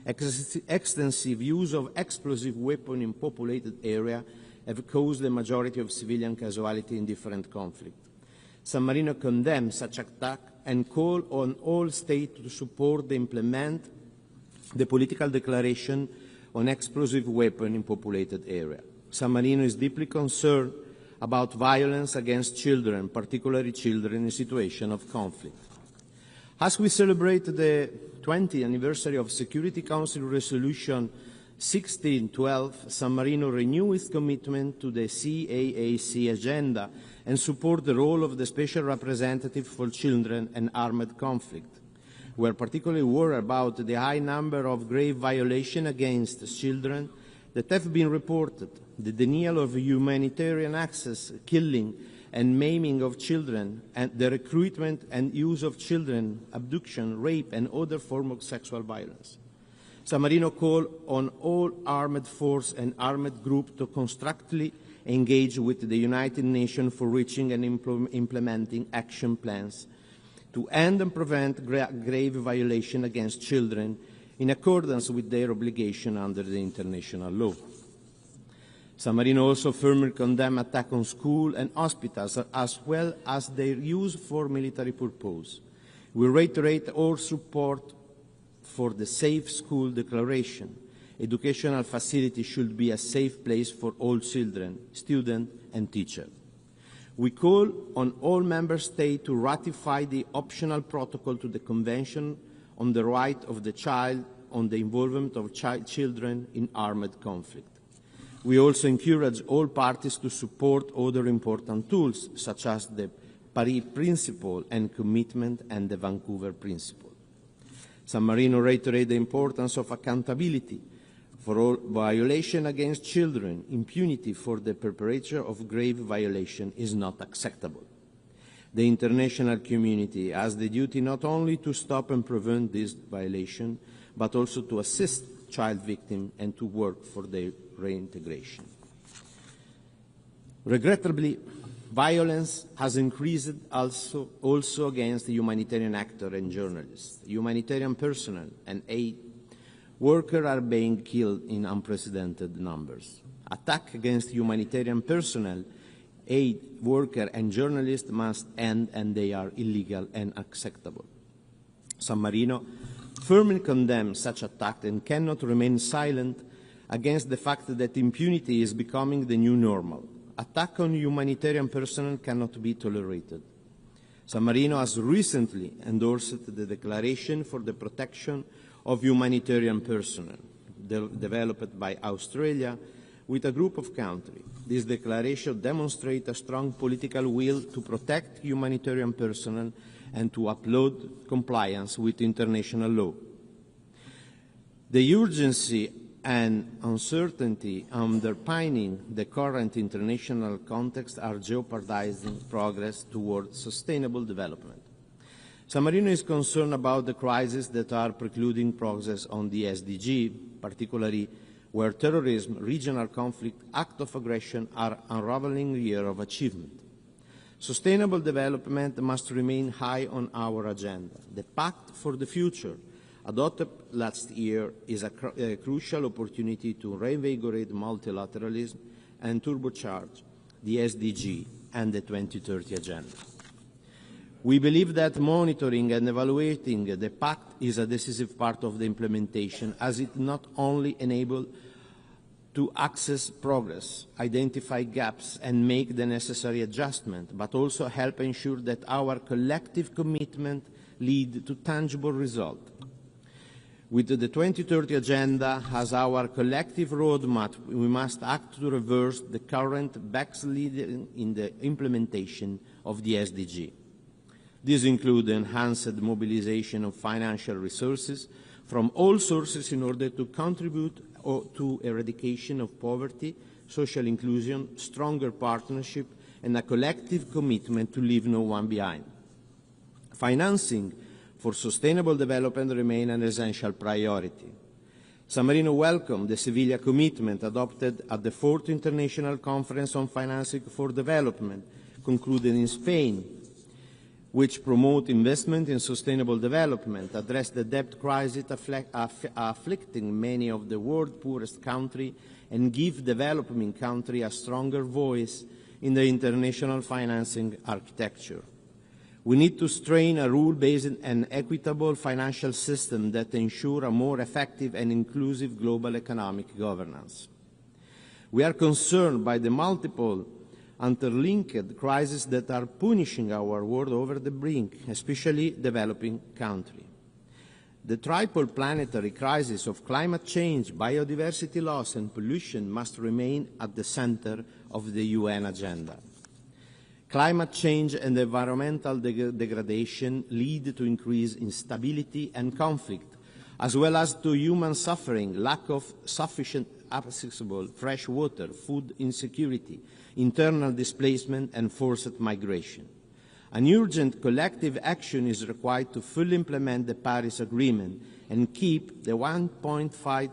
Extensive use of explosive weapons in populated areas have caused the majority of civilian casualties in different conflicts. San Marino condemns such attack and call on all states to support and implement the political declaration on explosive weapons in populated areas. San Marino is deeply concerned about violence against children, particularly children in situations of conflict. As we celebrate the 20th anniversary of Security Council Resolution 1612, San Marino renews its commitment to the CAAC agenda and support the role of the Special Representative for Children and Armed Conflict. We are particularly worried about the high number of grave violations against children that have been reported, the denial of humanitarian access, killing and maiming of children, and the recruitment and use of children, abduction, rape, and other forms of sexual violence. San Marino calls on all armed forces and armed groups to constructively engage with the United Nations for reaching and implementing action plans to end and prevent grave violations against children in accordance with their obligation under the international law. San Marino also firmly condemns attacks on schools and hospitals, as well as their use for military purposes. We reiterate our support for the Safe School Declaration. Educational facilities should be a safe place for all children, students, and teachers. We call on all member states to ratify the optional protocol to the Convention on the Right of the Child on the involvement of children in armed conflict. We also encourage all parties to support other important tools, such as the Paris Principle and Commitment and the Vancouver Principle. San Marino reiterates the importance of accountability for all violation against children. Impunity for the perpetrator of grave violation is not acceptable. The international community has the duty not only to stop and prevent this violation, but also to assist child victims and to work for their reintegration. Regrettably, violence has increased also against humanitarian actors and journalists. Humanitarian personnel and aid workers are being killed in unprecedented numbers. Attacks against humanitarian personnel, aid workers, and journalists must end, and they are illegal and unacceptable. San Marino firmly condemns such attacks and cannot remain silent against the fact that impunity is becoming the new normal. Attack on humanitarian personnel cannot be tolerated. San Marino has recently endorsed the Declaration for the Protection of Humanitarian Personnel, developed by Australia with a group of countries. This declaration demonstrates a strong political will to protect humanitarian personnel and to uphold compliance with international law. The urgency and uncertainty underpinning the current international context are jeopardizing progress towards sustainable development. San Marino is concerned about the crises that are precluding progress on the SDG, particularly where terrorism, regional conflict, acts of aggression are unraveling the year of achievement. Sustainable development must remain high on our agenda. The Pact for the Future, adopted last year, is a crucial opportunity to reinvigorate multilateralism and turbocharge the SDG and the 2030 Agenda. We believe that monitoring and evaluating the Pact is a decisive part of the implementation, as it not only enables to access progress, identify gaps, and make the necessary adjustment, but also help ensure that our collective commitment lead to tangible results. With the 2030 Agenda as our collective roadmap, we must act to reverse the current backsliding in the implementation of the SDG. These include enhanced mobilization of financial resources from all sources in order to contribute to eradication of poverty, social inclusion, stronger partnership, and a collective commitment to leave no one behind. Financing for sustainable development remains an essential priority. San Marino welcomed the Sevilla commitment adopted at the 4th International Conference on Financing for Development, concluded in Spain, which promote investment in sustainable development, address the debt crisis afflicting many of the world's poorest countries, and give developing countries a stronger voice in the international financing architecture. We need to strain a rule-based and equitable financial system that ensure a more effective and inclusive global economic governance. We are concerned by the multiple interlinked crises that are punishing our world over the brink, especially developing countries. The triple planetary crisis of climate change, biodiversity loss, and pollution must remain at the center of the UN agenda. Climate change and environmental degradation lead to increased instability and conflict, as well as to human suffering, lack of sufficient accessible fresh water, food insecurity, internal displacement, and forced migration. An urgent collective action is required to fully implement the Paris Agreement and keep the 1.5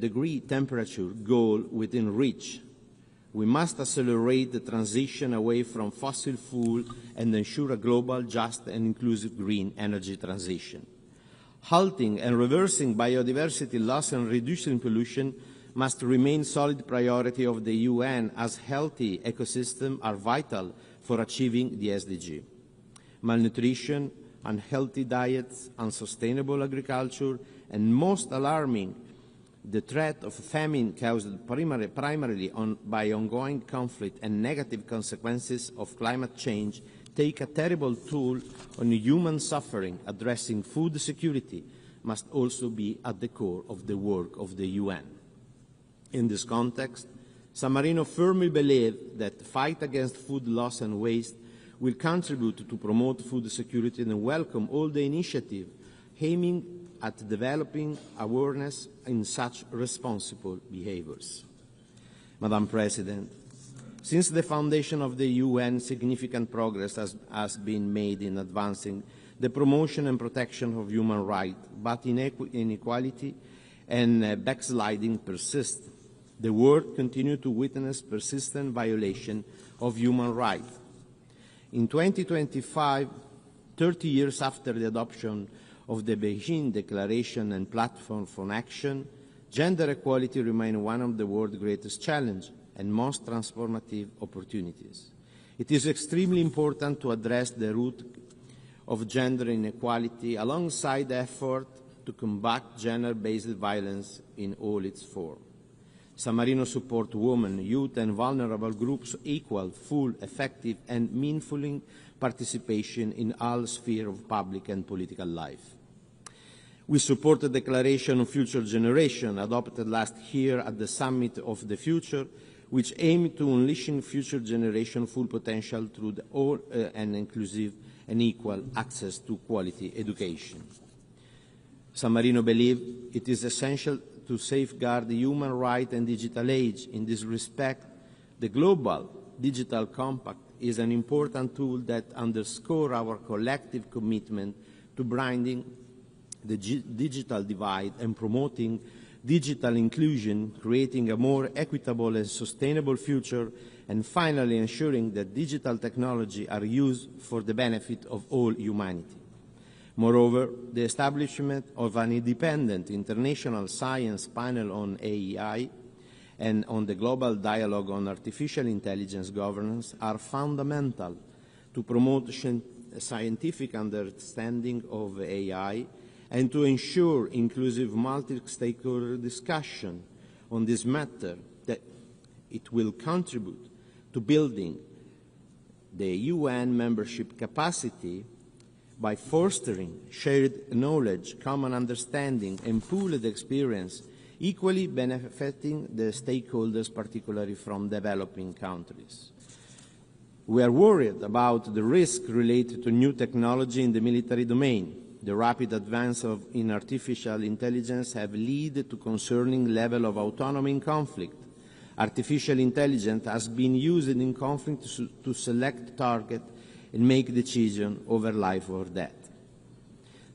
degree temperature goal within reach. We must accelerate the transition away from fossil fuel and ensure a global, just, and inclusive green energy transition. Halting and reversing biodiversity loss and reducing pollution must remain solid priority of the UN, as healthy ecosystems are vital for achieving the SDG. Malnutrition, unhealthy diets, unsustainable agriculture, and most alarming, the threat of famine caused primarily by ongoing conflict and negative consequences of climate change take a terrible toll on human suffering. Addressing food security must also be at the core of the work of the UN. In this context, San Marino firmly believes that the fight against food loss and waste will contribute to promote food security and welcome all the initiatives aiming at developing awareness in such responsible behaviors. Madam President, since the foundation of the UN, significant progress has been made in advancing the promotion and protection of human rights, but inequality and backsliding persist. The world continues to witness persistent violation of human rights. In 2025, 30 years after the adoption of the Beijing Declaration and Platform for Action, gender equality remains one of the world's greatest challenges and most transformative opportunities. It is extremely important to address the root of gender inequality alongside the effort to combat gender-based violence in all its forms. San Marino supports women, youth, and vulnerable groups' equal, full, effective, and meaningful participation in all spheres of public and political life. We support the Declaration on Future Generation adopted last year at the Summit of the Future, which aimed to unleashing future generation full potential through all and inclusive and equal access to quality education. San Marino believes it is essential to safeguard the human rights and digital age. In this respect, the Global Digital Compact is an important tool that underscores our collective commitment to bridging the digital divide and promoting digital inclusion, creating a more equitable and sustainable future, and finally ensuring that digital technology are used for the benefit of all humanity. Moreover, the establishment of an independent international science panel on AI and on the global dialogue on artificial intelligence governance are fundamental to promote scientific understanding of AI and to ensure inclusive multi-stakeholder discussion on this matter, that it will contribute to building the UN membership capacity by fostering shared knowledge, common understanding, and pooled experience, equally benefiting the stakeholders, particularly from developing countries. We are worried about the risk related to new technology in the military domain. The rapid advance in artificial intelligence have led to concerning level of autonomy in conflict. Artificial intelligence has been used in conflict to select target and make decisions over life or death.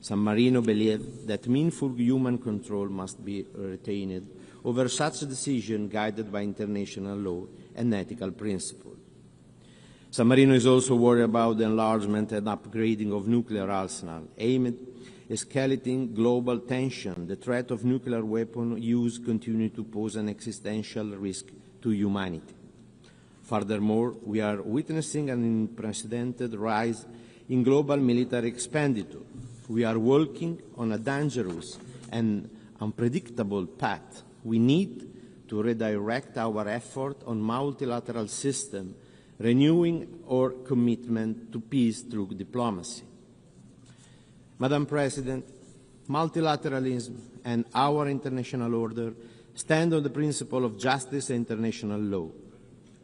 San Marino believed that meaningful human control must be retained over such a decision guided by international law and ethical principles. San Marino is also worried about the enlargement and upgrading of nuclear arsenal, aimed at escalating global tension. The threat of nuclear weapon use continues to pose an existential risk to humanity. Furthermore, we are witnessing an unprecedented rise in global military expenditure. We are walking on a dangerous and unpredictable path. We need to redirect our effort on multilateral system, renewing our commitment to peace through diplomacy. Madam President, multilateralism and our international order stand on the principle of justice and international law.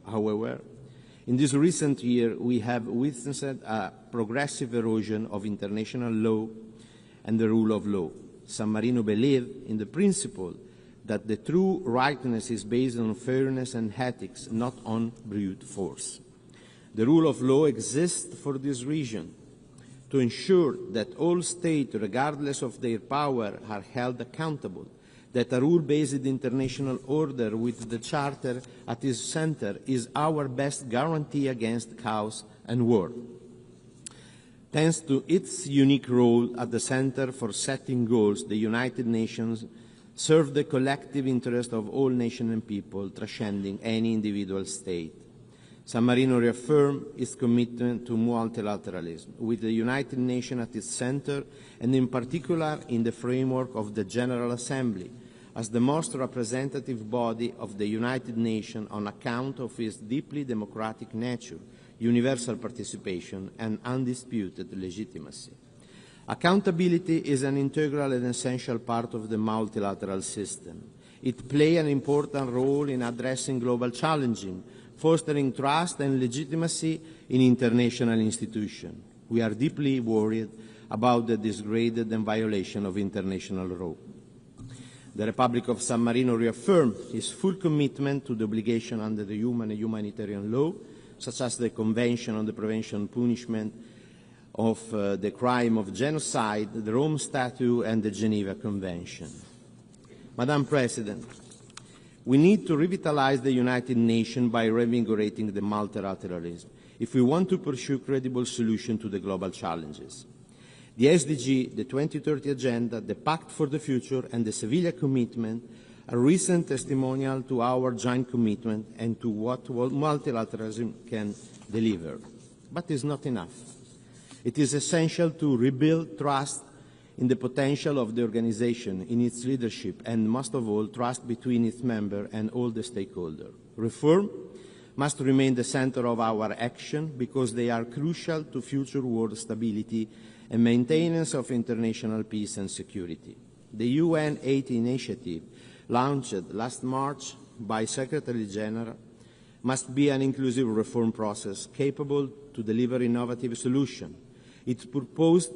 However, in this recent year, we have witnessed a progressive erosion of international law and the rule of law. San Marino believed in the principle that the true rightness is based on fairness and ethics, not on brute force. The rule of law exists for this reason, to ensure that all states, regardless of their power, are held accountable, that a rule-based international order with the Charter at its center is our best guarantee against chaos and war. Thanks to its unique role at the center for setting goals, the United Nations serve the collective interest of all nations and people, transcending any individual state. San Marino reaffirmed its commitment to multilateralism, with the United Nations at its center, and in particular in the framework of the General Assembly, as the most representative body of the United Nations on account of its deeply democratic nature, universal participation, and undisputed legitimacy. Accountability is an integral and essential part of the multilateral system. It plays an important role in addressing global challenges, fostering trust and legitimacy in international institutions. We are deeply worried about the disregard and violation of international law. The Republic of San Marino reaffirmed its full commitment to the obligation under the human and humanitarian law, such as the Convention on the Prevention and Punishment of the Crime of Genocide, the Rome Statute, and the Geneva Convention. Madam President, we need to revitalize the United Nations by reinvigorating the multilateralism if we want to pursue credible solutions to the global challenges. The SDG, the 2030 Agenda, the Pact for the Future, and the Seville Commitment are recent testimonial to our joint commitment and to what multilateralism can deliver. But it's not enough. It is essential to rebuild trust in the potential of the organization, in its leadership, and most of all, trust between its members and all the stakeholders. Reform must remain the center of our action because they are crucial to future world stability and maintenance of international peace and security. The UN 80 initiative, launched last March by Secretary General, must be an inclusive reform process capable to deliver innovative solutions. Its purpose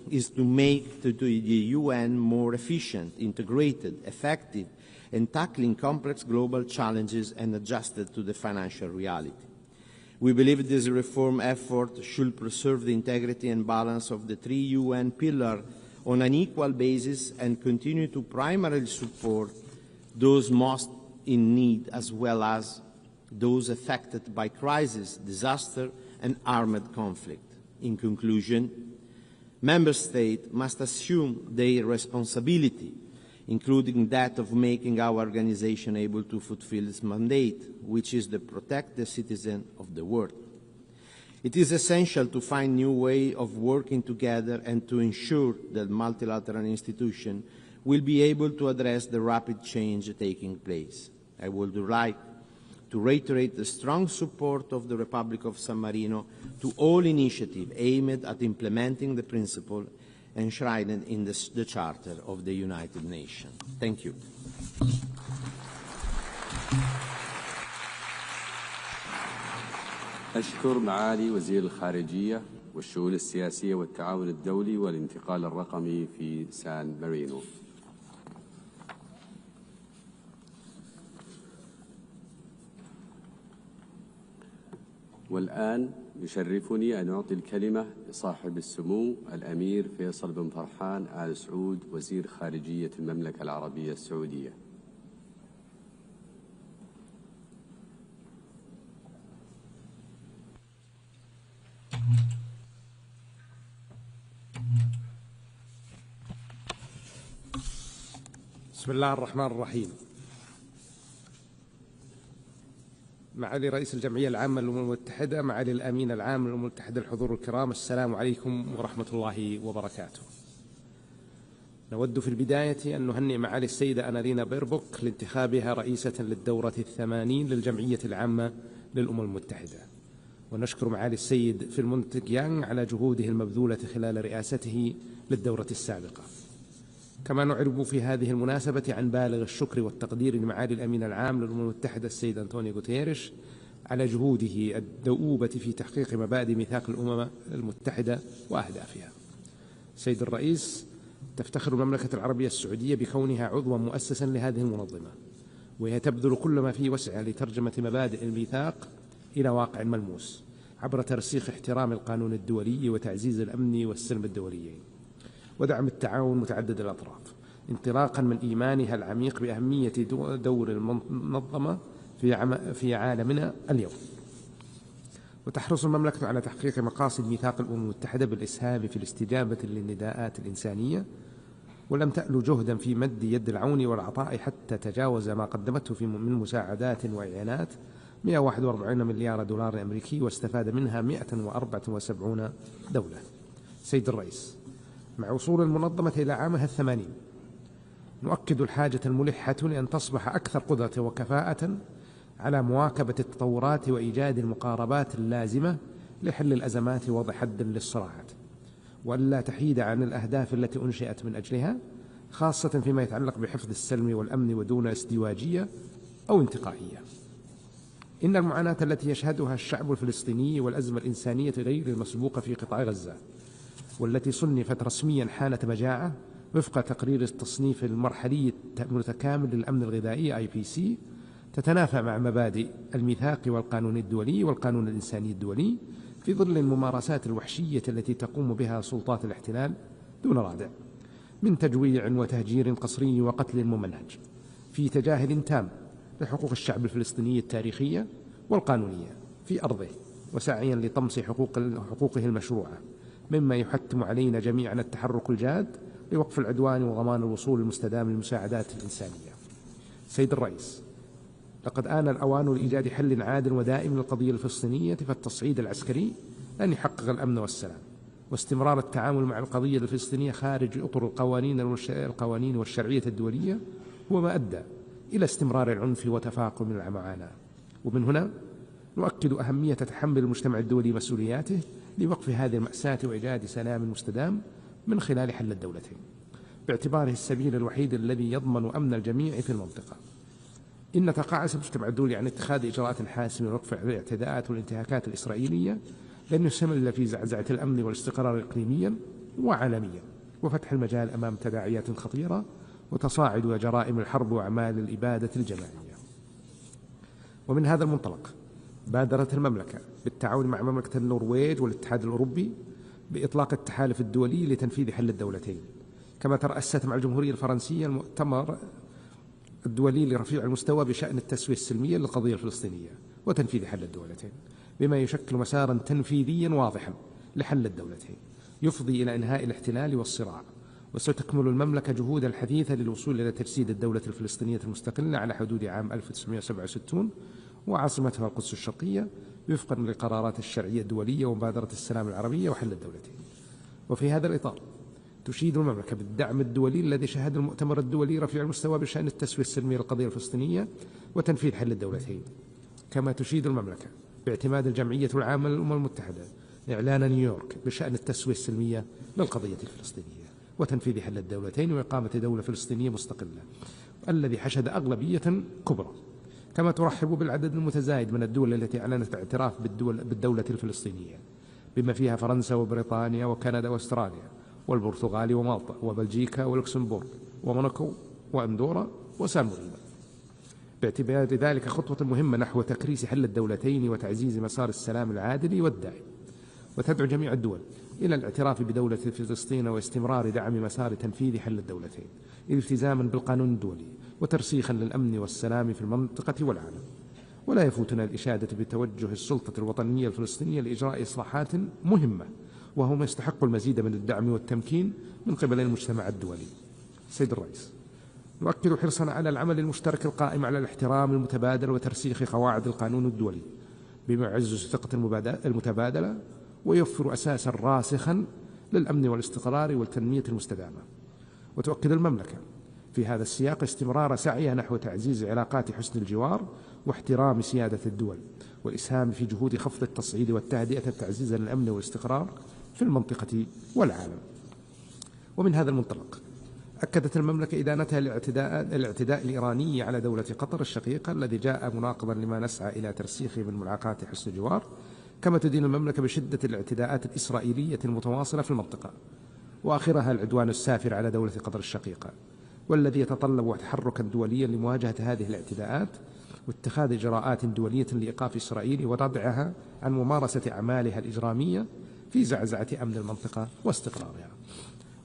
is to make the UN more efficient, integrated, effective, and tackling complex global challenges and adjusted to the financial reality. We believe this reform effort should preserve the integrity and balance of the three UN pillars on an equal basis and continue to primarily support those most in need as well as those affected by crisis, disaster, and armed conflict. In conclusion, Member States must assume their responsibility, including that of making our organization able to fulfill its mandate, which is to protect the citizens of the world. It is essential to find new ways of working together and to ensure that multilateral institutions will be able to address the rapid change taking place. I would like to reiterate the strong support of the Republic of San Marino to all initiatives aimed at implementing the principle enshrined in the Charter of the United Nations. Thank you. أشكر معالي وزير الخارجية والشؤون السياسية والتعاون الدولي والانتقال الرقمي في سان مارينو. والآن يشرفني أن أعطي الكلمة لصاحب السمو الأمير فيصل بن فرحان آل سعود وزير خارجية المملكة العربية السعودية. بسم الله الرحمن الرحيم. معالي رئيس الجمعية العامة للأمم المتحدة، معالي الأمين العام للأمم المتحدة، الحضور الكرام، السلام عليكم ورحمة الله وبركاته. نود في البداية أن نهنئ معالي السيدة أنالينا بيربوك لانتخابها رئيسة للدورة 80 للجمعية العامة للأمم المتحدة، ونشكر معالي السيد فيلمونت يانغ على جهوده المبذولة خلال رئاسته للدورة السابقة. كما نعرب في هذه المناسبة عن بالغ الشكر والتقدير لمعالي الأمين العام للأمم المتحدة السيد أنطونيو غوتيريش على جهوده الدؤوبة في تحقيق مبادئ ميثاق الأمم المتحدة وأهدافها. سيد الرئيس، تفتخر المملكة العربية السعودية بكونها عضوا مؤسسا لهذه المنظمة، وهي تبذل كل ما في وسعها لترجمة مبادئ الميثاق إلى واقع ملموس عبر ترسيخ احترام القانون الدولي وتعزيز الأمن والسلم الدوليين ودعم التعاون متعدد الأطراف، انطلاقا من إيمانها العميق بأهمية دور المنظمة في عالمنا اليوم. وتحرص المملكة على تحقيق مقاصد ميثاق الأمم المتحدة بالإسهام في الاستجابة للنداءات الإنسانية، ولم تأل جهدا في مد يد العون والعطاء حتى تجاوز ما قدمته من مساعدات وإعانات 141 مليار دولار أمريكي، واستفاد منها 174 دولة. سيد الرئيس، مع وصول المنظمة إلى عامها 80 نؤكد الحاجة الملحة لأن تصبح أكثر قدرة وكفاءة على مواكبة التطورات وإيجاد المقاربات اللازمة لحل الأزمات ووضع حد للصراعات، وألا تحيد عن الأهداف التي أنشئت من أجلها، خاصة فيما يتعلق بحفظ السلم والأمن ودون ازدواجية أو انتقائية. إن المعاناة التي يشهدها الشعب الفلسطيني والأزمة الإنسانية غير المسبوقة في قطاع غزة، والتي صنفت رسميا حالة مجاعة وفق تقرير التصنيف المرحلي المتكامل للأمن الغذائي IPC، تتنافى مع مبادئ الميثاق والقانون الدولي والقانون الإنساني الدولي في ظل الممارسات الوحشية التي تقوم بها سلطات الاحتلال دون رادع من تجويع وتهجير قسري وقتل ممنهج، في تجاهل تام لحقوق الشعب الفلسطيني التاريخية والقانونية في أرضه، وسعيا لطمس حقوقه المشروعة، مما يحتم علينا جميعا التحرك الجاد لوقف العدوان وضمان الوصول المستدام للمساعدات الإنسانية. سيد الرئيس، لقد آن الأوان لإيجاد حل عادل ودائم للقضية الفلسطينية، فالتصعيد العسكري لن يحقق الأمن والسلام، واستمرار التعامل مع القضية الفلسطينية خارج أطر القوانين والشرعية الدولية هو ما أدى إلى استمرار العنف وتفاقم المعاناة. ومن هنا نؤكد أهمية تحمل المجتمع الدولي مسؤولياته لوقف هذه المأساة وإيجاد سلام مستدام من خلال حل الدولتين، باعتباره السبيل الوحيد الذي يضمن أمن الجميع في المنطقة. إن تقاعس المجتمع الدولي عن اتخاذ إجراءات حاسمة لوقف الاعتداءات والانتهاكات الإسرائيلية لن يسهم إلا في زعزعة الأمن والاستقرار إقليميا وعالميا، وفتح المجال أمام تداعيات خطيرة وتصاعد جرائم الحرب وأعمال الإبادة الجماعية. ومن هذا المنطلق بادرت المملكة بالتعاون مع مملكة النرويج والاتحاد الأوروبي بإطلاق التحالف الدولي لتنفيذ حل الدولتين، كما ترأست مع الجمهورية الفرنسية المؤتمر الدولي لرفيع المستوى بشأن التسوية السلمية للقضية الفلسطينية وتنفيذ حل الدولتين، بما يشكل مسارا تنفيذيا واضحا لحل الدولتين يفضي إلى إنهاء الاحتلال والصراع. وستكمل المملكة جهودها الحثيثة للوصول إلى تجسيد الدولة الفلسطينية المستقلة على حدود عام 1967 وعاصمتها القدس الشرقية، وفقا للقرارات الشرعية الدولية ومبادرة السلام العربية وحل الدولتين. وفي هذا الإطار تشيد المملكة بالدعم الدولي الذي شهد المؤتمر الدولي رفيع المستوى بشأن التسوية السلمية للقضية الفلسطينية وتنفيذ حل الدولتين. كما تشيد المملكة باعتماد الجمعية العامة للأمم المتحدة إعلان نيويورك بشأن التسوية السلمية للقضية الفلسطينية وتنفيذ حل الدولتين وإقامة دولة فلسطينية مستقلة، الذي حشد أغلبية كبرى. كما ترحب بالعدد المتزايد من الدول التي أعلنت الاعتراف بالدولة الفلسطينية، بما فيها فرنسا وبريطانيا وكندا واستراليا والبرتغال ومالطا وبلجيكا ولوكسمبورغ وموناكو وأندورا وسان مارينو، باعتبار ذلك خطوة مهمة نحو تكريس حل الدولتين وتعزيز مسار السلام العادل والدائم. وتدعو جميع الدول إلى الاعتراف بدولة فلسطين واستمرار دعم مسار تنفيذ حل الدولتين التزاما بالقانون الدولي وترسيخا للأمن والسلام في المنطقة والعالم. ولا يفوتنا الإشادة بتوجه السلطة الوطنية الفلسطينية لإجراء إصلاحات مهمة، وهو ما يستحق المزيد من الدعم والتمكين من قبل المجتمع الدولي. سيد الرئيس، نؤكد حرصنا على العمل المشترك القائم على الاحترام المتبادل وترسيخ قواعد القانون الدولي بما يعزز الثقة المتبادلة ويوفر أساسا راسخا للأمن والاستقرار والتنمية المستدامة. وتؤكد المملكة في هذا السياق استمرار سعيها نحو تعزيز علاقات حسن الجوار واحترام سيادة الدول والإسهام في جهود خفض التصعيد والتهدئة تعزيزا للأمن والاستقرار في المنطقة والعالم. ومن هذا المنطلق أكدت المملكة إدانتها الاعتداء الإيراني على دولة قطر الشقيقة الذي جاء مناقضا لما نسعى إلى ترسيخه من منعقدات حسن الجوار، كما تدين المملكة بشدة الاعتداءات الإسرائيلية المتواصلة في المنطقة، وآخرها العدوان السافر على دولة قطر الشقيقة، والذي يتطلب تحركا دوليا لمواجهة هذه الاعتداءات واتخاذ إجراءات دولية لإيقاف إسرائيل وردعها عن ممارسة أعمالها الإجرامية في زعزعة أمن المنطقة واستقرارها.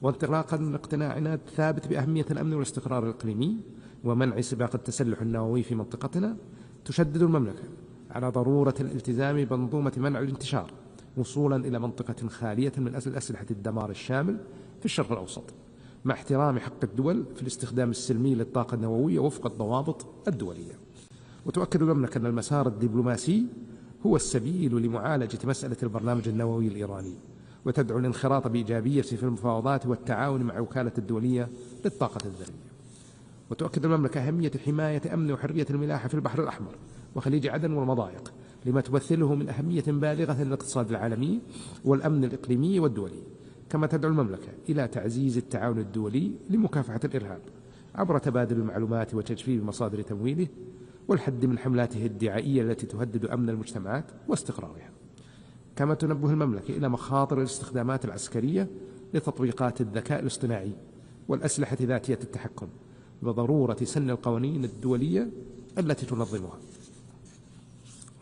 وانطلاقا من اقتناعنا الثابت بأهمية الأمن والاستقرار الإقليمي ومنع سباق التسلح النووي في منطقتنا، تشدد المملكة على ضرورة الالتزام بمنظومة منع الانتشار وصولا إلى منطقة خالية من أسلحة الدمار الشامل في الشرق الأوسط، مع احترام حق الدول في الاستخدام السلمي للطاقة النووية وفق الضوابط الدولية. وتؤكد المملكة أن المسار الدبلوماسي هو السبيل لمعالجة مسألة البرنامج النووي الإيراني، وتدعو الانخراط بإيجابية في المفاوضات والتعاون مع وكالة الدولية للطاقة الذرية. وتؤكد المملكة أهمية حماية أمن وحرية الملاحة في البحر الأحمر وخليج عدن والمضايق، لما تمثله من أهمية بالغة للاقتصاد العالمي والأمن الإقليمي والدولي. كما تدعو المملكة إلى تعزيز التعاون الدولي لمكافحة الإرهاب عبر تبادل المعلومات وتجفيف مصادر تمويله والحد من حملاته الدعائية التي تهدد أمن المجتمعات واستقرارها. كما تنبه المملكة إلى مخاطر الاستخدامات العسكرية لتطبيقات الذكاء الاصطناعي والأسلحة ذاتية التحكم، وضرورة سن القوانين الدولية التي تنظمها.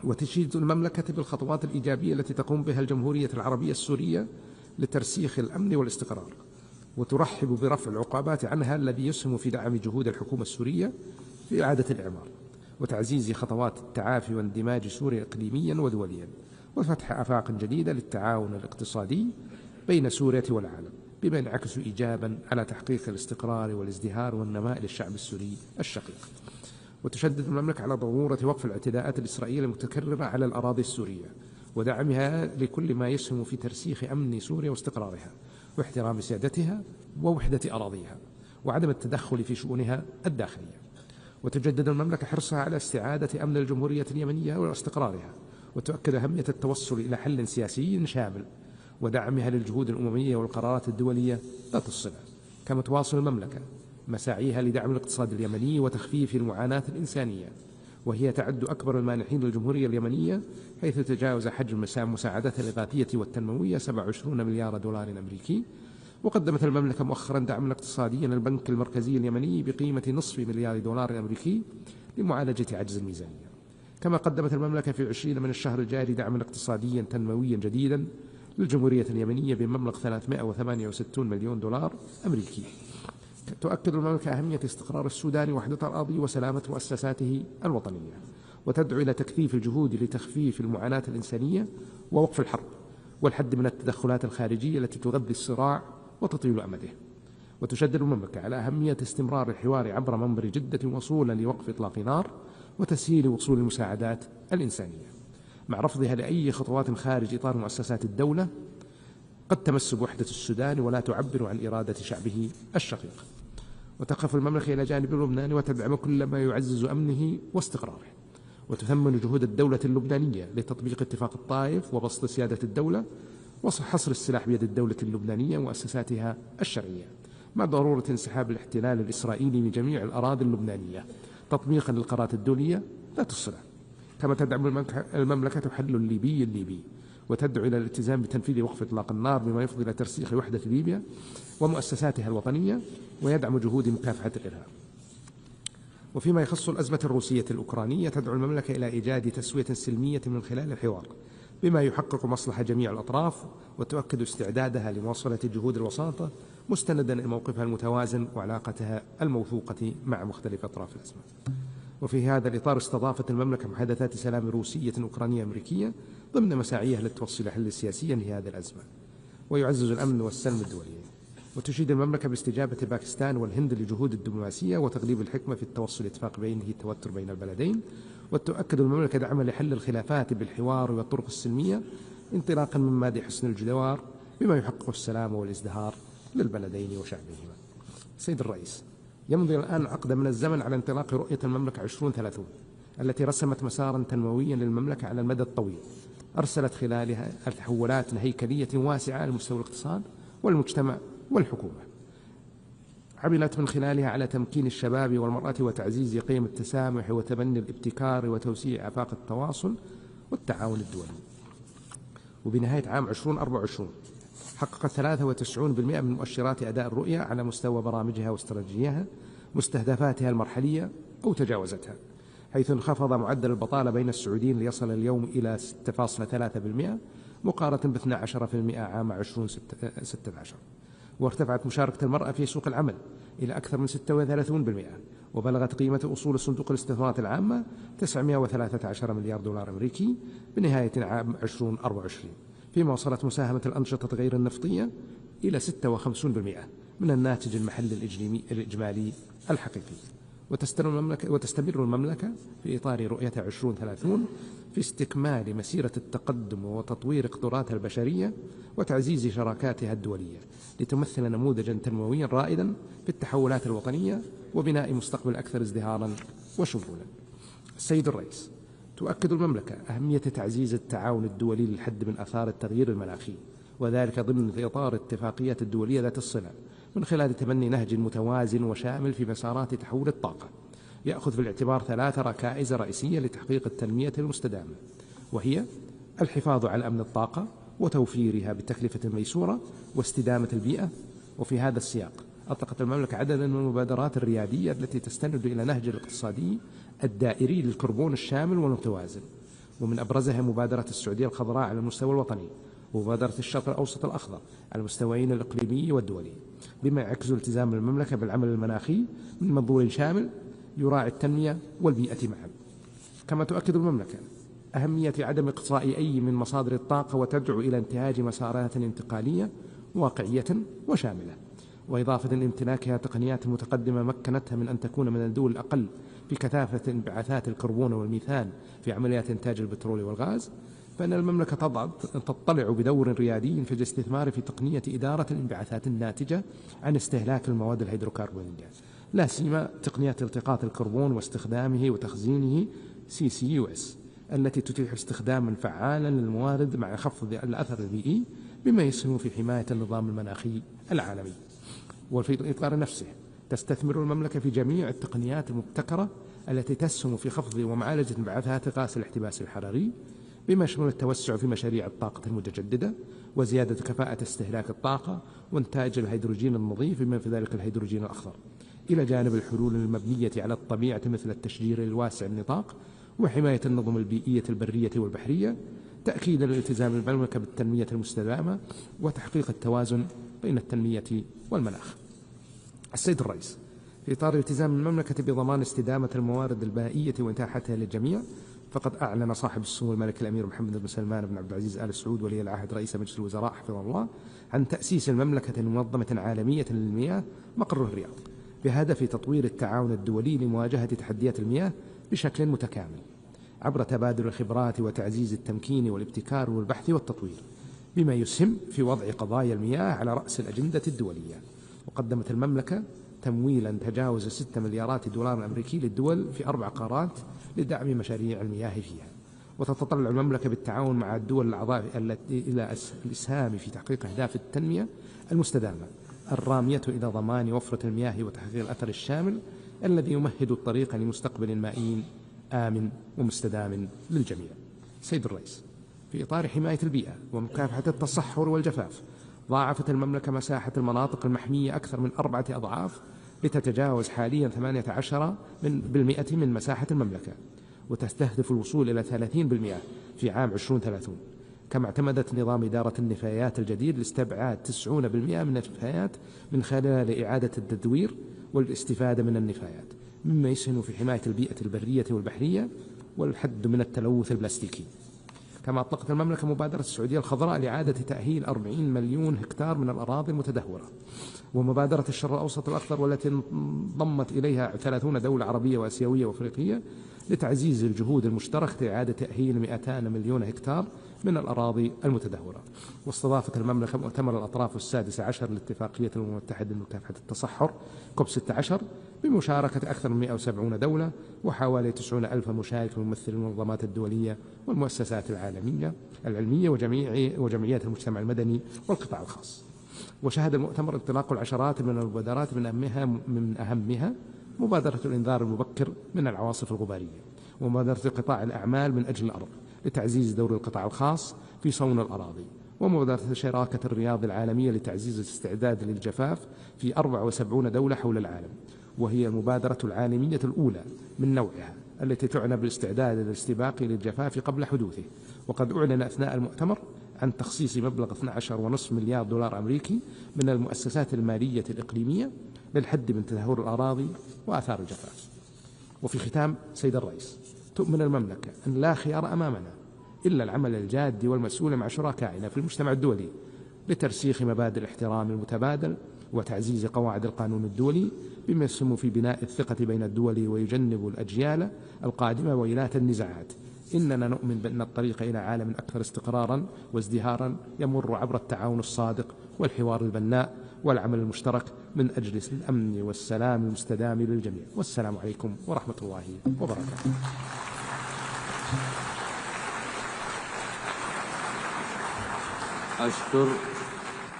وتشيد المملكة بالخطوات الإيجابية التي تقوم بها الجمهورية العربية السورية لترسيخ الأمن والاستقرار، وترحب برفع العقوبات عنها الذي يسهم في دعم جهود الحكومة السورية في إعادة الإعمار وتعزيز خطوات التعافي واندماج سوريا إقليميا ودوليا، وفتح آفاق جديدة للتعاون الاقتصادي بين سوريا والعالم، بما ينعكس إيجابا على تحقيق الاستقرار والازدهار والنماء للشعب السوري الشقيق. وتشدد المملكة على ضرورة وقف الاعتداءات الإسرائيلية المتكررة على الأراضي السورية ودعمها لكل ما يسهم في ترسيخ أمن سوريا واستقرارها واحترام سيادتها ووحدة أراضيها وعدم التدخل في شؤونها الداخلية. وتجدد المملكة حرصها على استعادة أمن الجمهورية اليمنية واستقرارها، وتؤكد أهمية التوصل إلى حل سياسي شامل ودعمها للجهود الأممية والقرارات الدولية ذات الصلة. كما تواصل المملكة مساعيها لدعم الاقتصاد اليمني وتخفيف المعاناة الإنسانية، وهي تعد أكبر المانحين للجمهورية اليمنية، حيث تجاوز حجم مساعدتها الإغاثية والتنموية 27 مليار دولار أمريكي. وقدمت المملكة مؤخرا دعما اقتصاديا للبنك المركزي اليمني بقيمة نصف مليار دولار أمريكي لمعالجة عجز الميزانية. كما قدمت المملكة في 20 من الشهر الجاري دعما اقتصاديا تنمويا جديدا للجمهورية اليمنية بمبلغ 368 مليون دولار أمريكي. تؤكد المملكة أهمية استقرار السودان ووحدة الأراضي وسلامة مؤسساته الوطنية، وتدعو إلى تكثيف الجهود لتخفيف المعاناة الإنسانية ووقف الحرب والحد من التدخلات الخارجية التي تغذي الصراع وتطيل أمده. وتشدد المملكة على أهمية استمرار الحوار عبر منبر جدة وصولا لوقف إطلاق نار وتسهيل وصول المساعدات الإنسانية، مع رفضها لأي خطوات خارج إطار مؤسسات الدولة قد تمس بوحدة السودان ولا تعبر عن إرادة شعبه الشقيق. وتقف المملكة إلى جانب لبنان وتدعم كل ما يعزز أمنه واستقراره، وتثمن جهود الدولة اللبنانية لتطبيق اتفاق الطائف وبسط سيادة الدولة وحصر السلاح بيد الدولة اللبنانية ومؤسساتها الشرعية، مع ضرورة انسحاب الاحتلال الإسرائيلي من جميع الأراضي اللبنانية تطبيقا للقرارات الدولية ذات الصلة. كما تدعم المملكة حل الليبي وتدعو إلى الالتزام بتنفيذ وقف إطلاق النار بما يفضي إلى ترسيخ وحدة ليبيا ومؤسساتها الوطنية ويدعم جهود مكافحة الإرهاب. وفيما يخص الأزمة الروسية الأوكرانية، تدعو المملكة إلى إيجاد تسوية سلمية من خلال الحوار بما يحقق مصلحة جميع الأطراف وتؤكد استعدادها لمواصلة جهود الوساطة مستندا إلى موقفها المتوازن وعلاقتها الموثوقة مع مختلف أطراف الأزمة. وفي هذا الإطار استضافت المملكة محادثات سلام روسية أوكرانية أمريكية ضمن مساعيها للتوصل حل سياسيا لهذه الأزمة ويعزز الأمن والسلم الدولي. وتشيد المملكة باستجابة باكستان والهند لجهود الدبلوماسية وتغليب الحكمة في التوصل اتفاق بينه التوتر بين البلدين. وتؤكد المملكة دعمها لحل الخلافات بالحوار والطرق السلمية انطلاقا من مبادئ حسن الجوار بما يحقق السلام والازدهار للبلدين وشعبهما. سيد الرئيس، يمضي الآن عقد من الزمن على انطلاق رؤية المملكة 2030 التي رسمت مسارا تنمويا للمملكة على المدى الطويل أرسلت خلالها تحولات هيكلية واسعة على مستوى الاقتصاد والمجتمع والحكومة. عملت من خلالها على تمكين الشباب والمرأة وتعزيز قيم التسامح وتبني الابتكار وتوسيع آفاق التواصل والتعاون الدولي. وبنهاية عام 2024 حققت 93% من مؤشرات أداء الرؤية على مستوى برامجها واستراتيجيها مستهدفاتها المرحلية أو تجاوزتها، حيث انخفض معدل البطالة بين السعوديين ليصل اليوم إلى 6.3% مقارنة ب 12% عام 2016. وارتفعت مشاركة المرأة في سوق العمل إلى أكثر من 36%، وبلغت قيمة أصول صندوق الاستثمارات العامة 913 مليار دولار أمريكي بنهاية عام 2024، فيما وصلت مساهمة الأنشطة غير النفطية إلى 56% من الناتج المحلي الإجمالي الحقيقي. وتستمر المملكة في إطار رؤيتها 2030 في استكمال مسيرة التقدم وتطوير قدراتها البشرية وتعزيز شراكاتها الدولية لتمثل نموذجا تنمويا رائدا في التحولات الوطنية وبناء مستقبل أكثر ازدهارا وشمولا. السيد الرئيس، تؤكد المملكة أهمية تعزيز التعاون الدولي للحد من آثار التغيير المناخي، وذلك ضمن إطار الاتفاقيات الدولية ذات الصلة من خلال تبني نهج متوازن وشامل في مسارات تحول الطاقة يأخذ في الاعتبار 3 ركائز رئيسية لتحقيق التنمية المستدامة، وهي الحفاظ على أمن الطاقة وتوفيرها بتكلفة ميسورة واستدامة البيئة. وفي هذا السياق أطلقت المملكة عددا من المبادرات الريادية التي تستند إلى نهج الاقتصادي الدائري للكربون الشامل والمتوازن، ومن أبرزها مبادرة السعودية الخضراء على المستوى الوطني ومبادرة الشرق الأوسط الأخضر على المستويين الإقليمي والدولي، بما يعكس التزام المملكة بالعمل المناخي من منظور شامل يراعي التنمية والبيئة معا. كما تؤكد المملكة أهمية عدم إقصاء أي من مصادر الطاقة وتدعو إلى انتهاج مسارات انتقالية واقعية وشاملة، وإضافة لامتلاكها تقنيات متقدمة مكنتها من أن تكون من الدول الأقل في كثافة انبعاثات الكربون والميثان في عمليات إنتاج البترول والغاز. فإن المملكة تطلع بدور ريادي في الاستثمار في تقنية إدارة الانبعاثات الناتجة عن استهلاك المواد الهيدروكربونية، لا سيما تقنية التقاط الكربون واستخدامه وتخزينه CCUS التي تتيح استخداما فعالا للموارد مع خفض الأثر البيئي بما يسهم في حماية النظام المناخي العالمي. وفي الإطار نفسه تستثمر المملكة في جميع التقنيات المبتكرة التي تسهم في خفض ومعالجة انبعاثات غاز الاحتباس الحراري، بما يشمل التوسع في مشاريع الطاقة المتجددة وزيادة كفاءة استهلاك الطاقة وإنتاج الهيدروجين النظيف بما في ذلك الهيدروجين الأخضر، إلى جانب الحلول المبنية على الطبيعة مثل التشجير الواسع النطاق وحماية النظم البيئية البرية والبحرية، تأكيدا لالتزام المملكة بالتنمية المستدامة وتحقيق التوازن بين التنمية والمناخ. السيد الرئيس، في إطار التزام المملكة بضمان استدامة الموارد البائية وإتاحتها للجميع، فقد أعلن صاحب السمو الملك الأمير محمد بن سلمان بن عبد العزيز آل سعود ولي العهد رئيس مجلس الوزراء حفظه الله عن تأسيس المملكة لمنظمة عالمية للمياه مقرها الرياض، بهدف تطوير التعاون الدولي لمواجهة تحديات المياه بشكل متكامل عبر تبادل الخبرات وتعزيز التمكين والابتكار والبحث والتطوير، بما يسهم في وضع قضايا المياه على رأس الأجندة الدولية. وقدمت المملكة تمويلا تجاوز 6 مليارات دولار أمريكي للدول في 4 قارات لدعم مشاريع المياه فيها. وتتطلع المملكة بالتعاون مع الدول الأعضاء إلى الإسهام في تحقيق أهداف التنمية المستدامة الرامية إلى ضمان وفرة المياه وتحقيق الأثر الشامل الذي يمهد الطريق لمستقبل مائي آمن ومستدام للجميع. سيد الرئيس، في إطار حماية البيئة ومكافحة التصحر والجفاف، ضاعفت المملكة مساحة المناطق المحمية أكثر من 4 أضعاف لتتجاوز حاليا 18% من مساحة المملكة، وتستهدف الوصول إلى 30% في عام 2030، كما اعتمدت نظام إدارة النفايات الجديد لاستبعاد 90% من النفايات من خلال إعادة التدوير والاستفادة من النفايات، مما يسهم في حماية البيئة البرية والبحرية والحد من التلوث البلاستيكي. كما أطلقت المملكة مبادرة السعودية الخضراء لإعادة تأهيل 40 مليون هكتار من الأراضي المتدهورة، ومبادرة الشرق الأوسط الأخضر والتي انضمت إليها 30 دولة عربية وآسيوية وأفريقية لتعزيز الجهود المشتركة لإعادة تأهيل 200 مليون هكتار من الأراضي المتدهورة. واستضافت المملكة مؤتمر الأطراف السادس عشر لاتفاقية الأمم المتحدة لمكافحة التصحر كوب 16 بمشاركة أكثر من 170 دولة وحوالي 90,000 مشارك ممثل المنظمات الدولية والمؤسسات العلمية وجمعيات المجتمع المدني والقطاع الخاص. وشهد المؤتمر انطلاق العشرات من المبادرات من أهمها مبادرة الإنذار المبكر من العواصف الغبارية، ومبادرة قطاع الأعمال من أجل الأرض لتعزيز دور القطاع الخاص في صون الأراضي، ومبادرة شراكة الرياض العالمية لتعزيز الاستعداد للجفاف في 74 دولة حول العالم، وهي المبادرة العالمية الأولى من نوعها التي تعنى بالاستعداد للاستباق للجفاف قبل حدوثه. وقد أعلن أثناء المؤتمر عن تخصيص مبلغ 12.5 مليار دولار أمريكي من المؤسسات المالية الإقليمية للحد من تدهور الأراضي وآثار الجفاف. وفي ختام سيد الرئيس، تؤمن المملكة أن لا خيار أمامنا إلا العمل الجاد والمسؤول مع شركائنا في المجتمع الدولي لترسيخ مبادئ الاحترام المتبادل وتعزيز قواعد القانون الدولي بما يسهم في بناء الثقة بين الدول ويجنب الأجيال القادمة ويلات النزاعات. إننا نؤمن بأن الطريق إلى عالم أكثر استقرارا وازدهارا يمر عبر التعاون الصادق والحوار البناء والعمل المشترك من أجل الأمن والسلام المستدام للجميع. والسلام عليكم ورحمة الله وبركاته.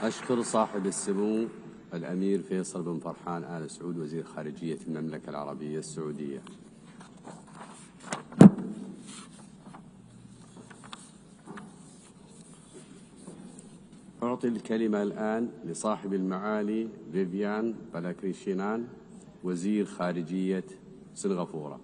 أشكر صاحب السمو الأمير فيصل بن فرحان آل سعود وزير خارجية المملكة العربية السعودية. أعطي الكلمة الآن لصاحب المعالي فيفيان بالاكريشينان وزير خارجية سنغافورة.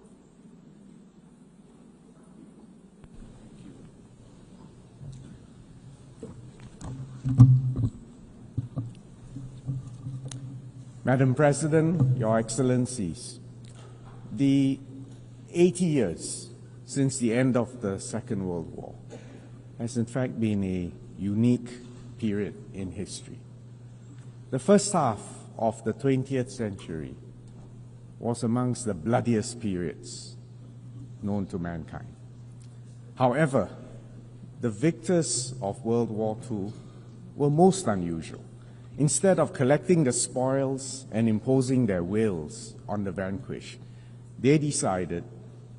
Madam President, Your Excellencies, the 80 years since the end of the Second World War has in fact been a unique period in history. The first half of the 20th century was amongst the bloodiest periods known to mankind. However, the victors of World War II were most unusual. Instead of collecting the spoils and imposing their wills on the vanquished, they decided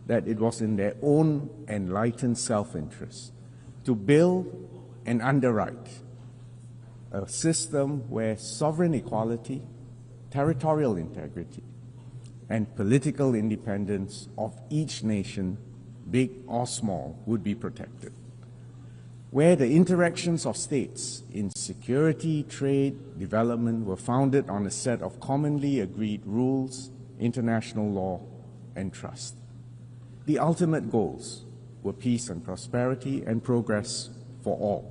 that it was in their own enlightened self-interest to build and underwrite a system where sovereign equality, territorial integrity, and political independence of each nation, big or small, would be protected, where the interactions of states in security, trade, development were founded on a set of commonly agreed rules, international law, and trust. The ultimate goals were peace and prosperity and progress for all.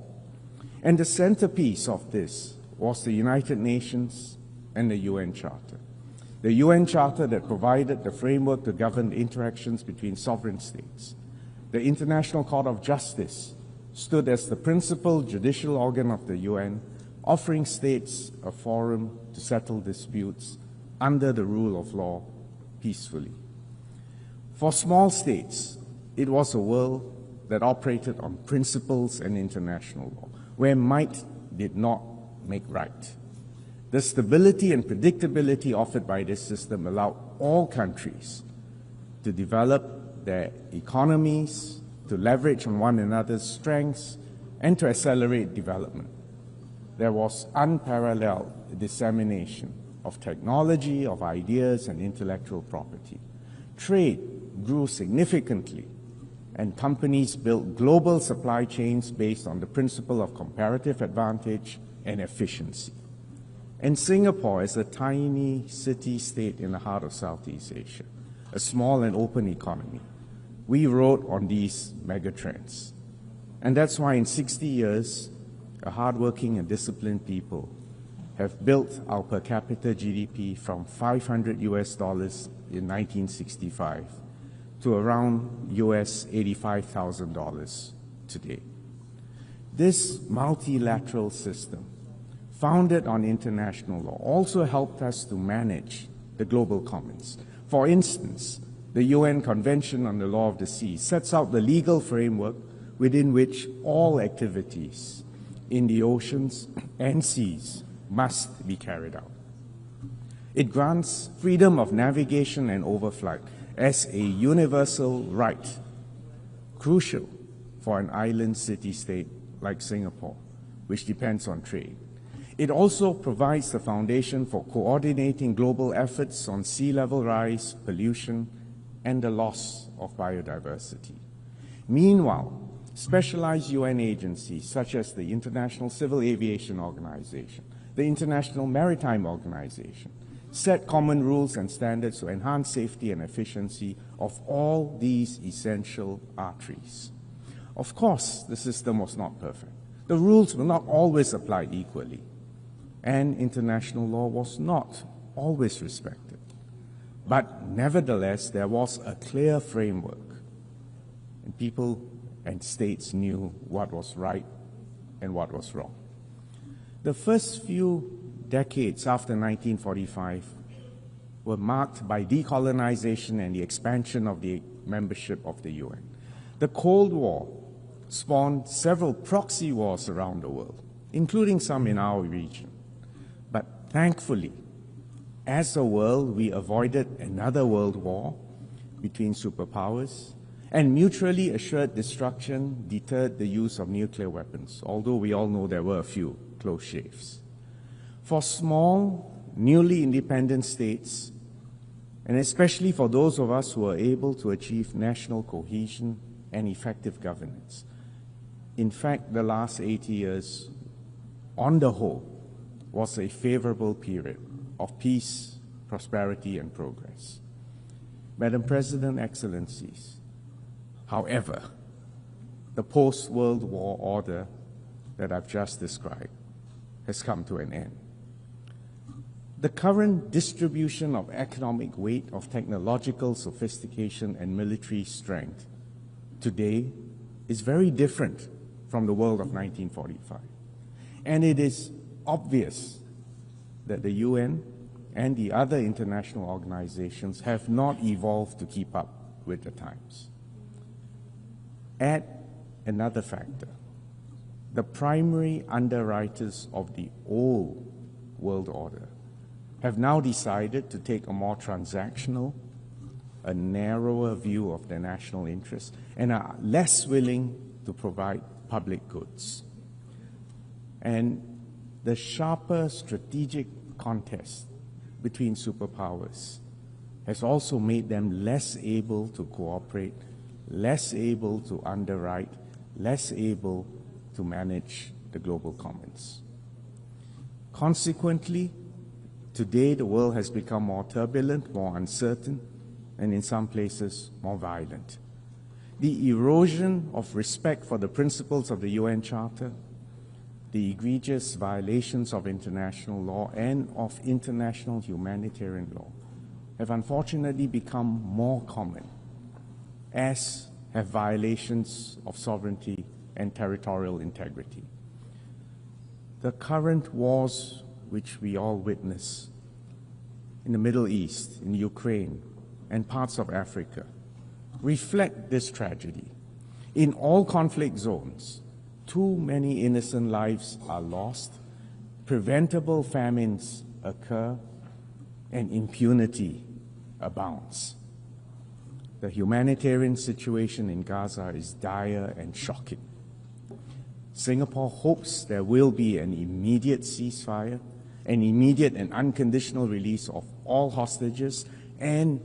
And the centerpiece of this was the United Nations and the UN Charter. The UN Charter that provided the framework to govern the interactions between sovereign states. The International Court of Justice stood as the principal judicial organ of the UN, offering states a forum to settle disputes under the rule of law peacefully. For small states, it was a world that operated on principles and international law, where might did not make right. The stability and predictability offered by this system allowed all countries to develop their economies, to leverage on one another's strengths, and to accelerate development. There was unparalleled dissemination of technology, of ideas, and intellectual property. Trade grew significantly, and companies built global supply chains based on the principle of comparative advantage and efficiency. And Singapore is a tiny city-state in the heart of Southeast Asia, a small and open economy. We rode on these megatrends. And that's why in 60 years, a hardworking and disciplined people have built our per capita GDP from $500 in 1965 to around $85,000 today. This multilateral system, founded on international law, also helped us to manage the global commons. For instance, the UN Convention on the Law of the Sea sets out the legal framework within which all activities in the oceans and seas must be carried out. It grants freedom of navigation and overflight as a universal right, crucial for an island city-state like Singapore, which depends on trade. It also provides the foundation for coordinating global efforts on sea level rise, pollution, and the loss of biodiversity. Meanwhile, specialized UN agencies such as the International Civil Aviation Organization, the International Maritime Organization, set common rules and standards to enhance safety and efficiency of all these essential arteries. Of course, the system was not perfect. The rules were not always applied equally, and international law was not always respected. But nevertheless, there was a clear framework, and people and states knew what was right and what was wrong. The first few decades after 1945 were marked by decolonization and the expansion of the membership of the UN. The Cold War spawned several proxy wars around the world, including some in our region. But thankfully, as a world, we avoided another world war between superpowers, and mutually assured destruction deterred the use of nuclear weapons, although we all know there were a few close shaves. For small, newly independent states, and especially for those of us who are able to achieve national cohesion and effective governance, in fact, the last 80 years, on the whole, was a favorable period of peace, prosperity, and progress. Madam President, Excellencies, however, the post-World War order that I've just described has come to an end. The current distribution of economic weight, of technological sophistication and military strength today is very different from the world of 1945. And it is obvious that the UN and the other international organizations have not evolved to keep up with the times. Add another factor. The primary underwriters of the old world order have now decided to take a more transactional, a narrower view of their national interests, and are less willing to provide public goods. And the sharper strategic contest between superpowers has also made them less able to cooperate, less able to underwrite, less able to manage the global commons. Consequently, today the world has become more turbulent, more uncertain, and in some places more violent. The erosion of respect for the principles of the UN Charter, the egregious violations of international law and of international humanitarian law have unfortunately become more common, as have violations of sovereignty and territorial integrity. The current wars which we all witness in the Middle East, in Ukraine, and parts of Africa reflect this tragedy. In all conflict zones, too many innocent lives are lost, preventable famines occur, and impunity abounds. The humanitarian situation in Gaza is dire and shocking. Singapore hopes there will be an immediate ceasefire, an immediate and unconditional release of all hostages, and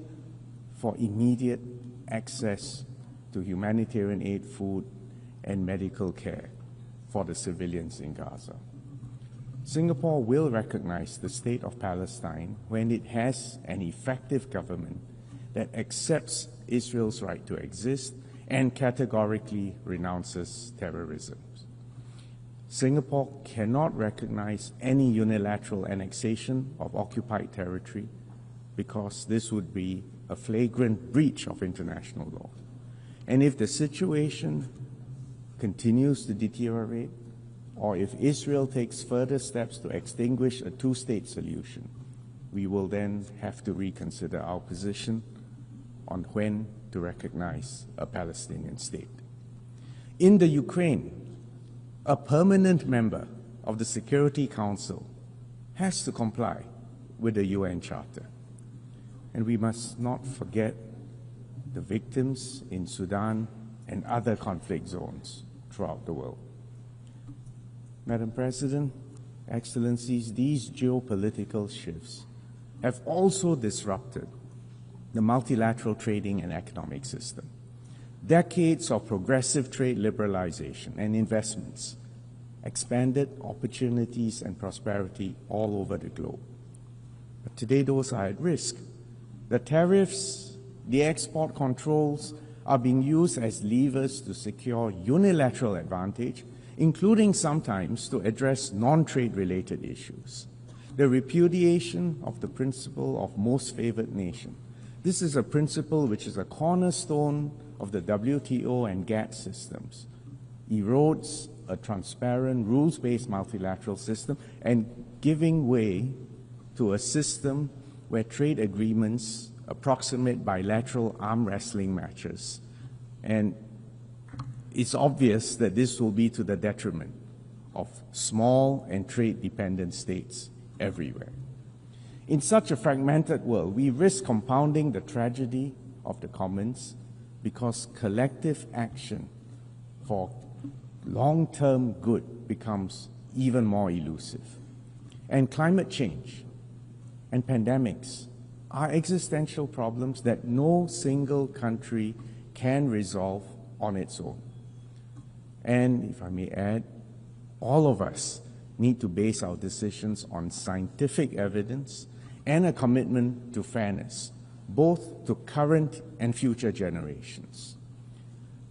for immediate access to humanitarian aid, food, and medical care for the civilians in Gaza. Singapore will recognize the state of Palestine when it has an effective government that accepts Israel's right to exist and categorically renounces terrorism. Singapore cannot recognize any unilateral annexation of occupied territory because this would be a flagrant breach of international law. And if the situation continues to deteriorate, or if Israel takes further steps to extinguish a two-state solution, we will then have to reconsider our position on when to recognize a Palestinian state. In the Ukraine, a permanent member of the Security Council has to comply with the UN Charter. And we must not forget the victims in Sudan and other conflict zones throughout the world. Madam President, Excellencies, these geopolitical shifts have also disrupted the multilateral trading and economic system. Decades of progressive trade liberalization and investments expanded opportunities and prosperity all over the globe. But today those are at risk. The tariffs, the export controls are being used as levers to secure unilateral advantage, including sometimes to address non-trade related issues. The repudiation of the principle of most favored nation. This is a principle which is a cornerstone of the WTO and GATT systems, erodes a transparent, rules-based multilateral system and giving way to a system where trade agreements approximate bilateral arm wrestling matches. And it's obvious that this will be to the detriment of small and trade-dependent states everywhere. In such a fragmented world, we risk compounding the tragedy of the commons because collective action for long-term good becomes even more elusive. And climate change and pandemics are existential problems that no single country can resolve on its own. And if I may add, all of us need to base our decisions on scientific evidence and a commitment to fairness, both to current and future generations.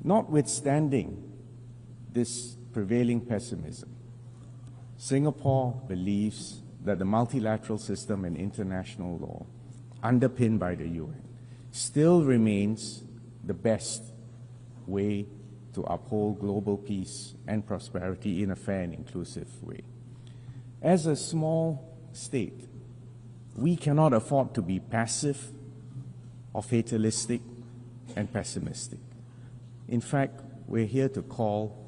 Notwithstanding this prevailing pessimism, Singapore believes that the multilateral system and international law, underpinned by the UN, still remains the best way to uphold global peace and prosperity in a fair and inclusive way. As a small state, we cannot afford to be passive or fatalistic and pessimistic. In fact, we're here to call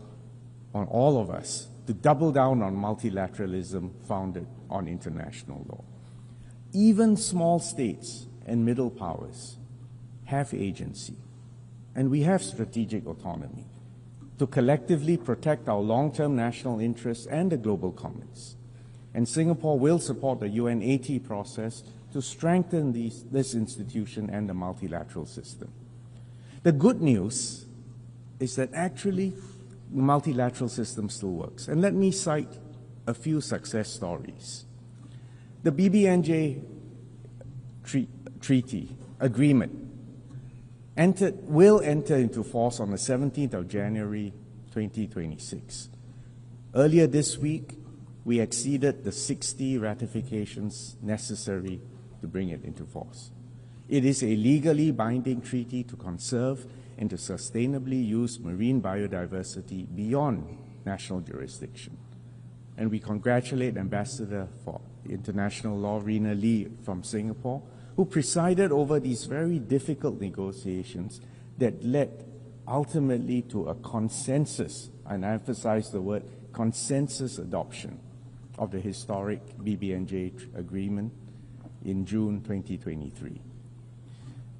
on all of us to double down on multilateralism founded on international law. Even small states and middle powers have agency, and we have strategic autonomy to collectively protect our long-term national interests and the global commons. And Singapore will support the UN80 process to strengthen this institution and the multilateral system. The good news is that actually the multilateral system still works. And let me cite a few success stories. The BBNJ treaty agreement will enter into force on the 17th of January 2026. Earlier this week, we exceeded the 60 ratifications necessary to bring it into force. It is a legally binding treaty to conserve and to sustainably use marine biodiversity beyond national jurisdiction. And we congratulate Ambassador for International Law, Rina Lee from Singapore, who presided over these very difficult negotiations that led ultimately to a consensus, and I emphasize the word consensus adoption of the historic BBNJ agreement in June 2023.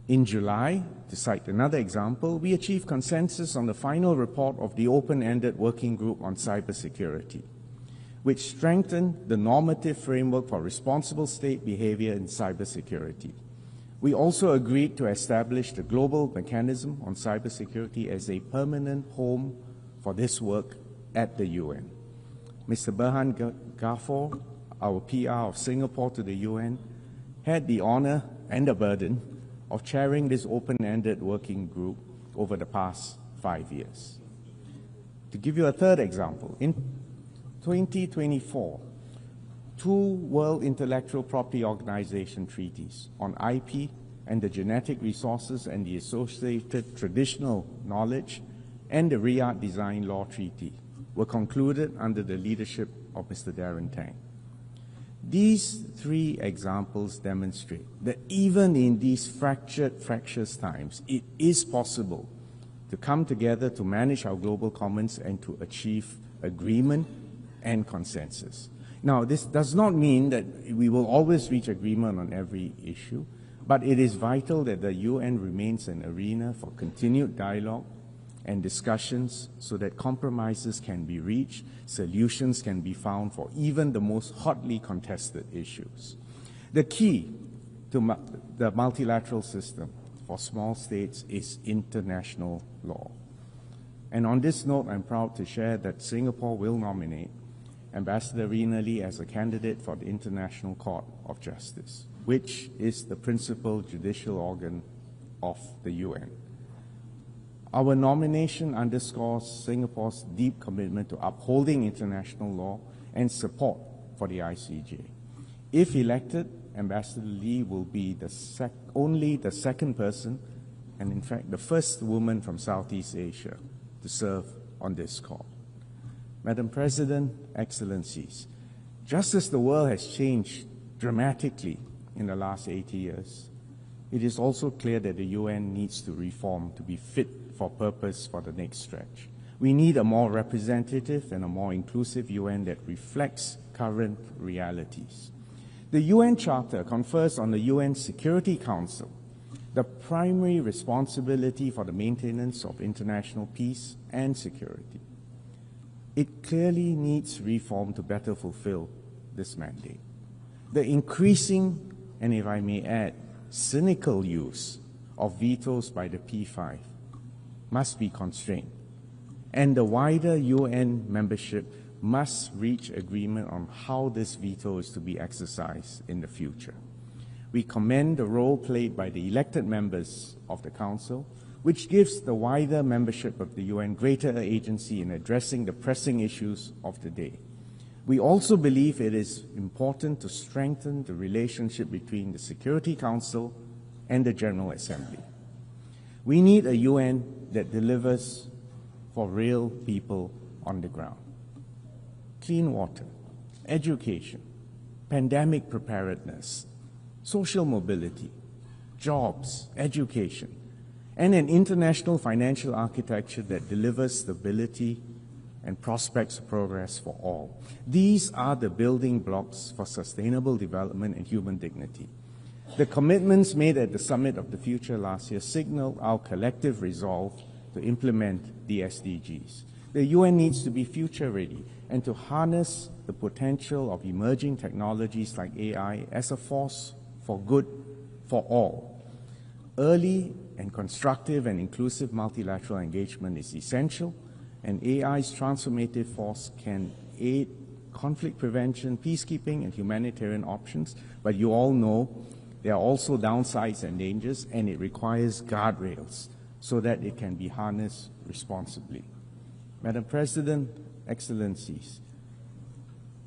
In July, to cite another example, we achieved consensus on the final report of the open-ended working group on cybersecurity, which strengthened the normative framework for responsible state behavior in cybersecurity. We also agreed to establish the global mechanism on cybersecurity as a permanent home for this work at the UN. Mr. Berhan Ghafor, our PR of Singapore to the UN, had the honor and the burden of chairing this open-ended working group over the past 5 years. To give you a third example, in 2024, 2 World Intellectual Property Organization treaties on IP and the genetic resources and the associated traditional knowledge and the Riyadh Design Law Treaty were concluded under the leadership of Mr. Darren Tang. These 3 examples demonstrate that even in these fractious times, it is possible to come together to manage our global commons and to achieve agreement and consensus. Now, this does not mean that we will always reach agreement on every issue, but it is vital that the UN remains an arena for continued dialogue and discussions so that compromises can be reached, solutions can be found for even the most hotly contested issues. The key to the multilateral system for small states is international law. And on this note, I'm proud to share that Singapore will nominate Ambassador Rina Lee as a candidate for the International Court of Justice, which is the principal judicial organ of the UN. Our nomination underscores Singapore's deep commitment to upholding international law and support for the ICJ. If elected, Ambassador Lee will be only the second person, and in fact the first woman from Southeast Asia to serve on this court. Madam President, Excellencies, just as the world has changed dramatically in the last 80 years, it is also clear that the UN needs to reform to be fit for purpose for the next stretch. We need a more representative and a more inclusive UN that reflects current realities. The UN Charter confers on the UN Security Council the primary responsibility for the maintenance of international peace and security. It clearly needs reform to better fulfill this mandate. The increasing, and if I may add, cynical use of vetoes by the P5 must be constrained, and the wider UN membership must reach agreement on how this veto is to be exercised in the future. We commend the role played by the elected members of the Council, which gives the wider membership of the UN greater agency in addressing the pressing issues of the day. We also believe it is important to strengthen the relationship between the Security Council and the General Assembly. We need a UN that delivers for real people on the ground. Clean water, education, pandemic preparedness, social mobility, jobs, education, and an international financial architecture that delivers stability and prospects of progress for all. These are the building blocks for sustainable development and human dignity. The commitments made at the Summit of the Future last year signal our collective resolve to implement the SDGs. The UN needs to be future-ready and to harness the potential of emerging technologies like AI as a force for good for all. Early and constructive and inclusive multilateral engagement is essential, and AI's transformative force can aid conflict prevention, peacekeeping, and humanitarian options, but you all know there are also downsides and dangers, and it requires guardrails so that it can be harnessed responsibly. Madam President, Excellencies,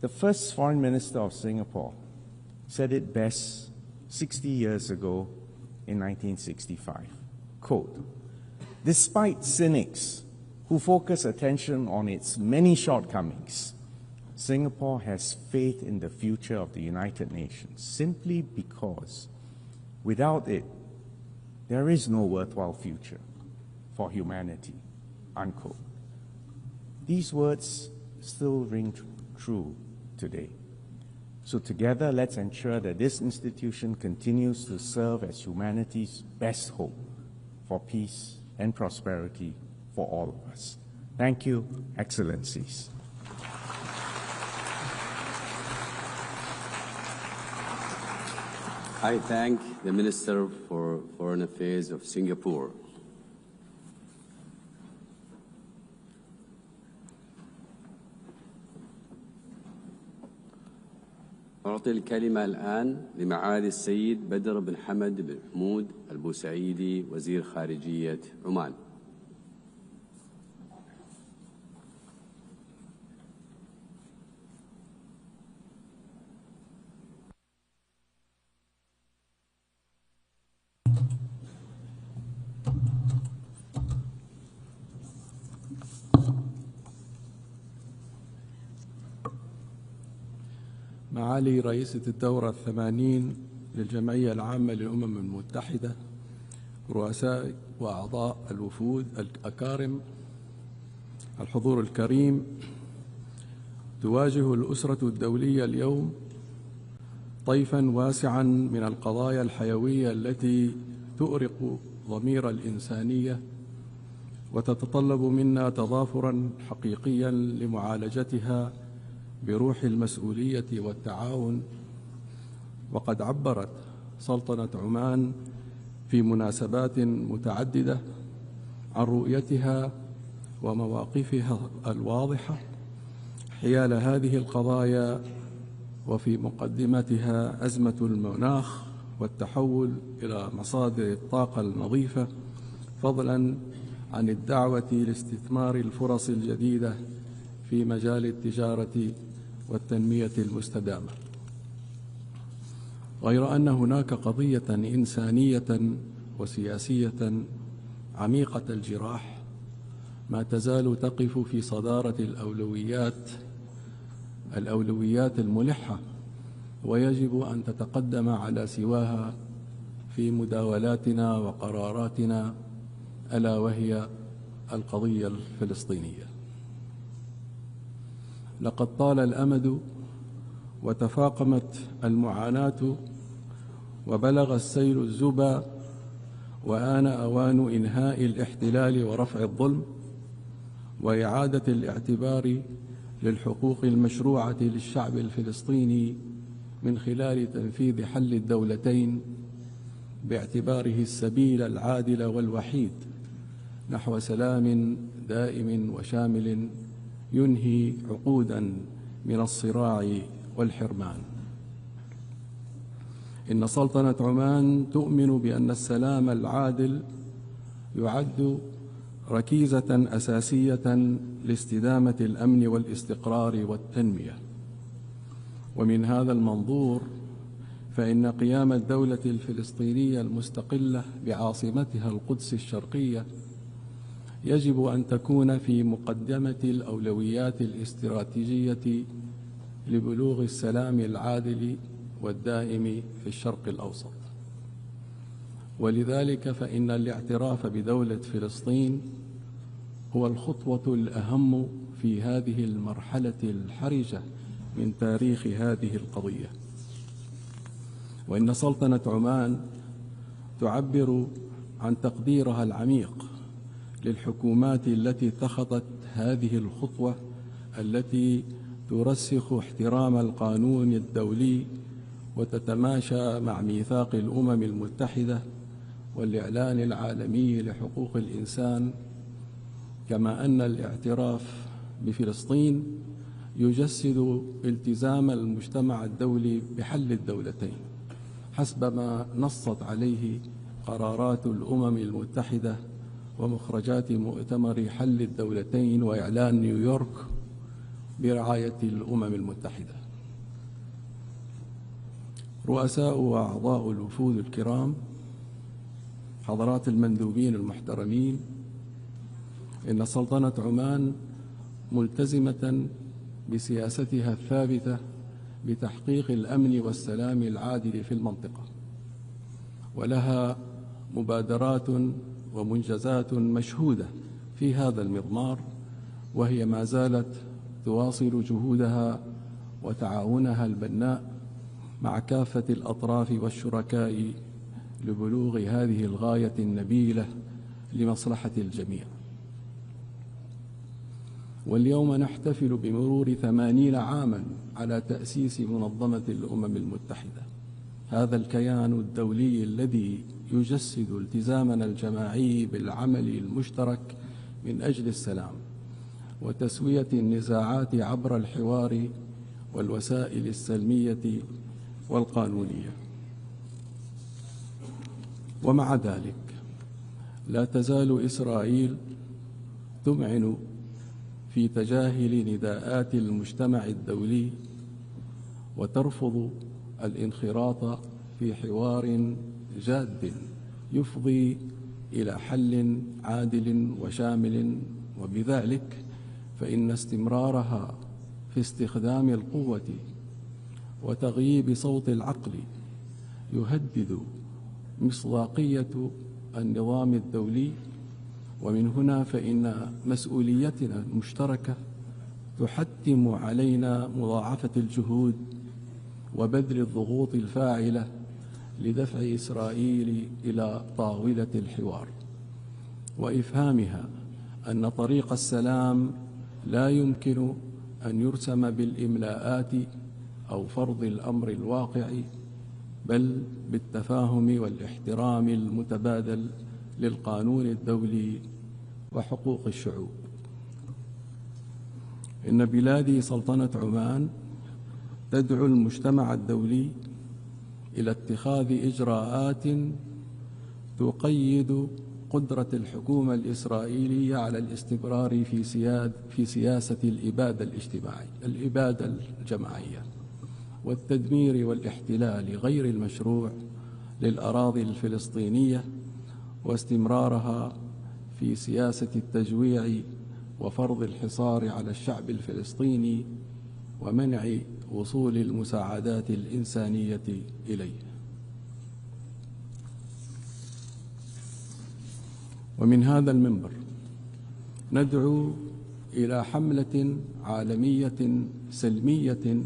the first Foreign Minister of Singapore said it best 60 years ago in 1965. Quote, "Despite cynics who focus attention on its many shortcomings, Singapore has faith in the future of the United Nations simply because without it, there is no worthwhile future for humanity." Unquote. These words still ring true today. So together, let's ensure that this institution continues to serve as humanity's best hope for peace and prosperity for all of us. Thank you, Excellencies. I thank the Minister for Foreign Affairs of Singapore. أعطي الكلمة الآن لمعالي السيد بدر بن حمد بن حمود البوسعيدي وزير خارجية عمان. معالي رئيسة الدورة 80 للجمعية العامة للأمم المتحدة، رؤساء وأعضاء الوفود الأكارم، الحضور الكريم، تواجه الأسرة الدولية اليوم طيفا واسعا من القضايا الحيوية التي تؤرق ضمير الإنسانية وتتطلب منا تضافرا حقيقيا لمعالجتها بروح المسؤولية والتعاون. وقد عبرت سلطنة عمان في مناسبات متعددة عن رؤيتها ومواقفها الواضحة حيال هذه القضايا، وفي مقدمتها أزمة المناخ والتحول إلى مصادر الطاقة النظيفة، فضلا عن الدعوة لاستثمار الفرص الجديدة في مجال التجارة والتنمية المستدامة. غير أن هناك قضية إنسانية وسياسية عميقة الجراح ما تزال تقف في صدارة الأولويات الملحة، ويجب أن تتقدم على سواها في مداولاتنا وقراراتنا، ألا وهي القضية الفلسطينية. لقد طال الأمد وتفاقمت المعاناة وبلغ السيل الزبا، وآن أوان إنهاء الاحتلال ورفع الظلم وإعادة الاعتبار للحقوق المشروعة للشعب الفلسطيني من خلال تنفيذ حل الدولتين باعتباره السبيل العادل والوحيد نحو سلام دائم وشامل ينهي عقودا من الصراع والحرمان. إن سلطنة عمان تؤمن بأن السلام العادل يعد ركيزة أساسية لاستدامة الأمن والاستقرار والتنمية. ومن هذا المنظور فإن قيام الدولة الفلسطينية المستقلة بعاصمتها القدس الشرقية يجب أن تكون في مقدمة الأولويات الاستراتيجية لبلوغ السلام العادل والدائم في الشرق الأوسط. ولذلك فإن الاعتراف بدولة فلسطين هو الخطوة الأهم في هذه المرحلة الحرجة من تاريخ هذه القضية. وإن سلطنة عمان تعبر عن تقديرها العميق للحكومات التي اتخذت هذه الخطوة التي ترسخ احترام القانون الدولي وتتماشى مع ميثاق الأمم المتحدة والإعلان العالمي لحقوق الإنسان، كما أن الاعتراف بفلسطين يجسد التزام المجتمع الدولي بحل الدولتين حسب ما نصت عليه قرارات الأمم المتحدة ومخرجات مؤتمر حل الدولتين وإعلان نيويورك برعاية الأمم المتحدة. رؤساء وأعضاء الوفود الكرام، حضرات المندوبين المحترمين، إن سلطنة عمان ملتزمة بسياستها الثابتة بتحقيق الأمن والسلام العادل في المنطقة، ولها مبادرات ومنجزات مشهودة في هذا المضمار، وهي ما زالت تواصل جهودها وتعاونها البناء مع كافة الأطراف والشركاء لبلوغ هذه الغاية النبيلة لمصلحة الجميع. واليوم نحتفل بمرور 80 عاما على تأسيس منظمة الأمم المتحدة، هذا الكيان الدولي الذي يجسد التزامنا الجماعي بالعمل المشترك من أجل السلام وتسوية النزاعات عبر الحوار والوسائل السلمية والقانونية. ومع ذلك لا تزال إسرائيل تمعن في تجاهل نداءات المجتمع الدولي وترفض الانخراط في حوار جاد يفضي إلى حل عادل وشامل، وبذلك فإن استمرارها في استخدام القوة وتغييب صوت العقل يهدد مصداقية النظام الدولي. ومن هنا فإن مسؤوليتنا المشتركة تحتم علينا مضاعفة الجهود وبذل الضغوط الفاعلة لدفع إسرائيل إلى طاولة الحوار، وإفهامها أن طريق السلام لا يمكن أن يرسم بالإملاءات أو فرض الأمر الواقع، بل بالتفاهم والاحترام المتبادل للقانون الدولي وحقوق الشعوب. إن بلادي سلطنة عمان تدعو المجتمع الدولي إلى اتخاذ إجراءات تقيد قدرة الحكومة الإسرائيلية على الاستمرار في سياسة الإبادة الجماعية والتدمير والاحتلال غير المشروع للأراضي الفلسطينية، واستمرارها في سياسة التجويع وفرض الحصار على الشعب الفلسطيني ومنع وصول المساعدات الإنسانية إليه. ومن هذا المنبر ندعو إلى حملة عالمية سلمية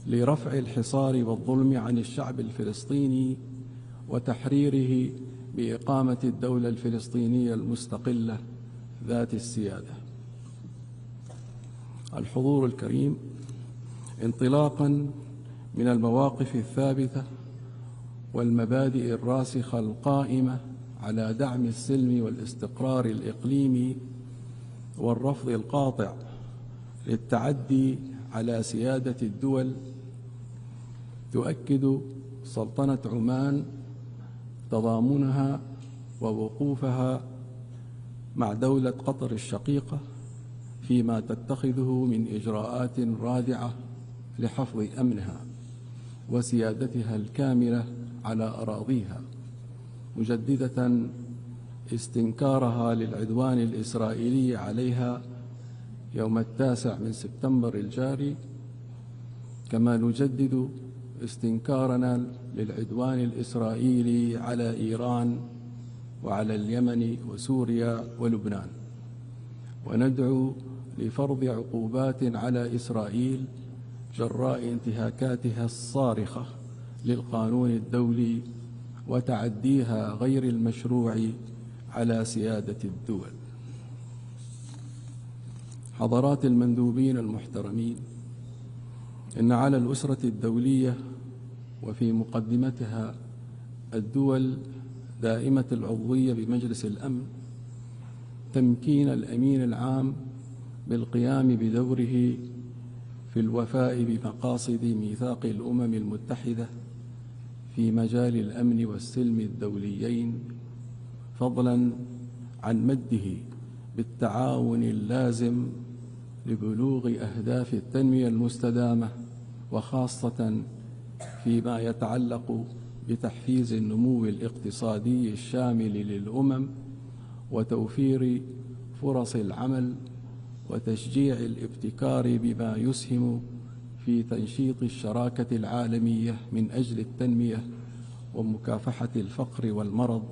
لرفع الحصار والظلم عن الشعب الفلسطيني وتحريره بإقامة الدولة الفلسطينية المستقلة ذات السيادة. الحضور الكريم، انطلاقا من المواقف الثابتة والمبادئ الراسخة القائمة على دعم السلم والاستقرار الإقليمي والرفض القاطع للتعدي على سيادة الدول، تؤكد سلطنة عمان تضامنها ووقوفها مع دولة قطر الشقيقة فيما تتخذه من إجراءات رادعة لحفظ أمنها وسيادتها الكاملة على أراضيها، مجددة استنكارها للعدوان الإسرائيلي عليها يوم 9 سبتمبر الجاري، كما نجدد استنكارنا للعدوان الإسرائيلي على إيران وعلى اليمن وسوريا ولبنان، وندعو لفرض عقوبات على إسرائيل جراء انتهاكاتها الصارخة للقانون الدولي وتعديها غير المشروع على سيادة الدول. حضرات المندوبين المحترمين، إن على الأسرة الدولية وفي مقدمتها الدول دائمة العضوية بمجلس الأمن تمكين الأمين العام بالقيام بدوره في الوفاء بمقاصد ميثاق الأمم المتحدة في مجال الأمن والسلم الدوليين، فضلا عن مده بالتعاون اللازم لبلوغ أهداف التنمية المستدامة، وخاصة فيما يتعلق بتحفيز النمو الاقتصادي الشامل للأمم وتوفير فرص العمل وتشجيع الابتكار بما يسهم في تنشيط الشراكة العالمية من أجل التنمية ومكافحة الفقر والمرض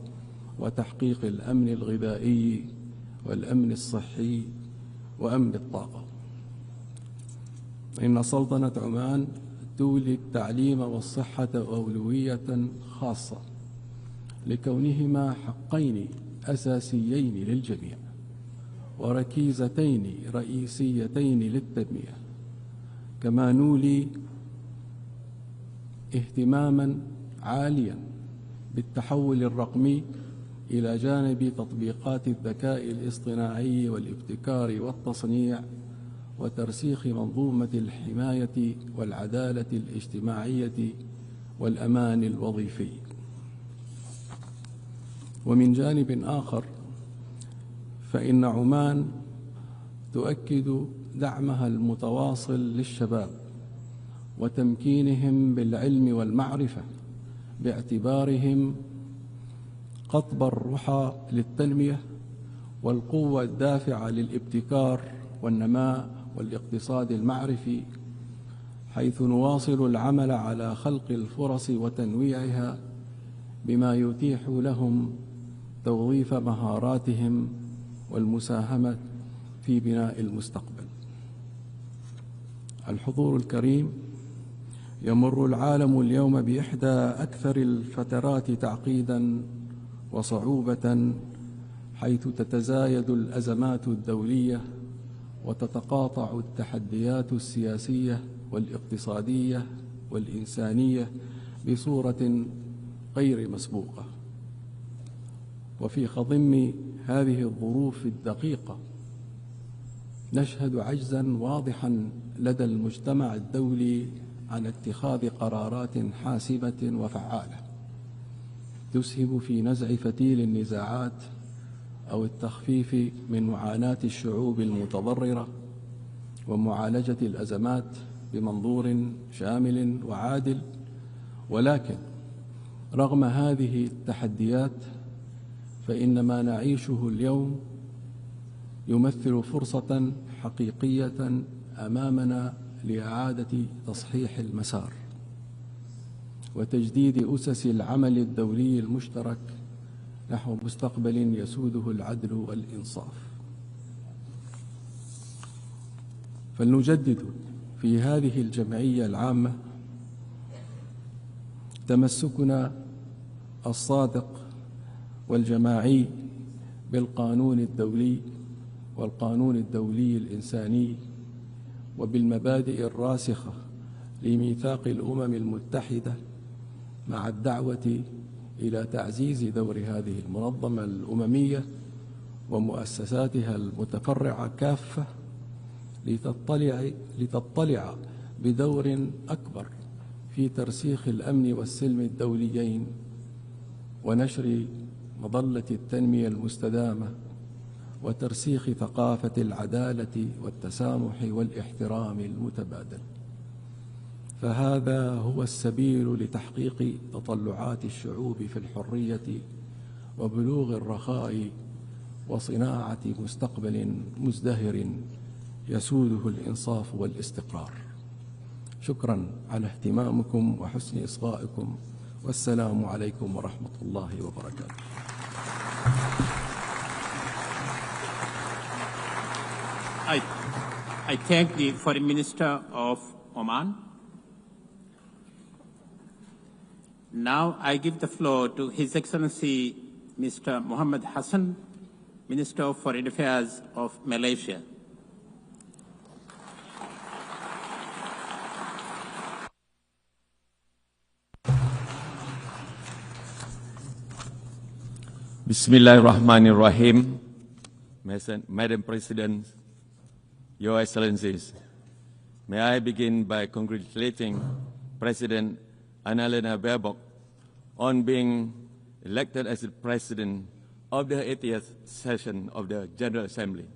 وتحقيق الأمن الغذائي والأمن الصحي وأمن الطاقة. إن سلطنة عمان تولي التعليم والصحة أولوية خاصة لكونهما حقين أساسيين للجميع وركيزتين رئيسيتين للتنمية، كما نولي اهتماما عاليا بالتحول الرقمي إلى جانب تطبيقات الذكاء الاصطناعي والابتكار والتصنيع وترسيخ منظومة الحماية والعدالة الاجتماعية والأمان الوظيفي. ومن جانب آخر فإن عمان تؤكد دعمها المتواصل للشباب وتمكينهم بالعلم والمعرفة باعتبارهم قطب الرحى للتنمية والقوة الدافعة للابتكار والنماء والاقتصاد المعرفي، حيث نواصل العمل على خلق الفرص وتنويعها بما يتيح لهم توظيف مهاراتهم والمساهمة في بناء المستقبل. الحضور الكريم، يمر العالم اليوم بإحدى أكثر الفترات تعقيداً وصعوبة، حيث تتزايد الأزمات الدولية وتتقاطع التحديات السياسية والاقتصادية والإنسانية بصورة غير مسبوقة. وفي خضم هذه الظروف الدقيقة نشهد عجزاً واضحاً لدى المجتمع الدولي عن اتخاذ قرارات حاسمة وفعالة تسهم في نزع فتيل النزاعات أو التخفيف من معاناة الشعوب المتضررة ومعالجة الأزمات بمنظور شامل وعادل. ولكن رغم هذه التحديات فإن ما نعيشه اليوم يمثل فرصة حقيقية أمامنا لإعادة تصحيح المسار وتجديد أسس العمل الدولي المشترك نحو مستقبل يسوده العدل والإنصاف. فلنجدد في هذه الجمعية العامة تمسكنا الصادق والجماعي بالقانون الدولي والقانون الدولي الإنساني وبالمبادئ الراسخة لميثاق الأمم المتحدة، مع الدعوة إلى تعزيز دور هذه المنظمة الأممية ومؤسساتها المتفرعة كافة لتطلع بدور أكبر في ترسيخ الأمن والسلم الدوليين ونشر مظلة التنمية المستدامة وترسيخ ثقافة العدالة والتسامح والاحترام المتبادل. فهذا هو السبيل لتحقيق تطلعات الشعوب في الحرية وبلوغ الرخاء وصناعة مستقبل مزدهر يسوده الإنصاف والاستقرار. شكرا على اهتمامكم وحسن إصغائكم، والسلام عليكم ورحمة الله وبركاته. I thank the Foreign Minister of Oman. Now I give the floor to His Excellency Mr. Muhammad Hassan, Minister of Foreign Affairs of Malaysia. Bismillahirrahmanirrahim. Madam President, Your Excellencies, may I begin by congratulating President Annalena Baerbock on being elected as the President of the 80th session of the General Assembly.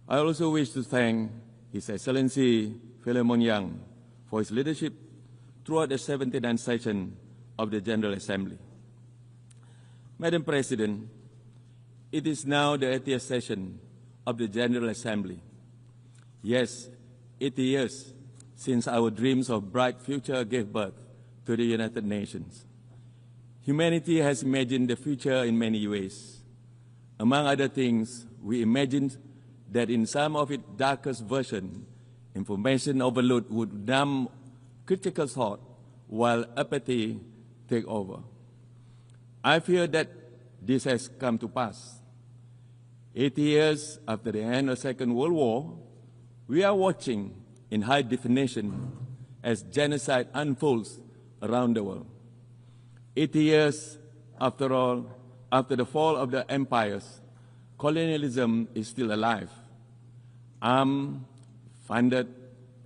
I also wish to thank His Excellency Philemon Yang for his leadership throughout the 79th session of the General Assembly. Madam President, it is now the 80th session of the General Assembly. Yes, 80 years since our dreams of bright future gave birth to the United Nations. Humanity has imagined the future in many ways. Among other things, we imagined that in some of its darkest version, information overload would numb critical thought while apathy take over. I fear that this has come to pass. 80 years after the end of the Second World War, we are watching in high definition as genocide unfolds around the world. 80 years, after all, after the fall of the empires, colonialism is still alive, armed, funded,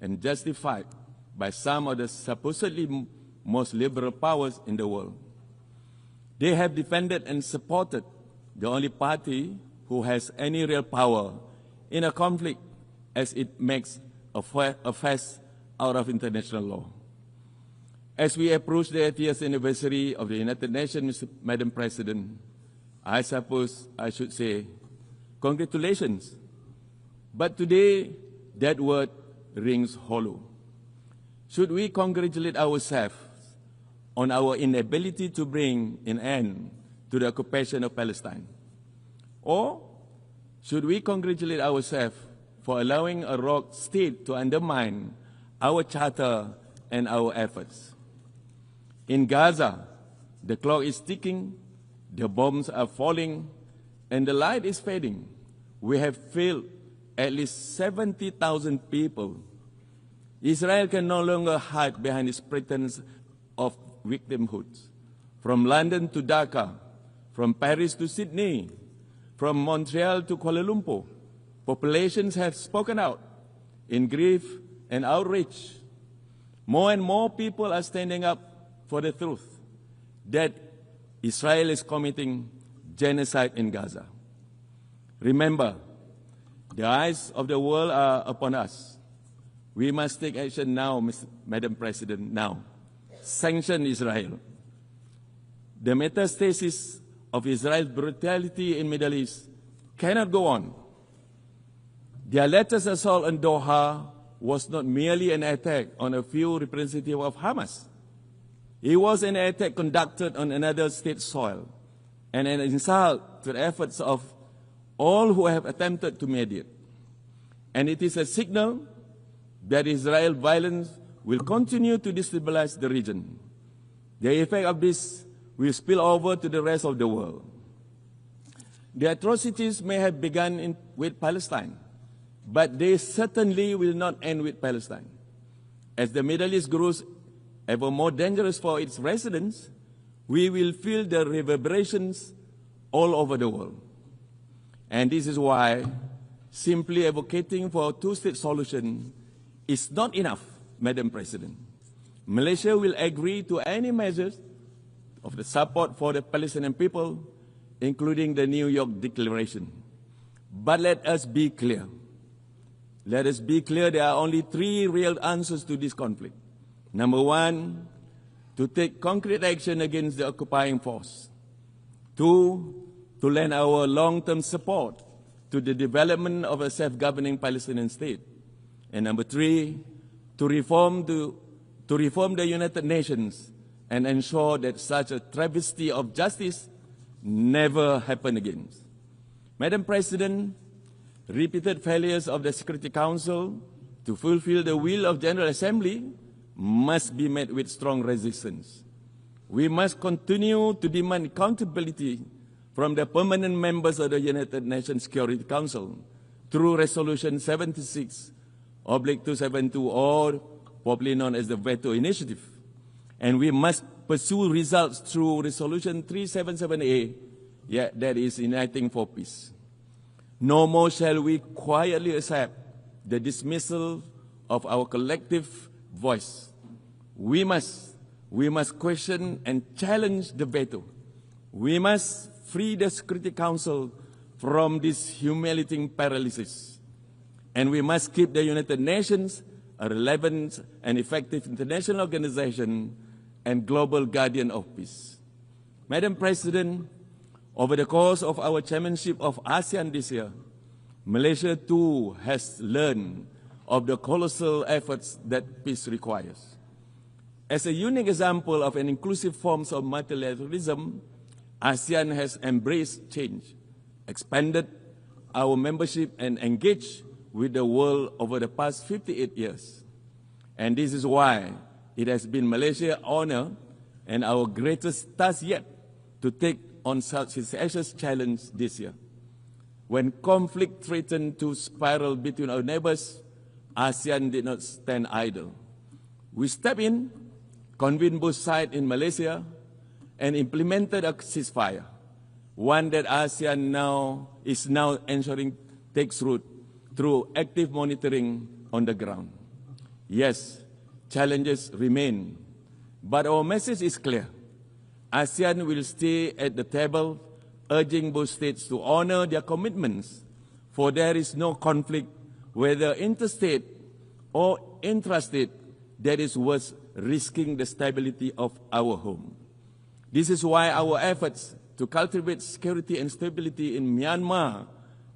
and justified by some of the supposedly most liberal powers in the world. They have defended and supported the only party who has any real power in a conflict as it makes a fuss out of international law. As we approach the 80th anniversary of the United Nations, Madam President, I suppose I should say congratulations. But today, that word rings hollow. Should we congratulate ourselves on our inability to bring an end to the occupation of Palestine? Or should we congratulate ourselves for allowing a rogue state to undermine our charter and our efforts? In Gaza, the clock is ticking, the bombs are falling, and the light is fading. We have failed at least 70,000 people. Israel can no longer hide behind its pretense of victimhood. From London to Dhaka, from Paris to Sydney, from Montreal to Kuala Lumpur, populations have spoken out in grief and outrage. More and more people are standing up for the truth that Israel is committing genocide in Gaza. Remember, the eyes of the world are upon us. We must take action now, Madam President, now. Sanction Israel. The metastasis of Israel's brutality in the Middle East cannot go on. Their latest assault on Doha was not merely an attack on a few representatives of Hamas. It was an attack conducted on another state's soil and an insult to the efforts of all who have attempted to mediate. And it is a signal that Israel violence will continue to destabilize the region. The effect of this will spill over to the rest of the world. The atrocities may have begun with Palestine, but they certainly will not end with Palestine. As the Middle East grows ever more dangerous for its residents, we will feel the reverberations all over the world. And this is why simply advocating for a two-state solution is not enough, Madam President. Malaysia will agree to any measures of the support for the Palestinian people, including the New York Declaration. But let us be clear. Let us be clear, there are only three real answers to this conflict. Number one, to take concrete action against the occupying force. Two, to lend our long-term support to the development of a self-governing Palestinian state. And number three, to reform the United Nations and ensure that such a travesty of justice never happen again. Madam President, repeated failures of the Security Council to fulfill the will of General Assembly must be met with strong resistance. We must continue to demand accountability from the permanent members of the United Nations Security Council through Resolution 76/272, or popularly known as the Veto Initiative. And we must pursue results through Resolution 377A, that is Uniting for Peace. No more shall we quietly accept the dismissal of our collective voice. We must question and challenge the veto. We must free the Security Council from this humiliating paralysis. And we must keep the United Nations a relevant and effective international organization and global guardian of peace. Madam President, over the course of our chairmanship of ASEAN this year, Malaysia too has learned of the colossal efforts that peace requires. As a unique example of an inclusive form of multilateralism, ASEAN has embraced change, expanded our membership, and engaged with the world over the past 58 years. And this is why it has been Malaysia's honor and our greatest task yet to take on such a serious challenge this year. When conflict threatened to spiral between our neighbors, ASEAN did not stand idle. We stepped in, convened both sides in Malaysia, and implemented a ceasefire, one that ASEAN is now ensuring takes root through active monitoring on the ground. Yes, challenges remain, but our message is clear. ASEAN will stay at the table, urging both states to honor their commitments, for there is no conflict, whether interstate or intrastate, that is worth risking the stability of our home. This is why our efforts to cultivate security and stability in Myanmar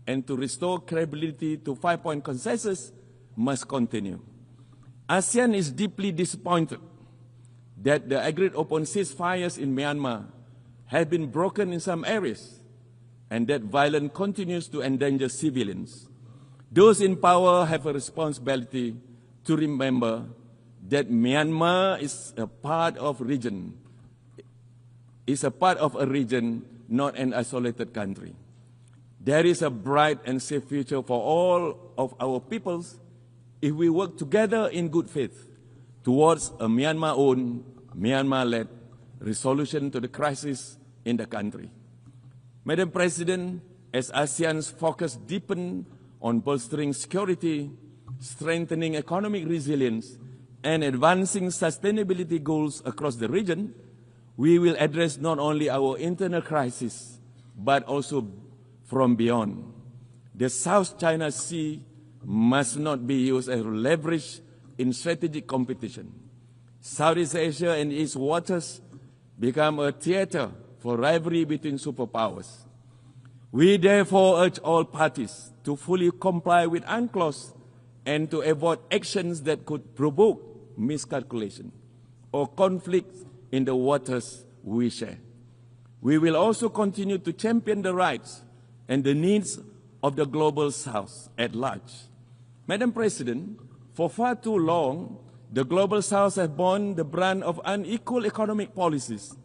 and to restore credibility to five-point consensus must continue. ASEAN is deeply disappointed that the agreed-upon ceasefires in Myanmar have been broken in some areas and that violence continues to endanger civilians. Those in power have a responsibility to remember that Myanmar is a part of a region, not an isolated country. There is a bright and safe future for all of our peoples if we work together in good faith towards a Myanmar-owned, Myanmar-led resolution to the crisis in the country. Madam President, as ASEAN's focus deepens on bolstering security, strengthening economic resilience, and advancing sustainability goals across the region, we will address not only our internal crisis, but also from beyond. The South China Sea must not be used as leverage in strategic competition. Southeast Asia and its waters become a theater for rivalry between superpowers. We therefore urge all parties to fully comply with UNCLOS and to avoid actions that could provoke miscalculation or conflict in the waters we share. We will also continue to champion the rights and the needs of the global South at large. Madam President, for far too long, the global South has borne the brunt of unequal economic policies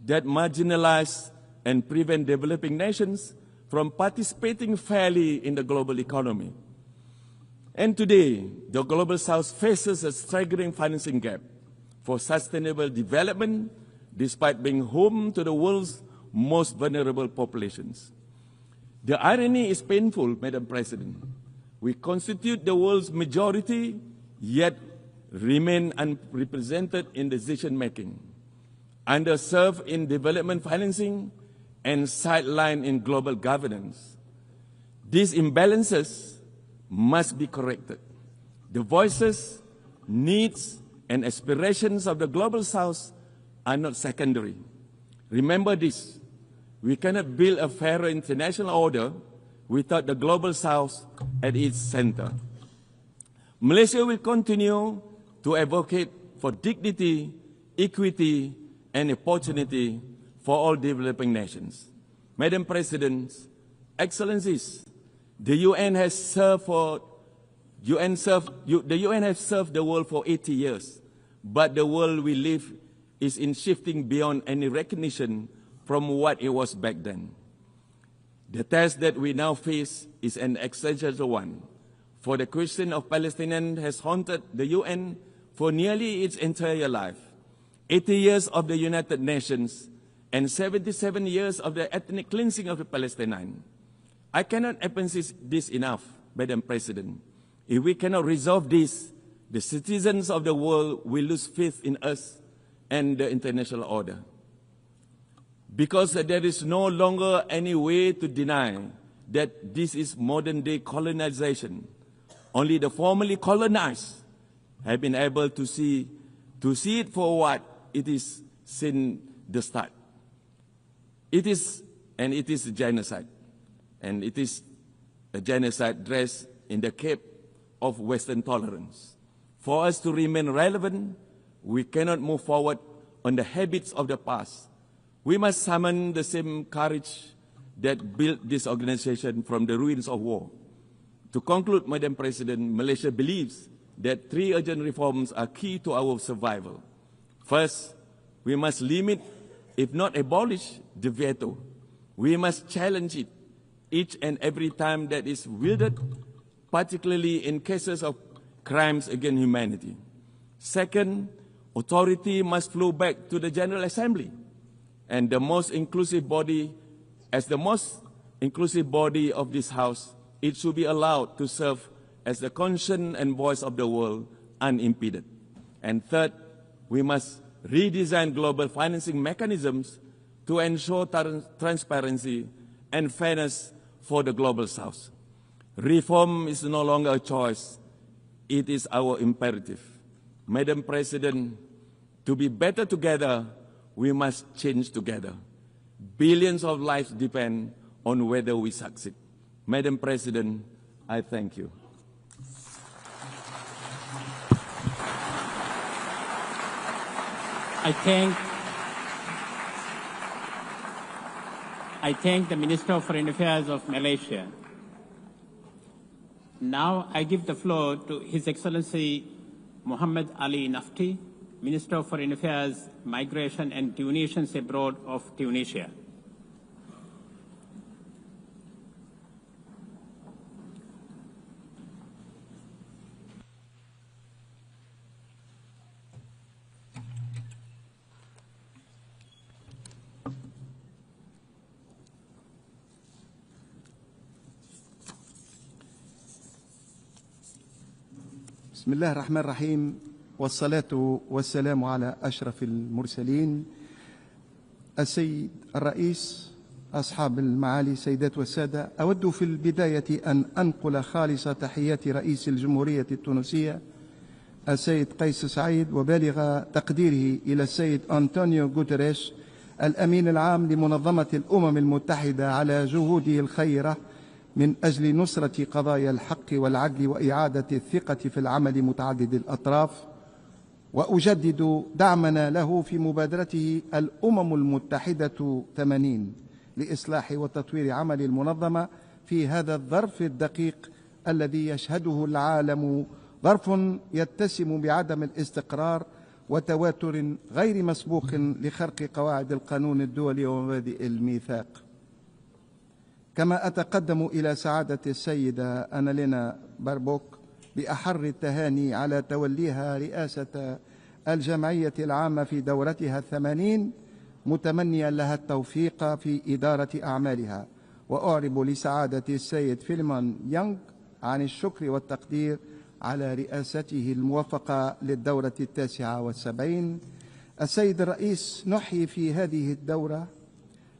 that marginalize and prevent developing nations from participating fairly in the global economy. And today, the global South faces a staggering financing gap for sustainable development, despite being home to the world's most vulnerable populations. The irony is painful, Madam President. We constitute the world's majority, yet remain unrepresented in decision-making, underserved in development financing, and sidelined in global governance. These imbalances must be corrected. The voices, needs, and aspirations of the global South are not secondary. Remember this: we cannot build a fairer international order without the global South at its center. Malaysia will continue to advocate for dignity, equity, and opportunity for all developing nations. Madam President, Excellencies, the UN has served the world for 80 years, but the world we live is in shifting beyond any recognition from what it was back then. The task that we now face is an existential one, for the question of Palestinians has haunted the UN for nearly its entire life. 80 years of the United Nations and 77 years of the ethnic cleansing of the Palestinians. I cannot emphasize this enough, Madam President. If we cannot resolve this, the citizens of the world will lose faith in us and the international order. Because there is no longer any way to deny that this is modern-day colonization. Only the formerly colonized have been able to see it for what it is since the start. It is genocide. And it is a genocide dressed in the cape of Western tolerance. For us to remain relevant, we cannot move forward on the habits of the past. We must summon the same courage that built this organization from the ruins of war. To conclude, Madam President, Malaysia believes that 3 urgent reforms are key to our survival. First, we must limit, if not abolish, the veto. We must challenge it each and every time that is wielded, particularly in cases of crimes against humanity. Second, authority must flow back to the General Assembly, and the most inclusive body, as the most inclusive body of this House, it should be allowed to serve as the conscience and voice of the world unimpeded. And third, we must redesign global financing mechanisms to ensure transparency and fairness for the global South. Reform is no longer a choice, it is our imperative. Madam President, to be better together, we must change together. Billions of lives depend on whether we succeed. Madam President, I thank you. I thank the Minister of Foreign Affairs of Malaysia. Now I give the floor to His Excellency Muhammad Ali Nafti, Minister of Foreign Affairs, Migration and Tunisians Abroad of Tunisia. بسم الله الرحمن الرحيم، والصلاة والسلام على أشرف المرسلين. السيد الرئيس، أصحاب المعالي، سيدات والسادة، أود في البداية أن أنقل خالص تحيات رئيس الجمهورية التونسية السيد قيس سعيد، وبالغ تقديره إلى السيد أنطونيو غوتيريش الأمين العام لمنظمة الأمم المتحدة على جهوده الخيرة من أجل نصرة قضايا الحق والعدل وإعادة الثقة في العمل متعدد الأطراف. وأجدد دعمنا له في مبادرته الأمم المتحدة 80 لإصلاح وتطوير عمل المنظمة في هذا الظرف الدقيق الذي يشهده العالم، ظرف يتسم بعدم الاستقرار وتواتر غير مسبوق لخرق قواعد القانون الدولي ومبادئ الميثاق. كما أتقدم إلى سعادة السيدة أنالينا باربوك بأحر التهاني على توليها رئاسة الجمعية العامة في دورتها 80، متمنيا لها التوفيق في إدارة أعمالها. وأعرب لسعادة السيد فيلمون يونغ عن الشكر والتقدير على رئاسته الموفقة للدورة 79. السيد الرئيس، نحيي في هذه الدورة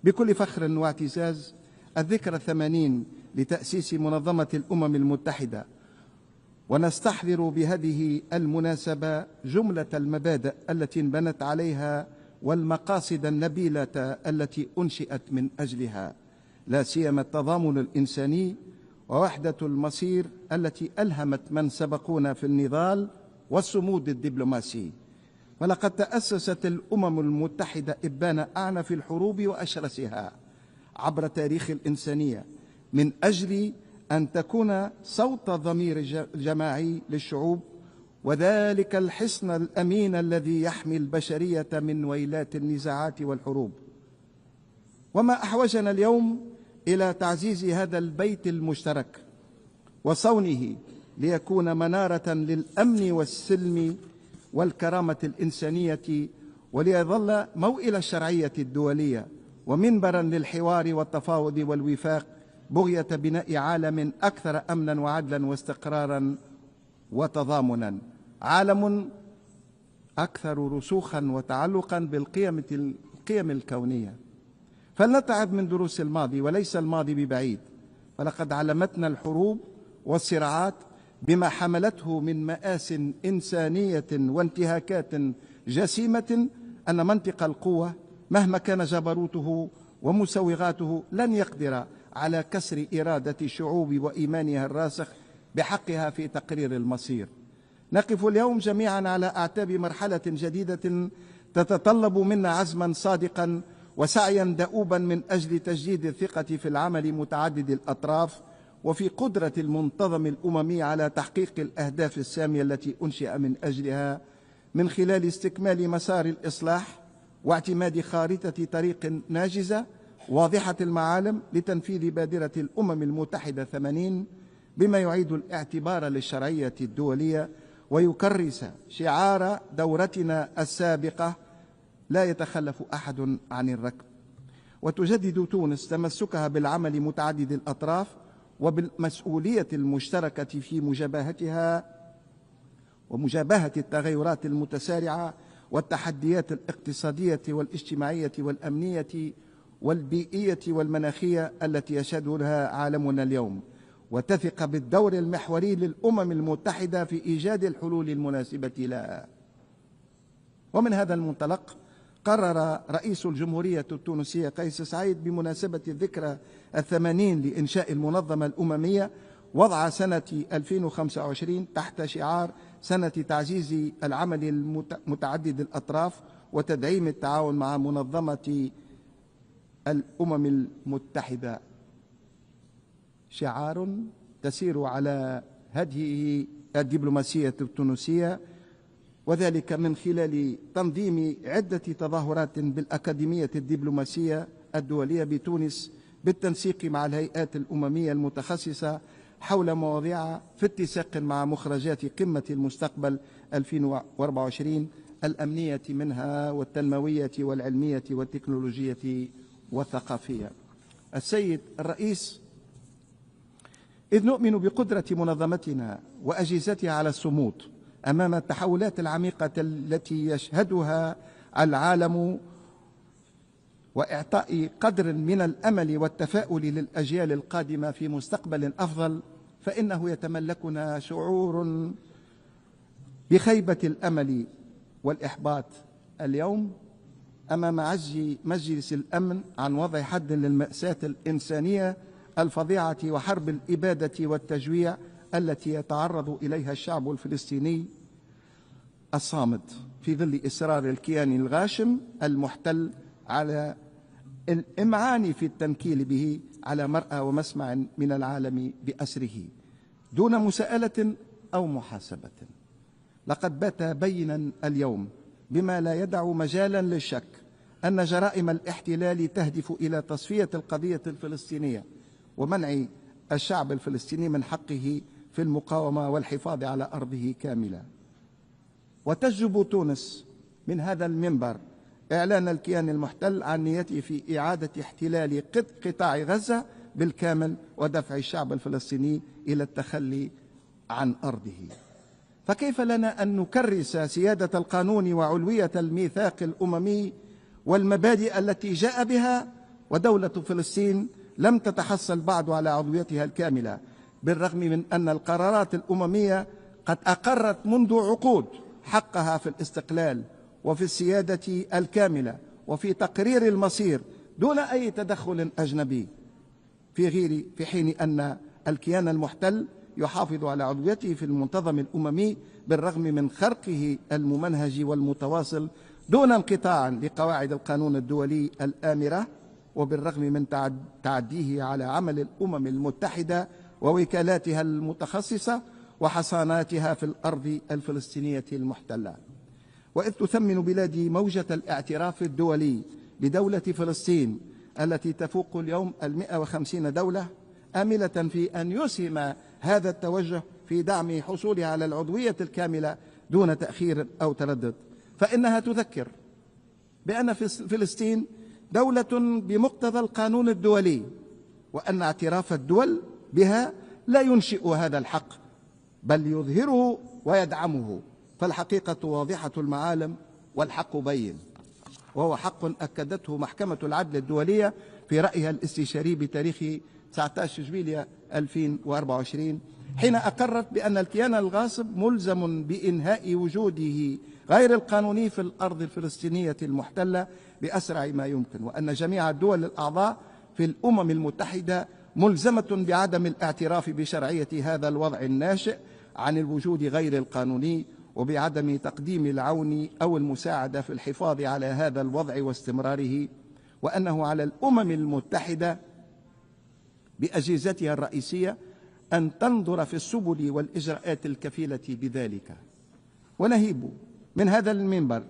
بكل فخر واعتزاز الذكرى 80 لتأسيس منظمة الأمم المتحدة، ونستحضر بهذه المناسبة جملة المبادئ التي انبنت عليها والمقاصد النبيلة التي أنشئت من أجلها، لا سيما التضامن الإنساني ووحدة المصير التي ألهمت من سبقونا في النضال والصمود الدبلوماسي. ولقد تأسست الأمم المتحدة إبان أعنف الحروب وأشرسها عبر تاريخ الإنسانية من أجل أن تكون صوت الضمير الجماعي للشعوب، وذلك الحصن الأمين الذي يحمي البشرية من ويلات النزاعات والحروب. وما أحوجنا اليوم إلى تعزيز هذا البيت المشترك وصونه ليكون منارة للأمن والسلم والكرامة الإنسانية، وليظل موئل الشرعية الدولية ومنبرا للحوار والتفاوض والوفاق، بغية بناء عالم أكثر أمنا وعدلا واستقرارا وتضامنا، عالم أكثر رسوخا وتعلقا بالقيم الكونية. فلنتعب من دروس الماضي، وليس الماضي ببعيد، فلقد علمتنا الحروب والصراعات بما حملته من مآس إنسانية وانتهاكات جسيمة أن منطق القوة مهما كان جبروته ومسوغاته لن يقدر على كسر إرادة شعوب وإيمانها الراسخ بحقها في تقرير المصير. نقف اليوم جميعا على أعتاب مرحلة جديدة تتطلب منا عزما صادقا وسعيا دؤوبا من أجل تجديد الثقة في العمل متعدد الأطراف وفي قدرة المنتظم الأممي على تحقيق الأهداف السامية التي أنشئ من أجلها، من خلال استكمال مسار الإصلاح واعتماد خارطة طريق ناجزة واضحة المعالم لتنفيذ بادرة الأمم المتحدة 80، بما يعيد الاعتبار للشرعية الدولية ويكرس شعار دورتنا السابقة: لا يتخلف أحد عن الركب. وتجدد تونس تمسكها بالعمل متعدد الأطراف وبالمسؤولية المشتركة في مجابهة التغيرات المتسارعة والتحديات الاقتصادية والاجتماعية والأمنية والبيئية والمناخية التي يشهدها عالمنا اليوم، وتثق بالدور المحوري للأمم المتحدة في إيجاد الحلول المناسبة لها. ومن هذا المنطلق قرر رئيس الجمهورية التونسية قيس سعيد بمناسبة الذكرى 80 لإنشاء المنظمة الأممية وضع سنة 2025 تحت شعار سنة تعزيز العمل المتعدد الأطراف وتدعيم التعاون مع منظمة الأمم المتحدة، شعار تسير على هديه الدبلوماسية التونسية، وذلك من خلال تنظيم عدة تظاهرات بالأكاديمية الدبلوماسية الدولية بتونس بالتنسيق مع الهيئات الأممية المتخصصة حول مواضيع في اتساق مع مخرجات قمة المستقبل 2024 الأمنية منها والتنموية والعلمية والتكنولوجية والثقافية. السيد الرئيس، إذ نؤمن بقدرة منظمتنا وأجهزتها على الصمود أمام التحولات العميقة التي يشهدها العالم وإعطاء قدر من الأمل والتفاؤل للأجيال القادمة في مستقبل أفضل، فإنه يتملكنا شعور بخيبة الأمل والإحباط اليوم أمام عجز مجلس الأمن عن وضع حد للمأساة الإنسانية الفظيعة وحرب الإبادة والتجويع التي يتعرض إليها الشعب الفلسطيني الصامد في ظل إصرار الكيان الغاشم المحتل على الإمعان في التنكيل به على مرأى ومسمع من العالم بأسره دون مساءلة أو محاسبة. لقد بات بينا اليوم بما لا يدع مجالا للشك أن جرائم الاحتلال تهدف إلى تصفية القضية الفلسطينية ومنع الشعب الفلسطيني من حقه في المقاومة والحفاظ على أرضه كاملة. وتجب تونس من هذا المنبر إعلان الكيان المحتل عن نيته في إعادة احتلال قطاع غزة بالكامل ودفع الشعب الفلسطيني إلى التخلي عن أرضه. فكيف لنا أن نكرس سيادة القانون وعلوية الميثاق الأممي والمبادئ التي جاء بها ودولة فلسطين لم تتحصل بعد على عضويتها الكاملة، بالرغم من أن القرارات الأممية قد أقرت منذ عقود حقها في الاستقلال وفي السيادة الكاملة وفي تقرير المصير دون أي تدخل أجنبي، في حين أن الكيان المحتل يحافظ على عضويته في المنتظم الأممي بالرغم من خرقه الممنهج والمتواصل دون انقطاع لقواعد القانون الدولي الآمرة، وبالرغم من تعديه على عمل الأمم المتحدة ووكالاتها المتخصصة وحصاناتها في الأرض الفلسطينية المحتلة. وإذ تثمن بلادي موجة الاعتراف الدولي بدولة فلسطين التي تفوق اليوم 150 دولة، آملة في أن يسهم هذا التوجه في دعم حصولها على العضوية الكاملة دون تأخير أو تردد، فإنها تذكر بأن فلسطين دولة بمقتضى القانون الدولي، وأن اعتراف الدول بها لا ينشئ هذا الحق بل يظهره ويدعمه، فالحقيقة واضحة المعالم والحق بين، وهو حق أكدته محكمة العدل الدولية في رأيها الاستشاري بتاريخ 19 جويلية 2024 حين أقرت بأن الكيان الغاصب ملزم بإنهاء وجوده غير القانوني في الأرض الفلسطينية المحتلة بأسرع ما يمكن، وأن جميع الدول الأعضاء في الأمم المتحدة ملزمة بعدم الاعتراف بشرعية هذا الوضع الناشئ عن الوجود غير القانوني وبعدم تقديم العون أو المساعدة في الحفاظ على هذا الوضع واستمراره، وأنه على الأمم المتحدة بأجهزتها الرئيسية أن تنظر في السبل والإجراءات الكفيلة بذلك. ونهيب من هذا المنبر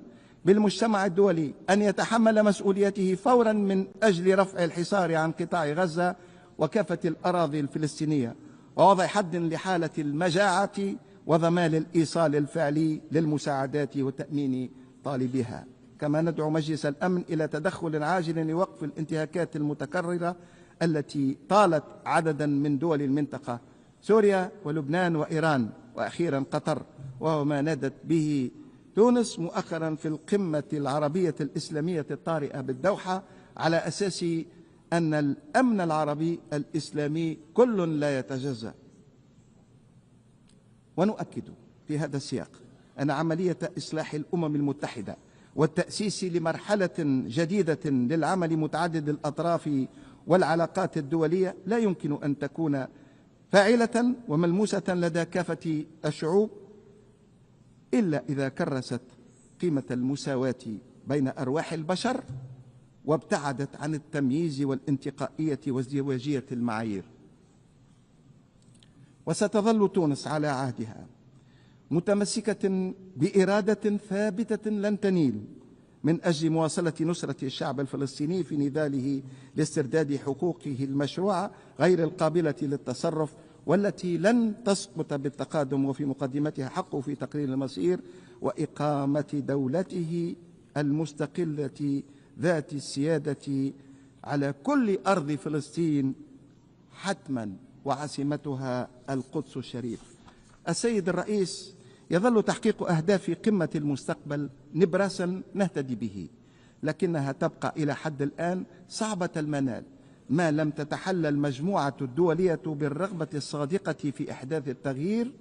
بالمجتمع الدولي أن يتحمل مسؤوليته فورا من أجل رفع الحصار عن قطاع غزة وكافة الأراضي الفلسطينية ووضع حد لحالة المجاعة وضمان الإيصال الفعلي للمساعدات وتأمين طالبها. كما ندعو مجلس الأمن إلى تدخل عاجل لوقف الانتهاكات المتكررة التي طالت عددا من دول المنطقة سوريا ولبنان وإيران وأخيرا قطر، وهو ما نادت به تونس مؤخرا في القمة العربية الإسلامية الطارئة بالدوحة على أساس أن الأمن العربي الإسلامي كل لا يتجزأ. ونؤكد في هذا السياق أن عملية إصلاح الأمم المتحدة والتأسيس لمرحلة جديدة للعمل متعدد الأطراف والعلاقات الدولية لا يمكن أن تكون فاعلة وملموسة لدى كافة الشعوب إلا إذا كرست قيمة المساواة بين أرواح البشر وابتعدت عن التمييز والانتقائية وازدواجية المعايير. وستظل تونس على عهدها متمسكة بإرادة ثابتة لن تنيل من أجل مواصلة نصرة الشعب الفلسطيني في نضاله لاسترداد حقوقه المشروعة غير القابلة للتصرف، والتي لن تسقط بالتقادم، وفي مقدمتها حقه في تقرير المصير وإقامة دولته المستقلة ذات السيادة على كل أرض فلسطين حتما، وعاصمتها القدس الشريف. السيد الرئيس، يظل تحقيق أهداف قمة المستقبل نبراسا نهتدي به، لكنها تبقى إلى حد الآن صعبة المنال ما لم تتحلى المجموعة الدولية بالرغبة الصادقة في إحداث التغيير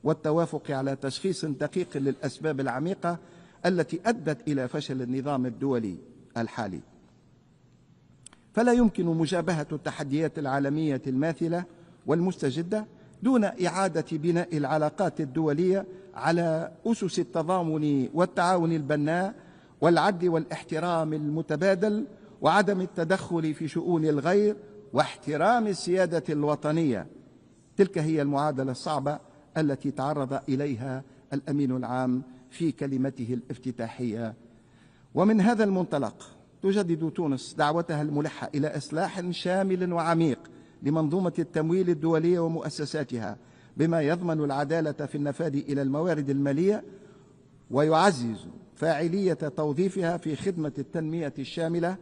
والتوافق على تشخيص دقيق للأسباب العميقة التي أدت إلى فشل النظام الدولي الحالي. فلا يمكن مجابهة التحديات العالمية الماثلة والمستجدة دون إعادة بناء العلاقات الدولية على أسس التضامن والتعاون البناء والعدل والاحترام المتبادل، وعدم التدخل في شؤون الغير، واحترام السيادة الوطنية. تلك هي المعادلة الصعبة التي تعرض إليها الأمين العام في كلمته الافتتاحية. ومن هذا المنطلق تجدد تونس دعوتها الملحة إلى إصلاح شامل وعميق لمنظومة التمويل الدولية ومؤسساتها، بما يضمن العدالة في النفاذ إلى الموارد المالية ويعزز فاعلية توظيفها في خدمة التنمية الشاملة،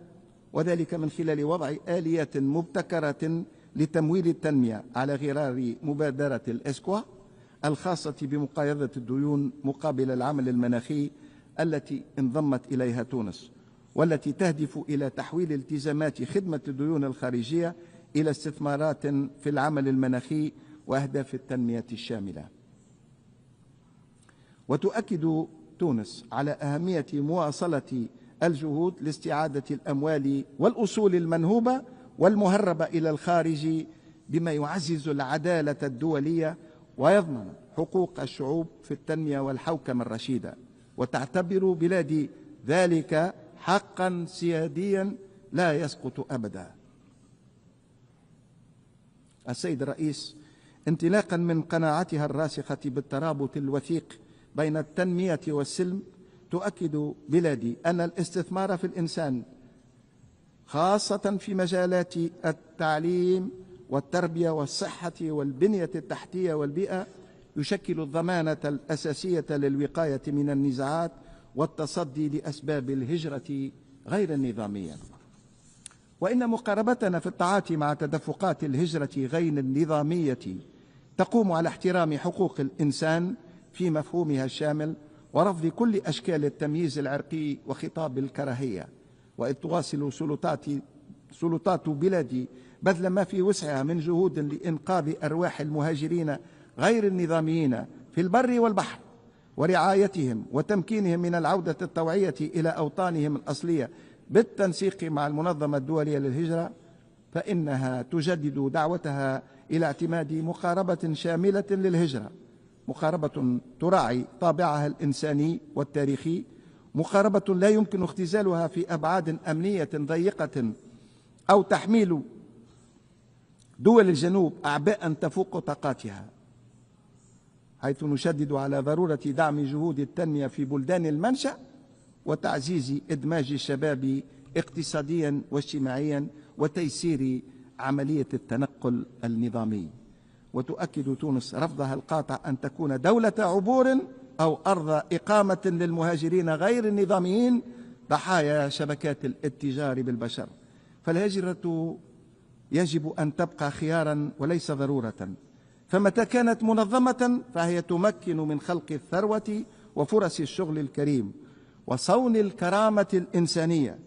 وذلك من خلال وضع آليات مبتكرة لتمويل التنمية على غرار مبادرة الإسكوا الخاصة بمقايضة الديون مقابل العمل المناخي التي انضمت إليها تونس، والتي تهدف إلى تحويل التزامات خدمة الديون الخارجية إلى استثمارات في العمل المناخي وأهداف التنمية الشاملة. وتؤكد تونس على أهمية مواصلة الجهود لاستعادة الأموال والأصول المنهوبة والمهربة إلى الخارج، بما يعزز العدالة الدولية ويضمن حقوق الشعوب في التنمية والحوكمة الرشيدة، وتعتبر بلادي ذلك حقا سياديا لا يسقط أبدا. السيد الرئيس، انطلاقا من قناعتها الراسخة بالترابط الوثيق بين التنمية والسلم، تؤكد بلادي أن الاستثمار في الإنسان خاصة في مجالات التعليم والتربية والصحة والبنية التحتية والبيئة يشكل الضمانة الأساسية للوقاية من النزاعات والتصدي لأسباب الهجرة غير النظامية. وإن مقاربتنا في التعاطي مع تدفقات الهجرة غير النظامية تقوم على احترام حقوق الإنسان في مفهومها الشامل ورفض كل أشكال التمييز العرقي وخطاب الكراهية. وإذ تواصل سلطات بلادي بذل ما في وسعها من جهود لإنقاذ أرواح المهاجرين غير النظاميين في البر والبحر ورعايتهم وتمكينهم من العودة الطوعية إلى أوطانهم الأصلية بالتنسيق مع المنظمة الدولية للهجرة، فإنها تجدد دعوتها إلى اعتماد مقاربة شاملة للهجرة، مقاربة تراعي طابعها الإنساني والتاريخي، مقاربة لا يمكن اختزالها في أبعاد أمنية ضيقة أو تحميل دول الجنوب أعباء تفوق طاقاتها، حيث نشدد على ضرورة دعم جهود التنمية في بلدان المنشأ وتعزيز إدماج الشباب اقتصاديا واجتماعيا وتيسير عملية التنقل النظامي. وتؤكد تونس رفضها القاطع أن تكون دولة عبور أو أرض إقامة للمهاجرين غير النظاميين ضحايا شبكات الاتجار بالبشر، فالهجرة يجب أن تبقى خيارا وليس ضرورة، فمتى كانت منظمة فهي تمكن من خلق الثروة وفرص الشغل الكريم وصون الكرامة الإنسانية،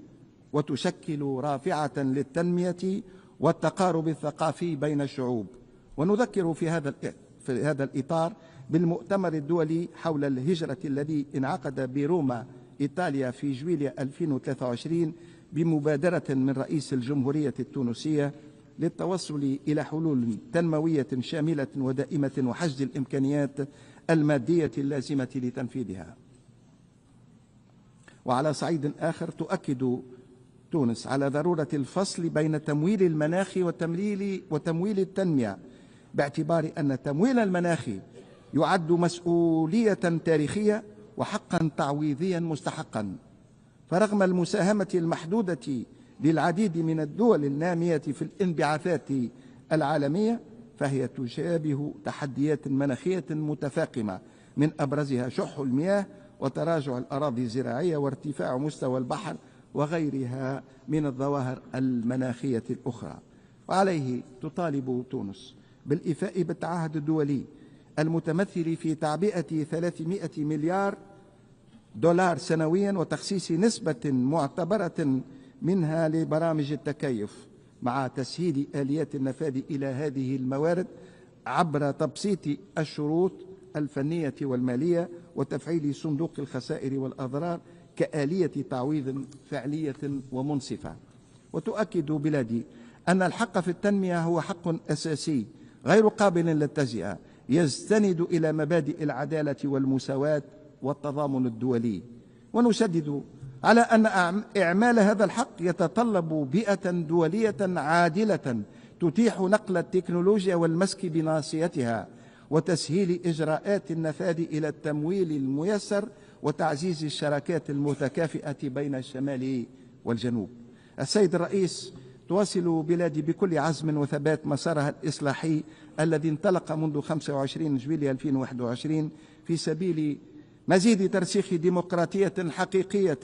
وتشكل رافعة للتنمية والتقارب الثقافي بين الشعوب. ونذكر في هذا الإطار بالمؤتمر الدولي حول الهجرة الذي انعقد بروما إيطاليا في جويلية 2023 بمبادرة من رئيس الجمهورية التونسية للتوصل إلى حلول تنموية شاملة ودائمة وحشد الإمكانيات المادية اللازمة لتنفيذها. وعلى صعيد آخر تؤكد تونس على ضرورة الفصل بين تمويل المناخ وتمويل التنمية، باعتبار أن تمويل المناخ يعد مسؤولية تاريخية وحقا تعويضيا مستحقا. فرغم المساهمة المحدودة للعديد من الدول النامية في الانبعاثات العالمية، فهي تشابه تحديات مناخية متفاقمة من أبرزها شح المياه وتراجع الأراضي الزراعية وارتفاع مستوى البحر وغيرها من الظواهر المناخية الأخرى. وعليه تطالب تونس بالإيفاء بالتعهد الدولي المتمثل في تعبئة 300 مليار دولار سنويا وتخصيص نسبة معتبرة منها لبرامج التكيف، مع تسهيل آليات النفاذ إلى هذه الموارد عبر تبسيط الشروط الفنية والمالية وتفعيل صندوق الخسائر والأضرار كآلية تعويض فعلية ومنصفة. وتؤكد بلادي أن الحق في التنمية هو حق أساسي غير قابل للتجزئة، يستند إلى مبادئ العدالة والمساواة والتضامن الدولي. ونشدد على أن إعمال هذا الحق يتطلب بيئة دولية عادلة تتيح نقل التكنولوجيا والمسك بناصيتها وتسهيل إجراءات النفاذ إلى التمويل الميسر وتعزيز الشراكات المتكافئة بين الشمال والجنوب. السيد الرئيس، تواصل بلادي بكل عزم وثبات مسارها الإصلاحي الذي انطلق منذ 25 جويلية 2021 في سبيل مزيد ترسيخ ديمقراطية حقيقية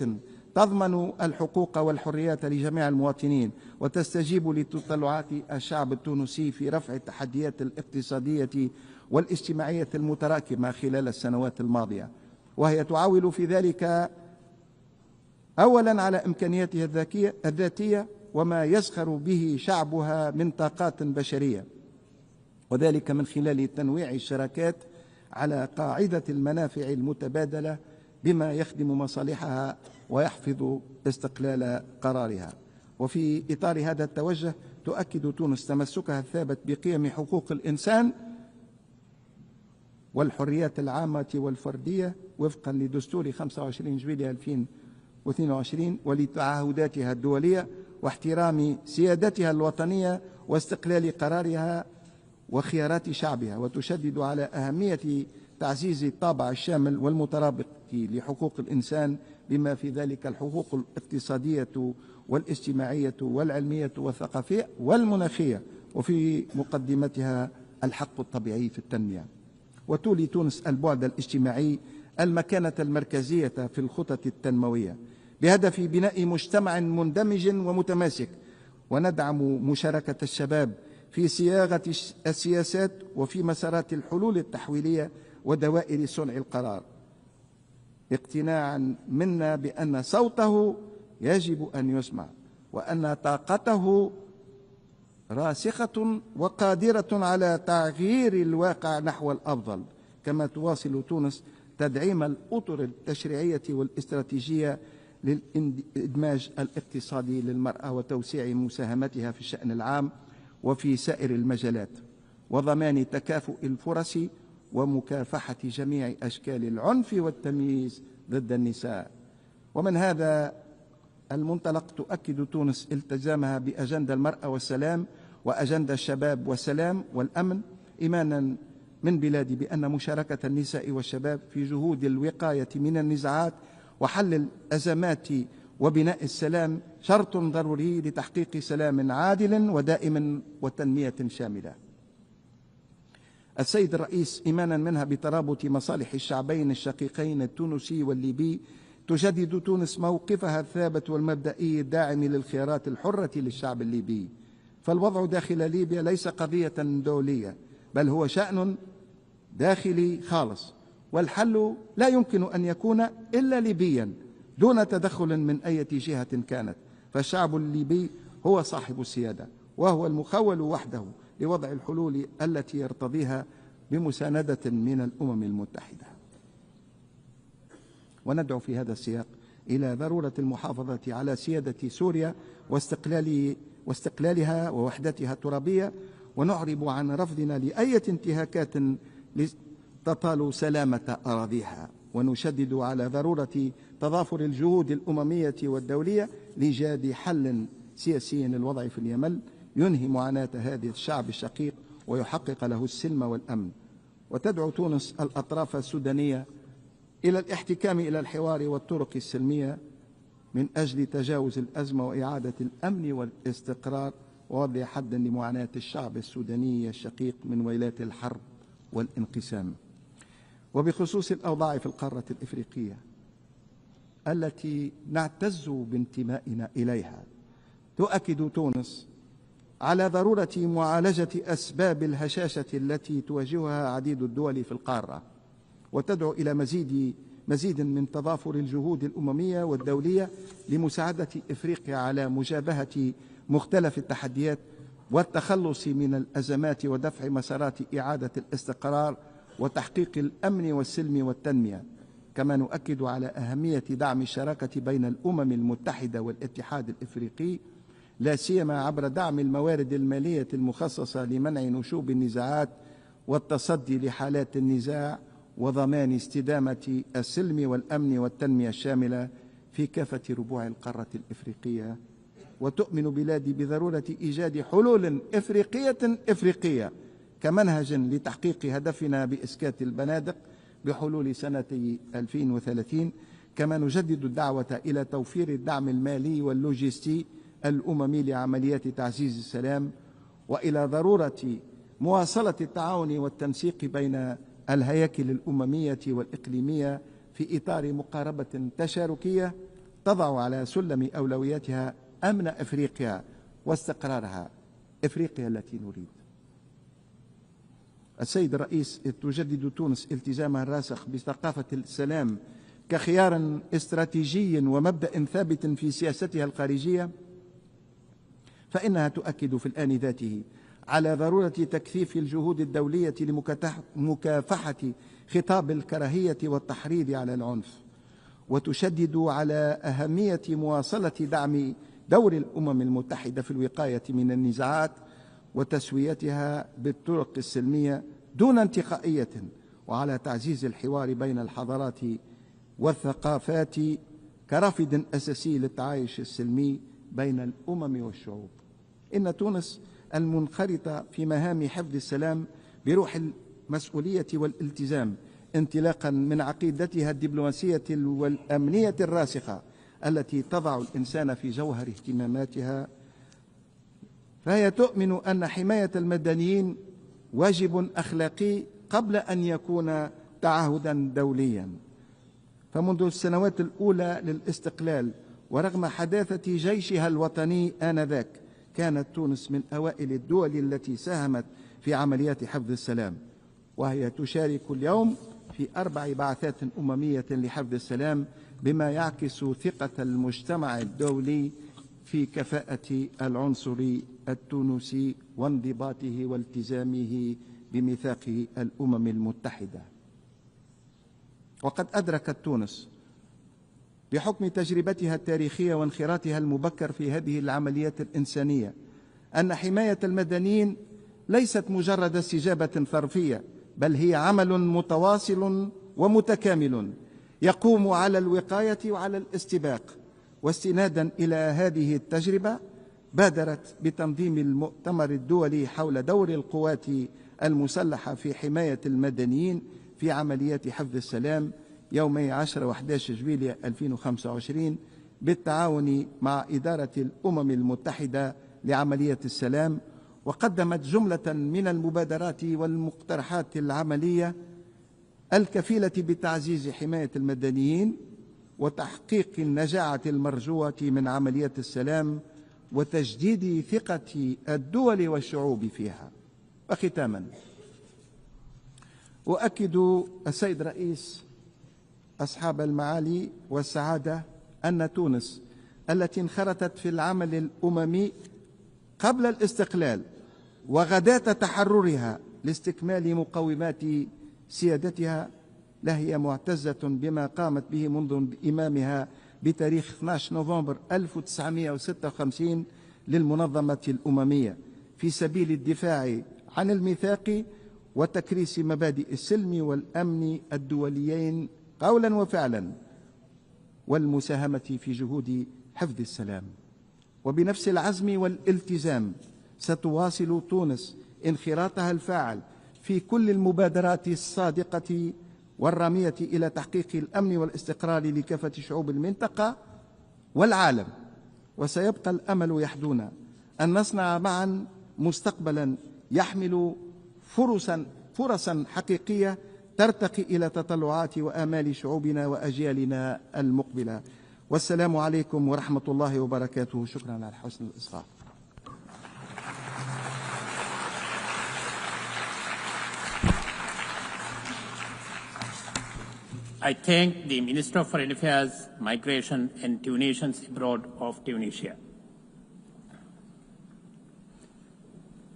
تضمن الحقوق والحريات لجميع المواطنين وتستجيب لتطلعات الشعب التونسي في رفع التحديات الاقتصادية والاجتماعية المتراكمة خلال السنوات الماضية، وهي تعول في ذلك أولا على إمكانياتها الذاتية وما يزخر به شعبها من طاقات بشرية، وذلك من خلال تنويع الشراكات على قاعدة المنافع المتبادلة بما يخدم مصالحها ويحفظ استقلال قرارها. وفي إطار هذا التوجه تؤكد تونس تمسكها الثابت بقيم حقوق الإنسان والحريات العامة والفردية وفقا لدستور 25 جويلية 2022 ولتعهداتها الدولية واحترام سيادتها الوطنية واستقلال قرارها وخيارات شعبها. وتشدد على أهمية تعزيز الطابع الشامل والمترابط لحقوق الإنسان بما في ذلك الحقوق الاقتصادية والاجتماعية والعلمية والثقافية والمناخية، وفي مقدمتها الحق الطبيعي في التنمية. وتولي تونس البعد الاجتماعي المكانة المركزية في الخطط التنموية بهدف بناء مجتمع مندمج ومتماسك، وندعم مشاركة الشباب في صياغة السياسات وفي مسارات الحلول التحويلية ودوائر صنع القرار، اقتناعا منا بأن صوته يجب أن يسمع وأن طاقته راسخة وقادرة على تغيير الواقع نحو الأفضل. كما تواصل تونس تدعيم الأطر التشريعية والاستراتيجية للإدماج الاقتصادي للمرأة وتوسيع مساهمتها في الشأن العام وفي سائر المجالات، وضمان تكافؤ الفرص ومكافحة جميع أشكال العنف والتمييز ضد النساء. ومن هذا المنطلق تؤكد تونس التزامها بأجندة المرأة والسلام وأجندة الشباب والسلام والأمن، إيمانا من بلادي بأن مشاركة النساء والشباب في جهود الوقاية من النزاعات وحل الأزمات وبناء السلام شرط ضروري لتحقيق سلام عادل ودائم وتنمية شاملة. السيد الرئيس، إيمانا منها بترابط مصالح الشعبين الشقيقين التونسي والليبي، تجدد تونس موقفها الثابت والمبدئي الداعم للخيارات الحرة للشعب الليبي. فالوضع داخل ليبيا ليس قضية دولية، بل هو شأن داخلي خالص، والحل لا يمكن أن يكون إلا ليبيا دون تدخل من أي جهة كانت، فالشعب الليبي هو صاحب السيادة وهو المخول وحده لوضع الحلول التي يرتضيها بمساندة من الأمم المتحدة. وندعو في هذا السياق إلى ضرورة المحافظة على سيادة سوريا واستقلالها ووحدتها الترابية، ونعرب عن رفضنا لأي انتهاكات تطال سلامة أراضيها، ونشدد على ضرورة تضافر الجهود الأممية والدولية لإيجاد حل سياسي للوضع في اليمن ينهي معاناة هذا الشعب الشقيق ويحقق له السلم والأمن. وتدعو تونس الأطراف السودانية إلى الاحتكام إلى الحوار والطرق السلمية من أجل تجاوز الأزمة وإعادة الأمن والاستقرار ووضع حد لمعاناة الشعب السوداني الشقيق من ويلات الحرب والانقسام. وبخصوص الأوضاع في القارة الإفريقية التي نعتز بانتمائنا إليها، تؤكد تونس على ضرورة معالجة أسباب الهشاشة التي تواجهها عديد الدول في القارة، وتدعو إلى مزيد من تضافر الجهود الأممية والدولية لمساعدة إفريقيا على مجابهة مختلف التحديات والتخلص من الأزمات ودفع مسارات إعادة الاستقرار وتحقيق الأمن والسلم والتنمية. كما نؤكد على أهمية دعم الشراكة بين الأمم المتحدة والاتحاد الإفريقي، لا سيما عبر دعم الموارد المالية المخصصة لمنع نشوب النزاعات والتصدي لحالات النزاع وضمان استدامة السلم والأمن والتنمية الشاملة في كافة ربوع القارة الإفريقية. وتؤمن بلادي بضرورة إيجاد حلول إفريقية كمنهج لتحقيق هدفنا بإسكات البنادق بحلول سنة 2030. كما نجدد الدعوة إلى توفير الدعم المالي واللوجستي الأممي لعمليات تعزيز السلام، وإلى ضرورة مواصلة التعاون والتنسيق بين الهياكل الأممية والإقليمية في إطار مقاربة تشاركية تضع على سلم أولوياتها أمن أفريقيا واستقرارها، أفريقيا التي نريد. السيد الرئيس، تجدد تونس التزامها الراسخ بثقافة السلام كخيار استراتيجي ومبدأ ثابت في سياستها الخارجية، فإنها تؤكد في الآن ذاته على ضرورة تكثيف الجهود الدولية لمكافحة خطاب الكراهية والتحريض على العنف، وتشدد على أهمية مواصلة دعم دور الأمم المتحدة في الوقاية من النزاعات وتسويتها بالطرق السلمية دون انتقائية، وعلى تعزيز الحوار بين الحضارات والثقافات كرافد أساسي للتعايش السلمي بين الأمم والشعوب. إن تونس المنخرطة في مهام حفظ السلام بروح المسؤولية والالتزام انطلاقا من عقيدتها الدبلوماسية والأمنية الراسخة التي تضع الإنسان في جوهر اهتماماتها، فهي تؤمن أن حماية المدنيين واجب أخلاقي قبل أن يكون تعهدا دوليا. فمنذ السنوات الأولى للاستقلال ورغم حداثة جيشها الوطني آنذاك، كانت تونس من أوائل الدول التي ساهمت في عمليات حفظ السلام، وهي تشارك اليوم في 4 بعثات أممية لحفظ السلام، بما يعكس ثقة المجتمع الدولي في كفاءة العنصر التونسي وانضباطه والتزامه بميثاق الأمم المتحدة. وقد أدركت تونس بحكم تجربتها التاريخية وانخراطها المبكر في هذه العمليات الإنسانية أن حماية المدنيين ليست مجرد استجابة ظرفية، بل هي عمل متواصل ومتكامل يقوم على الوقاية وعلى الاستباق. واستنادا إلى هذه التجربة بادرت بتنظيم المؤتمر الدولي حول دور القوات المسلحة في حماية المدنيين في عمليات حفظ السلام يومي 10 و11 جويلية 2025 بالتعاون مع إدارة الأمم المتحدة لعملية السلام، وقدمت جملة من المبادرات والمقترحات العملية الكفيلة بتعزيز حماية المدنيين وتحقيق النجاعة المرجوة من عمليات السلام وتجديد ثقة الدول والشعوب فيها. وختاما، أؤكد السيد رئيس أصحاب المعالي والسعادة أن تونس التي انخرطت في العمل الأممي قبل الاستقلال وغداة تحررها لاستكمال مقومات سيادتها لهي معتزة بما قامت به منذ إمامها بتاريخ 12 نوفمبر 1956 للمنظمة الأممية في سبيل الدفاع عن الميثاق وتكريس مبادئ السلم والأمن الدوليين قولا وفعلا. والمساهمة في جهود حفظ السلام. وبنفس العزم والالتزام ستواصل تونس انخراطها الفاعل في كل المبادرات الصادقة والرامية إلى تحقيق الأمن والاستقرار لكافة شعوب المنطقة والعالم. وسيبقى الأمل يحدونا أن نصنع معا مستقبلا يحمل فرصا حقيقية ترتقي إلى تطلعات وآمال شعوبنا وأجيالنا المقبلة. والسلام عليكم ورحمة الله وبركاته. شكرا على حسن الإصغاء. I thank the Minister of Foreign Affairs, Migration and Tunisians Abroad of Tunisia.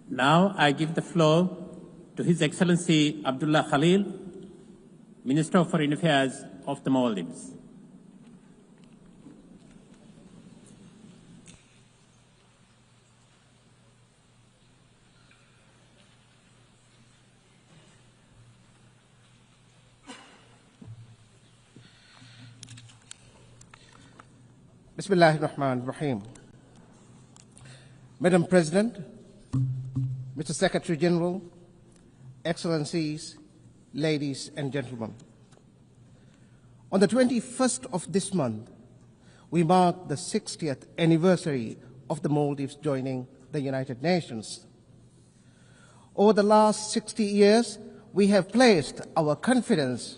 Now I give the floor to His Excellency Abdullah Khalil, Minister of Foreign Affairs of the Maldives. Bismillahir Rahmanir Rahim. Madam President, Mr. Secretary General, Excellencies, ladies and gentlemen. On the 21st of this month, we mark the 60th anniversary of the Maldives joining the United Nations. Over the last 60 years, we have placed our confidence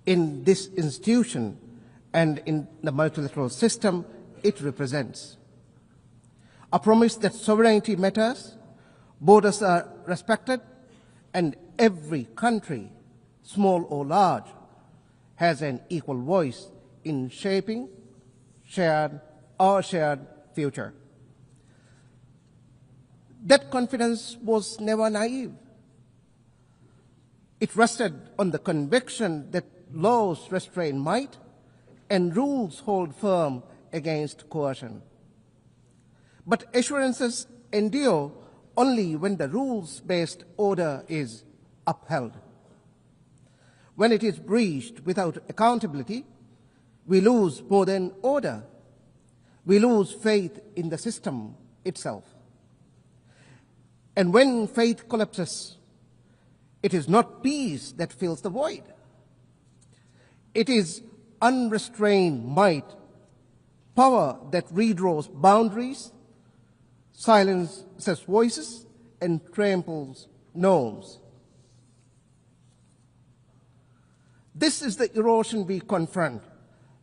in this institution and in the multilateral system it represents. A promise that sovereignty matters, borders are respected, and every country, small or large, has an equal voice in shaping our shared future. That confidence was never naive. It rested on the conviction that laws restrain might and rules hold firm against coercion. But assurances endure only when the rules-based order is upheld. When it is breached without accountability, we lose more than order. We lose faith in the system itself. And when faith collapses, it is not peace that fills the void. It is unrestrained might, power that redraws boundaries, silences voices, and tramples norms. This is the erosion we confront.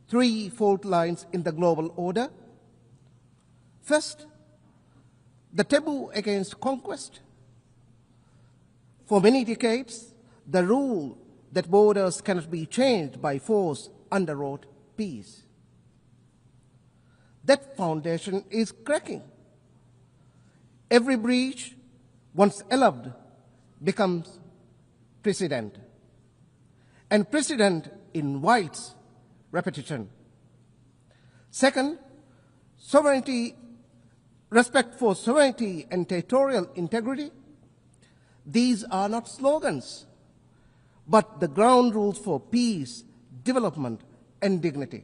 Three fault lines in the global order. First, the taboo against conquest. For many decades, the rule that borders cannot be changed by force underwrote peace. That foundation is cracking. Every breach, once allowed, becomes precedent. And precedent invites repetition. Second, sovereignty, respect for sovereignty and territorial integrity. These are not slogans, but the ground rules for peace, development, and dignity.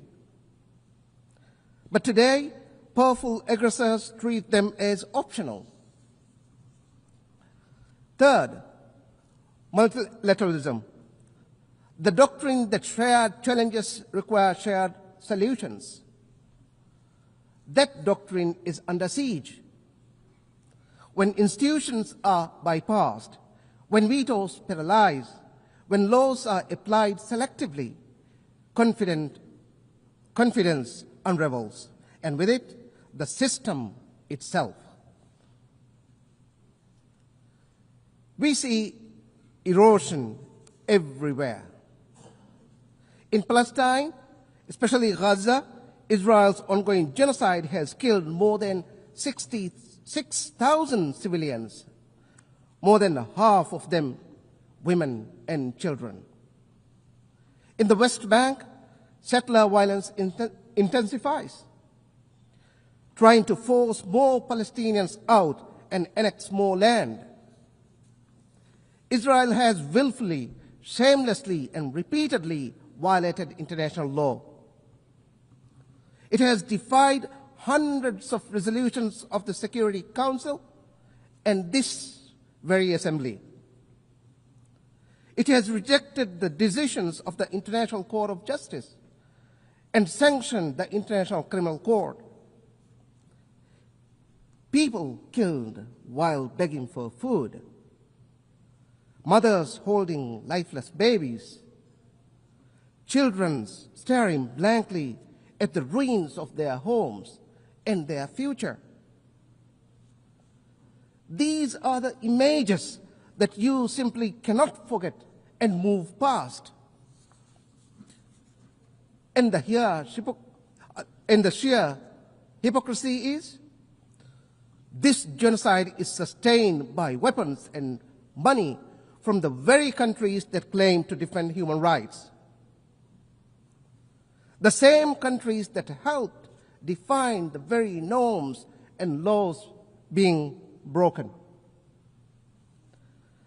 But today, powerful aggressors treat them as optional. Third, multilateralism. The doctrine that shared challenges require shared solutions. That doctrine is under siege. When institutions are bypassed, when vetoes paralyze, when laws are applied selectively, confidence unravels, and with it, the system itself. We see erosion everywhere. In Palestine, especially Gaza, Israel's ongoing genocide has killed more than 66,000 civilians, more than half of them women and children. In the West Bank, settler violence intensifies, trying to force more Palestinians out and annex more land. Israel has willfully, shamelessly, and repeatedly violated international law. It has defied hundreds of resolutions of the Security Council and this very assembly. It has rejected the decisions of the International Court of Justice and sanctioned the International Criminal Court. People killed while begging for food. Mothers holding lifeless babies. Children staring blankly at the ruins of their homes and their future. These are the images that you simply cannot forget and move past. And the sheer hypocrisy is, this genocide is sustained by weapons and money from the very countries that claim to defend human rights. The same countries that helped define the very norms and laws being broken.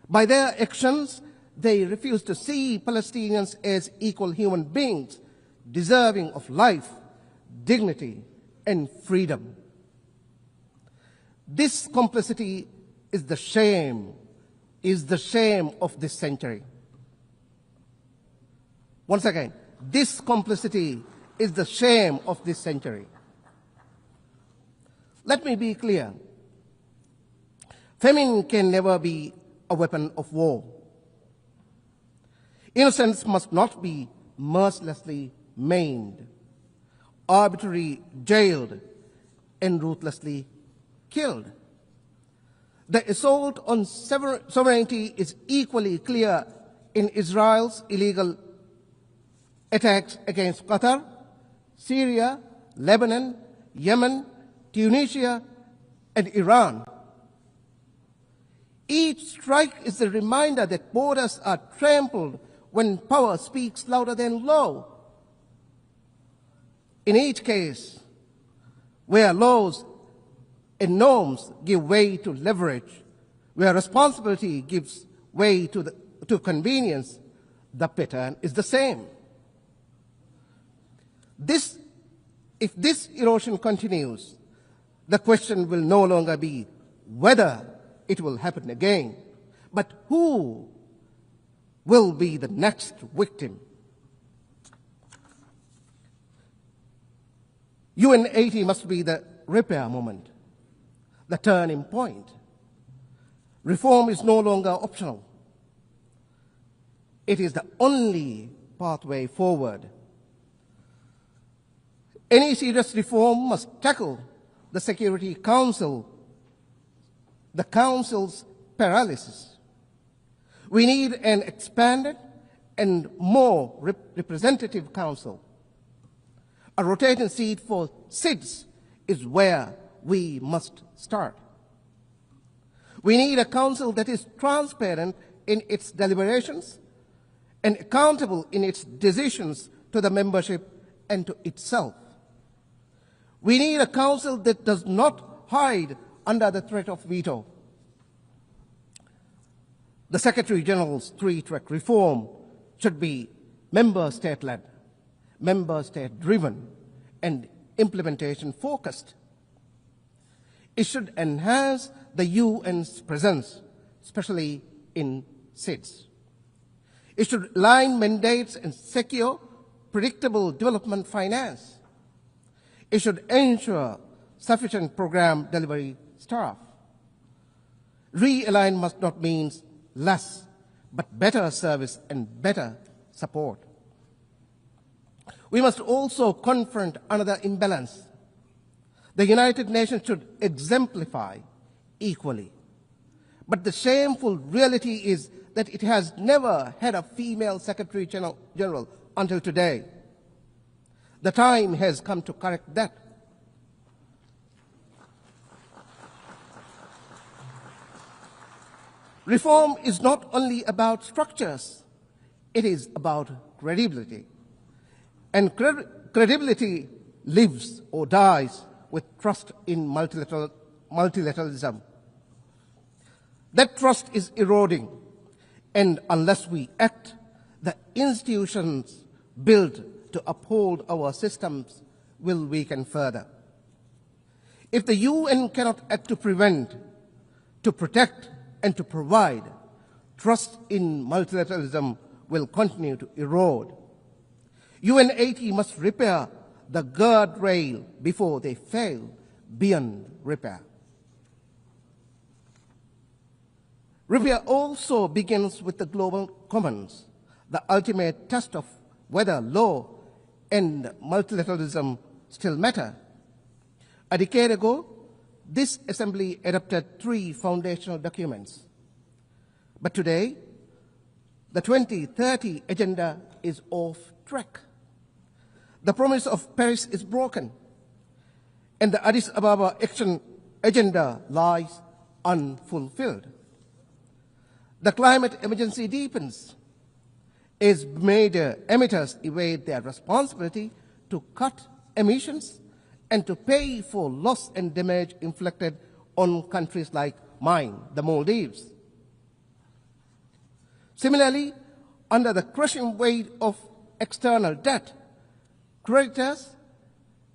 By their actions, they refuse to see Palestinians as equal human beings, deserving of life, dignity, and freedom. This complicity is the shame of this century. Once again, this complicity is the shame of this century. Let me be clear. Famine can never be a weapon of war. Innocents must not be mercilessly maimed, arbitrarily jailed, and ruthlessly killed. The assault on sovereignty is equally clear in Israel's illegal attacks against Qatar, Syria, Lebanon, Yemen, Tunisia, and Iran. Each strike is a reminder that borders are trampled when power speaks louder than law. In each case, where laws and norms give way to leverage, where responsibility gives way to convenience, the pattern is the same. If this erosion continues, the question will no longer be whether it will happen again, but who will be the next victim. UN 80 must be the repair moment, the turning point. Reform is no longer optional. It is the only pathway forward. Any serious reform must tackle the Security Council, the Council's paralysis. We need an expanded and more representative Council. A rotating seat for SIDS is where we must start. We need a Council that is transparent in its deliberations and accountable in its decisions to the membership and to itself. We need a Council that does not hide under the threat of veto. The Secretary General's three-track reform should be member state-led, member state-driven, and implementation-focused. It should enhance the UN's presence, especially in SIDS. It should align mandates and secure predictable development finance. It should ensure sufficient program delivery staff. Realign must not mean less, but better service and better support. We must also confront another imbalance. The United Nations should exemplify equally. But the shameful reality is that it has never had a female Secretary General until today. The time has come to correct that. Reform is not only about structures, it is about credibility. And credibility lives or dies with trust in multilateralism. That trust is eroding, and unless we act, the institutions built to uphold our systems will weaken further. If the UN cannot act to prevent, to protect, and to provide, trust in multilateralism will continue to erode. UN80 must repair the guardrail before they fail beyond repair. Repair also begins with the global commons, the ultimate test of whether law and multilateralism still matter. A decade ago, this assembly adopted 3 foundational documents. But today, the 2030 agenda is off track. The promise of Paris is broken, and the Addis Ababa action agenda lies unfulfilled. The climate emergency deepens as major emitters evade their responsibility to cut emissions and to pay for loss and damage inflicted on countries like mine, the Maldives. Similarly, under the crushing weight of external debt, creditors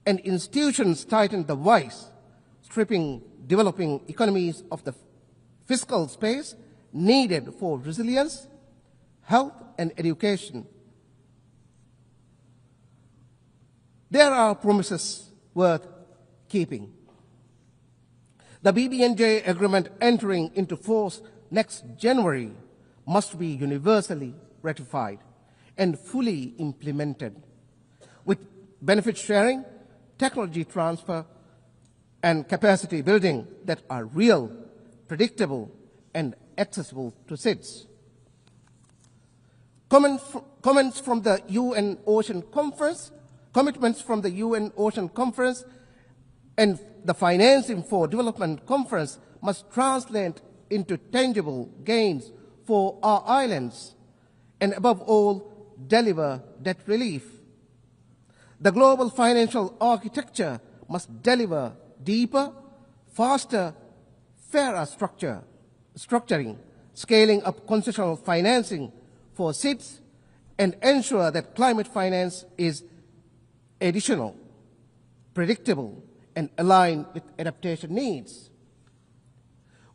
and institutions tighten the vice, stripping developing economies of the fiscal space needed for resilience, health, and education. There are promises worth keeping. The BBNJ agreement entering into force next January must be universally ratified and fully implemented, with benefit sharing, technology transfer, and capacity building that are real, predictable, and accessible to SIDS. Comments from the UN Ocean Conference, commitments from the UN Ocean Conference, and the Financing for Development Conference must translate into tangible gains for our islands, and above all, deliver debt relief. The global financial architecture must deliver deeper, faster, fairer structuring, scaling up concessional financing for SIDS, and ensure that climate finance is additional, predictable, and aligned with adaptation needs.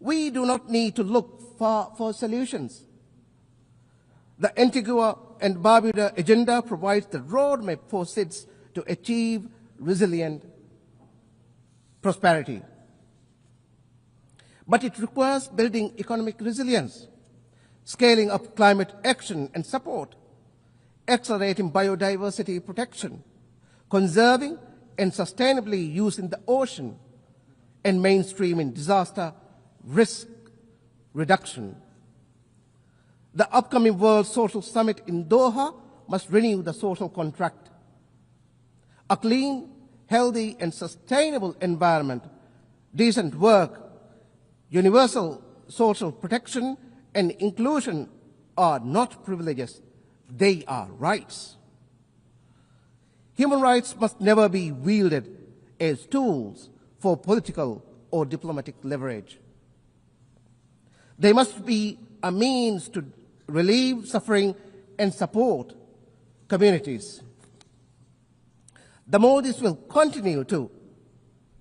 We do not need to look far for solutions. The Antigua and Barbuda agenda provides the roadmap for SIDS to achieve resilient prosperity. But it requires building economic resilience, scaling up climate action and support, accelerating biodiversity protection, conserving and sustainably using the ocean, and mainstreaming disaster risk reduction. The upcoming World Social Summit in Doha must renew the social contract. A clean, healthy, and sustainable environment, decent work, universal social protection, and inclusion are not privileges, they are rights. Human rights must never be wielded as tools for political or diplomatic leverage. They must be a means to relieve suffering and support communities. The Maldives will continue to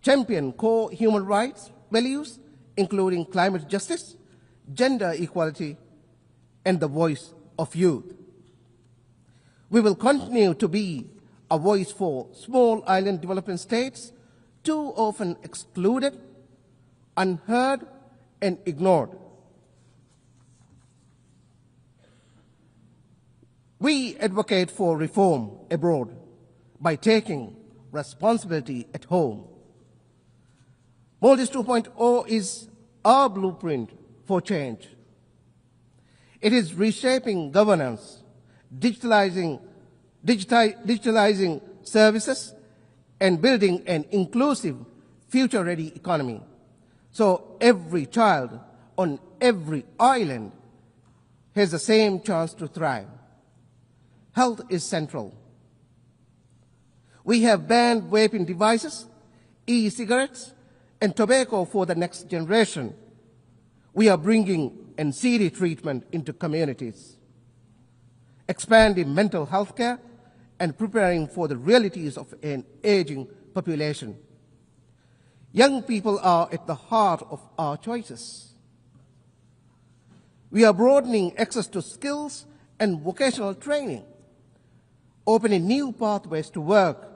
champion core human rights values, including climate justice, gender equality, and the voice of youth. We will continue to be a voice for small island developing states, too often excluded, unheard, and ignored. We advocate for reform abroad by taking responsibility at home. Maldives 2.0 is our blueprint for change. It is reshaping governance, digitalizing services, and building an inclusive, future-ready economy, so every child on every island has the same chance to thrive. Health is central. We have banned vaping devices, e-cigarettes, and tobacco for the next generation. We are bringing NCD treatment into communities, expanding mental health care, and preparing for the realities of an aging population. Young people are at the heart of our choices. We are broadening access to skills and vocational training, opening new pathways to work,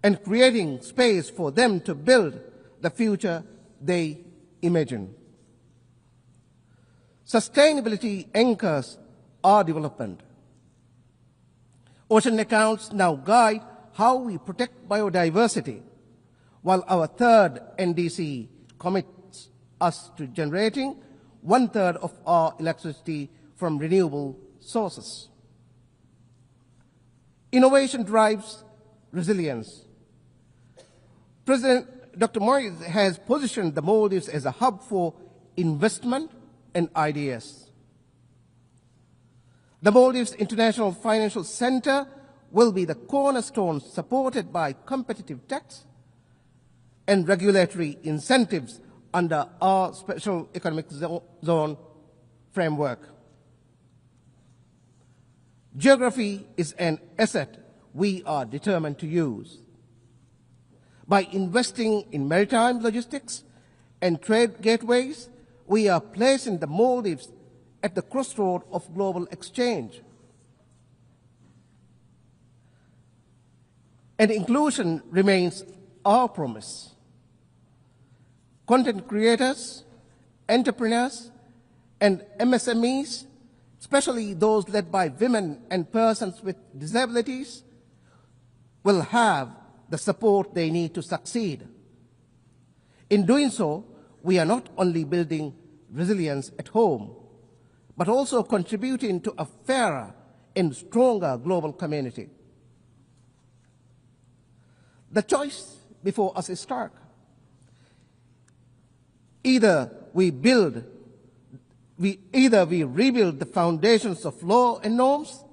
and creating space for them to build the future they imagine. Sustainability anchors our development. Ocean accounts now guide how we protect biodiversity, while our third NDC commits us to generating 1/3 of our electricity from renewable sources. Innovation drives resilience. President Dr. Morris has positioned the Maldives as a hub for investment and ideas. The Maldives International Financial Center will be the cornerstone, supported by competitive tax and regulatory incentives under our special economic zone framework. Geography is an asset we are determined to use. By investing in maritime logistics and trade gateways, we are placing the Maldives at the crossroad of global exchange. And inclusion remains our promise. Content creators, entrepreneurs, and MSMEs, especially those led by women and persons with disabilities, will have the support they need to succeed. In doing so, we are not only building resilience at home, but also contributing to a fairer and stronger global community. The choice before us is stark. Either we rebuild the foundations of law and norms,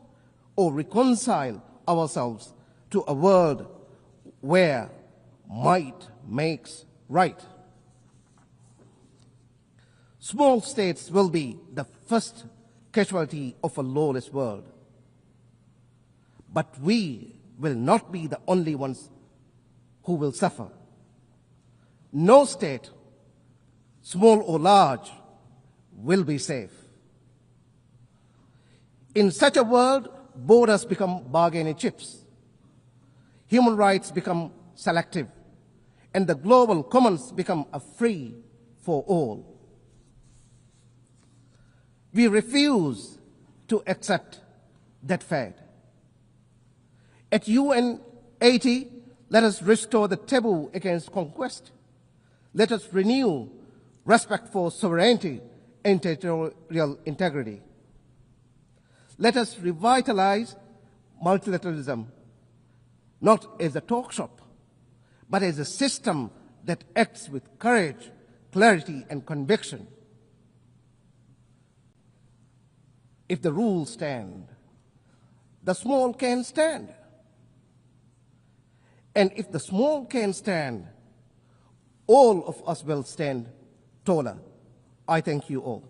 or reconcile ourselves to a world where might makes right. Small states will be the first casualty of a lawless world. But we will not be the only ones who will suffer. No state, small or large, will be safe. In such a world, borders become bargaining chips. Human rights become selective, and the global commons become a free for all. We refuse to accept that fate. At UN 80, let us restore the taboo against conquest. Let us renew respect for sovereignty and territorial integrity. Let us revitalize multilateralism, not as a talk shop, but as a system that acts with courage, clarity, and conviction. If the rules stand, the small can stand. And if the small can stand, all of us will stand taller. I thank you all.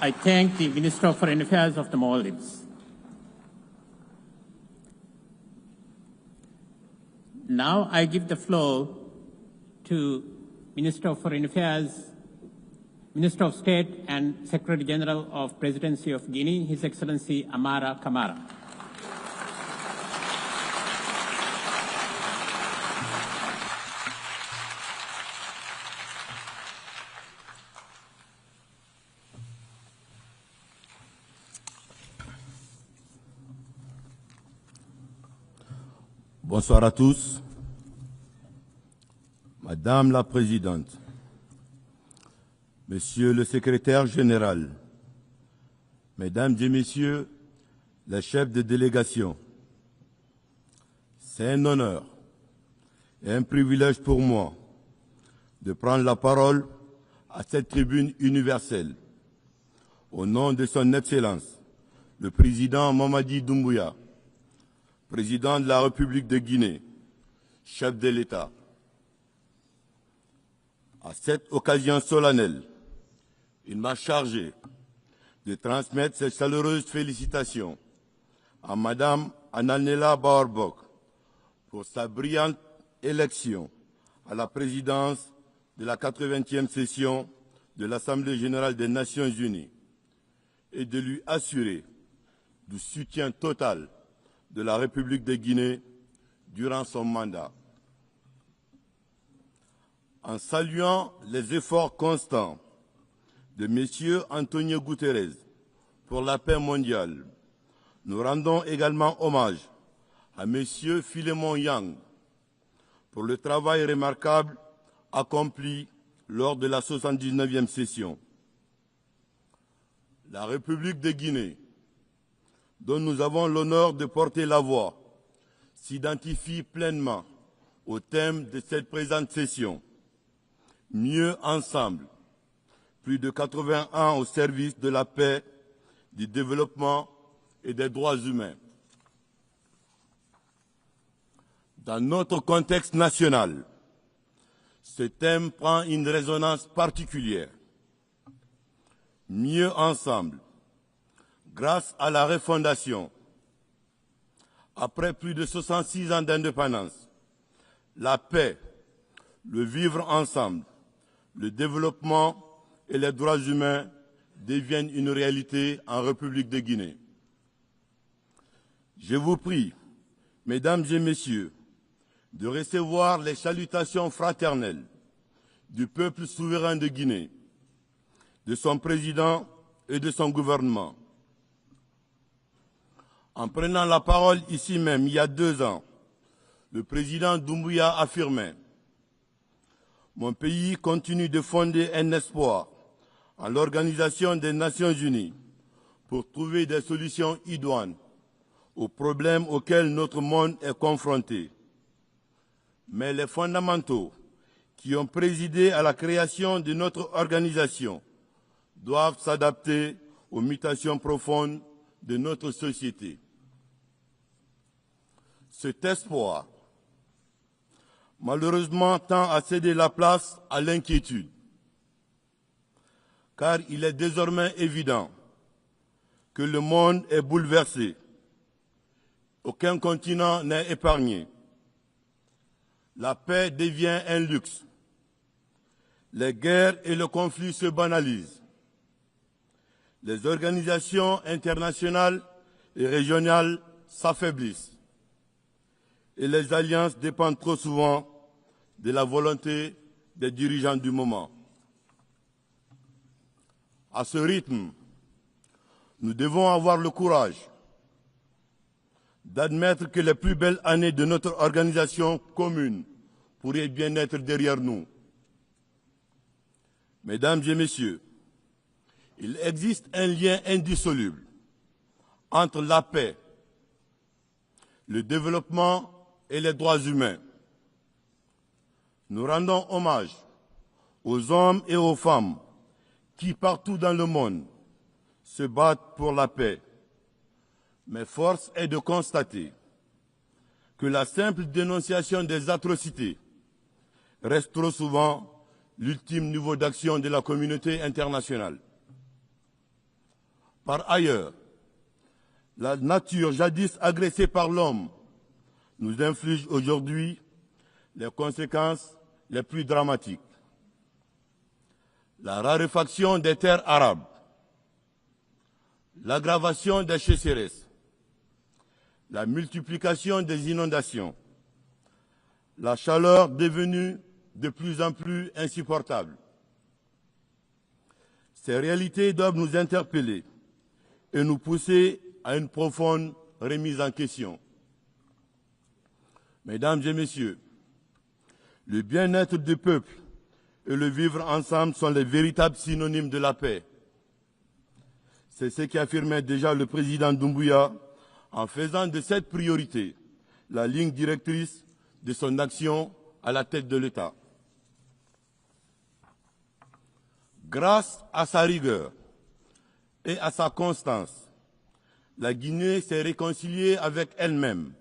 I thank the Minister of Foreign Affairs of the Maldives. Now I give the floor to Minister of Foreign Affairs, Minister of State and Secretary General of Presidency of Guinea, His Excellency Amara Kamara. Bonsoir à tous. Madame la Présidente, Monsieur le Secrétaire général, Mesdames et Messieurs les chefs de délégation, c'est un honneur et un privilège pour moi de prendre la parole à cette tribune universelle au nom de Son Excellence, le Président Mamadi Doumbouya, Président de la République de Guinée, chef de l'État. À cette occasion solennelle, il m'a chargé de transmettre ces chaleureuses félicitations à Madame Annalena Baerbock pour sa brillante élection à la présidence de la 80e session de l'Assemblée générale des Nations unies et de lui assurer du soutien total de la République de Guinée durant son mandat. En saluant les efforts constants de M. Antonio Guterres pour la paix mondiale, nous rendons également hommage à M. Philemon Yang pour le travail remarquable accompli lors de la 79e session. La République de Guinée, dont nous avons l'honneur de porter la voix, s'identifie pleinement au thème de cette présente session. Mieux ensemble, plus de 80 ans au service de la paix, du développement et des droits humains. Dans notre contexte national, ce thème prend une résonance particulière. Mieux ensemble, grâce à la refondation, après plus de 66 ans d'indépendance, la paix, le vivre ensemble, le développement et les droits humains deviennent une réalité en République de Guinée. Je vous prie, mesdames et messieurs, de recevoir les salutations fraternelles du peuple souverain de Guinée, de son président et de son gouvernement. En prenant la parole ici même il y a 2 ans, le président Doumbouya affirmait « Mon pays continue de fonder un espoir en l'Organisation des Nations Unies pour trouver des solutions idoines aux problèmes auxquels notre monde est confronté. Mais les fondamentaux qui ont présidé à la création de notre organisation doivent s'adapter aux mutations profondes de notre société. » Cet espoir, malheureusement, tend à céder la place à l'inquiétude, car il est désormais évident que le monde est bouleversé. Aucun continent n'est épargné. La paix devient un luxe. Les guerres et le conflit se banalisent. Les organisations internationales et régionales s'affaiblissent. Et les alliances dépendent trop souvent de la volonté des dirigeants du moment. À ce rythme, nous devons avoir le courage d'admettre que les plus belles années de notre organisation commune pourraient bien être derrière nous. Mesdames et messieurs, il existe un lien indissoluble entre la paix, le développement et les droits humains. Nous rendons hommage aux hommes et aux femmes qui, partout dans le monde, se battent pour la paix. Mais force est de constater que la simple dénonciation des atrocités reste trop souvent l'ultime niveau d'action de la communauté internationale. Par ailleurs, la nature jadis agressée par l'homme nous inflige aujourd'hui les conséquences les plus dramatiques. La raréfaction des terres arabes, l'aggravation des sécheresses, la multiplication des inondations, la chaleur devenue de plus en plus insupportable. Ces réalités doivent nous interpeller et nous pousser à une profonde remise en question. Mesdames et messieurs, le bien-être du peuple et le vivre ensemble sont les véritables synonymes de la paix. C'est ce qu'affirmait déjà le président Doumbouya en faisant de cette priorité la ligne directrice de son action à la tête de l'État. Grâce à sa rigueur et à sa constance, la Guinée s'est réconciliée avec elle-même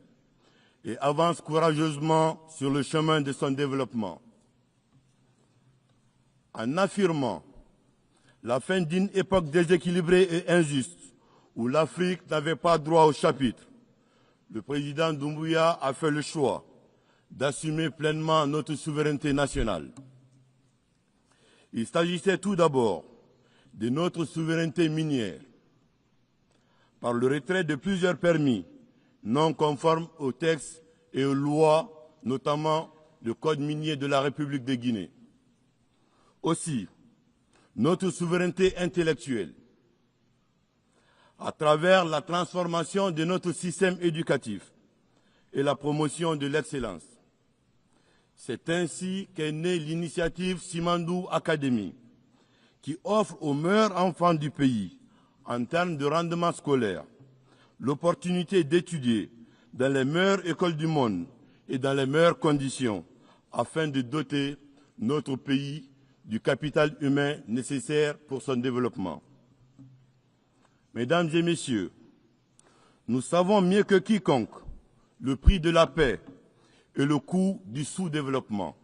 et avance courageusement sur le chemin de son développement. En affirmant la fin d'une époque déséquilibrée et injuste, où l'Afrique n'avait pas droit au chapitre, le président Doumbouya a fait le choix d'assumer pleinement notre souveraineté nationale. Il s'agissait tout d'abord de notre souveraineté minière, par le retrait de plusieurs permis non conformes aux textes et aux lois, notamment le Code minier de la République de Guinée. Aussi, notre souveraineté intellectuelle, à travers la transformation de notre système éducatif et la promotion de l'excellence. C'est ainsi qu'est née l'initiative Simandou Academy, qui offre aux meilleurs enfants du pays, en termes de rendement scolaire, l'opportunité d'étudier dans les meilleures écoles du monde et dans les meilleures conditions, afin de doter notre pays du capital humain nécessaire pour son développement. Mesdames et messieurs, nous savons mieux que quiconque le prix de la paix et le coût du sous-développement.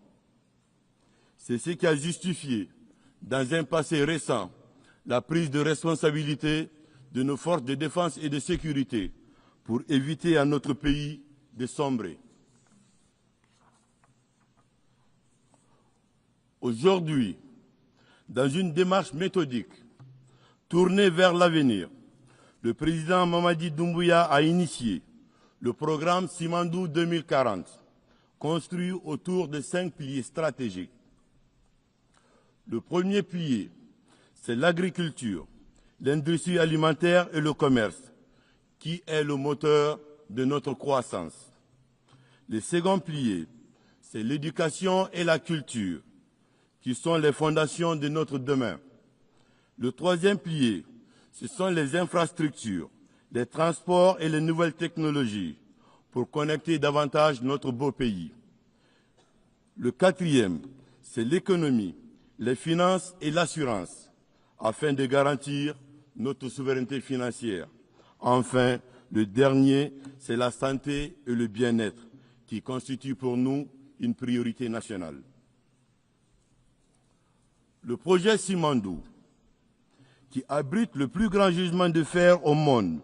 C'est ce qui a justifié, dans un passé récent, la prise de responsabilité de nos forces de défense et de sécurité pour éviter à notre pays de sombrer. Aujourd'hui, dans une démarche méthodique tournée vers l'avenir, le président Mamadi Doumbouya a initié le programme Simandou 2040, construit autour de 5 piliers stratégiques. Le premier pilier, c'est l'agriculture, l'industrie alimentaire et le commerce, qui est le moteur de notre croissance. Le second pilier, c'est l'éducation et la culture, qui sont les fondations de notre demain. Le troisième pilier, ce sont les infrastructures, les transports et les nouvelles technologies pour connecter davantage notre beau pays. Le quatrième, c'est l'économie, les finances et l'assurance, afin de garantir notre souveraineté financière. Enfin, le dernier, c'est la santé et le bien-être, qui constituent pour nous une priorité nationale. Le projet Simandou, qui abrite le plus grand gisement de fer au monde,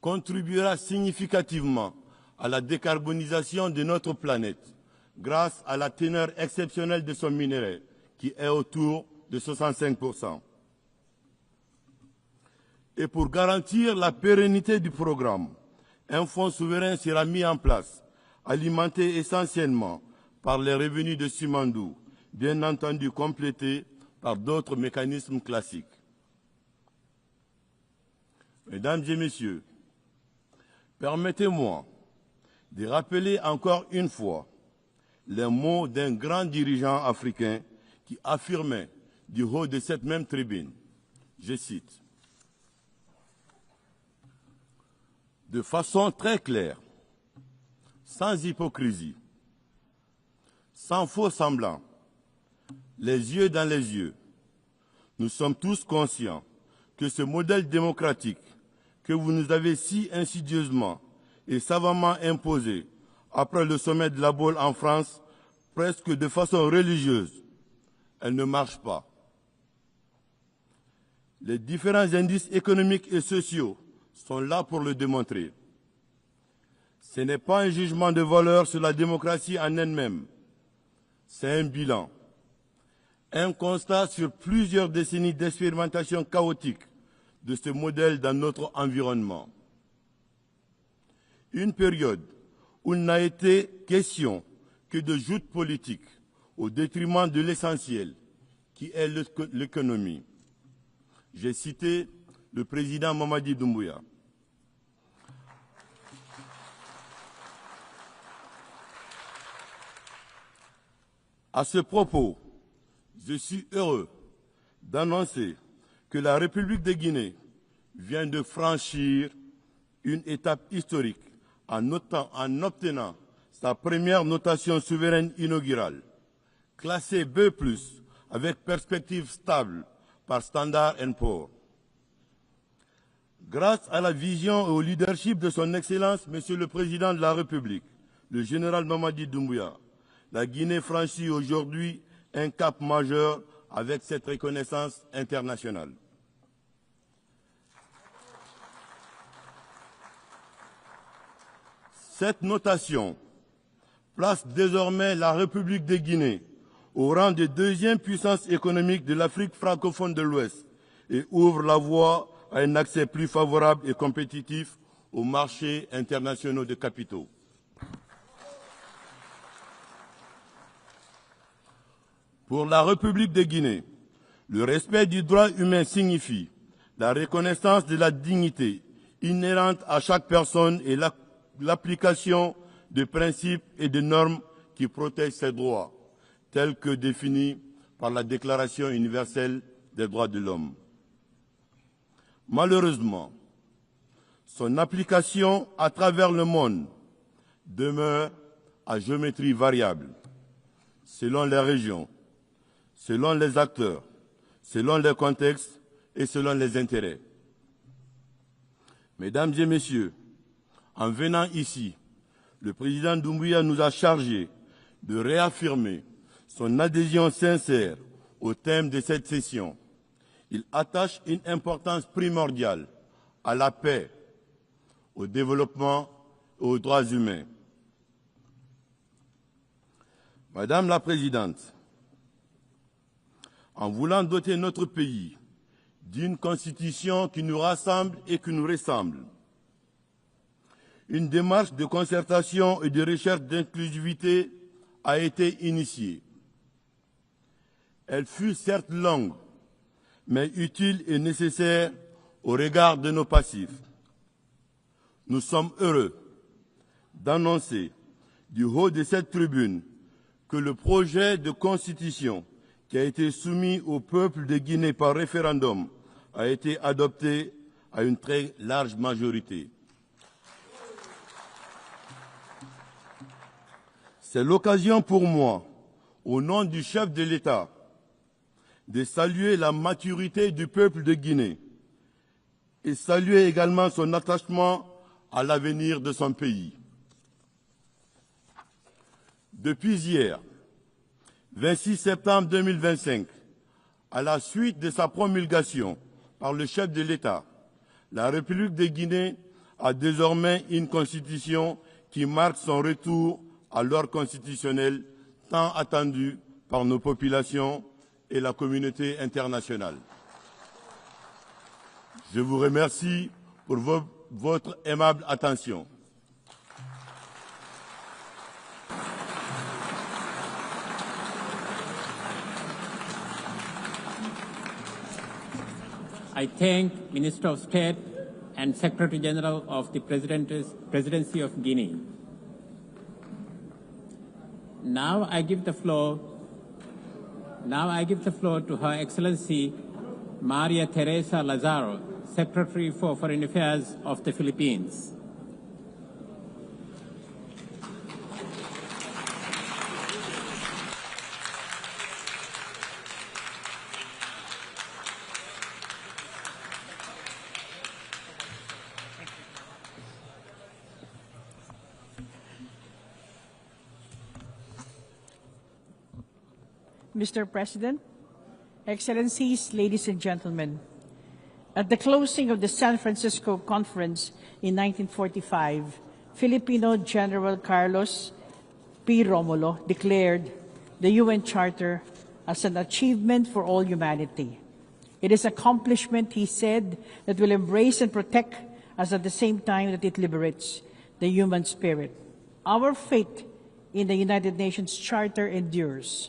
contribuera significativement à la décarbonisation de notre planète grâce à la teneur exceptionnelle de son minerai, qui est autour de 65%. Et pour garantir la pérennité du programme, un fonds souverain sera mis en place, alimenté essentiellement par les revenus de Simandou, bien entendu complété par d'autres mécanismes classiques. Mesdames et messieurs, permettez-moi de rappeler encore une fois les mots d'un grand dirigeant africain qui affirmait du haut de cette même tribune, je cite, « De façon très claire, sans hypocrisie, sans faux semblant, les yeux dans les yeux, nous sommes tous conscients que ce modèle démocratique que vous nous avez si insidieusement et savamment imposé après le sommet de la Baule en France, presque de façon religieuse, elle ne marche pas. Les différents indices économiques et sociaux sont là pour le démontrer. Ce n'est pas un jugement de valeur sur la démocratie en elle-même, c'est un bilan. Un constat sur plusieurs décennies d'expérimentation chaotique de ce modèle dans notre environnement. Une période où il n'a été question que de joutes politiques au détriment de l'essentiel, qui est l'économie. J'ai cité le président Mamadi Doumbouya. À ce propos, je suis heureux d'annoncer que la République de Guinée vient de franchir une étape historique en obtenant sa première notation souveraine inaugurale, classée B+, avec perspective stable par Standard & Poor's. Grâce à la vision et au leadership de son Excellence, Monsieur le Président de la République, le général Mamadi Doumbouya, la Guinée franchit aujourd'hui un cap majeur avec cette reconnaissance internationale. Cette notation place désormais la République de Guinée au rang de deuxième puissance économique de l'Afrique francophone de l'Ouest et ouvre la voie à un accès plus favorable et compétitif aux marchés internationaux de capitaux. Pour la République de Guinée, le respect du droit humain signifie la reconnaissance de la dignité inhérente à chaque personne et l'application de principes et de normes qui protègent ses droits, tels que définis par la Déclaration universelle des droits de l'homme. Malheureusement, son application à travers le monde demeure à géométrie variable, selon les régions, selon les acteurs, selon les contextes et selon les intérêts. Mesdames et messieurs, en venant ici, le président Doumbouya nous a chargés de réaffirmer son adhésion sincère au thème de cette session. Il attache une importance primordiale à la paix, au développement et aux droits humains. Madame la Présidente, en voulant doter notre pays d'une constitution qui nous rassemble et qui nous ressemble, une démarche de concertation et de recherche d'inclusivité a été initiée. Elle fut certes longue, mais utile et nécessaire au regard de nos passifs. Nous sommes heureux d'annoncer du haut de cette tribune que le projet de constitution qui a été soumis au peuple de Guinée par référendum a été adopté à une très large majorité. C'est l'occasion pour moi, au nom du chef de l'État, de saluer la maturité du peuple de Guinée et saluer également son attachement à l'avenir de son pays. Depuis hier, 26 septembre 2025, à la suite de sa promulgation par le chef de l'État, la République de Guinée a désormais une constitution qui marque son retour à l'ordre constitutionnel tant attendu par nos populations et la communauté internationale. Je vous remercie pour votre aimable attention. I thank Minister of State and Secretary General of the Presidency of Guinea. Now I give the floor to Her Excellency Maria Teresa Lazaro, Secretary for Foreign Affairs of the Philippines. Mr. President, Excellencies, ladies and gentlemen, at the closing of the San Francisco Conference in 1945, Filipino General Carlos P. Romulo declared the UN Charter as an achievement for all humanity. It is an accomplishment, he said, that will embrace and protect us at the same time that it liberates the human spirit. Our faith in the United Nations Charter endures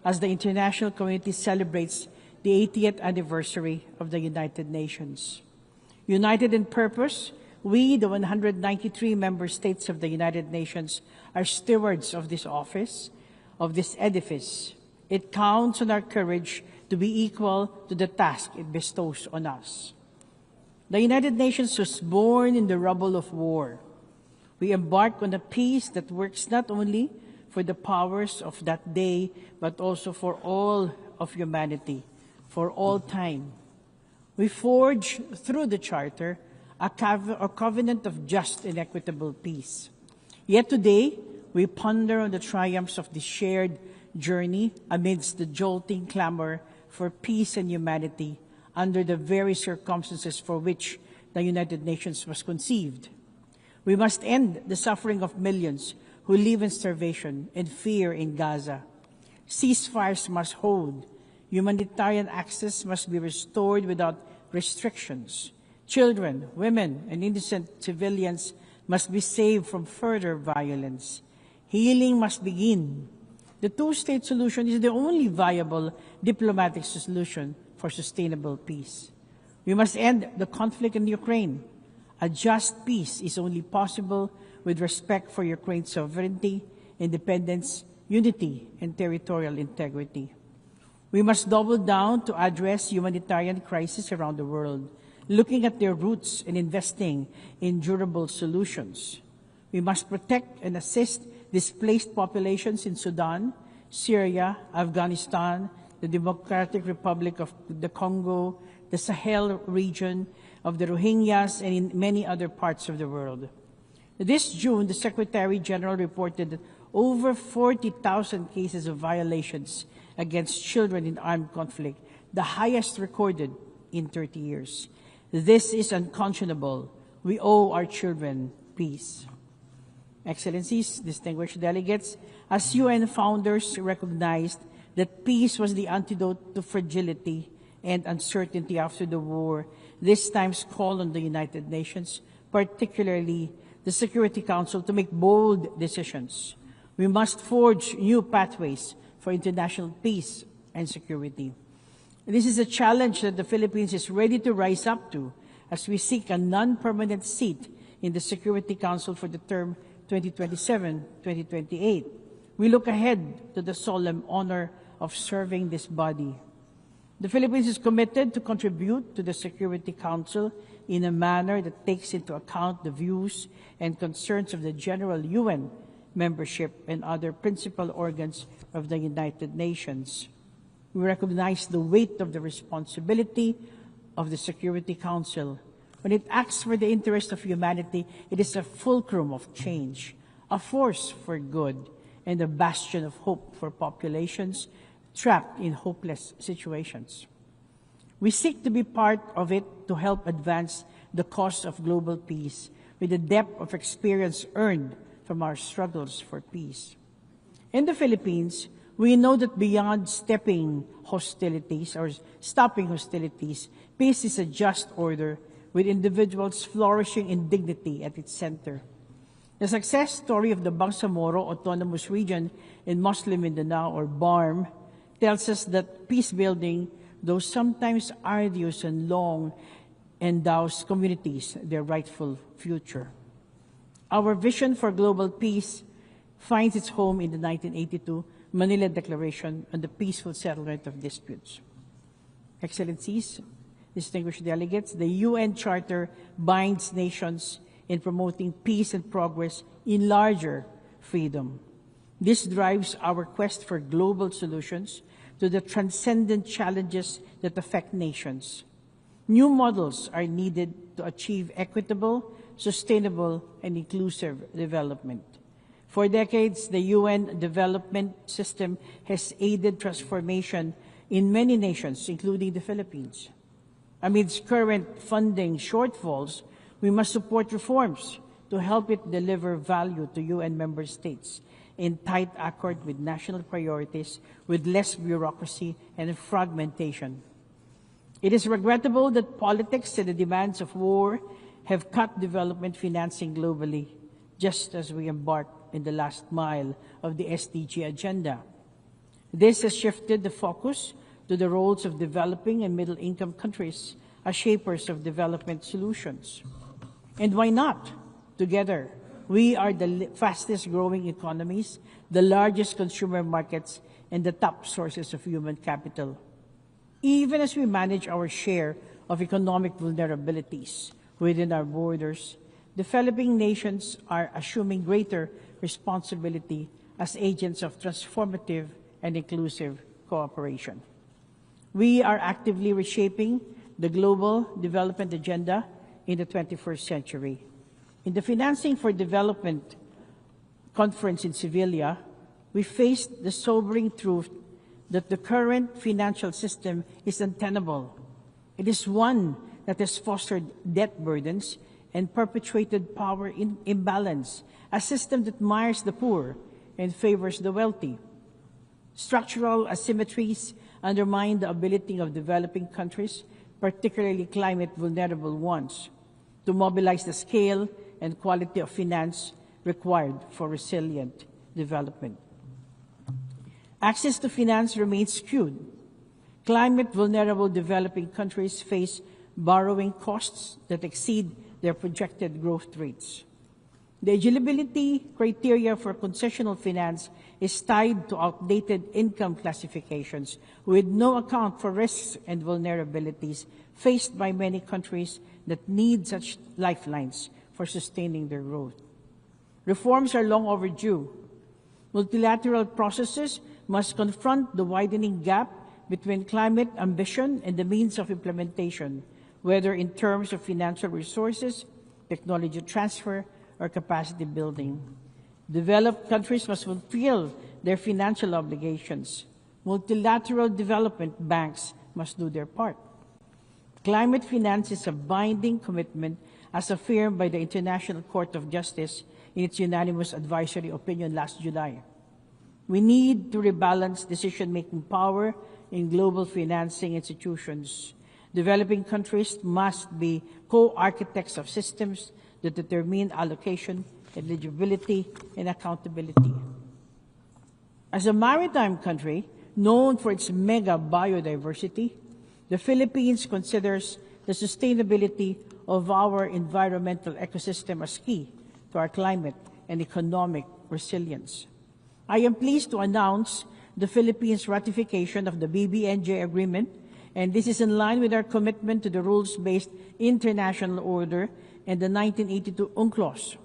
as the international community celebrates the 80th anniversary of the United Nations. United in purpose, we, the 193 member states of the United Nations, are stewards of this office, of this edifice. It counts on our courage to be equal to the task it bestows on us. The United Nations was born in the rubble of war. We embark on a peace that works not only for the powers of that day, but also for all of humanity, for all time. We forge through the Charter a covenant of just and equitable peace. Yet today, we ponder on the triumphs of this shared journey amidst the jolting clamor for peace and humanity under the very circumstances for which the United Nations was conceived. We must end the suffering of millions who live in starvation and fear in Gaza. Ceasefires must hold. Humanitarian access must be restored without restrictions. Children, women, and innocent civilians must be saved from further violence. Healing must begin. The two-state solution is the only viable diplomatic solution for sustainable peace. We must end the conflict in Ukraine. A just peace is only possible with respect for Ukraine's sovereignty, independence, unity, and territorial integrity. We must double down to address humanitarian crises around the world, looking at their roots and investing in durable solutions. We must protect and assist displaced populations in Sudan, Syria, Afghanistan, the Democratic Republic of the Congo, the Sahel region, of the Rohingyas, and in many other parts of the world. This June, the Secretary General reported that over 40,000 cases of violations against children in armed conflict, the highest recorded in 30 years. This is unconscionable. We owe our children peace. Excellencies, distinguished delegates, as UN founders recognized that peace was the antidote to fragility and uncertainty after the war, this time's call on the United Nations, particularly the Security Council, to make bold decisions. We must forge new pathways for international peace and security. This is a challenge that the Philippines is ready to rise up to as we seek a non-permanent seat in the Security Council for the term 2027-2028. We look ahead to the solemn honor of serving this body. The Philippines is committed to contribute to the Security Council in a manner that takes into account the views and concerns of the general UN membership and other principal organs of the United Nations. We recognize the weight of the responsibility of the Security Council. When it acts for the interest of humanity, it is a fulcrum of change, a force for good, and a bastion of hope for populations trapped in hopeless situations. We seek to be part of it to help advance the cause of global peace with the depth of experience earned from our struggles for peace. In the Philippines, we know that beyond stopping hostilities, peace is a just order with individuals flourishing in dignity at its center. The success story of the Bangsamoro Autonomous Region in Muslim Mindanao, or BARM, tells us that peace building, though sometimes arduous and long, endows communities their rightful future. Our vision for global peace finds its home in the 1982 Manila Declaration on the Peaceful Settlement of Disputes. Excellencies, distinguished delegates, the UN Charter binds nations in promoting peace and progress in larger freedom. This drives our quest for global solutions to the transcendent challenges that affect nations. New models are needed to achieve equitable, sustainable, and inclusive development. For decades, the UN development system has aided transformation in many nations, including the Philippines. Amidst current funding shortfalls, we must support reforms to help it deliver value to UN member states in tight accord with national priorities, with less bureaucracy and fragmentation. It is regrettable that politics and the demands of war have cut development financing globally, just as we embark in the last mile of the SDG agenda. This has shifted the focus to the roles of developing and middle-income countries as shapers of development solutions. And why not? Together, we are the fastest-growing economies, the largest consumer markets, and the top sources of human capital. Even as we manage our share of economic vulnerabilities within our borders, developing nations are assuming greater responsibility as agents of transformative and inclusive cooperation. We are actively reshaping the global development agenda in the 21st century. In the Financing for Development conference in Sevilla, we faced the sobering truth that the current financial system is untenable. It is one that has fostered debt burdens and perpetuated power imbalance, a system that mires the poor and favors the wealthy. Structural asymmetries undermine the ability of developing countries, particularly climate-vulnerable ones, to mobilize the scale and quality of finance required for resilient development. Access to finance remains skewed. Climate-vulnerable developing countries face borrowing costs that exceed their projected growth rates. The eligibility criteria for concessional finance is tied to outdated income classifications with no account for risks and vulnerabilities faced by many countries that need such lifelines for sustaining their growth. Reforms are long overdue. Multilateral processes must confront the widening gap between climate ambition and the means of implementation, whether in terms of financial resources, technology transfer, or capacity building. Developed countries must fulfill their financial obligations. Multilateral development banks must do their part. Climate finance is a binding commitment as affirmed by the International Court of Justice in its unanimous advisory opinion last July. We need to rebalance decision-making power in global financing institutions. Developing countries must be co-architects of systems that determine allocation, eligibility, and accountability. As a maritime country known for its mega biodiversity, the Philippines considers the sustainability of our environmental ecosystem as key to our climate and economic resilience. I am pleased to announce the Philippines' ratification of the BBNJ agreement, and this is in line with our commitment to the rules-based international order and the 1982 UNCLOS.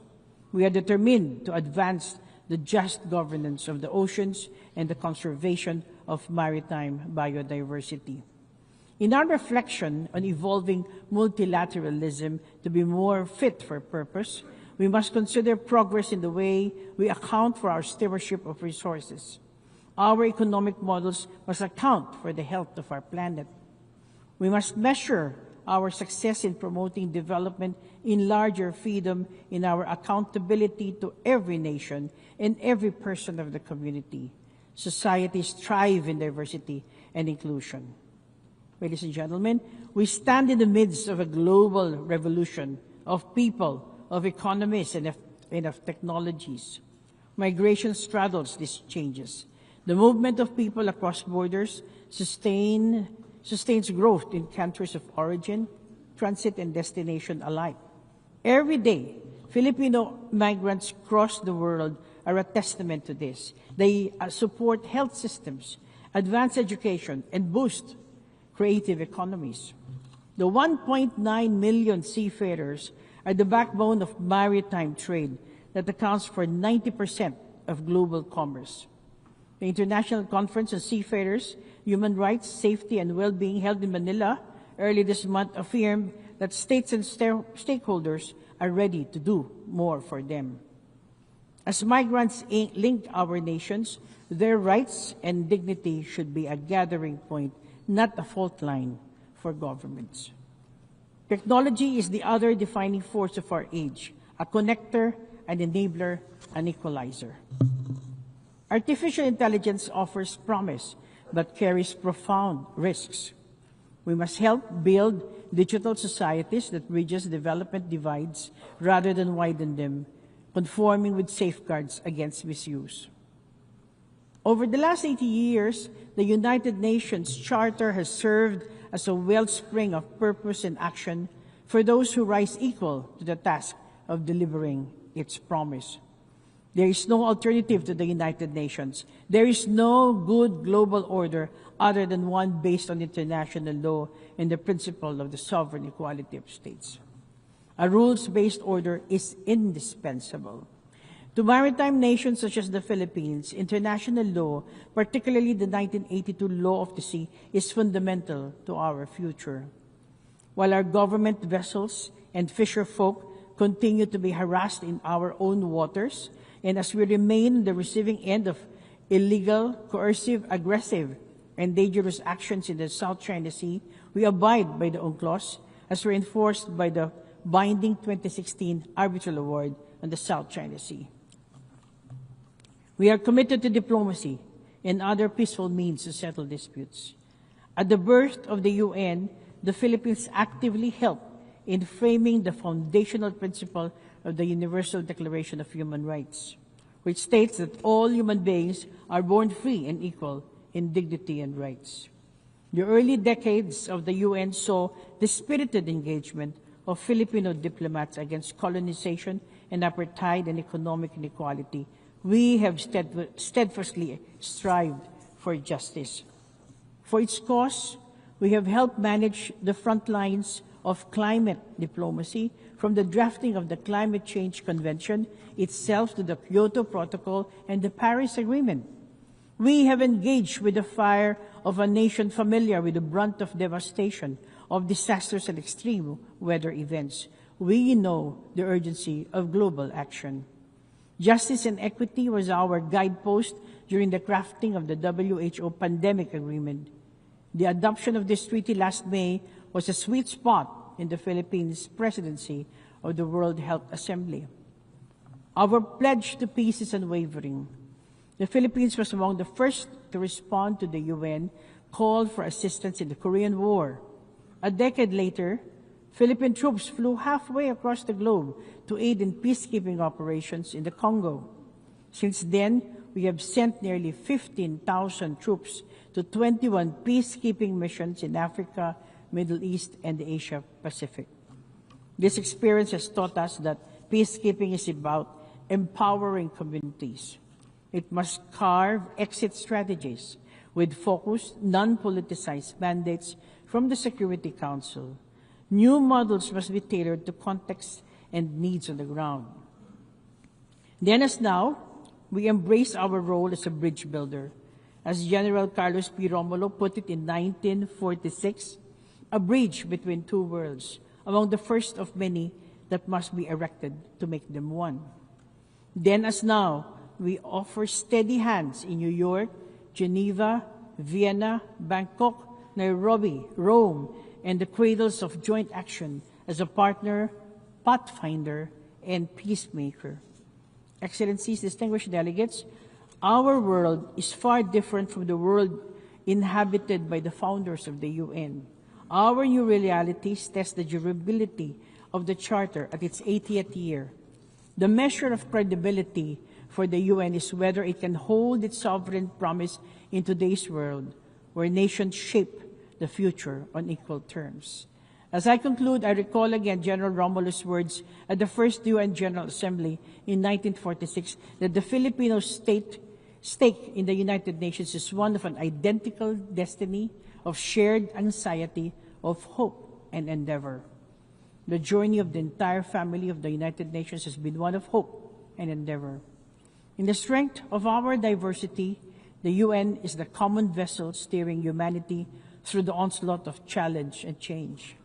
We are determined to advance the just governance of the oceans and the conservation of maritime biodiversity. In our reflection on evolving multilateralism to be more fit for purpose, we must consider progress in the way we account for our stewardship of resources. Our economic models must account for the health of our planet. We must measure our success in promoting development in larger freedom in our accountability to every nation and every person of the community. Societies thrive in diversity and inclusion. Ladies and gentlemen, we stand in the midst of a global revolution of people, of economies, and of technologies. Migration straddles these changes. The movement of people across borders sustains growth in countries of origin, transit, and destination alike. Every day, Filipino migrants across the world are a testament to this. They support health systems, advance education, and boost creative economies. The 1.9 million seafarers are the backbone of maritime trade that accounts for 90% of global commerce. The International Conference on Seafarers, Human Rights, Safety, and Well-being held in Manila early this month affirmed that states and stakeholders are ready to do more for them. As migrants link our nations, their rights and dignity should be a gathering point, not a fault line for governments. Technology is the other defining force of our age, a connector, an enabler, an equalizer. Artificial intelligence offers promise, but carries profound risks. We must help build digital societies that bridges development divides rather than widen them, conforming with safeguards against misuse. Over the last 80 years, the United Nations Charter has served as a wellspring of purpose and action for those who rise equal to the task of delivering its promise. There is no alternative to the United Nations. There is no good global order other than one based on international law and the principle of the sovereign equality of states. A rules-based order is indispensable. To maritime nations such as the Philippines, international law, particularly the 1982 Law of the Sea, is fundamental to our future. While our government vessels and fisher folk continue to be harassed in our own waters, and as we remain the receiving end of illegal, coercive, aggressive, and dangerous actions in the South China Sea, we abide by the UNCLOS as reinforced by the binding 2016 Arbitral Award on the South China Sea. We are committed to diplomacy and other peaceful means to settle disputes. At the birth of the UN, the Philippines actively helped in framing the foundational principle of the Universal Declaration of Human Rights, which states that all human beings are born free and equal in dignity and rights. The early decades of the UN saw the spirited engagement of Filipino diplomats against colonization and apartheid and economic inequality. We have steadfastly strived for justice. For its cause, we have helped manage the front lines of climate diplomacy, from the drafting of the Climate Change Convention itself to the Kyoto Protocol and the Paris Agreement. We have engaged with the fire of a nation familiar with the brunt of devastation, of disasters and extreme weather events. We know the urgency of global action. Justice and equity was our guidepost during the crafting of the WHO Pandemic Agreement. The adoption of this treaty last May was a sweet spot in the Philippines' presidency of the World Health Assembly. Our pledge to peace is unwavering. The Philippines was among the first to respond to the UN call for assistance in the Korean War. A decade later, Philippine troops flew halfway across the globe to aid in peacekeeping operations in the Congo. Since then, we have sent nearly 15,000 troops to 21 peacekeeping missions in Africa, Middle East, and the Asia Pacific. This experience has taught us that peacekeeping is about empowering communities. It must carve exit strategies with focused, non-politicized mandates from the Security Council. New models must be tailored to context and needs on the ground. Then as now, we embrace our role as a bridge builder. As General Carlos P. Romulo put it in 1946, a bridge between two worlds, among the first of many that must be erected to make them one. Then as now, we offer steady hands in New York, Geneva, Vienna, Bangkok, Nairobi, Rome, and the cradles of joint action as a partner, pathfinder, and peacemaker. Excellencies, distinguished delegates, our world is far different from the world inhabited by the founders of the UN. Our new realities test the durability of the Charter at its 80th year. The measure of credibility for the UN is whether it can hold its sovereign promise in today's world, where nations shape the future on equal terms. As I conclude, I recall again General Romulo's words at the first UN General Assembly in 1946 that the Filipino stake in the United Nations is one of an identical destiny, of shared anxiety, of hope and endeavor. The journey of the entire family of the United Nations has been one of hope and endeavor. In the strength of our diversity, the UN is the common vessel steering humanity through the onslaught of challenge and change.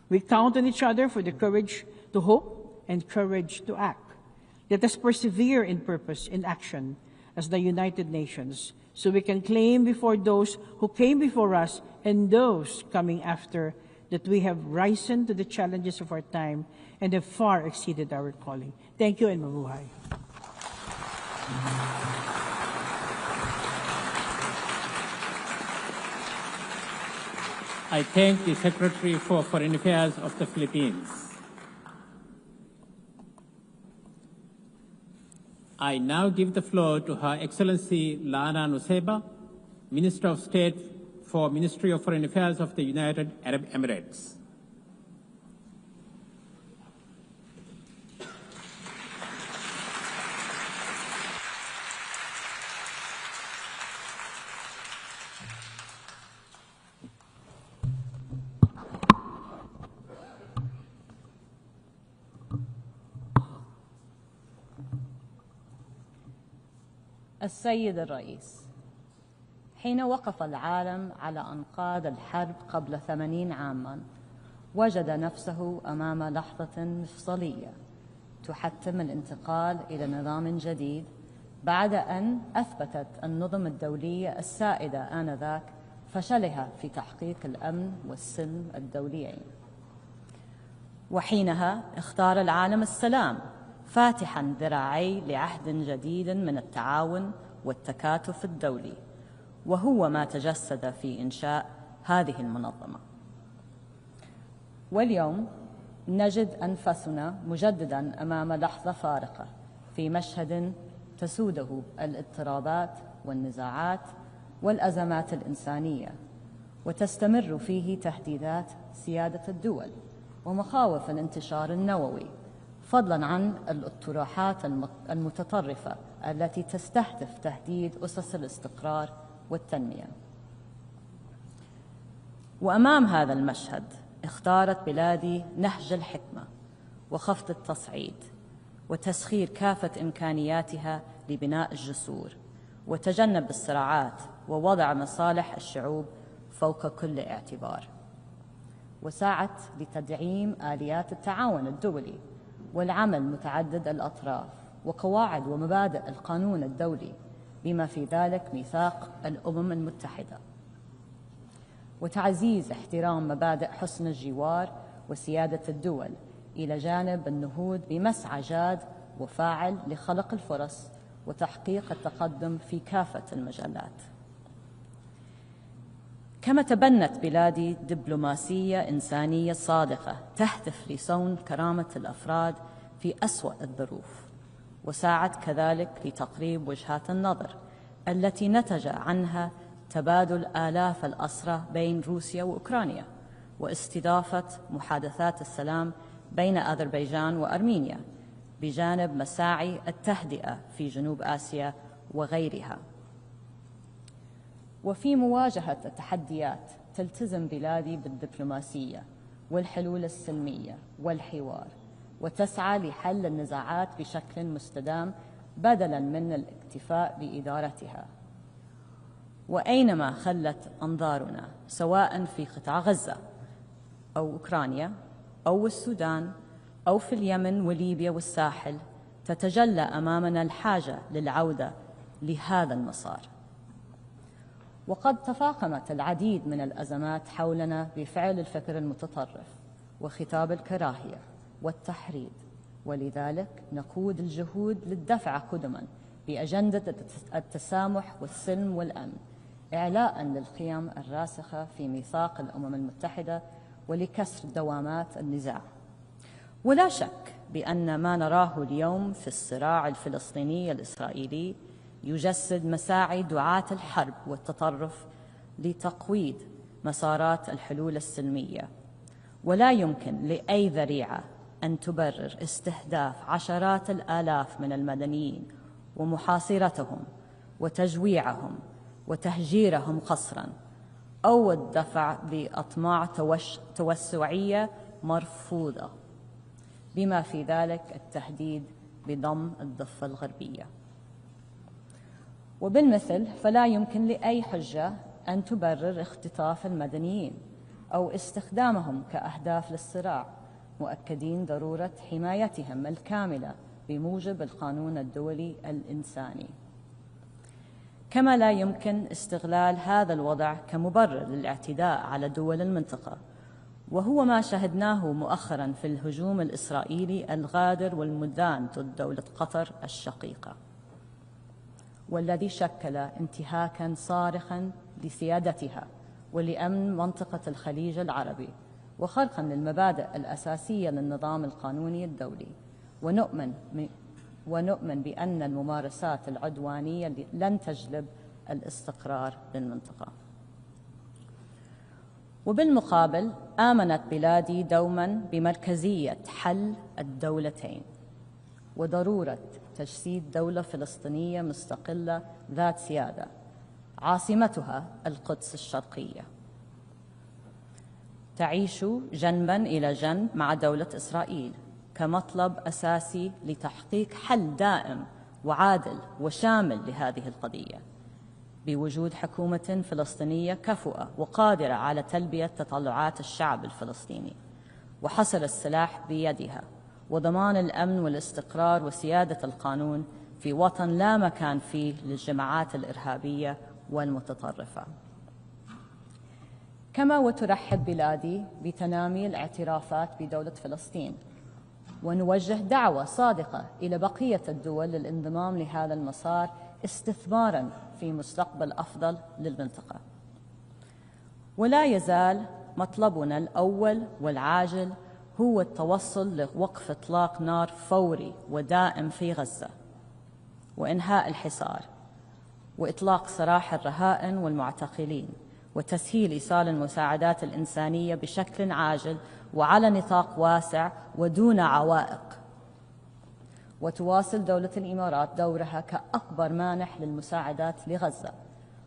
We count on each other for the courage to hope and courage to act. Let us persevere in purpose, in action, as the United Nations, so we can claim before those who came before us and those coming after that we have risen to the challenges of our time and have far exceeded our calling. Thank you and mabuhay. I thank the Secretary for Foreign Affairs of the Philippines. I now give the floor to Her Excellency Lana Nusseibeh, Minister of State for Ministry of Foreign Affairs of the United Arab Emirates. السيد الرئيس، حين وقف العالم على أنقاض الحرب قبل 80 عاما وجد نفسه أمام لحظة مفصلية تحتم الانتقال إلى نظام جديد بعد أن أثبتت النظم الدولية السائدة آنذاك فشلها في تحقيق الأمن والسلم الدوليين. وحينها اختار العالم السلام، فاتحا ذراعي لعهد جديد من التعاون والتكاتف الدولي، وهو ما تجسد في إنشاء هذه المنظمة. واليوم نجد أنفسنا مجددا أمام لحظة فارقة في مشهد تسوده الاضطرابات والنزاعات والأزمات الإنسانية، وتستمر فيه تهديدات سيادة الدول ومخاوف الانتشار النووي، فضلا عن الاطروحات المتطرفة التي تستهدف تهديد أسس الاستقرار والتنمية. وأمام هذا المشهد اختارت بلادي نهج الحكمة وخفض التصعيد وتسخير كافة إمكانياتها لبناء الجسور وتجنب الصراعات ووضع مصالح الشعوب فوق كل اعتبار، وسعت لتدعيم آليات التعاون الدولي والعمل متعدد الأطراف وقواعد ومبادئ القانون الدولي، بما في ذلك ميثاق الأمم المتحدة، وتعزيز احترام مبادئ حسن الجوار وسيادة الدول، إلى جانب النهوض بمسعى جاد وفاعل لخلق الفرص وتحقيق التقدم في كافة المجالات. كما تبنت بلادي دبلوماسية إنسانية صادقة تهدف لصون كرامة الأفراد في أسوأ الظروف، وساعد كذلك لتقريب وجهات النظر التي نتج عنها تبادل آلاف الأسرى بين روسيا وأوكرانيا، واستضافة محادثات السلام بين أذربيجان وأرمينيا، بجانب مساعي التهدئة في جنوب آسيا وغيرها. وفي مواجهة التحديات تلتزم بلادي بالدبلوماسية والحلول السلمية والحوار، وتسعى لحل النزاعات بشكل مستدام بدلاً من الاكتفاء بإدارتها. وأينما خلت أنظارنا، سواء في قطاع غزة أو أوكرانيا أو السودان أو في اليمن وليبيا والساحل، تتجلى أمامنا الحاجة للعودة لهذا المسار. وقد تفاقمت العديد من الأزمات حولنا بفعل الفكر المتطرف وخطاب الكراهية والتحريض، ولذلك نقود الجهود للدفع قدما بأجندة التسامح والسلم والأمن، إعلاء للقيم الراسخة في ميثاق الأمم المتحدة ولكسر دوامات النزاع. ولا شك بأن ما نراه اليوم في الصراع الفلسطيني الإسرائيلي يجسد مساعي دعاة الحرب والتطرف لتقويض مسارات الحلول السلمية، ولا يمكن لأي ذريعة أن تبرر استهداف عشرات الآلاف من المدنيين ومحاصرتهم وتجويعهم وتهجيرهم قسرا، أو الدفع بأطماع توسعية مرفوضة، بما في ذلك التهديد بضم الضفة الغربية. وبالمثل فلا يمكن لأي حجة أن تبرر اختطاف المدنيين أو استخدامهم كأهداف للصراع، مؤكدين ضرورة حمايتهم الكاملة بموجب القانون الدولي الإنساني. كما لا يمكن استغلال هذا الوضع كمبرر للاعتداء على دول المنطقة، وهو ما شهدناه مؤخراً في الهجوم الإسرائيلي الغادر والمدان ضد دولة قطر الشقيقة، والذي شكل انتهاكاً صارخاً لسيادتها ولأمن منطقة الخليج العربي، وخرقاً للمبادئ الأساسية للنظام القانوني الدولي. ونؤمن بأن الممارسات العدوانية لن تجلب الاستقرار للمنطقة. وبالمقابل آمنت بلادي دوما بمركزية حل الدولتين وضرورة تجسيد دولة فلسطينية مستقلة ذات سيادة عاصمتها القدس الشرقية، تعيش جنبا إلى جنب مع دولة إسرائيل كمطلب أساسي لتحقيق حل دائم وعادل وشامل لهذه القضية، بوجود حكومة فلسطينية كفؤة وقادرة على تلبية تطلعات الشعب الفلسطيني وحصر السلاح بيدها، وضمان الأمن والاستقرار وسيادة القانون في وطن لا مكان فيه للجماعات الإرهابية والمتطرفة. كما وترحب بلادي بتنامي الاعترافات بدولة فلسطين، ونوجه دعوة صادقة إلى بقية الدول للانضمام لهذا المسار استثماراً في مستقبل أفضل للمنطقة. ولا يزال مطلبنا الأول والعاجل هو التوصل لوقف إطلاق نار فوري ودائم في غزة، وإنهاء الحصار، وإطلاق سراح الرهائن والمعتقلين، وتسهيل إيصال المساعدات الإنسانية بشكل عاجل وعلى نطاق واسع ودون عوائق. وتواصل دولة الإمارات دورها كأكبر مانح للمساعدات لغزة،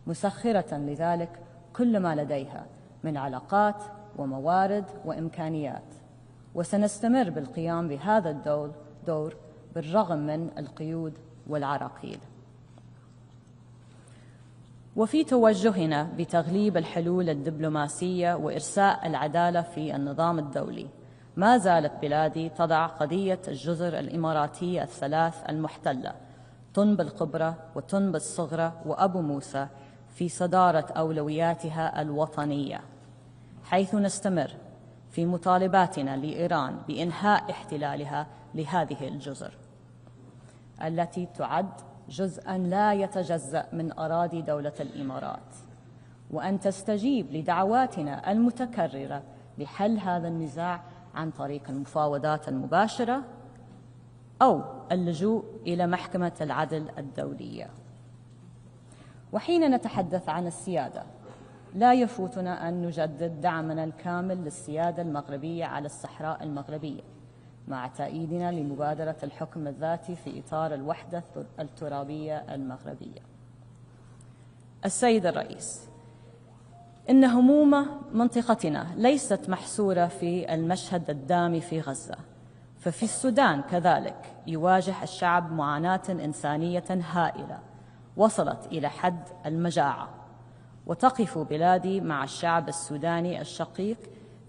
مسخرة لذلك كل ما لديها من علاقات وموارد وإمكانيات، وسنستمر بالقيام بهذا الدور بالرغم من القيود والعراقيل. وفي توجهنا بتغليب الحلول الدبلوماسية وإرساء العدالة في النظام الدولي، ما زالت بلادي تضع قضية الجزر الإماراتية الثلاث المحتلة طنب الكبرى وطنب الصغرى وأبو موسى في صدارة أولوياتها الوطنية، حيث نستمر في مطالباتنا لإيران بإنهاء احتلالها لهذه الجزر التي تعد جزءاً لا يتجزأ من أراضي دولة الإمارات، وأن تستجيب لدعواتنا المتكررة لحل هذا النزاع عن طريق المفاوضات المباشرة أو اللجوء إلى محكمة العدل الدولية. وحين نتحدث عن السيادة، لا يفوتنا أن نجدد دعمنا الكامل للسيادة المغربية على الصحراء المغربية، مع تأييدنا لمبادرة الحكم الذاتي في إطار الوحدة الترابية المغربية. السيد الرئيس، إن هموم منطقتنا ليست محصورة في المشهد الدامي في غزة، ففي السودان كذلك يواجه الشعب معاناة إنسانية هائلة وصلت إلى حد المجاعة، وتقف بلادي مع الشعب السوداني الشقيق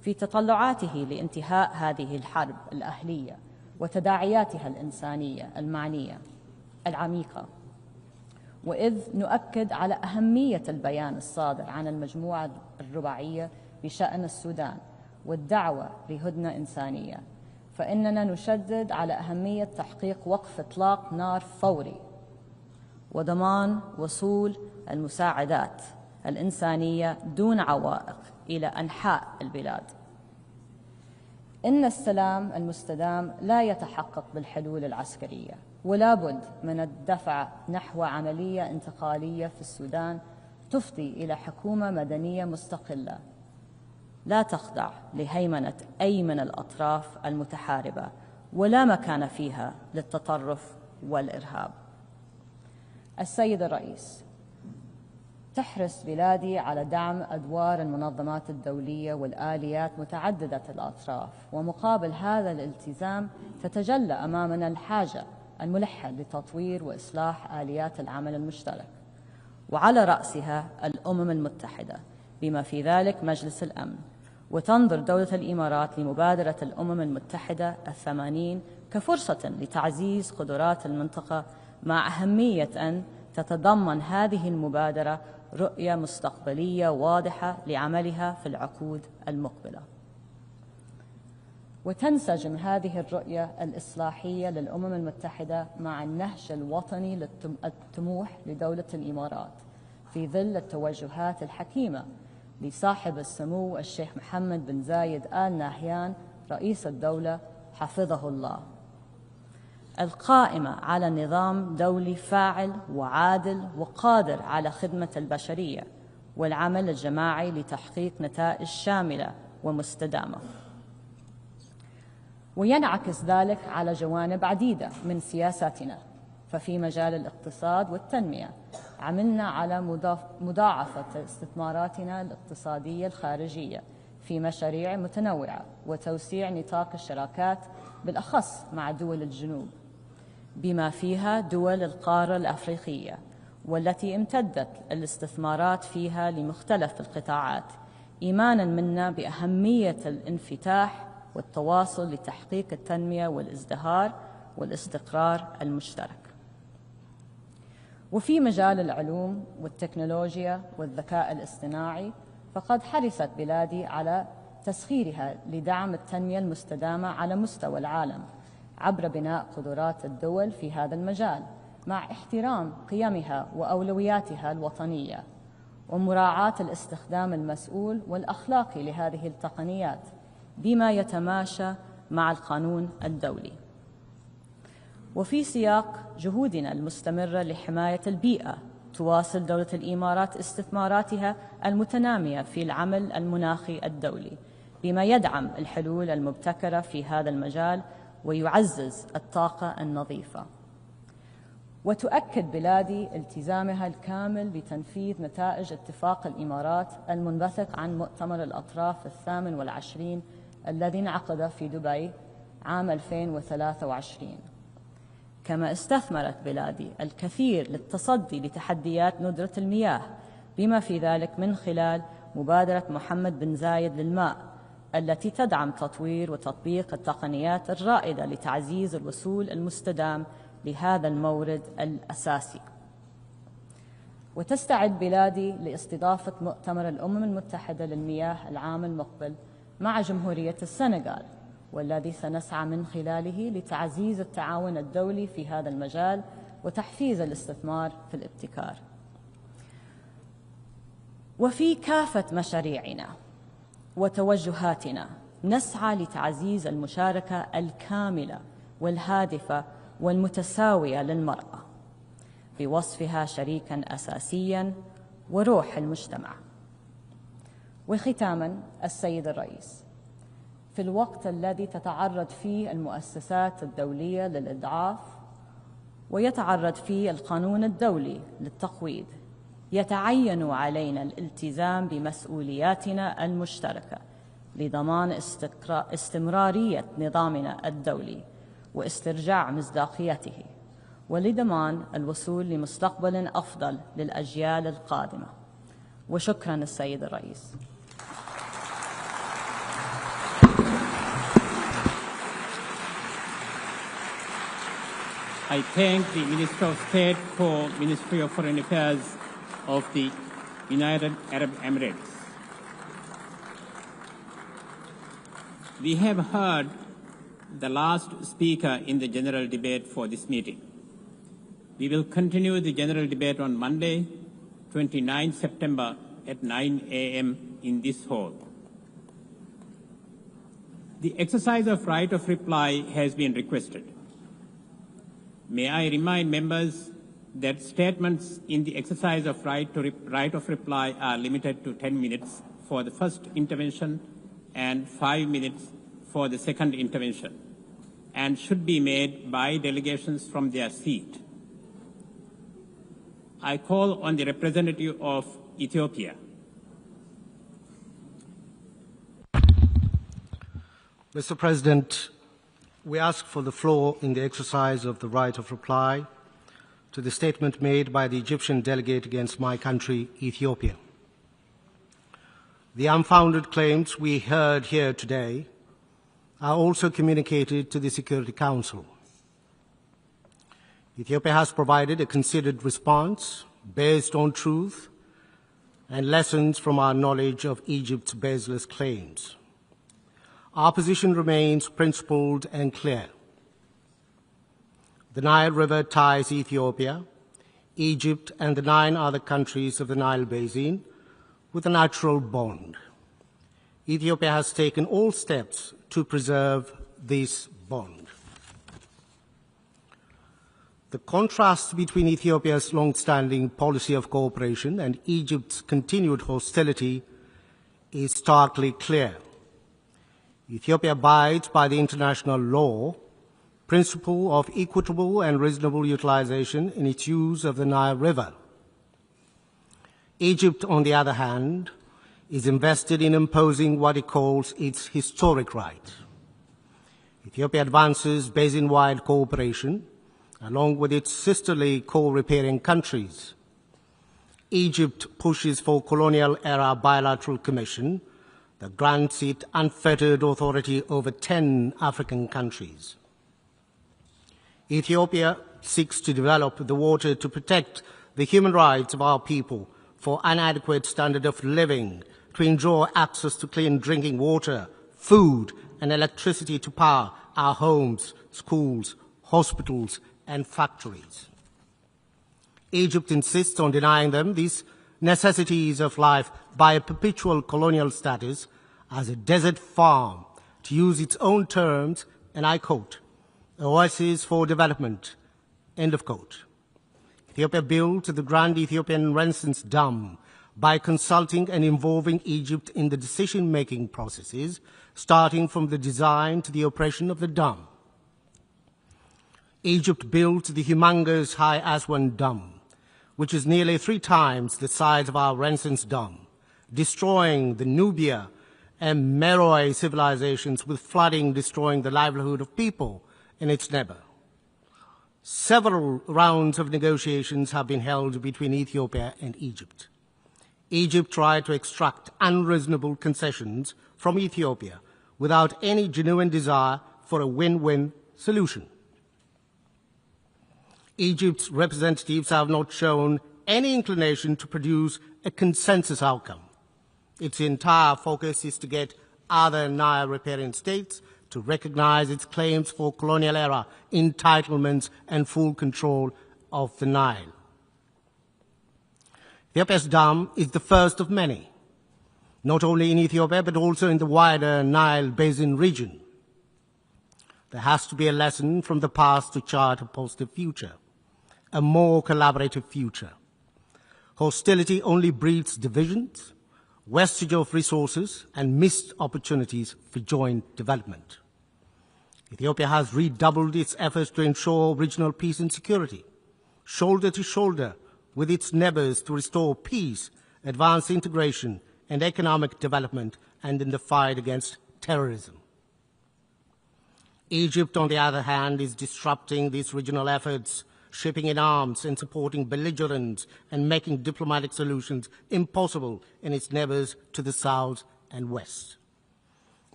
في تطلعاته لانتهاء هذه الحرب الأهلية وتداعياتها الإنسانية المعنية العميقة. وإذ نؤكد على أهمية البيان الصادر عن المجموعة الرباعية بشأن السودان والدعوة لهدنة إنسانية، فإننا نشدد على أهمية تحقيق وقف إطلاق نار فوري وضمان وصول المساعدات الإنسانية دون عوائق إلى أنحاء البلاد. إن السلام المستدام لا يتحقق بالحلول العسكرية، ولا بد من الدفع نحو عملية انتقالية في السودان تفضي إلى حكومة مدنية مستقلة لا تخضع لهيمنة أي من الأطراف المتحاربة، ولا مكان فيها للتطرف والإرهاب. السيد الرئيس، تحرص بلادي على دعم أدوار المنظمات الدولية والآليات متعددة الأطراف، ومقابل هذا الالتزام تتجلى أمامنا الحاجة الملحة لتطوير وإصلاح آليات العمل المشترك، وعلى رأسها الأمم المتحدة بما في ذلك مجلس الأمن. وتنظر دولة الإمارات لمبادرة الأمم المتحدة 80 كفرصة لتعزيز قدرات المنطقة، مع أهمية أن تتضمن هذه المبادرة رؤية مستقبلية واضحة لعملها في العقود المقبلة. وتنسجم هذه الرؤية الإصلاحية للأمم المتحدة مع النهج الوطني الطموح لدولة الإمارات في ظل التوجهات الحكيمة لصاحب السمو الشيخ محمد بن زايد آل نهيان رئيس الدولة حفظه الله، القائمة على نظام دولي فاعل وعادل وقادر على خدمة البشرية والعمل الجماعي لتحقيق نتائج شاملة ومستدامة. وينعكس ذلك على جوانب عديدة من سياساتنا، ففي مجال الاقتصاد والتنمية عملنا على مضاعفة استثماراتنا الاقتصادية الخارجية في مشاريع متنوعة وتوسيع نطاق الشراكات بالأخص مع دول الجنوب، بما فيها دول القارة الأفريقية، والتي امتدت الاستثمارات فيها لمختلف القطاعات، إيماناً منا بأهمية الانفتاح والتواصل لتحقيق التنمية والازدهار والاستقرار المشترك. وفي مجال العلوم والتكنولوجيا والذكاء الاصطناعي، فقد حرصت بلادي على تسخيرها لدعم التنمية المستدامة على مستوى العالم عبر بناء قدرات الدول في هذا المجال مع احترام قيمها وأولوياتها الوطنية ومراعاة الاستخدام المسؤول والأخلاقي لهذه التقنيات بما يتماشى مع القانون الدولي. وفي سياق جهودنا المستمرة لحماية البيئة، تواصل دولة الإمارات استثماراتها المتنامية في العمل المناخي الدولي بما يدعم الحلول المبتكرة في هذا المجال ويعزز الطاقة النظيفة. وتؤكد بلادي التزامها الكامل بتنفيذ نتائج اتفاق الإمارات المنبثق عن مؤتمر الأطراف 28 الذي انعقد في دبي عام 2023. كما استثمرت بلادي الكثير للتصدي لتحديات ندرة المياه بما في ذلك من خلال مبادرة محمد بن زايد للماء التي تدعم تطوير وتطبيق التقنيات الرائدة لتعزيز الوصول المستدام لهذا المورد الأساسي. وتستعد بلادي لاستضافة مؤتمر الأمم المتحدة للمياه العام المقبل مع جمهورية السنغال، والذي سنسعى من خلاله لتعزيز التعاون الدولي في هذا المجال وتحفيز الاستثمار في الابتكار. وفي كافة مشاريعنا وتوجهاتنا نسعى لتعزيز المشاركة الكاملة والهادفة والمتساوية للمرأة بوصفها شريكاً أساسياً وروح المجتمع. وختاماً السيد الرئيس، في الوقت الذي تتعرض فيه المؤسسات الدولية للإضعاف ويتعرض فيه القانون الدولي للتقويض، يتعين علينا الالتزام بمسؤولياتنا المشتركة لضمان استمرارية نظامنا الدولي واسترجاع مصداقيته ولضمان الوصول لمستقبل أفضل للأجيال القادمة. وشكراً السيد الرئيس. I thank the Minister of State for Ministry of Foreign Affairs of the United Arab Emirates. We have heard the last speaker in the general debate for this meeting. We will continue the general debate on Monday, 29 September at 9 a.m. in this hall. The exercise of right of reply has been requested. May I remind members that statements in the exercise of right of reply are limited to 10 minutes for the first intervention and 5 minutes for the second intervention, and should be made by delegations from their seat. I call on the representative of Ethiopia. Mr. President, we ask for the floor in the exercise of the right of reply to the statement made by the Egyptian delegate against my country, Ethiopia. The unfounded claims we heard here today are also communicated to the Security Council. Ethiopia has provided a considered response based on truth and lessons from our knowledge of Egypt's baseless claims. Our position remains principled and clear. The Nile River ties Ethiopia, Egypt, and the 9 other countries of the Nile Basin with a natural bond. Ethiopia has taken all steps to preserve this bond. The contrast between Ethiopia's long-standing policy of cooperation and Egypt's continued hostility is starkly clear. Ethiopia abides by the international law, principle of equitable and reasonable utilization in its use of the Nile River. Egypt, on the other hand, is invested in imposing what it calls its historic right. Ethiopia advances basin-wide cooperation along with its sisterly co-riparian countries. Egypt pushes for colonial-era bilateral commission that grants it unfettered authority over 10 African countries. Ethiopia seeks to develop the water to protect the human rights of our people for inadequate standard of living to enjoy access to clean drinking water, food, and electricity to power our homes, schools, hospitals, and factories. Egypt insists on denying them these necessities of life by a perpetual colonial status as a desert farm, to use its own terms, and I quote, oasis for development, end of quote. Ethiopia built the Grand Ethiopian Renaissance Dam by consulting and involving Egypt in the decision-making processes, starting from the design to the operation of the dam. Egypt built the humongous High Aswan Dam, which is nearly 3 times the size of our Renaissance Dam, destroying the Nubia and Meroe civilizations, with flooding destroying the livelihood of people in its neighbor. Several rounds of negotiations have been held between Ethiopia and Egypt. Egypt tried to extract unreasonable concessions from Ethiopia without any genuine desire for a win-win solution. Egypt's representatives have not shown any inclination to produce a consensus outcome. Its entire focus is to get other Nile riparian states to recognize its claims for colonial era entitlements and full control of the Nile. Ethiopia's dam is the first of many, not only in Ethiopia but also in the wider Nile Basin region. There has to be a lesson from the past to chart a positive future, a more collaborative future. Hostility only breeds divisions, wastage of resources, and missed opportunities for joint development. Ethiopia has redoubled its efforts to ensure regional peace and security, shoulder to shoulder with its neighbors, to restore peace, advance integration and economic development, and in the fight against terrorism. Egypt, on the other hand, is disrupting these regional efforts, shipping in arms and supporting belligerents and making diplomatic solutions impossible in its neighbors to the south and west.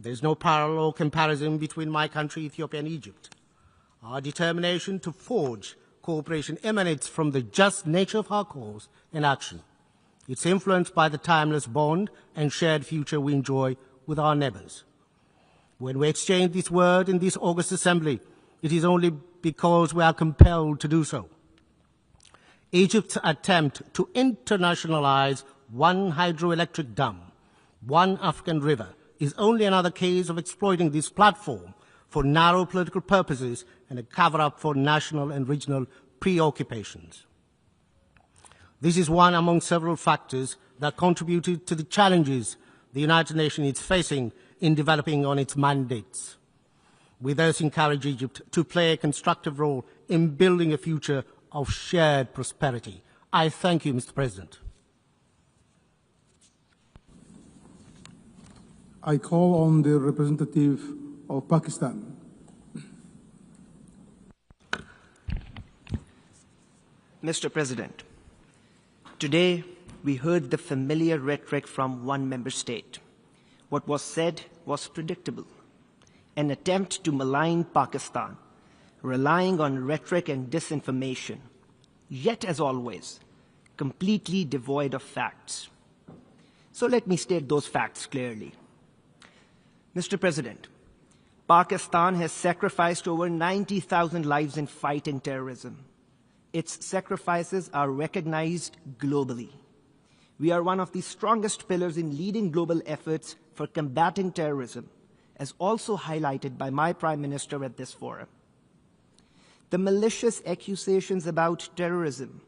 There is no parallel or comparison between my country, Ethiopia, and Egypt. Our determination to forge cooperation emanates from the just nature of our cause and action. It's influenced by the timeless bond and shared future we enjoy with our neighbors. When we exchange this word in this August Assembly, it is only because we are compelled to do so. Egypt's attempt to internationalize one hydroelectric dam, one African river, is only another case of exploiting this platform for narrow political purposes and a cover-up for national and regional preoccupations. This is one among several factors that contributed to the challenges the United Nations is facing in developing on its mandates. We thus encourage Egypt to play a constructive role in building a future of shared prosperity. I thank you, Mr. President. I call on the representative of Pakistan. Mr. President, today we heard the familiar rhetoric from one member state. What was said was predictable. An attempt to malign Pakistan, relying on rhetoric and disinformation, yet as always, completely devoid of facts. So let me state those facts clearly. Mr. President, Pakistan has sacrificed over 90,000 lives in fighting terrorism. Its sacrifices are recognized globally. We are one of the strongest pillars in leading global efforts for combating terrorism, as also highlighted by my Prime Minister at this forum. The malicious accusations about terrorism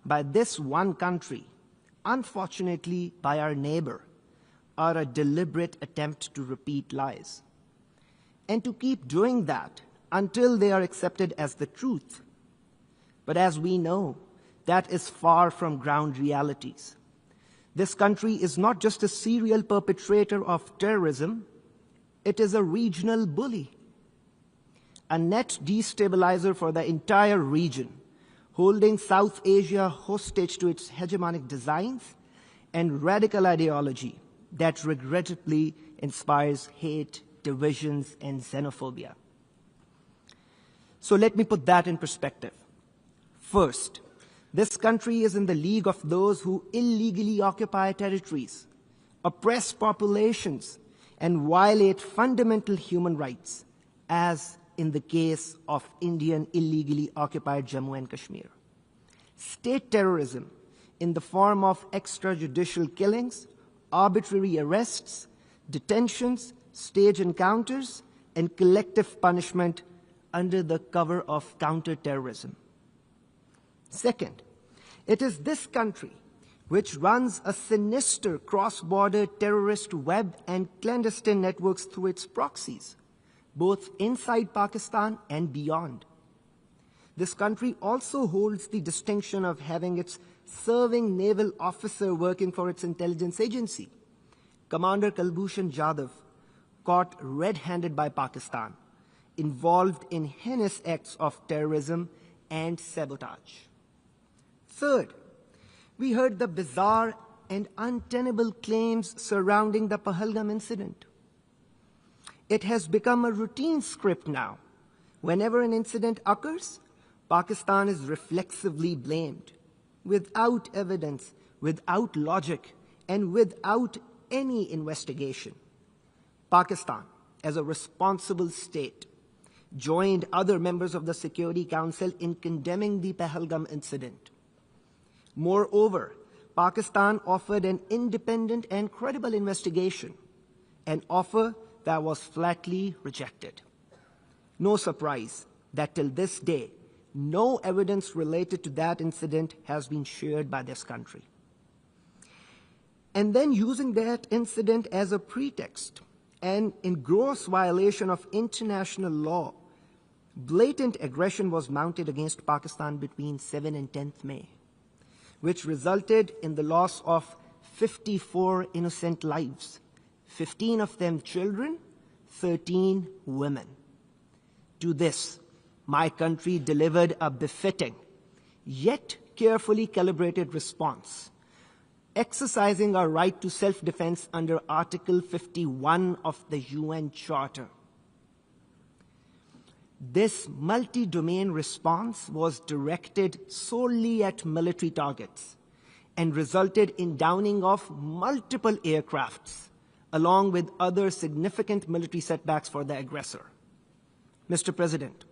by this one country, unfortunately by our neighbor, are a deliberate attempt to repeat lies, and to keep doing that until they are accepted as the truth. But as we know, that is far from ground realities. This country is not just a serial perpetrator of terrorism, it is a regional bully, a net destabilizer for the entire region, holding South Asia hostage to its hegemonic designs and radical ideology that regrettably inspires hate, divisions, and xenophobia. So let me put that in perspective. First, this country is in the league of those who illegally occupy territories oppress populations, and violate fundamental human rights, as in the case of Indian illegally occupied Jammu and Kashmir. State terrorism in the form of extrajudicial killings, arbitrary arrests, detentions, stage encounters, and collective punishment under the cover of counterterrorism. Second, it is this country which runs a sinister cross-border terrorist web and clandestine networks through its proxies, both inside Pakistan and beyond. This country also holds the distinction of having its serving naval officer working for its intelligence agency, Commander Kulbhushan Jadhav, caught red-handed by Pakistan, involved in heinous acts of terrorism and sabotage. Third, we heard the bizarre and untenable claims surrounding the Pahalgam incident. It has become a routine script now. Whenever an incident occurs, Pakistan is reflexively blamed, without evidence, without logic, and without any investigation. Pakistan, as a responsible state, joined other members of the Security Council in condemning the Pahalgam incident. Moreover, Pakistan offered an independent and credible investigation, an offer that was flatly rejected. No surprise that till this day, no evidence related to that incident has been shared by this country. And then using that incident as a pretext and in gross violation of international law, blatant aggression was mounted against Pakistan between 7 and 10th May, which resulted in the loss of 54 innocent lives, 15 of them children, 13 women. To this, my country delivered a befitting, yet carefully calibrated response, exercising our right to self-defense under Article 51 of the UN Charter. This multi-domain response was directed solely at military targets and resulted in downing of multiple aircrafts, along with other significant military setbacks for the aggressor. Mr. President,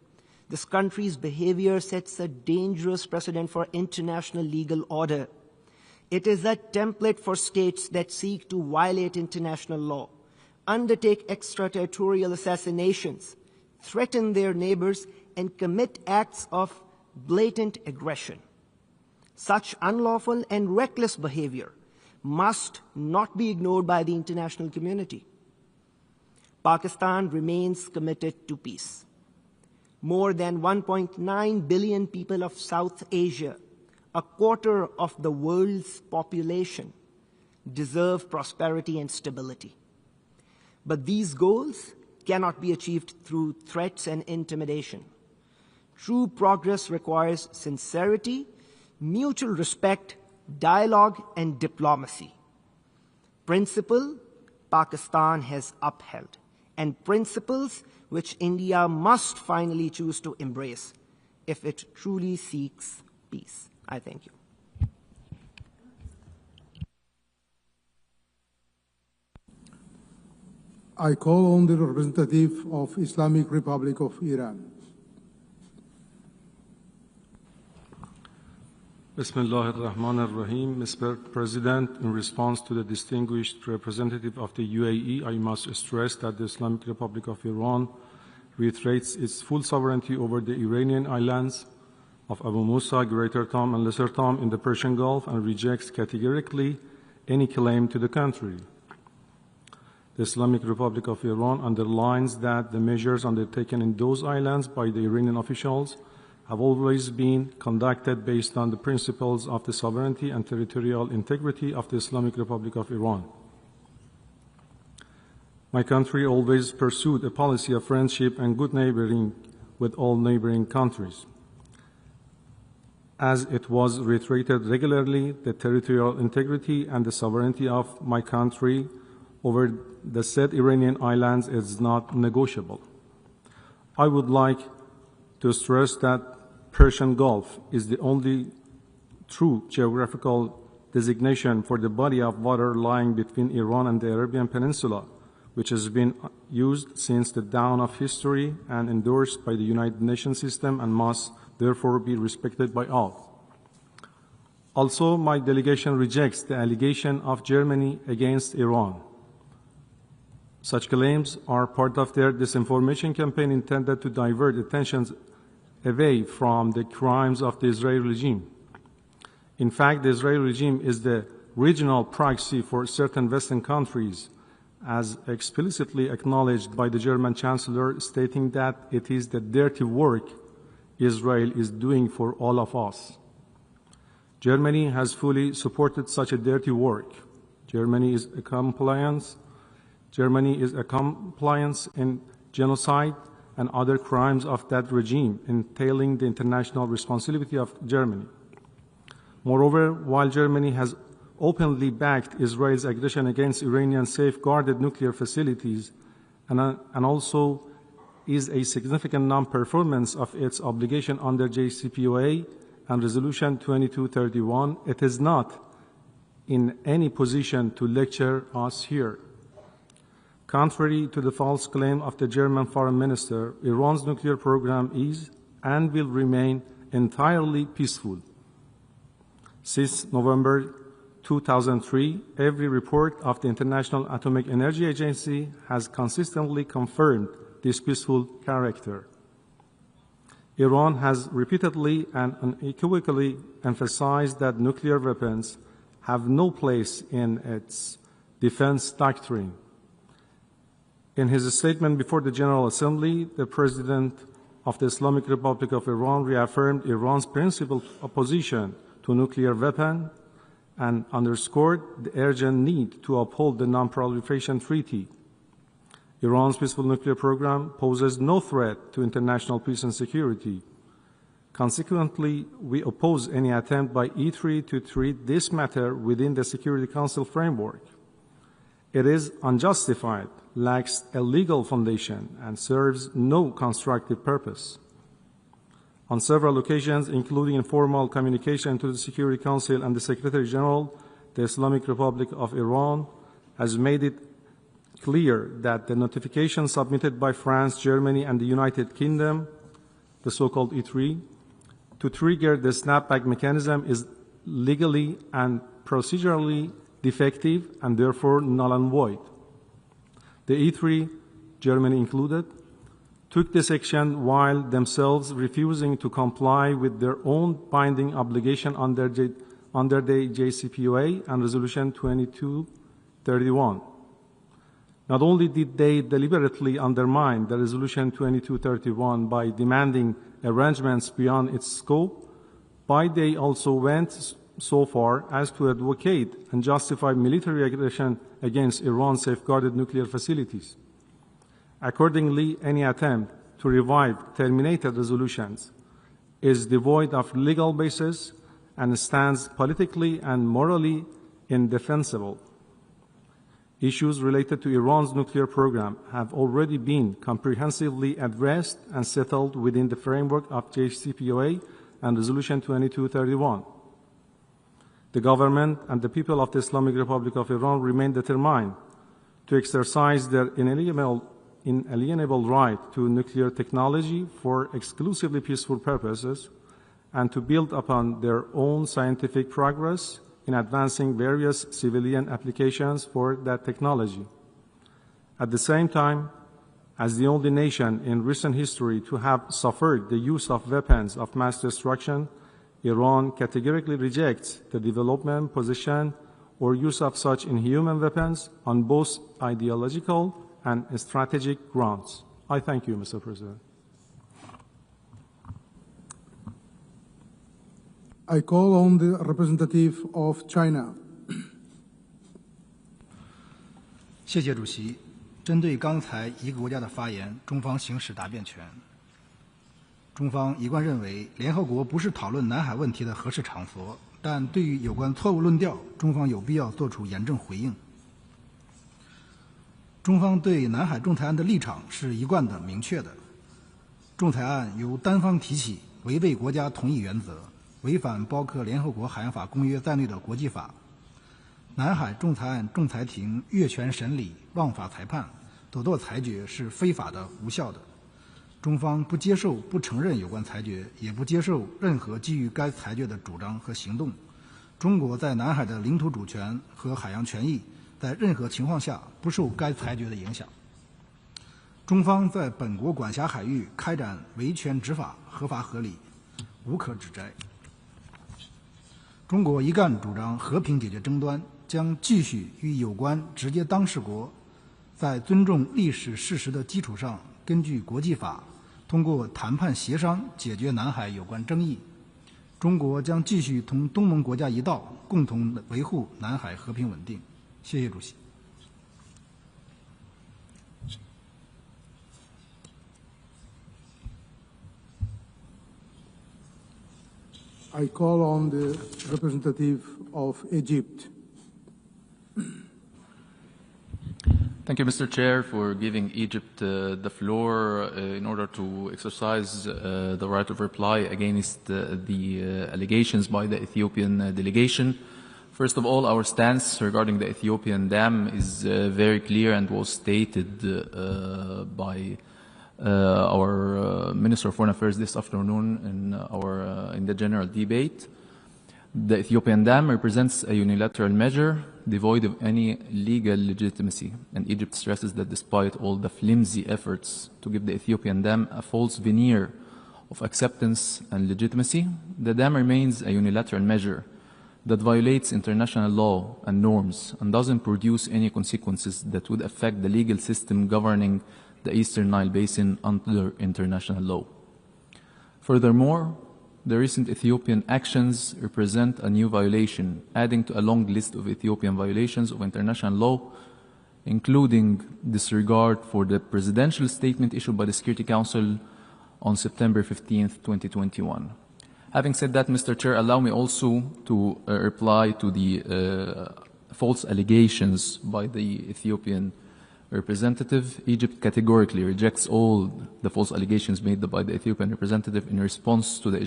this country's behavior sets a dangerous precedent for international legal order. It is a template for states that seek to violate international law, undertake extraterritorial assassinations, threaten their neighbors, and commit acts of blatant aggression. Such unlawful and reckless behavior must not be ignored by the international community. Pakistan remains committed to peace. More than 1.9 billion people of South Asia, a quarter of the world's population, deserve prosperity and stability. But these goals cannot be achieved through threats and intimidation. True progress requires sincerity, mutual respect, dialogue, and diplomacy. Principle Pakistan has upheld, and principles which India must finally choose to embrace if it truly seeks peace. I thank you. I call on the representative of Islamic Republic of Iran. Bismillah ar-Rahman ar-Rahim. Mr. President, in response to the distinguished representative of the UAE, I must stress that the Islamic Republic of Iran reiterates its full sovereignty over the Iranian islands of Abu Musa, Greater Tom, and Lesser Tom in the Persian Gulf and rejects categorically any claim to the contrary. The Islamic Republic of Iran underlines that the measures undertaken in those islands by the Iranian officials have always been conducted based on the principles of the sovereignty and territorial integrity of the Islamic Republic of Iran. My country always pursued a policy of friendship and good neighboring with all neighboring countries. As it was reiterated regularly, the territorial integrity and the sovereignty of my country over the said Iranian islands is not negotiable. I would like to stress that Persian Gulf is the only true geographical designation for the body of water lying between Iran and the Arabian Peninsula, which has been used since the dawn of history and endorsed by the United Nations system and must therefore be respected by all. Also, my delegation rejects the allegation of Germany against Iran. Such claims are part of their disinformation campaign intended to divert attention away from the crimes of the Israeli regime. In fact, the Israeli regime is the regional proxy for certain Western countries, as explicitly acknowledged by the German Chancellor, stating that it is the dirty work Israel is doing for all of us. Germany has fully supported such a dirty work. Germany is a compliance in genocide and other crimes of that regime, entailing the international responsibility of Germany. Moreover, while Germany has openly backed Israel's aggression against Iranian safeguarded nuclear facilities and also is a significant non-performance of its obligation under JCPOA and Resolution 2231, it is not in any position to lecture us here. Contrary to the false claim of the German foreign minister, Iran's nuclear program is and will remain entirely peaceful. Since November 2003, every report of the International Atomic Energy Agency has consistently confirmed this peaceful character. Iran has repeatedly and unequivocally emphasized that nuclear weapons have no place in its defense doctrine. In his statement before the General Assembly, the President of the Islamic Republic of Iran reaffirmed Iran's principled opposition to nuclear weapons and underscored the urgent need to uphold the Non-Proliferation Treaty. Iran's peaceful nuclear program poses no threat to international peace and security. Consequently, we oppose any attempt by E3 to treat this matter within the Security Council framework. It is unjustified, lacks a legal foundation, and serves no constructive purpose. On several occasions, including informal communication to the Security Council and the Secretary General, the Islamic Republic of Iran has made it clear that the notification submitted by France, Germany, and the United Kingdom, the so-called E3, to trigger the snapback mechanism is legally and procedurally defective and therefore null and void. The E3, Germany included, took this action while themselves refusing to comply with their own binding obligation under the JCPOA and Resolution 2231. Not only did they deliberately undermine the Resolution 2231 by demanding arrangements beyond its scope, but they also went so far as to advocate and justify military aggression against Iran's safeguarded nuclear facilities. Accordingly, any attempt to revive terminated resolutions is devoid of legal basis and stands politically and morally indefensible. Issues related to Iran's nuclear program have already been comprehensively addressed and settled within the framework of JCPOA and Resolution 2231. The government and the people of the Islamic Republic of Iran remain determined to exercise their inalienable right to nuclear technology for exclusively peaceful purposes and to build upon their own scientific progress in advancing various civilian applications for that technology. At the same time, as the only nation in recent history to have suffered the use of weapons of mass destruction, Iran categorically rejects the development, possession, or use of such inhuman weapons on both ideological and strategic grounds. I thank you, Mr. President. I call on the representative of China. 谢谢主席。针对刚才一个国家的发言，中方行使答辩权。中方一贯认为，联合国不是讨论南海问题的合适场所，但对于有关错误论调，中方有必要作出严正回应。中方对南海仲裁案的立场是一贯的、明确的。仲裁案由单方提起，违背国家同意原则，违反包括联合国海洋法公约在内的国际法，南海仲裁案仲裁庭越权审理、枉法裁判、躲舵裁决是非法的、无效的。中方不接受、不承认有关裁决，也不接受任何基于该裁决的主张和行动。中国在南海的领土主权和海洋权益在任何情况下不受该裁决的影响。中方在本国管辖海域开展维权执法合法合理，无可指摘。中国一贯主张和平解决争端，将继续与有关直接当事国在尊重历史事实的基础上，根据国际法通过谈判协商解决南海有关争议。中国将继续同东盟国家一道，共同维护南海和平稳定。谢谢主席。I call on the representative of Egypt. Thank you, Mr. Chair, for giving Egypt the floor in order to exercise the right of reply against the allegations by the Ethiopian delegation. First of all, our stance regarding the Ethiopian dam is very clear and was stated by our Minister of Foreign Affairs this afternoon in the general debate. The Ethiopian dam represents a unilateral measure devoid of any legal legitimacy, and Egypt stresses that despite all the flimsy efforts to give the Ethiopian dam a false veneer of acceptance and legitimacy, the dam remains a unilateral measure that violates international law and norms and doesn't produce any consequences that would affect the legal system governing the Eastern Nile Basin under international law. Furthermore, the recent Ethiopian actions represent a new violation, adding to a long list of Ethiopian violations of international law, including disregard for the presidential statement issued by the Security Council on September 15, 2021. Having said that, Mr. Chair, allow me also to reply to the false allegations by the Ethiopian representative. Egypt categorically rejects all the false allegations made by the Ethiopian representative in response to the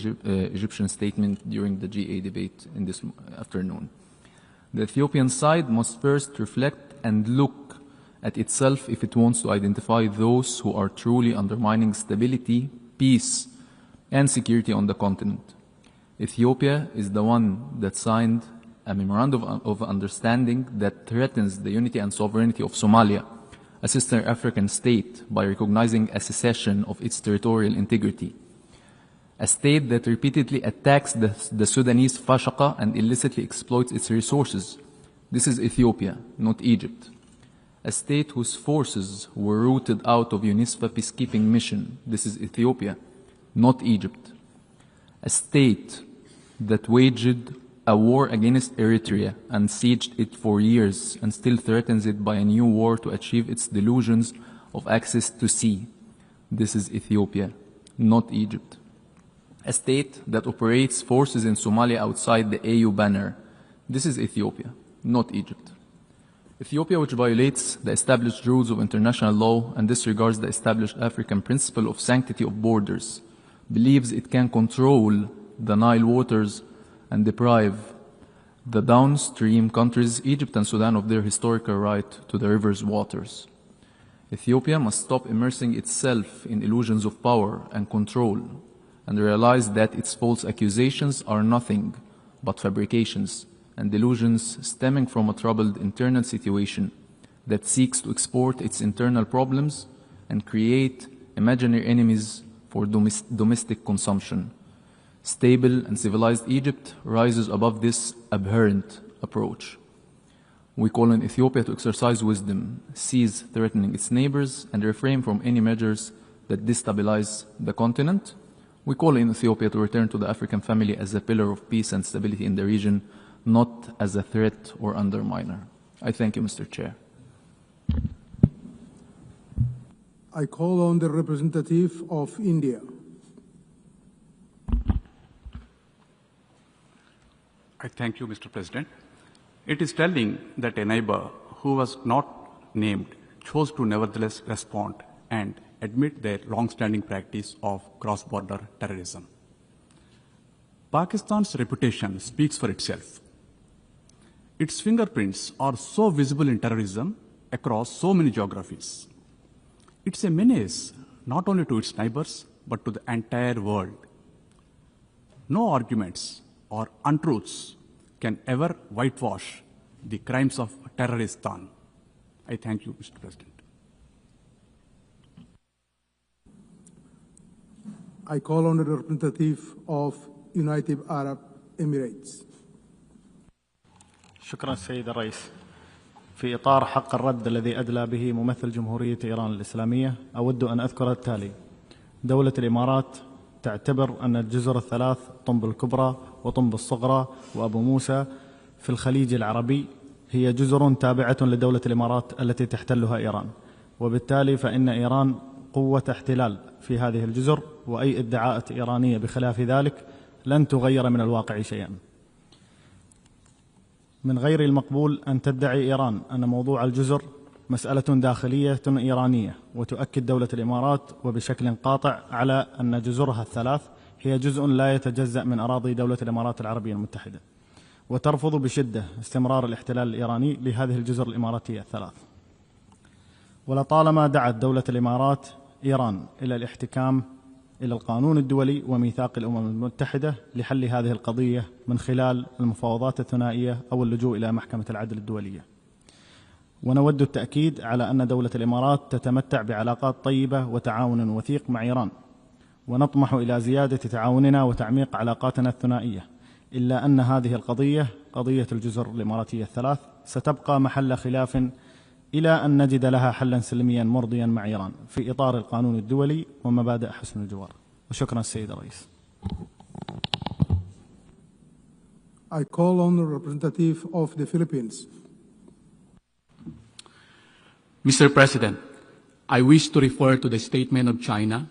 Egyptian statement during the GA debate in this afternoon. The Ethiopian side must first reflect and look at itself if it wants to identify those who are truly undermining stability, peace, and security on the continent. Ethiopia is the one that signed a memorandum of understanding that threatens the unity and sovereignty of Somalia, a sister African state, by recognizing a secession of its territorial integrity. A state that repeatedly attacks the Sudanese Fashaqa and illicitly exploits its resources. This is Ethiopia, not Egypt. A state whose forces were rooted out of UNISFA peacekeeping mission. This is Ethiopia, not Egypt. A state that waged a war against Eritrea and sieged it for years and still threatens it by a new war to achieve its delusions of access to sea. This is Ethiopia, not Egypt. A state that operates forces in Somalia outside the AU banner. This is Ethiopia, not Egypt. Ethiopia, which violates the established rules of international law and disregards the established African principle of sanctity of borders, believes it can control the Nile waters and deprive the downstream countries, Egypt and Sudan, of their historical right to the river's waters. Ethiopia must stop immersing itself in illusions of power and control and realize that its false accusations are nothing but fabrications and delusions stemming from a troubled internal situation that seeks to export its internal problems and create imaginary enemies for domestic consumption. Stable and civilized Egypt rises above this abhorrent approach. We call on Ethiopia to exercise wisdom, cease threatening its neighbors, and refrain from any measures that destabilize the continent. We call on Ethiopia to return to the African family as a pillar of peace and stability in the region, not as a threat or underminer. I thank you, Mr. Chair. I call on the representative of India. I thank you, Mr. President. It is telling that a neighbor who was not named chose to nevertheless respond and admit their long-standing practice of cross-border terrorism. Pakistan's reputation speaks for itself. Its fingerprints are so visible in terrorism across so many geographies. It's a menace not only to its neighbors, but to the entire world. No arguments or untruths can ever whitewash the crimes of terrorists done. I thank you, Mr. President. I call on the representative of United Arab Emirates. شكرا سيد الرئيس. في إطار حق الرد الذي أدلى به ممثل جمهورية إيران الإسلامية، أود أن أذكر التالي: دولة الإمارات تعتبر أن الجزر الثلاث، طنب الكبرى وطنب الصغرى وأبو موسى في الخليج العربي، هي جزر تابعة لدولة الإمارات التي تحتلها إيران، وبالتالي فإن إيران قوة احتلال في هذه الجزر، وأي ادعاءات إيرانية بخلاف ذلك لن تغير من الواقع شيئا. من غير المقبول أن تدعي إيران أن موضوع الجزر مسألة داخلية إيرانية، وتؤكد دولة الإمارات وبشكل قاطع على أن جزرها الثلاث هي جزء لا يتجزأ من أراضي دولة الإمارات العربية المتحدة، وترفض بشدة استمرار الاحتلال الإيراني لهذه الجزر الإماراتية الثلاث. ولطالما دعت دولة الإمارات إيران إلى الاحتكام إلى القانون الدولي وميثاق الأمم المتحدة لحل هذه القضية من خلال المفاوضات الثنائية أو اللجوء إلى محكمة العدل الدولية. ونود التأكيد على أن دولة الإمارات تتمتع بعلاقات طيبة وتعاون وثيق مع إيران، ونطمح إلى زيادة تعاوننا وتعميق علاقاتنا الثنائية، إلا أن هذه القضية، قضية الجزر الإماراتية الثلاث، ستبقى محل خلاف إلى أن نجد لها حلا سلميا مرضيا مع إيران في إطار القانون الدولي ومبادئ حسن الجوار. وشكرا السيد الرئيس. I call on the representative of the Philippines. Mr. President, I wish to refer to the statement of China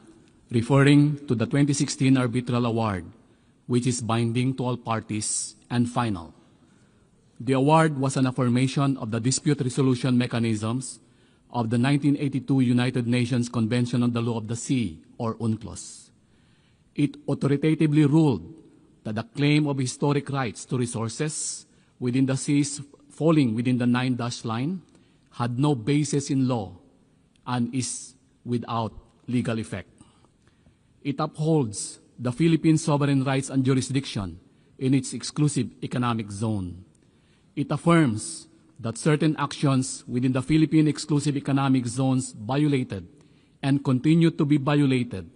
referring to the 2016 Arbitral Award, which is binding to all parties and final. The award was an affirmation of the dispute resolution mechanisms of the 1982 United Nations Convention on the Law of the Sea, or UNCLOS. It authoritatively ruled that the claim of historic rights to resources within the seas falling within the 9-dash line had no basis in law and is without legal effect. It upholds the Philippine sovereign rights and jurisdiction in its exclusive economic zone. It affirms that certain actions within the Philippine exclusive economic zones violated and continue to be violated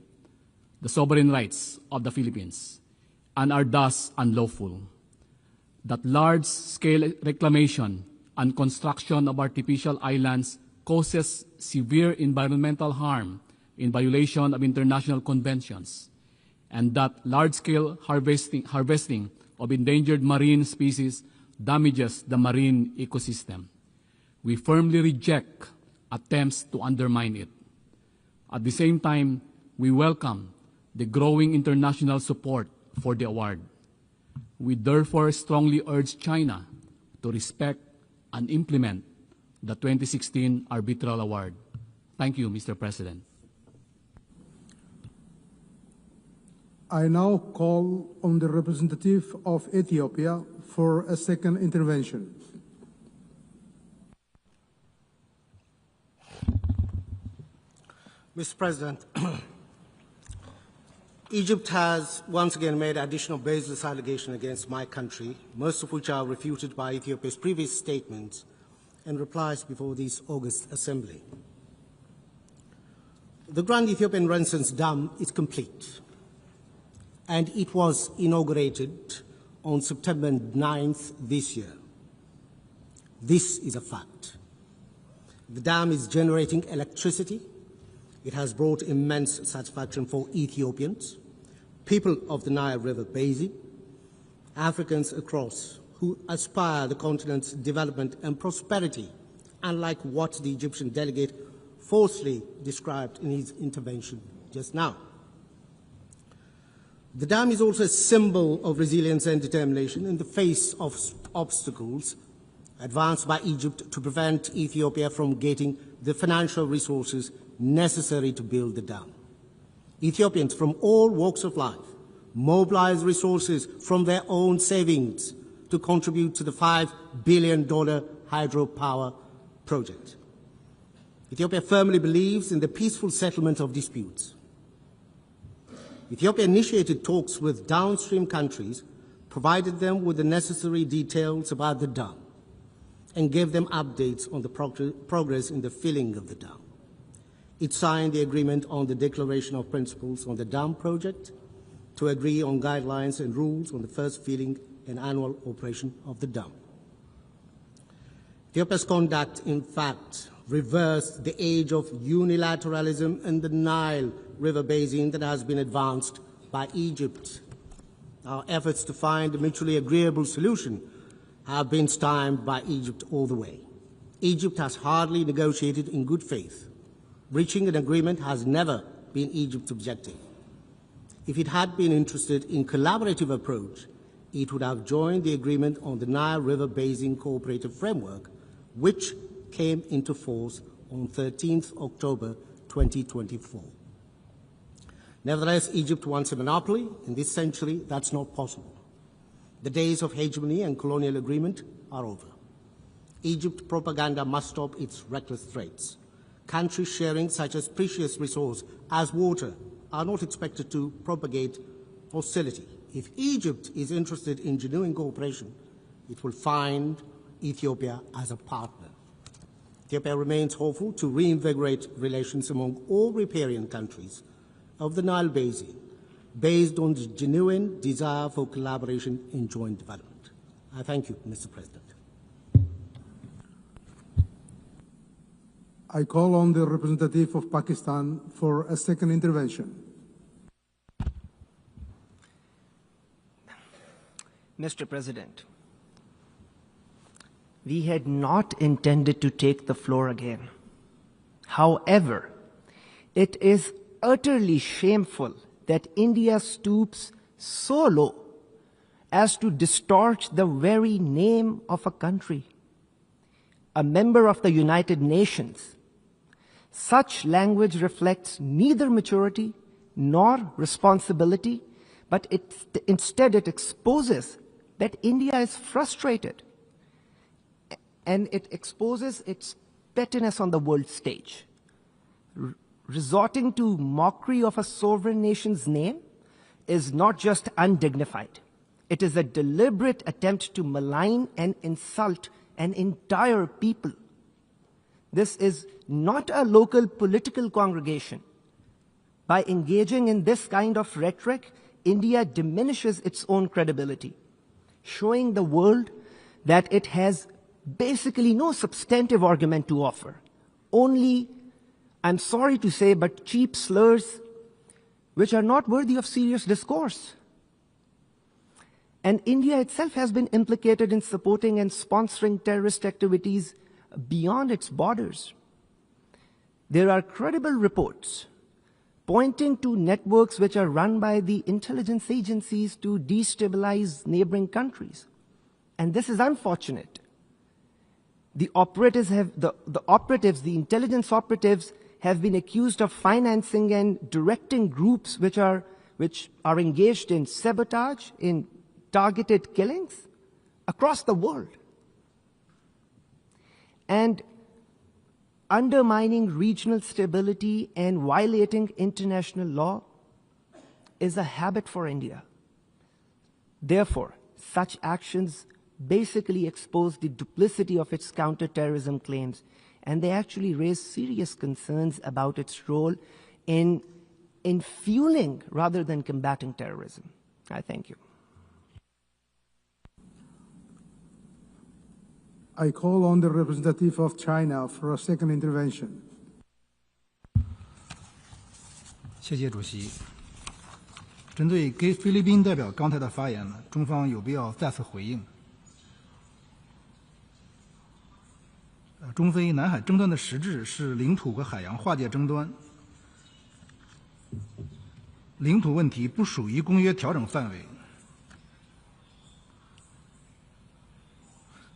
the sovereign rights of the Philippines and are thus unlawful. That large-scale reclamation and construction of artificial islands causes severe environmental harm in violation of international conventions, and that large-scale harvesting of endangered marine species damages the marine ecosystem. We firmly reject attempts to undermine it. At the same time, we welcome the growing international support for the award. We therefore strongly urge China to respect and implement the 2016 Arbitral Award. Thank you, Mr. President. I now call on the representative of Ethiopia for a second intervention. Mr. President, Egypt has once again made additional baseless allegations against my country, most of which are refuted by Ethiopia's previous statements and replies before this August Assembly. The Grand Ethiopian Renaissance Dam is complete, and it was inaugurated on September 9th this year. This is a fact. The dam is generating electricity. It has brought immense satisfaction for Ethiopians, people of the Nile River Basin, Africans across who aspire the continent's development and prosperity, unlike what the Egyptian delegate falsely described in his intervention just now. The dam is also a symbol of resilience and determination in the face of obstacles advanced by Egypt to prevent Ethiopia from getting the financial resources necessary to build the dam. Ethiopians from all walks of life mobilize resources from their own savings to contribute to the $5 billion hydropower project. Ethiopia firmly believes in the peaceful settlement of disputes. Ethiopia initiated talks with downstream countries, provided them with the necessary details about the dam, and gave them updates on the progress in the filling of the dam. It signed the agreement on the Declaration of Principles on the dam project to agree on guidelines and rules on the first filling and annual operation of the dam. Ethiopia's conduct, in fact, reversed the age of unilateralism in the Nile River basin that has been advanced by Egypt. Our efforts to find a mutually agreeable solution have been stymied by Egypt all the way. Egypt has hardly negotiated in good faith. Reaching an agreement has never been Egypt's objective. If it had been interested in collaborative approach, it would have joined the agreement on the Nile River Basin Cooperative Framework, which came into force on 13th October 2024. Nevertheless, Egypt wants a monopoly. In this century, that's not possible. The days of hegemony and colonial agreement are over. Egypt propaganda must stop its reckless threats. Countries sharing such a precious resource as water are not expected to propagate hostility. If Egypt is interested in genuine cooperation, it will find Ethiopia as a partner. Ethiopia remains hopeful to reinvigorate relations among all riparian countries of the Nile Basin, based on the genuine desire for collaboration in joint development. I thank you, Mr. President. I call on the representative of Pakistan for a second intervention. Mr. President, we had not intended to take the floor again. However, it is utterly shameful that India stoops so low as to distort the very name of a country, a member of the United Nations. Such language reflects neither maturity nor responsibility, but instead it exposes that India is frustrated, and it exposes its pettiness on the world stage. Resorting to mockery of a sovereign nation's name is not just undignified. It is a deliberate attempt to malign and insult an entire people. This is not a local political congregation. By engaging in this kind of rhetoric, India diminishes its own credibility, showing the world that it has basically no substantive argument to offer, only, I'm sorry to say, but cheap slurs which are not worthy of serious discourse. And India itself has been implicated in supporting and sponsoring terrorist activities beyond its borders. There are credible reports pointing to networks which are run by the intelligence agencies to destabilize neighboring countries. And this is unfortunate. The intelligence operatives have been accused of financing and directing groups which are engaged in sabotage, in targeted killings across the world. And undermining regional stability and violating international law is a habit for India. Therefore, such actions basically expose the duplicity of its counterterrorism claims, and they actually raise serious concerns about its role in fueling rather than combating terrorism. I thank you. I call on the representative of China for a second intervention. 谢谢主席。针对菲律宾代表刚才的发言呢，中方有必要再次回应。中菲南海争端的实质是领土和海洋划界争端，领土问题不属于公约调整范围。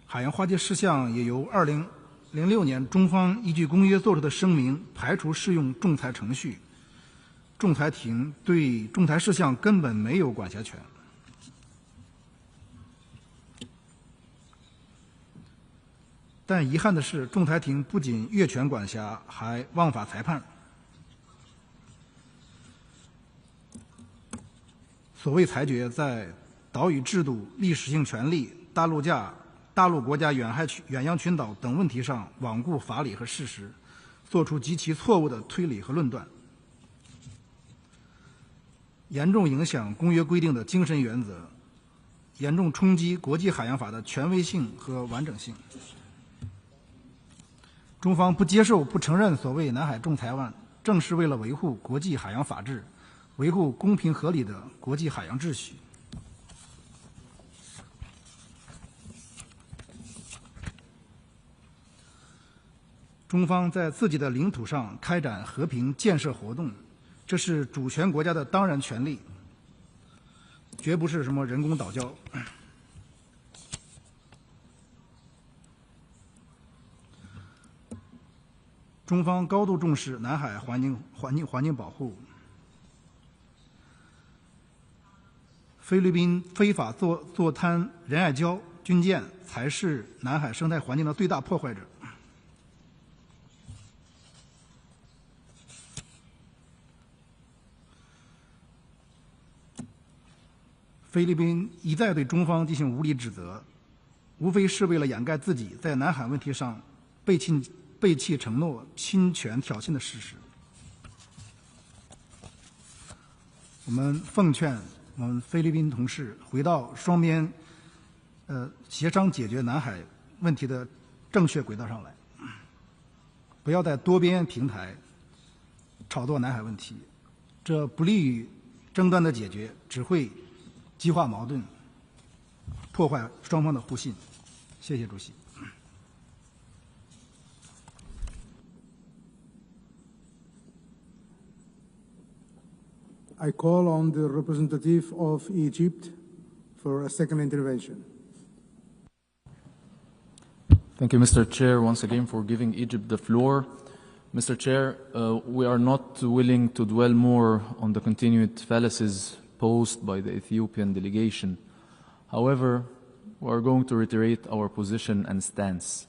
海洋划界事项也由2006年中方依据公约作出的声明排除适用仲裁程序，仲裁庭对仲裁事项根本没有管辖权。但遗憾的是，仲裁庭不仅越权管辖，还枉法裁判。所谓裁决，在岛屿制度、历史性权利、大陆国家远洋群岛等问题上罔顾法理和事实，做出极其错误的推理和论断，严重影响公约规定的精神原则，严重冲击国际海洋法的权威性和完整性。中方不接受、不承认所谓南海仲裁案，正是为了维护国际海洋法治，维护公平合理的国际海洋秩序。中方在自己的领土上开展和平建设活动，这是主权国家的当然权利，绝不是什么人工岛礁。中方高度重视南海环境保护。菲律宾非法坐滩仁爱礁军舰才是南海生态环境的最大破坏者。菲律宾一再对中方进行无理指责，无非是为了掩盖自己在南海问题上背弃承诺、侵权挑衅的事实。我们奉劝我们菲律宾同事回到双边协商解决南海问题的正确轨道上来，不要在多边平台炒作南海问题，这不利于争端的解决，只会激化矛盾，破坏双方的互信。谢谢主席。I call on the representative of Egypt for a second intervention. Thank you, Mr. Chair, once again for giving Egypt the floor. Mr. Chair, we are not willing to dwell more on the continued fallacies posed by the Ethiopian delegation. However, we are going to reiterate our position and stance.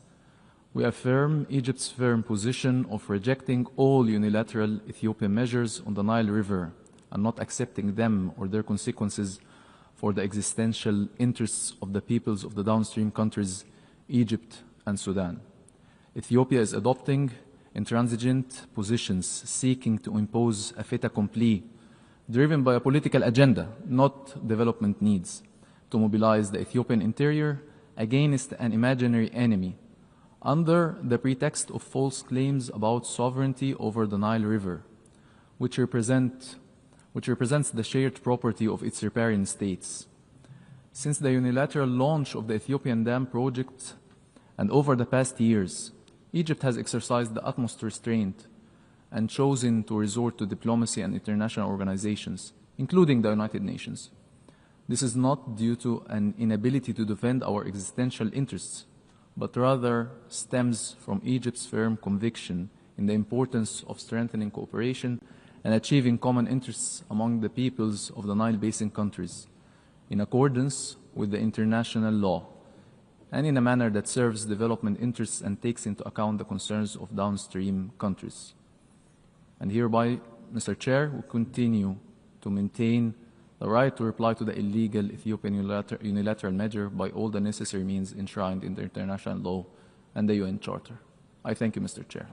We affirm Egypt's firm position of rejecting all unilateral Ethiopian measures on the Nile River and not accepting them or their consequences for the existential interests of the peoples of the downstream countries, Egypt and Sudan. Ethiopia is adopting intransigent positions seeking to impose a fait accompli driven by a political agenda, not development needs, to mobilize the Ethiopian interior against an imaginary enemy under the pretext of false claims about sovereignty over the Nile River, which represents the shared property of its riparian states. Since the unilateral launch of the Ethiopian Dam project and over the past years, Egypt has exercised the utmost restraint and chosen to resort to diplomacy and international organizations, including the United Nations. This is not due to an inability to defend our existential interests, but rather stems from Egypt's firm conviction in the importance of strengthening cooperation and achieving common interests among the peoples of the Nile Basin countries, in accordance with the international law, and in a manner that serves development interests and takes into account the concerns of downstream countries. And hereby, Mr. Chair, we continue to maintain the right to reply to the illegal Ethiopian unilateral measure by all the necessary means enshrined in the international law and the UN Charter. I thank you, Mr. Chair.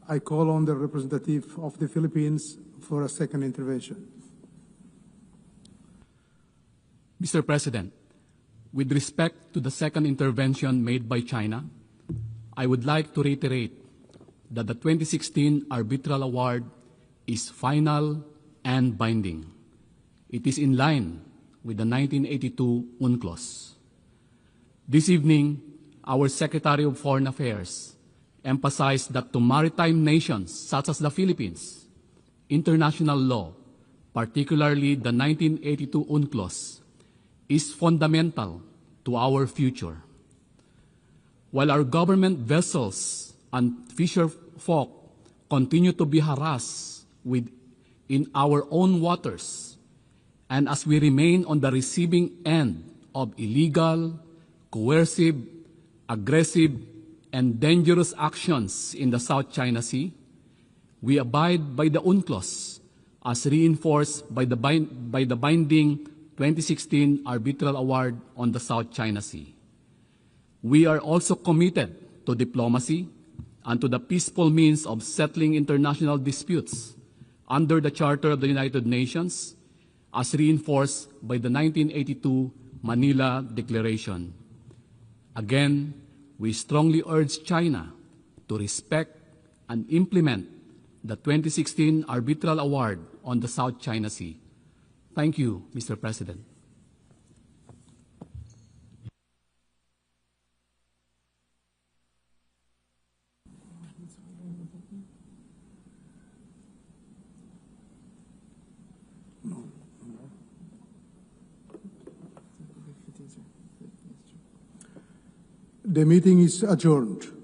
I call on the representative of the Philippines for a second intervention. Mr. President, with respect to the second intervention made by China, I would like to reiterate that the 2016 arbitral award is final and binding. It is in line with the 1982 UNCLOS. This evening, our Secretary of Foreign Affairs emphasized that to maritime nations such as the Philippines, international law, particularly the 1982 UNCLOS, is fundamental to our future. While our government vessels and fisher folk continue to be harassed in our own waters, and as we remain on the receiving end of illegal, coercive, aggressive, and dangerous actions in the South China Sea, we abide by the UNCLOS as reinforced by the binding 2016 Arbitral Award on the South China Sea. We are also committed to diplomacy and to the peaceful means of settling international disputes under the Charter of the United Nations, as reinforced by the 1982 Manila Declaration. Again, we strongly urge China to respect and implement the 2016 Arbitral Award on the South China Sea. Thank you, Mr. President. The meeting is adjourned.